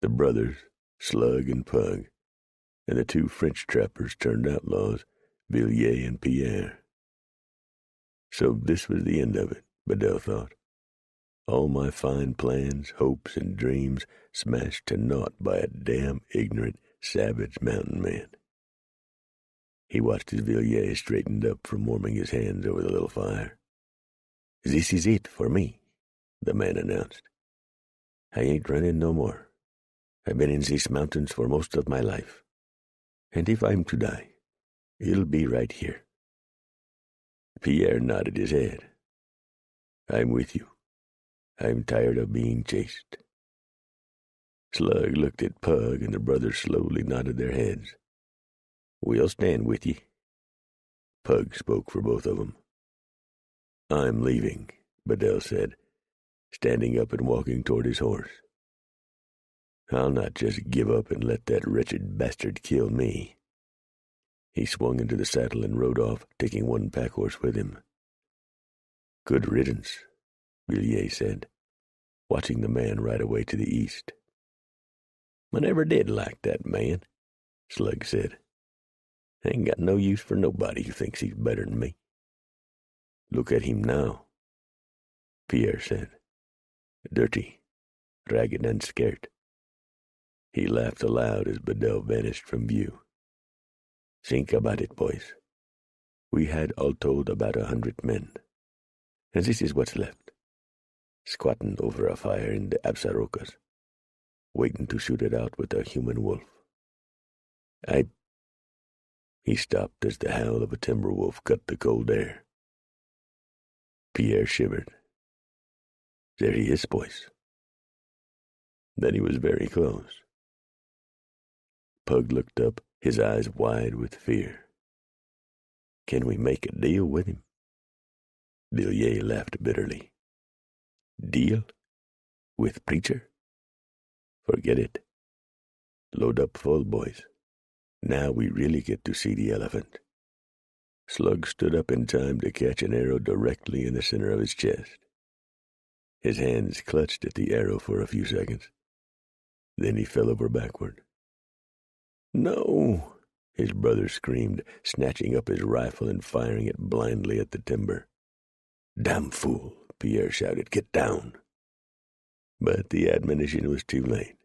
The brothers, Slug and Pug, and the 2 French trappers turned outlaws, Villiers and Pierre. So this was the end of it, Bedell thought. All my fine plans, hopes, and dreams smashed to naught by a damn ignorant, savage mountain man. He watched as Villiers straightened up from warming his hands over the little fire. "This is it for me," the man announced. "I ain't running no more. I've been in these mountains for most of my life. And if I'm to die, it'll be right here." Pierre nodded his head. "I'm with you. I'm tired of being chased." Slug looked at Pug, and the brothers slowly nodded their heads. "We'll stand with ye." Pug spoke for both of them. "I'm leaving," Bedell said, standing up and walking toward his horse. "I'll not just give up and let that wretched bastard kill me." He swung into the saddle and rode off, taking 1 pack horse with him. "Good riddance," Villiers said, watching the man ride away to the east. "I never did like that man," Slug said. "Ain't got no use for nobody who thinks he's better than me." "Look at him now," Pierre said. "Dirty, ragged, and scared." He laughed aloud as Bedell vanished from view. "Think about it, boys. We had all told about 100 men, and this is what's left, squatting over a fire in the Absarokas, waiting to shoot it out with a human wolf. He stopped as the howl of a timber wolf cut the cold air. Pierre shivered. "There he is, boys." Then he was very close. Pug looked up, his eyes wide with fear. "Can we make a deal with him?" Villiers laughed bitterly. "Deal? With Preacher? Forget it. Load up full, boys. Now we really get to see the elephant." Slug stood up in time to catch an arrow directly in the center of his chest. His hands clutched at the arrow for a few seconds. Then he fell over backward. "No!" his brother screamed, snatching up his rifle and firing it blindly at the timber. "Damn fool!" Pierre shouted. "Get down!" But the admonition was too late.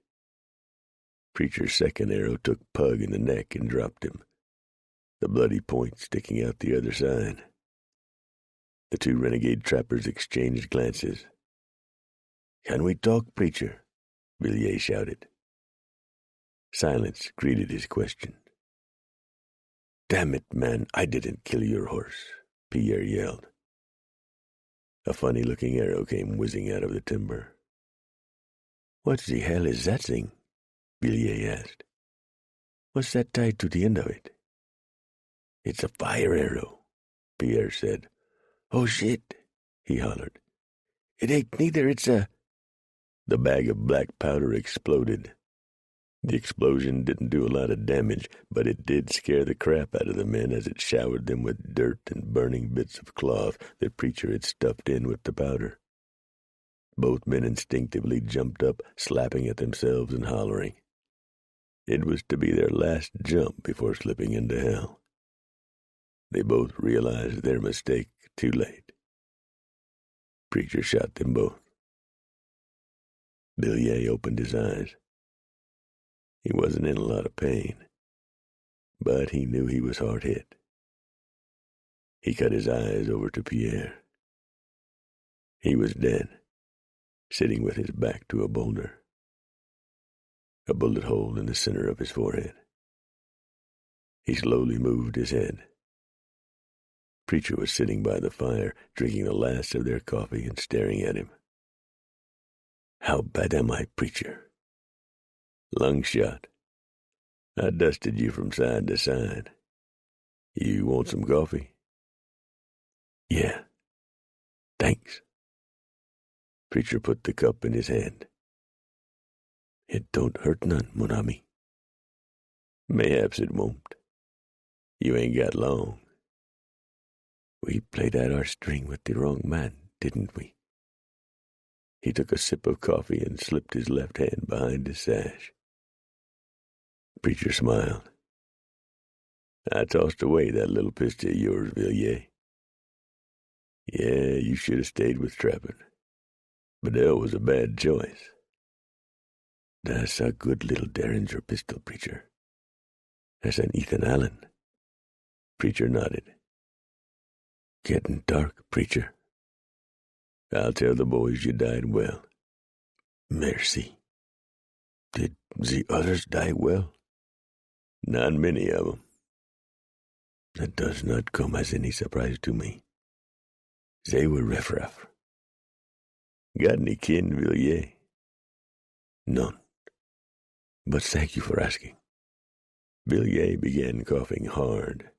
Preacher's second arrow took Pug in the neck and dropped him, the bloody point sticking out the other side. The 2 renegade trappers exchanged glances. "Can we talk, Preacher?" Villiers shouted. Silence greeted his question. "Damn it, man, I didn't kill your horse," Pierre yelled. A funny-looking arrow came whizzing out of the timber. "What the hell is that thing?" Villiers asked. "What's that tied to the end of it?" "It's a fire arrow," Pierre said. "Oh, shit," he hollered. "It ain't neither, it's a—" The bag of black powder exploded. The explosion didn't do a lot of damage, but it did scare the crap out of the men as it showered them with dirt and burning bits of cloth that Preacher had stuffed in with the powder. Both men instinctively jumped up, slapping at themselves and hollering. It was to be their last jump before slipping into hell. They both realized their mistake too late. Preacher shot them both. Villiers opened his eyes. He wasn't in a lot of pain, but he knew he was hard hit. He cut his eyes over to Pierre. He was dead, sitting with his back to a boulder, a bullet hole in the center of his forehead. He slowly moved his head. Preacher was sitting by the fire, drinking the last of their coffee and staring at him. "How bad am I, Preacher?" Long shot. I dusted you from side to side. You want some coffee? Yeah. Thanks. Preacher put the cup in his hand. It don't hurt none, mon ami. Mayhaps it won't. You ain't got long. We played at our string with the wrong man, didn't we? He took a sip of coffee and slipped his left hand behind his sash. Preacher smiled. I tossed away that little pistol of yours, Villiers. Yeah, you should have stayed with trapping. Bedell was a bad choice. That's a good little Derringer pistol, Preacher. That's an Ethan Allen. Preacher nodded. Getting dark, Preacher. I'll tell the boys you died well. Merci. Did the others die well? Not many of them. That does not come as any surprise to me. They were riffraff. Got any kin, Villiers? None. But thank you for asking. Villiers began coughing hard.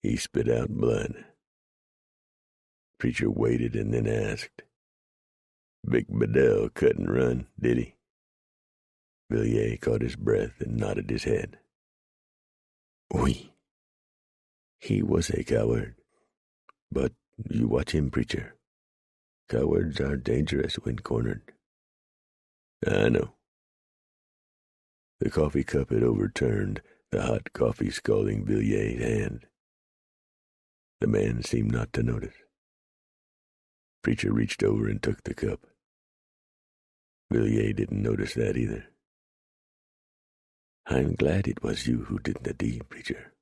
He spit out blood. Preacher waited and then asked, Vic Bedell cut and run, did he? Villiers caught his breath and nodded his head. Oui. He was a coward. But you watch him, Preacher. Cowards are dangerous when cornered. I know. The coffee cup had overturned, the hot coffee scalding Villiers' hand. The man seemed not to notice. Preacher reached over and took the cup. Villiers didn't notice that either. I'm glad it was you who did the deed, Preacher.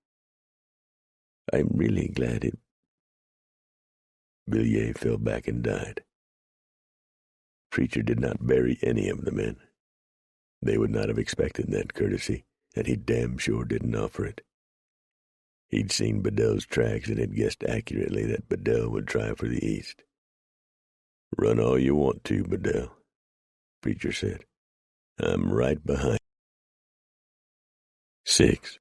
I'm really glad it... Villiers fell back and died. Preacher did not bury any of the men. They would not have expected that courtesy, and he damn sure didn't offer it. He'd seen Bedell's tracks and had guessed accurately that Bedell would try for the east. Run all you want to, Bedell, Preacher said. I'm right behind. 6.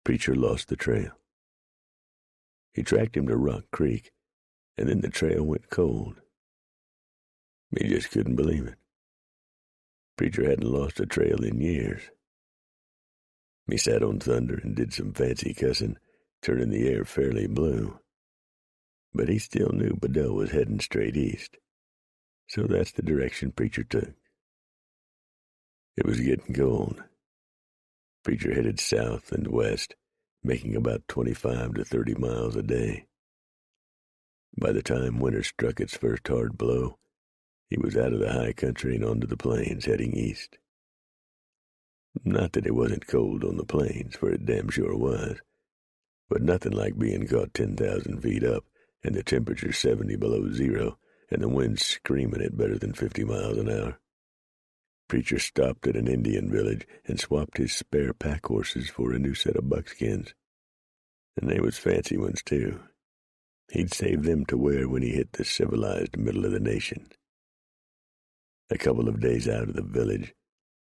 Preacher lost the trail. He tracked him to Rock Creek, and then the trail went cold. He just couldn't believe it. Preacher hadn't lost a trail in years. He sat on Thunder and did some fancy cussing, turning the air fairly blue. But he still knew Bedell was heading straight east, so that's the direction Preacher took. It was getting cold. Preacher headed south and west, making about 25 to 30 miles a day. By the time winter struck its first hard blow, he was out of the high country and onto the plains, heading east. Not that it wasn't cold on the plains, for it damn sure was, but nothing like being caught 10,000 feet up and the temperature 70 below zero and the wind screaming at better than 50 miles an hour. Preacher stopped at an Indian village and swapped his spare pack horses for a new set of buckskins. And they was fancy ones, too. He'd save them to wear when he hit the civilized middle of the nation. A couple of days out of the village,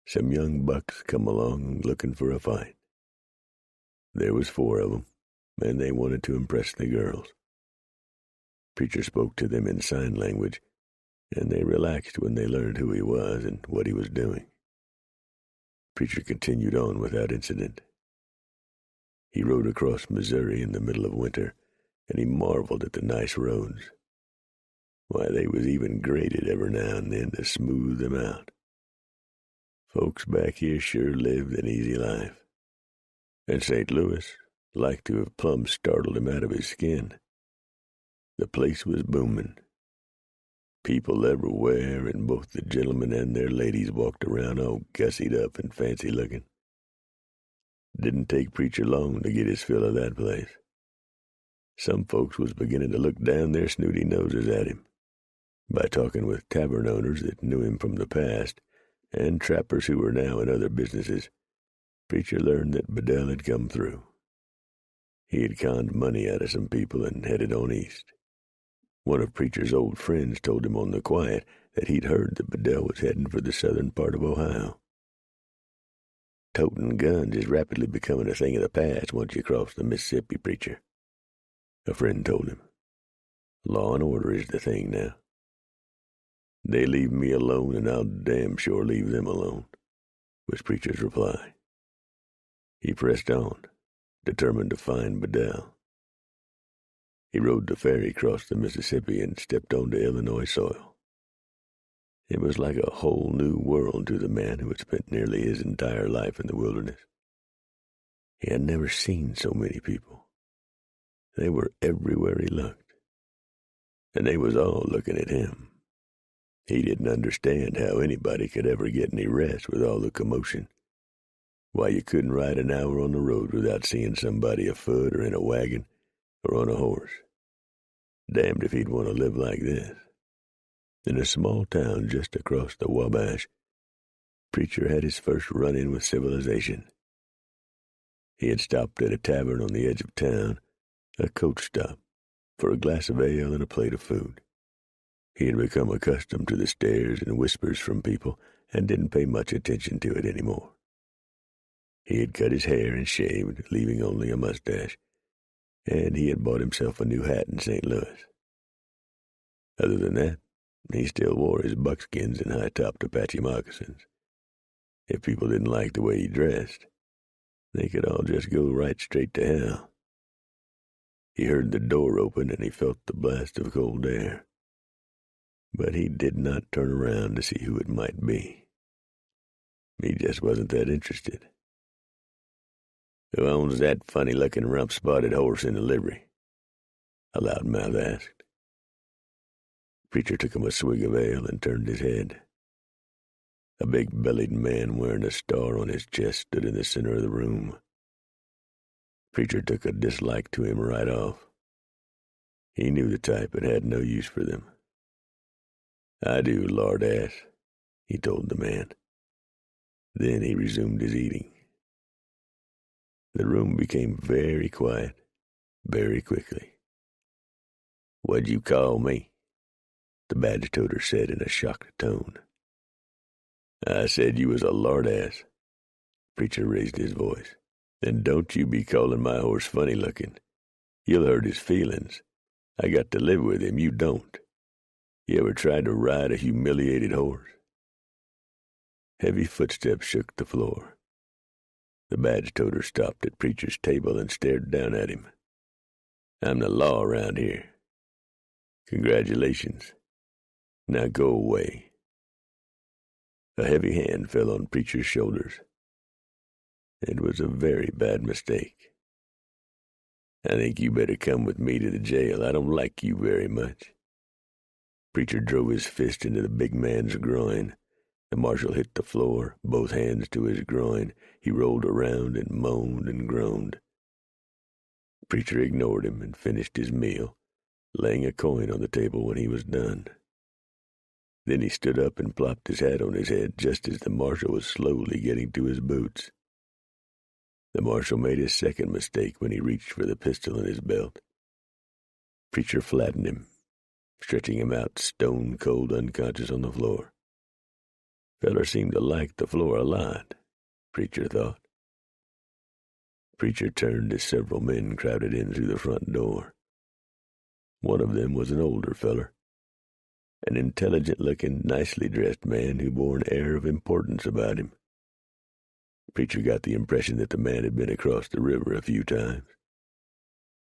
some young bucks come along looking for a fight. There was 4 of them, and they wanted to impress the girls. Preacher spoke to them in sign language, and they relaxed when they learned who he was and what he was doing. Preacher continued on without incident. He rode across Missouri in the middle of winter, and he marveled at the nice roads. Why, they was even graded every now and then to smooth them out. Folks back here sure lived an easy life. And St. Louis liked to have plumb startled him out of his skin. The place was booming. People everywhere, and both the gentlemen and their ladies walked around all gussied up and fancy-looking. Didn't take Preacher long to get his fill of that place. Some folks was beginning to look down their snooty noses at him. By talking with tavern owners that knew him from the past, and trappers who were now in other businesses, Preacher learned that Bedell had come through. He had conned money out of some people and headed on east. One of Preacher's old friends told him on the quiet that he'd heard that Bedell was heading for the southern part of Ohio. toting guns is rapidly becoming a thing of the past once you cross the Mississippi, preacher," a friend told him. "Law and order is the thing now. They leave me alone, and I'll damn sure leave them alone," was Preacher's reply. He pressed on, determined to find Bedell. He rode the ferry across the Mississippi and stepped onto Illinois soil. It was like a whole new world to the man who had spent nearly his entire life in the wilderness. He had never seen so many people. They were everywhere he looked, and they was all looking at him. He didn't understand how anybody could ever get any rest with all the commotion. Why you couldn't ride an hour on the road without seeing somebody afoot or in a wagon or on a horse. Damned if he'd want to live like this. In a small town just across the Wabash, Preacher had his first run-in with civilization. He had stopped at a tavern on the edge of town, a coach stop, for a glass of ale and a plate of food. He had become accustomed to the stares and whispers from people and didn't pay much attention to it anymore. He had cut his hair and shaved, leaving only a mustache, and he had bought himself a new hat in St. Louis. Other than that, he still wore his buckskins and high-topped Apache moccasins. If people didn't like the way he dressed, they could all just go right straight to hell. He heard the door open and he felt the blast of cold air. But he did not turn around to see who it might be. He just wasn't that interested. "Who owns that funny-looking rump-spotted horse in the livery?" a loudmouth asked. Preacher took him a swig of ale and turned his head. A big-bellied man wearing a star on his chest stood in the center of the room. Preacher took a dislike to him right off. He knew the type and had no use for them. "I do, lard ass," he told the man. Then he resumed his eating. The room became very quiet, very quickly. "What'd you call me?" the badge toter said in a shocked tone. "I said you was a lard ass." Preacher raised his voice. "Then don't you be calling my horse funny looking. You'll hurt his feelings. I got to live with him, you don't. You ever tried to ride a humiliated horse?" Heavy footsteps shook the floor. The badge toter stopped at Preacher's table and stared down at him. "I'm the law around here." "Congratulations. Now go away." A heavy hand fell on Preacher's shoulders. It was a very bad mistake. "I think you better come with me to the jail. I don't like you very much." Preacher drove his fist into the big man's groin. The marshal hit the floor, both hands to his groin. He rolled around and moaned and groaned. Preacher ignored him and finished his meal, laying a coin on the table when he was done. Then he stood up and plopped his hat on his head just as the marshal was slowly getting to his boots. The marshal made his second mistake when he reached for the pistol in his belt. Preacher flattened him, stretching him out stone-cold unconscious on the floor. Feller seemed to like the floor a lot, Preacher thought. Preacher turned as several men crowded in through the front door. One of them was an older feller, an intelligent-looking, nicely-dressed man who bore an air of importance about him. Preacher got the impression that the man had been across the river a few times.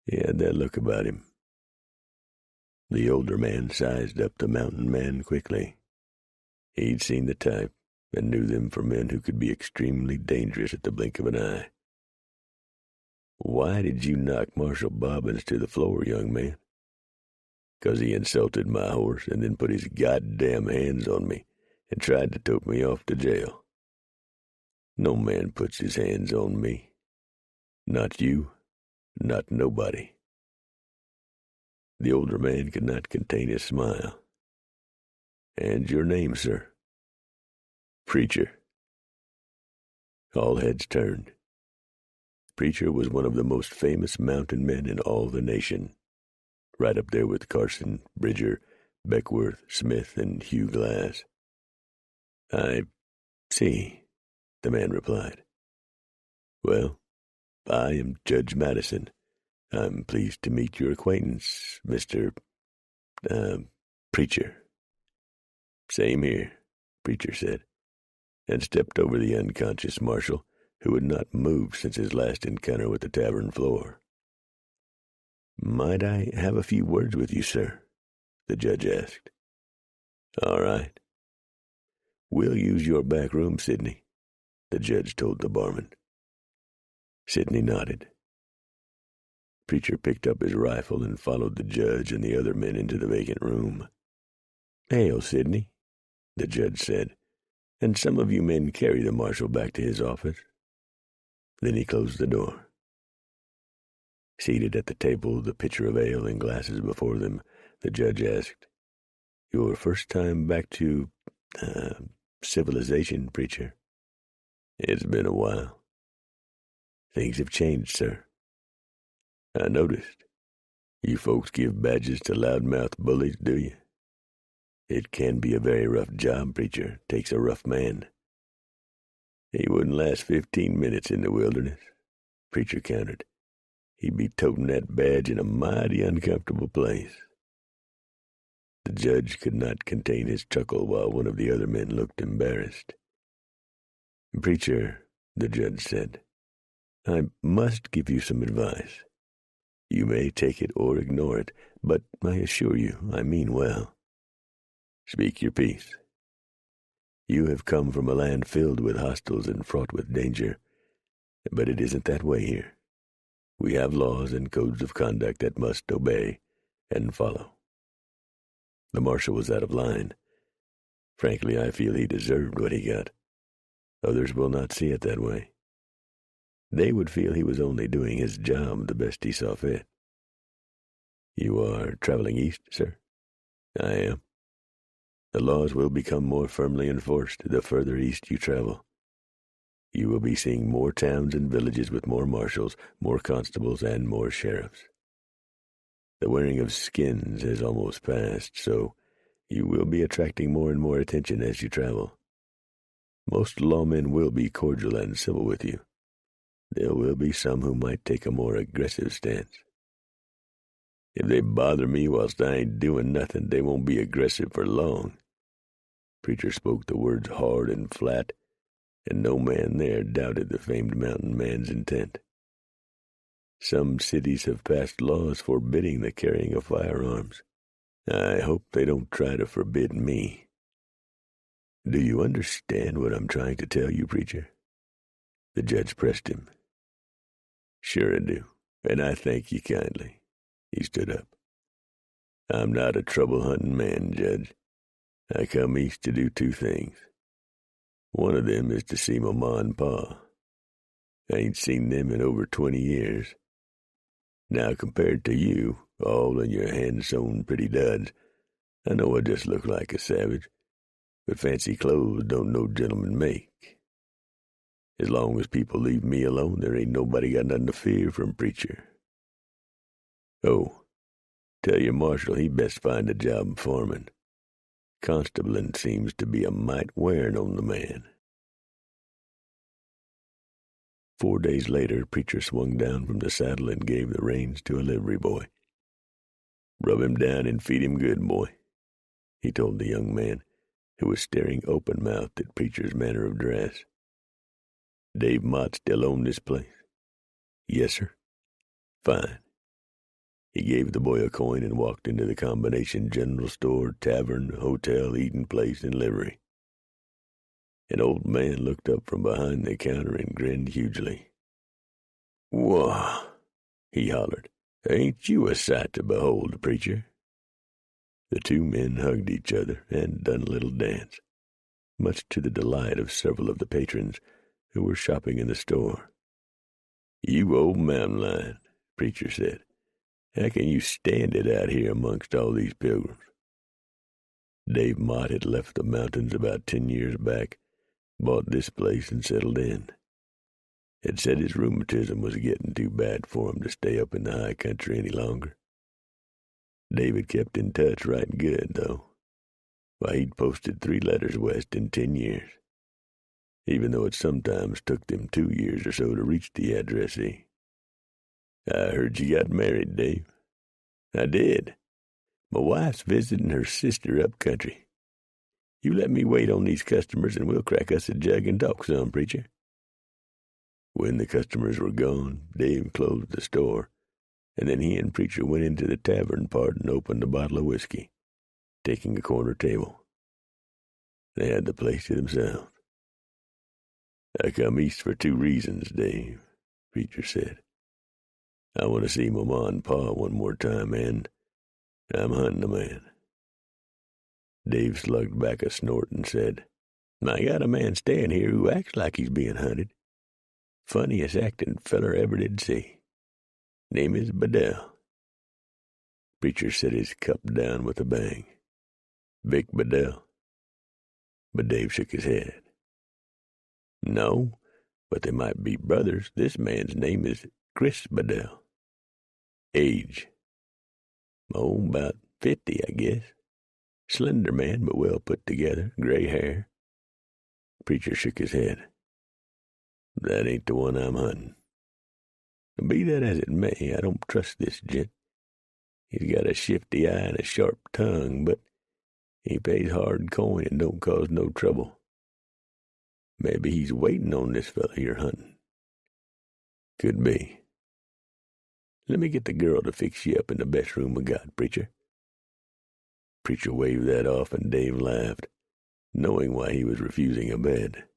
He had that look about him. The older man sized up the mountain man quickly. He'd seen the type and knew them for men who could be extremely dangerous at the blink of an eye. "Why did you knock Marshal Bobbins to the floor, young man?" "'Cause he insulted my horse and then put his goddamn hands on me and tried to tote me off to jail." "No man puts his hands on me. Not you, not nobody." The older man could not contain his smile. "And your name, sir?" "Preacher." All heads turned. Preacher was one of the most famous mountain men in all the nation, right up there with Carson, Bridger, Beckworth, Smith, and Hugh Glass. "I see," the man replied. Well, I am Judge Madison. I'm pleased to meet your acquaintance, Mr. Preacher." "Same here," Preacher said, and stepped over the unconscious marshal, who had not moved since his last encounter with the tavern floor. "Might I have a few words with you, sir?" the judge asked. "All right." "We'll use your back room, Sidney," the judge told the barman. Sidney nodded. Preacher picked up his rifle and followed the judge and the other men into the vacant room. "Hail, Sidney," the judge said, "and some of you men carry the marshal back to his office." Then he closed the door. Seated at the table, the pitcher of ale and glasses before them, the judge asked, "Your first time back to, civilization, Preacher?" "It's been a while." "Things have changed, sir." "I noticed. You folks give badges to loudmouth bullies, do you?" "It can be a very rough job, Preacher. Takes a rough man." "He wouldn't last 15 minutes in the wilderness," Preacher countered. "He'd be toting that badge in a mighty uncomfortable place." The judge could not contain his chuckle while one of the other men looked embarrassed. "Preacher," the judge said, "I must give you some advice. You may take it or ignore it, but I assure you I mean well." "Speak your piece." "You have come from a land filled with hostiles and fraught with danger, but it isn't that way here. We have laws and codes of conduct that must obey and follow." The marshal was out of line. Frankly, I feel he deserved what he got. Others will not see it that way. They would feel he was only doing his job the best he saw fit. "You are traveling east, sir?" "I am." "The laws will become more firmly enforced the further east you travel. You will be seeing more towns and villages with more marshals, more constables, and more sheriffs. The wearing of skins has almost passed, so you will be attracting more and more attention as you travel. Most lawmen will be cordial and civil with you. There will be some who might take a more aggressive stance. If they bother me whilst I ain't doing nothing, they won't be aggressive for long." Preacher spoke the words hard and flat, and no man there doubted the famed mountain man's intent. "Some cities have passed laws forbidding the carrying of firearms. I hope they don't try to forbid me. Do you understand what I'm trying to tell you, Preacher?" The judge pressed him. "Sure I do, and I thank you kindly." He stood up. "I'm not a trouble-hunting man, Judge. I come east to do two things. One of them is to see my ma and pa. I ain't seen them in over 20 years. Now, compared to you, all in your hand-sewn pretty duds, I know I just look like a savage, but fancy clothes don't no gentleman make. As long as people leave me alone, there ain't nobody got nothing to fear from Preacher. Oh, tell your marshal he best find a job farming. Constabling seems to be a mite wearing on the man." 4 days later, Preacher swung down from the saddle and gave the reins to a livery boy. "Rub him down and feed him good, boy," he told the young man, who was staring open-mouthed at Preacher's manner of dress. "Dave Mott still own this place?" "Yes, sir." "Fine." He gave the boy a coin and walked into the combination general store, tavern, hotel, eating place, and livery. An old man looked up from behind the counter and grinned hugely. "Whoa," he hollered. "Ain't you a sight to behold, Preacher?" The two men hugged each other and done a little dance, much to the delight of several of the patrons who were shopping in the store. "You old mountain lion," Preacher said. "How can you stand it out here amongst all these pilgrims?" Dave Mott had left the mountains about 10 years back, bought this place and settled in. Had said his rheumatism was getting too bad for him to stay up in the high country any longer. David kept in touch right good, though. Why, he'd posted 3 letters west in 10 years. even though it sometimes took them 2 years or so to reach the addressee. "I heard you got married, Dave." "I did. My wife's visiting her sister up country. You let me wait on these customers, and we'll crack us a jug and talk some, preacher." When the customers were gone, Dave closed the store, and then he and Preacher went into the tavern part and opened a bottle of whiskey, taking a corner table. They had the place to themselves. "I come east for 2 reasons, Dave," Preacher said. "I want to see my ma and pa one more time, and I'm hunting a man." Dave slugged back a snort and said, "I got a man staying here who acts like he's being hunted. Funniest acting feller ever did see. Name is Bedell." Preacher set his cup down with a bang. "Vic Bedell?" But Dave shook his head. "No, but they might be brothers. This man's name is Chris Bedell." "Age?" "Oh, about 50, I guess. Slender man, but well put together, gray hair." Preacher shook his head. "That ain't the one I'm hunting." "Be that as it may, I don't trust this gent. He's got a shifty eye and a sharp tongue, but he pays hard coin and don't cause no trouble. Maybe he's waiting on this fella you're hunting." "Could be. Let me get the girl to fix you up in the best room we got, Preacher." Preacher waved that off, and Dave laughed, knowing why he was refusing a bed.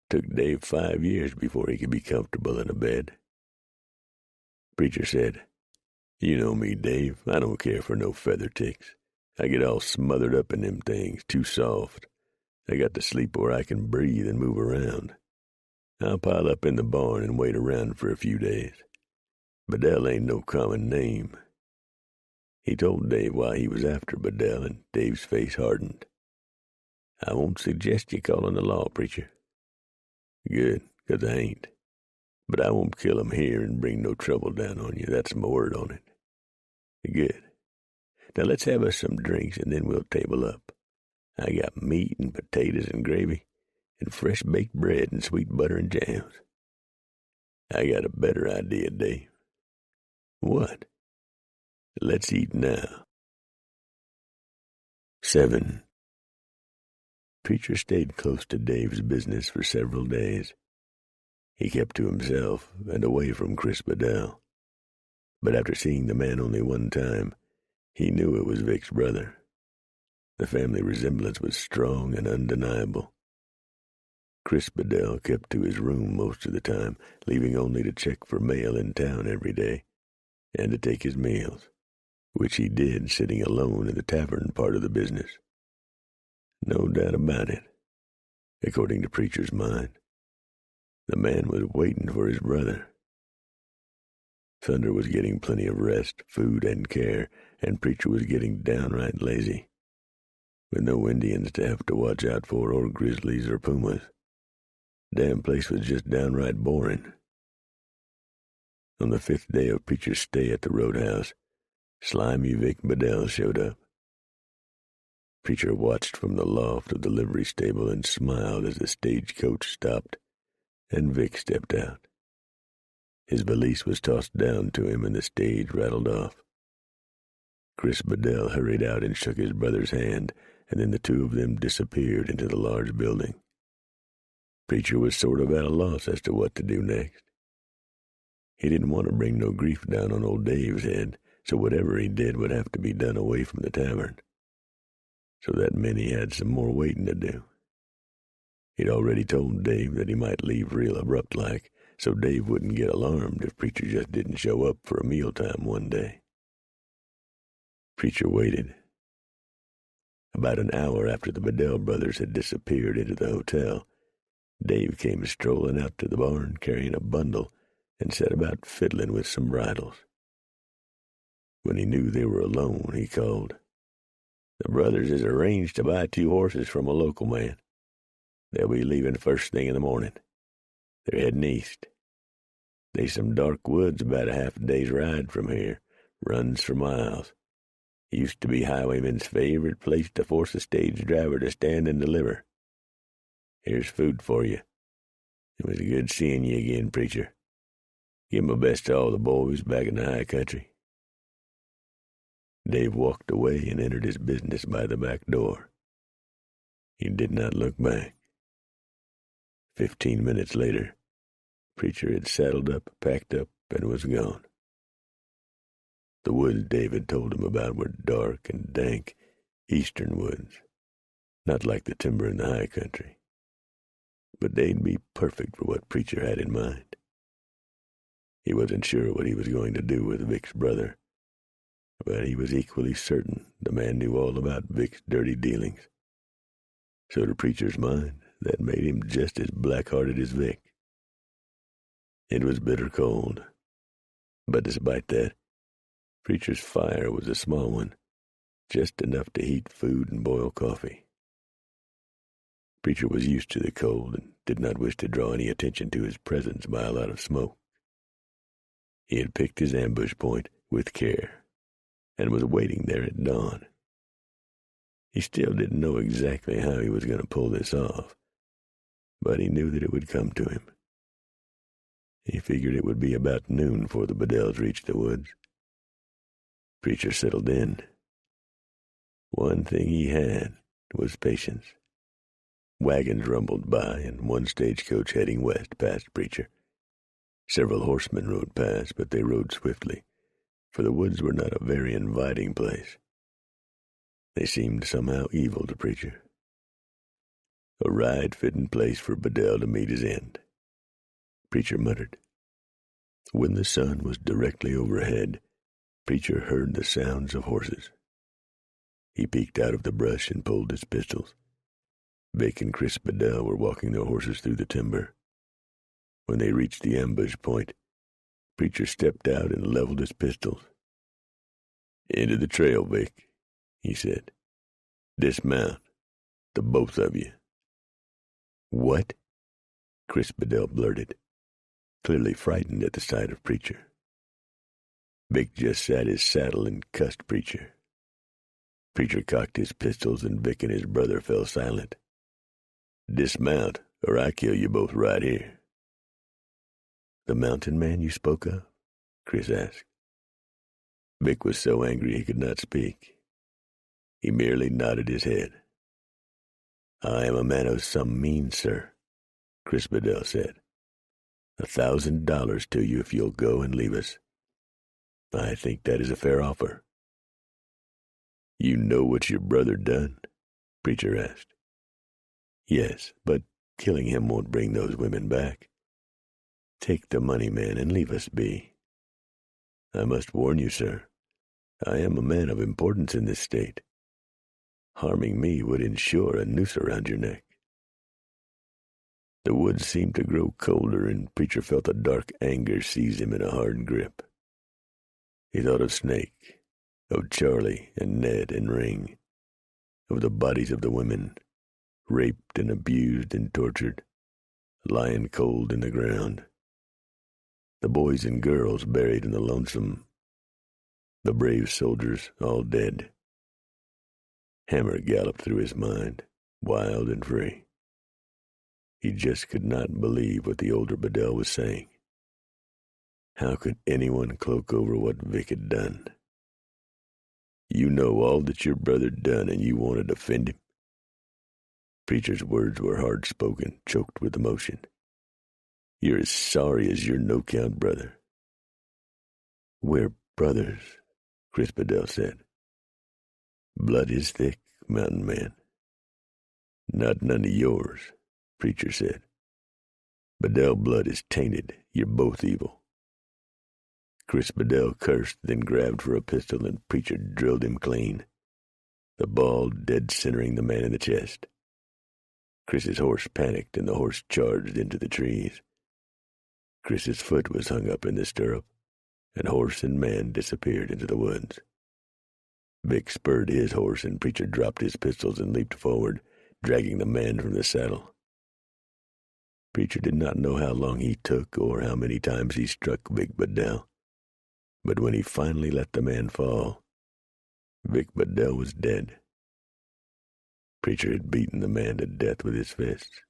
Took Dave 5 years before he could be comfortable in a bed. Preacher said, "You know me, Dave. I don't care for no feather ticks. I get all smothered up in them things, too soft. I got to sleep where I can breathe and move around. I'll pile up in the barn and wait around for a few days. Bedell ain't no common name." He told Dave why he was after Bedell, and Dave's face hardened. "I won't suggest you calling the law, Preacher." "Good, 'cause I ain't. But I won't kill him here and bring no trouble down on you. That's my word on it." "Good. Now let's have us some drinks, and then we'll table up. I got meat and potatoes and gravy, and fresh baked bread and sweet butter and jams." "I got a better idea, Dave." "What?" "Let's eat now." 7. Preacher stayed close to Dave's business for several days. He kept to himself and away from Chris Bedell. But after seeing the man only one time, he knew it was Vic's brother. The family resemblance was strong and undeniable. Chris Bedell kept to his room most of the time, leaving only to check for mail in town every day, and to take his meals, which he did sitting alone in the tavern part of the business. No doubt about it, according to Preacher's mind, the man was waiting for his brother. Thunder was getting plenty of rest, food, and care, and Preacher was getting downright lazy, with no Indians to have to watch out for, or grizzlies or pumas. Damn place was just downright boring. On the 5th day of Preacher's stay at the roadhouse, slimy Vic Bedell showed up. Preacher watched from the loft of the livery stable and smiled as the stagecoach stopped, and Vic stepped out. His valise was tossed down to him, and the stage rattled off. Chris Bedell hurried out and shook his brother's hand, and then the two of them disappeared into the large building. Preacher was sort of at a loss as to what to do next. He didn't want to bring no grief down on old Dave's head, so whatever he did would have to be done away from the tavern. So that meant he had some more waiting to do. He'd already told Dave that he might leave real abrupt-like, so Dave wouldn't get alarmed if Preacher just didn't show up for a mealtime one day. Preacher waited. About an hour after the Bedell brothers had disappeared into the hotel, Dave came strolling out to the barn carrying a bundle and set about fiddling with some bridles. When he knew they were alone, he called. "The brothers is arranged to buy 2 horses from a local man. They'll be leaving first thing in the morning. They're heading east. They's some dark woods about a half a day's ride from here, runs for miles. Used to be highwaymen's favorite place to force a stage driver to stand and deliver. Here's food for you. It was good seeing you again, preacher. Give my best to all the boys back in the high country." Dave walked away and entered his business by the back door. He did not look back. 15 minutes later, preacher had saddled up, packed up, and was gone. The woods Dave had told him about were dark and dank, eastern woods, not like the timber in the high country. But they'd be perfect for what preacher had in mind. He wasn't sure what he was going to do with Vic's brother, but he was equally certain the man knew all about Vic's dirty dealings. So to preacher's mind, that made him just as black-hearted as Vic. It was bitter cold, but despite that, preacher's fire was a small one, just enough to heat food and boil coffee. Preacher was used to the cold and did not wish to draw any attention to his presence by a lot of smoke. He had picked his ambush point with care and was waiting there at dawn. He still didn't know exactly how he was going to pull this off, but he knew that it would come to him. He figured it would be about noon before the Bedells reached the woods. Preacher settled in. One thing he had was patience. Wagons rumbled by, and one stagecoach heading west passed preacher. Several horsemen rode past, but they rode swiftly, for the woods were not a very inviting place. They seemed somehow evil to preacher. A ride-fitting place for Bedell to meet his end. Preacher muttered. When the sun was directly overhead, preacher heard the sounds of horses. He peeked out of the brush and pulled his pistols. Vic and Chris Bedell were walking their horses through the timber. When they reached the ambush point, preacher stepped out and leveled his pistols. "Into the trail, Vic," he said. "Dismount, the both of you." "What?" Chris Bedell blurted, clearly frightened at the sight of preacher. Vic just sat his saddle and cussed preacher. Preacher cocked his pistols, and Vic and his brother fell silent. "Dismount, or I kill you both right here." "The mountain man you spoke of?" Chris asked. Vic was so angry he could not speak. He merely nodded his head. "I am a man of some means, sir," Chris Bedell said. $1,000 to you if you'll go and leave us. I think that is a fair offer." "You know what your brother done?" preacher asked. "Yes, but killing him won't bring those women back. Take the money, man, and leave us be. I must warn you, sir, I am a man of importance in this state. Harming me would ensure a noose around your neck." The woods seemed to grow colder, and preacher felt a dark anger seize him in a hard grip. He thought of Snake, of Charlie and Ned and Ring, of the bodies of the women, raped and abused and tortured, lying cold in the ground. The boys and girls buried in the lonesome. The brave soldiers all dead. Hammer galloped through his mind, wild and free. He just could not believe what the older Bedell was saying. How could anyone cloak over what Vic had done? "You know all that your brother done, and you want to defend him?" Preacher's words were hard-spoken, choked with emotion. "You're as sorry as your no-count brother." "We're brothers," Chris Bedell said. "Blood is thick, mountain man." "Not none of yours," preacher said. "Bedell blood is tainted. You're both evil." Chris Bedell cursed, then grabbed for a pistol, and preacher drilled him clean, the ball dead centering the man in the chest. Chris's horse panicked, and the horse charged into the trees. Chris's foot was hung up in the stirrup, and horse and man disappeared into the woods. Vic spurred his horse, and preacher dropped his pistols and leaped forward, dragging the man from the saddle. Preacher did not know how long he took or how many times he struck Vic Bedell, but when he finally let the man fall, Vic Bedell was dead. Preacher had beaten the man to death with his fists.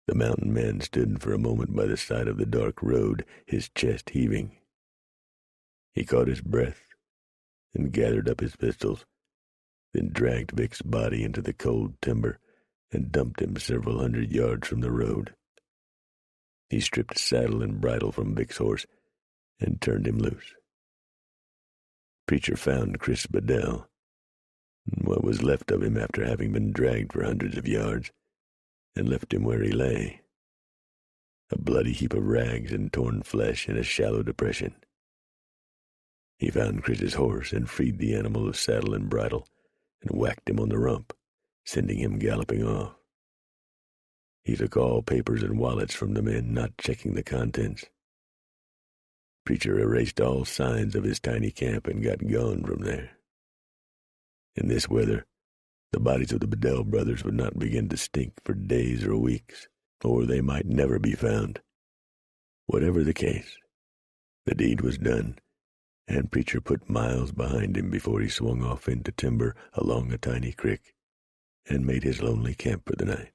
The mountain man stood for a moment by the side of the dark road, his chest heaving. He caught his breath and gathered up his pistols, then dragged Vic's body into the cold timber and dumped him several hundred yards from the road. He stripped saddle and bridle from Vic's horse and turned him loose. Preacher found Chris Bedell, what was left of him after having been dragged for hundreds of yards, and left him where he lay, a bloody heap of rags and torn flesh in a shallow depression. He found Chris's horse and freed the animal of saddle and bridle and whacked him on the rump, sending him galloping off. He took all papers and wallets from the men, not checking the contents. Preacher erased all signs of his tiny camp and got gone from there. In this weather, the bodies of the Bedell brothers would not begin to stink for days or weeks, or they might never be found. Whatever the case, the deed was done, and Preacher put miles behind him before he swung off into timber along a tiny creek and made his lonely camp for the night.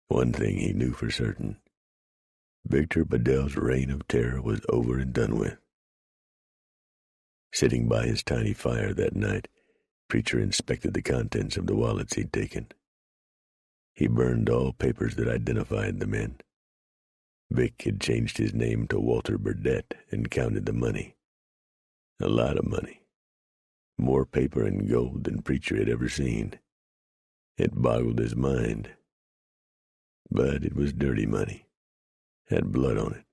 One thing he knew for certain: Victor Bedell's reign of terror was over and done with. Sitting by his tiny fire that night, Preacher inspected the contents of the wallets he'd taken. He burned all papers that identified the men. Vic had changed his name to Walter Burdett and counted the money. A lot of money. More paper and gold than Preacher had ever seen. It boggled his mind. But it was dirty money. Had blood on it.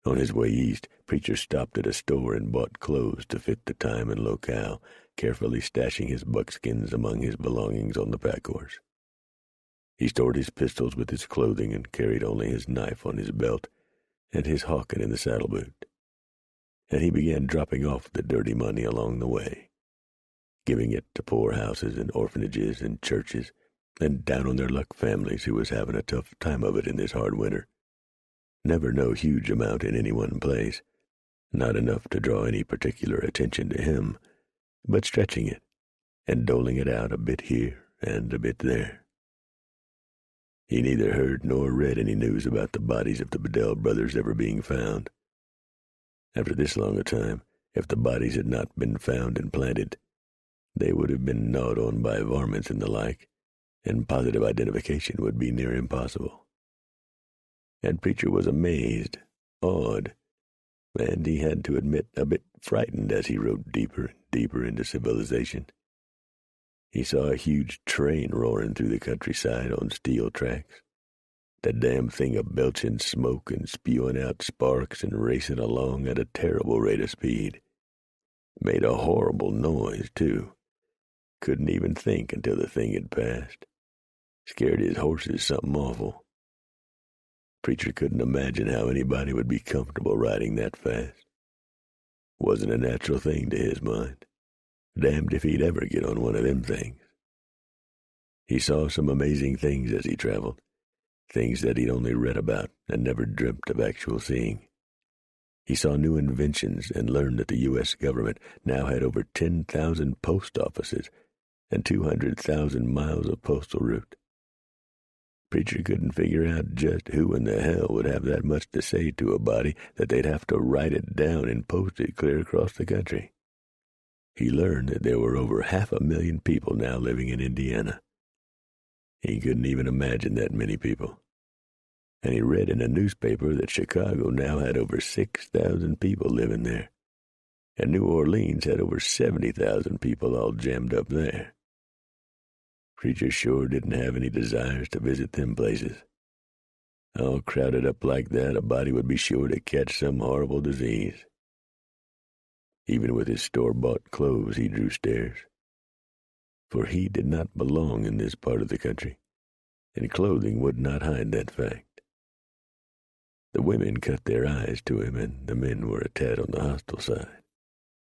On his way east, Preacher stopped at a store and bought clothes to fit the time and locale, carefully stashing his buckskins among his belongings on the pack horse. He stored his pistols with his clothing and carried only his knife on his belt and his hawken in the saddle boot. And he began dropping off the dirty money along the way, giving it to poor houses and orphanages and churches and down-on-their-luck families who was having a tough time of it in this hard winter. Never no huge amount in any one place, not enough to draw any particular attention to him, but stretching it and doling it out a bit here and a bit there. He neither heard nor read any news about the bodies of the Bedell brothers ever being found. After this long a time, if the bodies had not been found and planted, they would have been gnawed on by varmints and the like, and positive identification would be near impossible. And Preacher was amazed, awed, and he had to admit a bit frightened as he rode deeper and deeper into civilization. He saw a huge train roaring through the countryside on steel tracks, the damn thing a-belching smoke and spewing out sparks and racing along at a terrible rate of speed. Made a horrible noise, too. Couldn't even think until the thing had passed. Scared his horses something awful. Preacher couldn't imagine how anybody would be comfortable riding that fast. Wasn't a natural thing to his mind. Damned if he'd ever get on one of them things. He saw some amazing things as he traveled, things that he'd only read about and never dreamt of actual seeing. He saw new inventions and learned that the U.S. government now had over 10,000 post offices and 200,000 miles of postal route. Preacher couldn't figure out just who in the hell would have that much to say to a body that they'd have to write it down and post it clear across the country. He learned that there were over 500,000 people now living in Indiana. He couldn't even imagine that many people. And he read in a newspaper that Chicago now had over 6,000 people living there, and New Orleans had over 70,000 people all jammed up there. Preacher sure didn't have any desires to visit them places. All crowded up like that, a body would be sure to catch some horrible disease. Even with his store-bought clothes, he drew stares. For he did not belong in this part of the country, and clothing would not hide that fact. The women cut their eyes to him, and the men were a tad on the hostile side.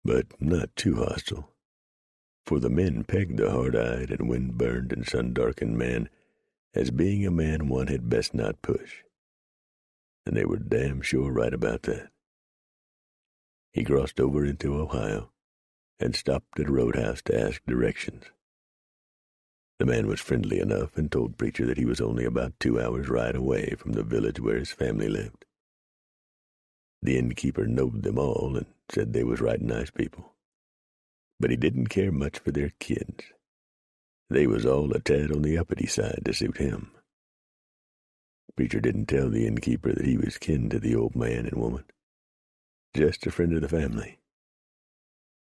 But not too hostile, for the men pegged the hard-eyed and wind-burned and sun-darkened man as being a man one had best not push. And they were damn sure right about that. He crossed over into Ohio and stopped at a roadhouse to ask directions. The man was friendly enough and told Preacher that he was only about 2 hours' ride away from the village where his family lived. The innkeeper knowed them all and said they was right nice people. But he didn't care much for their kids. They was all a tad on the uppity side to suit him. Preacher didn't tell the innkeeper that he was kin to the old man and woman, just a friend of the family.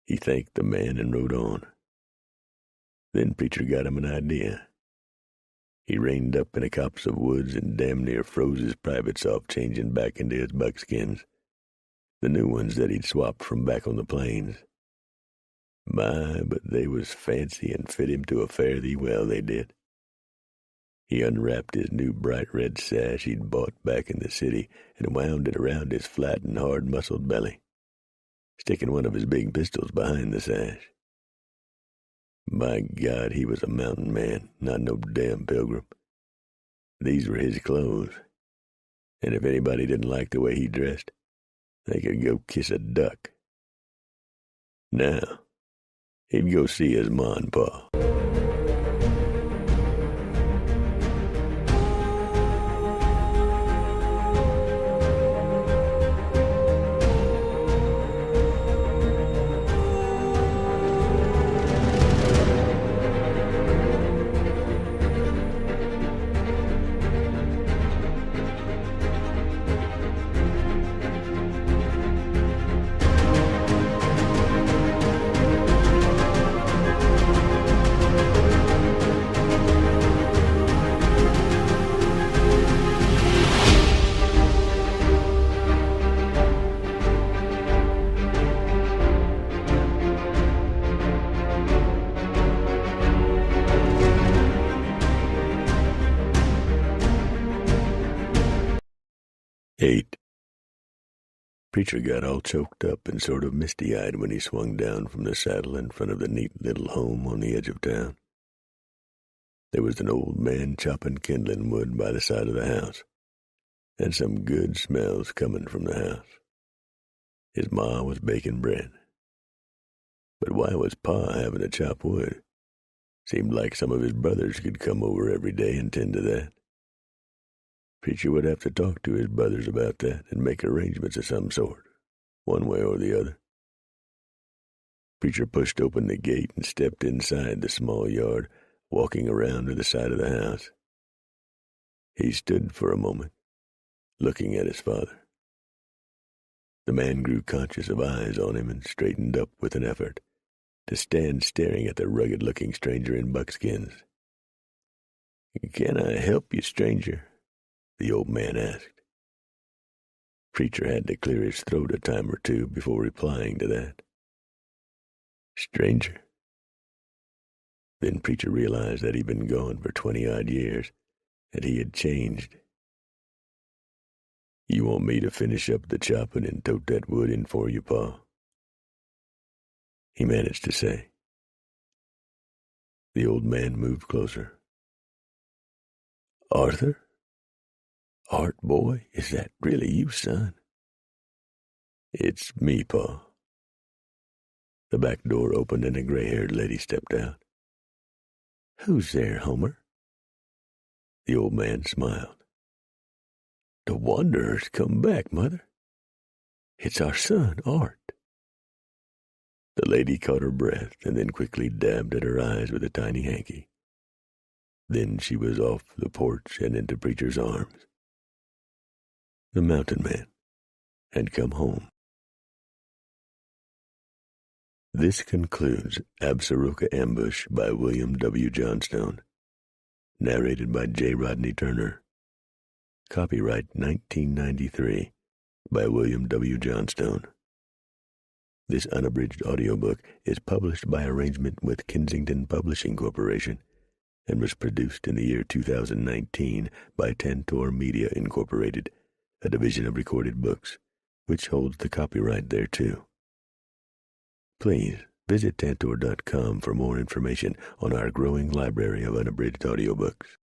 He thanked the man and rode on. Then Preacher got him an idea. He reined up in a copse of woods and damn near froze his privates off changing back into his buckskins, the new ones that he'd swapped from back on the plains. My, but they was fancy and fit him to a fare thee well, they did. He unwrapped his new bright red sash he'd bought back in the city and wound it around his flat and hard-muscled belly, sticking one of his big pistols behind the sash. By God, he was a mountain man, not no damn pilgrim. These were his clothes, and if anybody didn't like the way he dressed, they could go kiss a duck. Now, he'd go see his ma and pa. Eight. Preacher got all choked up and sort of misty-eyed when he swung down from the saddle in front of the neat little home on the edge of town. There was an old man chopping kindling wood by the side of the house, and some good smells coming from the house. His ma was baking bread. But why was Pa having to chop wood? Seemed like some of his brothers could come over every day and tend to that. Preacher would have to talk to his brothers about that and make arrangements of some sort, one way or the other. Preacher pushed open the gate and stepped inside the small yard, walking around to the side of the house. He stood for a moment, looking at his father. The man grew conscious of eyes on him and straightened up with an effort, to stand staring at the rugged-looking stranger in buckskins. "Can I help you, stranger?" the old man asked. Preacher had to clear his throat a time or two before replying to that. "Stranger?" Then Preacher realized that he'd been gone for 20-odd years, and he had changed. "You want me to finish up the chopping and tote that wood in for you, Pa?" he managed to say. The old man moved closer. "Arthur? Art, boy, is that really you, son?" "It's me, Pa." The back door opened and a gray-haired lady stepped out. "Who's there, Homer?" The old man smiled. "The wanderer's come back, Mother. It's our son, Art." The lady caught her breath and then quickly dabbed at her eyes with a tiny hanky. Then she was off the porch and into Preacher's arms. The mountain man had come home. This concludes Absaroka Ambush by William W. Johnstone, narrated by J. Rodney Turner. Copyright 1993 by William W. Johnstone. This unabridged audiobook is published by arrangement with Kensington Publishing Corporation and was produced in the year 2019 by Tantor Media Incorporated, a division of Recorded Books, which holds the copyright thereto. Please visit Tantor.com for more information on our growing library of unabridged audiobooks.